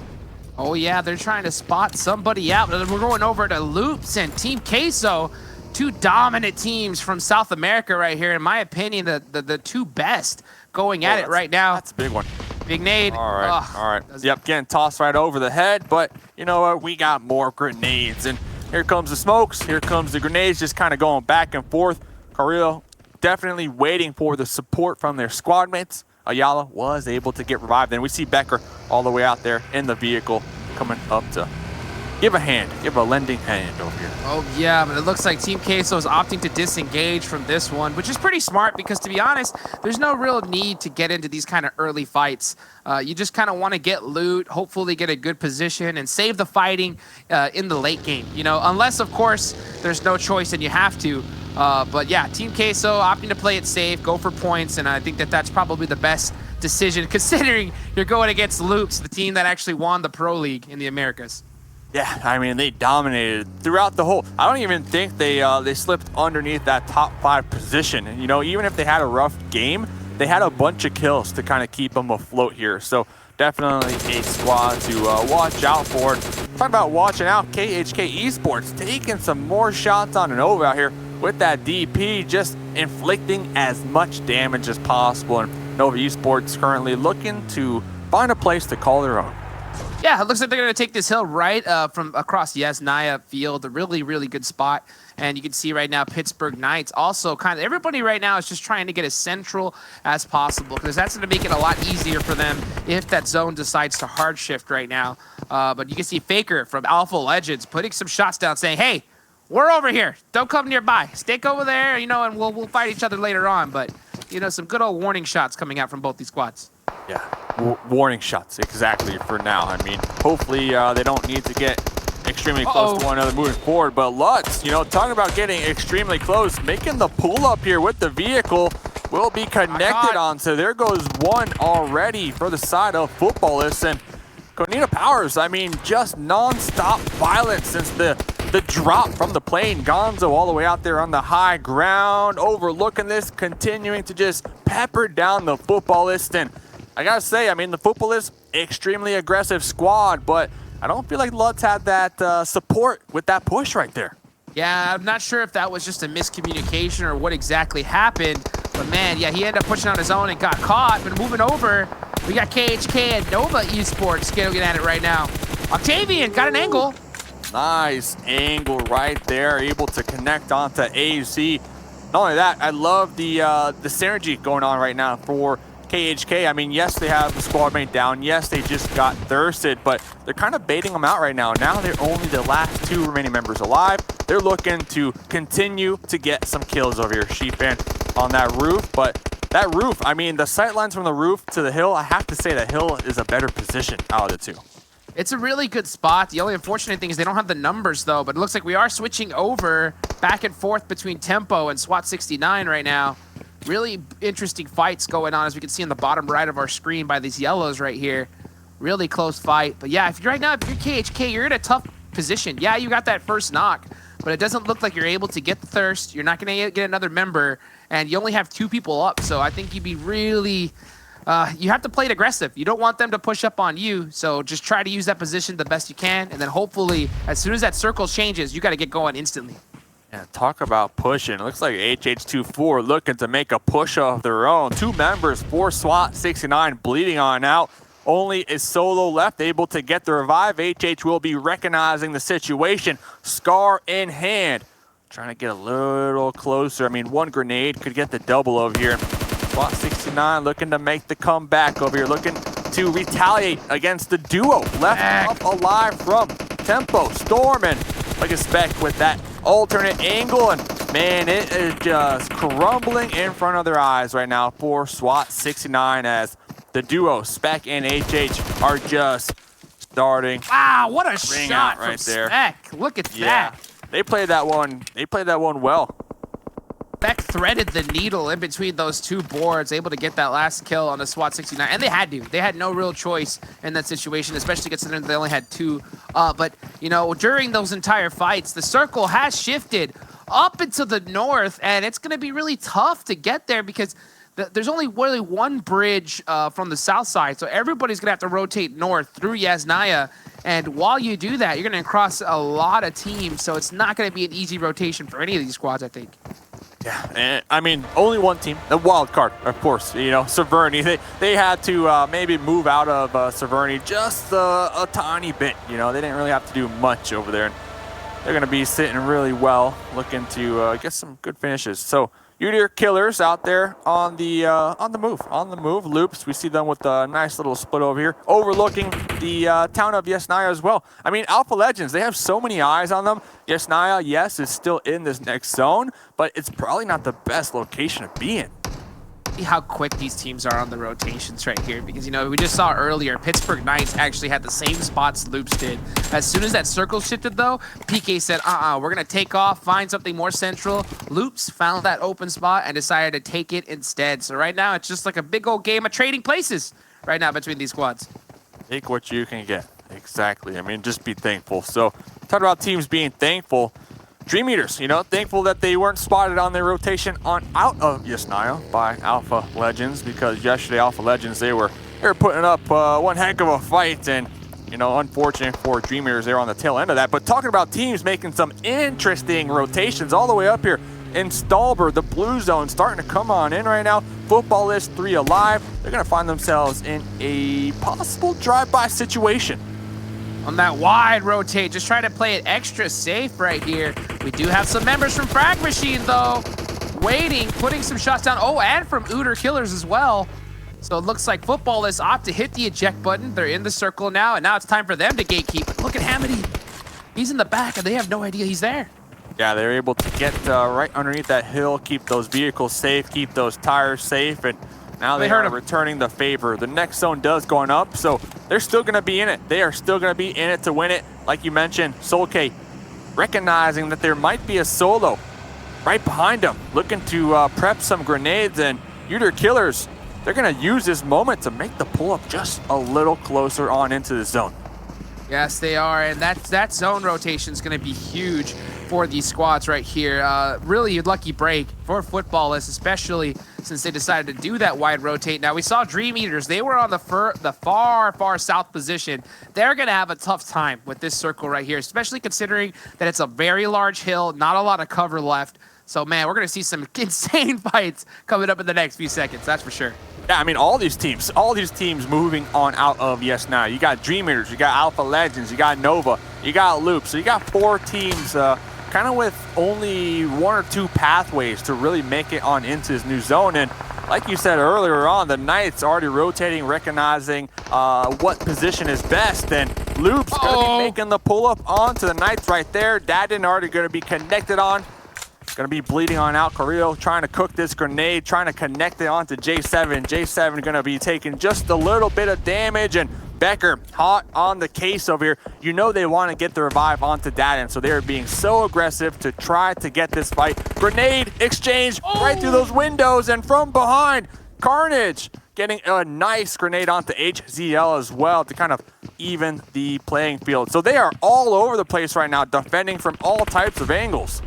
Speaker 5: Oh, yeah, they're trying to spot somebody out. We're going over to Loops and Team Queso. 2 dominant teams from South America right here. In my opinion, the 2 best going at it right now.
Speaker 10: That's a big one.
Speaker 5: Big nade.
Speaker 10: All right, all right. Yep, getting tossed right over the head, but you know what? We got more grenades, and here comes the smokes. Here comes the grenades, just kind of going back and forth. Carrillo definitely waiting for the support from their squad mates. Ayala was able to get revived, and we see Becker all the way out there in the vehicle coming up to give a hand, give a lending hand over here.
Speaker 5: Oh yeah, but it looks like Team Queso is opting to disengage from this one, which is pretty smart because, to be honest, there's no real need to get into these kind of early fights. You just kind of want to get loot, hopefully get a good position, and save the fighting in the late game. You know, unless, of course, there's no choice and you have to. But yeah, Team Queso opting to play it safe, go for points, and I think that that's probably the best decision considering you're going against Loops, the team that actually won the Pro League in the Americas.
Speaker 10: Yeah, I mean, they dominated throughout the whole. I don't even think they slipped underneath that top 5 position. And, you know, even if they had a rough game, they had a bunch of kills to kind of keep them afloat here. So definitely a squad to watch out for. Talking about watching out, KHK Esports taking some more shots on Nova out here with that DP, just inflicting as much damage as possible. And Nova Esports currently looking to find a place to call their own.
Speaker 5: Yeah, it looks like they're going to take this hill right from across Yasnaya field, a really, really good spot. And you can see right now Pittsburgh Knights also kind of, everybody right now is just trying to get as central as possible because that's going to make it a lot easier for them if that zone decides to hard shift right now. But you can see Faker from Alpha Legends putting some shots down saying, hey, we're over here. Don't come nearby. Stick over there, you know, and we'll fight each other later on. But, you know, some good old warning shots coming out from both these squads.
Speaker 10: Yeah, warning shots, exactly, for now. I mean, hopefully they don't need to get extremely close to one another moving forward. But Lutz, you know, talking about getting extremely close, making the pull up here with the vehicle will be connected on. So there goes one already for the side of Footballists. And Konina Powers, I mean, just non-stop violence since the drop from the plane. Gonzo all the way out there on the high ground, overlooking this, continuing to just pepper down the Footballists. And I gotta say, I mean, the Footballists, extremely aggressive squad, but I don't feel like Lutz had that support with that push right there.
Speaker 5: Yeah, I'm not sure if that was just a miscommunication or what exactly happened, but man, yeah, he ended up pushing on his own and got caught. But moving over, we got KHK and Nova Esports getting at it right now. Octavian got an angle.
Speaker 10: Nice angle right there, able to connect onto AZ. Not only that, I love the synergy going on right now for KHK. I mean, yes, they have the squad mate down. Yes, they just got thirsted, but they're kind of baiting them out right now. Now they're only the last 2 remaining members alive. They're looking to continue to get some kills over here. Sheepman on that roof, but that roof, I mean, the sight lines from the roof to the hill, I have to say the hill is a better position out of the 2.
Speaker 5: It's a really good spot. The only unfortunate thing is they don't have the numbers, though, but it looks like we are switching over back and forth between Tempo and SWAT 69 right now. Really interesting fights going on, as we can see on the bottom right of our screen by these yellows right here. Really close fight. But yeah, if you're KHK, you're in a tough position. Yeah, you got that first knock, but it doesn't look like you're able to get the thirst. You're not going to get another member, and you only have 2 people up. So I think you'd be really... you have to play it aggressive. You don't want them to push up on you, so just try to use that position the best you can, and then hopefully, as soon as that circle changes, you got to get going instantly.
Speaker 10: Yeah, talk about pushing. It looks like HH24 looking to make a push of their own. 2 members for SWAT 69 bleeding on out. Only is Solo left, able to get the revive. HH will be recognizing the situation. Scar in hand. Trying to get a little closer. I mean, 1 grenade could get the double over here. SWAT 69 looking to make the comeback over here. Looking to retaliate against the duo. Left up alive from Tempo. Storm and like a Spec with that alternate angle, and man, it is just crumbling in front of their eyes right now for SWAT 69 as the duo Spec and HH are just starting.
Speaker 5: Wow, what a shot
Speaker 10: right
Speaker 5: from
Speaker 10: there.
Speaker 5: Spec. Look at that.
Speaker 10: They played that one. They played that one well.
Speaker 5: Spec threaded the needle in between those 2 boards, able to get that last kill on the SWAT 69, and they had to. They had no real choice in that situation, especially considering they only had 2. But, you know, during those entire fights, the circle has shifted up into the north, and it's going to be really tough to get there because there's only really 1 bridge from the south side, so everybody's going to have to rotate north through Yasnaya, and while you do that, you're going to cross a lot of teams, so it's not going to be an easy rotation for any of these squads, I think.
Speaker 10: Yeah, and I mean, only one team, the wild card, of course. You know, Severny. They had to maybe move out of Severny just a tiny bit. You know, they didn't really have to do much over there. And they're going to be sitting really well, looking to get some good finishes. So, Udyr Killers out there on the move. Loops, we see them with a nice little split over here, overlooking the town of Yesnaya as well. I mean, Alpha Legends, they have so many eyes on them. Yesnaya, yes, is still in this next zone, but it's probably not the best location to be in.
Speaker 5: See how quick these teams are on the rotations right here, because, you know, we just saw earlier, Pittsburgh Knights actually had the same spots Loops did. As soon as that circle shifted, though, PK said, we're going to take off, find something more central. Loops found that open spot and decided to take it instead. So right now, it's just like a big old game of trading places right now between these squads.
Speaker 10: Take what you can get. Exactly. I mean, just be thankful. So, talk about teams being thankful. Dream Eaters, you know, thankful that they weren't spotted on their rotation on out of Yesnaya by Alpha Legends, because yesterday Alpha Legends, they were putting up one heck of a fight, and, you know, unfortunate for Dream Eaters, they're on the tail end of that. But talking about teams making some interesting rotations all the way up here in Stalber, the blue zone starting to come on in right now. Football List 3 alive. They're going to find themselves in a possible drive-by situation.
Speaker 5: On that wide rotate, just trying to play it extra safe right here. We do have some members from Frag Machine, though, waiting, putting some shots down. Oh, and from Udyr Killers as well. So it looks like Footballists opt to hit the eject button. They're in the circle now, and now it's time for them to gatekeep. Look at Hamidi. He's in the back, and they have no idea he's there.
Speaker 10: Yeah, they're able to get right underneath that hill, keep those vehicles safe, keep those tires safe, and now they are returning the favor. The next zone does going up, so they're still going to be in it. They are still going to be in it to win it. Like you mentioned, Solke recognizing that there might be a solo right behind them, looking to prep some grenades, and Udyr Killers, they're going to use this moment to make the pull-up just a little closer on into the zone.
Speaker 5: Yes, they are, and that zone rotation is going to be huge for these squads right here. Really a lucky break for Footballists, especially since they decided to do that wide rotate. Now, we saw Dream Eaters. They were on the far, far south position. They're going to have a tough time with this circle right here, especially considering that it's a very large hill, not a lot of cover left. So, man, we're going to see some insane fights coming up in the next few seconds, that's for sure.
Speaker 10: Yeah, I mean, all these teams moving on out of Yesnaya. You got Dream Eaters, you got Alpha Legends, you got Nova, you got Loop. So you got 4 teams kind of with only 1 or 2 pathways to really make it on into this new zone. And like you said earlier on, the Knights already rotating, recognizing what position is best. And Loop's going to be making the pull-up onto the Knights right there. Dadden already going to be connected on. Going to be bleeding on out. Carrillo trying to cook this grenade, trying to connect it onto J7. J7 going to be taking just a little bit of damage, and Becker hot on the case over here. You know they want to get the revive onto Dadden, so they're being so aggressive to try to get this fight. Grenade exchange right through those windows, and from behind, Carnage getting a nice grenade onto HZL as well to kind of even the playing field. So they are all over the place right now, defending from all types of angles.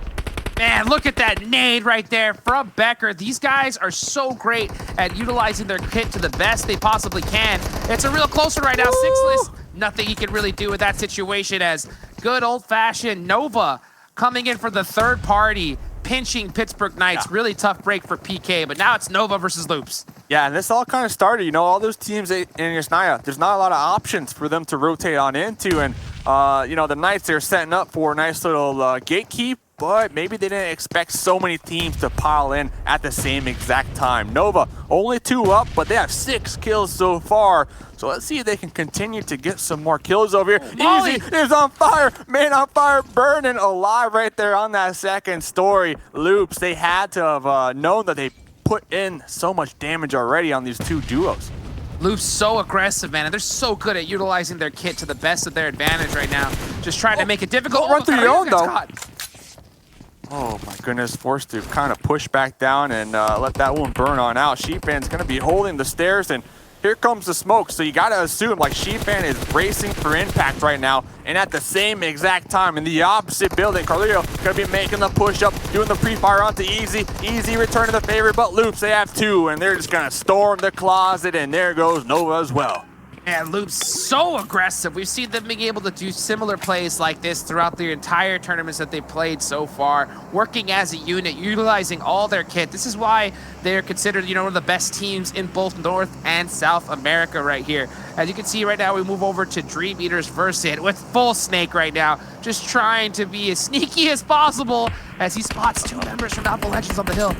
Speaker 5: Man, look at that nade right there from Becker. These guys are so great at utilizing their kit to the best they possibly can. It's a real close one right now. Sixless, nothing he can really do with that situation, as good old-fashioned Nova coming in for the third party, pinching Pittsburgh Knights. Yeah. Really tough break for PK, but now it's Nova versus Loops.
Speaker 10: Yeah, and this all kind of started, you know, all those teams in Yesnaya, there's not a lot of options for them to rotate on into, and, you know, the Knights, they're setting up for a nice little gatekeep, but maybe they didn't expect so many teams to pile in at the same exact time. Nova only 2 up, but they have 6 kills so far. So let's see if they can continue to get some more kills over here. Easy is on fire, man on fire, burning alive right there on that second story. Loops, they had to have known that they put in so much damage already on these 2 duos.
Speaker 5: Loop's so aggressive, man, and they're so good at utilizing their kit to the best of their advantage right now. Just trying to make it difficult.
Speaker 10: Don't run through your own, though. Oh my goodness, forced to kind of push back down and let that one burn on out. Sheepfan's going to be holding the stairs, and here comes the smoke. So you got to assume like Sheepfan is bracing for impact right now, and at the same exact time in the opposite building, Carlillo going to be making the push up, doing the pre-fire onto Easy. Easy returning the favor, but Loops, they have 2, and they're just going to storm the closet, and there goes Nova as well.
Speaker 5: And Loop's so aggressive. We've seen them being able to do similar plays like this throughout the entire tournaments that they've played so far, working as a unit, utilizing all their kit. This is why they're considered, you know, one of the best teams in both North and South America right here. As you can see right now, we move over to Dream Eaters versus it with full Snake right now, just trying to be as sneaky as possible as he spots 2 members from Alpha Legends on the hill.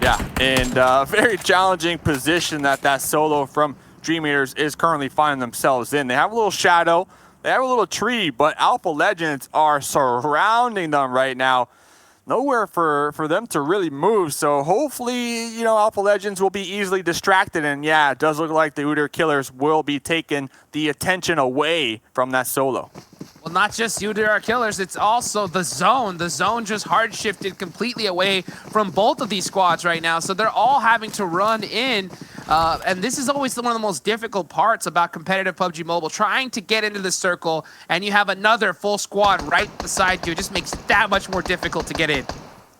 Speaker 10: Yeah, and very challenging position that solo from Dream Eaters is currently finding themselves in. They have a little shadow, they have a little tree, but Alpha Legends are surrounding them right now. Nowhere for them to really move, so hopefully, you know, Alpha Legends will be easily distracted, and yeah, it does look like the Uter Killers will be taking the attention away from that solo.
Speaker 5: Well, not just Uter Killers, it's also the zone. The zone just hard shifted completely away from both of these squads right now, so they're all having to run in. And this is always one of the most difficult parts about competitive PUBG Mobile, trying to get into the circle, and you have another full squad right beside you. It just makes it that much more difficult to get in.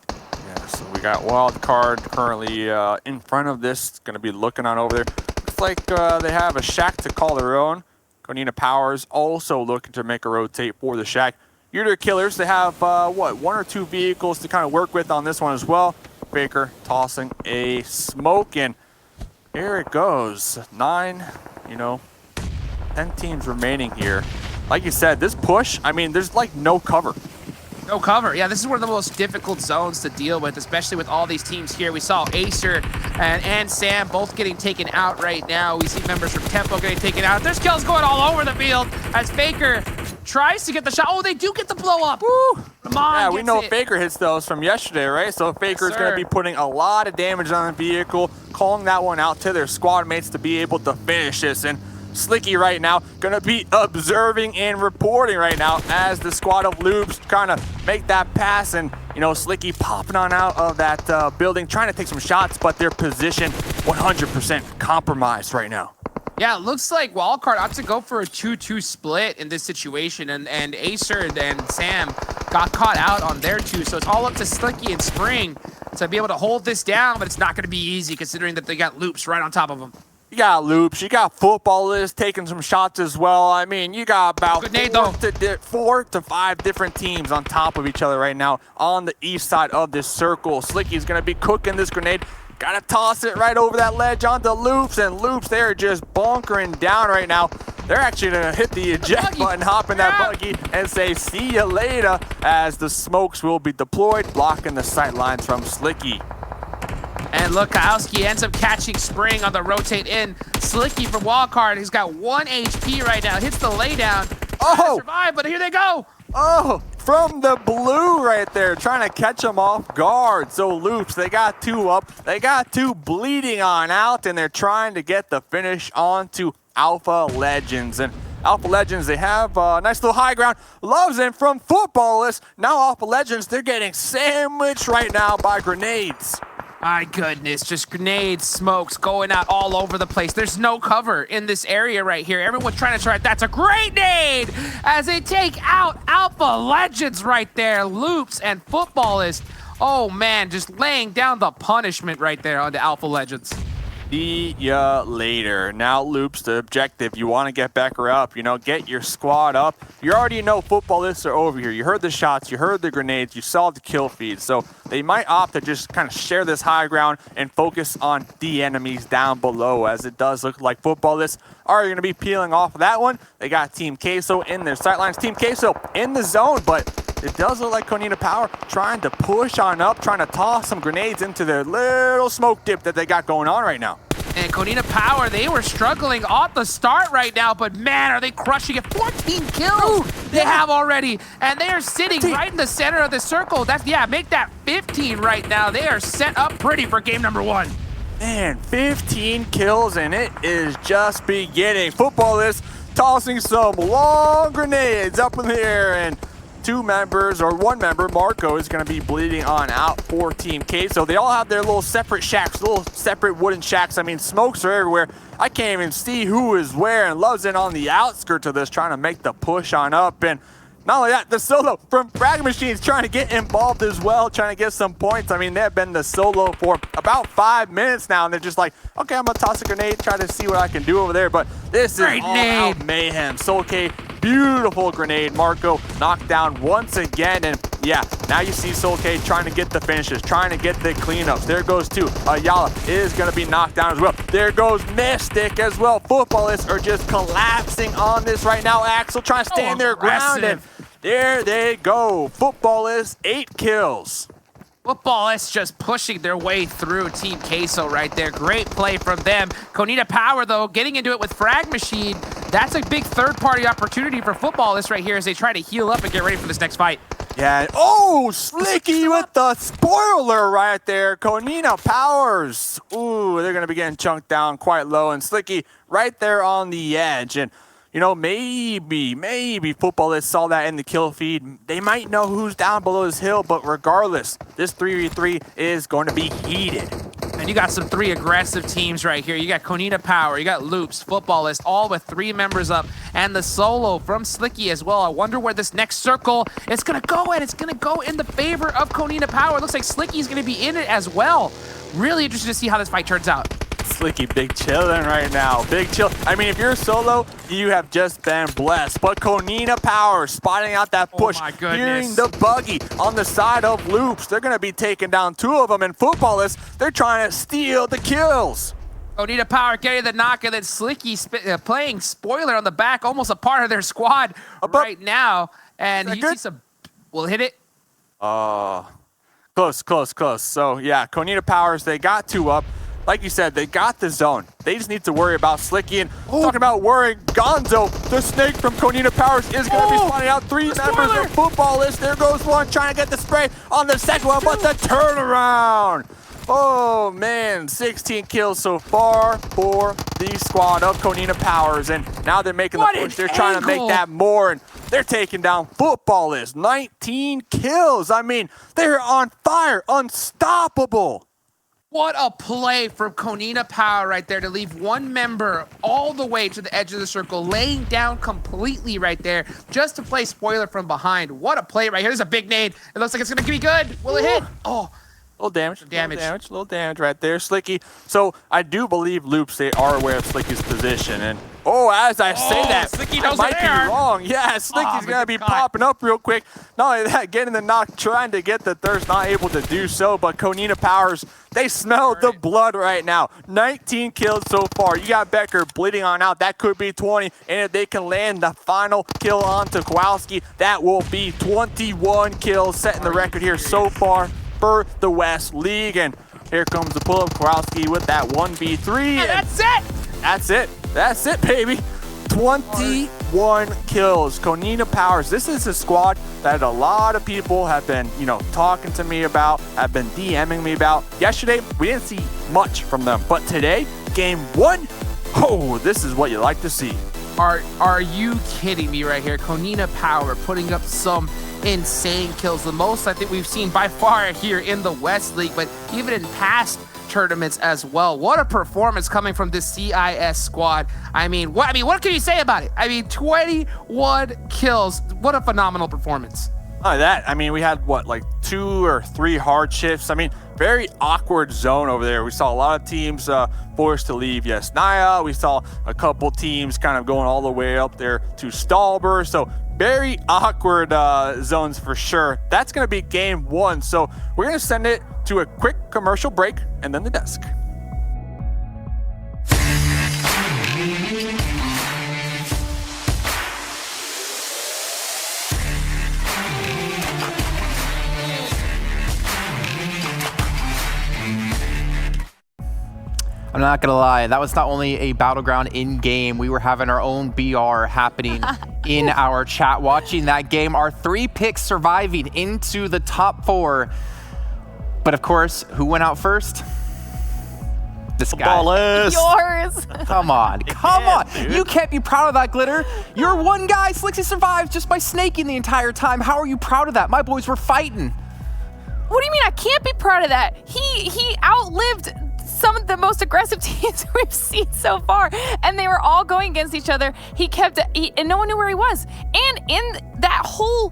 Speaker 10: Yeah, so we got Wildcard currently in front of this, going to be looking on over there. Looks like they have a shack to call their own. Konina Powers also looking to make a rotate for the shack. Uter Killers, they have, what, 1 or 2 vehicles to kind of work with on this one as well. Faker tossing a smoke, and here it goes. 9, you know, 10 teams remaining here. Like you said, this push, I mean, there's like no cover.
Speaker 5: No cover. Yeah, this is one of the most difficult zones to deal with, especially with all these teams here. We saw Acer and Sam both getting taken out right now. We see members from Tempo getting taken out. There's kills going all over the field as Faker tries to get the shot. Oh, they do get the blow up. Woo! Ramon
Speaker 10: yeah, we know
Speaker 5: it.
Speaker 10: Faker hits those from yesterday, right? So Faker's going to be putting a lot of damage on the vehicle, calling that one out to their squad mates to be able to finish this. And Slicky right now going to be observing and reporting right now as the squad of Loops kind of make that pass, and you know, Slicky popping on out of that building, trying to take some shots, but their position 100% compromised right now.
Speaker 5: Yeah, it looks like Wildcard ought to go for a 2-2 split in this situation, and Acer and Sam got caught out on their 2, so it's all up to Slicky and Spring to be able to hold this down, but it's not going to be easy considering that they got Loops right on top of them.
Speaker 10: You got Loops, you got Footballists taking some shots as well. I mean, you got about 4 to 5 different teams on top of each other right now on the east side of this circle. Slicky's going to be cooking this grenade. Got to toss it right over that ledge onto Loops, and Loops, they're just bunkering down right now. They're actually going to hit the eject button, hop in that buggy, and say, see you later, as the smokes will be deployed, blocking the sight lines from Slicky.
Speaker 5: And look, Kowski ends up catching Spring on the rotate in. Slicky from Wildcard, he's got 1 HP right now, hits the laydown.
Speaker 10: Oh!
Speaker 5: Survive, but here they go.
Speaker 10: Oh, from the blue right there, trying to catch them off guard. So Loops, they got 2 up, they got 2 bleeding on out, and they're trying to get the finish onto Alpha Legends. And Alpha Legends, they have a nice little high ground. Loves in from Footballists. Now Alpha Legends, they're getting sandwiched right now by grenades.
Speaker 5: My goodness, just grenades, smokes going out all over the place. There's no cover in this area right here. Everyone's trying to try. That's a great nade as they take out Alpha Legends right there. Loops and Footballist. Oh man, just laying down the punishment right there on the Alpha Legends.
Speaker 10: See ya later. Now Loops, the objective. You want to get Becker up, you know, get your squad up. You already know Footballists are over here. You heard the shots, you heard the grenades, you saw the kill feed. So they might opt to just kind of share this high ground and focus on the enemies down below, as it does look like Footballists are going to be peeling off of that one. They got Team Queso in their sightlines. Team Queso in the zone, but it does look like Konina Power trying to push on up, trying to toss some grenades into their little smoke dip that they got going on right now.
Speaker 5: And Konina Power, they were struggling off the start right now, but man, are they crushing it. 14 kills they have already, and they are sitting right in the center of the circle. That's, yeah, make that 15 right now. They are set up pretty for game number 1.
Speaker 10: Man, 15 kills, and it is just beginning. Footballists tossing some long grenades up in the air, and 2 members, or 1 member, Marco, is going to be bleeding on out for Team K. So they all have their little separate shacks, little separate wooden shacks. I mean, smokes are everywhere. I can't even see who is where, and Loves in on the outskirts of this, trying to make the push on up. And Not only that, the solo from Frag Machines trying to get involved as well, trying to get some points. I mean, they've been the solo for about 5 minutes now, and they're just like, okay, I'm gonna toss a grenade, try to see what I can do over there. But this is all out mayhem. Solke, beautiful grenade. Marco knocked down once again, and yeah, now you see Solke trying to get the finishes, trying to get the cleanups. There goes two. Ayala is gonna be knocked down as well. There goes Mystic as well. Footballists are just collapsing on this right now. Axel trying to stand their ground, and there they go. Footballists, 8 kills.
Speaker 5: Footballists just pushing their way through Team Queso right there. Great play from them. Konita Power, though, getting into it with Frag Machine. That's a big third-party opportunity for Footballists right here as they try to heal up and get ready for this next fight.
Speaker 10: Yeah, oh, Slicky with the spoiler right there. Konina Powers. Ooh, they're going to be getting chunked down quite low. And Slicky right there on the edge. And, you know, maybe Footballists saw that in the kill feed. They might know who's down below this hill, but regardless, this 3v3 is going to be heated.
Speaker 5: And you got some 3 aggressive teams right here. You got Konita Power, you got Loops, Footballist, all with 3 members up, and the solo from Slicky as well. I wonder where this next circle is going to go, and it's going to go in the favor of Konita Power. It looks like Slicky's going to be in it as well. Really interested to see how this fight turns out.
Speaker 10: Slicky, big chillin' right now. Big chill. I mean, if you're solo, you have just been blessed. But Konina Power spotting out that push, hearing the buggy on the side of Loops. They're going to be taking down 2 of them. And Footballists, they're trying to steal the kills.
Speaker 5: Konita Power getting the knock, and then Slicky playing spoiler on the back, almost a part of their squad right now. And you see some... We'll hit it.
Speaker 10: Close. So, yeah, Konita Powers, they got 2 up. Like you said, they got the zone. They just need to worry about Slicky. And talking about worrying, Gonzo, the snake from Konina Powers, is going to be spawning out 3 members of Footballists. There goes one trying to get the spray on the second one, but the turnaround. Oh, man, 16 kills so far for the squad of Konina Powers. And now they're making the push. They're trying to make that more. And they're taking down Footballists. 19 kills. I mean, they're on fire, unstoppable.
Speaker 5: What a play from Konina Power right there to leave 1 member all the way to the edge of the circle, laying down completely right there just to play spoiler from behind. What a play right here. There's a big nade. It looks like it's going to be good. Will it hit? Oh,
Speaker 10: little damage right there, Slicky. So I do believe Loops, they are aware of Slicky's position. And as I say that,
Speaker 5: Slicky
Speaker 10: I
Speaker 5: knows
Speaker 10: might be wrong. Yeah, Slicky's going to be popping up real quick. Not only that, getting the knock, trying to get the thirst, not able to do so. But Konina Powers, they smell the blood right now. 19 kills so far. You got Becker bleeding on out. That could be 20. And if they can land the final kill onto Kowalski, that will be 21 kills, setting the record here so far for the West League. And here comes the pull-up. Kowalski with that 1v3.
Speaker 5: And that's it.
Speaker 10: That's it, baby. 21 kills. Konina Powers. This is a squad that a lot of people have been, talking to me about, have been DMing me about. Yesterday, we didn't see much from them. But today, game 1, this is what you like to see.
Speaker 5: Are you kidding me right here? Konina Power putting up some insane kills. The most I think we've seen by far here in the West League, but even in past tournaments as well. What a performance coming from this CIS squad. What can you say about it? 21 kills. What a phenomenal performance.
Speaker 10: Not that. We had 2 or 3 hard shifts. Very awkward zone over there. We saw a lot of teams forced to leave Yesnaya. We saw a couple teams kind of going all the way up there to Stalber. So very awkward zones for sure. That's going to be game 1. So we're going to send it to a quick commercial break and then the desk.
Speaker 2: I'm not gonna lie, that was not only a battleground in-game, we were having our own BR happening in our chat, watching that game. Our 3 picks surviving into the top 4. But of course, who went out first? This guy.
Speaker 22: Yours.
Speaker 2: Come on. Dude. You can't be proud of that, Glitter. You're one guy, Slixy survived just by snaking the entire time. How are you proud of that? My boys were fighting.
Speaker 22: What do you mean I can't be proud of that? He outlived some of the most aggressive teams we've seen so far, and they were all going against each other. He kept, and no one knew where he was. And in that whole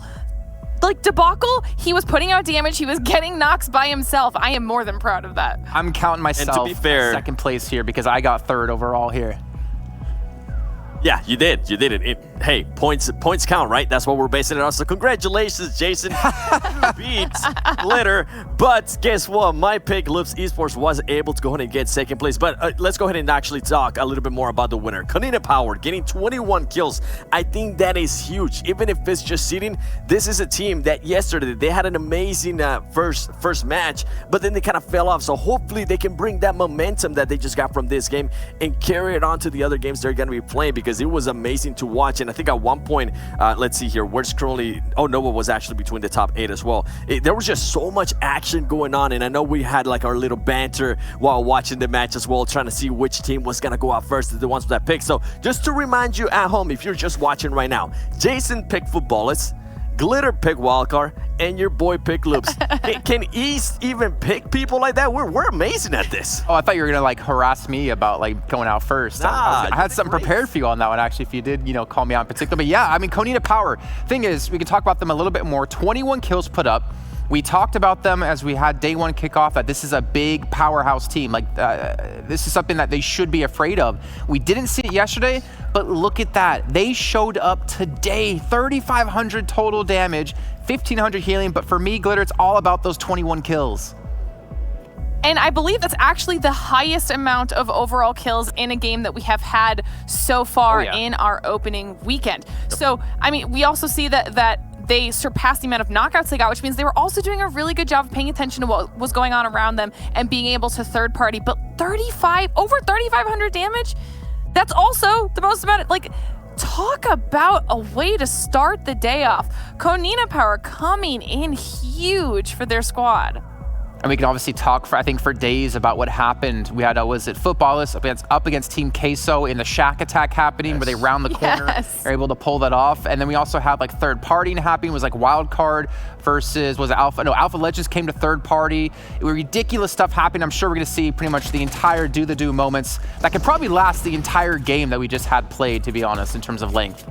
Speaker 22: debacle, he was putting out damage. He was getting knocks by himself. I am more than proud of that.
Speaker 2: I'm counting myself
Speaker 21: and to be fair,
Speaker 2: second place here because I got third overall here.
Speaker 21: Yeah, you did. You did it. Hey, points count, right? That's what we're basing it on. So congratulations, Jason. Beats Glitter. But guess what? My pick, Loops Esports, was able to go ahead and get second place. But let's go ahead and actually talk a little bit more about the winner. Konina Power getting 21 kills. I think that is huge. Even if it's just seeding, this is a team that yesterday, they had an amazing first match, but then they kind of fell off. So hopefully they can bring that momentum that they just got from this game and carry it on to the other games they're going to be playing, because it was amazing to watch. And I think at one point, let's see here, where's currently, oh, Nova was actually between the top 8 as well. There was just so much action going on, and I know we had like our little banter while watching the match as well, trying to see which team was gonna go out first, the ones that picked. So just to remind you at home, if you're just watching right now, Jason picked Footballers, Glitter pick Wildcard, and your boy pick Loops. Can East even pick people like that? We're amazing at this.
Speaker 2: Oh, I thought you were gonna harass me about going out first.
Speaker 21: Nah,
Speaker 2: I had something prepared for you on that one, actually, if you did, call me out in particular. But yeah, I mean, Konina Power. Thing is, we can talk about them a little bit more. 21 kills put up. We talked about them as we had day one kickoff, that this is a big powerhouse team. This is something that they should be afraid of. We didn't see it yesterday, but look at that. They showed up today. 3,500 total damage, 1,500 healing. But for me, Glitter, it's all about those 21 kills.
Speaker 22: And I believe that's actually the highest amount of overall kills in a game that we have had so far in our opening weekend. Yep. So, I mean, we also see that they surpassed the amount of knockouts they got, which means they were also doing a really good job of paying attention to what was going on around them and being able to third party. But over 3,500 damage, that's also the most amount of, talk about a way to start the day off. Konina Power coming in huge for their squad.
Speaker 2: And we can obviously talk for days about what happened. We had, was it Footballers up against Team Queso in the Shack attack happening, where they round the corner, are able to pull that off. And then we also had third partying happening. It was Wildcard versus, was it Alpha? No, Alpha Legends came to third party. It was ridiculous stuff happening. I'm sure we're gonna see pretty much the entire do moments that could probably last the entire game that we just had played, to be honest, in terms of length.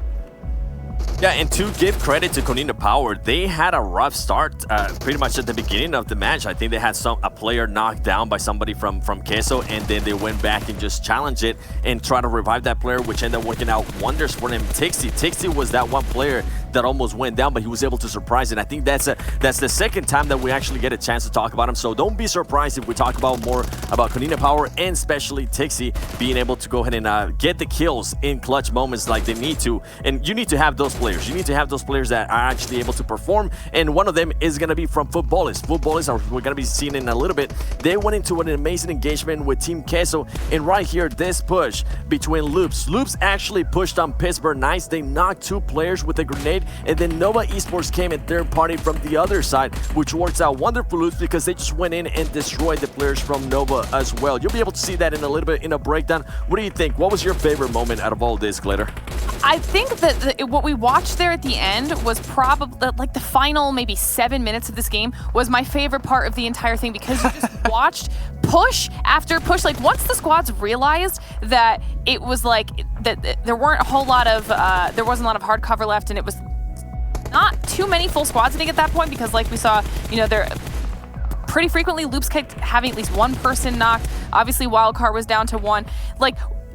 Speaker 21: Yeah, and to give credit to Konina Power, they had a rough start pretty much at the beginning of the match. I think they had a player knocked down by somebody from Queso, and then they went back and just challenged it and try to revive that player, which ended up working out wonders for them. Tixi was that one player that almost went down, but he was able to surprise it. I think that's the second time that we actually get a chance to talk about him. So don't be surprised if we talk about more about Konina Power, and especially Tixi being able to go ahead and get the kills in clutch moments like they need to. And you need to have those players. You need to have those players that are actually able to perform, and one of them is going to be from Footballers. Footballers, we're going to be seeing in a little bit. They went into an amazing engagement with Team Queso, and right here, this push between Loops. Loops actually pushed on Pittsburgh Knights. They knocked 2 players with a grenade, and then Nova Esports came in third party from the other side, which works out wonderful Loops because they just went in and destroyed the players from Nova as well. You'll be able to see that in a little bit in a breakdown. What do you think? What was your favorite moment out of all this, Glitter?
Speaker 22: I think that what we watched there at the end was probably the final maybe 7 minutes of this game was my favorite part of the entire thing, because you just watched push after push. Once the squads realized that it was that there weren't a whole lot of there wasn't a lot of hard cover left, and it was not too many full squads I think at that point, because we saw, there pretty frequently Loops kept having at least one person knocked. Obviously Wildcard was down to 1.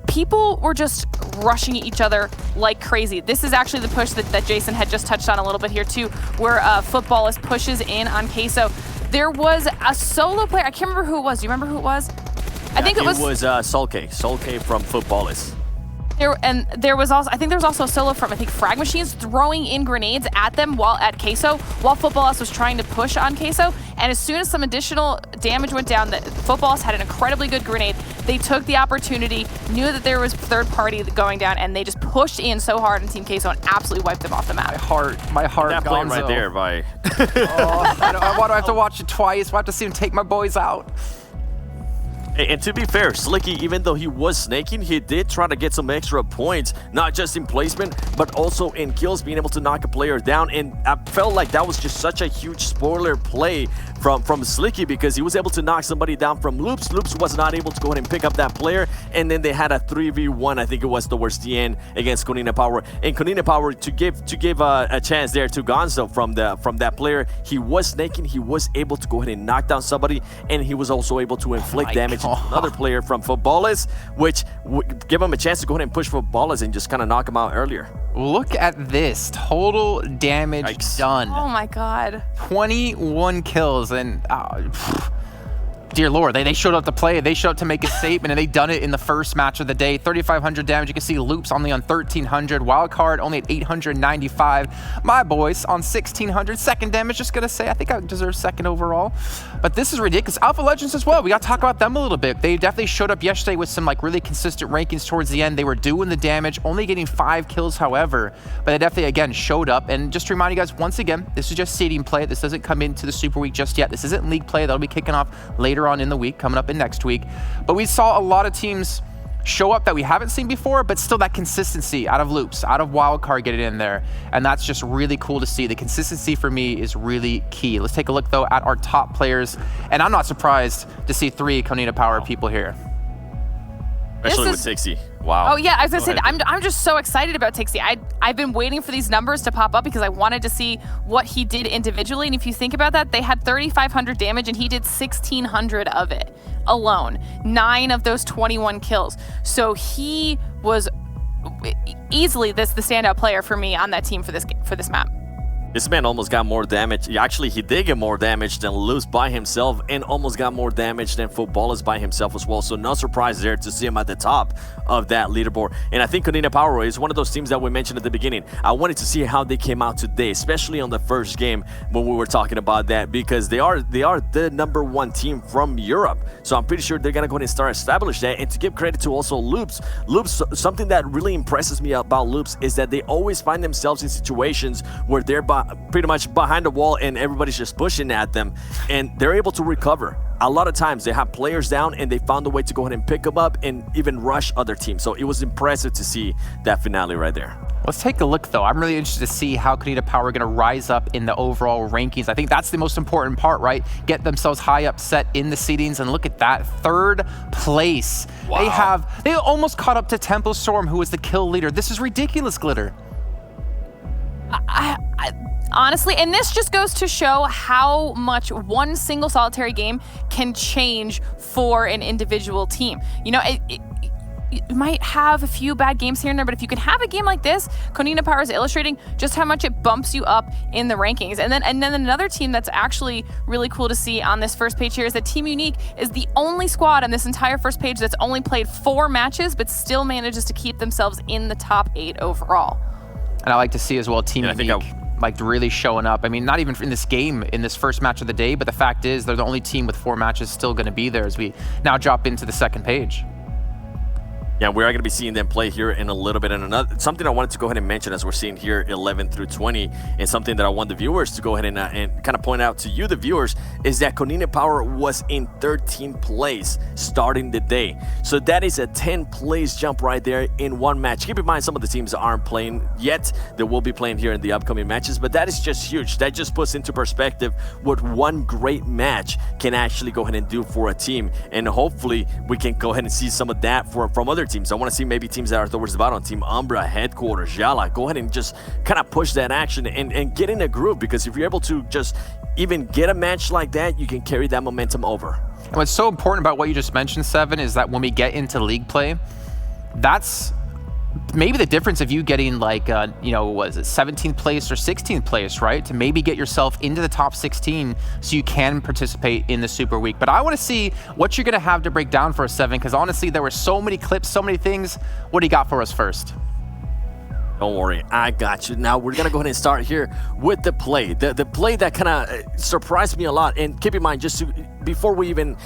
Speaker 22: People were just rushing each other like crazy. This is actually the push that Jason had just touched on a little bit here too, where Footballers pushes in on Queso. There was a solo player. I can't remember who it was. Do you remember who it was? I think it was Solke from Footballers. There was also, I think there was also a solo from, Frag Machines throwing in grenades at them while at Queso, while Footballers was trying to push on Queso. And as soon as some additional damage went down, that Footballers had an incredibly good grenade. They took the opportunity, knew that there was third party going down, and they just pushed in so hard on Team Queso and absolutely wiped them off the map.
Speaker 2: My heart
Speaker 21: that play right there by
Speaker 2: why do I have to watch it twice? Why have to see him take my boys out?
Speaker 21: And to be fair, Slicky, even though he was snaking, he did try to get some extra points, not just in placement, but also in kills, being able to knock a player down. And I felt like that was just such a huge spoiler play from Slicky, because he was able to knock somebody down from Loops. Loops was not able to go ahead and pick up that player, and then they had a 3v1, I think it was towards the end, against Konina Power. And Konina Power, to give a chance there to Gonzo from that player, he was snaking, he was able to go ahead and knock down somebody, and he was also able to inflict damage to another player from Footballers, which would give him a chance to go ahead and push Footballers and just kind of knock him out earlier.
Speaker 2: Look at this total damage done.
Speaker 22: Oh my god.
Speaker 2: 21 kills, and dear lord, they showed up to play, they showed up to make a statement, and they done it in the first match of the day. 3,500 damage. You can see Loops only on 1,300, Wildcard only at 895. My boys on 1,600. Second damage, just gonna say, I think I deserve second overall. But this is ridiculous. Alpha Legends as well, we gotta talk about them a little bit. They definitely showed up yesterday with some like really consistent rankings towards the end. They were doing the damage, only getting 5 kills, however, but they definitely, again, showed up. And just to remind you guys, once again, this is just seeding play. This doesn't come into the Super Week just yet. This isn't league play. That'll be kicking off later on in the week, coming up in next week. But we saw a lot of teams show up that we haven't seen before, but still that consistency out of Loops, out of Wildcard, get it in there. And that's just really cool to see. The consistency for me is really key. Let's take a look though at our top players. And I'm not surprised to see 3 Konina Power people here.
Speaker 21: Especially with Tixie. Wow.
Speaker 22: Oh yeah, I was gonna say, I'm just so excited about Tixie. I've been waiting for these numbers to pop up because I wanted to see what he did individually. And if you think about that, they had 3,500 damage and he did 1,600 of it alone. 9 of those 21 kills. So he was easily the standout player for me on that team for this map.
Speaker 21: This man almost got more damage. Actually, he did get more damage than Luz by himself, and almost got more damage than Footballers by himself as well. So no surprise there to see him at the top of that leaderboard. And I think Konina Power is one of those teams that we mentioned at the beginning. I wanted to see how they came out today, especially on the first game when we were talking about that, because they are the #1 team from Europe. So I'm pretty sure they're gonna go ahead and start establish that. And to give credit to also Loops, something that really impresses me about Loops is that they always find themselves in situations where they're pretty much behind the wall and everybody's just pushing at them, and they're able to recover. A lot of times they have players down and they found a way to go ahead and pick them up and even rush other teams. So it was impressive to see that finale right there.
Speaker 2: Let's take a look though. I'm really interested to see how Konina Power are going to rise up in the overall rankings. I think that's the most important part, right? Get themselves high up set in the seedings, and look at that, 3rd place. Wow. They almost caught up to Tempo Storm, who was the kill leader. This is ridiculous, Glitter.
Speaker 22: Honestly, and this just goes to show how much one single solitary game can change for an individual team. You know, you might have a few bad games here and there, but if you can have a game like this, Konina Power is illustrating just how much it bumps you up in the rankings. And then another team that's actually really cool to see on this first page here is that Team Unique is the only squad on this entire first page that's only played 4 matches, but still manages to keep themselves in the top 8 overall.
Speaker 2: And I like to see as well Team Unique like really showing up. I mean, not even in this game, in this first match of the day, but the fact is they're the only team with 4 matches still going to be there as we now drop into the second page.
Speaker 21: Yeah, we are going to be seeing them play here in a little bit. And something I wanted to go ahead and mention as we're seeing here 11 through 20, and something that I want the viewers to go ahead and kind of point out to you, the viewers, is that Konina Power was in 13th place starting the day. So that is a 10 place jump right there in one match. Keep in mind, some of the teams aren't playing yet. They will be playing here in the upcoming matches, but that is just huge. That just puts into perspective what one great match can actually go ahead and do for a team. And hopefully we can go ahead and see some of that from other teams. I want to see maybe teams that are towards the bottom, Team Umbra, Headquarters, Jala, go ahead and just kind of push that action and get in a groove, because if you're able to just even get a match like that, you can carry that momentum over.
Speaker 2: And what's so important about what you just mentioned, Seven, is that when we get into league play, that's maybe the difference of you getting like, you know, was it 17th place or 16th place, right? To maybe get yourself into the top 16 so you can participate in the Super Week. But I want to see what you're going to have to break down for us, Seven, because honestly, there were so many clips, so many things. What do you got for us first?
Speaker 21: Don't worry, I got you. Now we're gonna go ahead and start here with the play. The play that kind of surprised me a lot. And keep in mind, just before we even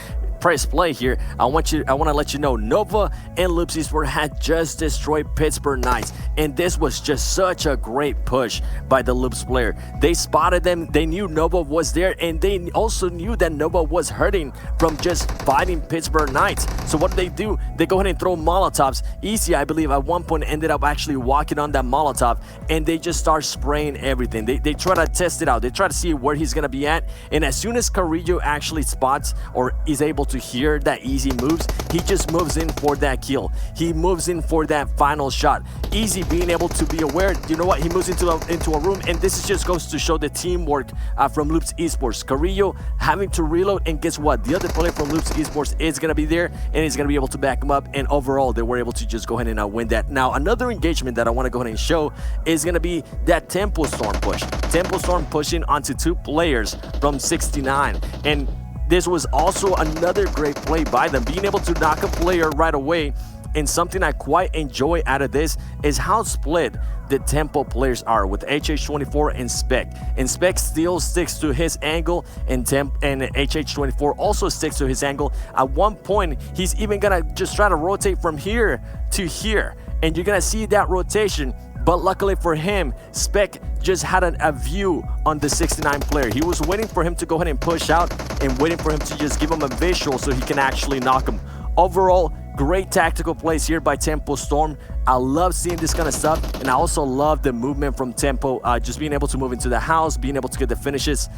Speaker 21: press play here, I want to let you know Nova and Loops Esports had just destroyed Pittsburgh Knights, and this was just such a great push by the Loops player. They spotted them, they knew Nova was there, and they also knew that Nova was hurting from just fighting Pittsburgh Knights. So what do? They go ahead and throw Molotovs. Easy, I believe, at one point ended up actually walking on that Molotov, and they just start spraying everything. They try to test it out. They try to see where he's gonna be at, and as soon as Carrillo actually spots or is able to hear that Easy moves, he just moves in for that kill. He moves in for that final shot. Easy being able to be aware, you know what, he moves into a room, and this just goes to show the teamwork from Loops Esports. Carrillo having to reload, and guess what? The other player from Loops Esports is going to be there, and he's going to be able to back him up, and overall, they were able to just go ahead and win that. Now, another engagement that I want to go ahead and show is going to be that Tempo Storm push. Tempo Storm pushing onto 2 players from 69, and this was also another great play by them, being able to knock a player right away. And something I quite enjoy out of this is how split the Tempo players are with HH24 and Spec. And Spec still sticks to his angle, and HH24 also sticks to his angle. At one point, he's even gonna just try to rotate from here to here, and you're gonna see that rotation. But luckily for him, Spec just had a view on the 69 player. He was waiting for him to go ahead and push out and waiting for him to just give him a visual so he can actually knock him. Overall, great tactical plays here by Tempo Storm. I love seeing this kind of stuff, and I also love the movement from Tempo, just being able to move into the house, being able to get the finishes.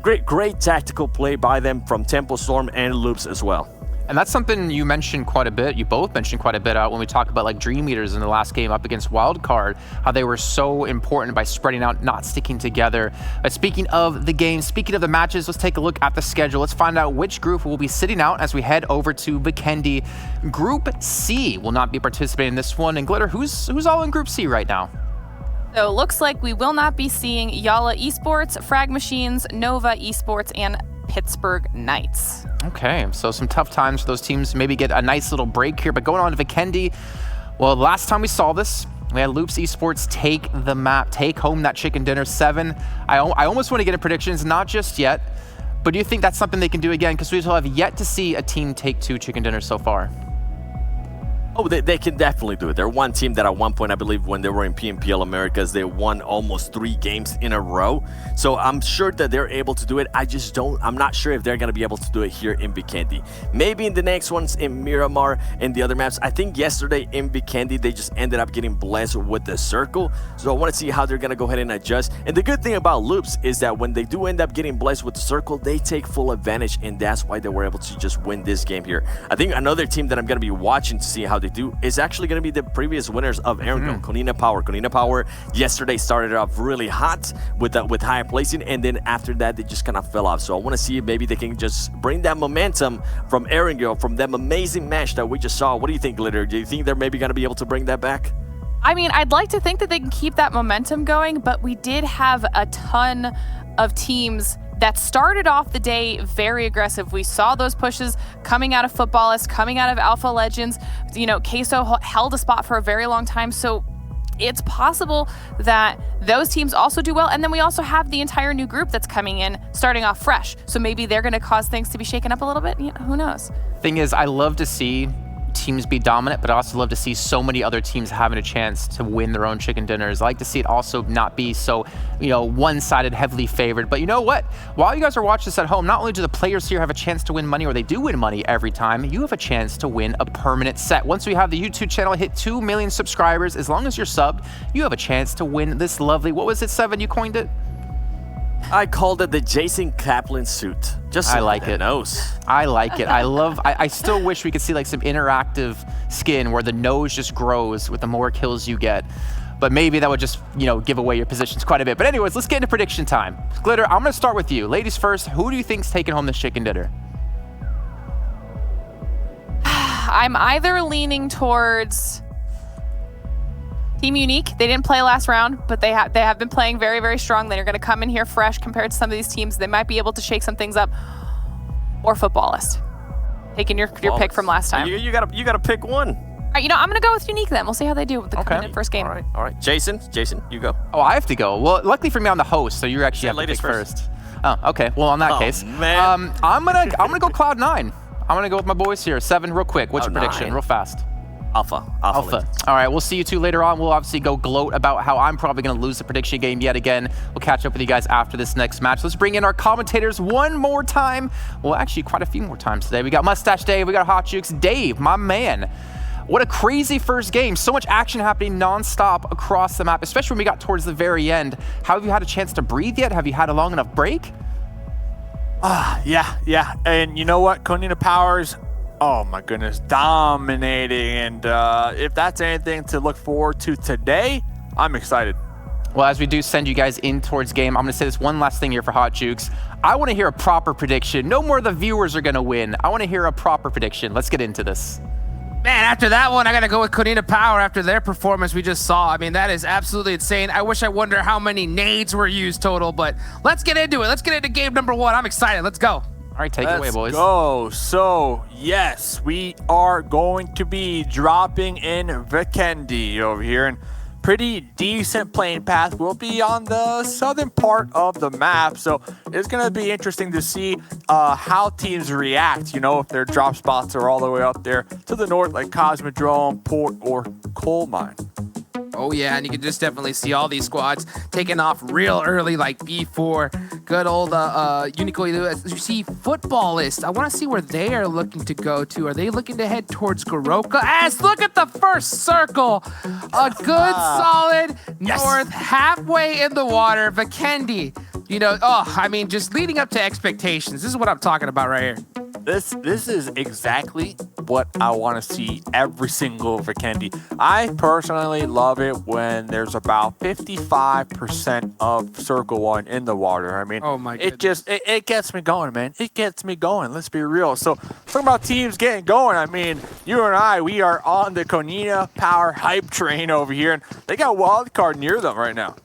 Speaker 21: Great tactical play by them from Tempo Storm and Loops as well.
Speaker 2: And that's something you mentioned quite a bit. You both mentioned quite a bit when we talk about like Dream Eaters in the last game up against Wildcard, how they were so important by spreading out, not sticking together. Speaking of the game, speaking of the matches, let's take a look at the schedule. Let's find out which group will be sitting out as we head over to Vikendi. Group C will not be participating in this one. And Glitter, who's all in Group C right now?
Speaker 22: So it looks like we will not be seeing Yala Esports, Frag Machines, Nova Esports, and Pittsburgh Knights.
Speaker 2: Okay, so some tough times for those teams. Maybe get a nice little break here. But going on to Vikendi, well, last time we saw this, we had Loops Esports take the map, take home that chicken dinner 7. I almost want to get in predictions, not just yet. But do you think that's something they can do again? Because we still have yet to see a team take 2 chicken dinners so far.
Speaker 21: Oh, they can definitely do it. They're one team that at one point, I believe when they were in PMPL Americas, they won almost 3 games in a row. So I'm sure that they're able to do it. I'm not sure if they're going to be able to do it here in Vikendi. Maybe in the next ones in Miramar and the other maps. I think yesterday in Vikendi, they just ended up getting blessed with the circle. So I want to see how they're going to go ahead and adjust. And the good thing about Loops is that when they do end up getting blessed with the circle, they take full advantage. And that's why they were able to just win this game here. I think another team that I'm going to be watching to see how they do is actually going to be the previous winners of Erangel, Konina Power. Konina Power yesterday started off really hot with high placing, and then after that they just kind of fell off. So I want to see if maybe they can just bring that momentum from Erangel, from them amazing match that we just saw. What do you think, Glitter? Do you think they're maybe going to be able to bring that back?
Speaker 22: I mean, I'd like to think that they can keep that momentum going, but we did have a ton of teams that started off the day very aggressive. We saw those pushes coming out of Footballists, coming out of Alpha Legends. You know, Queso held a spot for a very long time. So it's possible that those teams also do well. And then we also have the entire new group that's coming in, starting off fresh. So maybe they're going to cause things to be shaken up a little bit. You know, who knows?
Speaker 2: Thing is, I love to see teams be dominant, but I also love to see so many other teams having a chance to win their own chicken dinners. I like to see it also not be so, you know, one-sided, heavily favored. But you know what? While you guys are watching this at home, not only do the players here have a chance to win money, or they do win money every time, you have a chance to win a permanent set. Once we have the YouTube channel hit 2 million subscribers, as long as you're subbed, you have a chance to win this lovely, what was it, 7? You coined it?
Speaker 21: I called it the Jason Kaplan suit. Just so
Speaker 2: I like it.
Speaker 21: Nose.
Speaker 2: I like it. I still wish we could see like some interactive skin where the nose just grows with the more kills you get. But maybe that would just, you know, give away your positions quite a bit. But anyways, let's get into prediction time. Glitter, I'm going to start with you. Ladies first, who do you think's taking home this chicken dinner?
Speaker 22: I'm either leaning towards Team Unique. They didn't play last round, but they have been playing very, very strong. They're going to come in here fresh compared to some of these teams. They might be able to shake some things up. Or Footballist. Taking your pick from last time.
Speaker 21: You gotta pick one.
Speaker 22: All right, you know, I'm going to go with Unique then. We'll see how they do with the first game.
Speaker 21: All right. Jason, you go.
Speaker 2: Oh, I have to go. Well, luckily for me, I'm the host, so you actually have to pick first. Oh, okay. Well, in that case,
Speaker 21: man.
Speaker 2: I'm gonna go Cloud9. I'm gonna go with my boys here. 7 real quick. What's your prediction?
Speaker 21: 9.
Speaker 2: Real fast.
Speaker 21: Alpha.
Speaker 2: All right, we'll see you two later on. We'll obviously go gloat about how I'm probably going to lose the prediction game yet again. We'll catch up with you guys after this next match. Let's bring in our commentators one more time. Well, actually, quite a few more times today. We got Mustache Dave, we got Hot Jukes. Dave, my man. What a crazy first game. So much action happening nonstop across the map, especially when we got towards the very end. How have you had a chance to breathe yet? Have you had a long enough break?
Speaker 10: Yeah. And you know what? Konina Powers, oh my goodness, dominating. And if that's anything to look forward to today, I'm excited.
Speaker 2: Well, as we do send you guys in towards game, I'm going to say this one last thing here for Hot Jukes. I want to hear a proper prediction. No more the viewers are going to win. I want to hear a proper prediction. Let's get into this.
Speaker 5: Man, after that one, I got to go with Konina Power after their performance we just saw. I mean, that is absolutely insane. I wish I wonder how many nades were used total, but let's get into it. Let's get into game number 1. I'm excited. Let's go.
Speaker 2: All right, take it away, boys.
Speaker 10: Let's go. So, yes, we are going to be dropping in Vikendi over here. And pretty decent playing path will be on the southern part of the map. So it's going to be interesting to see how teams react, you know, if their drop spots are all the way up there to the north, like Cosmodrome, Port, or Coal Mine.
Speaker 5: Oh, yeah, and you can just definitely see all these squads taking off real early, like B4. Good old Unico. As you see, Footballist. I want to see where they are looking to go to. Are they looking to head towards Goroka? As look at the first circle. A good, solid north, halfway in the water. Vikendi, you know, I mean, just leading up to expectations. This is what I'm talking about right here.
Speaker 10: This is exactly what I want to see every single Vikendi. I personally love it when there's about 55% of Circle 1 in the water. I mean,
Speaker 5: oh my goodness.
Speaker 10: It gets me going, man. It gets me going. Let's be real. So talking about teams getting going, I mean, you and I, we are on the Konina Power hype train over here, and they got wildcard near them right now.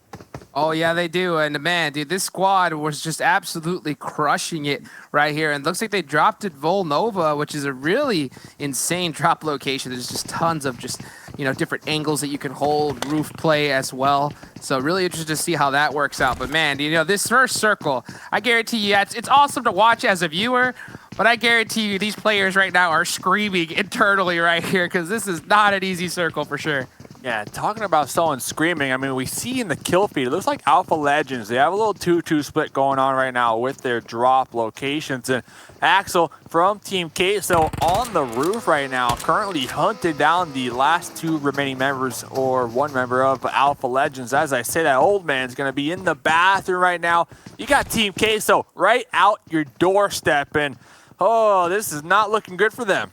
Speaker 5: Oh, yeah, they do. And, man, dude, this squad was just absolutely crushing it right here. And looks like they dropped at Volnova, which is a really insane drop location. There's just tons of just, you know, different angles that you can hold, roof play as well. So really interested to see how that works out. But, man, you know, this first circle, I guarantee you, it's awesome to watch as a viewer. But I guarantee you these players right now are screaming internally right here because this is not an easy circle for sure.
Speaker 10: Yeah, talking about someone screaming, I mean, we see in the kill feed, it looks like Alpha Legends. They have a little 2-2 split going on right now with their drop locations. And Axel from Team Queso on the roof right now, currently hunted down the last 2 remaining members or 1 member of Alpha Legends. As I say, that old man's going to be in the bathroom right now. You got Team Queso right out your doorstep. And, oh, this is not looking good for them.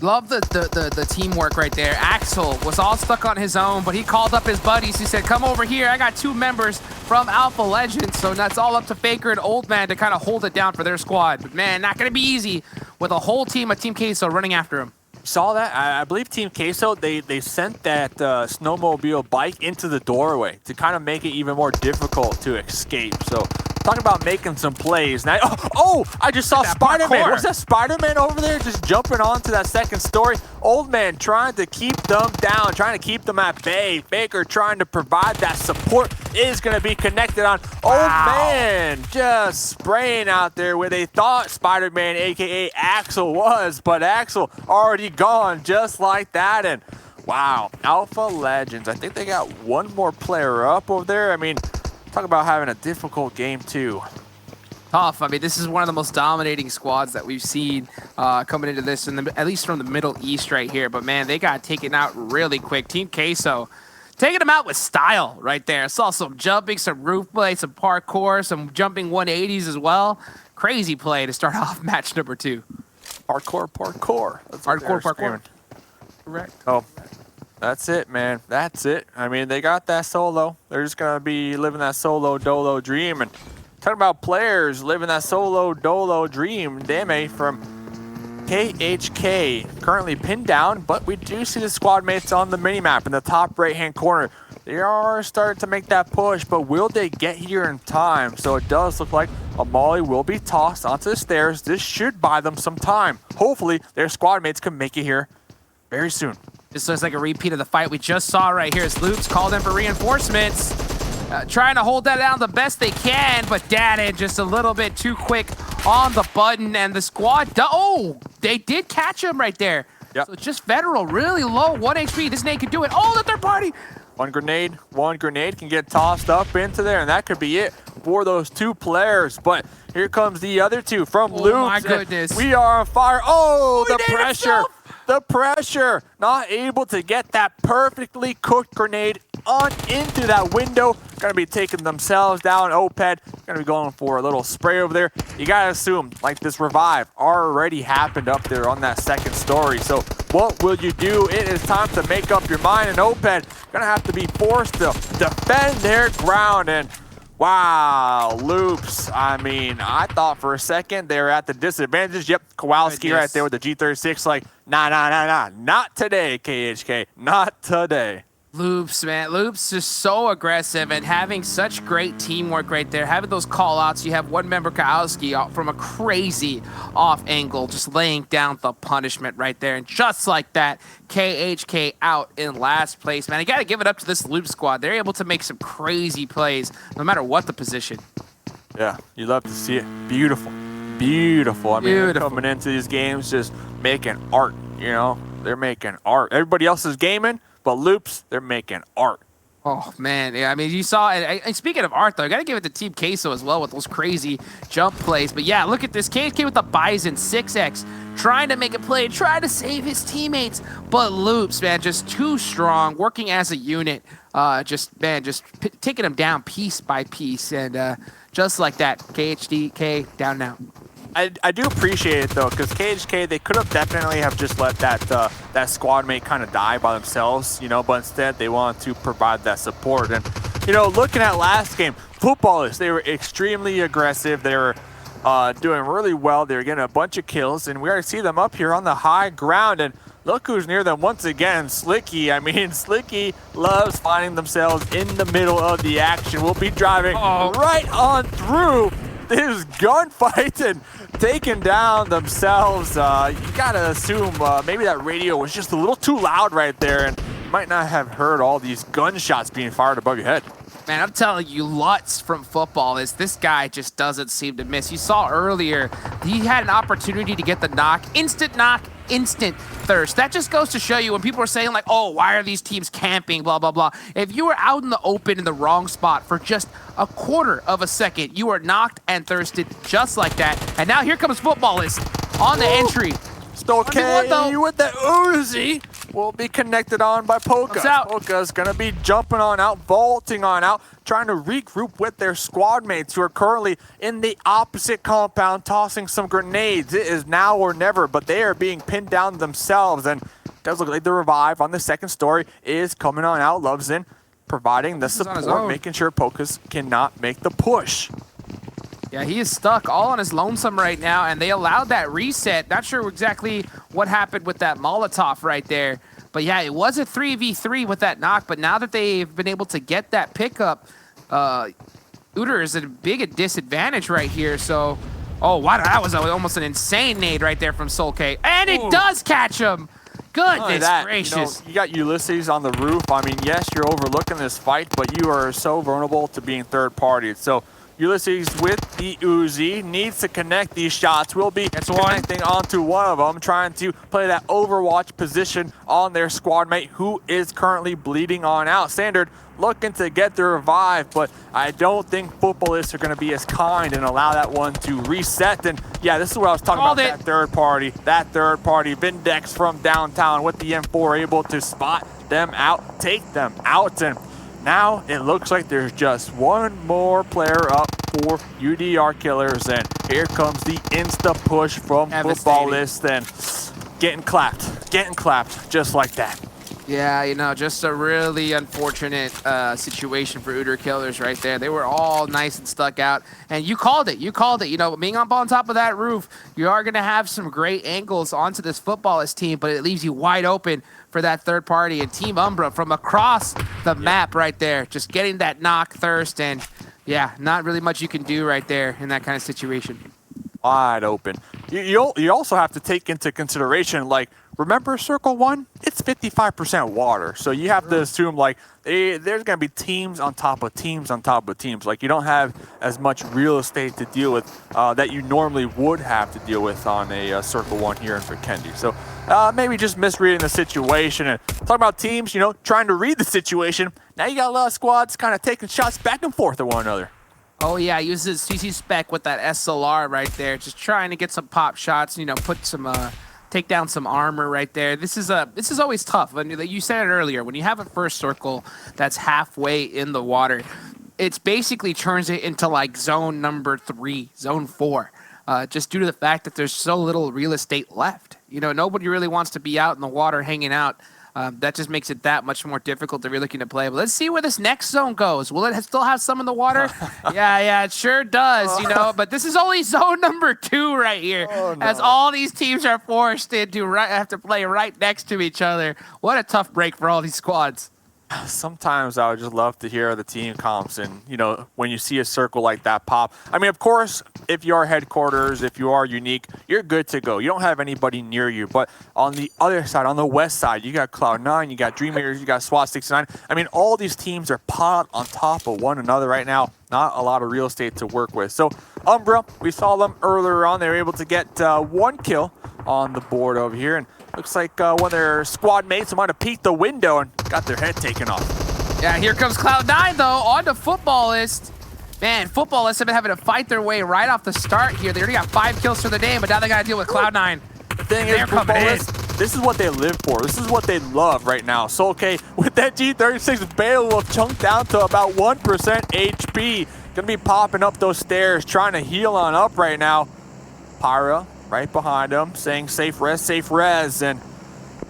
Speaker 5: Love the teamwork right there. Axel was all stuck on his own, but he called up his buddies. He said, come over here. I got 2 members from Alpha Legends. So that's all up to Faker and Old Man to kind of hold it down for their squad. But, man, not going to be easy with a whole team of Team Queso running after him.
Speaker 10: Saw that? I believe Team Queso, they sent that snowmobile bike into the doorway to kind of make it even more difficult to escape. So talking about making some plays. Now, I just saw Spider-Man. What's that Spider-Man over there just jumping onto that second story? Old Man trying to keep them down, trying to keep them at bay. Baker trying to provide that support is going to be connected on. Old Man just spraying out there where they thought Spider-Man, a.k.a. Axel, was. But Axel already gone just like that. And wow, Alpha Legends. I think they got 1 more player up over there. I mean, talk about having a difficult game too.
Speaker 5: Tough. I mean, this is one of the most dominating squads that we've seen coming into this, at least from the Middle East right here. But, man, they got taken out really quick. Team Queso taking them out with style right there. Saw some jumping, some roof play, some parkour, some jumping 180s as well. Crazy play to start off match number 2.
Speaker 10: Parkour. That's
Speaker 5: parkour. Correct.
Speaker 10: Oh, that's it, man. That's it. I mean, they got that solo. They're just going to be living that solo dolo dream. And talking about players living that solo dolo dream, Dame from KHK currently pinned down, but we do see the squad mates on the minimap in the top right-hand corner. They are starting to make that push, but will they get here in time? So it does look like a molly will be tossed onto the stairs. This should buy them some time. Hopefully, their squad mates can make it here very soon.
Speaker 5: This looks like a repeat of the fight we just saw right here as Loops called in for reinforcements. Trying to hold that down the best they can, but Daddy just a little bit too quick on the button, and the squad, oh, they did catch him right there.
Speaker 10: Yep.
Speaker 5: So just Federal, really low, 1 HP. This nade could do it. Oh, the third party.
Speaker 10: One grenade can get tossed up into there, and that could be it for those 2 players. But here comes the other 2 from Loops.
Speaker 5: Oh my goodness.
Speaker 10: We are on fire. Oh, the pressure. The pressure. Not able to get that perfectly cooked grenade on into that window. Gonna be taking themselves down. Oped gonna be going for a little spray over there. You gotta assume, like, this revive already happened up there on that second story. So what will you do? It is time to make up your mind, and Oped gonna have to be forced to defend their ground. And wow, Loops. I mean, I thought for a second they were at the disadvantage. Yep, Kowalski right there with the G36, like, nah, not today, KHK, not today.
Speaker 5: Loops, man. Loops is so aggressive and having such great teamwork right there. Having those call-outs. You have one member, Kowalski, from a crazy off angle, just laying down the punishment right there. And just like that, KHK out in last place, man. You got to give it up to this Loop squad. They're able to make some crazy plays no matter what the position.
Speaker 10: Yeah, you love to see it. Beautiful. Beautiful. I mean, they're coming into these games just making art, you know? They're making art. Everybody else is gaming, but Loops, they're making art.
Speaker 5: Oh, man. Yeah, I mean, you saw it. And speaking of art, though, I got to give it to Team Queso as well with those crazy jump plays. But yeah, look at this. KHK with the Bison, 6x, trying to make a play, trying to save his teammates. But Loops, man, just too strong, working as a unit. Just taking them down piece by piece. And just like that, KHDK down now.
Speaker 10: I do appreciate it, though, because KHK, they could have definitely have just let that squad mate kind of die by themselves, you know, but instead they wanted to provide that support. And, you know, looking at last game, Footballers, they were extremely aggressive. They were doing really well. They were getting a bunch of kills, and we already see them up here on the high ground. And look who's near them once again, Slicky. I mean, Slicky loves finding themselves in the middle of the action. We'll be driving right on through this gunfight and taking down themselves. You gotta assume maybe that radio was just a little too loud right there, and you might not have heard all these gunshots being fired above your head.
Speaker 5: Man, I'm telling you, Lutz from football is this guy just doesn't seem to miss. You saw earlier, he had an opportunity to get the knock, instant thirst. That just goes to show you when people are saying like, oh, why are these teams camping, blah, blah, blah. If you were out in the open in the wrong spot for just a quarter of a second, you are knocked and thirsted just like that. And now here comes Footballist on the entry.
Speaker 10: Still okay with the Uzi. Will be connected on by Polka. Polka's gonna be jumping on out, vaulting on out, trying to regroup with their squad mates who are currently in the opposite compound, tossing some grenades. It is now or never, but they are being pinned down themselves, and it does look like the revive on the second story is coming on out. Loves in, providing the support, making sure Polkas cannot make the push.
Speaker 5: Yeah, he is stuck all on his lonesome right now, and they allowed that reset. Not sure exactly what happened with that Molotov right there. But yeah, it was a 3v3 with that knock, but now that they've been able to get that pickup, Uter is at a big disadvantage right here. So, oh, wow, that was almost an insane nade right there from Soul K. And it does catch him! Goodness gracious.
Speaker 10: You got Ulysses on the roof. I mean, yes, you're overlooking this fight, but you are so vulnerable to being third-party. So, Ulysses with the Uzi needs to connect these shots. Will be connecting onto one of them, trying to play that overwatch position on their squad mate who is currently bleeding on out. Standard looking to get the revive, but I don't think Footballists are going to be as kind and allow that one to reset. And yeah, this is what I was talking about, that third party. Vindex from downtown with the M4 able to spot them out, take them out, and now it looks like there's just one more player up for UDR Killers, and here comes the insta push from Footballists, and getting clapped just like that.
Speaker 5: Yeah, you know, just a really unfortunate situation for Uter Killers right there. They were all nice and stuck out, and you called it. You know, being up on top of that roof, you are going to have some great angles onto this Footballist team, but it leaves you wide open for that third party. And Team Umbra from across the map right there, just getting that knock thirst, and yeah, not really much you can do right there in that kind of situation.
Speaker 10: Wide open. you also have to take into consideration, like, remember Circle 1? It's 55% water. So you have to assume, like, there's going to be teams on top of teams on top of teams. Like, you don't have as much real estate to deal with that you normally would have to deal with on a Circle 1 here in Vikendi. So maybe just misreading the situation. And talking about teams, you know, trying to read the situation. Now you got a lot of squads kind of taking shots back and forth at one another.
Speaker 5: Oh yeah, uses CC Spec with that SLR right there, just trying to get some pop shots, you know, put some take down some armor right there. This is always tough. I mean, you said it earlier, when you have a first circle that's halfway in the water, it's basically turns it into like zone number 3, zone 4, just due to the fact that there's so little real estate left. You know, nobody really wants to be out in the water hanging out. That just makes it that much more difficult if you're looking to play. But let's see where this next zone goes. Will it still have some in the water? yeah, it sure does, you know. But this is only zone number 2 right here, as all these teams are forced into have to play right next to each other. What a tough break for all these squads.
Speaker 10: Sometimes I would just love to hear the team comps and, you know, when you see a circle like that pop. I mean, of course, if you are headquarters, if you are unique, you're good to go. You don't have anybody near you. But on the other side, on the west side, you got Cloud9, you got Dream Eaters, you got SWAT 69. I mean, all these teams are piled on top of one another right now. Not a lot of real estate to work with. So Umbra, we saw them earlier on. They were able to get 1 kill on the board over here. And looks like one of their squad mates might have peeked the window and got their head taken off.
Speaker 5: Yeah, here comes Cloud9, though, on the Footballist. Man, Footballists have been having to fight their way right off the start here. They already got 5 kills for the day, but now they got to deal with Cloud9.
Speaker 10: The thing is, Footballists, this is what they live for. This is what they love right now. So, okay, with that G36, Beowulf chunked down to about 1% HP. Gonna be popping up those stairs, trying to heal on up right now. Pyra right behind him, saying safe res, and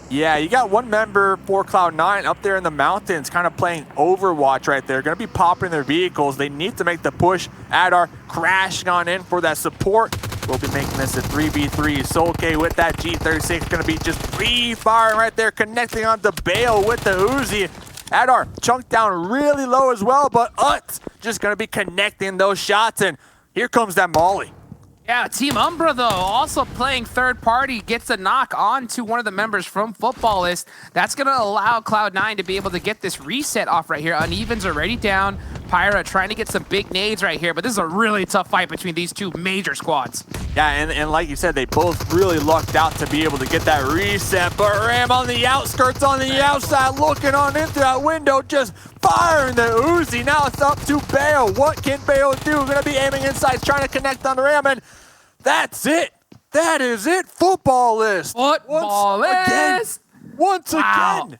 Speaker 10: yeah, you got one member for Cloud9 up there in the mountains, kind of playing Overwatch right there. Gonna be popping their vehicles. They need to make the push. Adar crashing on in for that support. We'll be making this a 3v3. So okay, with that G36, gonna be just pre-firing right there, connecting onto Bale with the Uzi. Adar chunked down really low as well, but just gonna be connecting those shots, and here comes that Molly.
Speaker 5: Yeah, Team Umbra, though, also playing third party, gets a knock onto one of the members from Footballist. That's going to allow Cloud9 to be able to get this reset off right here. Unevens already down. Pyra trying to get some big nades right here, but this is a really tough fight between these two major squads.
Speaker 10: Yeah, and like you said, they both really lucked out to be able to get that reset, but Ram on the outskirts, on the outside, looking on into that window, just firing the Uzi. Now it's up to Bale. What can Bale do? Going to be aiming inside, trying to connect on the Ram, and that's it. That is it. Footballist. Once again.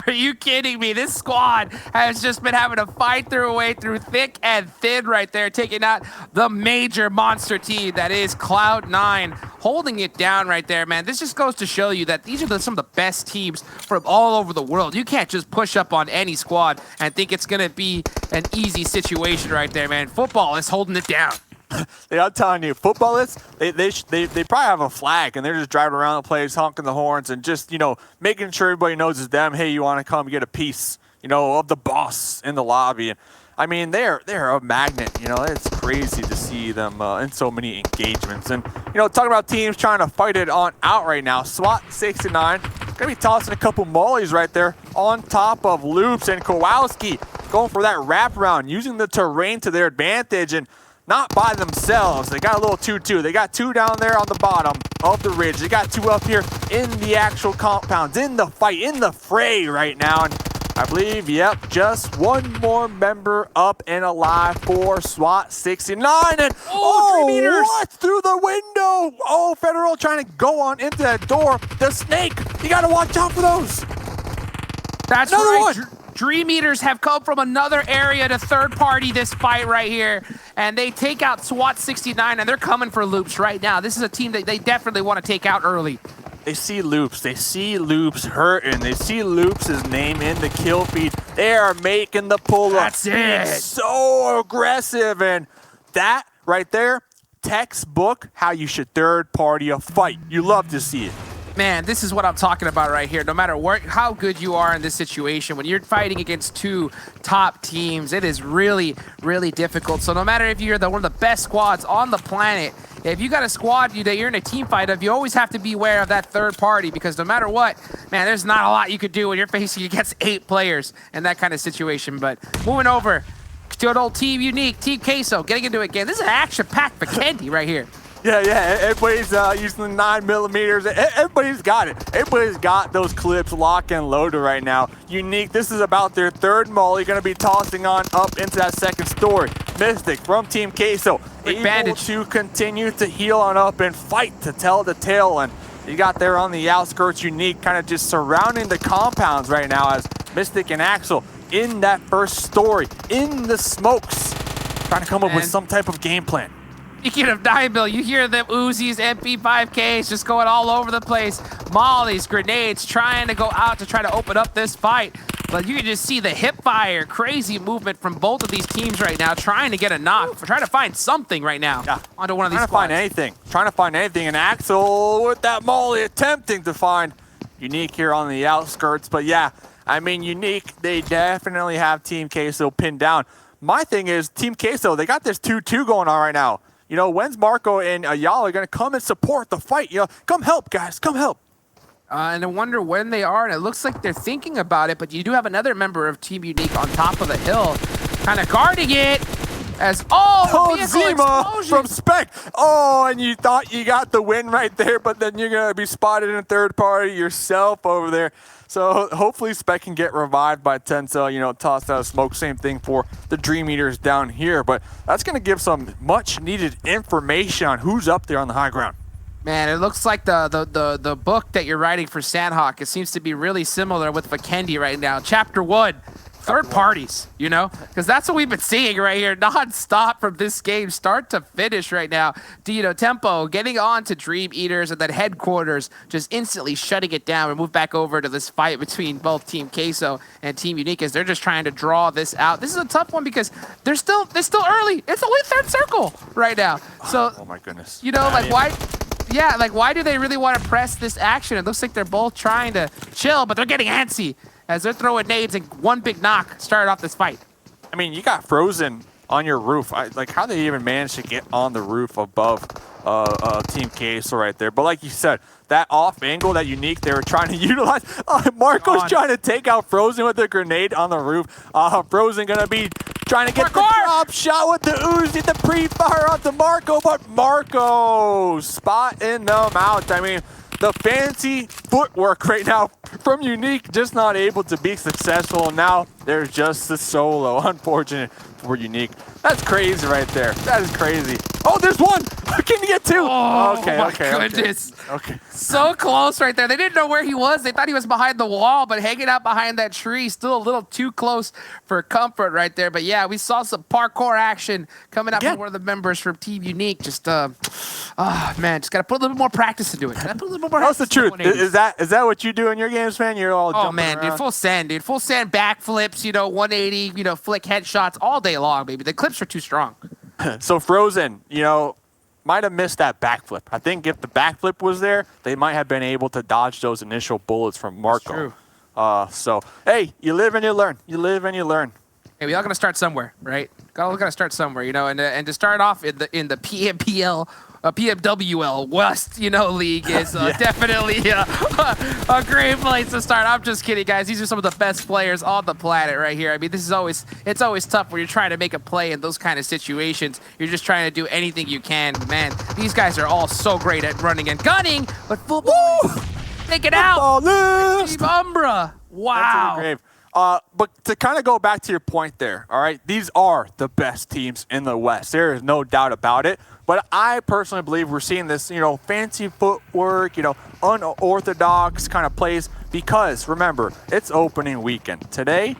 Speaker 5: Are you kidding me? This squad has just been having to fight their way through thick and thin right there, taking out the major monster team that is Cloud9, holding it down right there, man. This just goes to show you that these are some of the best teams from all over the world. You can't just push up on any squad and think it's going to be an easy situation right there, man. Football is holding it down.
Speaker 10: I'm telling you, Footballists, they probably have a flag, and they're just driving around the place, honking the horns, and just, you know, making sure everybody knows it's them. Hey, you want to come get a piece, you know, of the boss in the lobby. And I mean, they're a magnet. You know, it's crazy to see them in so many engagements. And you know, talking about teams trying to fight it on out right now. SWAT 69 gonna be tossing a couple mollies right there on top of Loops, and Kowalski going for that wraparound, using the terrain to their advantage, and not by themselves. They got a little 2-2. They got 2 down there on the bottom of the ridge. They got 2 up here in the actual compounds, in the fight, in the fray right now. And I believe, yep, just one more member up and alive for SWAT 69. And what? Through the window. Oh, Federal trying to go on into that door. The snake. You got to watch out for those.
Speaker 5: That's right. Dream Eaters have come from another area to third party this fight right here, and they take out SWAT 69, and they're coming for Loops right now. This is a team that they definitely want to take out early.
Speaker 10: They see Loops. They see Loops hurting. They see Loops' name in the kill feed. They are making the pull-up.
Speaker 5: That's it.
Speaker 10: It's so aggressive, and that right there, textbook how you should third party a fight. You love to see it.
Speaker 5: Man, this is what I'm talking about right here. No matter how good you are in this situation, when you're fighting against two top teams, it is really, really difficult. So no matter if you're one of the best squads on the planet, if you got a squad that you're in a team fight of, you always have to be aware of that third party, because no matter what, man, there's not a lot you could do when you're facing against 8 players in that kind of situation. But moving over to an old Team Unique, Team Queso, getting into it again. This is an action-packed Vikendi right here.
Speaker 10: Yeah, everybody's using the 9mm. Everybody's got it. Everybody's got those clips locked and loaded right now. Unique, this is about their third molly, going to be tossing on up into that second story. Mystic from Team Queso, able to continue to heal on up and fight to tell the tale. And you got there on the outskirts, Unique kind of just surrounding the compounds right now as Mystic and Axel in that first story, in the smokes, trying to come up with some type of game plan.
Speaker 5: Speaking of 9mm, you hear them Uzis, MP5Ks just going all over the place. Mollies, grenades, trying to go out to try to open up this fight. But you can just see the hip fire, crazy movement from both of these teams right now, trying to get a knock, trying to find something right now onto one of these squads.
Speaker 10: Trying to find anything, and Axel with that molly attempting to find Unique here on the outskirts. But yeah, I mean, Unique, they definitely have Team Queso pinned down. My thing is, Team Queso, they got this 2-2 going on right now. You know, when's Marco and Ayala going to come and support the fight? You know, come help, guys, come help.
Speaker 5: And I wonder when they are, and it looks like they're thinking about it, but you do have another member of Team Unique on top of the hill, kind of guarding it, as,
Speaker 10: Zima from Spec. Oh, and you thought you got the win right there, but then you're going to be spotted in third party yourself over there. So hopefully Spec can get revived by Tencel, you know, tossed out of smoke. Same thing for the Dream Eaters down here. But that's going to give some much needed information on who's up there on the high ground.
Speaker 5: Man, it looks like the book that you're writing for Sanhok, it seems to be really similar with Vikendi right now. Chapter 1. Third parties, you know, because that's what we've been seeing right here, non-stop from this game, start to finish right now. Dino Tempo getting on to Dream Eaters, and then Headquarters just instantly shutting it down. We move back over to this fight between both Team Queso and Team Unique as they're just trying to draw this out. This is a tough one because they're still early. It's only third circle right now. So,
Speaker 10: oh my goodness,
Speaker 5: you know, like why? Yeah, like why do they really want to press this action? It looks like they're both trying to chill, but they're getting antsy as they're throwing nades, and one big knock started off this fight.
Speaker 10: I mean, you got Frozen on your roof. Like, how they even managed to get on the roof above Team Queso right there. But like you said, that off angle, that Unique, they were trying to utilize. Marco's trying to take out Frozen with a grenade on the roof. Frozen gonna be trying to get the drop shot with the Uzi, the pre-fire onto Marco, but Marco spotting them out. I mean, the fancy footwork right now from Unique, just not able to be successful. And now there's just the solo. Unfortunate for Unique. That's crazy right there. That is crazy. Oh, there's one. Can you get 2?
Speaker 5: Oh, okay, my goodness.
Speaker 10: Okay.
Speaker 5: So close right there. They didn't know where he was. They thought he was behind the wall, but hanging out behind that tree, still a little too close for comfort right there. But yeah, we saw some parkour action coming out from one of the members from Team Unique. Just, man, just got to put a little bit more practice into it.
Speaker 10: That's the truth. Is that what you do in your games, man? You're all jumping
Speaker 5: man,
Speaker 10: around.
Speaker 5: Dude, full send, dude. Full send backflips, you know, 180, you know, flick headshots all day long, baby. The clips are too strong.
Speaker 10: So Frozen, you know, might have missed that backflip. I think if the backflip was there, they might have been able to dodge those initial bullets from Marco. So, hey, you live and you learn. You live and you learn.
Speaker 5: Hey, we all gotta start somewhere, right? All gotta start somewhere, you know. And to start off in the PMWL West, you know, league is definitely a great place to start. I'm just kidding, guys. These are some of the best players on the planet right here. I mean, it's always tough when you're trying to make a play in those kind of situations. You're just trying to do anything you can. Man, these guys are all so great at running and gunning, but football, take it out. Team Umbra. Wow.
Speaker 10: But to kind of go back to your point there, all right, these are the best teams in the West. There is no doubt about it. But I personally believe we're seeing this, you know, fancy footwork, you know, unorthodox kind of plays because, remember, it's opening weekend. Today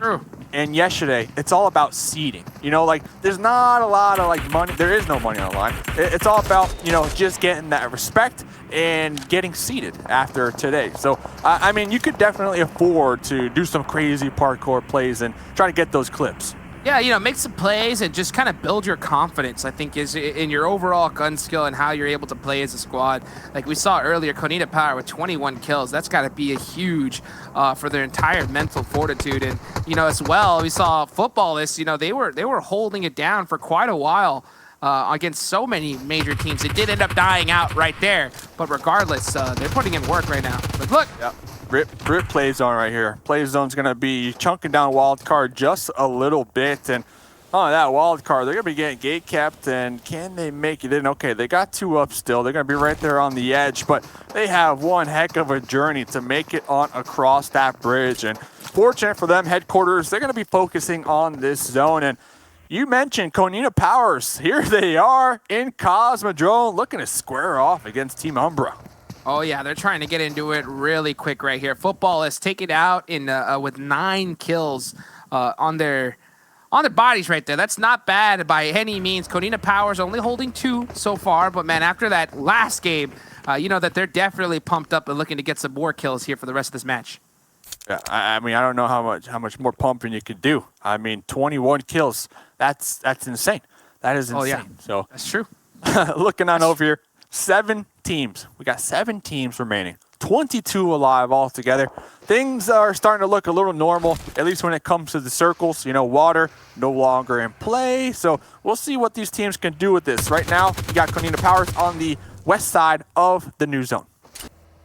Speaker 10: and yesterday, it's all about seeding. You know, like, there's not a lot of, like, money. There is no money on the line. It's all about, you know, just getting that respect and getting seeded after today. So, I mean, you could definitely afford to do some crazy parkour plays and try to get those clips.
Speaker 5: Yeah, you know, make some plays and just kind of build your confidence, I think, is in your overall gun skill and how you're able to play as a squad. Like we saw earlier, Konita Power with 21 kills. That's got to be a huge for their entire mental fortitude. And, you know, as well, we saw Footballists, you know, they were holding it down for quite a while against so many major teams. It did end up dying out right there. But regardless, they're putting in work right now. But look.
Speaker 10: Yep. Rip play zone right here. Play zone's going to be chunking down wild card just a little bit. And on that wild card, they're going to be getting gate kept. And can they make it in? Okay, they got 2 up still. They're going to be right there on the edge. But they have one heck of a journey to make it on across that bridge. And fortunate for them, headquarters, they're going to be focusing on this zone. And you mentioned Konita Powers. Here they are in Cosmodrome looking to square off against Team Umbra.
Speaker 5: Oh yeah, they're trying to get into it really quick right here. Footballists take it out in with 9 kills on their bodies right there. That's not bad by any means. Konita Powers only holding 2 so far, but man, after that last game, you know that they're definitely pumped up and looking to get some more kills here for the rest of this match.
Speaker 10: Yeah, I mean, I don't know how much more pumping you could do. I mean, 21 kills. That's insane. That is insane.
Speaker 5: Oh yeah,
Speaker 10: so
Speaker 5: that's true.
Speaker 10: Looking on over here. 7 teams. We got 7 teams remaining. 22 alive altogether. Things are starting to look a little normal, at least when it comes to the circles. You know, water no longer in play. So we'll see what these teams can do with this. Right now, we got Konita Powers on the west side of the new zone.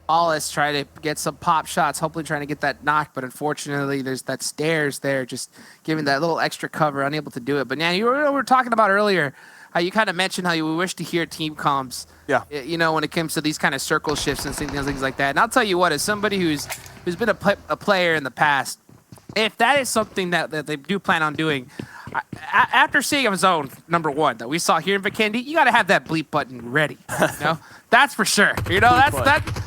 Speaker 5: Let's try to get some pop shots, hopefully trying to get that knock, but unfortunately there's that stairs there, just giving that little extra cover, unable to do it. But now we were talking about earlier, how you kind of mentioned how you wish to hear team comms.
Speaker 10: Yeah.
Speaker 5: You know, when it comes to these kind of circle shifts and things like that. And I'll tell you what, as somebody who's been a player in the past, if that is something that they do plan on doing, after seeing a zone number 1 that we saw here in Vikendi, you got to have that bleep button ready. You know, that's for sure. You know,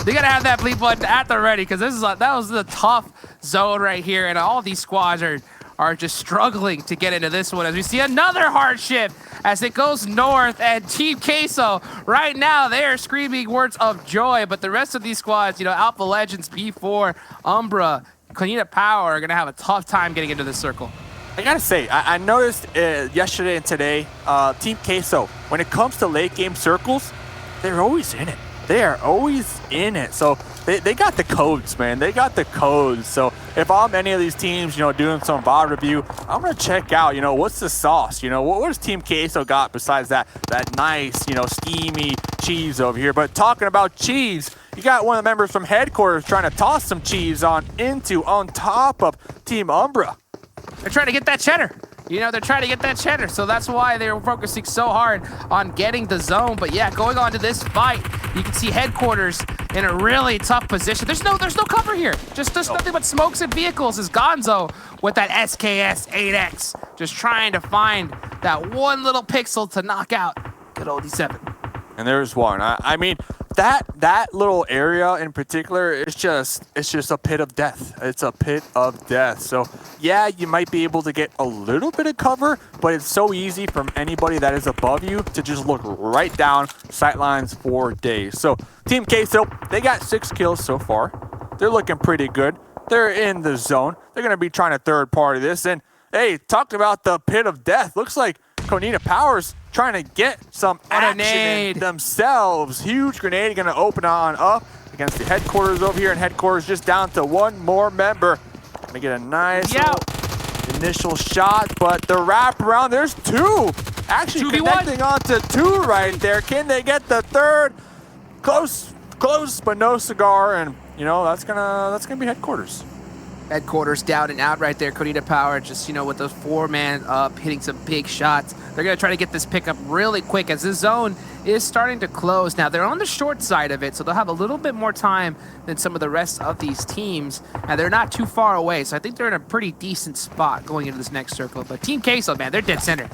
Speaker 5: they got to have that bleep button at the ready, because that was the tough zone right here, and all these squads are just struggling to get into this one as we see another hard shift as it goes north, and Team Queso right now they are screaming words of joy, but the rest of these squads, you know, Alpha Legends, P4, Umbra, Konita Power are gonna have a tough time getting into this circle.
Speaker 10: I gotta say, I noticed yesterday and today, Team Queso, when it comes to late game circles, they're always in it. They are always in it. So they got the codes, man. They got the codes. So if I'm any of these teams, you know, doing some VOD review, I'm gonna check out, you know, what's the sauce? You know, what does Team Queso got besides that nice, you know, steamy cheese over here? But talking about cheese, you got one of the members from headquarters trying to toss some cheese on top of Team Umbra.
Speaker 5: They're trying to get that cheddar. You know, they're trying to get that cheddar, so that's why they're focusing so hard on getting the zone. But yeah, going on to this fight, you can see headquarters in a really tough position. There's no cover here. Just nothing but smokes and vehicles is Gonzo with that SKS 8X, just trying to find that one little pixel to knock out good old D7.
Speaker 10: And there's one. I mean, that little area in particular is just a pit of death. It's a pit of death. So yeah, you might be able to get a little bit of cover, but it's so easy from anybody that is above you to just look right down sightlines for days. So Team Queso, they got 6 kills so far. They're looking pretty good. They're in the zone. They're gonna be trying to third party this. And hey, talked about the pit of death. Looks like Konita Powers trying to get some action in themselves. Huge grenade going to open on up against the headquarters over here, and headquarters just down to one more member. Going to get a nice initial shot, but the wrap around, there's 2. Actually connecting onto 2 right there. Can they get the third? Close, but no cigar, and you know, that's gonna be headquarters.
Speaker 5: Headquarters down and out right there. Konita Power just, you know, with those 4-man up, hitting some big shots. They're going to try to get this pickup really quick as this zone is starting to close. Now, they're on the short side of it, so they'll have a little bit more time than some of the rest of these teams. And they're not too far away, so I think they're in a pretty decent spot going into this next circle. But Team Queso, man, they're dead center.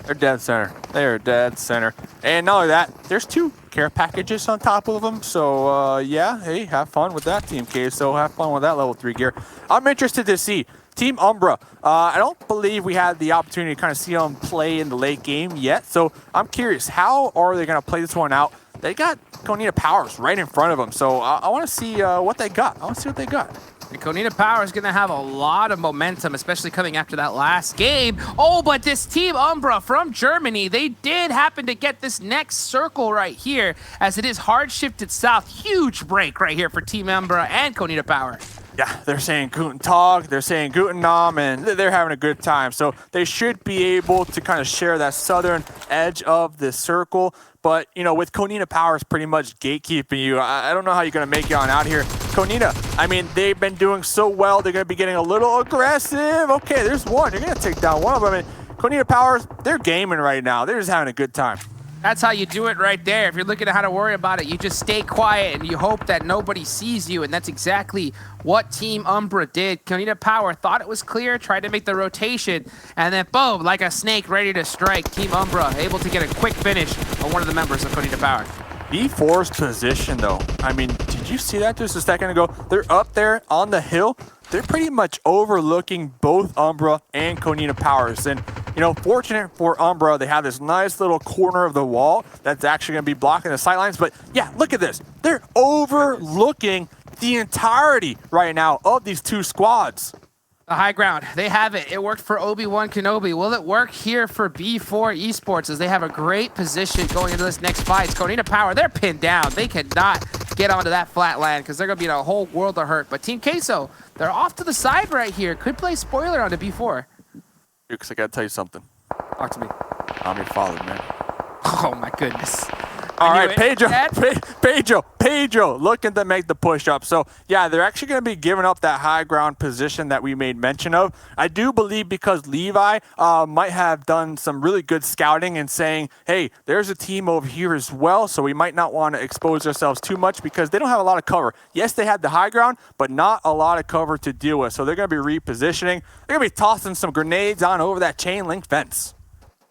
Speaker 10: They're dead center. They're dead center. And not only that, there's 2 care packages on top of them. So, yeah, hey, have fun with that, Team Queso. Have fun with that level 3 gear. I'm interested to see Team Umbra. I don't believe we had the opportunity to kind of see them play in the late game yet. So I'm curious, how are they going to play this one out? They got Konita Powers right in front of them. So I want to see what they got. I want to see what they got.
Speaker 5: And Konina Power is going to have a lot of momentum, especially coming after that last game. Oh, but this Team Umbra from Germany, they did happen to get this next circle right here, as it is hard shifted south. Huge break right here for Team Umbra and Konina Power.
Speaker 10: Yeah, they're saying Guten Tag, they're saying Guten Nam, and they're having a good time. So they should be able to kind of share that southern edge of the circle. But, you know, with Konina Powers pretty much gatekeeping you, I don't know how you're going to make it on out here. Konina, I mean, they've been doing so well. They're going to be getting a little aggressive. Okay, there's one. You're going to take down one of them. And Konina Powers, they're gaming right now. They're just having a good time.
Speaker 5: That's how you do it right there. If you're looking at how to worry about it, you just stay quiet and you hope that nobody sees you. And that's exactly what Team Umbra did. Konina Power thought it was clear, tried to make the rotation, and then boom, like a snake ready to strike. Team Umbra able to get a quick finish on one of the members of Konina Power.
Speaker 10: B4's position, though. I mean, did you see that just a second ago? They're up there on the hill. They're pretty much overlooking both Umbra and Konina Powers. And, you know, fortunate for Umbra, they have this nice little corner of the wall that's actually going to be blocking the sightlines. But, yeah, look at this. They're overlooking the entirety right now of these two squads.
Speaker 5: The high ground, they have it. It worked for Obi-Wan Kenobi. Will it work here for B4 Esports as they have a great position going into this next fight? It's Konina Power, they're pinned down. They cannot get onto that flat land because they're going to be in a whole world of hurt. But Team Queso, they're off to the side right here. Could play spoiler onto B4.
Speaker 10: Because I got to tell you something.
Speaker 5: Talk to me.
Speaker 10: I'm your father, man.
Speaker 5: Oh, my goodness.
Speaker 10: All right, Pedro looking to make the push up. So, yeah, they're actually going to be giving up that high ground position that we made mention of. I do believe because Levi might have done some really good scouting and saying, hey, there's a team over here as well, so we might not want to expose ourselves too much because they don't have a lot of cover. Yes, they had the high ground, but not a lot of cover to deal with. So they're going to be repositioning. They're going to be tossing some grenades on over that chain link fence.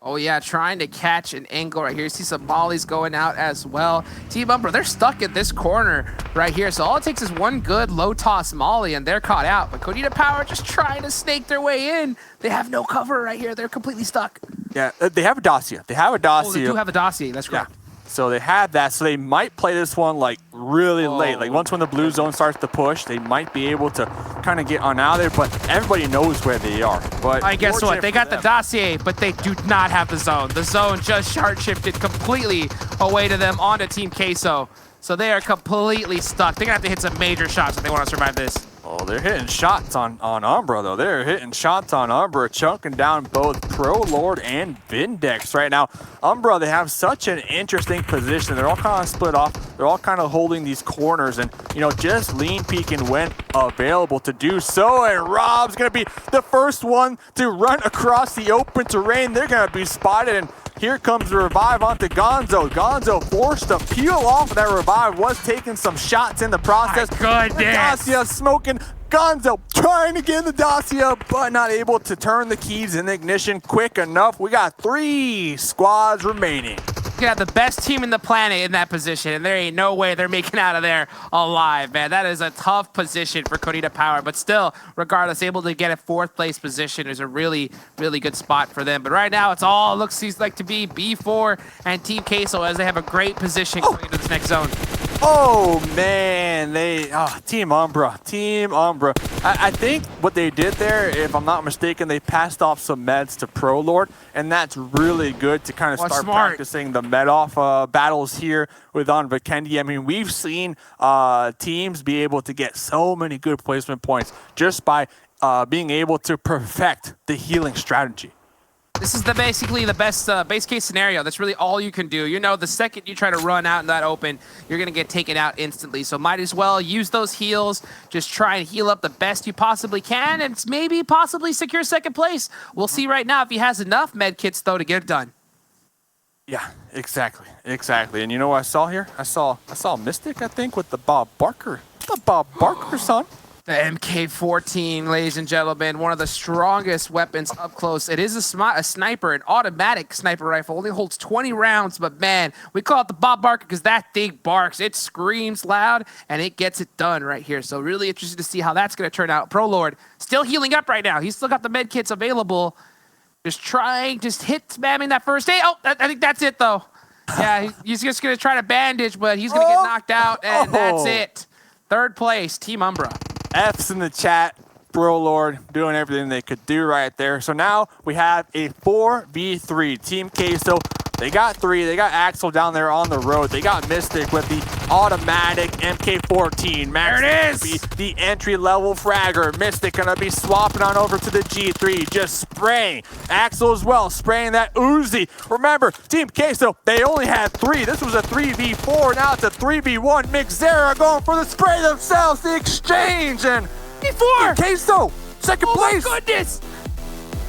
Speaker 5: Oh, yeah, trying to catch an angle right here. You see some mollies going out as well. Team Umbra, they're stuck in this corner right here. So all it takes is one good low toss molly and they're caught out. But Konina Power just trying to snake their way in. They have no cover right here. They're completely stuck.
Speaker 10: Yeah, they have a dossier. They have a dossier.
Speaker 5: Oh, they do have a dossier. That's correct.
Speaker 10: Yeah. So they have that. So they might play this one like really late. Like once when the blue zone starts to push, they might be able to kind of get on out of there. But everybody knows where they are. But
Speaker 5: I guess what? They got the dossier, but they do not have the zone. The zone just hard shifted completely away to them onto Team Queso. So they are completely stuck. They're going to have to hit some major shots if they want to survive this.
Speaker 10: Oh, they're hitting shots on Umbra, though. They're hitting shots on Umbra, chunking down both Pro Lord and Vindex right now. Umbra, they have such an interesting position. They're all kind of split off. They're all kind of holding these corners and, you know, just lean peeking when available to do so. And Rob's going to be the first one to run across the open terrain. They're going to be spotted, and here comes the revive onto Gonzo. Gonzo forced to peel off that revive, was taking some shots in the process.
Speaker 5: My goodness.
Speaker 10: Dacia smoking. Gonzo trying to get in the Dacia, but not able to turn the keys in the ignition quick enough. We got 3 squads remaining.
Speaker 5: You have the best team in the planet in that position, and there ain't no way they're making out of there alive, man. That is a tough position for Konina Power, but still, regardless, able to get a 4th place position is a really, really good spot for them. But right now, it's all looks like to be B4 and Team Queso as they have a great position going into this next zone.
Speaker 10: Oh, man, Team Umbra. I think what they did there, if I'm not mistaken, they passed off some meds to Pro Lord, and that's really good to kind of start practicing the med-off battles here with on Vikendi. I mean, we've seen teams be able to get so many good placement points just by being able to perfect the healing strategy.
Speaker 5: This is basically the best base case scenario. That's really all you can do. You know, the second you try to run out in that open, you're going to get taken out instantly. So might as well use those heals. Just try and heal up the best you possibly can and maybe possibly secure 2nd place. We'll see right now if he has enough med kits, though, to get it done.
Speaker 10: Yeah, exactly. And you know what I saw here? I saw Mystic, I think, with the Bob Barker. The Bob Barker, son.
Speaker 5: The MK14, ladies and gentlemen, one of the strongest weapons up close. It is a sniper, an automatic sniper rifle. Only holds 20 rounds, but man, we call it the Bob Barker because that thing barks. It screams loud, and it gets it done right here. So really interested to see how that's going to turn out. Pro Lord still healing up right now. He's still got the med kits available. Just spamming that first aid. Oh, I think that's it, though. Yeah, he's just going to try to bandage, but he's going to get knocked out, and that's it. 3rd place, Team Umbra.
Speaker 10: F's in the chat. Bro Lord doing everything they could do right there. So now we have a 4v3. Team Queso, they got 3. They got Axel down there on the road. They got Mystic with the automatic MK14. Max
Speaker 5: there it is.
Speaker 10: Be the entry-level fragger. Mystic gonna be swapping on over to the G3, just spraying. Axel as well, spraying that Uzi. Remember, Team Queso, they only had 3. This was a 3v4. Now it's a 3v1. Mixera going for the spray themselves, the exchange, and
Speaker 5: B4!
Speaker 10: Queso, second place!
Speaker 5: Oh my goodness!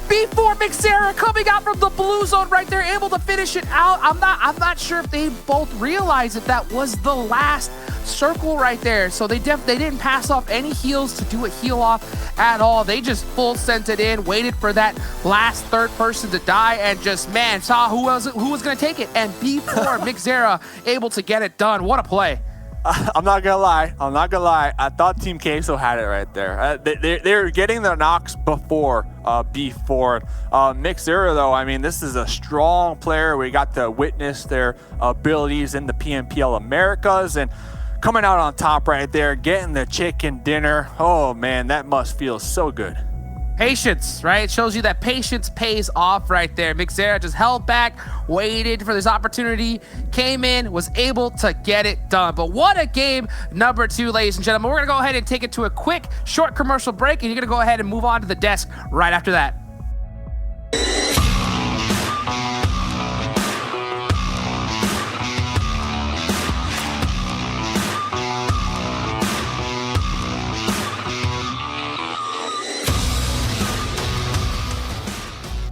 Speaker 5: B4 Mixera coming out from the blue zone right there, able to finish it out. I'm not sure if they both realized that was the last circle right there. So they didn't pass off any heals to do a heal off at all. They just full sent it in, waited for that last third person to die, and just, man, saw who was gonna take it. And B4 Mixera able to get it done. What a play.
Speaker 10: I'm not gonna lie. I thought Team Queso had it right there. They're getting the knocks before B4. Mixera, though, I mean, this is a strong player. We got to witness their abilities in the PMPL Americas, and coming out on top right there, getting the chicken dinner. Oh man, that must feel so good.
Speaker 5: Patience, right? It shows you that patience pays off right there. Mixera just held back, waited for this opportunity, came in, was able to get it done. But what a game number 2, ladies and gentlemen. We're gonna go ahead and take it to a quick, short commercial break, and you're gonna go ahead and move on to the desk right after that.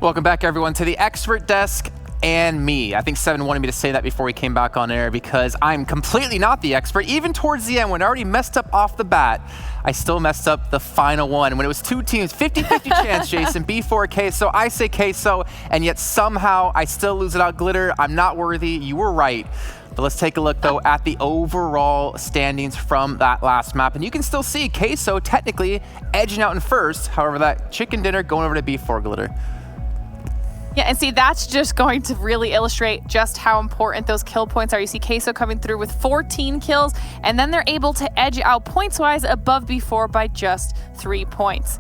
Speaker 2: Welcome back, everyone, to the expert desk and me. I think Seven wanted me to say that before we came back on air because I'm completely not the expert. Even towards the end, when I already messed up off the bat, I still messed up the final one. When it was 2 teams, 50-50 chance, Jason, B4 Queso. I say Queso, and yet somehow I still lose it out. Glitter, I'm not worthy. You were right. But let's take a look, though, at the overall standings from that last map. And you can still see Queso technically edging out in first. However, that chicken dinner going over to B4, Glitter.
Speaker 22: Yeah, and see, that's just going to really illustrate just how important those kill points are. You see Queso coming through with 14 kills, and then they're able to edge out points-wise above B4 by just 3 points.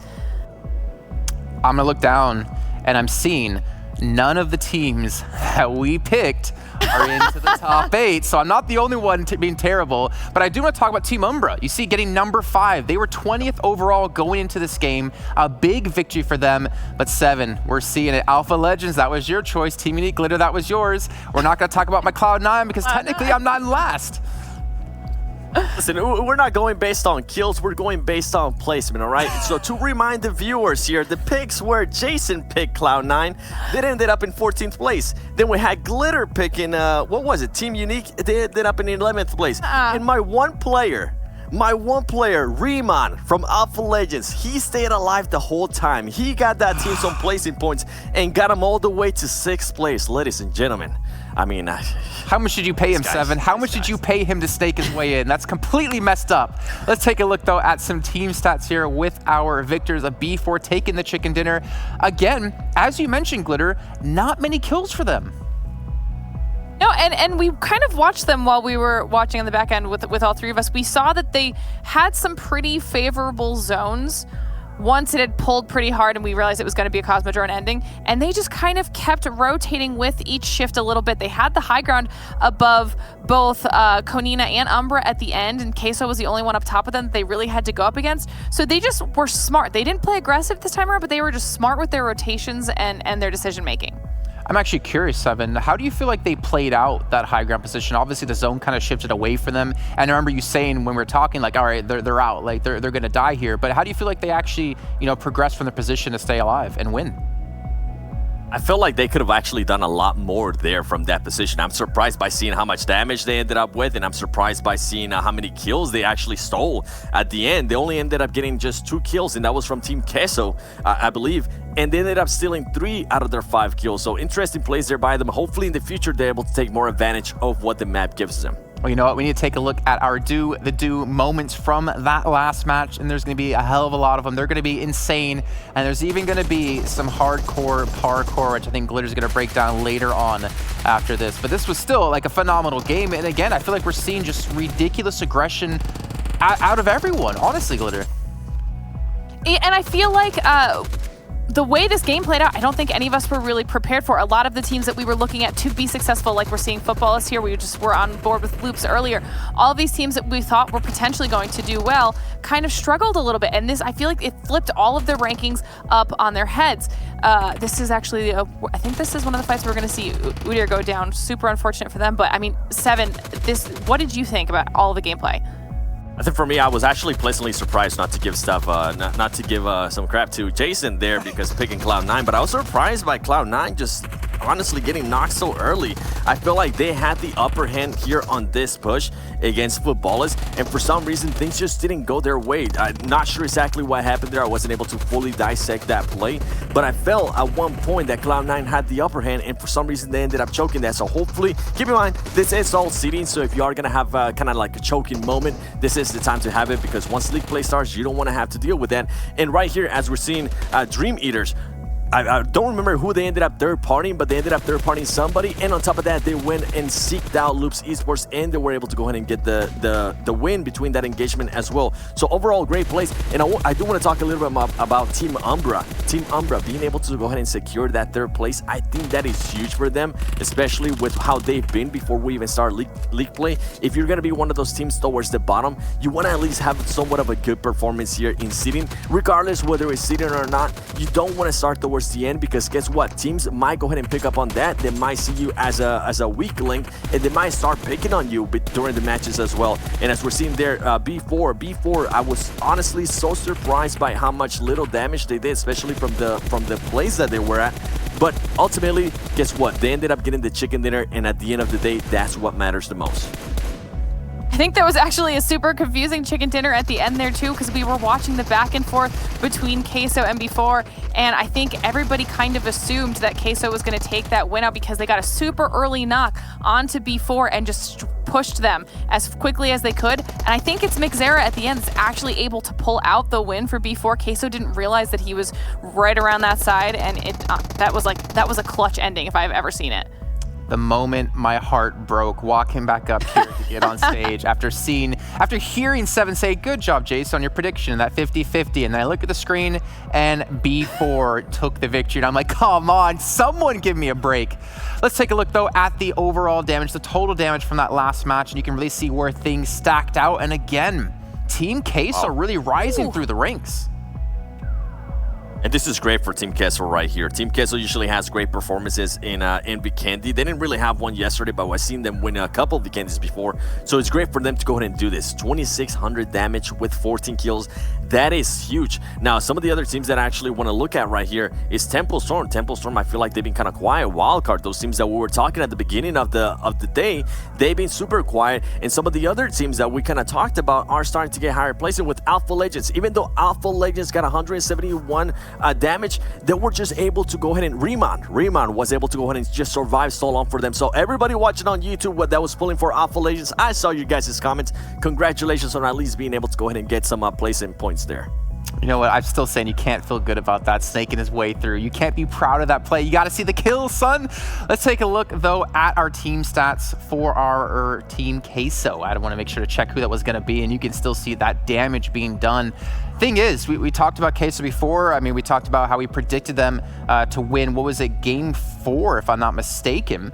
Speaker 2: I'm gonna look down, and I'm seeing none of the teams that we picked are into the top 8, so I'm not the only one being terrible, but I do want to talk about Team Umbra. You see, getting number 5. They were 20th overall going into this game. A big victory for them, but 7, we're seeing it. Alpha Legends, that was your choice. Team Unique Glitter, that was yours. We're not going to talk about my Cloud9 because technically I'm not in last.
Speaker 21: Listen, we're not going based on kills, we're going based on placement, all right? So to remind the viewers here, the picks where Jason picked Cloud9, they ended up in 14th place. Then we had Glitter picking, what was it, Team Unique, they ended up in 11th place. And my one player, Riemann from Alpha Legends, he stayed alive the whole time. He got that team some placing points and got him all the way to 6th place, ladies and gentlemen. I mean,
Speaker 2: how much did you pay him, Seven? How much did you pay him to stake his way in? That's completely messed up. Let's take a look, though, at some team stats here with our victors of B4 taking the chicken dinner. Again, as you mentioned, Glitter, not many kills for them.
Speaker 22: No, and we kind of watched them while we were watching on the back end with all 3 of us. We saw that they had some pretty favorable zones once it had pulled pretty hard and we realized it was going to be a Cosmodrome ending, and they just kind of kept rotating with each shift a little bit. They had the high ground above both Konina and Umbra at the end, and Queso was the only one up top of them that they really had to go up against. So they just were smart. They didn't play aggressive this time around, but they were just smart with their rotations and their decision making.
Speaker 2: I'm actually curious, Seven, how do you feel like they played out that high ground position? Obviously, the zone kind of shifted away from them. And I remember you saying when we were talking, like, all right, they're out, like they're going to die here. But how do you feel like they actually, progressed from their position to stay alive and win?
Speaker 21: I feel like they could have actually done a lot more there from that position. I'm surprised by seeing how much damage they ended up with, and I'm surprised by seeing how many kills they actually stole at the end. They only ended up getting just 2 kills, and that was from Team Queso, I believe. And they ended up stealing 3 out of their 5 kills. So interesting plays there by them. Hopefully in the future, they're able to take more advantage of what the map gives them.
Speaker 2: Well, you know what? We need to take a look at our do moments from that last match, and there's going to be a hell of a lot of them. They're going to be insane, and there's even going to be some hardcore parkour, which I think Glitter's going to break down later on after this. But this was still like a phenomenal game, and again, I feel like we're seeing just ridiculous aggression out of everyone, honestly, Glitter.
Speaker 22: And I feel like the way this game played out, I don't think any of us were really prepared for. A lot of the teams that we were looking at to be successful, like we're seeing Footballists here, we just were on board with Loops earlier. All of these teams that we thought were potentially going to do well kind of struggled a little bit. And this, I feel like it flipped all of their rankings up on their heads. This is actually, I think this is one of the fights we're going to see Udyr go down. Super unfortunate for them. But I mean, Seven, what did you think about all of the gameplay?
Speaker 21: I think for me, I was actually pleasantly surprised not to give stuff, not to give some crap to Jason there because picking Cloud9, but I was surprised by Cloud9 just honestly getting knocked so early. I feel like they had the upper hand here on this push against Footballists, and for some reason, things just didn't go their way. I'm not sure exactly what happened there. I wasn't able to fully dissect that play, but I felt at one point that Cloud9 had the upper hand, and for some reason, they ended up choking that. So hopefully, keep in mind, this is all seeding, so if you are going to have kind of like a choking moment, this is the time to have it, because once league play starts, you don't want to have to deal with that. And right here, as we're seeing Dream Eaters, I don't remember who they ended up third-partying, but they ended up third-partying somebody, and on top of that, they went and seeked out Loops Esports, and they were able to go ahead and get the win between that engagement as well. So overall, great plays, and I do want to talk a little bit about Team Umbra. Team Umbra being able to go ahead and secure that third place, I think that is huge for them, especially with how they've been before we even start league play. If you're going to be one of those teams towards the bottom, you want to at least have somewhat of a good performance here in seeding. Regardless whether it's seeding or not, you don't want to start towards the end, because guess what, teams might go ahead and pick up on that. They might see you as a weak link, and they might start picking on you during the matches as well. And as we're seeing there, B4, I was honestly so surprised by how much little damage they did, especially from the plays that they were at. But ultimately, guess what, they ended up getting the chicken dinner, and at the end of the day, that's what matters the most.
Speaker 22: I think there was actually a super confusing chicken dinner at the end there too, because we were watching the back and forth between Queso and B4, and I think everybody kind of assumed that Queso was going to take that win out because they got a super early knock onto B4 and just pushed them as quickly as they could. And I think it's Mixera at the end that's actually able to pull out the win for B4. Queso didn't realize that he was right around that side, and that was a clutch ending if I've ever seen it.
Speaker 2: The moment my heart broke walking back up here to get on stage after hearing Seven say, "Good job, Jace, on your prediction, that 50-50." And then I look at the screen and B4 took the victory. And I'm like, come on, someone give me a break. Let's take a look though at the overall damage, the total damage from that last match. And you can really see where things stacked out. And again, Team Queso really rising through the ranks.
Speaker 21: And this is great for Team Queso right here. Team Queso usually has great performances in Vikendi. They didn't really have one yesterday, but I've seen them win a couple of Vikendis before. So it's great for them to go ahead and do this. 2,600 damage with 14 kills. That is huge. Now, some of the other teams that I actually want to look at right here is Temple Storm. Temple Storm, I feel like they've been kind of quiet. Wildcard, those teams that we were talking at the beginning of the day, they've been super quiet. And some of the other teams that we kind of talked about are starting to get higher placing with Alpha Legends. Even though Alpha Legends got 171 damage, they were just able to go ahead and Riemann was able to go ahead and just survive so long for them. So everybody watching on YouTube that was pulling for Alpha Legends, I saw you guys' comments. Congratulations on at least being able to go ahead and get some placing points there.
Speaker 2: You know what, I'm still saying you can't feel good about that, snaking his way through. You can't be proud of that play. You got to see the kills, son. Let's take a look, though, at our team stats for our Team Queso. I want to make sure to check who that was going to be, and you can still see that damage being done. Thing is, we talked about Queso before. I mean, we talked about how we predicted them to win, what was it, Game 4, if I'm not mistaken.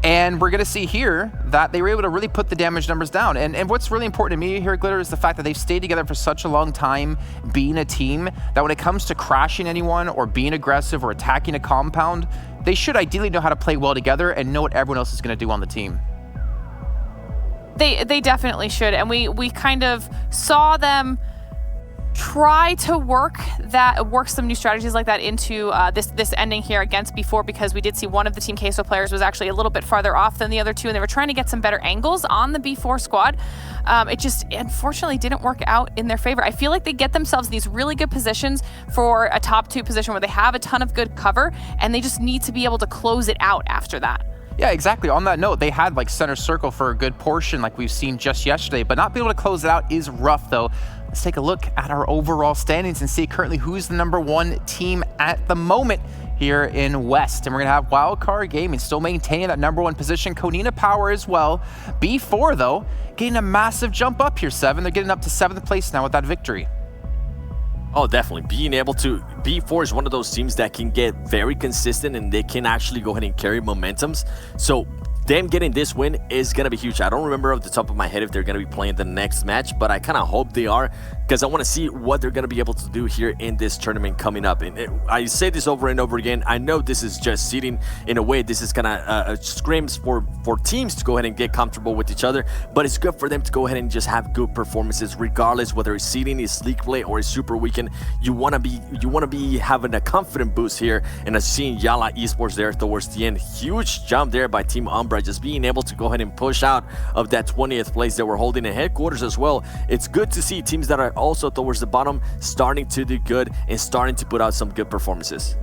Speaker 2: And we're going to see here that they were able to really put the damage numbers down. And what's really important to me here, Glitter, is the fact that they've stayed together for such a long time, being a team, that when it comes to crashing anyone or being aggressive or attacking a compound, they should ideally know how to play well together and know what everyone else is going to do on the team.
Speaker 22: They definitely should. And we kind of saw them try to work some new strategies like that into this ending here against B4, because we did see one of the Team Queso players was actually a little bit farther off than the other two, and they were trying to get some better angles on the B4 squad. It just unfortunately didn't work out in their favor. I feel like they get themselves these really good positions for a top 2 position where they have a ton of good cover, and they just need to be able to close it out after that.
Speaker 2: Yeah, exactly. On that note, they had like center circle for a good portion like we've seen just yesterday, but not being able to close it out is rough though. Let's take a look at our overall standings and see currently who's the #1 team at the moment here in West. And we're going to have Wildcard Gaming still maintaining that #1 position. Konina Power as well. B4 though, getting a massive jump up here, 7. They're getting up to 7th place now with that victory.
Speaker 21: Oh, definitely. Being able to, B4 is one of those teams that can get very consistent and they can actually go ahead and carry momentums. So them getting this win is going to be huge. I don't remember off the top of my head if they're going to be playing the next match, but I kind of hope they are, because I want to see what they're going to be able to do here in this tournament coming up. And I say this over and over again. I know this is just seeding in a way. This is kind of scrims for teams to go ahead and get comfortable with each other, but it's good for them to go ahead and just have good performances, regardless whether it's seeding, it's league play, or it's super weekend. You want to be having a confident boost here, and seeing Yala Esports there towards the end. Huge jump there by Team Umbra, just being able to go ahead and push out of that 20th place that we're holding in headquarters as well. It's good to see teams that are also towards the bottom starting to do good and starting to put out some good performances.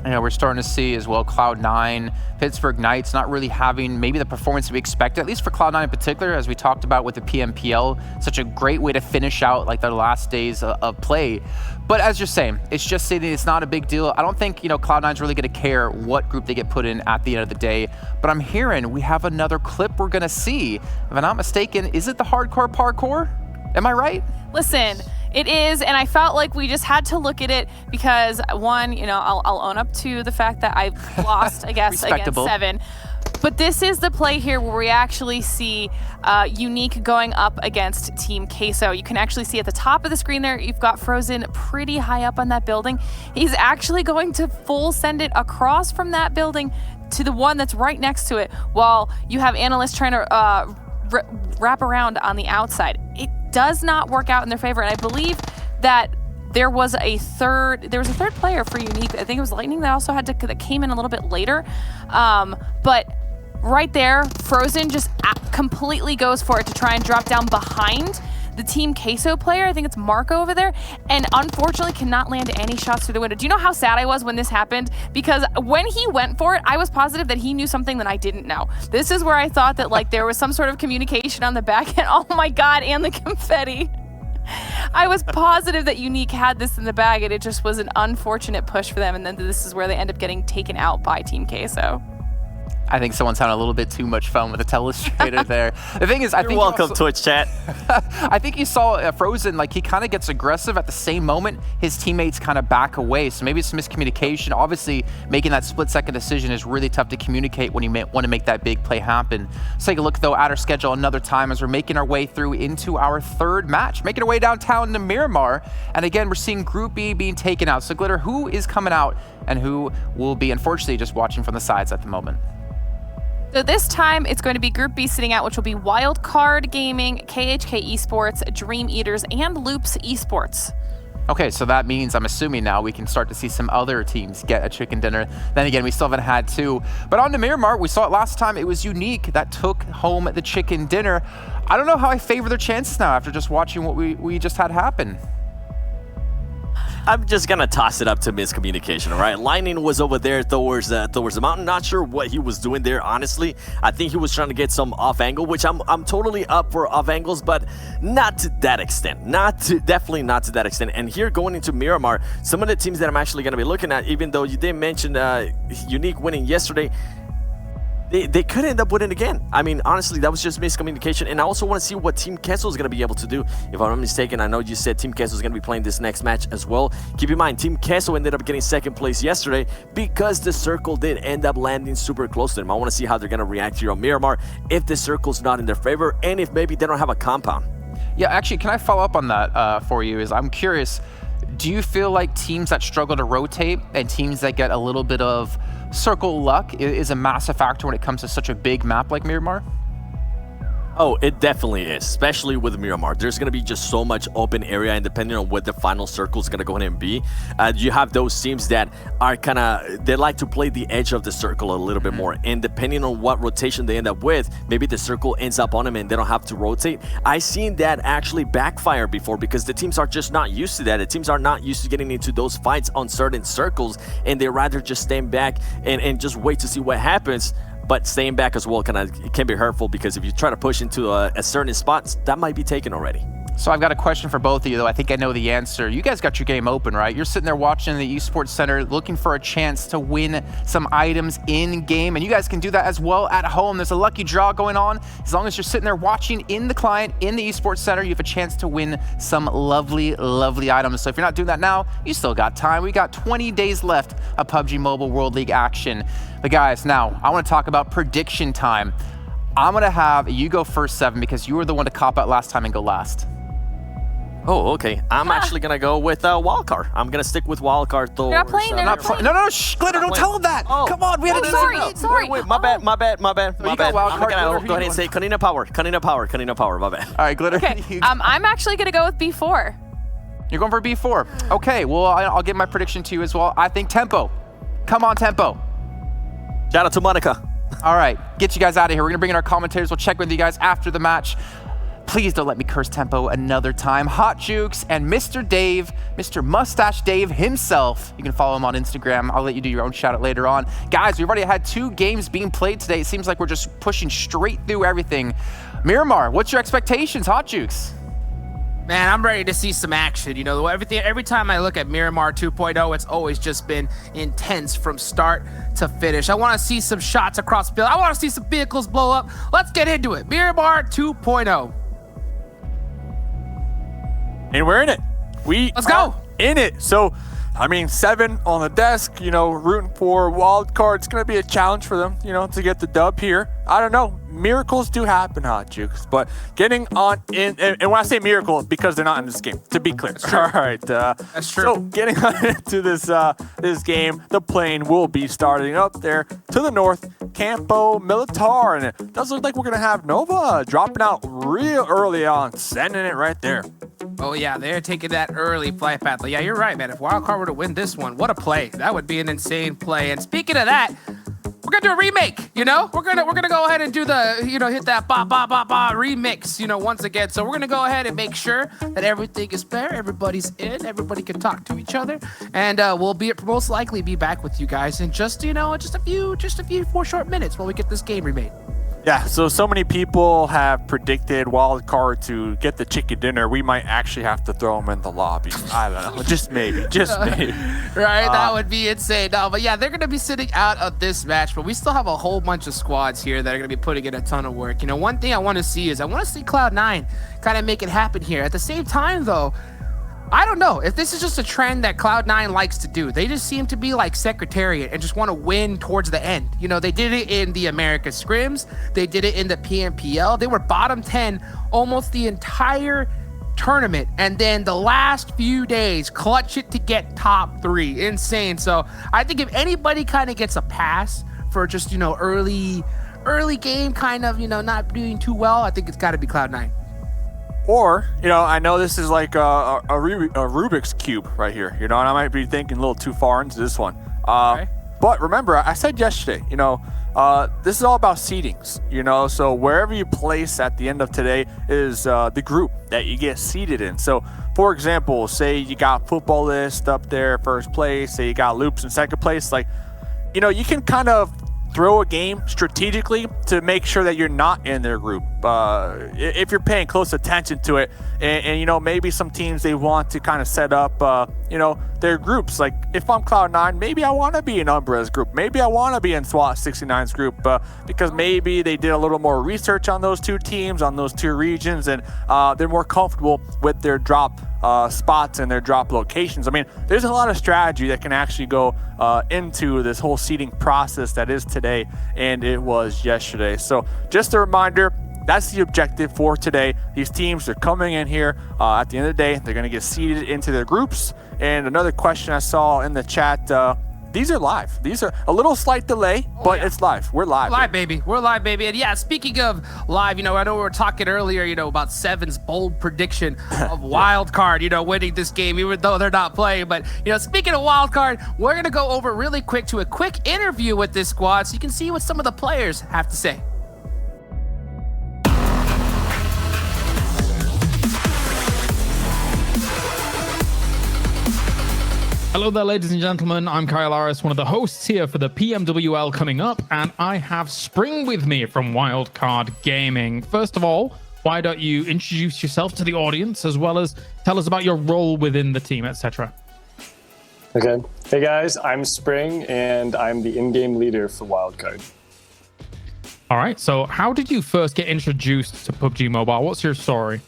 Speaker 2: Yeah, we're starting to see as well Cloud9, Pittsburgh Knights not really having maybe the performance we expected, at least for Cloud9 in particular, as we talked about with the PMPL. Such a great way to finish out like their last days of play. But as you're saying, it's just saying it's not a big deal. I don't think, you know, Cloud9's really going to care what group they get put in at the end of the day. But I'm hearing we have another clip we're going to see. If I'm not mistaken, is it the hardcore parkour? Am I right?
Speaker 22: Listen, it is, and I felt like we just had to look at it because, one, you know, I'll own up to the fact that I lost, I guess, against 7. But this is the play here where we actually see Unique going up against Team Queso. You can actually see at the top of the screen there, you've got Frozen pretty high up on that building. He's actually going to full send it across from that building to the one that's right next to it, while you have analysts trying to wrap around on the outside. It does not work out in their favor, and I believe that there was a third player for Unique. I think it was Lightning that came in a little bit later. But right there, Frozen just completely goes for it to try and drop down behind the Team Queso player. I think it's Marco over there, and unfortunately cannot land any shots through the window. Do you know how sad I was when this happened? Because when he went for it, I was positive that he knew something that I didn't know. This is where I thought that like there was some sort of communication on the back end. Oh my God, and the confetti. I was positive that Unique had this in the bag, and it just was an unfortunate push for them, and then this is where they end up getting taken out by Team Queso.
Speaker 2: I think someone's having a little bit too much fun with the telestrator there. The thing is, I think
Speaker 21: welcome, Twitch chat.
Speaker 2: I think you saw Frozen, like he kind of gets aggressive at the same moment his teammates kind of back away. So maybe it's miscommunication. Obviously, making that split-second decision is really tough to communicate when you want to make that big play happen. Let's take a look though at our schedule another time as we're making our way through into our third match, making our way downtown to Miramar. And again, we're seeing Group B being taken out. So Glitter, who is coming out and who will be unfortunately just watching from the sides at the moment?
Speaker 22: So this time, it's going to be Group B sitting out, which will be Wildcard Gaming, KHK Esports, Dream Eaters, and Loops Esports.
Speaker 2: Okay, so that means, I'm assuming now, we can start to see some other teams get a chicken dinner. Then again, we still haven't had 2. But on to Miramar, we saw it last time, it was Unique that took home the chicken dinner. I don't know how I favor their chances now after just watching what we just had happen.
Speaker 21: I'm just gonna toss it up to miscommunication, all right? Lightning was over there towards the mountain. Not sure what he was doing there, honestly. I think he was trying to get some off angle, which I'm totally up for off angles, but not to that extent. Definitely not to that extent. And here going into Miramar, some of the teams that I'm actually gonna be looking at, even though you did mention Unique winning yesterday, they could end up winning again. I mean, honestly, that was just miscommunication. And I also want to see what Team Queso is going to be able to do. If I'm not mistaken, I know you said Team Queso is going to be playing this next match as well. Keep in mind, Team Queso ended up getting 2nd place yesterday because the circle did end up landing super close to them. I want to see how they're going to react here on Miramar if the circle's not in their favor and if maybe they don't have a compound.
Speaker 2: Yeah, actually, can I follow up on that for you? I'm curious, do you feel like teams that struggle to rotate and teams that get a little bit of circle luck is a massive factor when it comes to such a big map like Miramar?
Speaker 21: Oh, it definitely is, especially with Miramar. There's going to be just so much open area, and depending on what the final circle is going to go ahead and be, you have those teams that are they like to play the edge of the circle a little bit more, and depending on what rotation they end up with, maybe the circle ends up on them and they don't have to rotate. I've seen that actually backfire before because the teams are just not used to that. The teams are not used to getting into those fights on certain circles, and they rather just stand back and just wait to see what happens. But staying back as well can be hurtful because if you try to push into a certain spot, that might be taken already.
Speaker 2: So I've got a question for both of you, though. I think I know the answer. You guys got your game open, right? You're sitting there watching the Esports Center, looking for a chance to win some items in-game, and you guys can do that as well at home. There's a lucky draw going on. As long as you're sitting there watching in the client, in the Esports Center, you have a chance to win some lovely, lovely items. So if you're not doing that now, you still got time. We got 20 days left of PUBG Mobile World League action. But guys, now I want to talk about prediction time. I'm going to have you go first, Seven, because you were the one to cop out last time and go last.
Speaker 21: Oh, okay. I'm actually going to go with wildcard. I'm going to stick with wildcard.
Speaker 22: You're not playing, they're not playing.
Speaker 2: No, Glitter, don't tell him that.
Speaker 21: Oh.
Speaker 2: Come on, we had to
Speaker 22: sorry.
Speaker 21: Wait, my bad. My bad.
Speaker 2: you got
Speaker 21: I'm
Speaker 2: wildcard,
Speaker 21: going to go
Speaker 2: Glitter,
Speaker 21: ahead and say Kanina Power, my bad.
Speaker 2: All right, Glitter.
Speaker 22: Okay, I'm actually going to go with B4.
Speaker 2: You're going for B4. Okay, well, I'll give my prediction to you as well. I think Tempo. Come on, Tempo.
Speaker 21: Shout out to Monica.
Speaker 2: All right, get you guys out of here. We're going to bring in our commentators. We'll check with you guys after the match. Please don't let me curse Tempo another time. Hot Jukes and Mr. Dave, Mr. Mustache Dave himself. You can follow him on Instagram. I'll let you do your own shout out later on. Guys, we've already had 2 games being played today. It seems like we're just pushing straight through everything. Miramar, what's your expectations, Hot Jukes?
Speaker 5: Man, I'm ready to see some action. You know, every time I look at Miramar 2.0, it's always just been intense from start to finish. I want to see some shots across the field. I want to see some vehicles blow up. Let's get into it. Miramar 2.0.
Speaker 10: And we're in it.
Speaker 5: Let's go.
Speaker 10: In it. So, I mean, 7 on the desk, you know, rooting for wild card. It's going to be a challenge for them, you know, to get the dub here. I don't know. Miracles do happen, Hot Jukes, but getting on in, and when I say miracle, because they're not in this game, to be clear.
Speaker 5: That's true.
Speaker 10: All right.
Speaker 5: That's true.
Speaker 10: So getting on into this game, the plane will be starting up there to the north, Campo Militar, and it does look like we're going to have Nova dropping out real early on, sending it right there.
Speaker 5: Oh, yeah, they're taking that early flight path. Yeah, you're right, man. If Wildcard were to win this one, what a play. That would be an insane play. And speaking of that, we're gonna do a remake, you know? We're gonna go ahead and do the, you know, hit that ba ba ba ba remix, you know, once again. So we're gonna go ahead and make sure that everything is fair, everybody's in, everybody can talk to each other, and we'll most likely be back with you guys in just, you know, just a few 4 short minutes while we get this game remade.
Speaker 10: Yeah, so many people have predicted Wildcard to get the chicken dinner. We might actually have to throw them in the lobby. I don't know, just maybe.
Speaker 5: Right, that would be insane. No, but yeah, they're going to be sitting out of this match, but we still have a whole bunch of squads here that are going to be putting in a ton of work. You know, one thing I want to see is I want to see Cloud9 kind of make it happen here. At the same time, though, I don't know if this is just a trend that Cloud9 likes to do. They just seem to be like Secretariat and just want to win towards the end. You know, they did it in the America Scrims. They did it in the PMPL. They were bottom 10 almost the entire tournament. And then the last few days, clutch it to get top 3. Insane. So I think if anybody kind of gets a pass for just, you know, early game kind of, you know, not doing too well, I think it's got to be Cloud9.
Speaker 10: Or, you know, I know this is like a Rubik's Cube right here, you know, and I might be thinking a little too far into this one.
Speaker 5: Okay.
Speaker 10: But remember, I said yesterday, you know, this is all about seedings, you know, so wherever you place at the end of today is the group that you get seeded in. So, for example, say you got Football List up there, first place, say you got Loops in second place, like, you know, you can kind of throw a game strategically to make sure that you're not in their group. If you're paying close attention to it, and you know, maybe some teams, they want to kind of set up, you know, their groups. Like if I'm Cloud9, maybe I want to be in Umbra's group. Maybe I want to be in SWAT 69's group because maybe they did a little more research on those 2 teams, on those 2 regions, and they're more comfortable with their drop spots and their drop locations. I mean, there's a lot of strategy that can actually go into this whole seeding process that is today, and it was yesterday. So just a reminder, that's the objective for today. These teams are coming in here at the end of the day. They're going to get seeded into their groups. And another question I saw in the chat, these are live. These are a little slight delay, but it's live. We're live.
Speaker 5: Live, baby. We're live, baby. And yeah, speaking of live, you know, I know we were talking earlier, you know, about Seven's bold prediction of Wildcard, you know, winning this game, even though they're not playing. But, you know, speaking of Wildcard, we're going to go over really quick to a quick interview with this squad so you can see what some of the players have to say.
Speaker 4: Hello there, ladies and gentlemen. I'm Kyle Aris, one of the hosts here for the PMWL coming up, and I have Spring with me from Wildcard Gaming. First of all, why don't you introduce yourself to the audience as well as tell us about your role within the team, etc.
Speaker 17: Okay. Hey guys, I'm Spring and I'm the in-game leader for Wildcard.
Speaker 4: All right. So how did you first get introduced to PUBG Mobile? What's your story?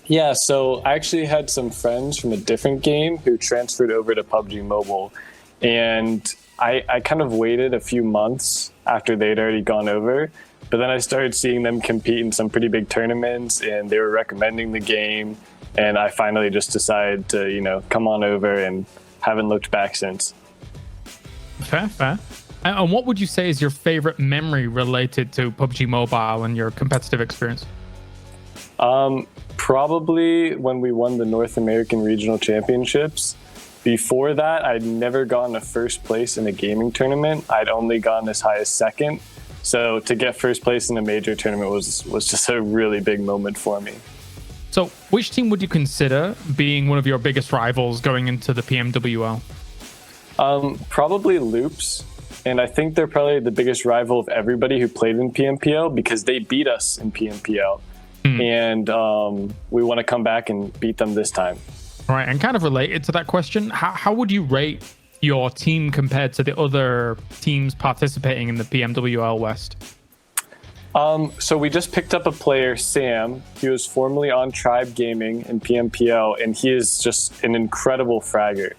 Speaker 17: Yeah, so I actually had some friends from a different game who transferred over to PUBG Mobile, and I kind of waited a few months after they'd already gone over, but then I started seeing them compete in some pretty big tournaments, and they were recommending the game, and I finally just decided to, you know, come on over and haven't looked back since.
Speaker 4: Fair. And what would you say is your favorite memory related to PUBG Mobile and your competitive experience?
Speaker 17: Probably when we won the North American Regional Championships. Before that, I'd never gotten a first place in a gaming tournament. I'd only gotten as high as second. So to get first place in a major tournament was just a really big moment for me.
Speaker 4: So which team would you consider being one of your biggest rivals going into the PMWL?
Speaker 17: Probably Loops. And I think they're probably the biggest rival of everybody who played in PMPL because they beat us in PMPL. And we want to come back and beat them this time.
Speaker 4: Right, and kind of related to that question, how would you rate your team compared to the other teams participating in the PMWL West?
Speaker 17: So we just picked up a player, Sam. He was formerly on Tribe Gaming in PMPL, and he is just an incredible fragger.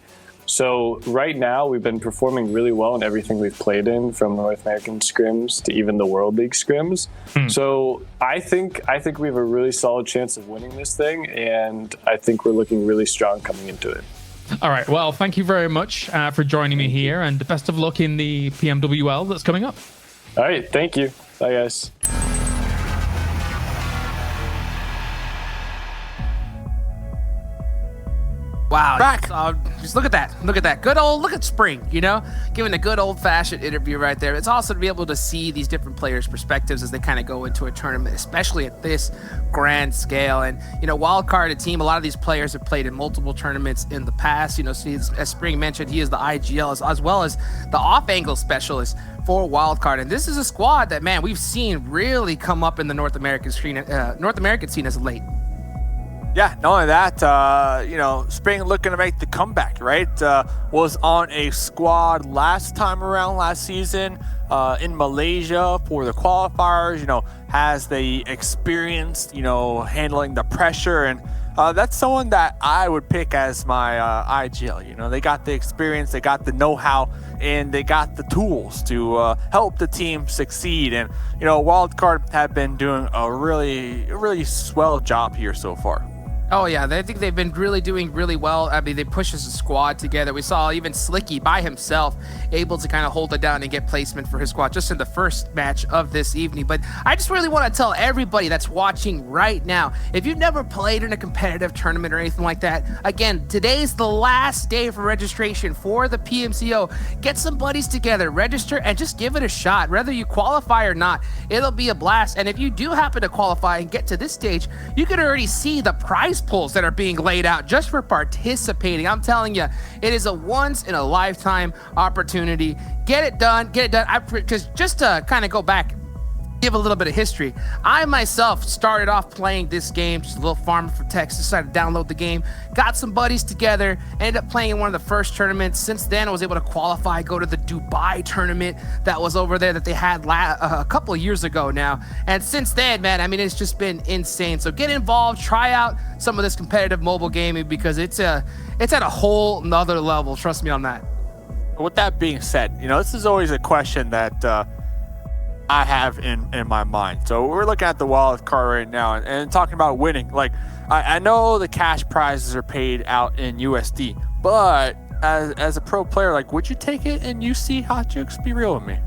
Speaker 17: So right now, we've been performing really well in everything we've played in, from North American scrims to even the World League scrims. So I think we have a really solid chance of winning this thing, and I think we're looking really strong coming into it.
Speaker 4: All right. Well, thank you very much for joining me here, and best of luck in the PMWL that's coming up.
Speaker 17: All right. Thank you. Bye, guys.
Speaker 5: Wow. Just look at that. Look at that. Look at Spring, you know, giving a good old-fashioned interview right there. It's also to be able to see these different players' perspectives as they kind of go into a tournament, especially at this grand scale. And, you know, Wildcard, a team, a lot of these players have played in multiple tournaments in the past. You know, so as Spring mentioned, he is the IGL as well as the off-angle specialist for Wildcard. And this is a squad that, man, we've seen really come up in the North American scene as of late.
Speaker 10: Yeah, not only that, you know, Spring looking to make the comeback, right? Was on a squad last season in Malaysia for the qualifiers, you know, has the experience, you know, handling the pressure. And that's someone that I would pick as my IGL. You know, they got the experience, they got the know-how, and they got the tools to help the team succeed. And, you know, Wildcard have been doing a really swell job here so far.
Speaker 5: Oh yeah, I think they've been doing really well. I mean, they push as a squad together. We saw even Slicky by himself able to kind of hold it down and get placement for his squad just in the first match of this evening. But I just really want to tell everybody that's watching right now, if you've never played in a competitive tournament or anything like that, again, today's the last day for registration for the PMCO. Get some buddies together, register, and just give it a shot. Whether you qualify or not, it'll be a blast. And if you do happen to qualify and get to this stage, you can already see the prize pools that are being laid out just for participating. I'm telling you, it is a once in a lifetime opportunity. Get it done. Because just to kind of go back, give a little bit of history. I myself started off playing this game, just a little farmer for text, decided to download the game, got some buddies together, ended up playing in one of the first tournaments. Since then, I was able to qualify, go to the Dubai tournament that was over there that they had a couple of years ago now. And since then, man, I mean, it's just been insane. So get involved, try out some of this competitive mobile gaming because it's at a whole nother level. Trust me on that.
Speaker 10: With that being said, you know, this is always a question that I have in my mind. So we're looking at the wild card right now and talking about winning. Like, I know the cash prizes are paid out in USD, but as a pro player, like, would you take it in UC, Hot Jukes? Be real with me.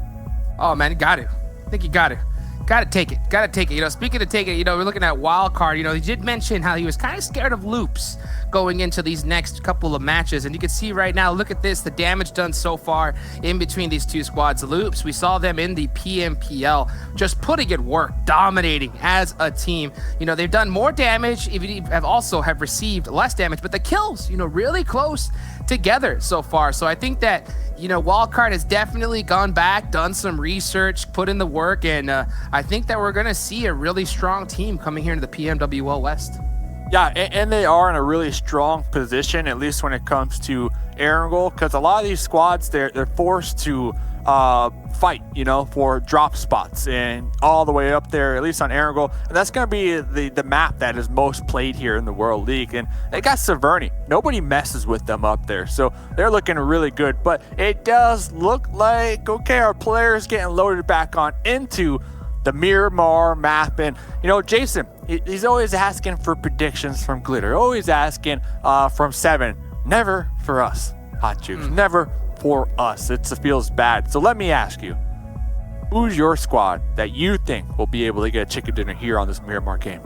Speaker 5: Oh man, you got to. I think you got to. Gotta take it. You know, speaking of take it, you know, we're looking at Wildcard. You know, he did mention how he was kind of scared of loops going into these next couple of matches. And you can see right now, look at this, the damage done so far in between these two squads. Loops, we saw them in the PMPL, just putting in work, dominating as a team. You know, they've done more damage, even have received less damage, but the kills, you know, really close together so far. So I think that you know, Wildcard has definitely gone back, done some research, put in the work, and I think that we're going to see a really strong team coming here into the PMWL West.
Speaker 10: Yeah, and they are in a really strong position, at least when it comes to Erangel, because a lot of these squads, they're forced to fight, you know, for drop spots and all the way up there, at least on Erangel. And that's going to be the map that is most played here in the World League. And they got Severny. Nobody messes with them up there. So they're looking really good. But it does look like, okay, our players getting loaded back on into the Miramar map. And, you know, Jason, he's always asking for predictions from Glitter. Always asking from Seven. Never for us, Hot Jukes. Never for us. It feels bad. So let me ask you, who's your squad that you think will be able to get a chicken dinner here on this Miramar game?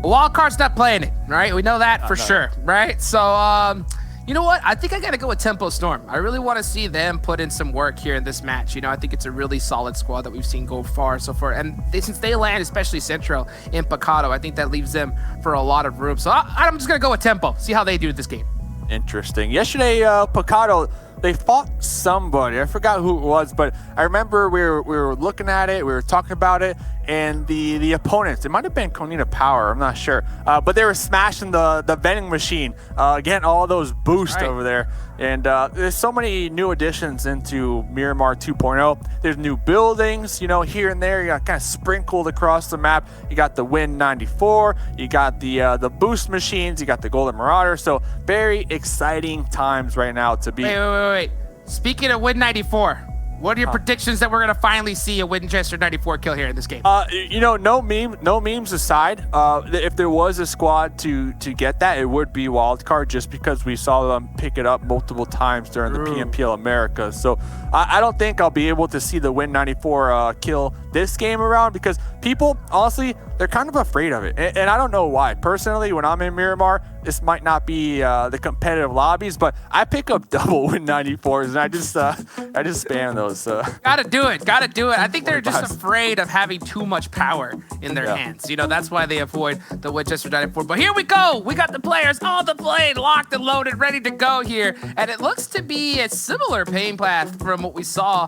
Speaker 5: Wildcard's not playing it, right? We know that for sure, right? So, you know what? I think I got to go with Tempo Storm. I really want to see them put in some work here in this match. You know, I think it's a really solid squad that we've seen go far so far. And since they land, especially Central in Picado, I think that leaves them for a lot of room. So I'm just going to go with Tempo, see how they do this game.
Speaker 10: Interesting. Yesterday, Picado, they fought somebody. I forgot who it was, but I remember we were looking at it, we were talking about it, and the opponents, it might have been Konina Power, I'm not sure, but they were smashing the vending machine, getting all those boosts over there. And there's so many new additions into Miramar 2.0. There's new buildings, you know, here and there. You got kind of sprinkled across the map. You got the Win 94. You got the boost machines. You got the Golden Marauder. So very exciting times right now to be.
Speaker 5: Wait. Speaking of Win 94, what are your predictions that we're going to finally see a Winchester 94 kill here in this game?
Speaker 10: You know, no memes aside, if there was a squad to get that, it would be Wildcard, just because we saw them pick it up multiple times during the PMPL America. So I don't think I'll be able to see the Win 94 kill this game around, because people, honestly, they're kind of afraid of it. And I don't know why. Personally, when I'm in Miramar, this might not be the competitive lobbies, but I pick up double Win 94s, and I just spam those.
Speaker 5: Gotta do it. I think they're just afraid of having too much power in their hands. You know, that's why they avoid the Winchester 94. But here we go. We got the players on the plane, locked and loaded, ready to go here. And it looks to be a similar pain path from what we saw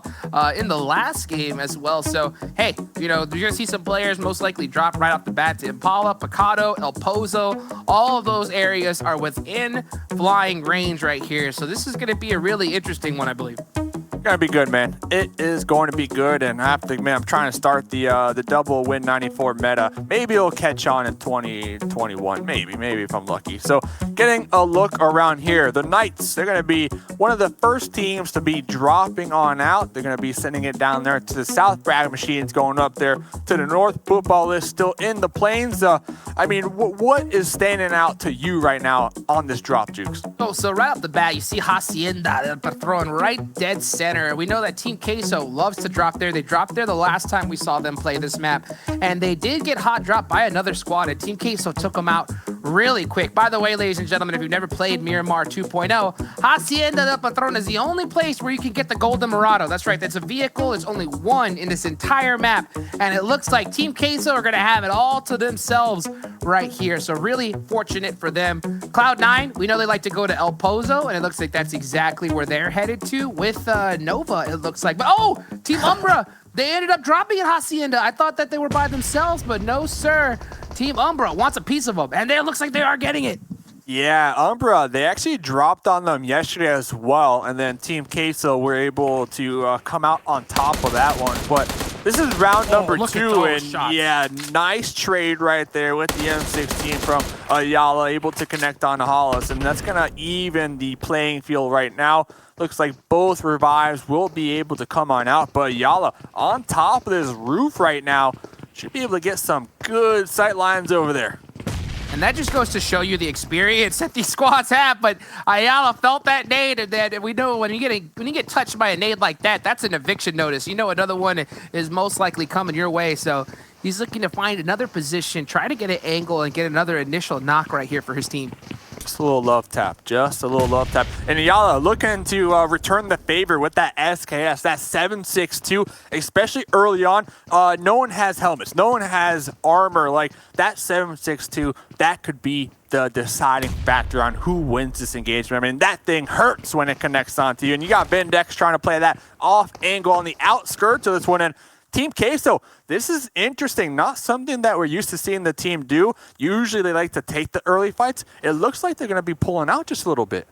Speaker 5: in the last game as well. So, hey, you know, you're going to see some players most likely drop right off the bat to Impala, Picado, El Pozo. All of those areas are within flying range right here. So this is going to be a really interesting one, I believe.
Speaker 10: Gonna be good, man. It is going to be good, and I have to admit, I'm trying to start the double Win 94 meta. Maybe it'll catch on in 2021. Maybe if I'm lucky. So getting a look around here, the Knights, they're gonna be one of the first teams to be dropping on out. They're gonna be sending it down there to the South. Bragg Machines going up there to the north. Football is still in the plains. I mean, what is standing out to you right now on this drop, Jukes?
Speaker 5: So right off the bat, you see Hacienda throwing right dead center. We know that Team Queso loves to drop there. They dropped there the last time we saw them play this map, and they did get hot dropped by another squad, and Team Queso took them out really quick. By the way, ladies and gentlemen, if you've never played Miramar 2.0, Hacienda del Patron is the only place where you can get the Golden Marauder. That's right, that's a vehicle. There's only one in this entire map, and it looks like Team Queso are going to have it all to themselves right here. So really fortunate for them. Cloud9, we know they like to go to El Pozo, and it looks like that's exactly where they're headed to with Nova, it looks like. But oh, Team Umbra, they ended up dropping at Hacienda. I thought that they were by themselves, but no, sir. Team Umbra wants a piece of them, and it looks like they are getting it.
Speaker 10: Yeah, Umbra, they actually dropped on them yesterday as well, and then Team Queso were able to come out on top of that one. But this is round number 2, and shots. Yeah, nice trade right there with the M16 from Ayala, able to connect on Hollis, and that's going to even the playing field right now. Looks like both revives will be able to come on out, but Ayala on top of this roof right now should be able to get some good sight lines over there.
Speaker 5: And that just goes to show you the experience that these squads have. But Ayala felt that nade, and then we know when you get touched by a nade like that, that's an eviction notice. You know another one is most likely coming your way. So he's looking to find another position, try to get an angle, and get another initial knock right here for his team.
Speaker 10: Just a little love tap, just a little love tap. And Ayala looking to return the favor with that SKS, that 7.62, especially early on. No one has helmets, no one has armor. Like that 7.62, that could be the deciding factor on who wins this engagement. I mean, that thing hurts when it connects onto you. And you got Vindex trying to play that off angle on the outskirts of this one. And Team Queso, this is interesting. Not something that we're used to seeing the team do. Usually they like to take the early fights. It looks like they're going to be pulling out just a little bit.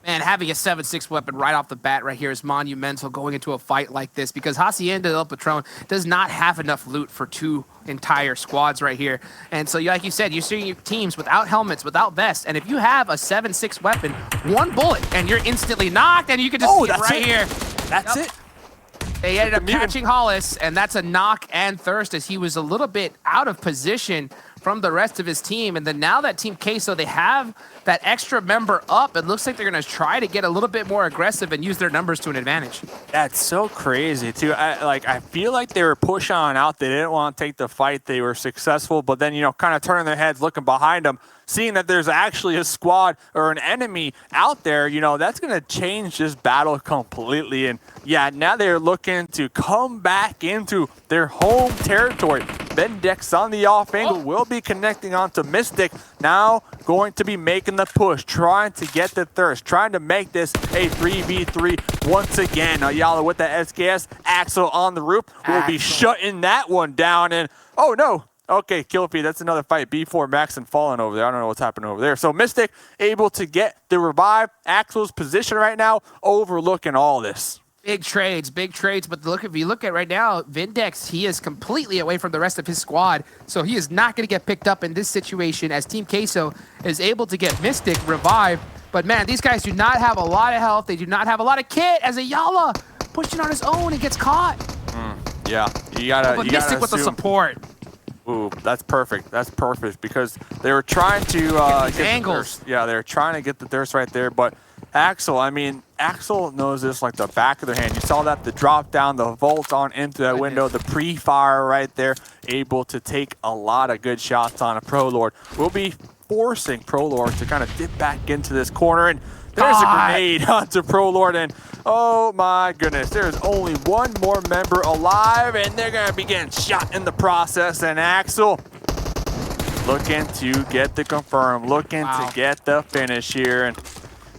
Speaker 5: Man, having a 7.6 weapon right off the bat right here is monumental going into a fight like this, because Hacienda El Patron does not have enough loot for 2 entire squads right here. And so, like you said, you're seeing teams without helmets, without vests, and if you have a 7.6 weapon, 1 bullet, and you're instantly knocked, and you can just see it right here.
Speaker 10: That's it.
Speaker 5: They ended up catching Hollis, and that's a knock and thirst, as he was a little bit out of position from the rest of his team. And then now that Team Queso, they have that extra member up. It looks like they're going to try to get a little bit more aggressive and use their numbers to an advantage.
Speaker 10: That's so crazy, too. I feel like they were pushing on out. They didn't want to take the fight. They were successful, but then, you know, kind of turning their heads, looking behind them, seeing that there's actually a squad or an enemy out there, you know, that's going to change this battle completely. And yeah, now they're looking to come back into their home territory. Vindex on the off angle will be connecting onto Mystic. Now going to be making the push, trying to get the thirst, trying to make this a 3v3 once again. Ayala with the SKS, Axel on the roof will be shutting that one down. And oh no. Okay, kill feed. That's another fight. B4 Max and falling over there. I don't know what's happening over there. So Mystic able to get the revive. Axel's position right now, overlooking all this.
Speaker 5: Big trades, but look, if you look at right now, Vindex, he is completely away from the rest of his squad, so he is not going to get picked up in this situation as Team Queso is able to get Mystic revived. But man, these guys do not have a lot of health. They do not have a lot of kit, as Ayala pushing on his own and gets caught.
Speaker 10: Yeah, you gotta
Speaker 5: Mystic with the support.
Speaker 10: Ooh, that's perfect. That's perfect, because they were trying to get angles. Yeah, they were trying to get the thirst right there, but Axel, I mean, Axel knows this like the back of their hand. You saw that, the drop down, the vault on into that window, the pre-fire right there, able to take a lot of good shots on a ProLord. We'll be forcing ProLord to kind of dip back into this corner, and there's a grenade onto ProLord, and oh my goodness, there's only one more member alive, and they're going to be getting shot in the process, and Axel looking to get the confirm, looking to get the finish here. And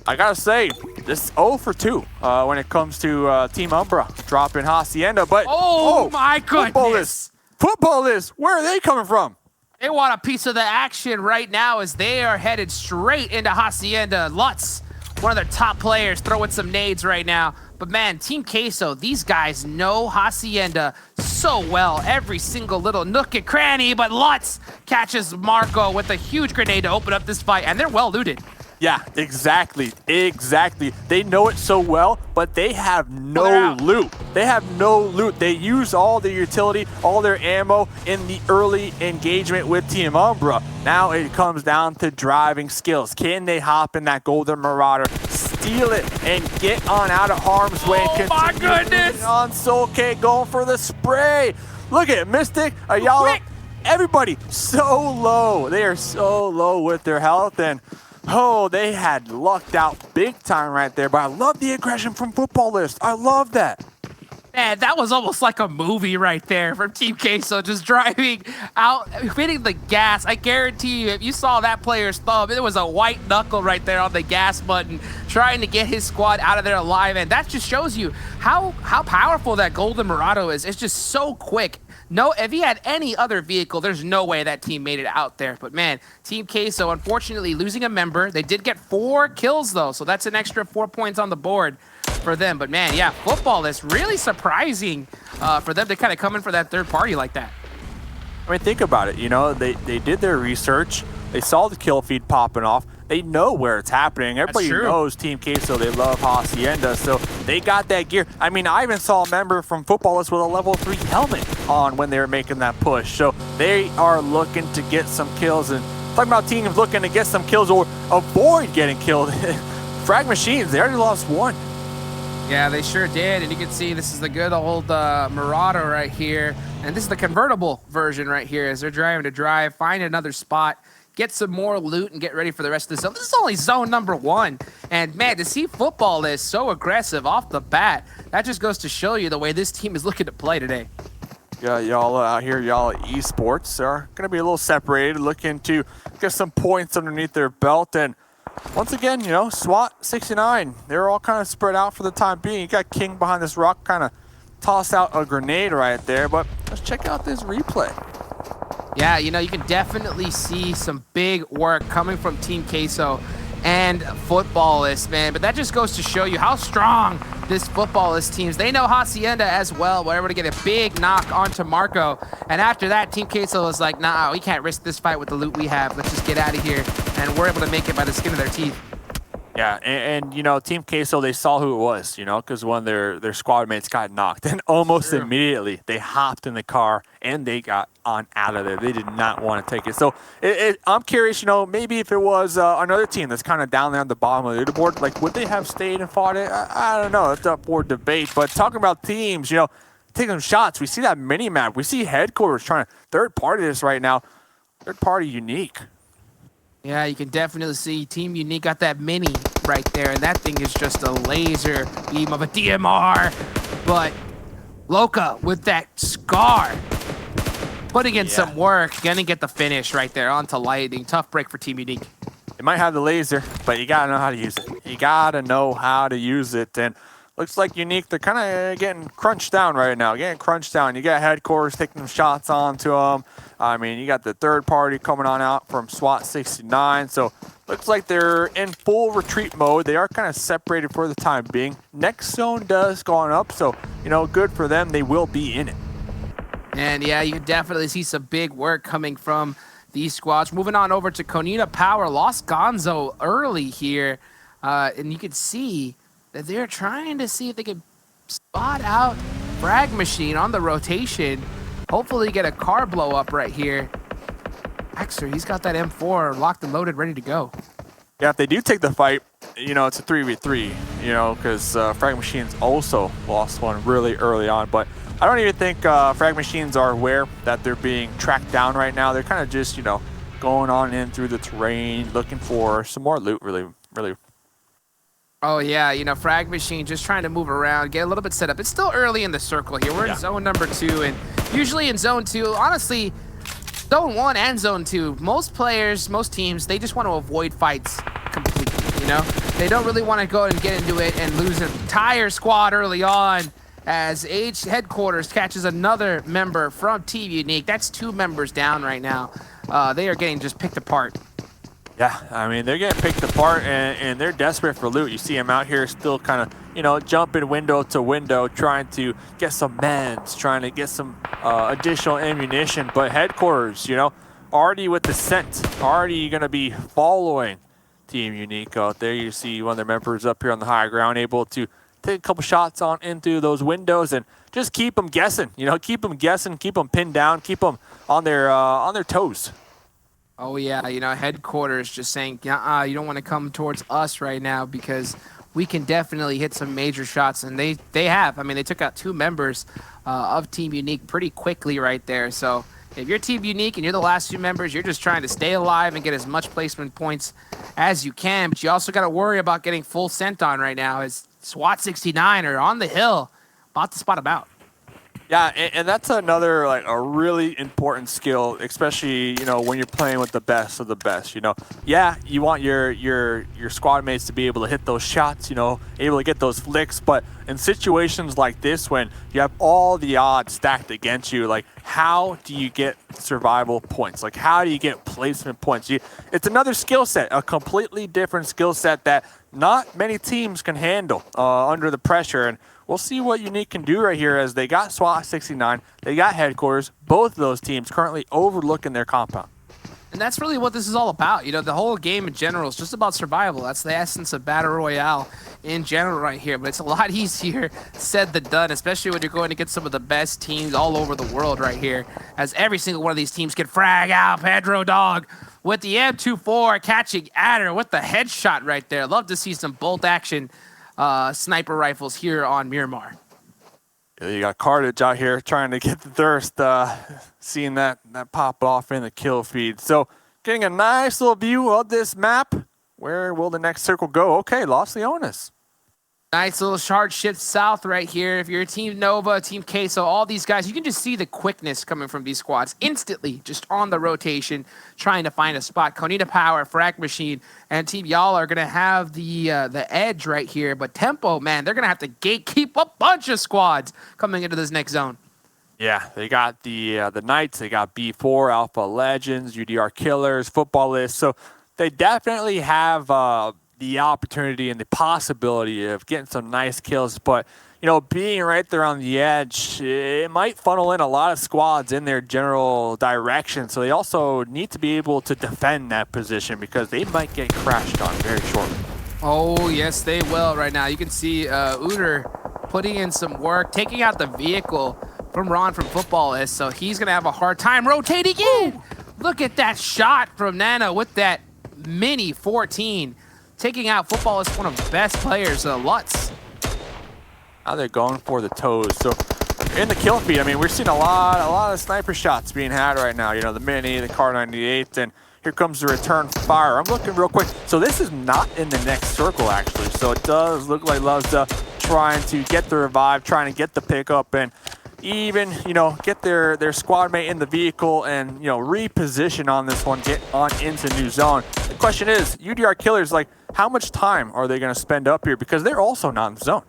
Speaker 10: I gotta say, this is 0 for 2 when it comes to Team Umbra dropping Hacienda. But
Speaker 5: oh my goodness,
Speaker 10: football is, where are they coming from?
Speaker 5: They want a piece of the action right now as they are headed straight into Hacienda. Lutz, one of their top players, throwing some nades right now. But man, Team Queso, these guys know Hacienda so well. Every single little nook and cranny, but Lutz catches Marco with a huge grenade to open up this fight, and they're well looted.
Speaker 10: Yeah, exactly. They know it so well, but they have no loot. They have no loot. They use all their utility, all their ammo in the early engagement with Team Umbra. Now it comes down to driving skills. Can they hop in that Golden Marauder, steal it, and get on out of harm's way?
Speaker 5: Oh my goodness!
Speaker 10: On Soul Cake going for the spray. Look at it, Mystic, Ayala, everybody so low. They are so low with their health, and oh, they had lucked out big time right there, but I love the aggression from Football List. I love that.
Speaker 5: Man, that was almost like a movie right there from Team Queso, just driving out, hitting the gas. I guarantee you, if you saw that player's thumb, it was a white knuckle right there on the gas button, trying to get his squad out of there alive. And that just shows you how powerful that Golden Marauder is. It's just so quick. No, if he had any other vehicle, there's no way that team made it out there. But man, Team Queso, unfortunately, losing a member. They did get 4 kills, though, so that's an extra 4 points on the board for them. But man, yeah, Football is really surprising for them to kind of come in for that third party like that.
Speaker 10: I mean, think about it. You know, they did their research. They saw the kill feed popping off. They know where it's happening. Everybody knows Team Queso. They love Hacienda, so they got that gear. I mean, I even saw a member from Football List with a level 3 helmet on when they were making that push. So they are looking to get some kills. And talking about teams looking to get some kills or avoid getting killed. Frag Machines, they already lost 1.
Speaker 5: Yeah, they sure did. And you can see this is the good old Marauder right here. And this is the convertible version right here as they're driving to drive, find another spot, get some more loot, and get ready for the rest of the zone. This is only zone number 1. And man, to see Football is so aggressive off the bat, that just goes to show you the way this team is looking to play today.
Speaker 10: Yeah, y'all out here, y'all at Esports are going to be a little separated, looking to get some points underneath their belt. And once again, you know, SWAT 69, they're all kind of spread out for the time being. You got King behind this rock, kind of toss out a grenade right there. But let's check out this replay.
Speaker 5: Yeah, you know, you can definitely see some big work coming from Team Queso and Footballists, man. But that just goes to show you how strong this Footballist teams. They know Hacienda as well. We're able to get a big knock onto Marco. And after that, Team Queso was like, nah, we can't risk this fight with the loot we have. Let's just get out of here. And we're able to make it by the skin of their teeth.
Speaker 10: Yeah, and you know, Team Queso, they saw who it was, you know, because one of their squad mates got knocked. And almost immediately, they hopped in the car and they got on out of there. They did not want to take it. So I'm curious, you know, maybe if it was another team that's kind of down there on the bottom of the leaderboard, like, would they have stayed and fought it? I don't know. It's up for debate. But talking about teams, you know, taking shots, we see that mini-map. We see Headquarters trying to third-party this right now. Third-party Unique.
Speaker 5: Yeah, you can definitely see Team Unique got that mini right there, and that thing is just a laser beam of a DMR. But Loka with that scar, putting in some work, gonna get the finish right there onto Lightning. Tough break for Team Unique.
Speaker 10: It might have the laser, but you gotta know how to use it. You gotta know how to use it, and looks like Unique, they're kind of getting crunched down right now, You got Headquarters taking some shots onto them. I mean, you got the third party coming on out from SWAT 69. So looks like they're in full retreat mode. They are kind of separated for the time being. Next zone does go on up, so, you know, good for them. They will be in it.
Speaker 5: And yeah, you can definitely see some big work coming from these squads. Moving on over to Konina Power. Lost Gonzo early here. And you can see that they're trying to see if they can spot out Frag Machine on the rotation. Hopefully get a car blow up right here. Axer, he's got that M4 locked and loaded, ready to go.
Speaker 10: Yeah, if they do take the fight, you know, it's a 3v3, you know, because Frag Machines also lost one really early on. But I don't even think Frag Machines are aware that they're being tracked down right now. They're kind of just, you know, going on in through the terrain, looking for some more loot, really.
Speaker 5: Oh, yeah, you know, Frag Machine just trying to move around, get a little bit set up. It's still early in the circle here. We're in zone number 2, and usually in zone 2, honestly, zone 1 and zone 2, most players, most teams, they just want to avoid fights completely, you know? They don't really want to go and get into it and lose an entire squad early on as Headquarters catches another member from Team Unique. That's 2 members down right now. They are getting just picked apart.
Speaker 10: Yeah, I mean, they're getting picked apart, and they're desperate for loot. You see them out here still kind of, you know, jumping window to window, trying to get some meds, trying to get some additional ammunition. But Headquarters, you know, already with the scent, already going to be following Team Unique out there. You see one of their members up here on the high ground, able to take a couple shots on into those windows and just keep them guessing, you know, keep them guessing, keep them pinned down, keep them on their toes.
Speaker 5: Oh, yeah, you know, Headquarters just saying, you don't want to come towards us right now because we can definitely hit some major shots. And they have. I mean, they took out 2 members of Team Unique pretty quickly right there. So if you're Team Unique and you're the last 2 members, you're just trying to stay alive and get as much placement points as you can. But you also got to worry about getting full scent on right now as SWAT 69 are on the hill, about to spot them out.
Speaker 10: Yeah, and that's another, like, a really important skill, especially, you know, when you're playing with the best of the best, you know. Yeah, you want your squad mates to be able to hit those shots, you know, able to get those flicks, but in situations like this when you have all the odds stacked against you, like, how do you get survival points? Like, how do you get placement points? It's another skill set, a completely different skill set that not many teams can handle under the pressure, and we'll see what Unique can do right here as they got SWAT 69, they got Headquarters, both of those teams currently overlooking their compound.
Speaker 5: And that's really what this is all about. You know, the whole game in general is just about survival. That's the essence of Battle Royale in general right here. But it's a lot easier said than done, especially when you're going to get some of the best teams all over the world right here, as every single one of these teams can frag out Pedro Dog with the M24 catching Adder with the headshot right there. Love to see some bolt action sniper rifles here on Miramar.
Speaker 10: You got Cartage out here trying to get the thirst, seeing that pop off in the kill feed. So getting a nice little view of this map. Where will the next circle go? Okay, Los Leones.
Speaker 5: Nice little hard shift south right here. If you're Team Nova, Team Queso, all these guys, you can just see the quickness coming from these squads instantly, just on the rotation, trying to find a spot. Konita Power, Frag Machine, and Team Y'all are going to have the edge right here. But Tempo, man, they're going to have to gatekeep a bunch of squads coming into this next zone.
Speaker 10: Yeah, they got the Knights, they got B4, Alpha Legends, UDR Killers, Footballists. So they definitely have the opportunity and the possibility of getting some nice kills, but you know, being right there on the edge, it might funnel in a lot of squads in their general direction. So they also need to be able to defend that position because they might get crashed on very shortly.
Speaker 5: Oh, yes, they will right now. You can see Uter putting in some work, taking out the vehicle from Ron from Footballists, so he's going to have a hard time rotating in. Look at that shot from Nano with that mini 14. Taking out Footballists, one of the best players, Lutz.
Speaker 10: Now they're going for the toes. So in the kill feed, I mean, we're seeing a lot of sniper shots being had right now. You know, the Mini, the Car 98, and here comes the return fire. I'm looking real quick. So this is not in the next circle, actually. So it does look like Love's trying to get the revive, trying to get the pickup, and even, you know, get their squad mate in the vehicle and, you know, reposition on this one, get on into new zone. The question is, UDR Killers, like, how much time are they going to spend up here? Because they're also not in the zone.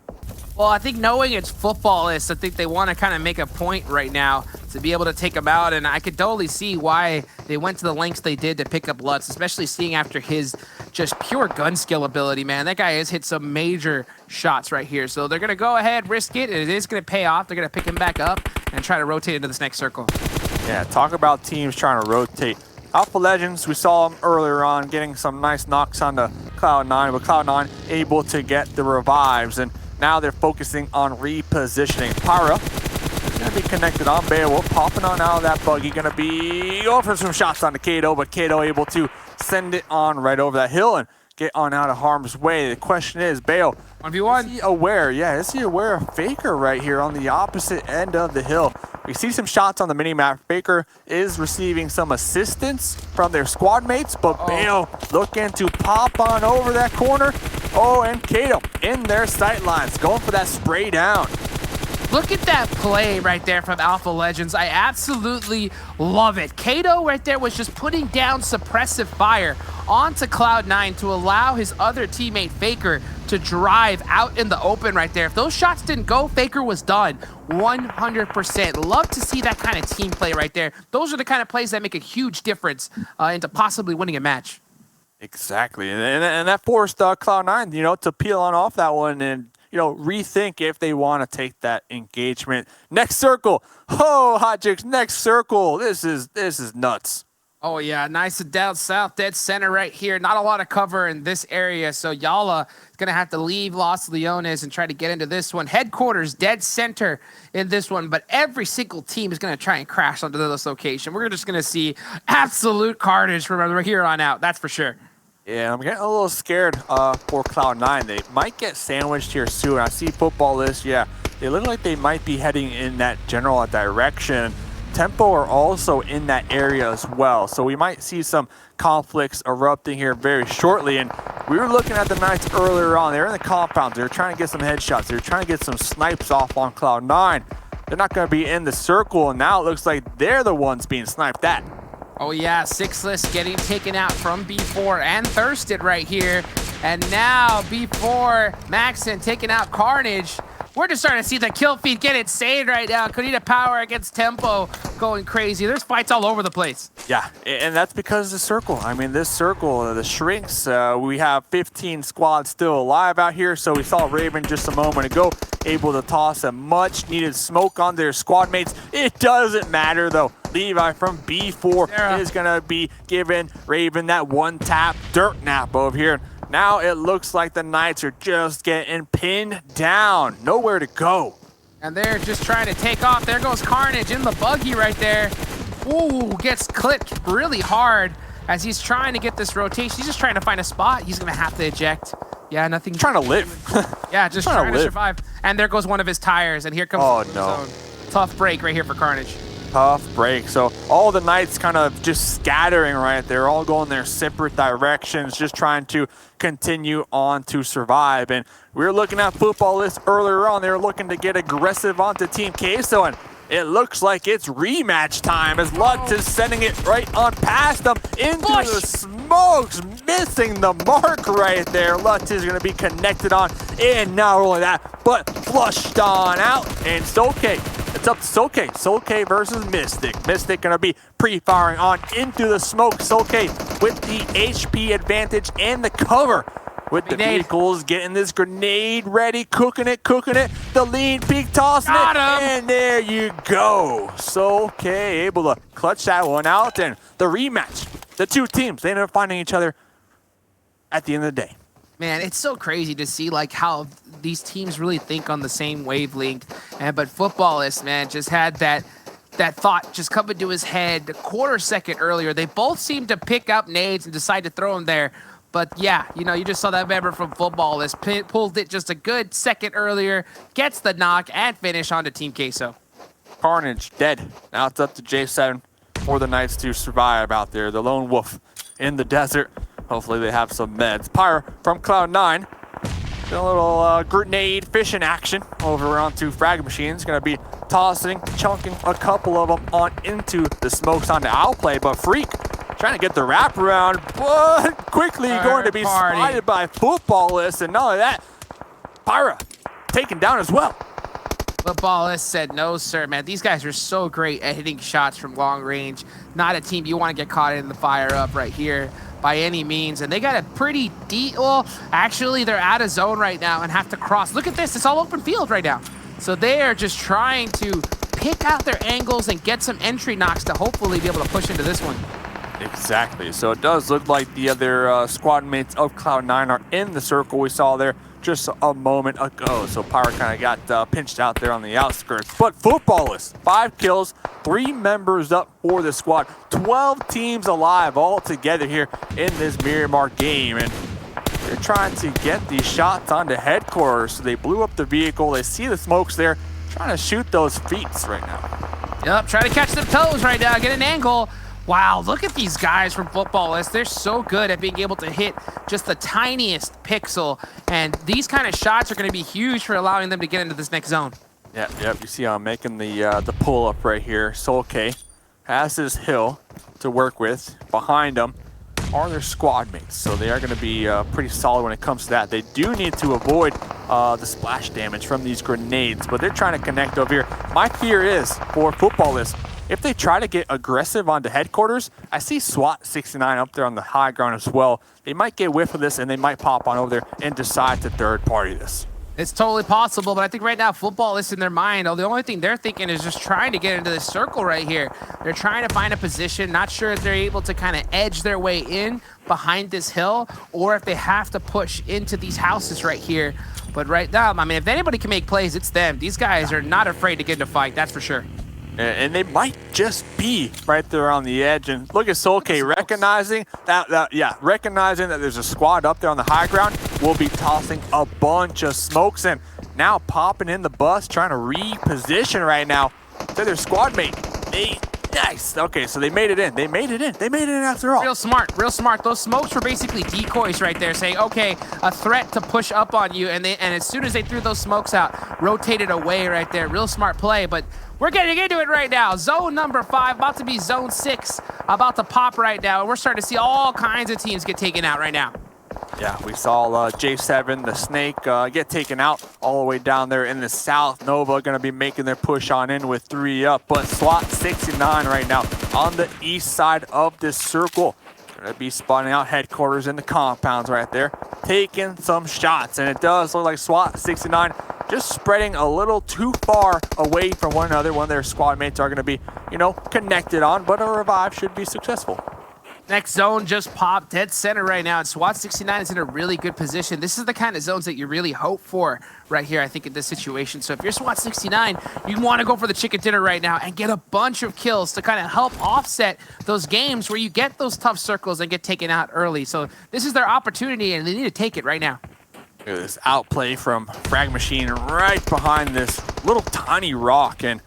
Speaker 5: Well, I think knowing it's Footballists, I think they want to kind of make a point right now to be able to take him out, and I could totally see why they went to the lengths they did to pick up Lutz, especially seeing after his just pure gun skill ability, man. That guy has hit some major shots right here, so they're going to go ahead, risk it, and it is going to pay off. They're going to pick him back up and try to rotate into this next circle.
Speaker 10: Yeah, talk about teams trying to rotate. Alpha Legends, we saw them earlier on getting some nice knocks onto Cloud9, but Cloud9 able to get the revives, and now they're focusing on repositioning. Pyra is going to be connected on Beowulf, popping on out of that buggy. Going to be going for some shots on the Kato, but Kato able to send it on right over that hill and get on out of harm's way. The question is, Bale,
Speaker 5: 1v1.
Speaker 10: Is he aware? Yeah, is he aware of Faker right here on the opposite end of the hill? We see some shots on the minimap. Faker is receiving some assistance from their squad mates, but Bale looking to pop on over that corner. Oh, and Kato in their sight lines, going for that spray down.
Speaker 5: Look at that play right there from Alpha Legends. I absolutely love it. Kato right there was just putting down suppressive fire onto Cloud9 to allow his other teammate Faker to drive out in the open right there. If those shots didn't go, Faker was done 100%. Love to see that kind of team play right there. Those are the kind of plays that make a huge difference into possibly winning a match.
Speaker 10: Exactly, and that forced Cloud9, you know, to peel on off that one and, you know, rethink if they want to take that engagement. Next circle, oh, Hot Chicks, next circle. This is nuts.
Speaker 5: Oh yeah, nice and down south, dead center right here. Not a lot of cover in this area, so Yala is gonna have to leave Los Leones and try to get into this one. Headquarters, dead center in this one, but every single team is gonna try and crash onto this location. We're just gonna see absolute carnage from here on out, that's for sure.
Speaker 10: Yeah, I'm getting a little scared for Cloud9. They might get sandwiched here soon. I see Footballists, yeah. They look like they might be heading in that general direction. Tempo are also in that area as well. So we might see some conflicts erupting here very shortly. And we were looking at the Knights earlier on. They're in the compounds. They were trying to get some headshots. They were trying to get some snipes off on Cloud9. They're not going to be in the circle. And now it looks like they're the ones being sniped at.
Speaker 5: Oh yeah, Sixless getting taken out from B4 and Thirsted right here. And now B4, Maxon taking out Carnage. We're just starting to see the kill feed get insane right now. Konita Power against Tempo going crazy. There's fights all over the place.
Speaker 10: Yeah, and that's because of the circle. I mean, this circle, the shrinks, we have 15 squads still alive out here. So we saw Raven just a moment ago able to toss a much needed smoke on their squad mates. It doesn't matter though. Levi from B4 is going to be giving Raven that one tap dirt nap over here. Now it looks like the Knights are just getting pinned down. Nowhere to go.
Speaker 5: And they're just trying to take off. There goes Carnage in the buggy right there. Ooh, gets clipped really hard as he's trying to get this rotation. He's just trying to find a spot. He's going to have to eject. Yeah, nothing.
Speaker 10: Trying to live.
Speaker 5: Yeah, just trying to survive. And there goes one of his tires. And here comes
Speaker 10: no.
Speaker 5: tough break right here for Carnage.
Speaker 10: tough break. So all the Knights kind of just scattering right there, all going their separate directions, just trying to continue on to survive. And we were looking at Football List earlier on. They were looking to get aggressive onto Team Queso, and it looks like it's rematch time as Lutz is sending it right on past them into the smokes, missing the mark right there. Lutz is going to be connected on, and not only that, but flushed on out, and Soke. It's up to Soke. Soke versus Mystic. Mystic going to be pre-firing on into the smoke. Soke with the HP advantage and the cover. With the vehicles, getting this grenade ready, cooking it, the lean peek, tossing it, and there you go. So, okay, able to clutch that one out, and the rematch. The two teams, they end up finding each other at the end of the day.
Speaker 5: Man, it's so crazy to see like how these teams really think on the same wavelength. But Footballist, man, just had that thought just come into his head a quarter second earlier. They both seemed to pick up nades and decide to throw them there. But yeah, you know, you just saw that member from Footballist pulled it just a good second earlier, gets the knock and finish onto Team Queso.
Speaker 10: Carnage dead. Now it's up to J7 for the Knights to survive out there. The lone wolf in the desert. Hopefully they have some meds. Pyre from Cloud9. A little grenade fishing action over onto Frag Machine's going to be tossing, chunking a couple of them on into the smokes onto Outplay, but Freak trying to get the wraparound, but quickly going to be spotted by Footballist, and not only that, Pyra taken down as well.
Speaker 5: Footballist said, no, sir, man. These guys are so great at hitting shots from long range. Not a team you want to get caught in the fire up right here by any means. And they got a pretty deep, well, actually, they're out of zone right now and have to cross. Look at this. It's all open field right now. So they are just trying to pick out their angles and get some entry knocks to hopefully be able to push into this one.
Speaker 10: Exactly. So it does look like the other squad mates of Cloud9 are in the circle we saw there just a moment ago. So Pyre kind of got pinched out there on the outskirts. But Footballist, 5 kills, 3 members up for the squad. 12 teams alive all together here in this Miramar game. And they're trying to get these shots onto headquarters. So they blew up the vehicle. They see the smokes there, trying to shoot those feets right now.
Speaker 5: Yep, trying to catch them toes right now, get an angle. Wow, look at these guys from Footballist. They're so good at being able to hit just the tiniest pixel. And these kind of shots are going to be huge for allowing them to get into this next zone.
Speaker 10: Yep. You see I'm making the pull up right here. Solke has his hill to work with. Behind them are their squad mates. So they are going to be pretty solid when it comes to that. They do need to avoid the splash damage from these grenades, but they're trying to connect over here. My fear is for Footballist, if they try to get aggressive onto headquarters, I see SWAT 69 up there on the high ground as well. They might get whiff of this and they might pop on over there and decide to third party this.
Speaker 5: It's totally possible, but I think right now Footballist in their mind, the only thing they're thinking is just trying to get into this circle right here. They're trying to find a position, not sure if they're able to kind of edge their way in behind this hill or if they have to push into these houses right here. But right now, I mean, if anybody can make plays, it's them. These guys are not afraid to get in a fight, that's for sure.
Speaker 10: And they might just be right there on the edge. And look at Solke recognizing recognizing that there's a squad up there on the high ground. We'll be tossing a bunch of smokes and now popping in the bus, trying to reposition right now to their squad mate. Nice. Okay, so they made it in. They made it in after all.
Speaker 5: Real smart. Those smokes were basically decoys right there, saying, okay, a threat to push up on you. And as soon as they threw those smokes out, rotated away right there. Real smart play, but we're getting into it right now. Zone number 5, about to be zone 6, about to pop right now. And we're starting to see all kinds of teams get taken out right now.
Speaker 10: Yeah, we saw J7, the Snake, get taken out all the way down there in the south. Nova going to be making their push on in with 3 up, but SWAT 69 right now on the east side of this circle. Going to be spawning out headquarters in the compounds right there, taking some shots, and it does look like SWAT 69 just spreading a little too far away from one another. One of their squad mates are going to be, connected on, but a revive should be successful.
Speaker 5: Next zone just popped dead center right now, and SWAT 69 is in a really good position. This is the kind of zones that you really hope for right here, I think, in this situation. So if you're SWAT 69, you want to go for the chicken dinner right now and get a bunch of kills to kind of help offset those games where you get those tough circles and get taken out early. So this is their opportunity, and they need to take it right now.
Speaker 10: Look at this outplay from Frag Machine right behind this little tiny rock, and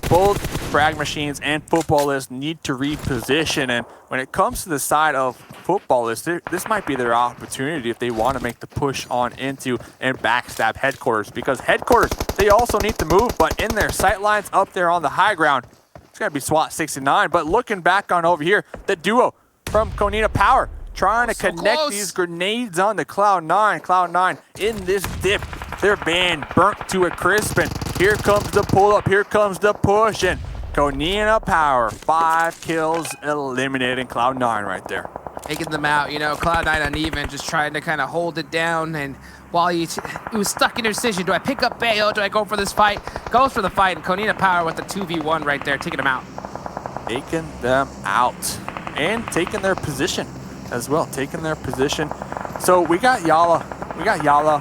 Speaker 10: both Frag Machines and Footballists need to reposition. And when it comes to the side of Footballists, this might be their opportunity if they want to make the push on into and backstab Headquarters, because Headquarters, they also need to move, but in their sight lines up there on the high ground, it's going to be SWAT 69. But looking back on over here, the duo from Konina Power trying to connect these grenades on the Cloud9. Cloud9 in this dip. They're being burnt to a crisp, and here comes the pull-up, here comes the push, and Konina Power, 5 kills, eliminating Cloud9 right there.
Speaker 5: Taking them out, you know, Cloud9 uneven, just trying to kind of hold it down, and while he was stuck in a decision, do I pick up Bayo, do I go for this fight? Goes for the fight, and Konina Power with the 2v1 right there, taking them out.
Speaker 10: Taking them out, and taking their position as well, taking their position. So we got Yala,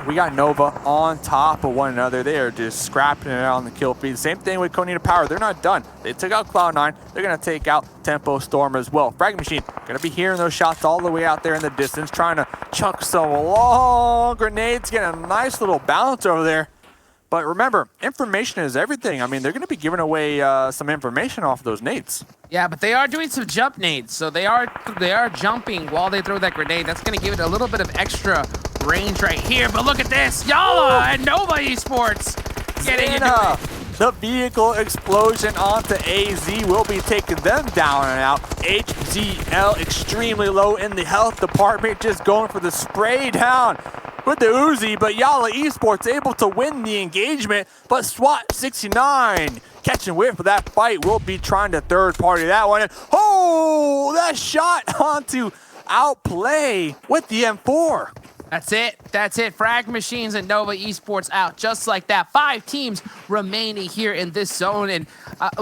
Speaker 10: we got Nova on top of one another. They are just scrapping it on the kill feed. Same thing with Konina Power. They're not done. They took out Cloud9. They're going to take out Tempo Storm as well. Frag Machine going to be hearing those shots all the way out there in the distance, trying to chuck some long grenades, getting a nice little bounce over there. But remember, information is everything. I mean, they're going to be giving away some information off of those nades.
Speaker 5: Yeah, but they are doing some jump nades, so they are jumping while they throw that grenade. That's going to give it a little bit of extra range right here. But look at this, Yala and Nova Esports getting into it.
Speaker 10: The vehicle explosion onto AZ will be taking them down and out. HZL extremely low in the health department, just going for the spray down with the Uzi, but Yala Esports able to win the engagement, but SWAT 69 catching whiff of that fight will be trying to third party that one. And oh, that shot onto Outplay with the M4.
Speaker 5: That's it. Frag Machines and Nova Esports out just like that. 5 teams remaining here in this zone. And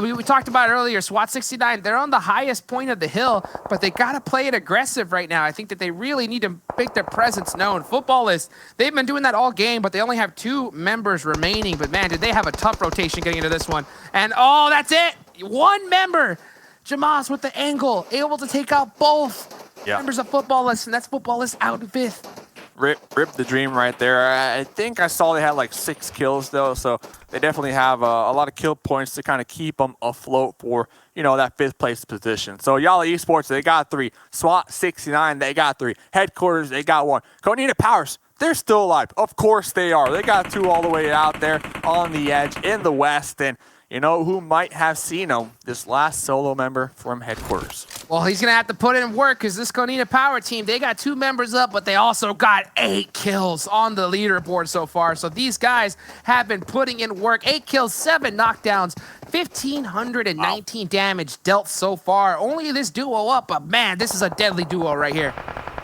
Speaker 5: we talked about it earlier, SWAT 69, they're on the highest point of the hill, but they got to play it aggressive right now. I think that they really need to make their presence known. Footballists, they've been doing that all game, but they only have 2 members remaining. But man, did they have a tough rotation getting into this one. And oh, that's it. 1 member. Jamas with the angle, able to take out both members of Footballists, and that's Footballists out in 5th.
Speaker 10: Rip the dream right there. I think I saw they had like 6 kills though, so they definitely have a lot of kill points to kind of keep them afloat for, you know, that 5th place position. So Yala Esports, they got 3. SWAT 69, they got 3. Headquarters, they got 1. Konina Powers, they're still alive. Of course they are. They got 2 all the way out there on the edge in the west, and you know who might have seen him? This last solo member from Headquarters.
Speaker 5: Well, he's going to have to put in work because this Konina Power team, they got 2 members up, but they also got 8 kills on the leaderboard so far. So these guys have been putting in work. 8 kills, 7 knockdowns, 1,519 damage dealt so far. Only this duo up, but man, this is a deadly duo right here.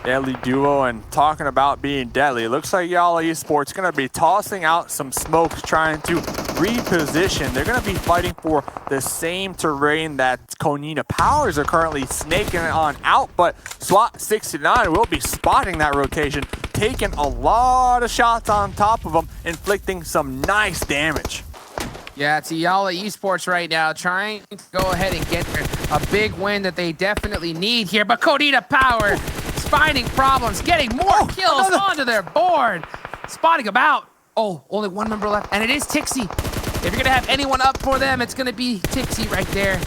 Speaker 10: Deadly duo, and talking about being deadly, it looks like Yala Esports going to be tossing out some smokes, trying to reposition. They're going to be fighting for the same terrain that Konina Powers are currently snaking on out, but SWAT 69 will be spotting that rotation, taking a lot of shots on top of them, inflicting some nice damage.
Speaker 5: Yeah, it's Yala Esports right now trying to go ahead and get a big win that they definitely need here, but Konina Power finding problems, getting more kills onto their board, spotting them out. Oh, only 1 member left, and it is Tixie. If you're going to have anyone up for them, it's going to be Tixie right there.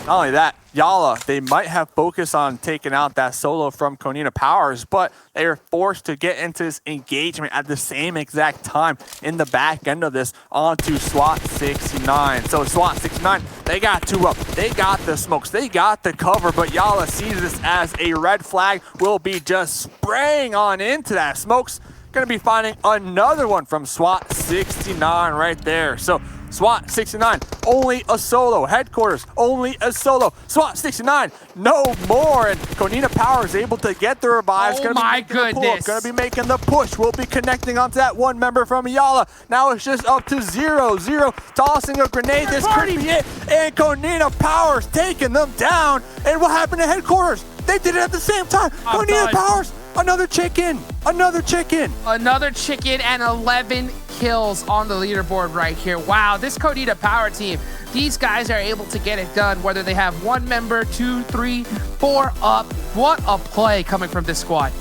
Speaker 10: Not only that, Yala, they might have focused on taking out that solo from Konina Powers, but they are forced to get into this engagement at the same exact time in the back end of this onto SWAT 69. So SWAT 69, they got 2 up. They got the smokes. They got the cover, but Yala sees this as a red flag, will be just spraying on into that smokes. Going to be finding another one from SWAT 69 right there. So SWAT 69, only a solo. Headquarters, only a solo. SWAT 69, no more. And Konina Power is able to get the revives.
Speaker 5: Oh my goodness.
Speaker 10: Going to be making the push. We'll be connecting onto that 1 member from Yala. Now it's just up to 0-0. Tossing a grenade. This could be it. And Konina Power's taking them down. And what happened to Headquarters? They did it at the same time. Konina Powers, another chicken. Another chicken.
Speaker 5: Another chicken and 11 kills on the leaderboard right here. Wow, this Konina Power team, these guys are able to get it done, whether they have 1 member, 2, 3, 4 up. What a play coming from this squad.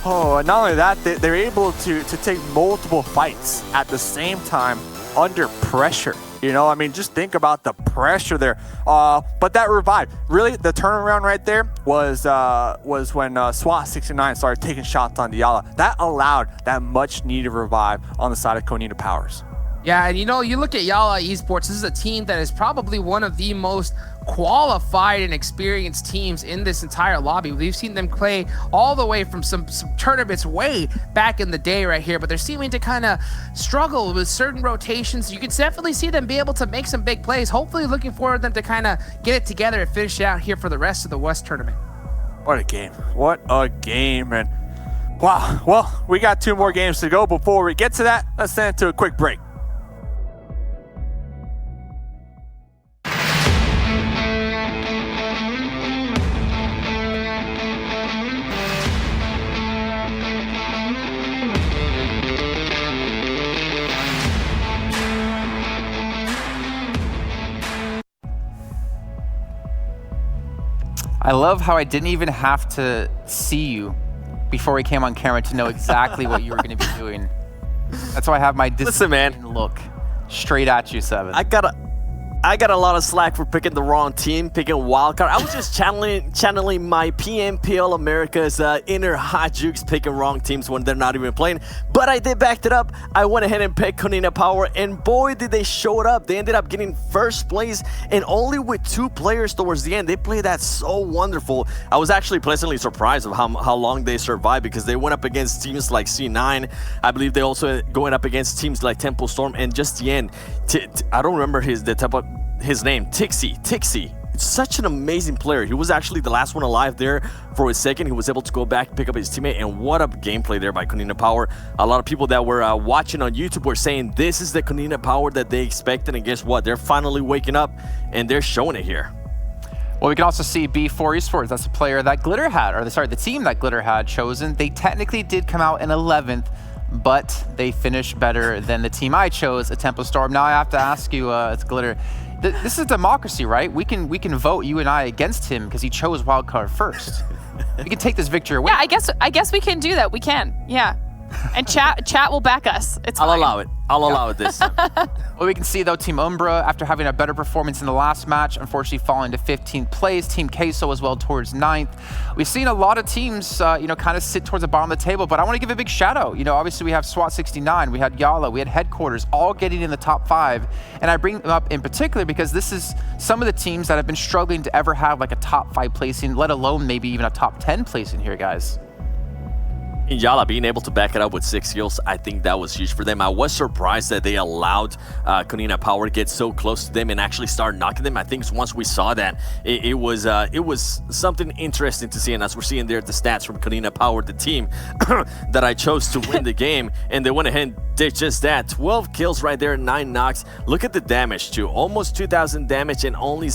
Speaker 10: Oh, and not only that, they're able to take multiple fights at the same time under pressure. You know, I mean, just think about the pressure there. But that revive, really, the turnaround right there was when SWAT 69 started taking shots on Yala. That allowed that much needed revive on the side of Konina Powers.
Speaker 5: Yeah, and you know, you look at Yala Esports, this is a team that is probably one of the most qualified and experienced teams in this entire lobby. We've seen them play all the way from some tournaments way back in the day right here, but they're seeming to kind of struggle with certain rotations. You can definitely see them be able to make some big plays. Hopefully looking forward to them to kind of get it together and finish it out here for the rest of the West tournament.
Speaker 10: What a game. What a game. And wow, well, we got 2 more games to go. Before we get to that, let's send it to a quick break.
Speaker 2: I love how I didn't even have to see you before we came on camera to know exactly what you were going to be doing. That's why I have my look straight at you, Seven.
Speaker 21: I got a lot of slack for picking the wrong team, picking wildcard. I was just channeling my PMPL America's inner hot jukes, picking wrong teams when they're not even playing. But I did back it up. I went ahead and picked Konina Power, and boy, did they show it up. They ended up getting first place, and only with 2 players towards the end. They played that so wonderful. I was actually pleasantly surprised of how long they survived, because they went up against teams like C9. I believe they also going up against teams like Temple Storm, and just the end. I don't remember his name, Tixie. It's such an amazing player. He was actually the last one alive there for a second. He was able to go back and pick up his teammate, and what a gameplay there by Konina Power. A lot of people that were watching on YouTube were saying this is the Konina Power that they expected, and guess what? They're finally waking up, and they're showing it here.
Speaker 2: Well, we can also see B4 Esports. That's a player that Glitter had, or sorry, the team that Glitter had chosen. They technically did come out in 11th, but they finished better than the team I chose, a Temple Storm. Now I have to ask you, it's Glitter. This is democracy, right? We can vote you and I against him because he chose wildcard first. We can take this victory away.
Speaker 22: Yeah, I guess we can do that. We can. Yeah. And chat will back us.
Speaker 21: I'll allow it. I'll allow it this time.
Speaker 2: Well, we can see, though, Team Umbra, after having a better performance in the last match, unfortunately falling to 15th place. Team Queso as well towards 9th. We've seen a lot of teams, kind of sit towards the bottom of the table, but I want to give a big shout out. Obviously we have SWAT 69, we had Yala, we had Headquarters, all getting in the top 5. And I bring them up in particular because this is some of the teams that have been struggling to ever have like a top 5 placing, let alone maybe even a top 10 placing here, guys.
Speaker 21: In Yala being able to back it up with 6 kills, I think that was huge for them. I was surprised that they allowed Konina Power to get so close to them and actually start knocking them. I think once we saw that, it was something interesting to see. And as we're seeing there, the stats from Konina Power, the team that I chose to win the game, and they went ahead and did just that. 12 kills right there, 9 knocks. Look at the damage too. Almost 2,000 damage and only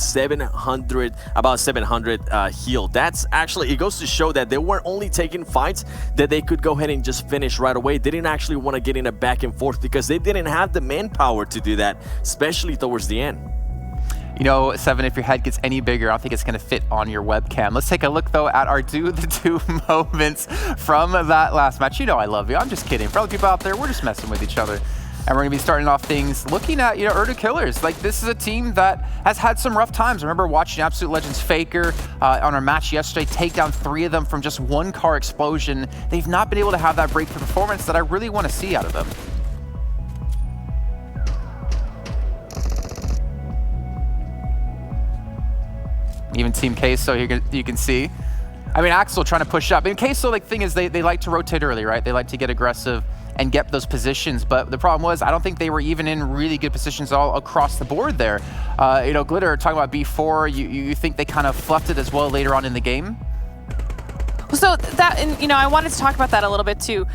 Speaker 21: about 700 healed. That's actually, it goes to show that they weren't only taking fights that they could go ahead and just finish right away. They didn't actually want to get in a back and forth because they didn't have the manpower to do that, especially towards the end.
Speaker 2: Seven, if your head gets any bigger, I don't think it's going to fit on your webcam. Let's take a look, though, at our do the 2 moments from that last match. I love you. I'm just kidding. For other people out there, we're just messing with each other. And we're going to be starting off things looking at, Urda Killers. Like, this is a team that has had some rough times. I remember watching Absolute Legends Faker on our match yesterday take down 3 of them from just 1 car explosion. They've not been able to have that breakthrough performance that I really want to see out of them. Even Team Queso, you can see. I mean, Axel trying to push up. And Queso, the thing is, they like to rotate early, right? They like to get aggressive and get those positions. But the problem was, I don't think they were even in really good positions all across the board there. Glitter, talking about B4, you think they kind of fluffed it as well later on in the game?
Speaker 22: So that, and I wanted to talk about that a little bit too.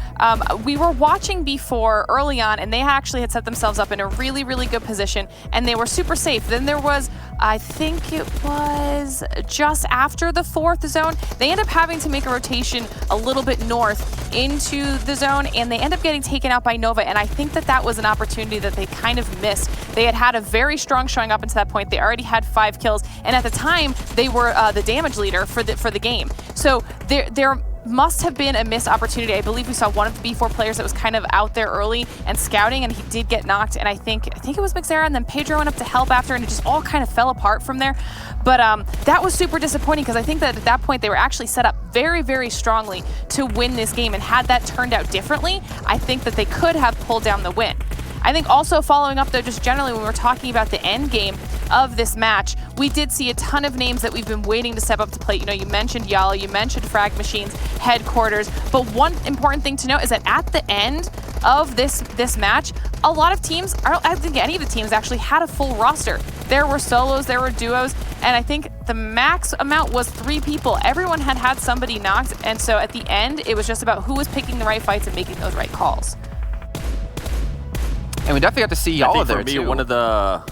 Speaker 22: We were watching B4 early on, and they actually had set themselves up in a really, really good position, and they were super safe. Then there was, I think it was just after the 4th zone, they end up having to make a rotation a little bit north into the zone, and they end up getting taken out by Nova. And I think that was an opportunity that they kind of missed. They had a very strong showing up until that point. They already had 5 kills, and at the time, they were the damage leader for the game. So they're must have been a missed opportunity. I believe we saw one of the B4 players that was kind of out there early and scouting, and he did get knocked. And I think it was Mixera, and then Pedro went up to help after, and it just all kind of fell apart from there. But that was super disappointing because I think that at that point they were actually set up very, very strongly to win this game. And had that turned out differently, I think that they could have pulled down the win. I think also following up though, just generally when we're talking about the end game of this match, we did see a ton of names that we've been waiting to step up to plate. You know, you mentioned Yala, you mentioned Frag Machines, Headquarters, but one important thing to note is that at the end of this match, a lot of teams, I don't think any of the teams actually had a full roster. There were solos, there were duos, and I think the max amount was 3 people. Everyone had somebody knocked, and so at the end, it was just about who was picking the right fights and making those right calls.
Speaker 2: And we definitely got to see Yala there too.
Speaker 21: One of the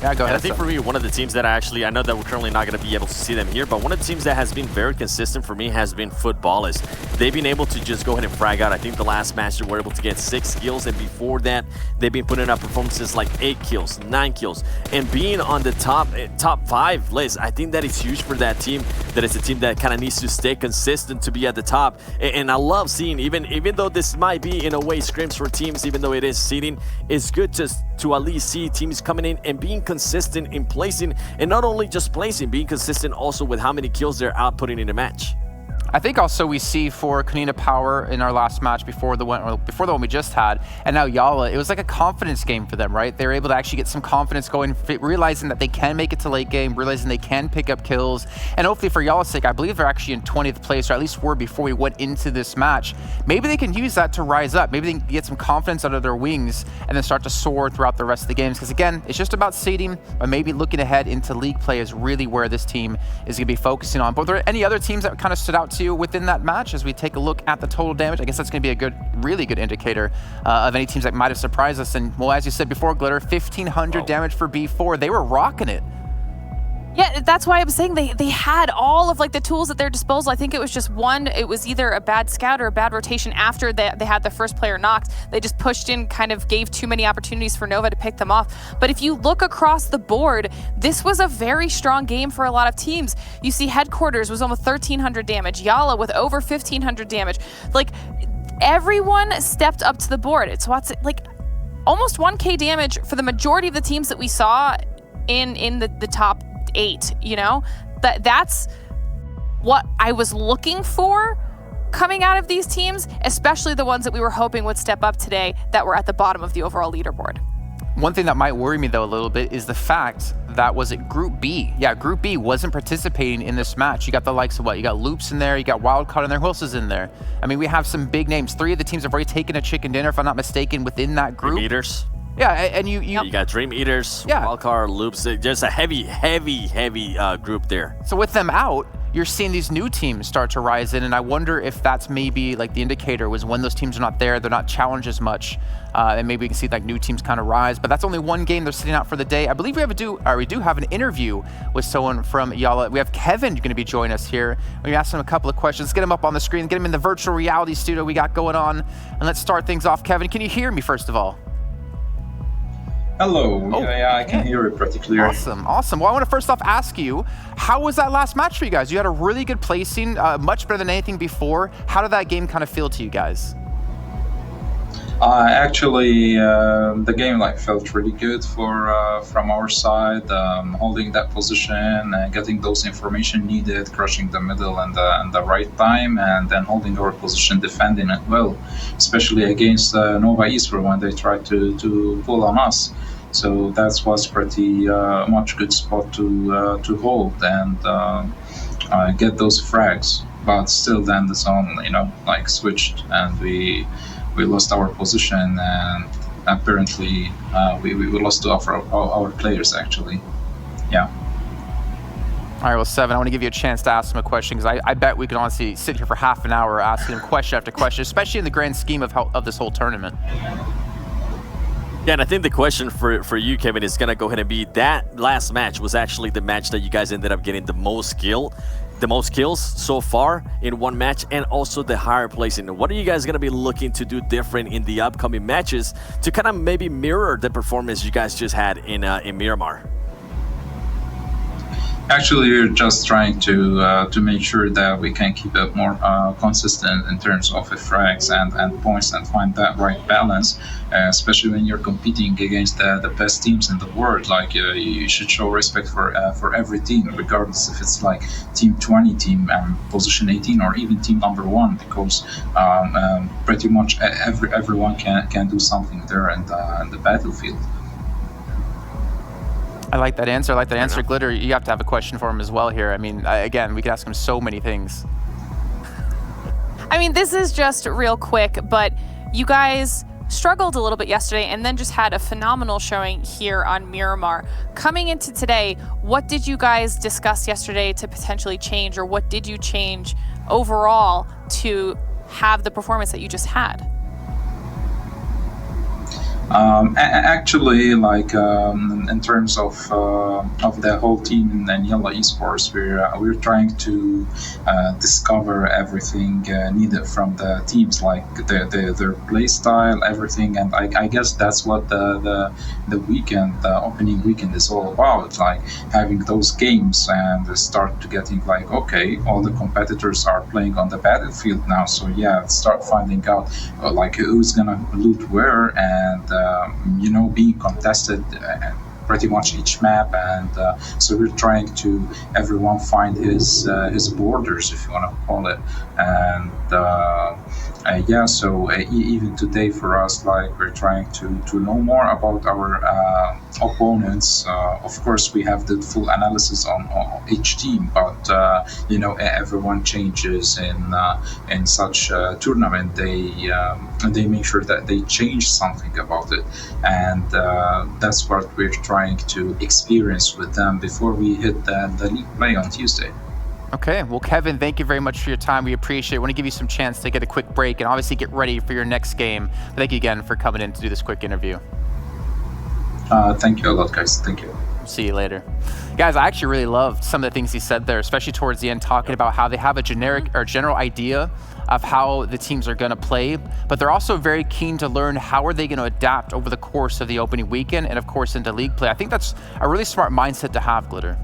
Speaker 2: Yeah, go ahead.
Speaker 21: I think for me, one of the teams that I know that we're currently not going to be able to see them here, but one of the teams that has been very consistent for me has been Footballers. They've been able to just go ahead and frag out. I think the last match they were able to get 6 kills, and before that, they've been putting up performances like 8 kills, 9 kills, and being on the top 5 list. I think that is huge for that team. That it's a team that kind of needs to stay consistent to be at the top. And I love seeing, even though this might be in a way scrims for teams, even though it is seeding, it's good to at least see teams coming in and being consistent in placing, and not only just placing, being consistent also with how many kills they're outputting in a match.
Speaker 2: I think also we see for Konina Power in our last match before the one we just had, and now Yala, it was like a confidence game for them, right? They were able to actually get some confidence going, realizing that they can make it to late game, realizing they can pick up kills, and hopefully for Yala's sake, I believe they're actually in 20th place, or at least were before we went into this match. Maybe they can use that to rise up. Maybe they can get some confidence under their wings and then start to soar throughout the rest of the games, because again, it's just about seeding, but maybe looking ahead into league play is really where this team is going to be focusing on. But were there any other teams that kind of stood out to you within that match as we take a look at the total damage? I guess that's going to be a really good indicator of any teams that might have surprised us. And well, as you said before, Glitter, 1,500 damage for B4. They were rocking it.
Speaker 22: Yeah, that's why I was saying they had all of like the tools at their disposal. I think it was just one, it was either a bad scout or a bad rotation after they had the first player knocked. They just pushed in, kind of gave too many opportunities for Nova to pick them off. But if you look across the board, this was a very strong game for a lot of teams. You see Headquarters was almost 1,300 damage, Yala with over 1,500 damage. Like, everyone stepped up to the board. It's what's like almost 1K damage for the majority of the teams that we saw in the top 8, you know? That's what I was looking for coming out of these teams, especially the ones that we were hoping would step up today that were at the bottom of the overall leaderboard.
Speaker 2: One thing that might worry me though a little bit is the fact that was it Group B. Yeah, Group B wasn't participating in this match. You got the likes of what? You got Loops in there, you got Wildcard in there. Who else is in there? I mean, we have some big names. 3 of the teams have already taken a chicken dinner, if I'm not mistaken, within that group.
Speaker 21: Dream Eaters.
Speaker 2: Yeah, and you
Speaker 21: got Dream Eaters,
Speaker 2: yeah,
Speaker 21: Wildcard, Loops, just a heavy group there.
Speaker 2: So with them out, you're seeing these new teams start to rise in, and I wonder if that's maybe like the indicator was when those teams are not there, they're not challenged as much, and maybe we can see like new teams kind of rise. But that's only one game they're sitting out for the day. I believe we do have an interview with someone from Yala. We have Kevin going to be joining us here. We asked him a couple of questions. Get him up on the screen, get him in the virtual reality studio we got going on, and let's start things off. Kevin, can you hear me first of all?
Speaker 15: Hello. Oh, yeah, I can hear it pretty clear.
Speaker 2: Awesome. Well, I want to first off ask you, how was that last match for you guys? You had a really good placing, much better than anything before. How did that game kind of feel to you guys?
Speaker 15: Actually, the game felt really good from our side, holding that position and getting those information needed, crushing the middle and the right time, and then holding our position, defending it well, especially against Nova Esports when they tried to pull on us. So that was pretty much good spot to hold and get those frags. But still, then the zone switched and we lost our position, and apparently we lost to our players actually. Yeah.
Speaker 2: All right, well, Seven, I want to give you a chance to ask him a question, because I bet we could honestly sit here for half an hour asking him question after question, especially in the grand scheme of this whole tournament.
Speaker 21: Yeah, and I think the question for you, Kevin, is going to go ahead and be that last match was actually the match that you guys ended up getting the most kills so far in one match, and also the higher placing. What are you guys going to be looking to do different in the upcoming matches to kind of maybe mirror the performance you guys just had in Miramar?
Speaker 15: Actually, we're just trying to make sure that we can keep it more consistent in terms of frags and points and find that right balance, especially when you're competing against the best teams in the world. Like you should show respect for every team, regardless if it's like team 20, team position 18, or even team number 1, because pretty much everyone can do something there in the battlefield.
Speaker 2: I like that answer. Glitter, you have to have a question for him as well here. I mean, again, we could ask him so many things.
Speaker 22: I mean, this is just real quick, but you guys struggled a little bit yesterday and then just had a phenomenal showing here on Miramar. Coming into today, what did you guys discuss yesterday to potentially change, or what did you change overall to have the performance that you just had?
Speaker 15: Actually, like in terms of the whole team in Yalla Esports, we're trying to discover everything needed from the teams, like their play style, everything, and I guess that's what the weekend, the opening weekend, is all about. Like having those games and start to getting like, okay, all the competitors are playing on the battlefield now, so yeah, start finding out like who's gonna loot where, and being contested pretty much each map, and so we're trying to everyone find his borders, if you want to call it, and yeah, so even today for us, like, we're trying to know more about our opponents. Of course, we have the full analysis on each team, but everyone changes in such a tournament. They make sure that they change something about it, and that's what we're trying to experience with them before we hit the league play on Tuesday.
Speaker 2: Okay, well, Kevin, thank you very much for your time. We appreciate it. I want to give you some chance to get a quick break and obviously get ready for your next game. Thank you again for coming in to do this quick interview.
Speaker 15: Thank you a lot, guys. Thank you.
Speaker 2: See you later. Guys, I actually really loved some of the things he said there, especially towards the end, talking about how they have a generic or general idea of how the teams are going to play, but they're also very keen to learn how are they going to adapt over the course of the opening weekend and, of course, into league play. I think that's a really smart mindset to have, Glitter.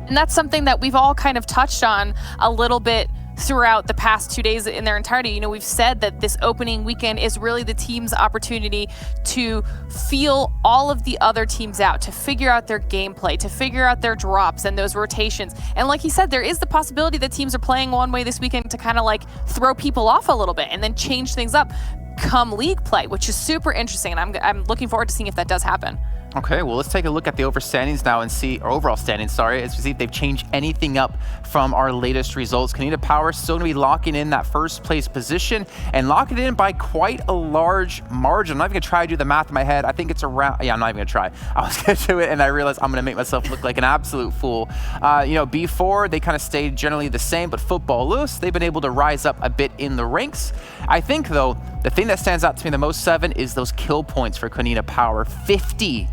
Speaker 22: And that's something that we've all kind of touched on a little bit throughout the past 2 days in their entirety. We've said that this opening weekend is really the team's opportunity to feel all of the other teams out, to figure out their gameplay, to figure out their drops and those rotations. And like he said, there is the possibility that teams are playing one way this weekend to kind of like throw people off a little bit and then change things up come league play, which is super interesting. And I'm looking forward to seeing if that does happen.
Speaker 2: Okay, well, let's take a look at the overall standings now and see, or overall standings, sorry, as we see if they've changed anything up from our latest results. Canada Power still going to be locking in that first place position and locking it in by quite a large margin. I'm not even going to try to do the math in my head. I think it's around, yeah, I'm not even going to try. I was going to do it and I realized I'm going to make myself look like an absolute fool. B4, they kind of stayed generally the same, but Football Loose, they've been able to rise up a bit in the ranks. I think, though, the thing that stands out to me the most, Seven, is those kill points for Canada Power. 50.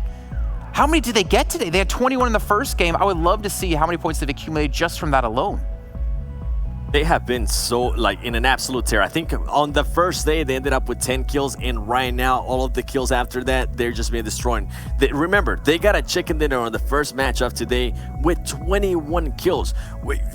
Speaker 2: How many did they get today? They had 21 in the first game. I would love to see how many points they've accumulated just from that alone.
Speaker 21: They have been so, like, in an absolute tear. I think on the first day, they ended up with 10 kills, and right now, all of the kills after that, they're just being destroyed. Remember, they got a chicken dinner on the first match of today with 21 kills.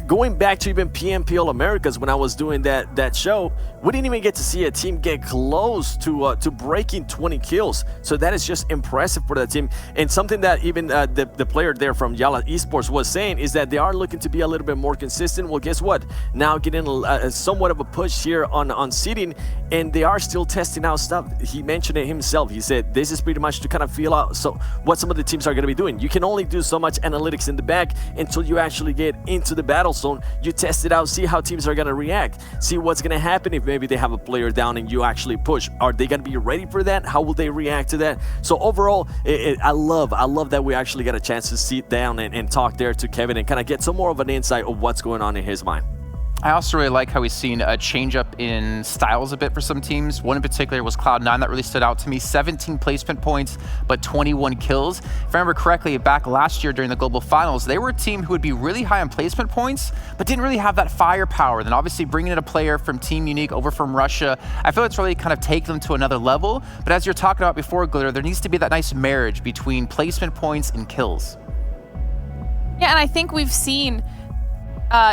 Speaker 21: Going back to even PMPL Americas, when I was doing that show, we didn't even get to see a team get close to breaking 20 kills. So that is just impressive for that team. And something that even the player there from Yalla Esports was saying is that they are looking to be a little bit more consistent. Well, guess what? Now getting somewhat of a push here on seeding, and they are still testing out stuff. He mentioned it himself. He said this is pretty much to kind of feel out what some of the teams are going to be doing. You can only do so much analytics in the back until you actually get into the battle zone. You test it out, see how teams are going to react, see what's going to happen if maybe they have a player down and you actually push. Are they going to be ready for that? How will they react to that? So overall, I love that we actually got a chance to sit down and talk there to Kevin and kind of get some more of an insight of what's going on in his mind.
Speaker 2: I also really like how we've seen a change up in styles a bit for some teams. One in particular was Cloud9 that really stood out to me. 17 placement points, but 21 kills. If I remember correctly, back last year during the Global Finals, they were a team who would be really high on placement points, but didn't really have that firepower. Then obviously bringing in a player from Team Unique over from Russia, I feel it's really kind of take them to another level. But as you're talking about before, Glitter, there needs to be that nice marriage between placement points and kills.
Speaker 22: Yeah, and I think we've seen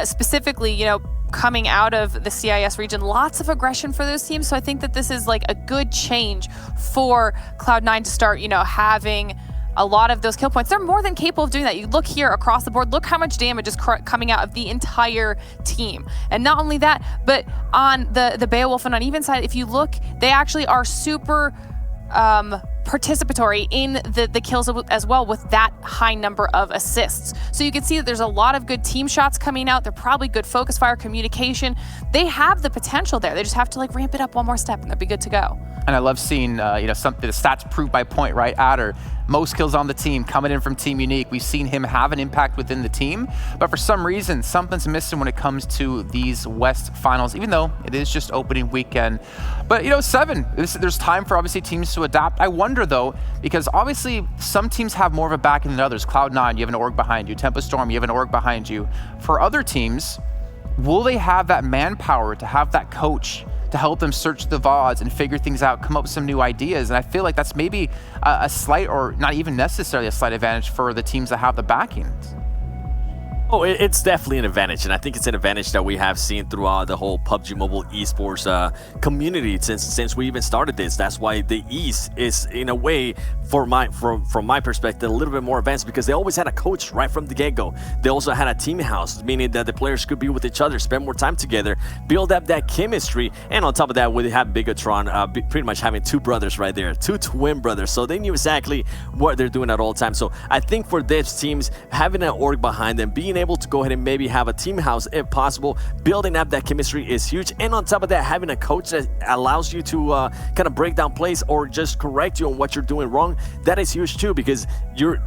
Speaker 22: specifically, you know, coming out of the CIS region, lots of aggression for those teams. So I think that this is like a good change for Cloud9 to start, you know, having a lot of those kill points. They're more than capable of doing that. You look here across the board, look how much damage is coming out of the entire team. And not only that, but on the Beowulf and on even side, if you look, they actually are super participatory in the kills as well, with that high number of assists. So you can see that there's a lot of good team shots coming out. They're probably good focus fire, communication. They have the potential there. They just have to like ramp it up one more step and they'll be good to go.
Speaker 2: And I love seeing, you know, the stats proved by point, right? Adder, most kills on the team coming in from Team Unique. We've seen him have an impact within the team, but for some reason, something's missing when it comes to these West finals, even though it is just opening weekend. But, you know, 7, there's time for obviously teams to adapt. I wonder though, because obviously some teams have more of a backing than others. Cloud9, you have an org behind you. Tempest Storm, you have an org behind you. For other teams, will they have that manpower to have that coach to help them search the VODs and figure things out, come up with some new ideas? And I feel like that's maybe a slight, or not even necessarily a slight advantage for the teams that have the backings.
Speaker 21: Oh, it's definitely an advantage, and I think it's an advantage that we have seen throughout the whole PUBG Mobile Esports community since we even started this. That's why the East is, in a way, from my perspective, a little bit more advanced, because they always had a coach right from the get-go. They also had a team house, meaning that the players could be with each other, spend more time together, build up that chemistry, and on top of that, we have Bigatron pretty much having 2 brothers right there, 2 twin brothers, so they knew exactly what they're doing at all times. So I think for these teams, having an org behind them, being able to go ahead and maybe have a team house if possible, building up that chemistry is huge. And on top of that, having a coach that allows you to kind of break down plays or just correct you on what you're doing wrong, that is huge too, because you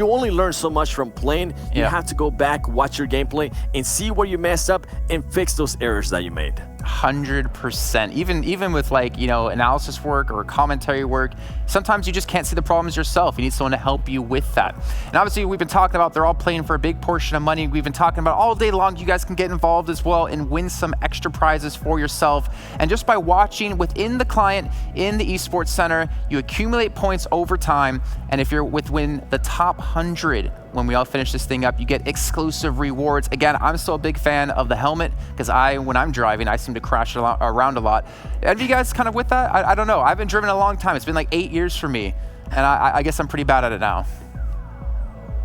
Speaker 21: only learn so much from playing. You have to go back, watch your gameplay, and see where you messed up and fix those errors that you made.
Speaker 2: 100%. Even with, like, you know, analysis work or commentary work, sometimes you just can't see the problems yourself. You need someone to help you with that. And obviously, we've been talking about they're all playing for a big portion of money. We've been talking about all day long, you guys can get involved as well and win some extra prizes for yourself. And just by watching within the client in the Esports Center, you accumulate points over time. And if you're within the top 100, when we all finish this thing up, you get exclusive rewards. Again, I'm still a big fan of the helmet, because when I'm driving, I seem to crash around a lot. Are you guys kind of with that? I don't know. I've been driven a long time. It's been like 8 years for me, and I guess I'm pretty bad at it now.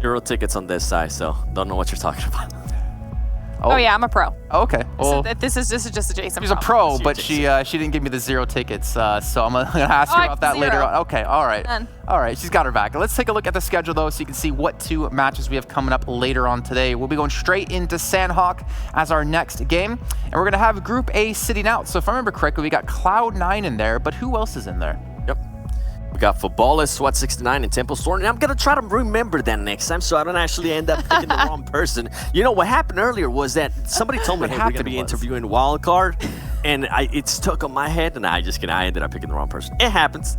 Speaker 21: Euro tickets on this side, so don't know what you're talking about.
Speaker 22: Oh yeah, I'm a pro.
Speaker 2: Okay. Well,
Speaker 22: this is just a Jason.
Speaker 2: She's a pro, but she didn't give me the 0 tickets, so I'm gonna ask her about that later on. Okay, all right. All right, she's got her back. Let's take a look at the schedule though, so you can see what 2 matches we have coming up later on today. We'll be going straight into Sanhok as our next game, and we're gonna have Group A sitting out. So if I remember correctly, we got Cloud9 in there, but who else is in there?
Speaker 21: Yep. We got Footballist, SWAT69, and Temple Storm. And I'm going to try to remember that next time so I don't actually end up picking the wrong person. You know, what happened earlier was that somebody told me, hey, we're going to be interviewing Wildcard. And it stuck on my head, and I ended up picking the wrong person. It happens.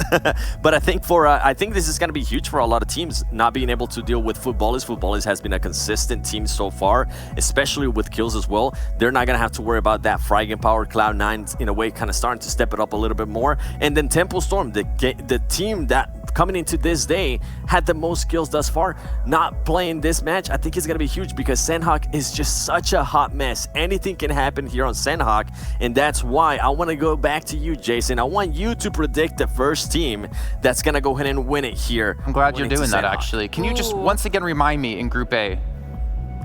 Speaker 21: But I think I think this is going to be huge for a lot of teams, not being able to deal with Footballist. Footballist has been a consistent team so far, especially with kills as well. They're not going to have to worry about that fragging power. Cloud9, in a way, kind of starting to step it up a little bit more. And then Temple Storm, the team that coming into this day had the most kills thus far, not playing this match, I think it's going to be huge, because Sanhok is just such a hot mess. Anything can happen here on Sanhok, and that's why I want to go back to you, Jason. I want you to predict the first team that's going to go ahead and win it here.
Speaker 2: I'm glad you're doing that, actually. Can you just once again remind me in Group A?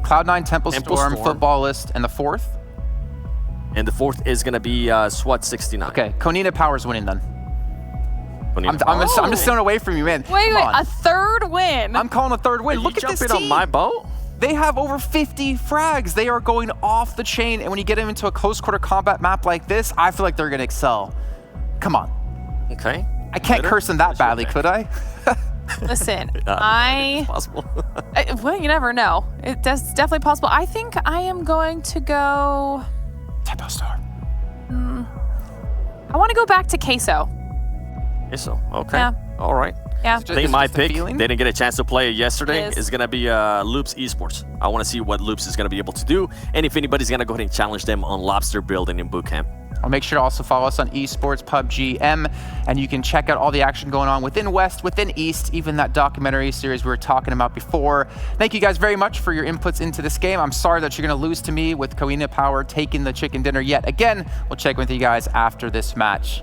Speaker 2: Cloud9, Temple Storm, Footballist, and the 4th?
Speaker 21: And the 4th is going to be SWAT69.
Speaker 2: Okay, Konina Power's winning then. I'm just staying away from you, man.
Speaker 22: Wait, a 3rd win?
Speaker 2: I'm calling a 3rd win. Look at this team.
Speaker 21: On my boat?
Speaker 2: They have over 50 frags. They are going off the chain. And when you get them into a close quarter combat map like this, I feel like they're going to excel. Come on.
Speaker 21: Okay.
Speaker 2: I can't curse them that badly, could I?
Speaker 22: Listen,
Speaker 21: it's possible.
Speaker 22: Well, you never know. It's definitely possible. I think I am going to go...
Speaker 2: Tempo Storm.
Speaker 22: I want to go back to Queso.
Speaker 21: Queso, okay.
Speaker 22: Yeah.
Speaker 21: All right.
Speaker 22: Yeah.
Speaker 21: I think my pick, they didn't get a chance to play it yesterday, is going to be Loops Esports. I want to see what Loops is going to be able to do, and if anybody's going to go ahead and challenge them on lobster building in bootcamp.
Speaker 2: I'll make sure to also follow us on Esports PUBG M, and you can check out all the action going on within West, within East, even that documentary series we were talking about before. Thank you guys very much for your inputs into this game. I'm sorry that you're going to lose to me with Koina Power taking the chicken dinner yet again. We'll check with you guys after this match.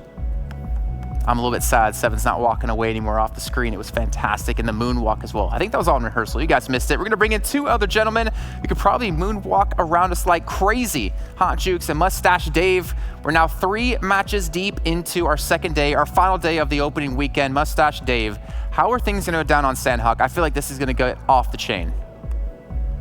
Speaker 2: I'm a little bit sad Seven's not walking away anymore off the screen. It was fantastic, and the moonwalk as well. I think that was all in rehearsal. You guys missed it. We're going to bring in two other gentlemen who could probably moonwalk around us like crazy. Hot Jukes and Mustache Dave. We're now 3 matches deep into our second day, our final day of the opening weekend. Mustache Dave, how are things going to go down on Sanhok? I feel like this is going to go off the chain.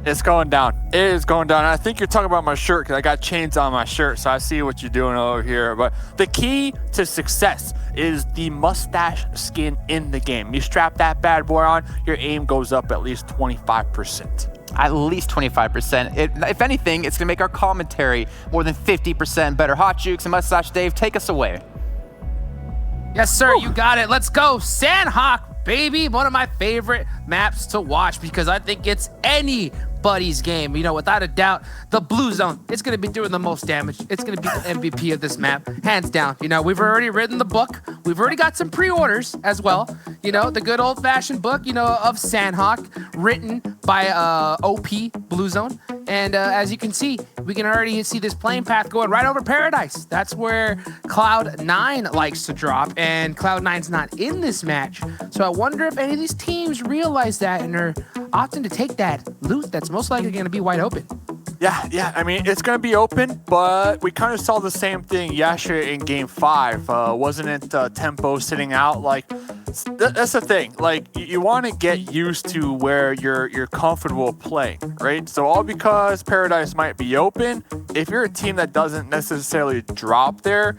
Speaker 10: It's going down. It is going down. I think you're talking about my shirt because I got chains on my shirt, so I see what you're doing over here. But the key to success is the mustache skin in the game. You strap that bad boy on, your aim goes up at least 25%.
Speaker 2: At least 25%. If anything, it's going to make our commentary more than 50% better. Hot Jukes and Mustache Dave, take us away.
Speaker 5: Yes, sir. You got it. Let's go. Sanhok, baby. One of my favorite maps to watch because I think it's anybody's game. You know, without a doubt, the blue zone, it's going to be doing the most damage. It's going to be the MVP of this map, hands down. You know, we've already written the book. We've already got some pre-orders as well. You know, the good old-fashioned book, you know, of Sanhok, written by OP Blue Zone. And as you can see, we can already see this playing path going right over Paradise. That's where Cloud9 likes to drop, and Cloud9's not in this match. So I wonder if any of these teams realize that and are opting to take that loot that's most likely going to be wide open.
Speaker 10: Yeah. I mean, it's going to be open, but we kind of saw the same thing yesterday in Game 5. Wasn't it Tempo sitting out? Like, that's the thing. Like, you want to get used to where you're comfortable playing, right? So all because Paradise might be open, if you're a team that doesn't necessarily drop there,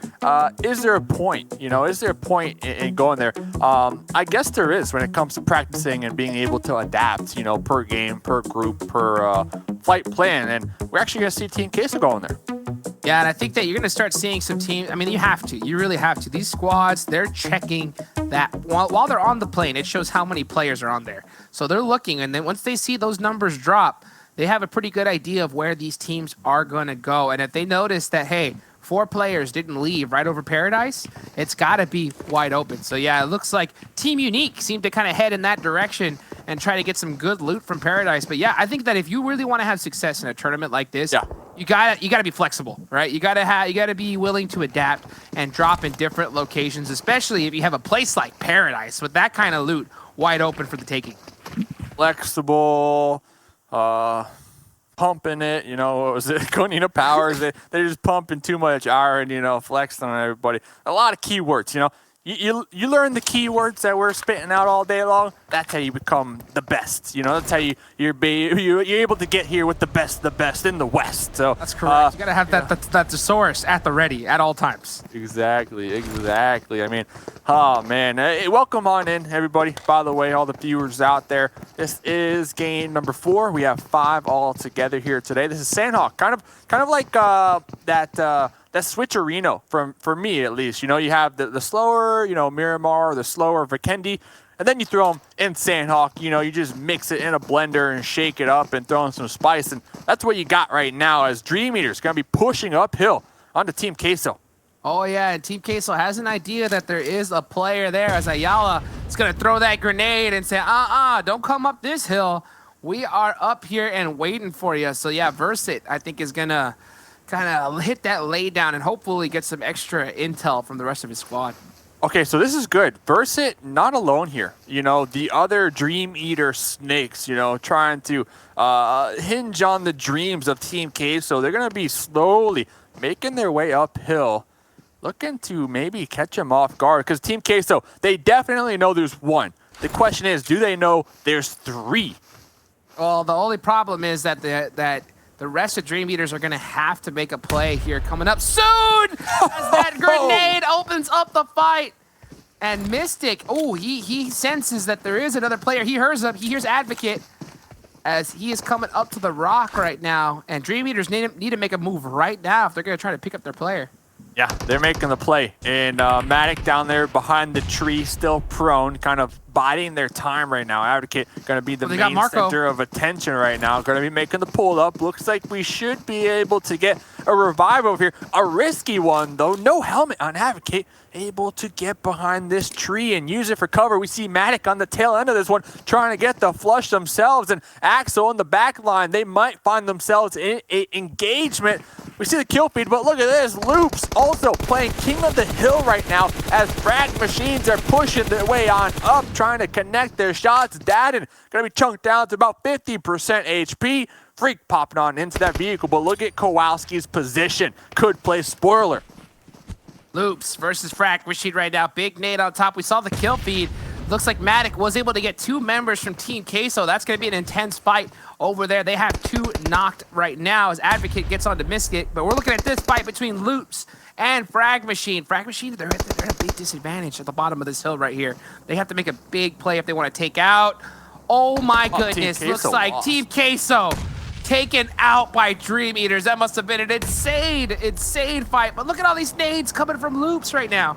Speaker 10: is there a point? You know, is there a point in going there? I guess there is when it comes to practicing and being able to adapt, you know, per game, per group, per flight plan. And we're actually going to see Team Queso going there.
Speaker 5: Yeah, and I think that you're going to start seeing some teams. I mean, you have to. You really have to. These squads, they're checking that while they're on the plane. It shows how many players are on there. So they're looking, and then once they see those numbers drop, they have a pretty good idea of where these teams are going to go. And if they notice that, hey, 4 players didn't leave right over Paradise, it's got to be wide open. So yeah, it looks like Team Unique seemed to kind of head in that direction and try to get some good loot from Paradise. But yeah, I think that if you really want to have success in a tournament like this, you gotta be flexible, right? You gotta be willing to adapt and drop in different locations, especially if you have a place like Paradise with that kind of loot wide open for the taking.
Speaker 10: Flexible, pumping it, you know, what was it? Koina Powers, they're just pumping too much iron, you know, flexing on everybody. A lot of keywords, you know. You learn the keywords that we're spitting out all day long. That's how you become the best. You know, that's how you're able to get here with the best in the West. So
Speaker 5: that's correct. You gotta have that thesaurus at the ready at all times.
Speaker 10: Exactly. I mean, oh man, welcome on in, everybody. By the way, all the viewers out there, this is game number 4. We have 5 all together here today. This is Sanhok, kind of like that switcherino for me at least. You know, you have the slower, you know, Miramar, the slower Vikendi, and then you throw them in Sanhok. You know, you just mix it in a blender and shake it up and throw in some spice, and that's what you got right now as Dream Eater's going to be pushing uphill onto Team Queso.
Speaker 5: Oh yeah, and Team Queso has an idea that there is a player there as Ayala is going to throw that grenade and say, don't come up this hill. We are up here and waiting for you. So yeah, Versit, I think, is going to kind of hit that lay down and hopefully get some extra intel from the rest of his squad.
Speaker 10: Okay, so this is good. Versit not alone here. You know, the other Dream Eater snakes, you know, trying to hinge on the dreams of Team Queso. They're going to be slowly making their way uphill, looking to maybe catch him off guard. Because Team Queso, they definitely know there's 1. The question is, do they know there's 3?
Speaker 5: Well, the only problem is that the rest of Dream Eaters are going to have to make a play here coming up soon as that grenade opens up the fight. And Mystic, he senses that there is another player. He hears Advocate as he is coming up to the rock right now. And Dream Eaters need to make a move right now if they're going to try to pick up their player.
Speaker 10: Yeah, they're making the play. And Matic down there behind the tree, still prone, kind of biding their time right now. Advocate going to be the main center of attention right now. Going to be making the pull up. Looks like we should be able to get a revive over here. A risky one, though. No helmet on Advocate. Able to get behind this tree and use it for cover. We see Matic on the tail end of this one trying to get the flush themselves. And Axel in the back line, they might find themselves in an engagement. We see the kill feed, but look at this. Loops also playing King of the Hill right now as frag machines are pushing their way on up, trying to connect their shots. Dadden going to be chunked down to about 50% HP. Freak popping on into that vehicle, but look at Kowalski's position. Could play spoiler.
Speaker 5: Loops versus Frag Machine right now. Big nade on top. We saw the kill feed. Looks like Matic was able to get 2 members from Team Queso. That's going to be an intense fight over there. They have 2 knocked right now as Advocate gets on to Mystic. But we're looking at this fight between Loops and Frag Machine. Frag Machine, they're at a big disadvantage at the bottom of this hill right here. They have to make a big play if they want to take out. Oh my goodness. Looks like lost. Team Queso taken out by Dream Eaters. That must have been an insane fight. But look at all these nades coming from Loops right now.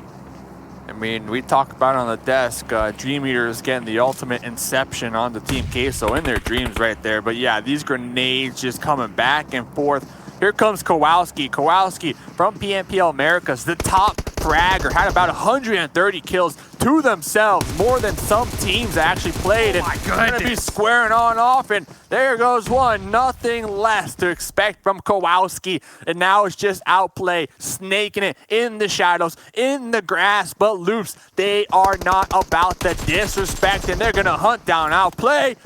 Speaker 10: I mean, we talk about it on the desk, Dream Eaters getting the ultimate inception on the Team Queso in their dreams right there. But yeah, these grenades just coming back and forth. Here comes Kowalski. Kowalski from PMPL Americas, the top fragger, had about 130 kills to themselves, more than some teams actually played.
Speaker 5: Oh my goodness.
Speaker 10: And going to be squaring on off, and there goes one. Nothing less to expect from Kowalski. And now it's just outplay, snaking it in the shadows, in the grass. But Loops, they are not about the disrespect, and they're going to hunt down outplay.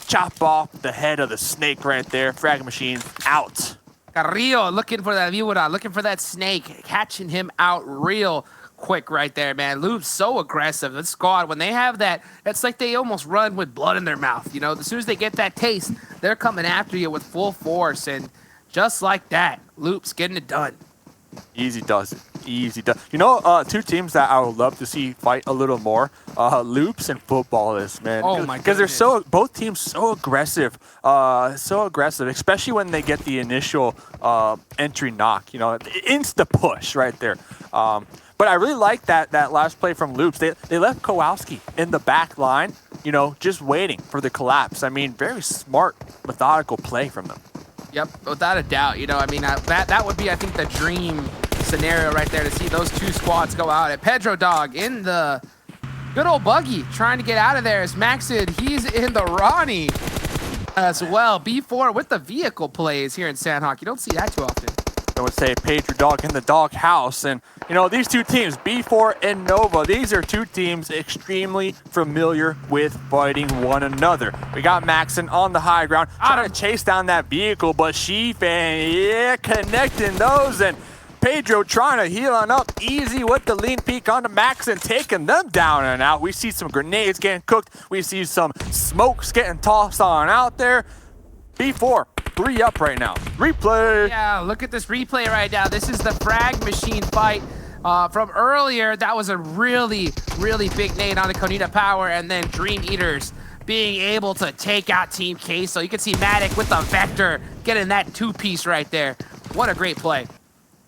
Speaker 10: Chop off the head of the snake right there. Frag Machine out.
Speaker 5: Carrillo looking for that Viewera, looking for that snake, catching him out real quick right there, man. Loops so aggressive. The squad, when they have that, it's like they almost run with blood in their mouth. You know, as soon as they get that taste, they're coming after you with full force. And just like that, Loops getting it done.
Speaker 10: Easy does it. Easy does. You know, 2 teams that I would love to see fight a little more, Loops and Footballers, man.
Speaker 5: Oh my
Speaker 10: Because they're both teams so aggressive, especially when they get the initial entry knock. You know, insta push right there. But I really like that last play from Loops. They left Kowalski in the back line, you know, just waiting for the collapse. I mean, very smart, methodical play from them.
Speaker 5: Yep, without a doubt. You know, I mean, that would be, I think, the dream scenario right there to see those 2 squads go out. And Pedro Dog in the good old buggy trying to get out of there as Maxid, he's in the Ronnie as well. B4 with the vehicle plays here in Sanhok. You don't see that too often.
Speaker 10: I would say Pedro Dog in the dog house. And, you know, these 2 teams, B4 and Nova, these are 2 teams extremely familiar with fighting one another. We got Maxon on the high ground, trying to chase down that vehicle, but Sheefan, yeah, connecting those. And Pedro trying to heal on up easy with the lean peek onto Maxon, taking them down and out. We see some grenades getting cooked. We see some smokes getting tossed on out there. B4, 3 up right now. Replay.
Speaker 5: Yeah, look at this replay right now. This is the Frag Machine fight from earlier. That was a really, really big nade on the Konita Power, and then Dream Eaters being able to take out Team Queso. You can see Matic with the Vector getting that 2-piece right there. What a great play.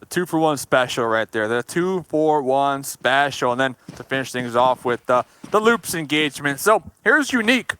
Speaker 10: The 2-for-1 special right there. The 2-for-1 special. And then to finish things off with the Loops engagement. So here's Unique.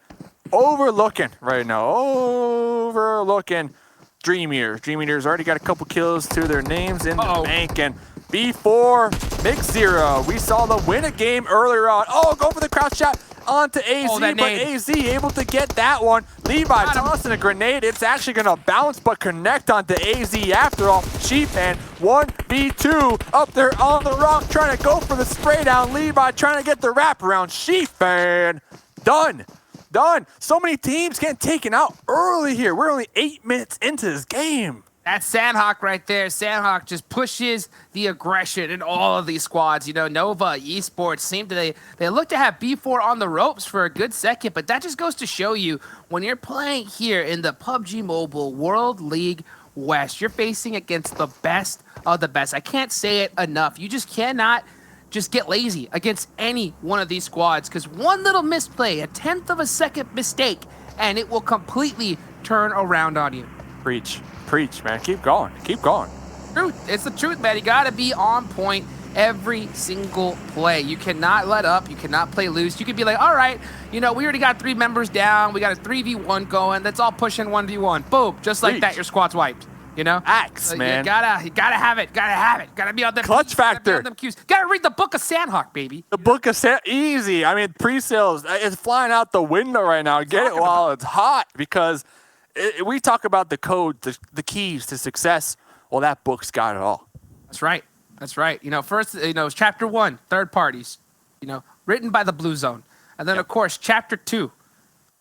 Speaker 10: Overlooking right now. Overlooking Dream Eaters. Dream Eaters already got a couple kills to their names in the bank. And B4, Mix 0. We saw them win a game earlier on. Oh, go for the crouch shot onto AZ, but AZ able to get that one. Levi tossing a grenade. It's actually going to bounce, but connect onto AZ after all. Sheepman, 1v2 up there on the rock, trying to go for the spray down. Levi trying to get the wraparound. Sheepman, done. Done. So many teams getting taken out early here. We're only 8 minutes into this game.
Speaker 5: That's Sanhok right there. Sanhok just pushes the aggression in all of these squads. You know, Nova, Esports seem to they look to have B4 on the ropes for a good second, but that just goes to show you when you're playing here in the PUBG Mobile World League West, you're facing against the best of the best. I can't say it enough. You just cannot just get lazy against any one of these squads, because one little misplay, a 1/10 of a second mistake, and it will completely turn around on you.
Speaker 10: Preach. Preach, man. Keep going. Keep going.
Speaker 5: Truth. It's the truth, man. You got to be on point every single play. You cannot let up. You cannot play loose. You could be like, all right, you know, we already got 3 members down. We got a 3v1 going. Let's all push in 1v1. Boom. Just like that, your squad's wiped. You know?
Speaker 10: Axe, man.
Speaker 5: You gotta have it. Gotta have it. Gotta be on them
Speaker 10: clutch factor.
Speaker 5: Gotta read the book of Sanhok, baby.
Speaker 10: The book of Sanhok, easy. I mean, pre-sales, it's flying out the window right now. Get it while it's hot, because we talk about the code, the keys to success. Well, that book's got it all.
Speaker 5: That's right. That's right. You know, first, you know, it's chapter 1, third parties, you know, written by the Blue Zone. And then, of course, chapter 2,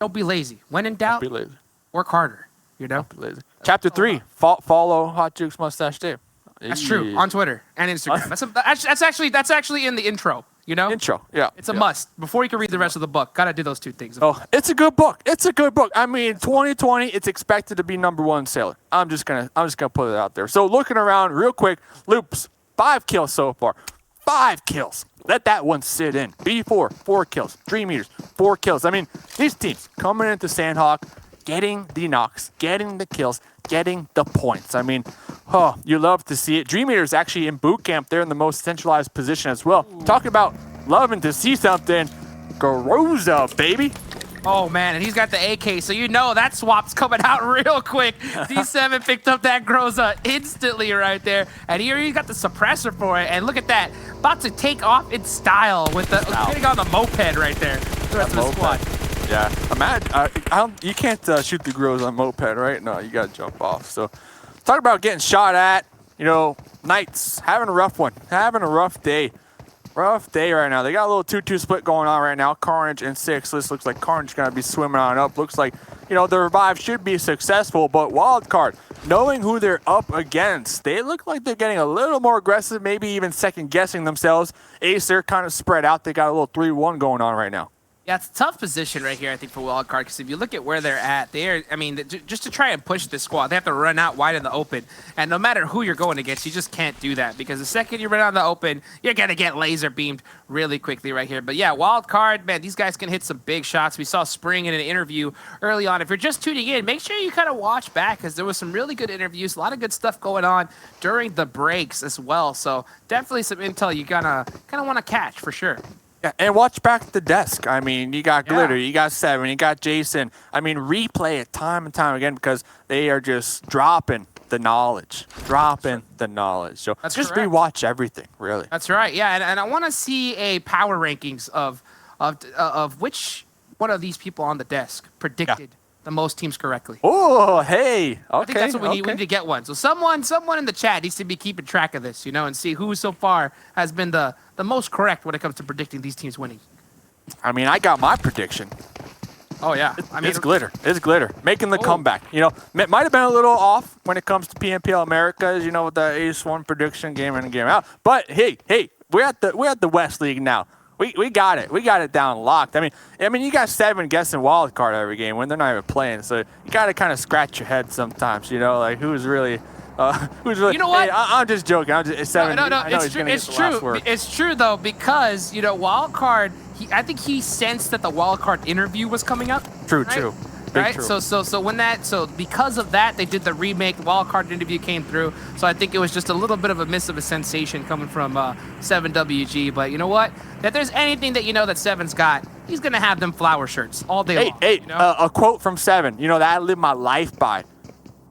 Speaker 5: don't be lazy. When in doubt,
Speaker 10: Don't be lazy.
Speaker 5: work harder, you know?
Speaker 10: Don't be lazy. Chapter 3, follow Hot Jukes Mustache Dave.
Speaker 5: That's true, on Twitter and Instagram. That's actually in the intro, you know?
Speaker 10: Intro, yeah.
Speaker 5: It's a must. Before you can read the rest of the book, gotta do those 2 things.
Speaker 10: Oh, it's a good book. It's a good book. I mean, 2020, it's expected to be #1 seller. I'm just gonna put it out there. So looking around real quick, Loops, 5 kills so far. 5 kills. Let that one sit in. B4, 4 kills. Dream Eaters, 4 kills. I mean, these teams coming into Sanhok, getting the knocks, getting the kills, getting the points. I mean, oh, you love to see it. Dream Eaters actually in boot camp. They're in the most centralized position as well. Talking about loving to see something. Garoza, baby.
Speaker 5: Oh, man, and he's got the AK, so you know that swap's coming out real quick. D7 picked up that Groza instantly right there, and here he got the suppressor for it, and look at that. About to take off in style with the getting on the moped right there. The rest of the squad.
Speaker 10: Yeah, you can't shoot the grills on moped, right? No, you gotta jump off. So, talk about getting shot at. You know, Knights having a rough one, having a rough day. Rough day right now. They got a little 2-2 split going on right now. Carnage and 6. This looks like Carnage gonna be swimming on up. Looks like, you know, the revive should be successful, but Wildcard, knowing who they're up against, they look like they're getting a little more aggressive, maybe even second guessing themselves. Ace, they're kind of spread out. They got a little 3-1 going on right now.
Speaker 5: Yeah, it's a tough position right here, I think, for Wildcard, because if you look at where they're at, I mean, just to try and push this squad, they have to run out wide in the open. And no matter who you're going against, you just can't do that, because the second you run out in the open, you're going to get laser beamed really quickly right here. But yeah, Wildcard, man, these guys can hit some big shots. We saw Spring in an interview early on. If you're just tuning in, make sure you kind of watch back, because there was some really good interviews, a lot of good stuff going on during the breaks as well. So definitely some intel you kind of want to catch for sure.
Speaker 10: Yeah, and watch back at the desk. I mean, you got Glitter, you got Seven, you got Jason. I mean, replay it time and time again, because they are just dropping the knowledge. So
Speaker 5: That's
Speaker 10: just
Speaker 5: correct.
Speaker 10: rewatch everything, really.
Speaker 5: That's right. Yeah, and I want to see a power rankings of which one of these people on the desk predicted the most teams correctly.
Speaker 10: Oh, hey. Okay.
Speaker 5: I think that's what we need. We need to get one. So someone in the chat needs to be keeping track of this, you know, and see who so far has been the most correct when it comes to predicting these teams winning.
Speaker 10: I mean, I got my prediction.
Speaker 5: Oh, yeah. I mean,
Speaker 10: it's Glitter. It's Glitter. Making the comeback. You know, it might have been a little off when it comes to PMPL Americas, you know, with the Ace 1 prediction game in and game out. But hey, we're at the West League now. We got it. We got it down locked. I mean, you got Seven guessing wild card every game when they're not even playing. So you got to kind of scratch your head sometimes, you know, like who's really. You know what? Hey, I'm just joking. It's Seven.
Speaker 5: No, it's true. It's true. It's true though, because you know, Wildcard. I think he sensed that the Wildcard interview was coming up.
Speaker 10: True.
Speaker 5: Right?
Speaker 10: True.
Speaker 5: Right.
Speaker 10: True.
Speaker 5: So because of that, they did the remake. The Wildcard interview came through. So I think it was just a little bit of a miss of a sensation coming from 7WG. But you know what? If there's anything that you know that Seven's got, he's gonna have them flower shirts all day long.
Speaker 10: Hey,
Speaker 5: you know?
Speaker 10: A quote from Seven. You know that I live my life by.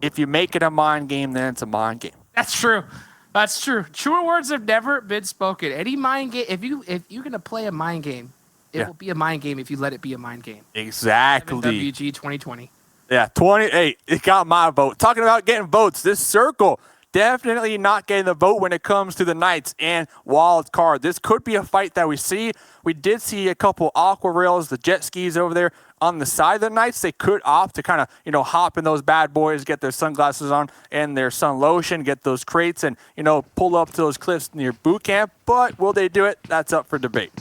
Speaker 10: If you make it a mind game, then it's a mind game.
Speaker 5: That's true. That's true. Truer words have never been spoken. Any mind game, if you're gonna play a mind game, it will be a mind game if you let it be a mind game.
Speaker 10: Exactly.
Speaker 5: WG 2020.
Speaker 10: Yeah, 28. It got my vote. Talking about getting votes, this circle definitely not getting the vote when it comes to the Knights and Wild Card. This could be a fight that we see. We did see a couple aqua rails, the jet skis over there on the side of the Knights. They could opt to kind of, you know, hop in those bad boys, get their sunglasses on and their sun lotion, get those crates and, you know, pull up to those cliffs near boot camp. But will they do it? That's up for debate.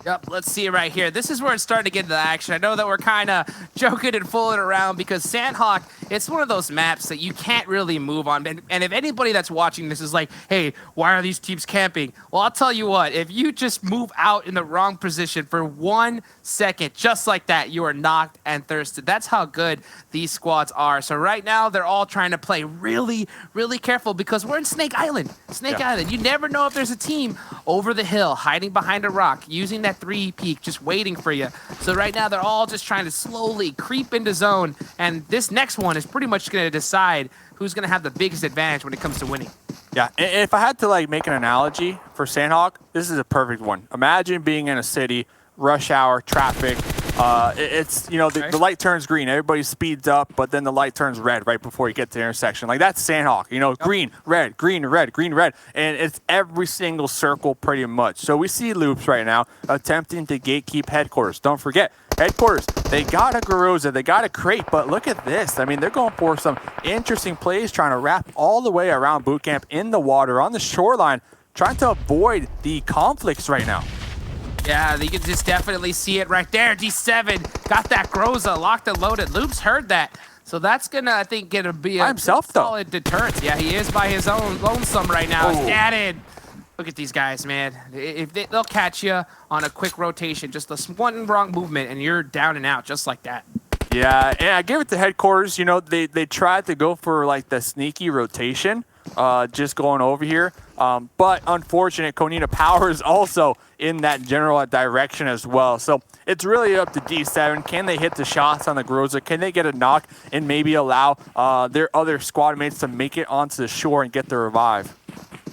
Speaker 5: Yep, let's see it right here. This is where it's starting to get into the action. I know that we're kind of joking and fooling around because Sanhok, it's one of those maps that you can't really move on. And if anybody that's watching this is like, hey, why are these teams camping? Well, I'll tell you what, if you just move out in the wrong position for 1 second, just like that, you are knocked and thirsted. That's how good these squads are. So right now, they're all trying to play really, really careful because we're in Snake Island. Snake Island. You never know if there's a team over the hill, hiding behind a rock, using that 3 peak, just waiting for you. So right now, they're all just trying to slowly creep into zone. And this next one is pretty much going to decide who's going to have the biggest advantage when it comes to winning.
Speaker 10: Yeah, and if I had to like make an analogy for Sanhok, this is a perfect one. Imagine being in a city, rush hour, traffic. It's, you know, the light turns green. Everybody speeds up, but then the light turns red right before you get to the intersection. Like, that's Sanhok. You know, green, red, green, red, green, red. And it's every single circle pretty much. So we see Loops right now attempting to gatekeep headquarters. Don't forget, headquarters, they got a Garuza, they got a crate, but look at this. I mean, they're going for some interesting plays, trying to wrap all the way around boot camp in the water, on the shoreline, trying to avoid the conflicts right now.
Speaker 5: Yeah, you can just definitely see it right there. D7 got that Groza locked and loaded. Loops heard that. So that's going to, I think, be a solid deterrent. Yeah, he is by his own lonesome right now. He's added. Look at these guys, man. If they'll catch you on a quick rotation, just one wrong movement, and you're down and out just like that.
Speaker 10: Yeah, and I give it to headquarters. You know, they tried to go for, like, the sneaky rotation, just going over here. But unfortunate, Konina Power is also in that general direction as well. So it's really up to D7. Can they hit the shots on the Groza? Can they get a knock and maybe allow their other squad mates to make it onto the shore and get the revive?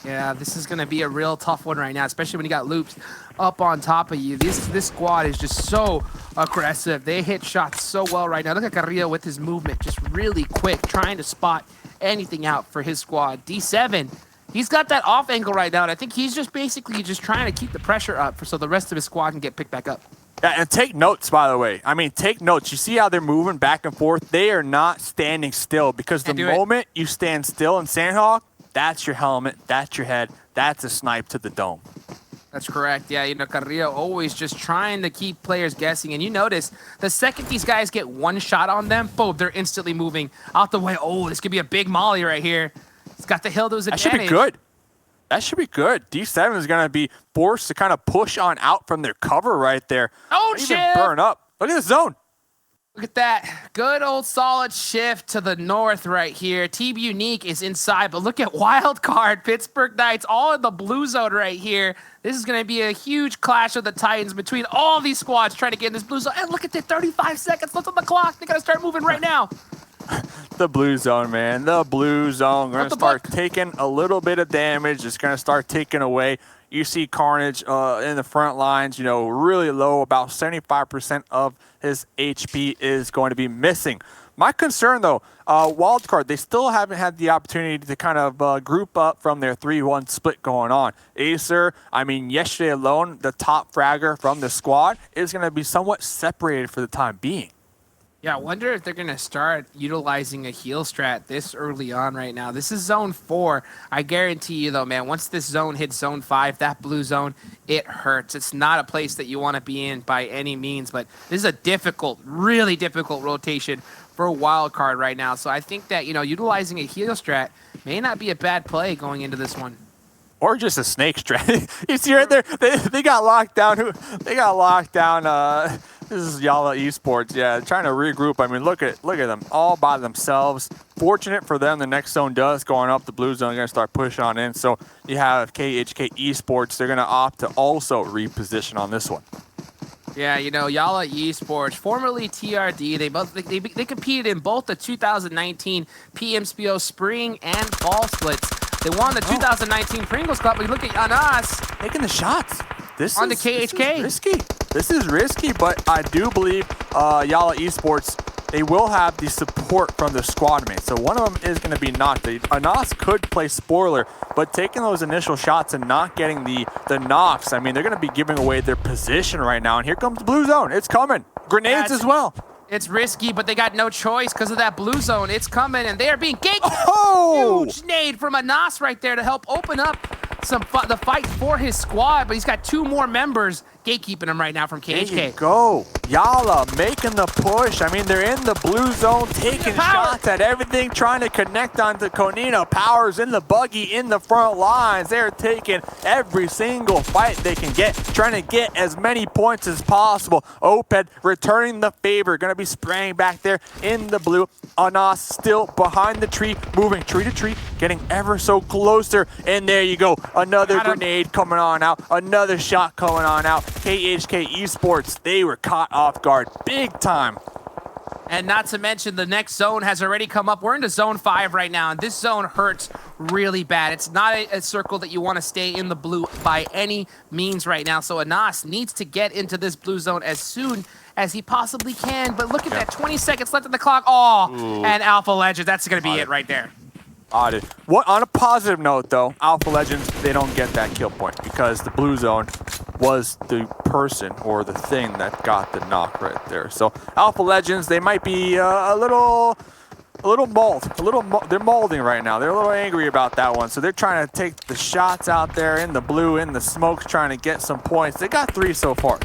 Speaker 5: Yeah, this is going to be a real tough one right now, especially when you got Loops up on top of you. This squad is just so aggressive. They hit shots so well right now. Look at Carrillo with his movement, just really quick, trying to spot anything out for his squad. D7, he's got that off angle right now, and I think he's just basically just trying to keep the pressure up so the rest of his squad can get picked back up.
Speaker 10: Yeah, and take notes, by the way. I mean, take notes. You see how they're moving back and forth? They are not standing still, because the moment you stand still in Sanhok, that's your helmet, that's your head, that's a snipe to the dome.
Speaker 5: That's correct. Yeah, you know, Carrillo always just trying to keep players guessing. And you notice, the second these guys get one shot on them, boom, they're instantly moving out the way. Oh, this could be a big molly right here. It's got the Hildo's advantage.
Speaker 10: That should be good. That should be good. D7 is going to be forced to kind of push on out from their cover right there.
Speaker 5: Oh,
Speaker 10: shit. Even burn up. Look at the zone.
Speaker 5: Look at that. Good old solid shift to the north right here. Team Unique is inside, but look at Wildcard. Pittsburgh Knights all in the blue zone right here. This is going to be a huge clash of the Titans between all these squads trying to get in this blue zone. And look at that, 35 seconds left on the clock. They got to start moving right now.
Speaker 10: The blue zone, man. The blue zone. Going to start taking a little bit of damage. It's going to start taking away. You see Carnage in the front lines, you know, really low. About 75% of his HP is going to be missing. My concern, though, Wildcard, they still haven't had the opportunity to kind of group up from their 3-1 split going on. Acer, I mean, yesterday alone, the top fragger from the squad is going to be somewhat separated for the time being.
Speaker 5: Yeah, I wonder if they're going to start utilizing a heal strat this early on right now. This is zone 4. I guarantee you, though, man, once this zone hits zone 5, that blue zone, it hurts. It's not a place that you want to be in by any means, but this is a difficult, really difficult rotation for a wild card right now. So I think that, you know, utilizing a heal strat may not be a bad play going into this one.
Speaker 10: Or just a snake strat. You see right there, they got locked down. They got locked down. This is Yala Esports, yeah, trying to regroup. I mean, look at them all by themselves. Fortunate for them, the next zone does going up. The blue zone going to start pushing on in. So you have KHK Esports. They're going to opt to also reposition on this one.
Speaker 5: Yeah, you know, Yala Esports, formerly TRD, they competed in both the 2019 PMSPO spring and fall splits. They won the 2019 Pringles Cup. But look at Anas
Speaker 10: taking the shots. This
Speaker 5: on the KHK.
Speaker 10: This is risky. This is risky, but I do believe Yala Esports, they will have the support from the squad mates. So one of them is going to be knocked. Anas could play spoiler, but taking those initial shots and not getting the knocks, I mean, they're going to be giving away their position right now. And here comes the blue zone. It's coming. Grenades as well.
Speaker 5: It's risky, but they got no choice because of that blue zone. It's coming, and they are being ganked.
Speaker 10: Oh!
Speaker 5: Huge nade from Anas right there to help open up the fight for his squad, but he's got 2 more members gatekeeping them right now from KHK.
Speaker 10: There you go. Yala making the push. I mean, they're in the blue zone, taking shots at everything, trying to connect onto Konina. Power's in the buggy, in the front lines. They're taking every single fight they can get, trying to get as many points as possible. Oped returning the favor, going to be spraying back there in the blue. Anas still behind the tree, moving tree to tree, getting ever so closer. And there you go. Another grenade coming on out, another shot coming on out. KHK Esports, they were caught off guard big time.
Speaker 5: And not to mention, the next zone has already come up. We're into zone 5 right now, and this zone hurts really bad. It's not a circle that you want to stay in the blue by any means right now. So Anas needs to get into this blue zone as soon as he possibly can. But look at that, 20 seconds left on the clock. Oh, and Alpha Legend, that's going to be it right there.
Speaker 10: What, on a positive note, though, Alpha Legends, they don't get that kill point because the blue zone was the person or the thing that got the knock right there. So Alpha Legends, they might be a little mauled. They're molding right now. They're a little angry about that one. So they're trying to take the shots out there in the blue, in the smokes, trying to get some points. They got 3 so far.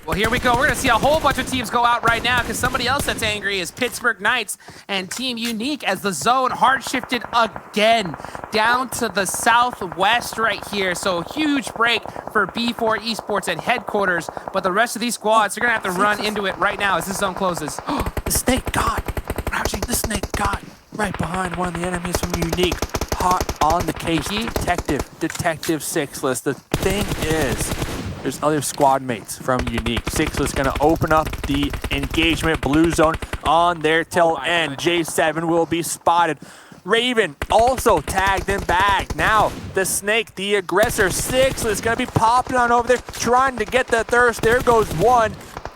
Speaker 5: Well, here we go. We're going to see a whole bunch of teams go out right now because somebody else that's angry is Pittsburgh Knights and Team Unique as the zone hard shifted again down to the southwest right here. So huge break for B4 Esports at headquarters, but the rest of these squads are going to have to run into it right now as this zone closes.
Speaker 10: The snake got, crouching, the snake got right behind one of the enemies from Unique. Hot on the case, Detective Sixless. The thing is, there's other squad mates from Unique. Sixless gonna open up the engagement blue zone on their tail end. J7 will be spotted. Raven also tagged and bagged. Now the snake, the aggressor, Sixless gonna be popping on over there, trying to get the thirst. There goes one.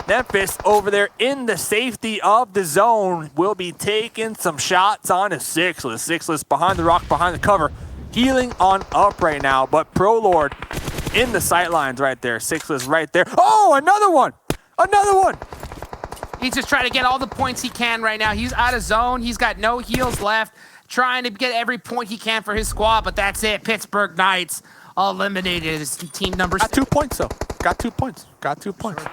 Speaker 10: Memphis over there in the safety of the zone will be taking some shots on a Sixless. Sixless behind the rock, behind the cover, healing on up right now, but ProLord in the sightlines right there. Sixless right there. Oh, another one! Another one!
Speaker 5: He's just trying to get all the points he can right now. He's out of zone. He's got no heals left. Trying to get every point he can for his squad, but that's it. Pittsburgh Knights eliminated his team number 6.
Speaker 10: Got 2 points, though. Got 2 points. Got 2 points.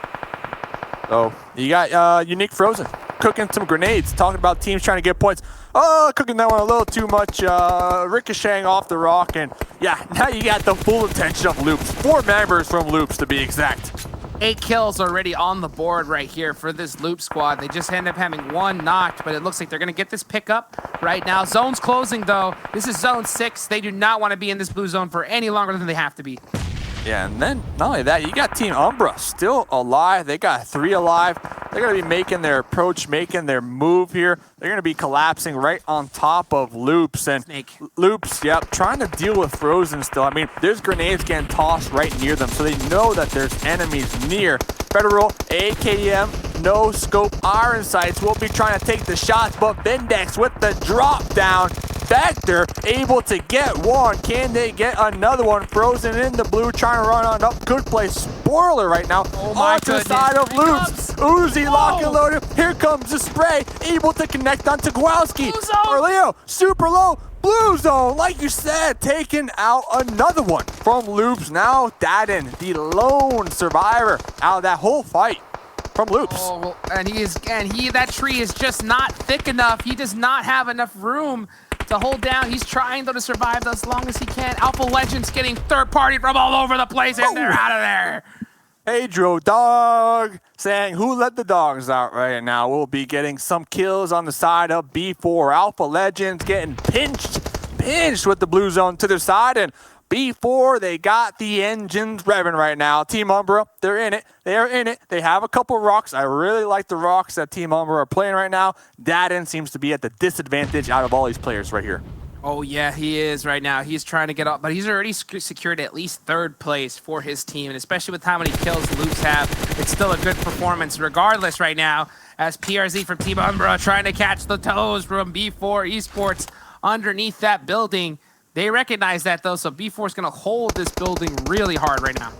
Speaker 10: So, you got Unique Frozen cooking some grenades, talking about teams trying to get points. Oh, cooking that one a little too much, ricocheting off the rock, and yeah, now you got the full attention of Loops. 4 members from Loops, to be exact.
Speaker 5: 8 kills already on the board right here for this Loop squad. They just end up having 1 knocked, but it looks like they're going to get this pickup right now. Zone's closing, though. This is zone 6. They do not want to be in this blue zone for any longer than they have to be.
Speaker 10: Yeah, and then not only that, you got Team Umbra still alive. They got 3 alive. They're going to be making their approach, making their move here. They're going to be collapsing right on top of Loops. And Loops, yep, trying to deal with Frozen still. I mean, there's grenades getting tossed right near them, so they know that there's enemies near. Federal, AKM, no scope, iron sights will be trying to take the shots, but Vindex with the drop down. Vector able to get one. Can they get another one? Frozen in the blue, trying to run on up. Good play. Spoiler right now. Onto the side of Loops. Uzi lock and loaded. Here comes the spray. Able to connect onto Kowalski. Leo, super low. Blue zone, like you said, taking out another one from Loops. Now Dadden, the lone survivor out of that whole fight from Loops.
Speaker 5: Oh, well, that tree is just not thick enough. He does not have enough room to hold down. He's trying, though, to survive as long as he can. Alpha Legends getting third-party from all over the place, and they're out of there.
Speaker 10: Pedro Dog saying, who let the dogs out right now? We'll be getting some kills on the side of B4. Alpha Legends getting pinched with the blue zone to their side, and B4, they got the engines revving right now. Team Umbra, they're in it. They're in it. They have a couple rocks. I really like the rocks that Team Umbra are playing right now. Dadden seems to be at the disadvantage out of all these players right here.
Speaker 5: Oh, yeah, he is right now. He's trying to get up, but he's already secured at least 3rd place for his team, and especially with how many kills Loops have, it's still a good performance regardless right now, as PRZ from Team Umbra trying to catch the toes from B4 Esports underneath that building. They recognize that, though, so B4 is going to hold this building really hard right now.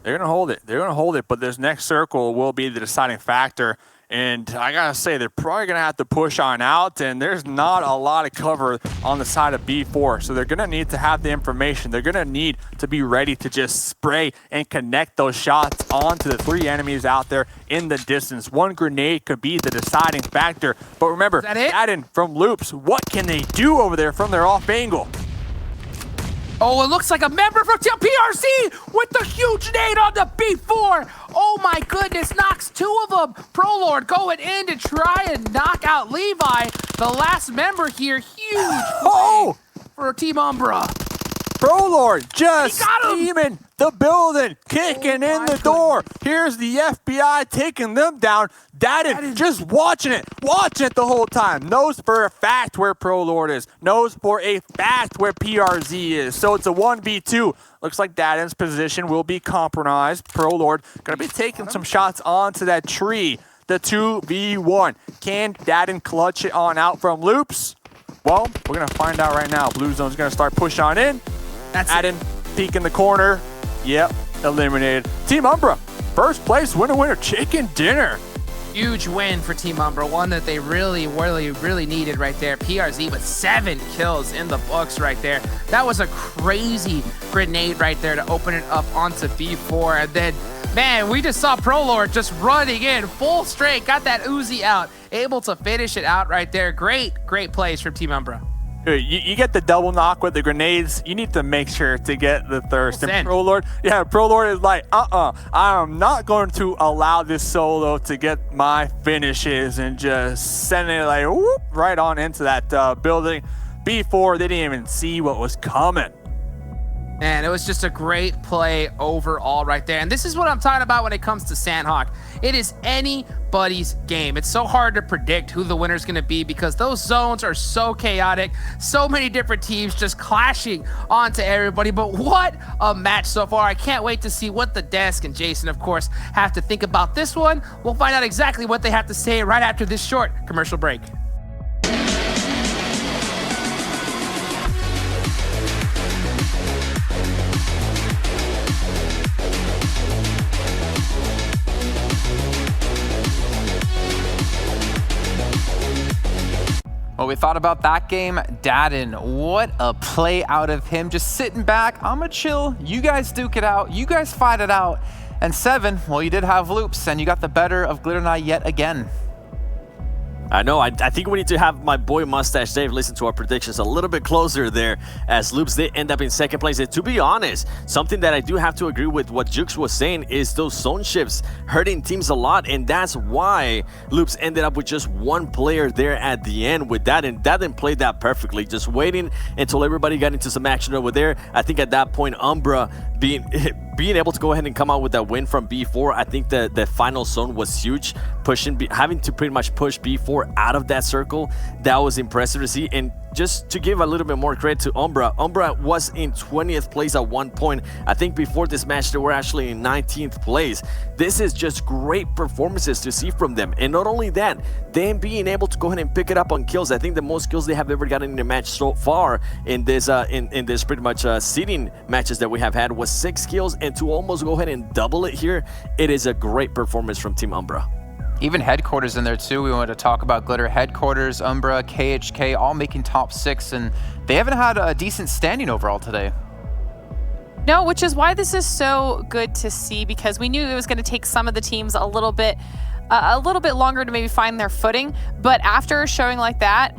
Speaker 10: They're going to hold it. They're going to hold it, but this next circle will be the deciding factor. And I got to say, they're probably going to have to push on out, and there's not a lot of cover on the side of B4. So they're going to need to have the information. They're going to need to be ready to just spray and connect those shots onto the 3 enemies out there in the distance. One grenade could be the deciding factor. But remember, Dadden from Loops, what can they do over there from their off angle?
Speaker 5: Oh, it looks like a member from PRC with the huge nade on the B4. Oh my goodness, knocks 2 of them. ProLord going in to try and knock out Levi. The last member here, huge play for Team Umbra.
Speaker 10: ProLord just steaming the building, kicking in the door. Here's the FBI taking them down. Dadden just watching it the whole time. Knows for a fact where ProLord is. Knows for a fact where PRZ is. So it's a 1v2. Looks like Dadden's position will be compromised. ProLord gonna be taking some shots onto that tree. The 2v1. Can Dadden clutch it on out from Loops? Well, we're gonna find out right now. Blue Zone's gonna start push on in. Dadden peek in the corner. Yep, eliminated. Team Umbra, first place, winner, chicken dinner.
Speaker 5: Huge win for Team Umbra, one that they really needed right there. PRZ with 7 kills in the books right there. That was a crazy grenade right there to open it up onto B4. And then, man, we just saw ProLord just running in full straight, got that Uzi out, able to finish it out right there. Great plays from Team Umbra.
Speaker 10: You get the double knock with the grenades. You need to make sure to get the thirst. And ProLord is like, I am not going to allow this solo to get my finishes, and just sending it like whoop, right on into that building. B4, they didn't even see what was coming.
Speaker 5: Man, it was just a great play overall right there. And this is what I'm talking about when it comes to Sanhok. It is anybody's game. It's so hard to predict who the winner's going to be because those zones are so chaotic. So many different teams just clashing onto everybody. But what a match so far. I can't wait to see what the desk and Jason, of course, have to think about this one. We'll find out exactly what they have to say right after this short commercial break.
Speaker 2: What we thought about that game, Dadden, what a play out of him. Just sitting back, I'ma chill, you guys duke it out, you guys fight it out. And 7, well, you did have Loops, and you got the better of Glitter Knight yet again.
Speaker 21: I know. I think we need to have my boy Mustache Dave listen to our predictions a little bit closer there, as Loops did end up in second place. And to be honest, something that I do have to agree with what Jukes was saying is those zone shifts hurting teams a lot, and that's why Loops ended up with just 1 player there at the end with that, and that didn't play that perfectly, just waiting until everybody got into some action over there. I think at that point, Umbra being able to go ahead and come out with that win from B4, I think the final zone was huge. Having to pretty much push B4 out of that circle, that was impressive to see. And just to give a little bit more credit to Umbra was in 20th place at one point. I think before this match, they were actually in 19th place. This is just great performances to see from them. And not only that, them being able to go ahead and pick it up on kills. I think the most kills they have ever gotten in a match so far in this in this pretty much seeding matches that we have had was 6 kills, and to almost go ahead and double it here, it is a great performance from Team Umbra.
Speaker 2: Even Headquarters in there too. We wanted to talk about Glitter. Headquarters, Umbra, KHK, all making top 6, and they haven't had a decent standing overall today.
Speaker 22: No, which is why this is so good to see, because we knew it was going to take some of the teams a little bit longer to maybe find their footing. But after showing like that,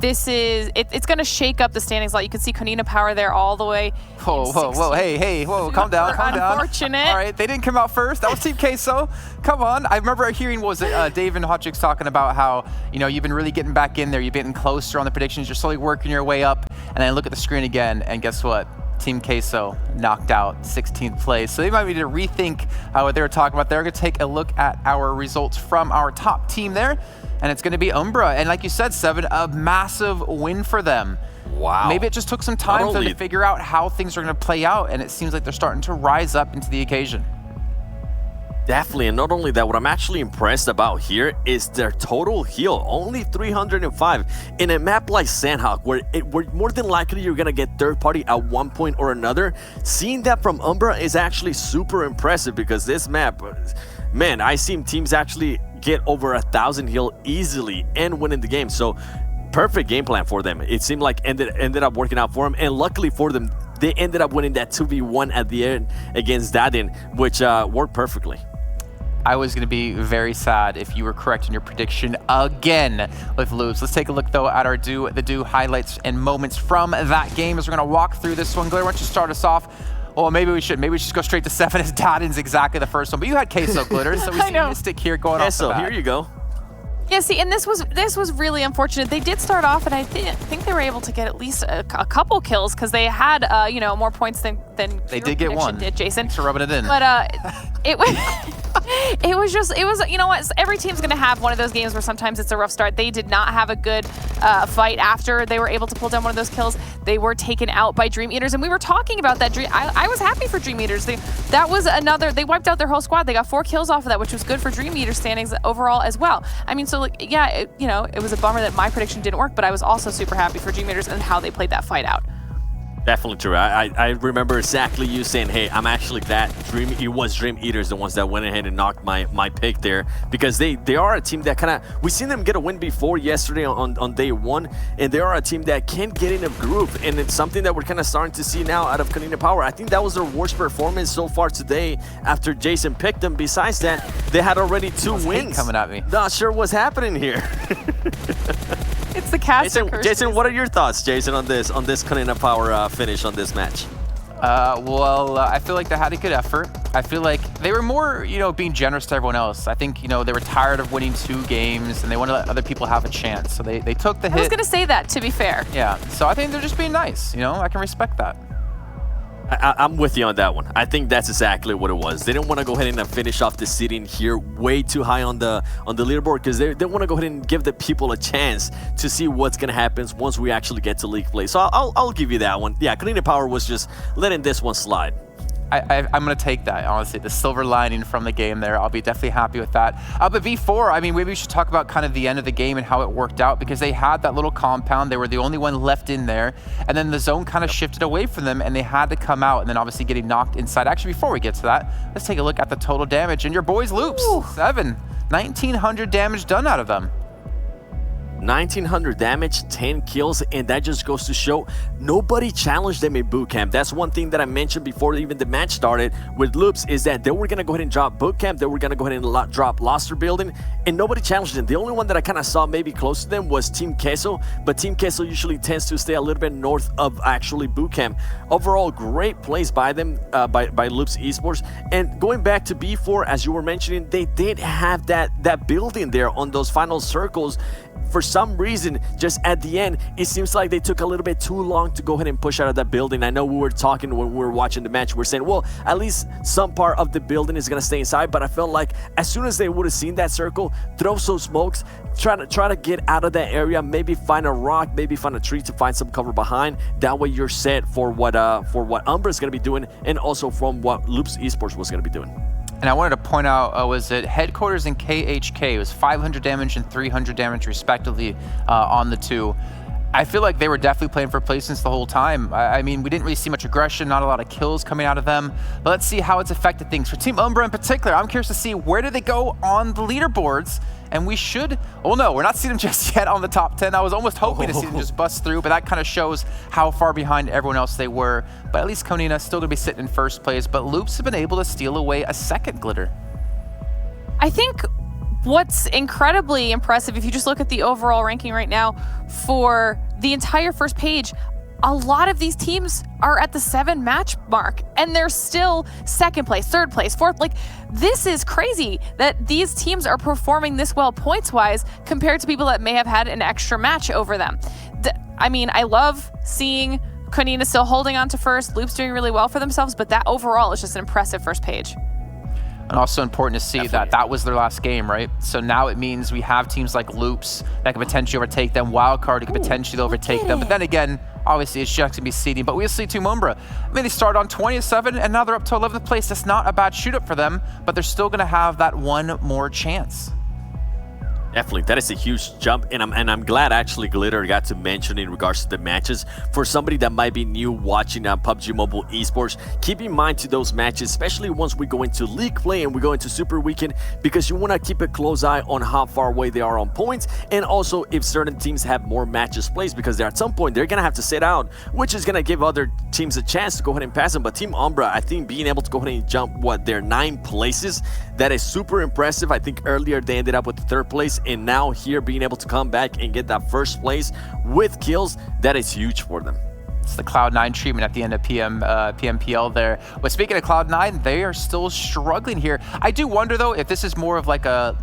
Speaker 22: it's going to shake up the standings a lot. You can see Konina Power there all the way.
Speaker 2: Whoa, hey, calm down.
Speaker 22: Unfortunate.
Speaker 2: All right, they didn't come out first. That was Team Queso. Come on. I remember hearing, Dave and Hotchicks talking about how, you've been really getting back in there. You've been closer on the predictions. You're slowly working your way up. And then look at the screen again, and guess what? Team Queso knocked out 16th place. So they might need to rethink what they were talking about. They're going to take a look at our results from our top team there. And it's going to be Umbra. And like you said, 7, a massive win for them.
Speaker 21: Wow.
Speaker 2: Maybe it just took some time for them to figure out how things are going to play out. And it seems like they're starting to rise up into the occasion.
Speaker 21: Definitely, and not only that, what I'm actually impressed about here is their total heal, only 305. In a map like Sanhok, where more than likely you're gonna get third party at one point or another, seeing that from Umbra is actually super impressive, because this map, man, I seen teams actually get over 1,000 heal easily and winning the game. So perfect game plan for them. It seemed like ended up working out for them, and luckily for them, they ended up winning that 2v1 at the end against Dadin, which worked perfectly.
Speaker 2: I was going to be very sad if you were correct in your prediction again with Loops. Let's take a look, though, at our the highlights and moments from that game as we're going to walk through this one. Glitter, why don't you start us off? Well, maybe we should just go straight to 7 as Dadin's exactly the first one. But you had Queso, Glitter, so we see Mystic here going off the bat.
Speaker 21: Here you go.
Speaker 22: Yeah, see, and this was really unfortunate. They did start off, and I think they were able to get at least a couple kills, because they had more points than
Speaker 2: they did get one.
Speaker 22: Did, Jason?
Speaker 2: Thanks for rubbing it in.
Speaker 22: But it was you know what? Every team's gonna have one of those games where sometimes it's a rough start. They did not have a good fight after they were able to pull down one of those kills. They were taken out by Dream Eaters, and we were talking about that. I was happy for Dream Eaters. That was another. They wiped out their whole squad. They got 4 kills off of that, which was good for Dream Eaters standings overall as well. I mean, so like, yeah, it was a bummer that my prediction didn't work, but I was also super happy for Dream Eaters and how they played that fight out.
Speaker 21: Definitely true. I remember exactly you saying, hey, I'm actually glad it was Dream Eaters the ones that went ahead and knocked my pick there, because they are a team that kind of, we seen them get a win before yesterday on day 1, and they are a team that can get in a groove, and it's something that we're kind of starting to see now out of Kanina Power. I think that was their worst performance so far today after Jason picked them. Besides that, they had already 2 wins.
Speaker 2: Coming at me.
Speaker 21: Not sure what's happening here.
Speaker 22: It's the cast.
Speaker 21: Jason, what are your thoughts, Jason, on this Kanina Power finish on this match?
Speaker 2: I feel like they had a good effort. I feel like they were more, being generous to everyone else. I think, they were tired of winning 2 games, and they wanted to let other people have a chance. So they took the hit.
Speaker 22: I was gonna say that, to be fair.
Speaker 2: Yeah. So I think they're just being nice. I can respect that.
Speaker 21: I'm with you on that one. I think that's exactly what it was. They didn't want to go ahead and finish off the seeding here way too high on the leaderboard, because they want to go ahead and give the people a chance to see what's going to happen once we actually get to league play. So I'll give you that one. Yeah, Kanina Power was just letting this one slide.
Speaker 2: I'm going to take that, honestly. The silver lining from the game there. I'll be definitely happy with that. But V4, I mean, maybe we should talk about kind of the end of the game and how it worked out, because they had that little compound. They were the only one left in there. And then the zone kind of shifted away from them, and they had to come out, and then obviously getting knocked inside. Actually, before we get to that, let's take a look at the total damage. And your boys, Loops, 7. 1,900 damage done out of them.
Speaker 21: 1,900 damage, 10 kills, and that just goes to show nobody challenged them in boot camp. That's one thing that I mentioned before even the match started with Loops, is that they were going to go ahead and drop boot camp, they were going to go ahead and drop Luster Building, and nobody challenged them. The only one that I kind of saw maybe close to them was Team Queso, but Team Queso usually tends to stay a little bit north of actually boot camp. Overall, great plays by them, by Loops Esports. And going back to B4, as you were mentioning, they did have that building there on those final circles. For some reason, just at the end, it seems like they took a little bit too long to go ahead and push out of that building. I know we were talking when we were watching the match, we were saying, well, at least some part of the building is going to stay inside, but I felt like as soon as they would have seen that circle, throw some smokes, try to get out of that area, maybe find a rock, maybe find a tree to find some cover behind. That way you're set for what Umbra is going to be doing, and also from what Loops Esports was going to be doing.
Speaker 2: And I wanted to point out, was it Headquarters and KHK? It was 500 damage and 300 damage respectively on the 2. I feel like they were definitely playing for placements the whole time. I mean, we didn't really see much aggression, not a lot of kills coming out of them. But let's see how it's affected things. For Team Umbra in particular, I'm curious to see where do they go on the leaderboards. And we should, oh no, we're not seeing them just yet on the top 10. I was almost hoping to see them just bust through, but that kind of shows how far behind everyone else they were. But at least Konina still gonna be sitting in first place, but Loops have been able to steal away a second, Glitter.
Speaker 22: I think what's incredibly impressive, if you just look at the overall ranking right now for the entire first page, a lot of these teams are at the 7 match mark, and they're still second place, third place, fourth. Like, this is crazy that these teams are performing this well points-wise compared to people that may have had an extra match over them. I mean, I love seeing Konina still holding on to first, Loops doing really well for themselves, but that overall is just an impressive first page.
Speaker 2: And also important to see that was their last game, right? So now it means we have teams like Loops that could potentially overtake them. Wildcard could potentially overtake them. But then again, Obviously, it's just going to be seeding, but we'll see too Mumbra. I mean, they started on 27, and now they're up to 11th place. That's not a bad shoot-up for them, but they're still going to have that one more chance.
Speaker 21: Definitely, that is a huge jump, and I'm glad actually Glitter got to mention in regards to the matches. For somebody that might be new watching PUBG Mobile Esports, keep in mind to those matches, especially once we go into league play and we go into Super Weekend, because you want to keep a close eye on how far away they are on points, and also if certain teams have more matches placed, because at some point they're going to have to sit out, which is going to give other teams a chance to go ahead and pass them. But Team Umbra, I think being able to go ahead and jump, they're 9 places, that is super impressive. I think earlier they ended up with 3rd place, and now here being able to come back and get that 1st place with kills, that is huge for them.
Speaker 2: It's the Cloud9 treatment at the end of PMPL there. But speaking of Cloud9, they are still struggling here. I do wonder though if this is more of like a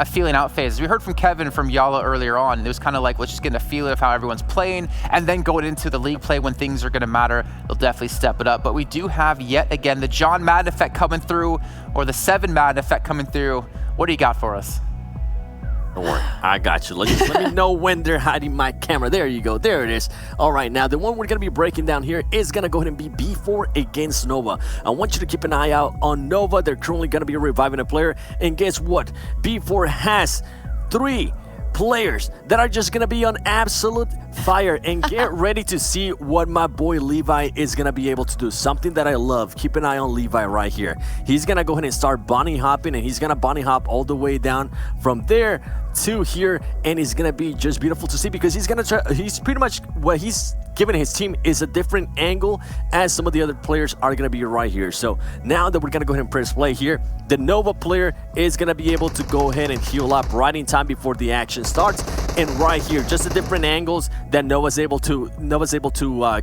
Speaker 2: feeling out phase. We heard from Kevin from Yala earlier on. It was kind of like, let's just get a feel of how everyone's playing, and then going into the league play when things are going to matter, they'll definitely step it up. But we do have yet again the John Madden effect coming through, or the 7 Madden effect coming through. What do you got for us?
Speaker 21: Don't worry, I got you. Let me know when they're hiding my camera. There you go. There it is. All right, now the one we're going to be breaking down here is going to go ahead and be B4 against Nova. I want you to keep an eye out on Nova. They're currently going to be reviving a player. And guess what? B4 has 3 players that are just gonna be on absolute fire, and get ready to see what my boy Levi is gonna be able to do. Something that I love. Keep an eye on Levi right here. He's gonna go ahead and start bunny hopping, and he's gonna bunny hop all the way down from there to here, and it's gonna be just beautiful to see, because he's gonna try, he's pretty much what he's given his team is a different angle as some of the other players are gonna be right here. So now that we're gonna go ahead and press play here, the Nova player is gonna be able to go ahead and heal up right in time before the action starts. And right here, just the different angles that Nova's able to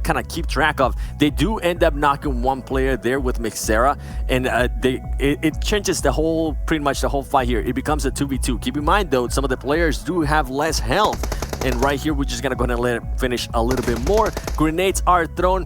Speaker 21: kind of keep track of. They do end up knocking one player there with Mixera, and it changes the whole, pretty much the whole fight here. It becomes a 2v2. Keep in mind though, some of the players do have less health. And right here, we're just gonna go ahead and let it finish a little bit more. Grenades are thrown.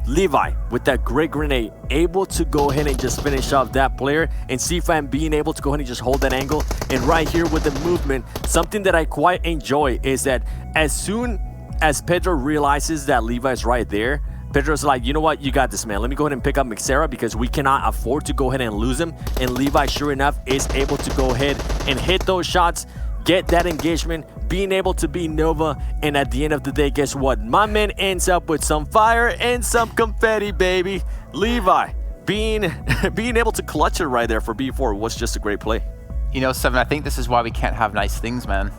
Speaker 21: Levi, with that great grenade, able to go ahead and just finish off that player, and C-Fan being able to go ahead and just hold that angle. And right here with the movement, something that I quite enjoy is that as soon as Pedro realizes that Levi's right there, Pedro's like, you know what, you got this, man. Let me go ahead and pick up Mixera, because we cannot afford to go ahead and lose him. And Levi, sure enough, is able to go ahead and hit those shots, get that engagement, being able to be Nova, and at the end of the day, guess what? My man ends up with some fire and some confetti, baby. Levi being able to clutch it right there for B4 was just a great play.
Speaker 2: You know, Seven, I think this is why we can't have nice things, man.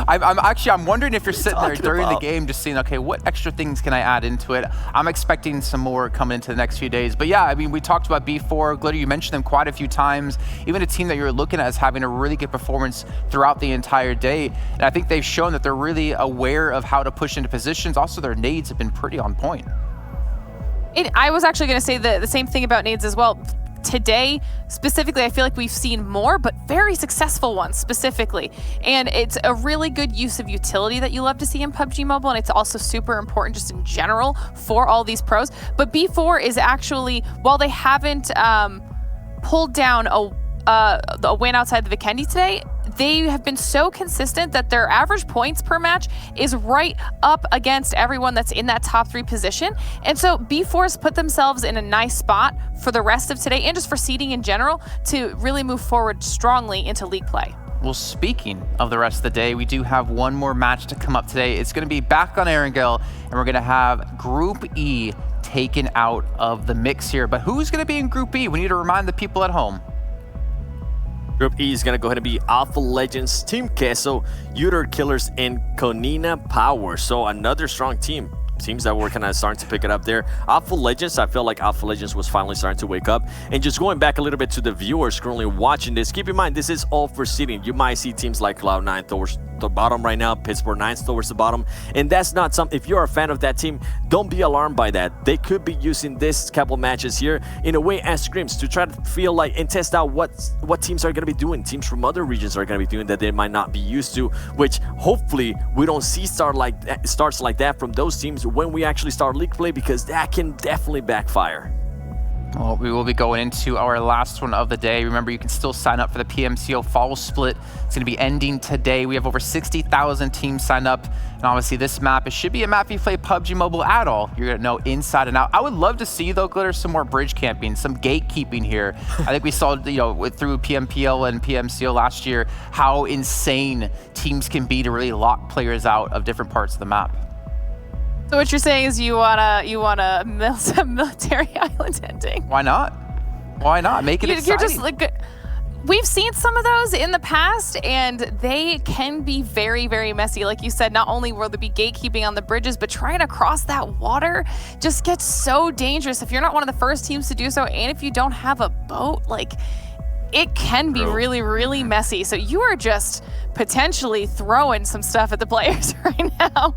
Speaker 2: I'm wondering if you're sitting there during the game just seeing, okay, what extra things can I add into it? I'm expecting some more coming into the next few days. But yeah, I mean, we talked about B4. Glitter, you mentioned them quite a few times. Even a team that you're looking at as having a really good performance throughout the entire day. And I think they've shown that they're really aware of how to push into positions. Also, their nades have been pretty on point.
Speaker 22: I was actually going to say the same thing about nades as well. Today, specifically, I feel like we've seen more, but very successful ones specifically. And it's a really good use of utility that you love to see in PUBG Mobile, and it's also super important just in general for all these pros. But B4 is actually, while they haven't pulled down a win outside the Vikendi today, they have been so consistent that their average points per match is right up against everyone that's in that top 3 position. And so B4's put themselves in a nice spot for the rest of today, and just for seeding in general, to really move forward strongly into league play.
Speaker 2: Well, speaking of the rest of the day, we do have one more match to come up today. It's going to be back on Erangel, and we're going to have Group E taken out of the mix here. But who's going to be in Group E? We need to remind the people at home.
Speaker 21: Group E is going to go ahead and be Alpha Legends, Team Queso, Uter Killers, and Konina Power. So another strong team. Teams that were kind of starting to pick it up there. Alpha Legends, I feel like Alpha Legends was finally starting to wake up. And just going back a little bit to the viewers currently watching this, keep in mind, this is all for seeding. You might see teams like Cloud9 towards the bottom right now, Pittsburgh 9's towards the bottom. And that's not something, if you're a fan of that team, don't be alarmed by that. They could be using this couple matches here in a way as scrims to try to feel like and test out what teams are going to be doing. Teams from other regions are going to be doing that they might not be used to, which hopefully we don't see starts like that from those teams when we actually start league play, because that can definitely backfire.
Speaker 2: Well, we will be going into our last one of the day. Remember, you can still sign up for the PMCO Fall Split. It's going to be ending today. We have over 60,000 teams signed up. And obviously, this map, it should be a map if you play PUBG Mobile at all. You're going to know inside and out. I would love to see, though, Glitter, some more bridge camping, some gatekeeping here. I think we saw, through PMPL and PMCO last year, how insane teams can be to really lock players out of different parts of the map.
Speaker 22: So what you're saying is you want a military island ending?
Speaker 2: Why not? Why not? Make it exciting.
Speaker 22: You're just like, we've seen some of those in the past, and they can be very, very messy. Like you said, not only will there be gatekeeping on the bridges, but trying to cross that water just gets so dangerous if you're not one of the first teams to do so, and if you don't have a boat, like, it can be really, really messy. So you are just potentially throwing some stuff at the players right now.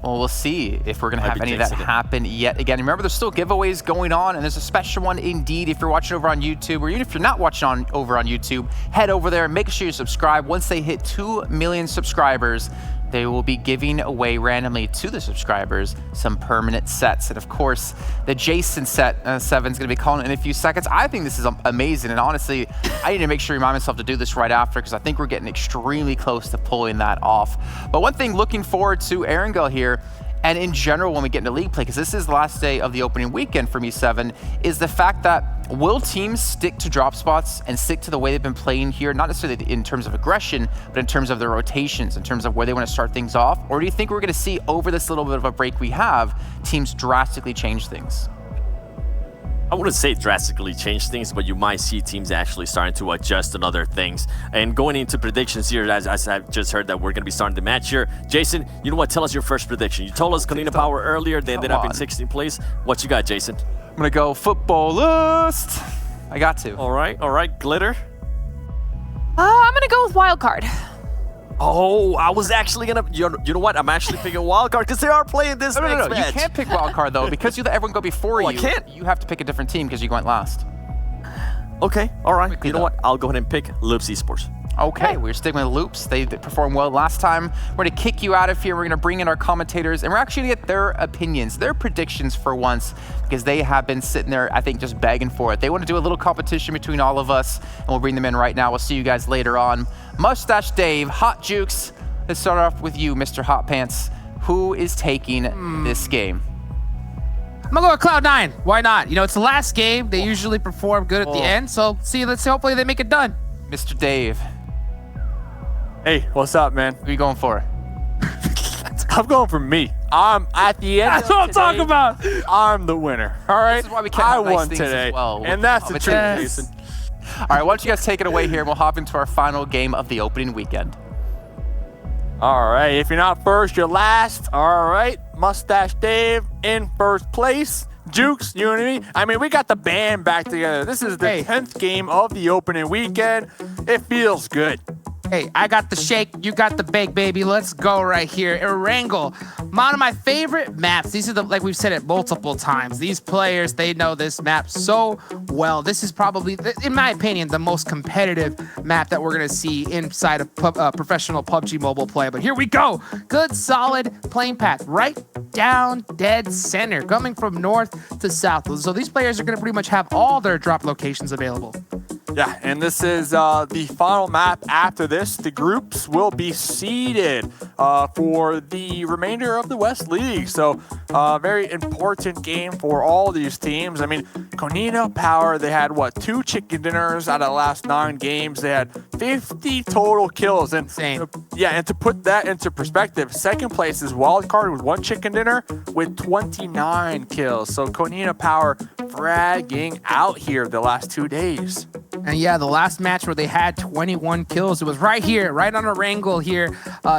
Speaker 2: Well, we'll see if we're going to have any of that happen yet again. Remember, there's still giveaways going on, and there's a special one indeed. If you're watching over on YouTube, or even if you're not watching over on YouTube, head over there and make sure you subscribe. Once they hit 2 million subscribers, they will be giving away randomly to the subscribers some permanent sets. And of course, the Jason set 7 is going to be calling in a few seconds. I think this is amazing. And honestly, I need to make sure to remind myself to do this right after, because I think we're getting extremely close to pulling that off. But one thing, looking forward to Erangel here, and in general when we get into league play, because this is the last day of the opening weekend for Me7, is the fact that will teams stick to drop spots and stick to the way they've been playing here, not necessarily in terms of aggression, but in terms of their rotations, in terms of where they want to start things off? Or do you think we're going to see, over this little bit of a break we have, teams drastically change things?
Speaker 21: I wouldn't say drastically change things, but you might see teams actually starting to adjust on other things. And going into predictions here, as I've just heard that we're going to be starting the match here. Jason, you know what? Tell us your first prediction. You told us Kalina Power earlier. They ended up in 16th place. What you got, Jason?
Speaker 2: I'm going to go footballist. I got to.
Speaker 21: All right. Glitter?
Speaker 22: I'm going to go with wildcard.
Speaker 21: Oh, I was actually gonna. You know what? I'm actually picking wildcard because they are playing this next match.
Speaker 2: You can't pick wildcard though, because you let everyone go before you.
Speaker 21: I can't.
Speaker 2: You have to pick a different team because you went last.
Speaker 21: Okay, all right. You know what? I'll go ahead and pick Loops Esports.
Speaker 2: Okay, we're sticking with Loops. They performed well last time. We're going to kick you out of here. We're going to bring in our commentators, and we're actually going to get their opinions, their predictions for once, because they have been sitting there, I think, just begging for it. They want to do a little competition between all of us, and we'll bring them in right now. We'll see you guys later on. Mustache Dave, Hot Jukes. Let's start off with you, Mr. Hot Pants. Who is taking this game?
Speaker 5: I'm gonna go with Cloud9. Why not? You know, it's the last game. They usually perform good at the end, so let's see, hopefully they make it done.
Speaker 2: Mr. Dave.
Speaker 10: Hey, what's up, man?
Speaker 2: Who are you going for?
Speaker 10: I'm going for me. I'm at the end.
Speaker 3: That's what I'm talking about.
Speaker 10: I'm the winner. All right.
Speaker 2: This is why we can't have nice
Speaker 10: won
Speaker 2: things
Speaker 10: today,
Speaker 2: as well.
Speaker 10: and that's the truth, Jason.
Speaker 2: All right, why don't you guys take it away here, and we'll hop into our final game of the opening weekend.
Speaker 10: All right. If you're not first, you're last. All right. Mustache Dave in first place. Jukes, you know what I mean? I mean, we got the band back together. This is the 10th game of the opening weekend. It feels good.
Speaker 5: Hey, I got the shake, you got the bake, baby. Let's go right here. Erangel, one of my favorite maps. These are like we've said it multiple times. These players, they know this map so well. This is probably, in my opinion, the most competitive map that we're going to see inside of professional PUBG Mobile play. But here we go. Good, solid playing path right down dead center, coming from north to south. So these players are going to pretty much have all their drop locations available.
Speaker 10: Yeah, and this is the final map after this. The groups will be seeded for the remainder of the West League. So, very important game for all these teams. I mean, Konina Power, they had, 2 chicken dinners out of the last 9 games. They had 50 total kills. And,
Speaker 5: insane.
Speaker 10: Yeah, and to put that into perspective, second place is Wildcard with 1 chicken dinner with 29 kills. So, Konina Power fragging out here the last 2 days.
Speaker 5: And yeah, the last match where they had 21 kills, it was right here, right on Erangel here,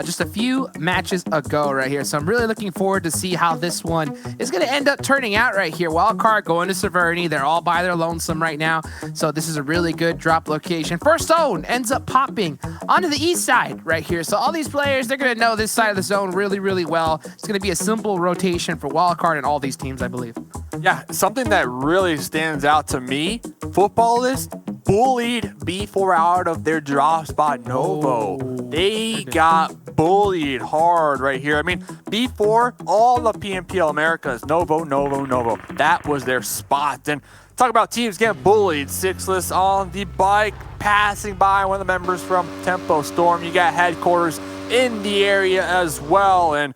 Speaker 5: just a few matches ago right here. So I'm really looking forward to see how this one is going to end up turning out right here. Wildcard going to Severity. They're all by their lonesome right now. So this is a really good drop location. First zone ends up popping onto the east side right here. So all these players, they're going to know this side of the zone really, really well. It's going to be a simple rotation for Wildcard and all these teams, I believe.
Speaker 10: Yeah, something that really stands out to me, Footballist bullied B4 out of their drop spot Novo. They got bullied hard right here. I mean, B4, all of PMPL Americas, Novo. That was their spot. And Talk about teams getting bullied. Sixless on the bike, passing by one of the members from Tempo Storm. You got headquarters in the area as well. And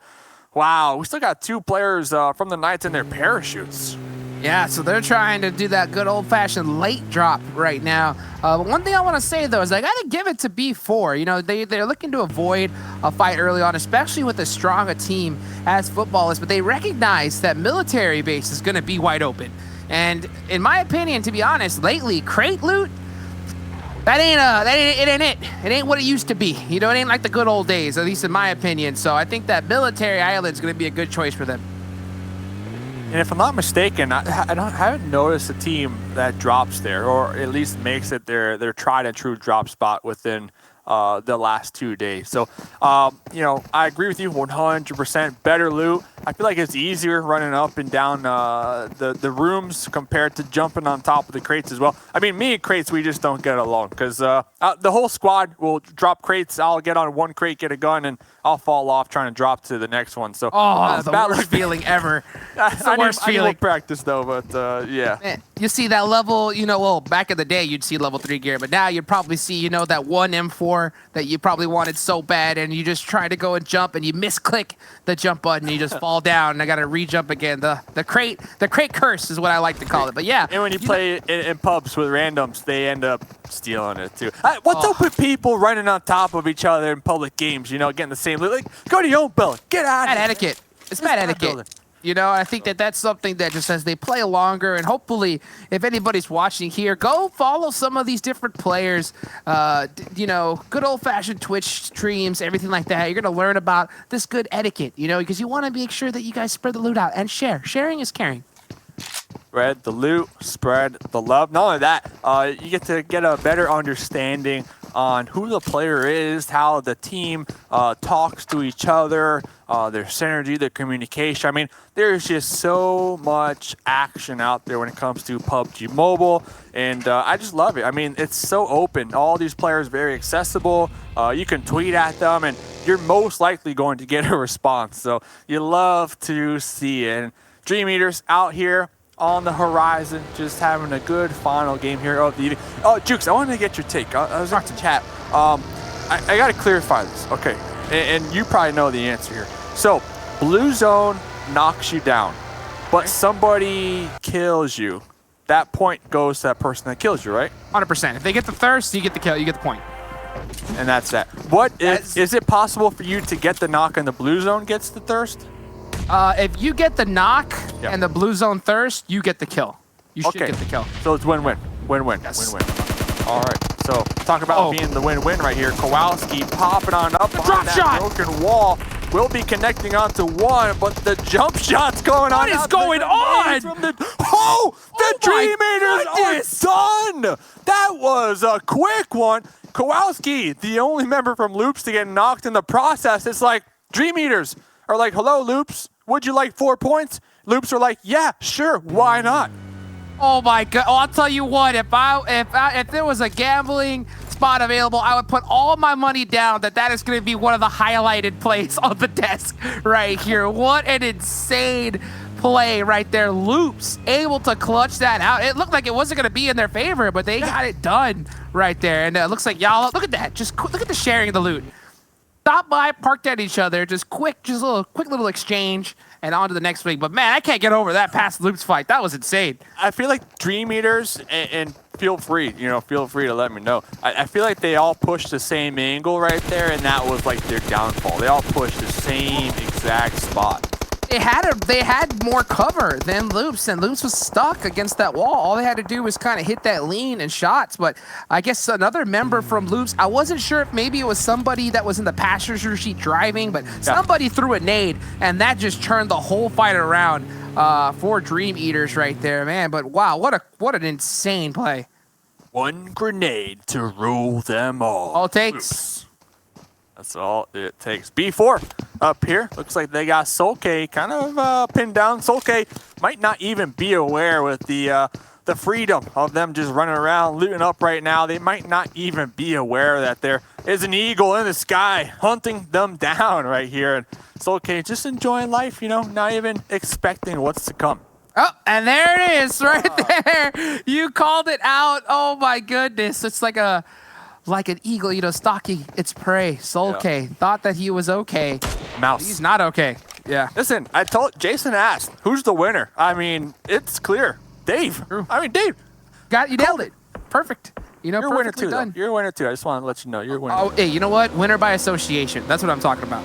Speaker 10: wow, we still got 2 players from the Knights in their parachutes.
Speaker 5: Yeah, so they're trying to do that good old-fashioned late drop right now. But one thing I want to say, though, is I got to give it to B4. You know, they're looking to avoid a fight early on, especially with as strong a team as football is. But they recognize that military base is going to be wide open. And in my opinion, to be honest, lately, crate loot, it ain't it. It ain't what it used to be. You know, it ain't like the good old days, at least in my opinion. So I think that military island is going to be a good choice for them.
Speaker 10: And if I'm not mistaken, I haven't noticed a team that drops there, or at least makes it their tried and true drop spot within the last 2 days. So, you know, I agree with you 100%. Better loot. I feel like it's easier running up and down the rooms compared to jumping on top of the crates as well. I mean, me and crates, we just don't get along because the whole squad will drop crates. I'll get on one crate, get a gun, and I'll fall off trying to drop to the next one. So,
Speaker 5: the worst feeling ever. It's the worst feeling.
Speaker 10: I need practice though, but yeah.
Speaker 5: Man, you see that level, you know, well, back in the day, you'd see level 3 gear, but now you'd probably see, you know, that one M4 that you probably wanted so bad, and you just try to go and jump, and you misclick the jump button, and you just fall down, and I gotta re-jump again. The crate curse is what I like to call it. But yeah.
Speaker 10: And when you play in pubs with randoms, they end up stealing it too. What's up with people running on top of each other in public games? You know, getting the same loot. Like, go to your own building. Get out of here.
Speaker 5: Bad etiquette. It's bad etiquette. You know, I think that that's something that just as they play longer, and hopefully, if anybody's watching here, go follow some of these different players. You know, good old-fashioned Twitch streams, everything like that. You're going to learn about this good etiquette, you know, because you want to make sure that you guys spread the loot out and share. Sharing is caring.
Speaker 10: Spread the loot, spread the love. Not only that, you get to get a better understanding on who the player is, how the team talks to each other, their synergy, their communication. I mean, there's just so much action out there when it comes to PUBG Mobile, and I just love it. I mean, it's so open. All these players very accessible. You can tweet at them, and you're most likely going to get a response. So you love to see it. And Dream Eaters out here on the horizon, just having a good final game here of the evening. Oh, Jukes, I wanted to get your take. I was talking to chat. I got to clarify this. Okay, and you probably know the answer here. So, blue zone knocks you down, but somebody kills you. That point goes to that person that kills you, right?
Speaker 5: 100%. If they get the thirst, you get the kill. You get the point.
Speaker 10: And that's that. Is it possible for you to get the knock and the blue zone gets the thirst?
Speaker 5: If you get the knock and the blue zone thirst, you get the kill. You should get the kill.
Speaker 10: So it's win-win. Win-win.
Speaker 5: Yes.
Speaker 10: Win-win. All right. So talk about being the win-win right here. Kowalski popping on up on that broken wall. Will be connecting onto one, but the jump shot's going on.
Speaker 5: What is going on?
Speaker 10: The Dream Eaters are done. That was a quick one. Kowalski, the only member from Loops to get knocked in the process. It's like Dream Eaters are like, hello, Loops. Would you like 4 points? Loops are like, yeah, sure, why not?
Speaker 5: Oh my God! Oh, I'll tell you what. If there was a gambling spot available, I would put all my money down that is going to be one of the highlighted plays on the desk right here. What an insane play right there. Loops able to clutch that out. It looked like it wasn't going to be in their favor, but they got it done right there. And it looks like y'all look at that. Just look at the sharing of the loot. Stop by, parked at each other, just a quick little exchange, and on to the next week. But man, I can't get over that past Loops fight. That was insane.
Speaker 10: I feel like Dream Eaters, and feel free to let me know. I feel like they all pushed the same angle right there, and that was like their downfall. They all pushed the same exact spot.
Speaker 5: They had more cover than Loops, and Loops was stuck against that wall. All they had to do was kind of hit that lean and shots, but I guess another member from Loops, I wasn't sure if maybe it was somebody that was in the passenger seat driving, but somebody threw a nade, and that just turned the whole fight around for Dream Eaters right there, man. But wow, what an insane play.
Speaker 10: One grenade to rule them all.
Speaker 5: All it takes.
Speaker 10: Oops. That's all it takes. B4 up here. Looks like they got Solke kind of pinned down. Solke might not even be aware with the freedom of them just running around, looting up right now. They might not even be aware that there is an eagle in the sky hunting them down right here. And Solke just enjoying life, you know, not even expecting what's to come.
Speaker 5: Oh, and there it is right there. You called it out. Oh my goodness. It's like an eagle, you know, stalking its prey. Solke thought that he was okay.
Speaker 10: Mouse.
Speaker 5: He's not okay. Yeah.
Speaker 10: Listen, Jason asked, who's the winner? I mean, it's clear. Dave. I mean, Dave.
Speaker 5: You nailed it. Perfect. You know,
Speaker 10: you're a winner too.
Speaker 5: Done.
Speaker 10: You're a winner too. I just want to let you know you're a winner.
Speaker 5: Oh, hey, you know what? Winner by association. That's what I'm talking about.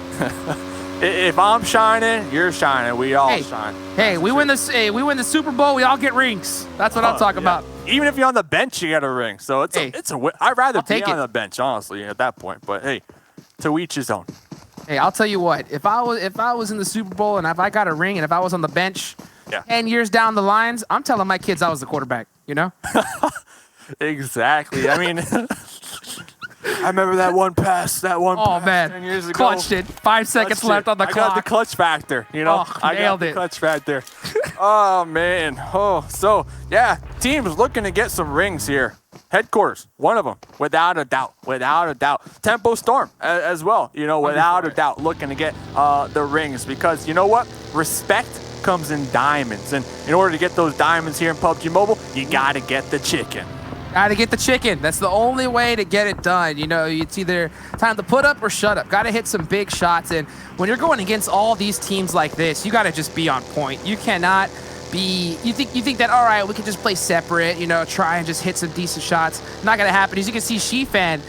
Speaker 10: If I'm shining, you're shining. We all shine.
Speaker 5: Hey, we win this. Hey, we win the Super Bowl. We all get rings. That's what I'm talking about.
Speaker 10: Even if you're on the bench, you get a ring. So it's a win. I'd rather be on
Speaker 5: it.
Speaker 10: the bench, honestly, at that point. But hey, to each his own.
Speaker 5: Hey, I'll tell you what. If I was in the Super Bowl and if I got a ring and if I was on the bench, 10 years down the lines, I'm telling my kids I was the quarterback. You know.
Speaker 10: Exactly. I mean, I remember that one pass. That one.
Speaker 5: Oh
Speaker 10: pass
Speaker 5: man,
Speaker 10: 10 years ago.
Speaker 5: Clutched it. 5 seconds left on the clock.
Speaker 10: I got the clutch factor. You know, I got the clutch factor. Oh man. Oh, so yeah, teams looking to get some rings here. Headquarters, one of them, without a doubt, without a doubt. Tempo Storm as well. You know, without a doubt, looking to get the rings because you know what? Respect comes in diamonds, and in order to get those diamonds here in PUBG Mobile, you gotta get the chicken.
Speaker 5: Gotta get the chicken. That's the only way to get it done. You know, it's either time to put up or shut up. Gotta hit some big shots. And when you're going against all these teams like this, you gotta just be on point. You cannot be, you think that, all right, we can just play separate, you know, try and just hit some decent shots. Not gonna happen. As you can see, Shifan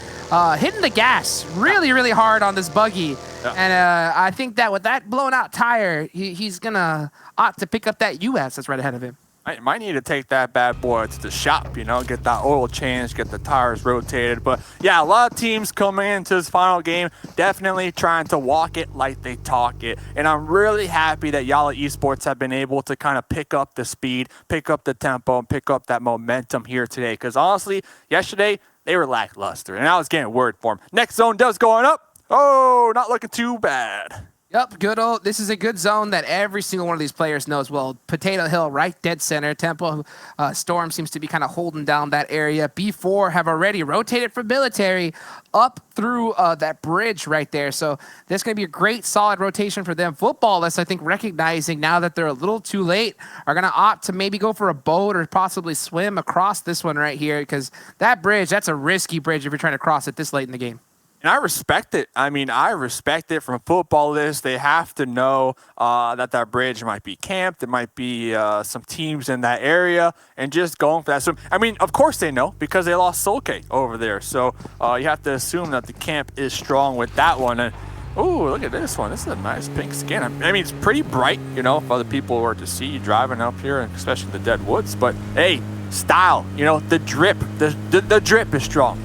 Speaker 5: hitting the gas really, really hard on this buggy. Yeah. And I think that with that blown out tire, he's gonna opt to pick up that US that's right ahead of him.
Speaker 10: I might need to take that bad boy to the shop, you know, get that oil changed, get the tires rotated. But yeah, a lot of teams coming into this final game, definitely trying to walk it like they talk it. And I'm really happy that y'all at Esports have been able to kind of pick up the speed, pick up the tempo, and pick up that momentum here today. Because honestly, yesterday, they were lackluster. And I was getting worried for them. Next zone does going up. Oh, not looking too bad.
Speaker 5: Yep, good old. This is a good zone that every single one of these players knows well. Potato Hill, right dead center. Tempo Storm seems to be kind of holding down that area. B4 have already rotated for military up through that bridge right there. So there's going to be a great solid rotation for them. Footballists, I think, recognizing now that they're a little too late, are going to opt to maybe go for a boat or possibly swim across this one right here because that bridge, that's a risky bridge if you're trying to cross it this late in the game.
Speaker 10: And I respect it. I mean, I respect it from Footballists. They have to know that bridge might be camped. There might be some teams in that area and just going for that. So, I mean, of course they know because they lost Solke over there. So you have to assume that the camp is strong with that one. And ooh, look at this one. This is a nice pink skin. I mean, it's pretty bright, you know, if other people were to see you driving up here, and especially the dead woods. But hey, style, you know, the drip, the drip is strong.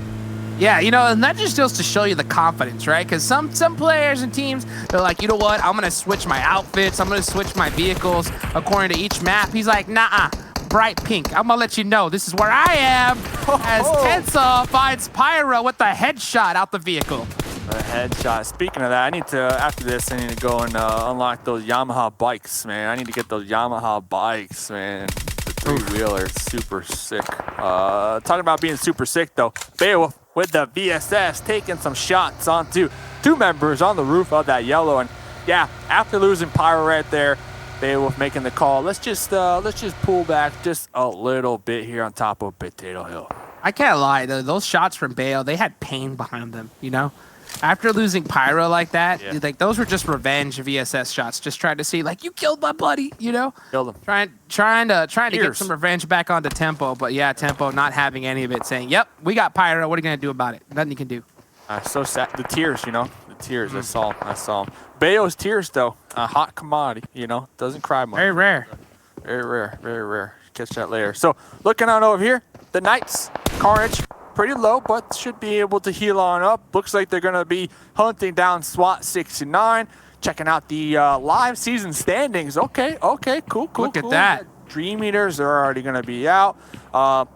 Speaker 5: Yeah, you know, and that just goes to show you the confidence, right? Because some players and teams, they're like, you know what? I'm going to switch my outfits. I'm going to switch my vehicles according to each map. He's like, nah, bright pink. I'm going to let you know this is where I am. As Tensa finds Pyro with the headshot out the vehicle.
Speaker 10: The headshot. Speaking of that, I need to, after this, I need to go and unlock those Yamaha bikes, man. I need to get those Yamaha bikes, man. The three-wheeler, super sick. Talking about being super sick, though. Beowulf with the VSS taking some shots onto two members on the roof of that yellow. And yeah, after losing Pyro right there, Beowulf making the call. Let's just pull back just a little bit here on top of Potato Hill.
Speaker 5: I can't lie, though. Those shots from Bayo, they had pain behind them, you know? After losing Pyro like that, like those were just revenge VSS shots. Just trying to see, like, you killed my buddy, you know?
Speaker 10: Killed him.
Speaker 5: Trying to get some revenge back onto Tempo. But yeah, Tempo not having any of it, saying, yep, we got Pyro. What are you going to do about it? Nothing you can do.
Speaker 10: So sad. The tears, you know? The tears. I saw them. Bayo's tears, though. A hot commodity, you know? Doesn't cry much.
Speaker 5: Very rare.
Speaker 10: Very rare. Very rare. Catch that later. So, looking on over here, the Knights. Carnage. Pretty low, but should be able to heal on up. Looks like they're going to be hunting down SWAT 69. Checking out the live season standings. Okay, cool.
Speaker 5: Look at that.
Speaker 10: Dream Eaters are already going to be out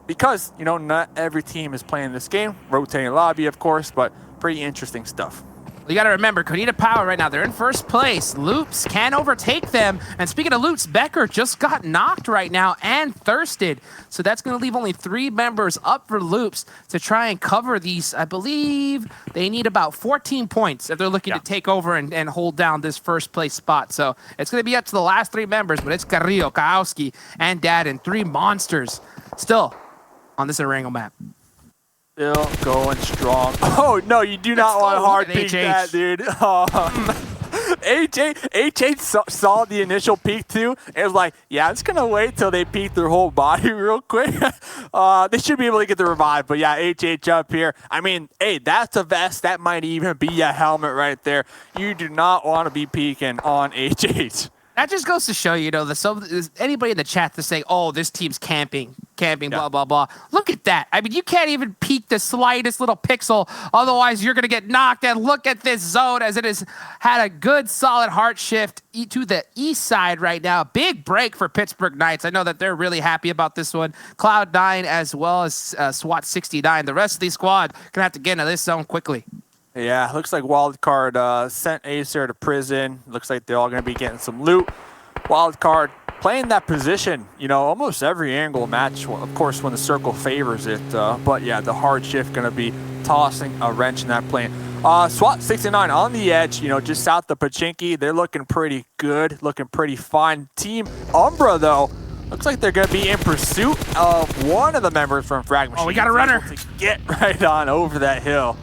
Speaker 10: because, you know, not every team is playing this game. Rotating lobby, of course, but pretty interesting stuff.
Speaker 5: You got to remember, Konita Power right now, they're in first place. Loops can overtake them. And speaking of Loops, Becker just got knocked right now and thirsted. So that's going to leave only 3 members up for Loops to try and cover these. I believe they need about 14 points if they're looking to take over and hold down this first place spot. So it's going to be up to the last 3 members, but it's Carrillo, Kaowski, and Dad, and 3 monsters still on this Erangel map.
Speaker 10: Still going strong. Oh, no, you do not want to hard peek that, dude. H8 saw the initial peek too. It was like, yeah, I'm just going to wait till they peek their whole body real quick. They should be able to get the revive, but yeah, H8 up here. I mean, hey, that's a vest. That might even be a helmet right there. You do not want to be peeking on H8.
Speaker 5: That just goes to show, you know, anybody in the chat to say, oh, this team's camping, blah, blah, blah. Look at that. I mean, you can't even peek the slightest little pixel. Otherwise, you're going to get knocked. And look at this zone as it has had a good, solid hard shift to the east side right now. Big break for Pittsburgh Knights. I know that they're really happy about this one. Cloud9 as well as SWAT 69. The rest of the squad going to have to get into this zone quickly.
Speaker 10: Yeah, looks like Wildcard sent Acer to prison. Looks like they're all going to be getting some loot. Wildcard playing that position, you know, almost every angle match, of course, when the circle favors it. But yeah, the hard shift going to be tossing a wrench in that plane. SWAT 69 on the edge, you know, just south of Pachinki. They're looking pretty good, looking pretty fine. Team Umbra, though, looks like they're going to be in pursuit of one of the members from Frag Machine.
Speaker 5: Oh, we got a runner.
Speaker 10: To get right on over that hill.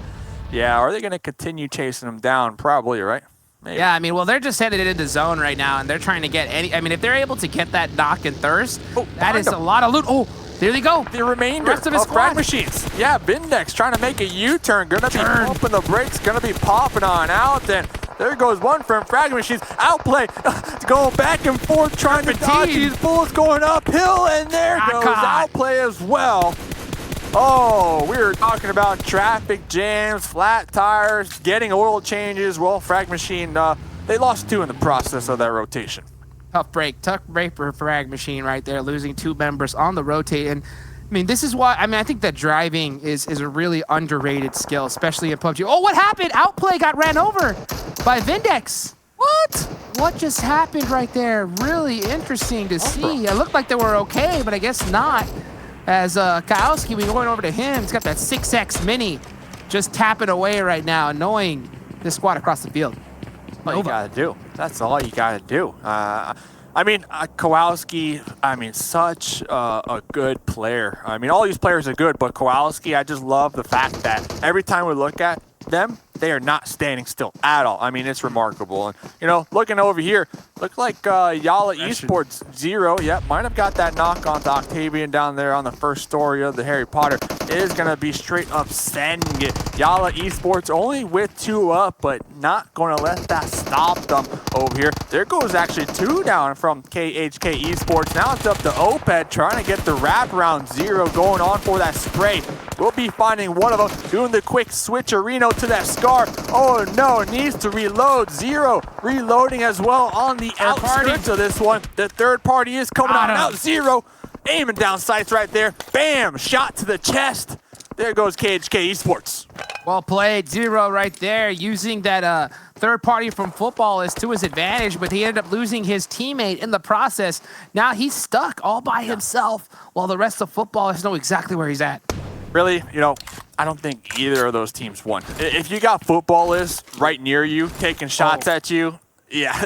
Speaker 10: Yeah, are they going to continue chasing them down? Probably, right? Maybe.
Speaker 5: Yeah, I mean, well, they're just headed into zone right now, and they're trying to get any... I mean, if they're able to get that knock and thirst, that is a lot of loot. Oh, there they go.
Speaker 10: The remainder of his Frag Machines. Yeah, Vindex trying to make a U-turn. Going to be pumping the brakes. Going to be popping on out. And there goes one from Frag Machines. Outplay. Going back and forth, trying to dodge these bullets going uphill. And there goes Outplay as well. Oh, we were talking about traffic jams, flat tires, getting oil changes. Well, Frag Machine, they lost 2 in the process of that rotation.
Speaker 5: Tough break for Frag Machine right there, losing 2 members on the rotate. And I mean, this is why, I mean, I think that driving is a really underrated skill, especially in PUBG. Oh, what happened? Outplay got ran over by Vindex. What just happened right there? Really interesting to see. It looked like they were okay, but I guess not. As Kaowski, we're going over to him. He's got that 6X Mini just tapping away right now, annoying this squad across the field.
Speaker 10: All you got to do. That's all you got to do. I mean, Kowalski, I mean, such a good player. I mean, all these players are good, but Kowalski, I just love the fact that every time we look at them, they are not standing still at all. I mean, it's remarkable. And, you know, looking over here, look like Yala Esports 0, yep, might have got that knock onto Octavian down there on the first story of the Harry Potter. It is going to be straight up sending it. Yala Esports only with 2 up, but not going to let that stop them over here. There goes actually 2 down from KHK Esports. Now it's up to Oped trying to get the wraparound 0 going on for that spray. We'll be finding one of them doing the quick switcherino to that Scar. Oh no, needs to reload. 0 reloading as well on the outskirts of this one. The third party is coming on out. 0 aiming down sights right there. Bam, shot to the chest. There goes KHK Esports.
Speaker 5: Well played, 0 right there, using that third party from football is to his advantage, but he ended up losing his teammate in the process. Now he's stuck all by himself while the rest of footballers know exactly where he's at.
Speaker 10: Really, you know, I don't think either of those teams won. If you got footballers right near you taking shots at you, yeah,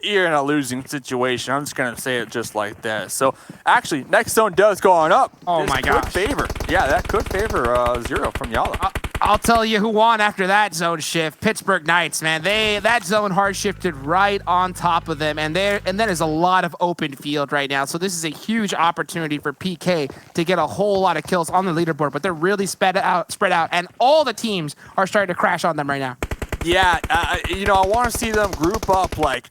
Speaker 10: you're in a losing situation. I'm just going to say it just like that. So, actually, next zone does go on up.
Speaker 5: Oh, my gosh.
Speaker 10: Could favor. Yeah, that could favor 0 from Yala.
Speaker 5: I'll tell you who won after that zone shift. Pittsburgh Knights, man. That zone hard shifted right on top of them, and that is a lot of open field right now. So this is a huge opportunity for PK to get a whole lot of kills on the leaderboard, but they're really spread out, and all the teams are starting to crash on them right now.
Speaker 10: Yeah, you know, I want to see them group up like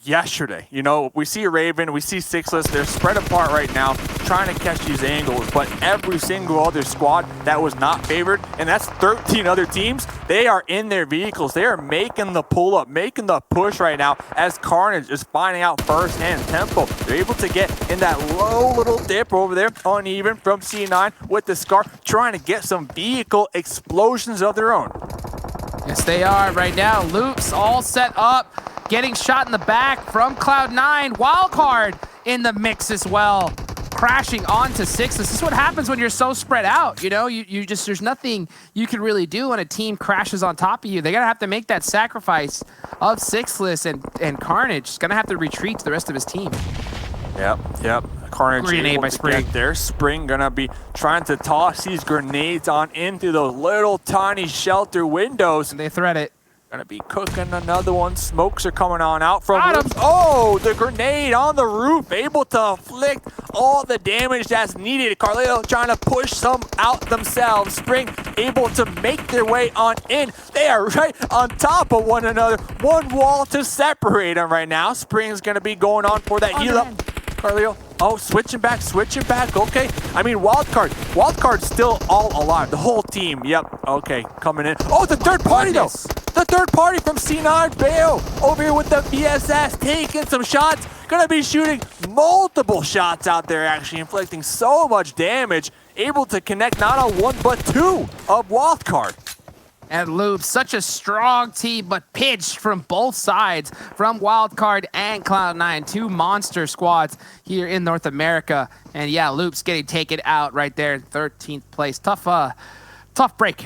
Speaker 10: yesterday. You know, we see Raven, we see Sixless. They're spread apart right now, trying to catch these angles. But every single other squad that was not favored, and that's 13 other teams, they are in their vehicles. They are making the pull-up, making the push right now as Carnage is finding out first-hand tempo. They're able to get in that low little dip over there, uneven from C9 with the Scar, trying to get some vehicle explosions of their own.
Speaker 5: Yes, they are right now. Loops all set up, getting shot in the back from Cloud9. Wildcard in the mix as well, crashing onto Sixless. This is what happens when you're so spread out. You know, you just, there's nothing you can really do when a team crashes on top of you. They're gonna have to make that sacrifice of Sixless, and Carnage is gonna have to retreat to the rest of his team.
Speaker 10: Yep. Carnage
Speaker 5: Grenade by Spring.
Speaker 10: There, Spring gonna be trying to toss these grenades on into those little tiny shelter windows.
Speaker 5: And they thread it.
Speaker 10: Gonna be cooking another one. Smokes are coming on out from Loops. Oh, the grenade on the roof, able to inflict all the damage that's needed. Carlito trying to push some out themselves. Spring able to make their way on in. They are right on top of one another. One wall to separate them right now. Spring's gonna be going on for that heal up. Carlito. Oh, switching back. Okay. I mean, Wildcard's still all alive. The whole team. Yep. Okay, coming in. Oh, the third party though. The third party from C9 Bayo over here with the VSS, taking some shots. Gonna be shooting multiple shots out there, actually inflicting so much damage. Able to connect not on one but two of Wildcard.
Speaker 5: And Loop, such a strong team, but pitched from both sides, from Wildcard and Cloud9, two monster squads here in North America. And yeah, Loop's getting taken out right there in 13th place. Tough break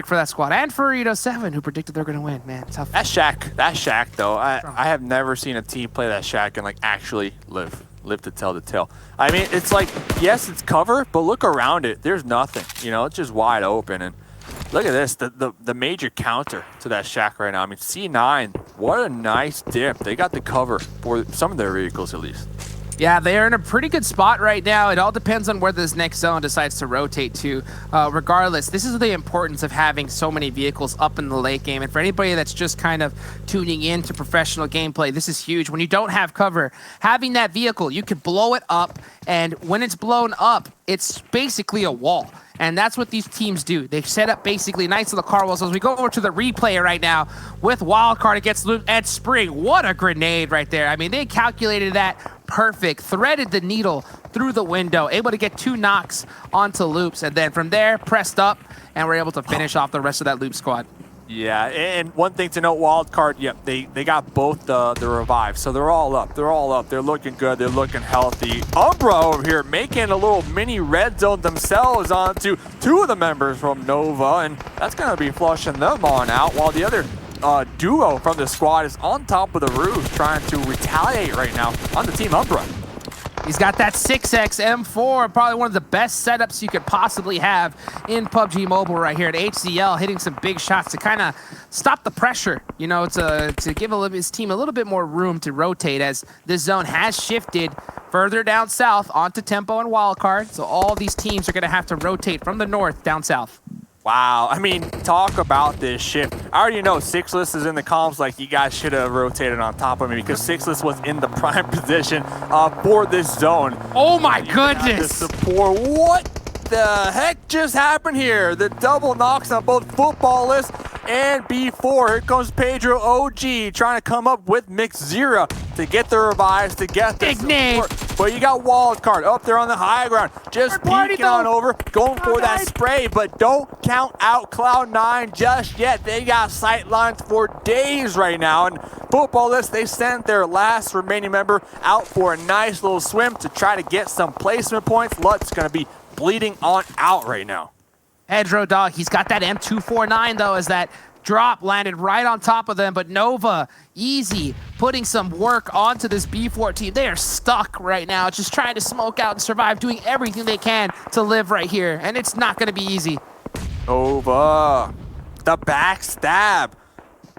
Speaker 5: for that squad. And for Edo7, who predicted they're going to win, man. Tough.
Speaker 10: That Shack though, I have never seen a team play that Shack and like actually live to tell the tale. I mean, it's like, yes, it's cover, but look around it. There's nothing, you know, it's just wide open. And look at this, the major counter to that Shack right now. I mean, C9, what a nice dip. They got the cover for some of their vehicles at least.
Speaker 5: Yeah, they are in a pretty good spot right now. It all depends on where this next zone decides to rotate to. Regardless, this is the importance of having so many vehicles up in the late game. And for anybody that's just kind of tuning in to professional gameplay, this is huge. When you don't have cover, having that vehicle, you can blow it up. And when it's blown up, it's basically a wall. And that's what these teams do. They set up basically nice little car walls. As we go over to the replay right now with Wildcard against Loop and Spring. What a grenade right there. I mean, they calculated that perfect. Threaded the needle through the window. Able to get 2 knocks onto Loops. And then from there, pressed up, and we're able to finish off the rest of that Loop squad.
Speaker 10: Yeah, and one thing to note, Wildcard, yep, they got both the revives, so they're all up. They're looking good. They're looking healthy. Umbra over here making a little mini red zone themselves onto 2 of the members from Nova, and that's going to be flushing them on out, while the other duo from the squad is on top of the roof trying to retaliate right now on the Team Umbra.
Speaker 5: He's got that 6X M4, probably one of the best setups you could possibly have in PUBG Mobile right here at HCL, hitting some big shots to kind of stop the pressure, you know, to give his team a little bit more room to rotate, as this zone has shifted further down south onto Tempo and Wildcard. So all these teams are going to have to rotate from the north down south.
Speaker 10: Wow, I mean, talk about this shift. I already know Sixless is in the comms like you guys should have rotated on top of me, because Sixless was in the prime position for this zone.
Speaker 5: Oh my goodness!
Speaker 10: Support. What the heck just happened here? The double knocks on both Footballless and B4. Here comes Pedro OG trying to come up with Mixzera to get the revives, to get the support. But you got Wildcard up there on the high ground, just peeking on over, going for that spray, but don't count out Cloud9 just yet. They got sight lines for days right now, and Footballless, they sent their last remaining member out for a nice little swim to try to get some placement points. Lut's gonna be bleeding on out right now.
Speaker 5: Pedro, dog, he's got that M249 though, as that drop landed right on top of them, but Nova, easy, putting some work onto this B4 team. They are stuck right now, just trying to smoke out and survive, doing everything they can to live right here, and it's not going to be easy.
Speaker 10: Nova, the backstab.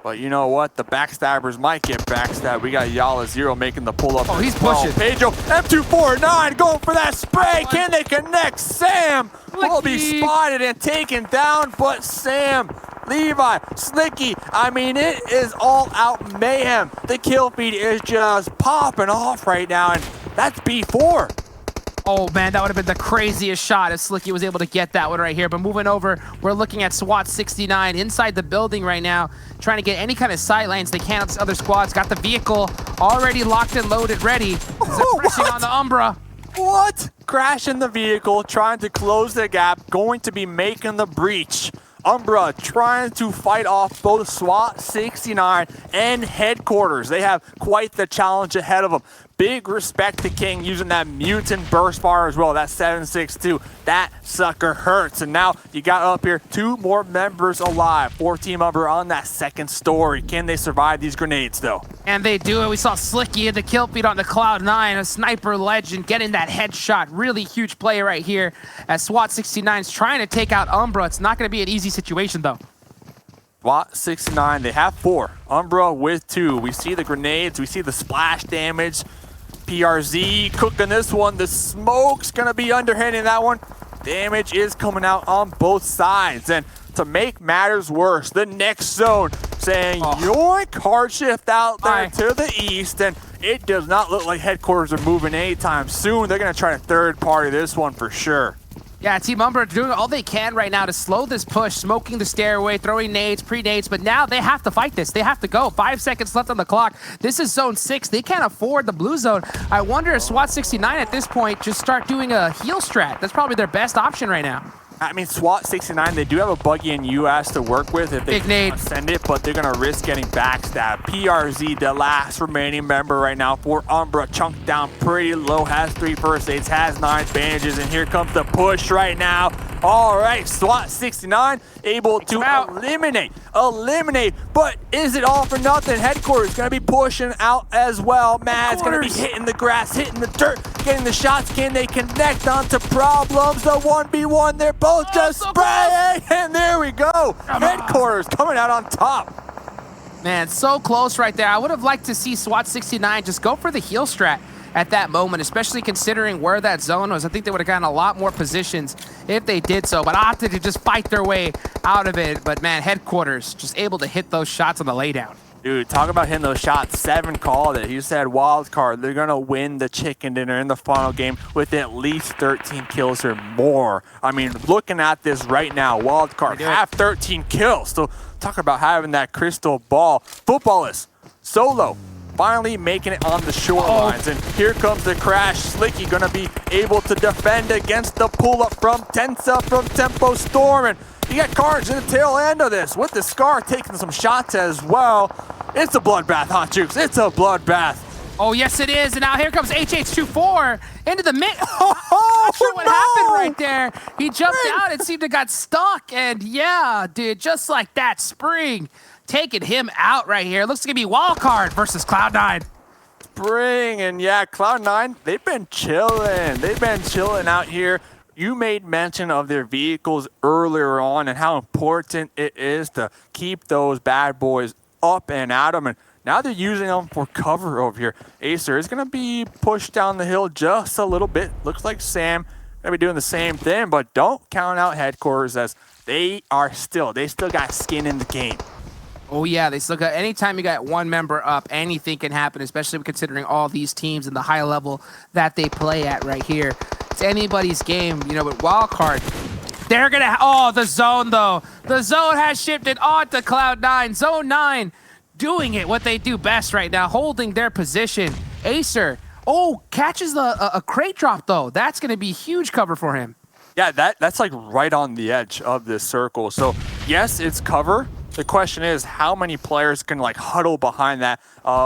Speaker 10: But you know what? The backstabbers might get backstabbed. We got Yala Zero making the pull-up.
Speaker 5: Oh, he's pushing.
Speaker 10: Pedro, M249 going for that spray. Can they connect? Sam will be spotted and taken down, but Sam, Levi, Slicky, I mean, it is all out mayhem. The kill feed is just popping off right now, and that's B4.
Speaker 5: Oh man, that would have been the craziest shot if Slicky was able to get that one right here. But moving over, we're looking at SWAT 69 inside the building right now, trying to get any kind of sight lanes they can on this other squads. Got the vehicle already locked and loaded, ready. Pressing on the Umbra.
Speaker 10: What? Crashing the vehicle, trying to close the gap, going to be making the breach Umbra trying to fight off both SWAT 69 and Headquarters. They have quite the challenge ahead of them. Big respect to King using that mutant burst fire as well. That 7.62. That sucker hurts. And now you got up here 2 more members alive for Team Umbra on that second story. Can they survive these grenades though?
Speaker 5: And they do it. We saw Slicky in the kill feed on the Cloud9, a sniper legend getting that headshot. Really huge play right here as SWAT 69 is trying to take out Umbra. It's not going to be an easy situation though.
Speaker 10: SWAT 69, they have 4. Umbra with 2. We see the grenades, we see the splash damage. PRZ cooking this one. The smoke's gonna be underhanding that one. Damage is coming out on both sides. And to make matters worse, the next zone saying yoink, hard shift out there to the east, and it does not look like Headquarters are moving anytime soon. They're gonna try to third party this one for sure.
Speaker 5: Yeah, Team Umbra doing all they can right now to slow this push, smoking the stairway, throwing nades, pre-nades, but now they have to fight this. They have to go. 5 seconds left on the clock. This is zone 6. They can't afford the blue zone. I wonder if SWAT 69 at this point just start doing a heal strat. That's probably their best option right now.
Speaker 10: I mean, SWAT 69, they do have a buggy in US to work with if they can send it, but they're going to risk getting backstabbed. PRZ, the last remaining member right now for Umbra, chunked down pretty low, has 3 first aids, has 9 bandages, and here comes the push right now. All right, SWAT 69 able to eliminate, but is it all for nothing? Headquarters going to be pushing out as well. Mad's going to be hitting the grass, hitting the dirt, getting the shots. Can they connect onto problems? The 1v1, they're both just spraying, and there we go. Headquarters coming out on top.
Speaker 5: Man, so close right there. I would have liked to see SWAT 69 just go for the heal strat at that moment, especially considering where that zone was. I think they would have gotten a lot more positions if they did so, but opted to just fight their way out of it. But man, Headquarters just able to hit those shots on the laydown.
Speaker 10: Dude, talk about hitting those shots. 7 called it. He said wild card. They're going to win the chicken dinner in the final game with at least 13 kills or more. I mean, looking at this right now, wild card, have 13 kills. So talk about having that crystal ball. Footballist, solo, finally making it on the shorelines. And here comes the crash. Slicky going to be able to defend against the pull-up from Tensa from Tempo Storm. And you got Carnage in the tail end of this with the Scar taking some shots as well. It's a bloodbath, Hot Jukes. It's a bloodbath.
Speaker 5: Oh, yes, it is. And now here comes HH24 into the mid. Not sure what happened right there. He jumped out and seemed to got stuck. And yeah, dude, just like that, Spring taking him out right here. Looks like it'd be Wildcard versus Cloud9.
Speaker 10: Spring, and yeah, Cloud9, they've been chilling. They've been chilling out here. You made mention of their vehicles earlier on and how important it is to keep those bad boys up and at them. And now they're using them for cover over here. Acer is going to be pushed down the hill just a little bit. Looks like Sam going to be doing the same thing, but don't count out Headquarters as they still got skin in the game.
Speaker 5: Oh yeah, they still got, anytime you got one member up, anything can happen, especially considering all these teams and the high level that they play at right here. It's anybody's game, you know, but Wildcard, they're gonna, oh, the zone though. The zone has shifted on to Cloud9. Zone 9 doing it, what they do best right now, holding their position. Acer, oh, catches a crate drop though. That's gonna be huge cover for him.
Speaker 10: Yeah, that's like right on the edge of this circle. So yes, it's cover. The question is how many players can like huddle behind that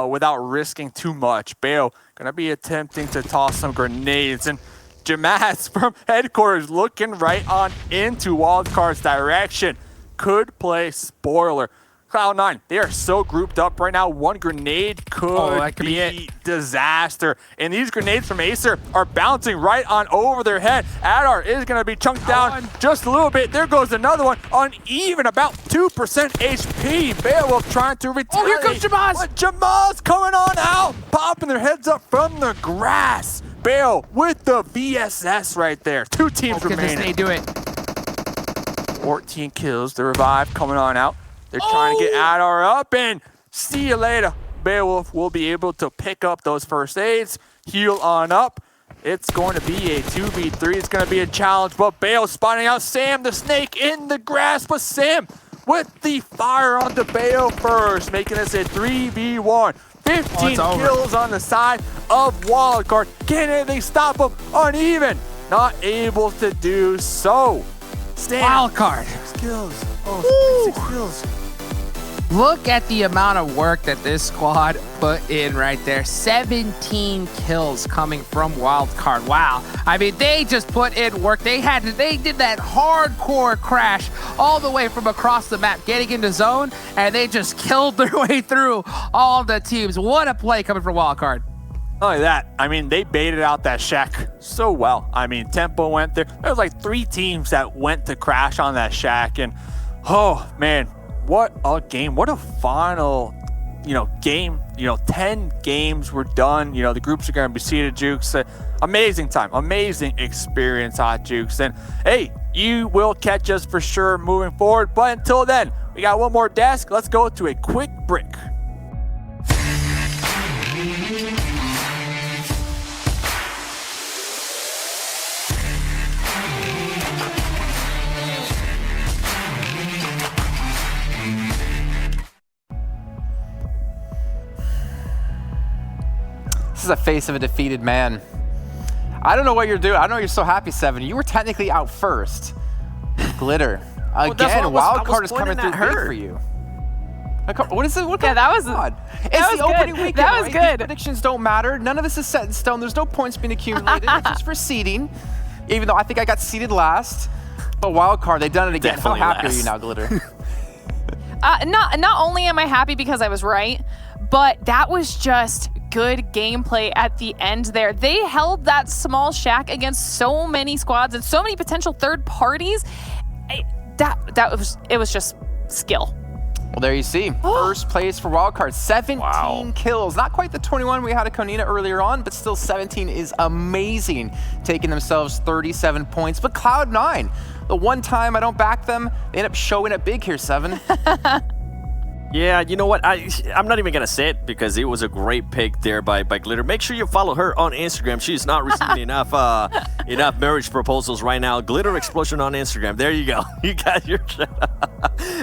Speaker 10: without risking too much. Bayo gonna be attempting to toss some grenades, and Jamaz from Headquarters looking right on into Wildcard's direction. Could play spoiler. Cloud9, they are so grouped up right now. One grenade could be disaster. And these grenades from Acer are bouncing right on over their head. Adar is going to be chunked down just a little bit. There goes another one. Uneven, about 2% HP. Beowulf trying to retaliate.
Speaker 5: Oh, here comes Jamaz.
Speaker 10: But Jamaz coming on out, popping their heads up from the grass. Bale with the VSS right there. 2 teams remaining.
Speaker 5: They do it.
Speaker 10: 14 kills. The revive coming on out. They're trying to get Adar up, and see you later. Beowulf will be able to pick up those first aids, heal on up. It's going to be a 2v3. It's going to be a challenge, but Bale spotting out Sam the Snake in the grass, but Sam with the fire on the Bale first, making this a 3v1. 15 kills on the side of Wildcard. Can anything stop him? Uneven. Not able to do so.
Speaker 5: Wildcard.
Speaker 10: 6 kills.
Speaker 5: Oh, 6 kills. Look at the amount of work that this squad put in right there. 17 kills coming from Wildcard. Wow. I mean, they just put in work. They did that hardcore crash all the way from across the map, getting into zone, and they just killed their way through all the teams. What a play coming from Wildcard.
Speaker 10: Not only that, I mean, they baited out that shack so well. I mean, Tempo went there. There was like 3 teams that went to crash on that shack, and oh man, what a game. What a final, game. 10 games were done. The groups are going to be seated, Jukes. Amazing time, amazing experience on Jukes. And hey, you will catch us for sure moving forward. But until then, we got one more desk. Let's go to a quick break.
Speaker 2: This is the face of a defeated man. I don't know what you're doing. I know you're so happy, Seven. You were technically out first. Glitter. Again, Wildcard is coming through big for you. What is it?
Speaker 22: Yeah, that was
Speaker 2: odd.
Speaker 22: That
Speaker 2: It's
Speaker 22: was
Speaker 2: the opening
Speaker 22: good.
Speaker 2: weekend,
Speaker 22: That was
Speaker 2: right?
Speaker 22: good.
Speaker 2: These predictions don't matter. None of this is set in stone. There's no points being accumulated. It's just for seeding. Even though I think I got seeded last. But Wildcard, they've done it again.
Speaker 21: Definitely
Speaker 2: How happy
Speaker 21: last.
Speaker 2: are you now, Glitter?
Speaker 22: Not only am I happy because I was right, but that was just good gameplay at the end there. They held that small shack against so many squads and so many potential third parties. It was just skill.
Speaker 2: Well, there you see. First place for Wildcard. 17 kills. Not quite the 21 we had at Konina earlier on, but still 17 is amazing. Taking themselves 37 points. But Cloud9, the one time I don't back them, they end up showing up big here, Seven.
Speaker 21: Yeah, you know what? I'm not even going to say it because it was a great pick there by Glitter. Make sure you follow her on Instagram. She's not receiving enough marriage proposals right now. Glitter Explosion on Instagram. There you go. You got your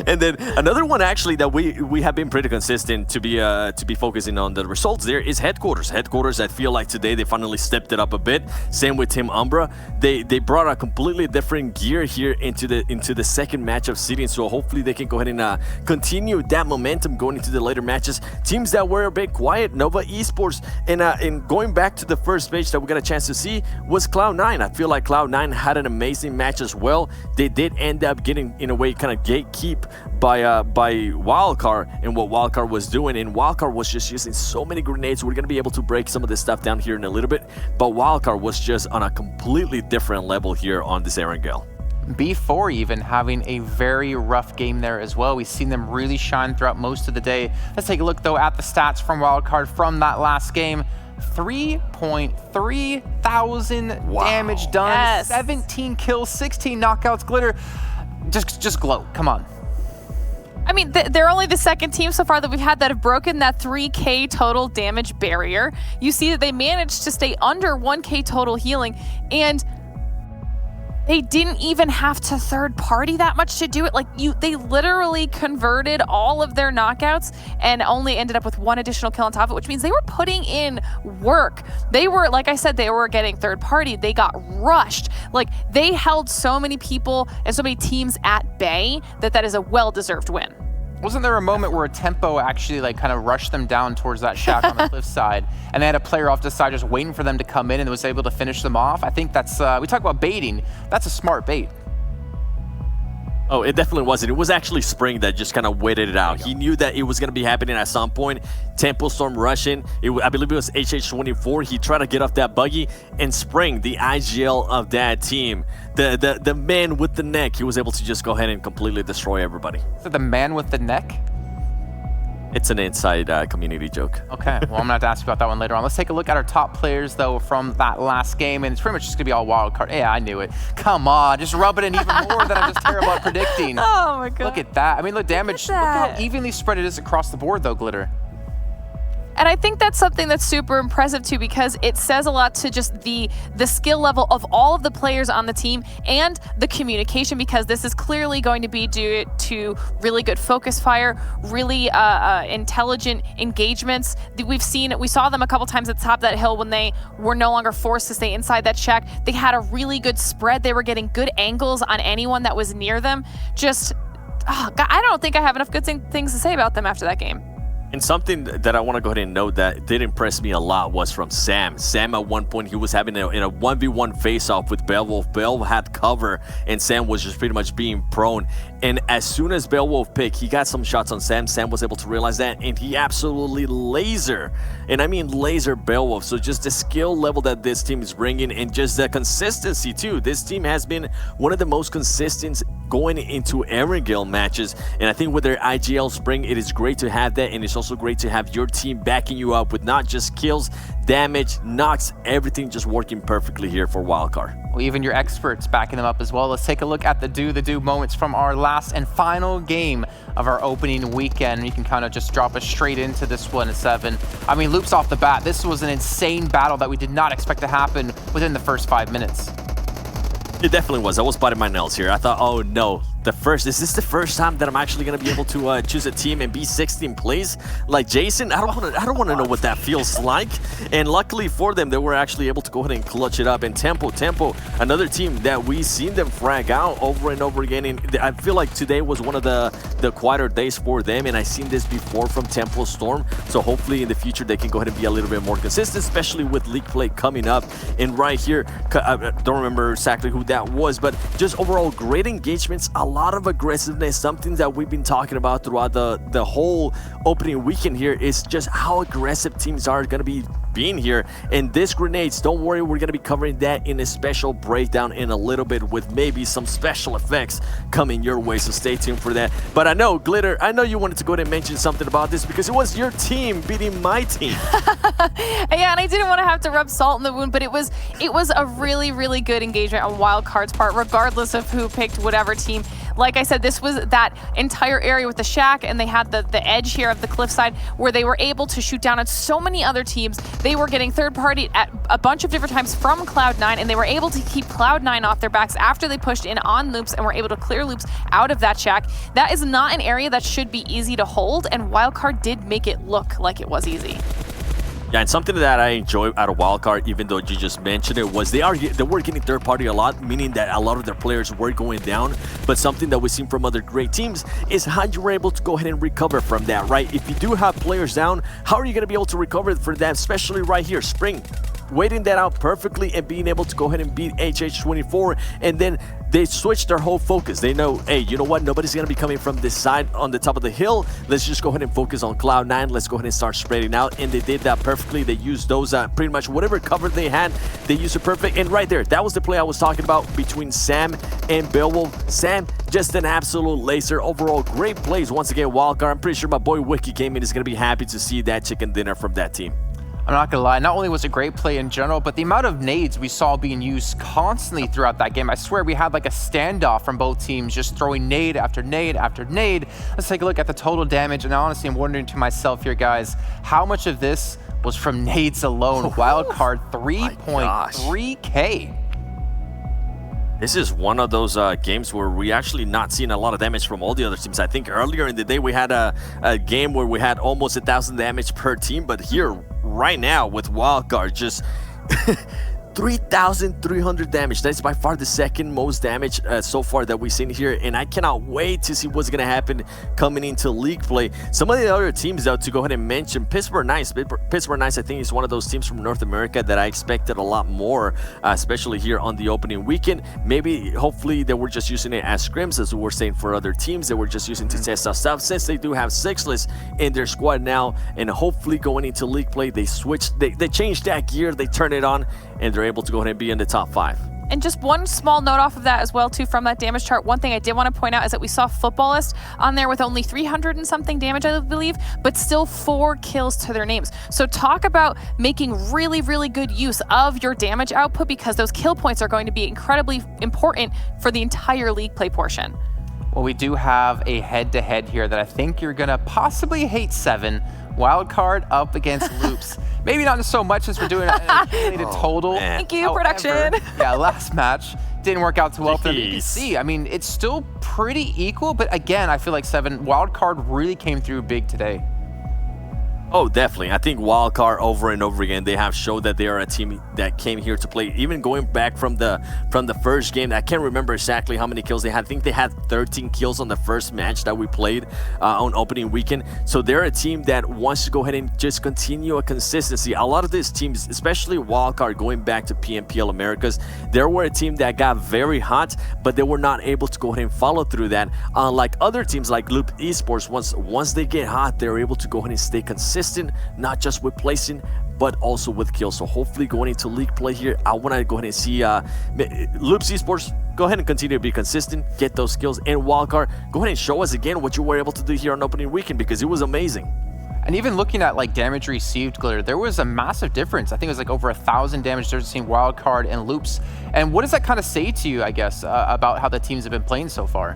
Speaker 21: And then another one actually that we have been pretty consistent to be focusing on the results there is Headquarters. Headquarters, I feel like today they finally stepped it up a bit. Same with Team Umbra. They brought a completely different gear here into the second match of seeding. So hopefully they can go ahead and continue that momentum going into the later matches. Teams that were a bit quiet, Nova Esports, and going back to the first page that we got a chance to see was Cloud9. I feel like Cloud9 had an amazing match as well. They did end up getting, in a way, kind of gatekeep by Wildcard and what Wildcard was doing, and Wildcard was just using so many grenades. We're going to be able to break some of this stuff down here in a little bit, but Wildcard was just on a completely different level here on this Erangel.
Speaker 2: B4 even having a very rough game there as well. We've seen them really shine throughout most of the day. Let's take a look though at the stats from Wildcard from that last game. 3.3 thousand damage done,
Speaker 22: Yes.
Speaker 2: 17 kills, 16 knockouts. Glitter, just glow, come on.
Speaker 22: I mean, they're only the second team so far that we've had that have broken that 3K total damage barrier. You see that they managed to stay under 1K total healing, and they didn't even have to third party that much to do it. They literally converted all of their knockouts and only ended up with 1 additional kill on top of it, which means they were putting in work. They were, like I said, they were getting third party. They got rushed. They held so many people and so many teams at bay that is a well-deserved win.
Speaker 2: Wasn't there a moment where a Tempo actually kind of rushed them down towards that shack on the cliff side, and they had a player off the side just waiting for them to come in and was able to finish them off? I think that's, we talk about baiting, that's a smart bait.
Speaker 21: Oh, it definitely wasn't. It was actually Spring that just kind of waited it out. He knew that it was going to be happening at some point. Tempo Storm rushing. I believe it was HH24. He tried to get off that buggy, and Spring, the IGL of that team, the man with the neck, he was able to just go ahead and completely destroy everybody.
Speaker 2: So the man with the neck?
Speaker 21: It's an inside community joke.
Speaker 2: Okay, well, I'm going to have to ask you about that one later on. Let's take a look at our top players, though, from that last game, and it's pretty much just going to be all wild card. Yeah, I knew it. Come on, just rub it in even more than I'm just terrible at predicting.
Speaker 22: Oh, my God.
Speaker 2: Look at that. I mean, look, damage. Look at how evenly spread it is across the board, though, Glitter.
Speaker 22: And I think that's something that's super impressive too, because it says a lot to just the skill level of all of the players on the team and the communication, because this is clearly going to be due to really good focus fire, really intelligent engagements. We saw them a couple times at the top of that hill when they were no longer forced to stay inside that shack. They had a really good spread. They were getting good angles on anyone that was near them. Just God, I don't think I have enough good things to say about them after that game.
Speaker 21: And something that I want to go ahead and note that did impress me a lot was from Sam. Sam, at one point, he was having in a 1v1 face-off with Beowulf. Beowulf had cover, and Sam was just pretty much being prone. And as soon as Beowulf picked, he got some shots on Sam. Sam was able to realize that, and he absolutely laser, and I mean laser Beowulf. So just the skill level that this team is bringing, and just the consistency too. This team has been one of the most consistent going into Erangel matches, and I think with their IGL spring, it is great to have that, and it's also great to have your team backing you up with not just kills, damage, knocks, everything just working perfectly here for Wildcard.
Speaker 2: Well, even your experts backing them up as well. Let's take a look at the do moments from our last and final game of our opening weekend. You can kind of just drop us straight into this one at 7. I mean, Loops off the bat, this was an insane battle that we did not expect to happen within the first 5 minutes.
Speaker 21: It definitely was. I was biting my nails here. I thought, oh no, is this the first time that I'm actually gonna be able to choose a team and be 16 plays like Jason? I don't want to know what that feels like. And luckily for them, they were actually able to go ahead and clutch it up. And Tempo, another team that we seen them frag out over and over again. And I feel like today was one of the quieter days for them. And I've seen this before from Tempo Storm. So hopefully in the future they can go ahead and be a little bit more consistent, especially with league play coming up. And right here, I don't remember exactly who that was, but just overall great engagements, a lot of aggressiveness. Something that we've been talking about throughout the whole opening weekend here is just how aggressive teams are going to be being here. And this grenades, don't worry, we're going to be covering that in a special breakdown in a little bit with maybe some special effects coming your way, so stay tuned for that. But I know, Glitter, I know you wanted to go ahead and mention something about this because it was your team beating my team.
Speaker 22: Yeah, and I didn't want to have to rub salt in the wound, but it was a really, really good engagement on Wildcard's part, regardless of who picked whatever team. Like I said, this was that entire area with the shack, and they had the edge here of the cliffside where they were able to shoot down at so many other teams. They were getting third party at a bunch of different times from Cloud9, and they were able to keep Cloud9 off their backs after they pushed in on Loops and were able to clear Loops out of that shack. That is not an area that should be easy to hold, and Wildcard did make it look like it was easy.
Speaker 21: Yeah, and something that I enjoy out of Wildcard, even though you just mentioned it, was they were getting third party a lot, meaning that a lot of their players were going down. But something that we've seen from other great teams is how you were able to go ahead and recover from that, right? If you do have players down, how are you going to be able to recover for that, especially right here, Spring? Waiting that out perfectly and being able to go ahead and beat HH24, and then they switch their whole focus. They know, hey, you know what? Nobody's going to be coming from this side on the top of the hill. Let's just go ahead and focus on Cloud9. Let's go ahead and start spreading out. And they did that perfectly. They used those pretty much whatever cover they had, they used it perfect. And right there, that was the play I was talking about between Sam and Beowulf. Sam, just an absolute laser. Overall, great plays. Once again, Wildcard. I'm pretty sure my boy Wiki Gaming is going to be happy to see that chicken dinner from that team.
Speaker 2: I'm not gonna lie, not only was it a great play in general, but the amount of nades we saw being used constantly throughout that game. I swear we had like a standoff from both teams, just throwing nade after nade after nade. Let's take a look at the total damage, and honestly, I'm wondering to myself here, guys, how much of this was from nades alone? Wildcard 3.3K.
Speaker 21: This is one of those games where we actually not seeing a lot of damage from all the other teams. I think earlier in the day we had a game where we had almost 1,000 damage per team, but here right now with Wildcard, just 3,300 damage. That's by far the second most damage so far that we've seen here, and I cannot wait to see what's going to happen coming into league play. Some of the other teams, though, to go ahead and mention, Pittsburgh Knights. Pittsburgh Knights, I think, is one of those teams from North America that I expected a lot more, especially here on the opening weekend. Maybe, hopefully, they were just using it as scrims, as we were saying for other teams. They were just using to test out stuff, since they do have 6-less in their squad now, and hopefully going into league play, they changed that gear, they turn it on, and they're able to go ahead and be in the top 5.
Speaker 22: And just one small note off of that as well, too, from that damage chart. One thing I did want to point out is that we saw Footballist on there with only 300 and something damage, I believe, but still 4 kills to their names. So talk about making really, really good use of your damage output, because those kill points are going to be incredibly important for the entire league play portion.
Speaker 2: Well, we do have a head-to-head here that I think you're going to possibly hate, 7. Wildcard up against Loops. Maybe not so much as we're doing an accumulated total.
Speaker 22: Thank you, production.
Speaker 2: Yeah, last match didn't work out too well for the ABCE. I mean, it's still pretty equal, but again, I feel like 7, Wildcard really came through big today.
Speaker 21: Oh, definitely. I think Wildcard over and over again, they have showed that they are a team that came here to play. Even going back from the first game, I can't remember exactly how many kills they had. I think they had 13 kills on the first match that we played on opening weekend. So they're a team that wants to go ahead and just continue a consistency. A lot of these teams, especially Wildcard going back to PMPL Americas, they were a team that got very hot, but they were not able to go ahead and follow through that. Unlike other teams like Loop Esports, once they get hot, they're able to go ahead and stay consistent, not just with placing, but also with kills. So hopefully going into league play here, I want to go ahead and see Loops Esports go ahead and continue to be consistent, get those skills, and Wildcard, go ahead and show us again what you were able to do here on opening weekend, because it was amazing.
Speaker 2: And even looking at like damage received, Glitter, there was a massive difference. I think it was like over 1,000 damage difference between Wildcard and Loops. And what does that kind of say to you, I guess, about how the teams have been playing so far?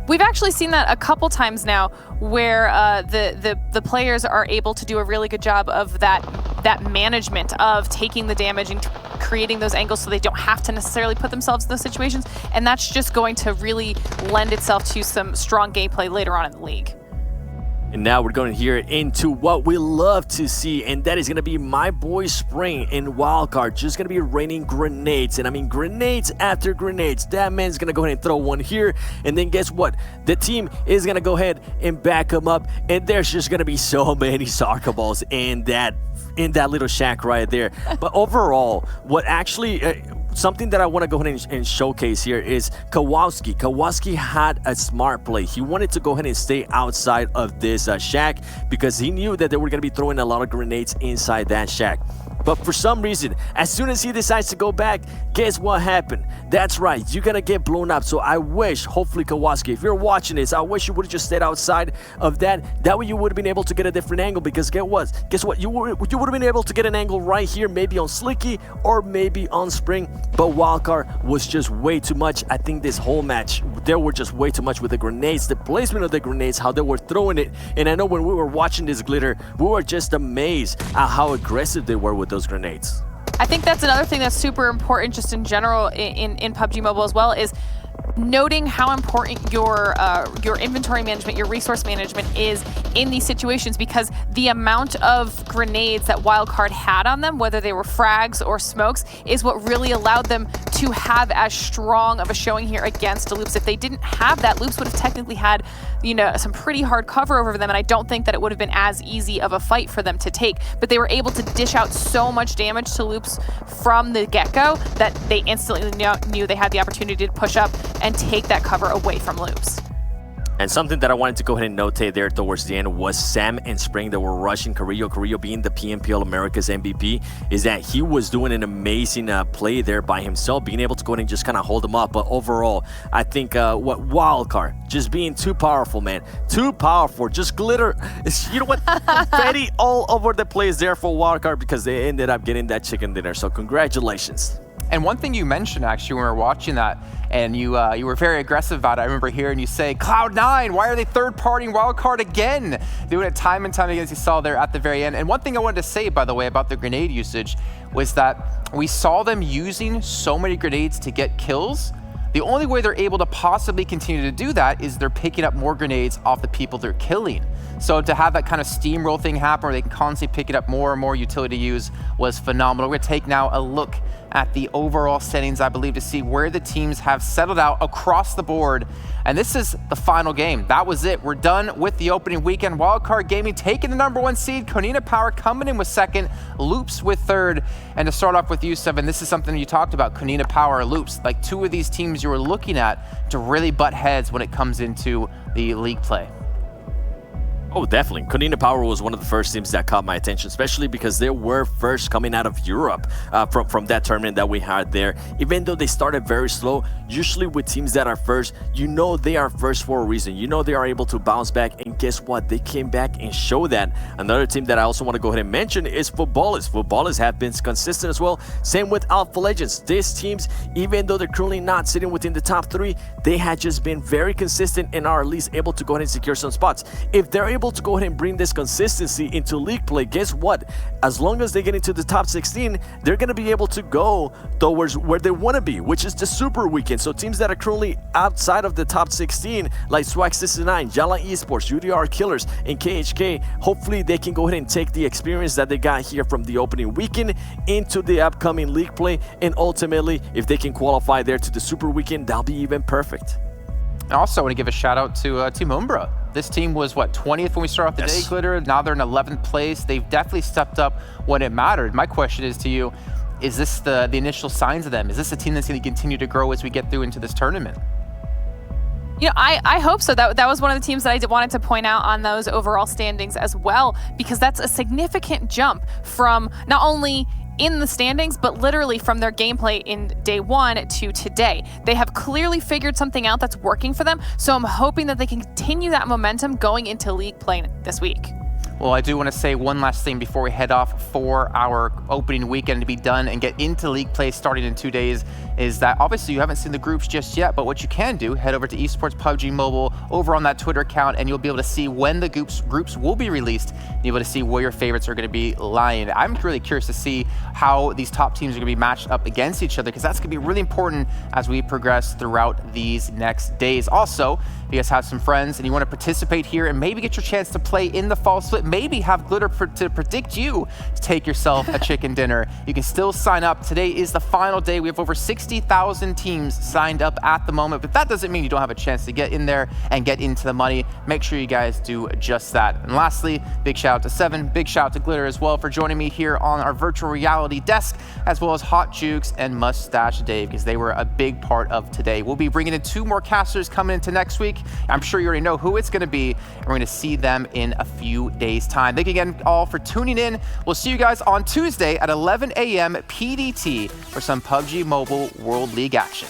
Speaker 22: We've actually seen that a couple times now, where the players are able to do a really good job of that management of taking the damage and creating those angles so they don't have to necessarily put themselves in those situations. And that's just going to really lend itself to some strong gameplay later on in the league.
Speaker 21: And now we're going to hear into what we love to see, and that is going to be my boy Spring in Wildcard, just going to be raining grenades. And I mean, grenades after grenades. That man's going to go ahead and throw one here, and then guess what? The team is going to go ahead and back him up, and there's just going to be so many soccer balls in that little shack right there. But overall, what actually... something that I want to go ahead and showcase here is Kowalski. Kowalski had a smart play. He wanted to go ahead and stay outside of this shack because he knew that they were going to be throwing a lot of grenades inside that shack. But for some reason, as soon as he decides to go back, guess what happened? That's right, you're gonna get blown up. So I wish, hopefully Kowalski, if you're watching this, I wish you would have just stayed outside of that. That way you would have been able to get a different angle, because guess what? You would have been able to get an angle right here, maybe on Slicky or maybe on Spring. But Wildcard was just way too much. I think this whole match, there were just way too much with the grenades, the placement of the grenades, how they were throwing it. And I know when we were watching this, Glitter, we were just amazed at how aggressive they were with those grenades.
Speaker 22: I think that's another thing that's super important just in general in PUBG Mobile as well, is noting how important your inventory management, your resource management is in these situations, because the amount of grenades that Wildcard had on them, whether they were frags or smokes, is what really allowed them to have as strong of a showing here against Loops. If they didn't have that, Loops would have technically had, you know, some pretty hard cover over them, and I don't think that it would have been as easy of a fight for them to take. But they were able to dish out so much damage to Loops from the get-go that they instantly knew they had the opportunity to push up and take that cover away from Loops.
Speaker 21: And something that I wanted to go ahead and notate there towards the end was Sam and Spring that were rushing Carrillo. Carrillo being the PMPL Americas MVP, is that he was doing an amazing play there by himself, being able to go ahead and just kind of hold him up. But overall, I think Wildcard just being too powerful, man. Too powerful. Just glitter. You know what? Confetti all over the place there for Wildcard, because they ended up getting that chicken dinner. So congratulations.
Speaker 2: And one thing you mentioned, actually, when we were watching that, and you were very aggressive about it, I remember hearing you say, Cloud9, why are they third-partying Wildcard again? Doing it time and time again, as you saw there at the very end. And one thing I wanted to say, by the way, about the grenade usage was that we saw them using so many grenades to get kills. The only way they're able to possibly continue to do that is they're picking up more grenades off the people they're killing. So to have that kind of steamroll thing happen where they can constantly pick it up more and more utility use was phenomenal. We're gonna take now a look at the overall settings, I believe, to see where the teams have settled out across the board. And this is the final game. That was it. We're done with the opening weekend. Wildcard Gaming taking the #1 seed. Konina Power coming in with second. Loops with third. And to start off with you, Seven, this is something you talked about, Konina Power, Loops. Like two of these teams you were looking at to really butt heads when it comes into the league play.
Speaker 21: Oh, definitely. Konina Power was one of the first teams that caught my attention, especially because they were first coming out of Europe from that tournament that we had there. Even though they started very slow, usually with teams that are first, you know they are first for a reason. You know they are able to bounce back, and guess what? They came back and showed that. Another team that I also want to go ahead and mention is Futbolis. Futbolis have been consistent as well. Same with Alpha Legends. These teams, even though they're currently not sitting within the top 3, they had just been very consistent and are at least able to go ahead and secure some spots. If they're able able to go ahead and bring this consistency into league play, guess what? As long as they get into the top 16, they're going to be able to go towards where they want to be, which is the Super Weekend. So teams that are currently outside of the top 16, like Swag 69, Jala Esports, UDR Killers, and KHK, hopefully they can go ahead and take the experience that they got here from the opening weekend into the upcoming league play, and ultimately, if they can qualify there to the Super Weekend, that'll be even perfect.
Speaker 2: I also want to give a shout out to Team Umbra. This team was, what, 20th when we started off the day, Glitter? Now they're in 11th place. They've definitely stepped up when it mattered. My question is to you, is this the initial signs of them? Is this a team that's going to continue to grow as we get through into this tournament?
Speaker 22: You know, I hope so. That was one of the teams that I wanted to point out on those overall standings as well, because that's a significant jump from not only in the standings, but literally from their gameplay in day one to today. They have clearly figured something out that's working for them, so I'm hoping that they can continue that momentum going into league play this week.
Speaker 2: Well, I do want to say one last thing before we head off for our opening weekend to be done and get into league play starting in 2 days, is that obviously you haven't seen the groups just yet, but what you can do, head over to Esports PUBG Mobile over on that Twitter account, and you'll be able to see when the groups will be released, and you'll be able to see where your favorites are going to be lying. I'm really curious to see how these top teams are going to be matched up against each other, because that's going to be really important as we progress throughout these next days. Also, if you guys have some friends and you want to participate here and maybe get your chance to play in the fall split, maybe have Glitter to predict you to take yourself a chicken dinner, you can still sign up. Today is the final day. We have over 60,000 teams signed up at the moment, but that doesn't mean you don't have a chance to get in there and get into the money. Make sure you guys do just that. And lastly, big shout out to Seven, big shout out to Glitter as well for joining me here on our virtual reality desk, as well as Hot Jukes and Mustache Dave, because they were a big part of today. We'll be bringing in 2 more casters coming into next week. I'm sure you already know who it's going to be, and we're going to see them in a few days' time. Thank you again all for tuning in. We'll see you guys on Tuesday at 11 a.m. PDT for some PUBG Mobile World League action.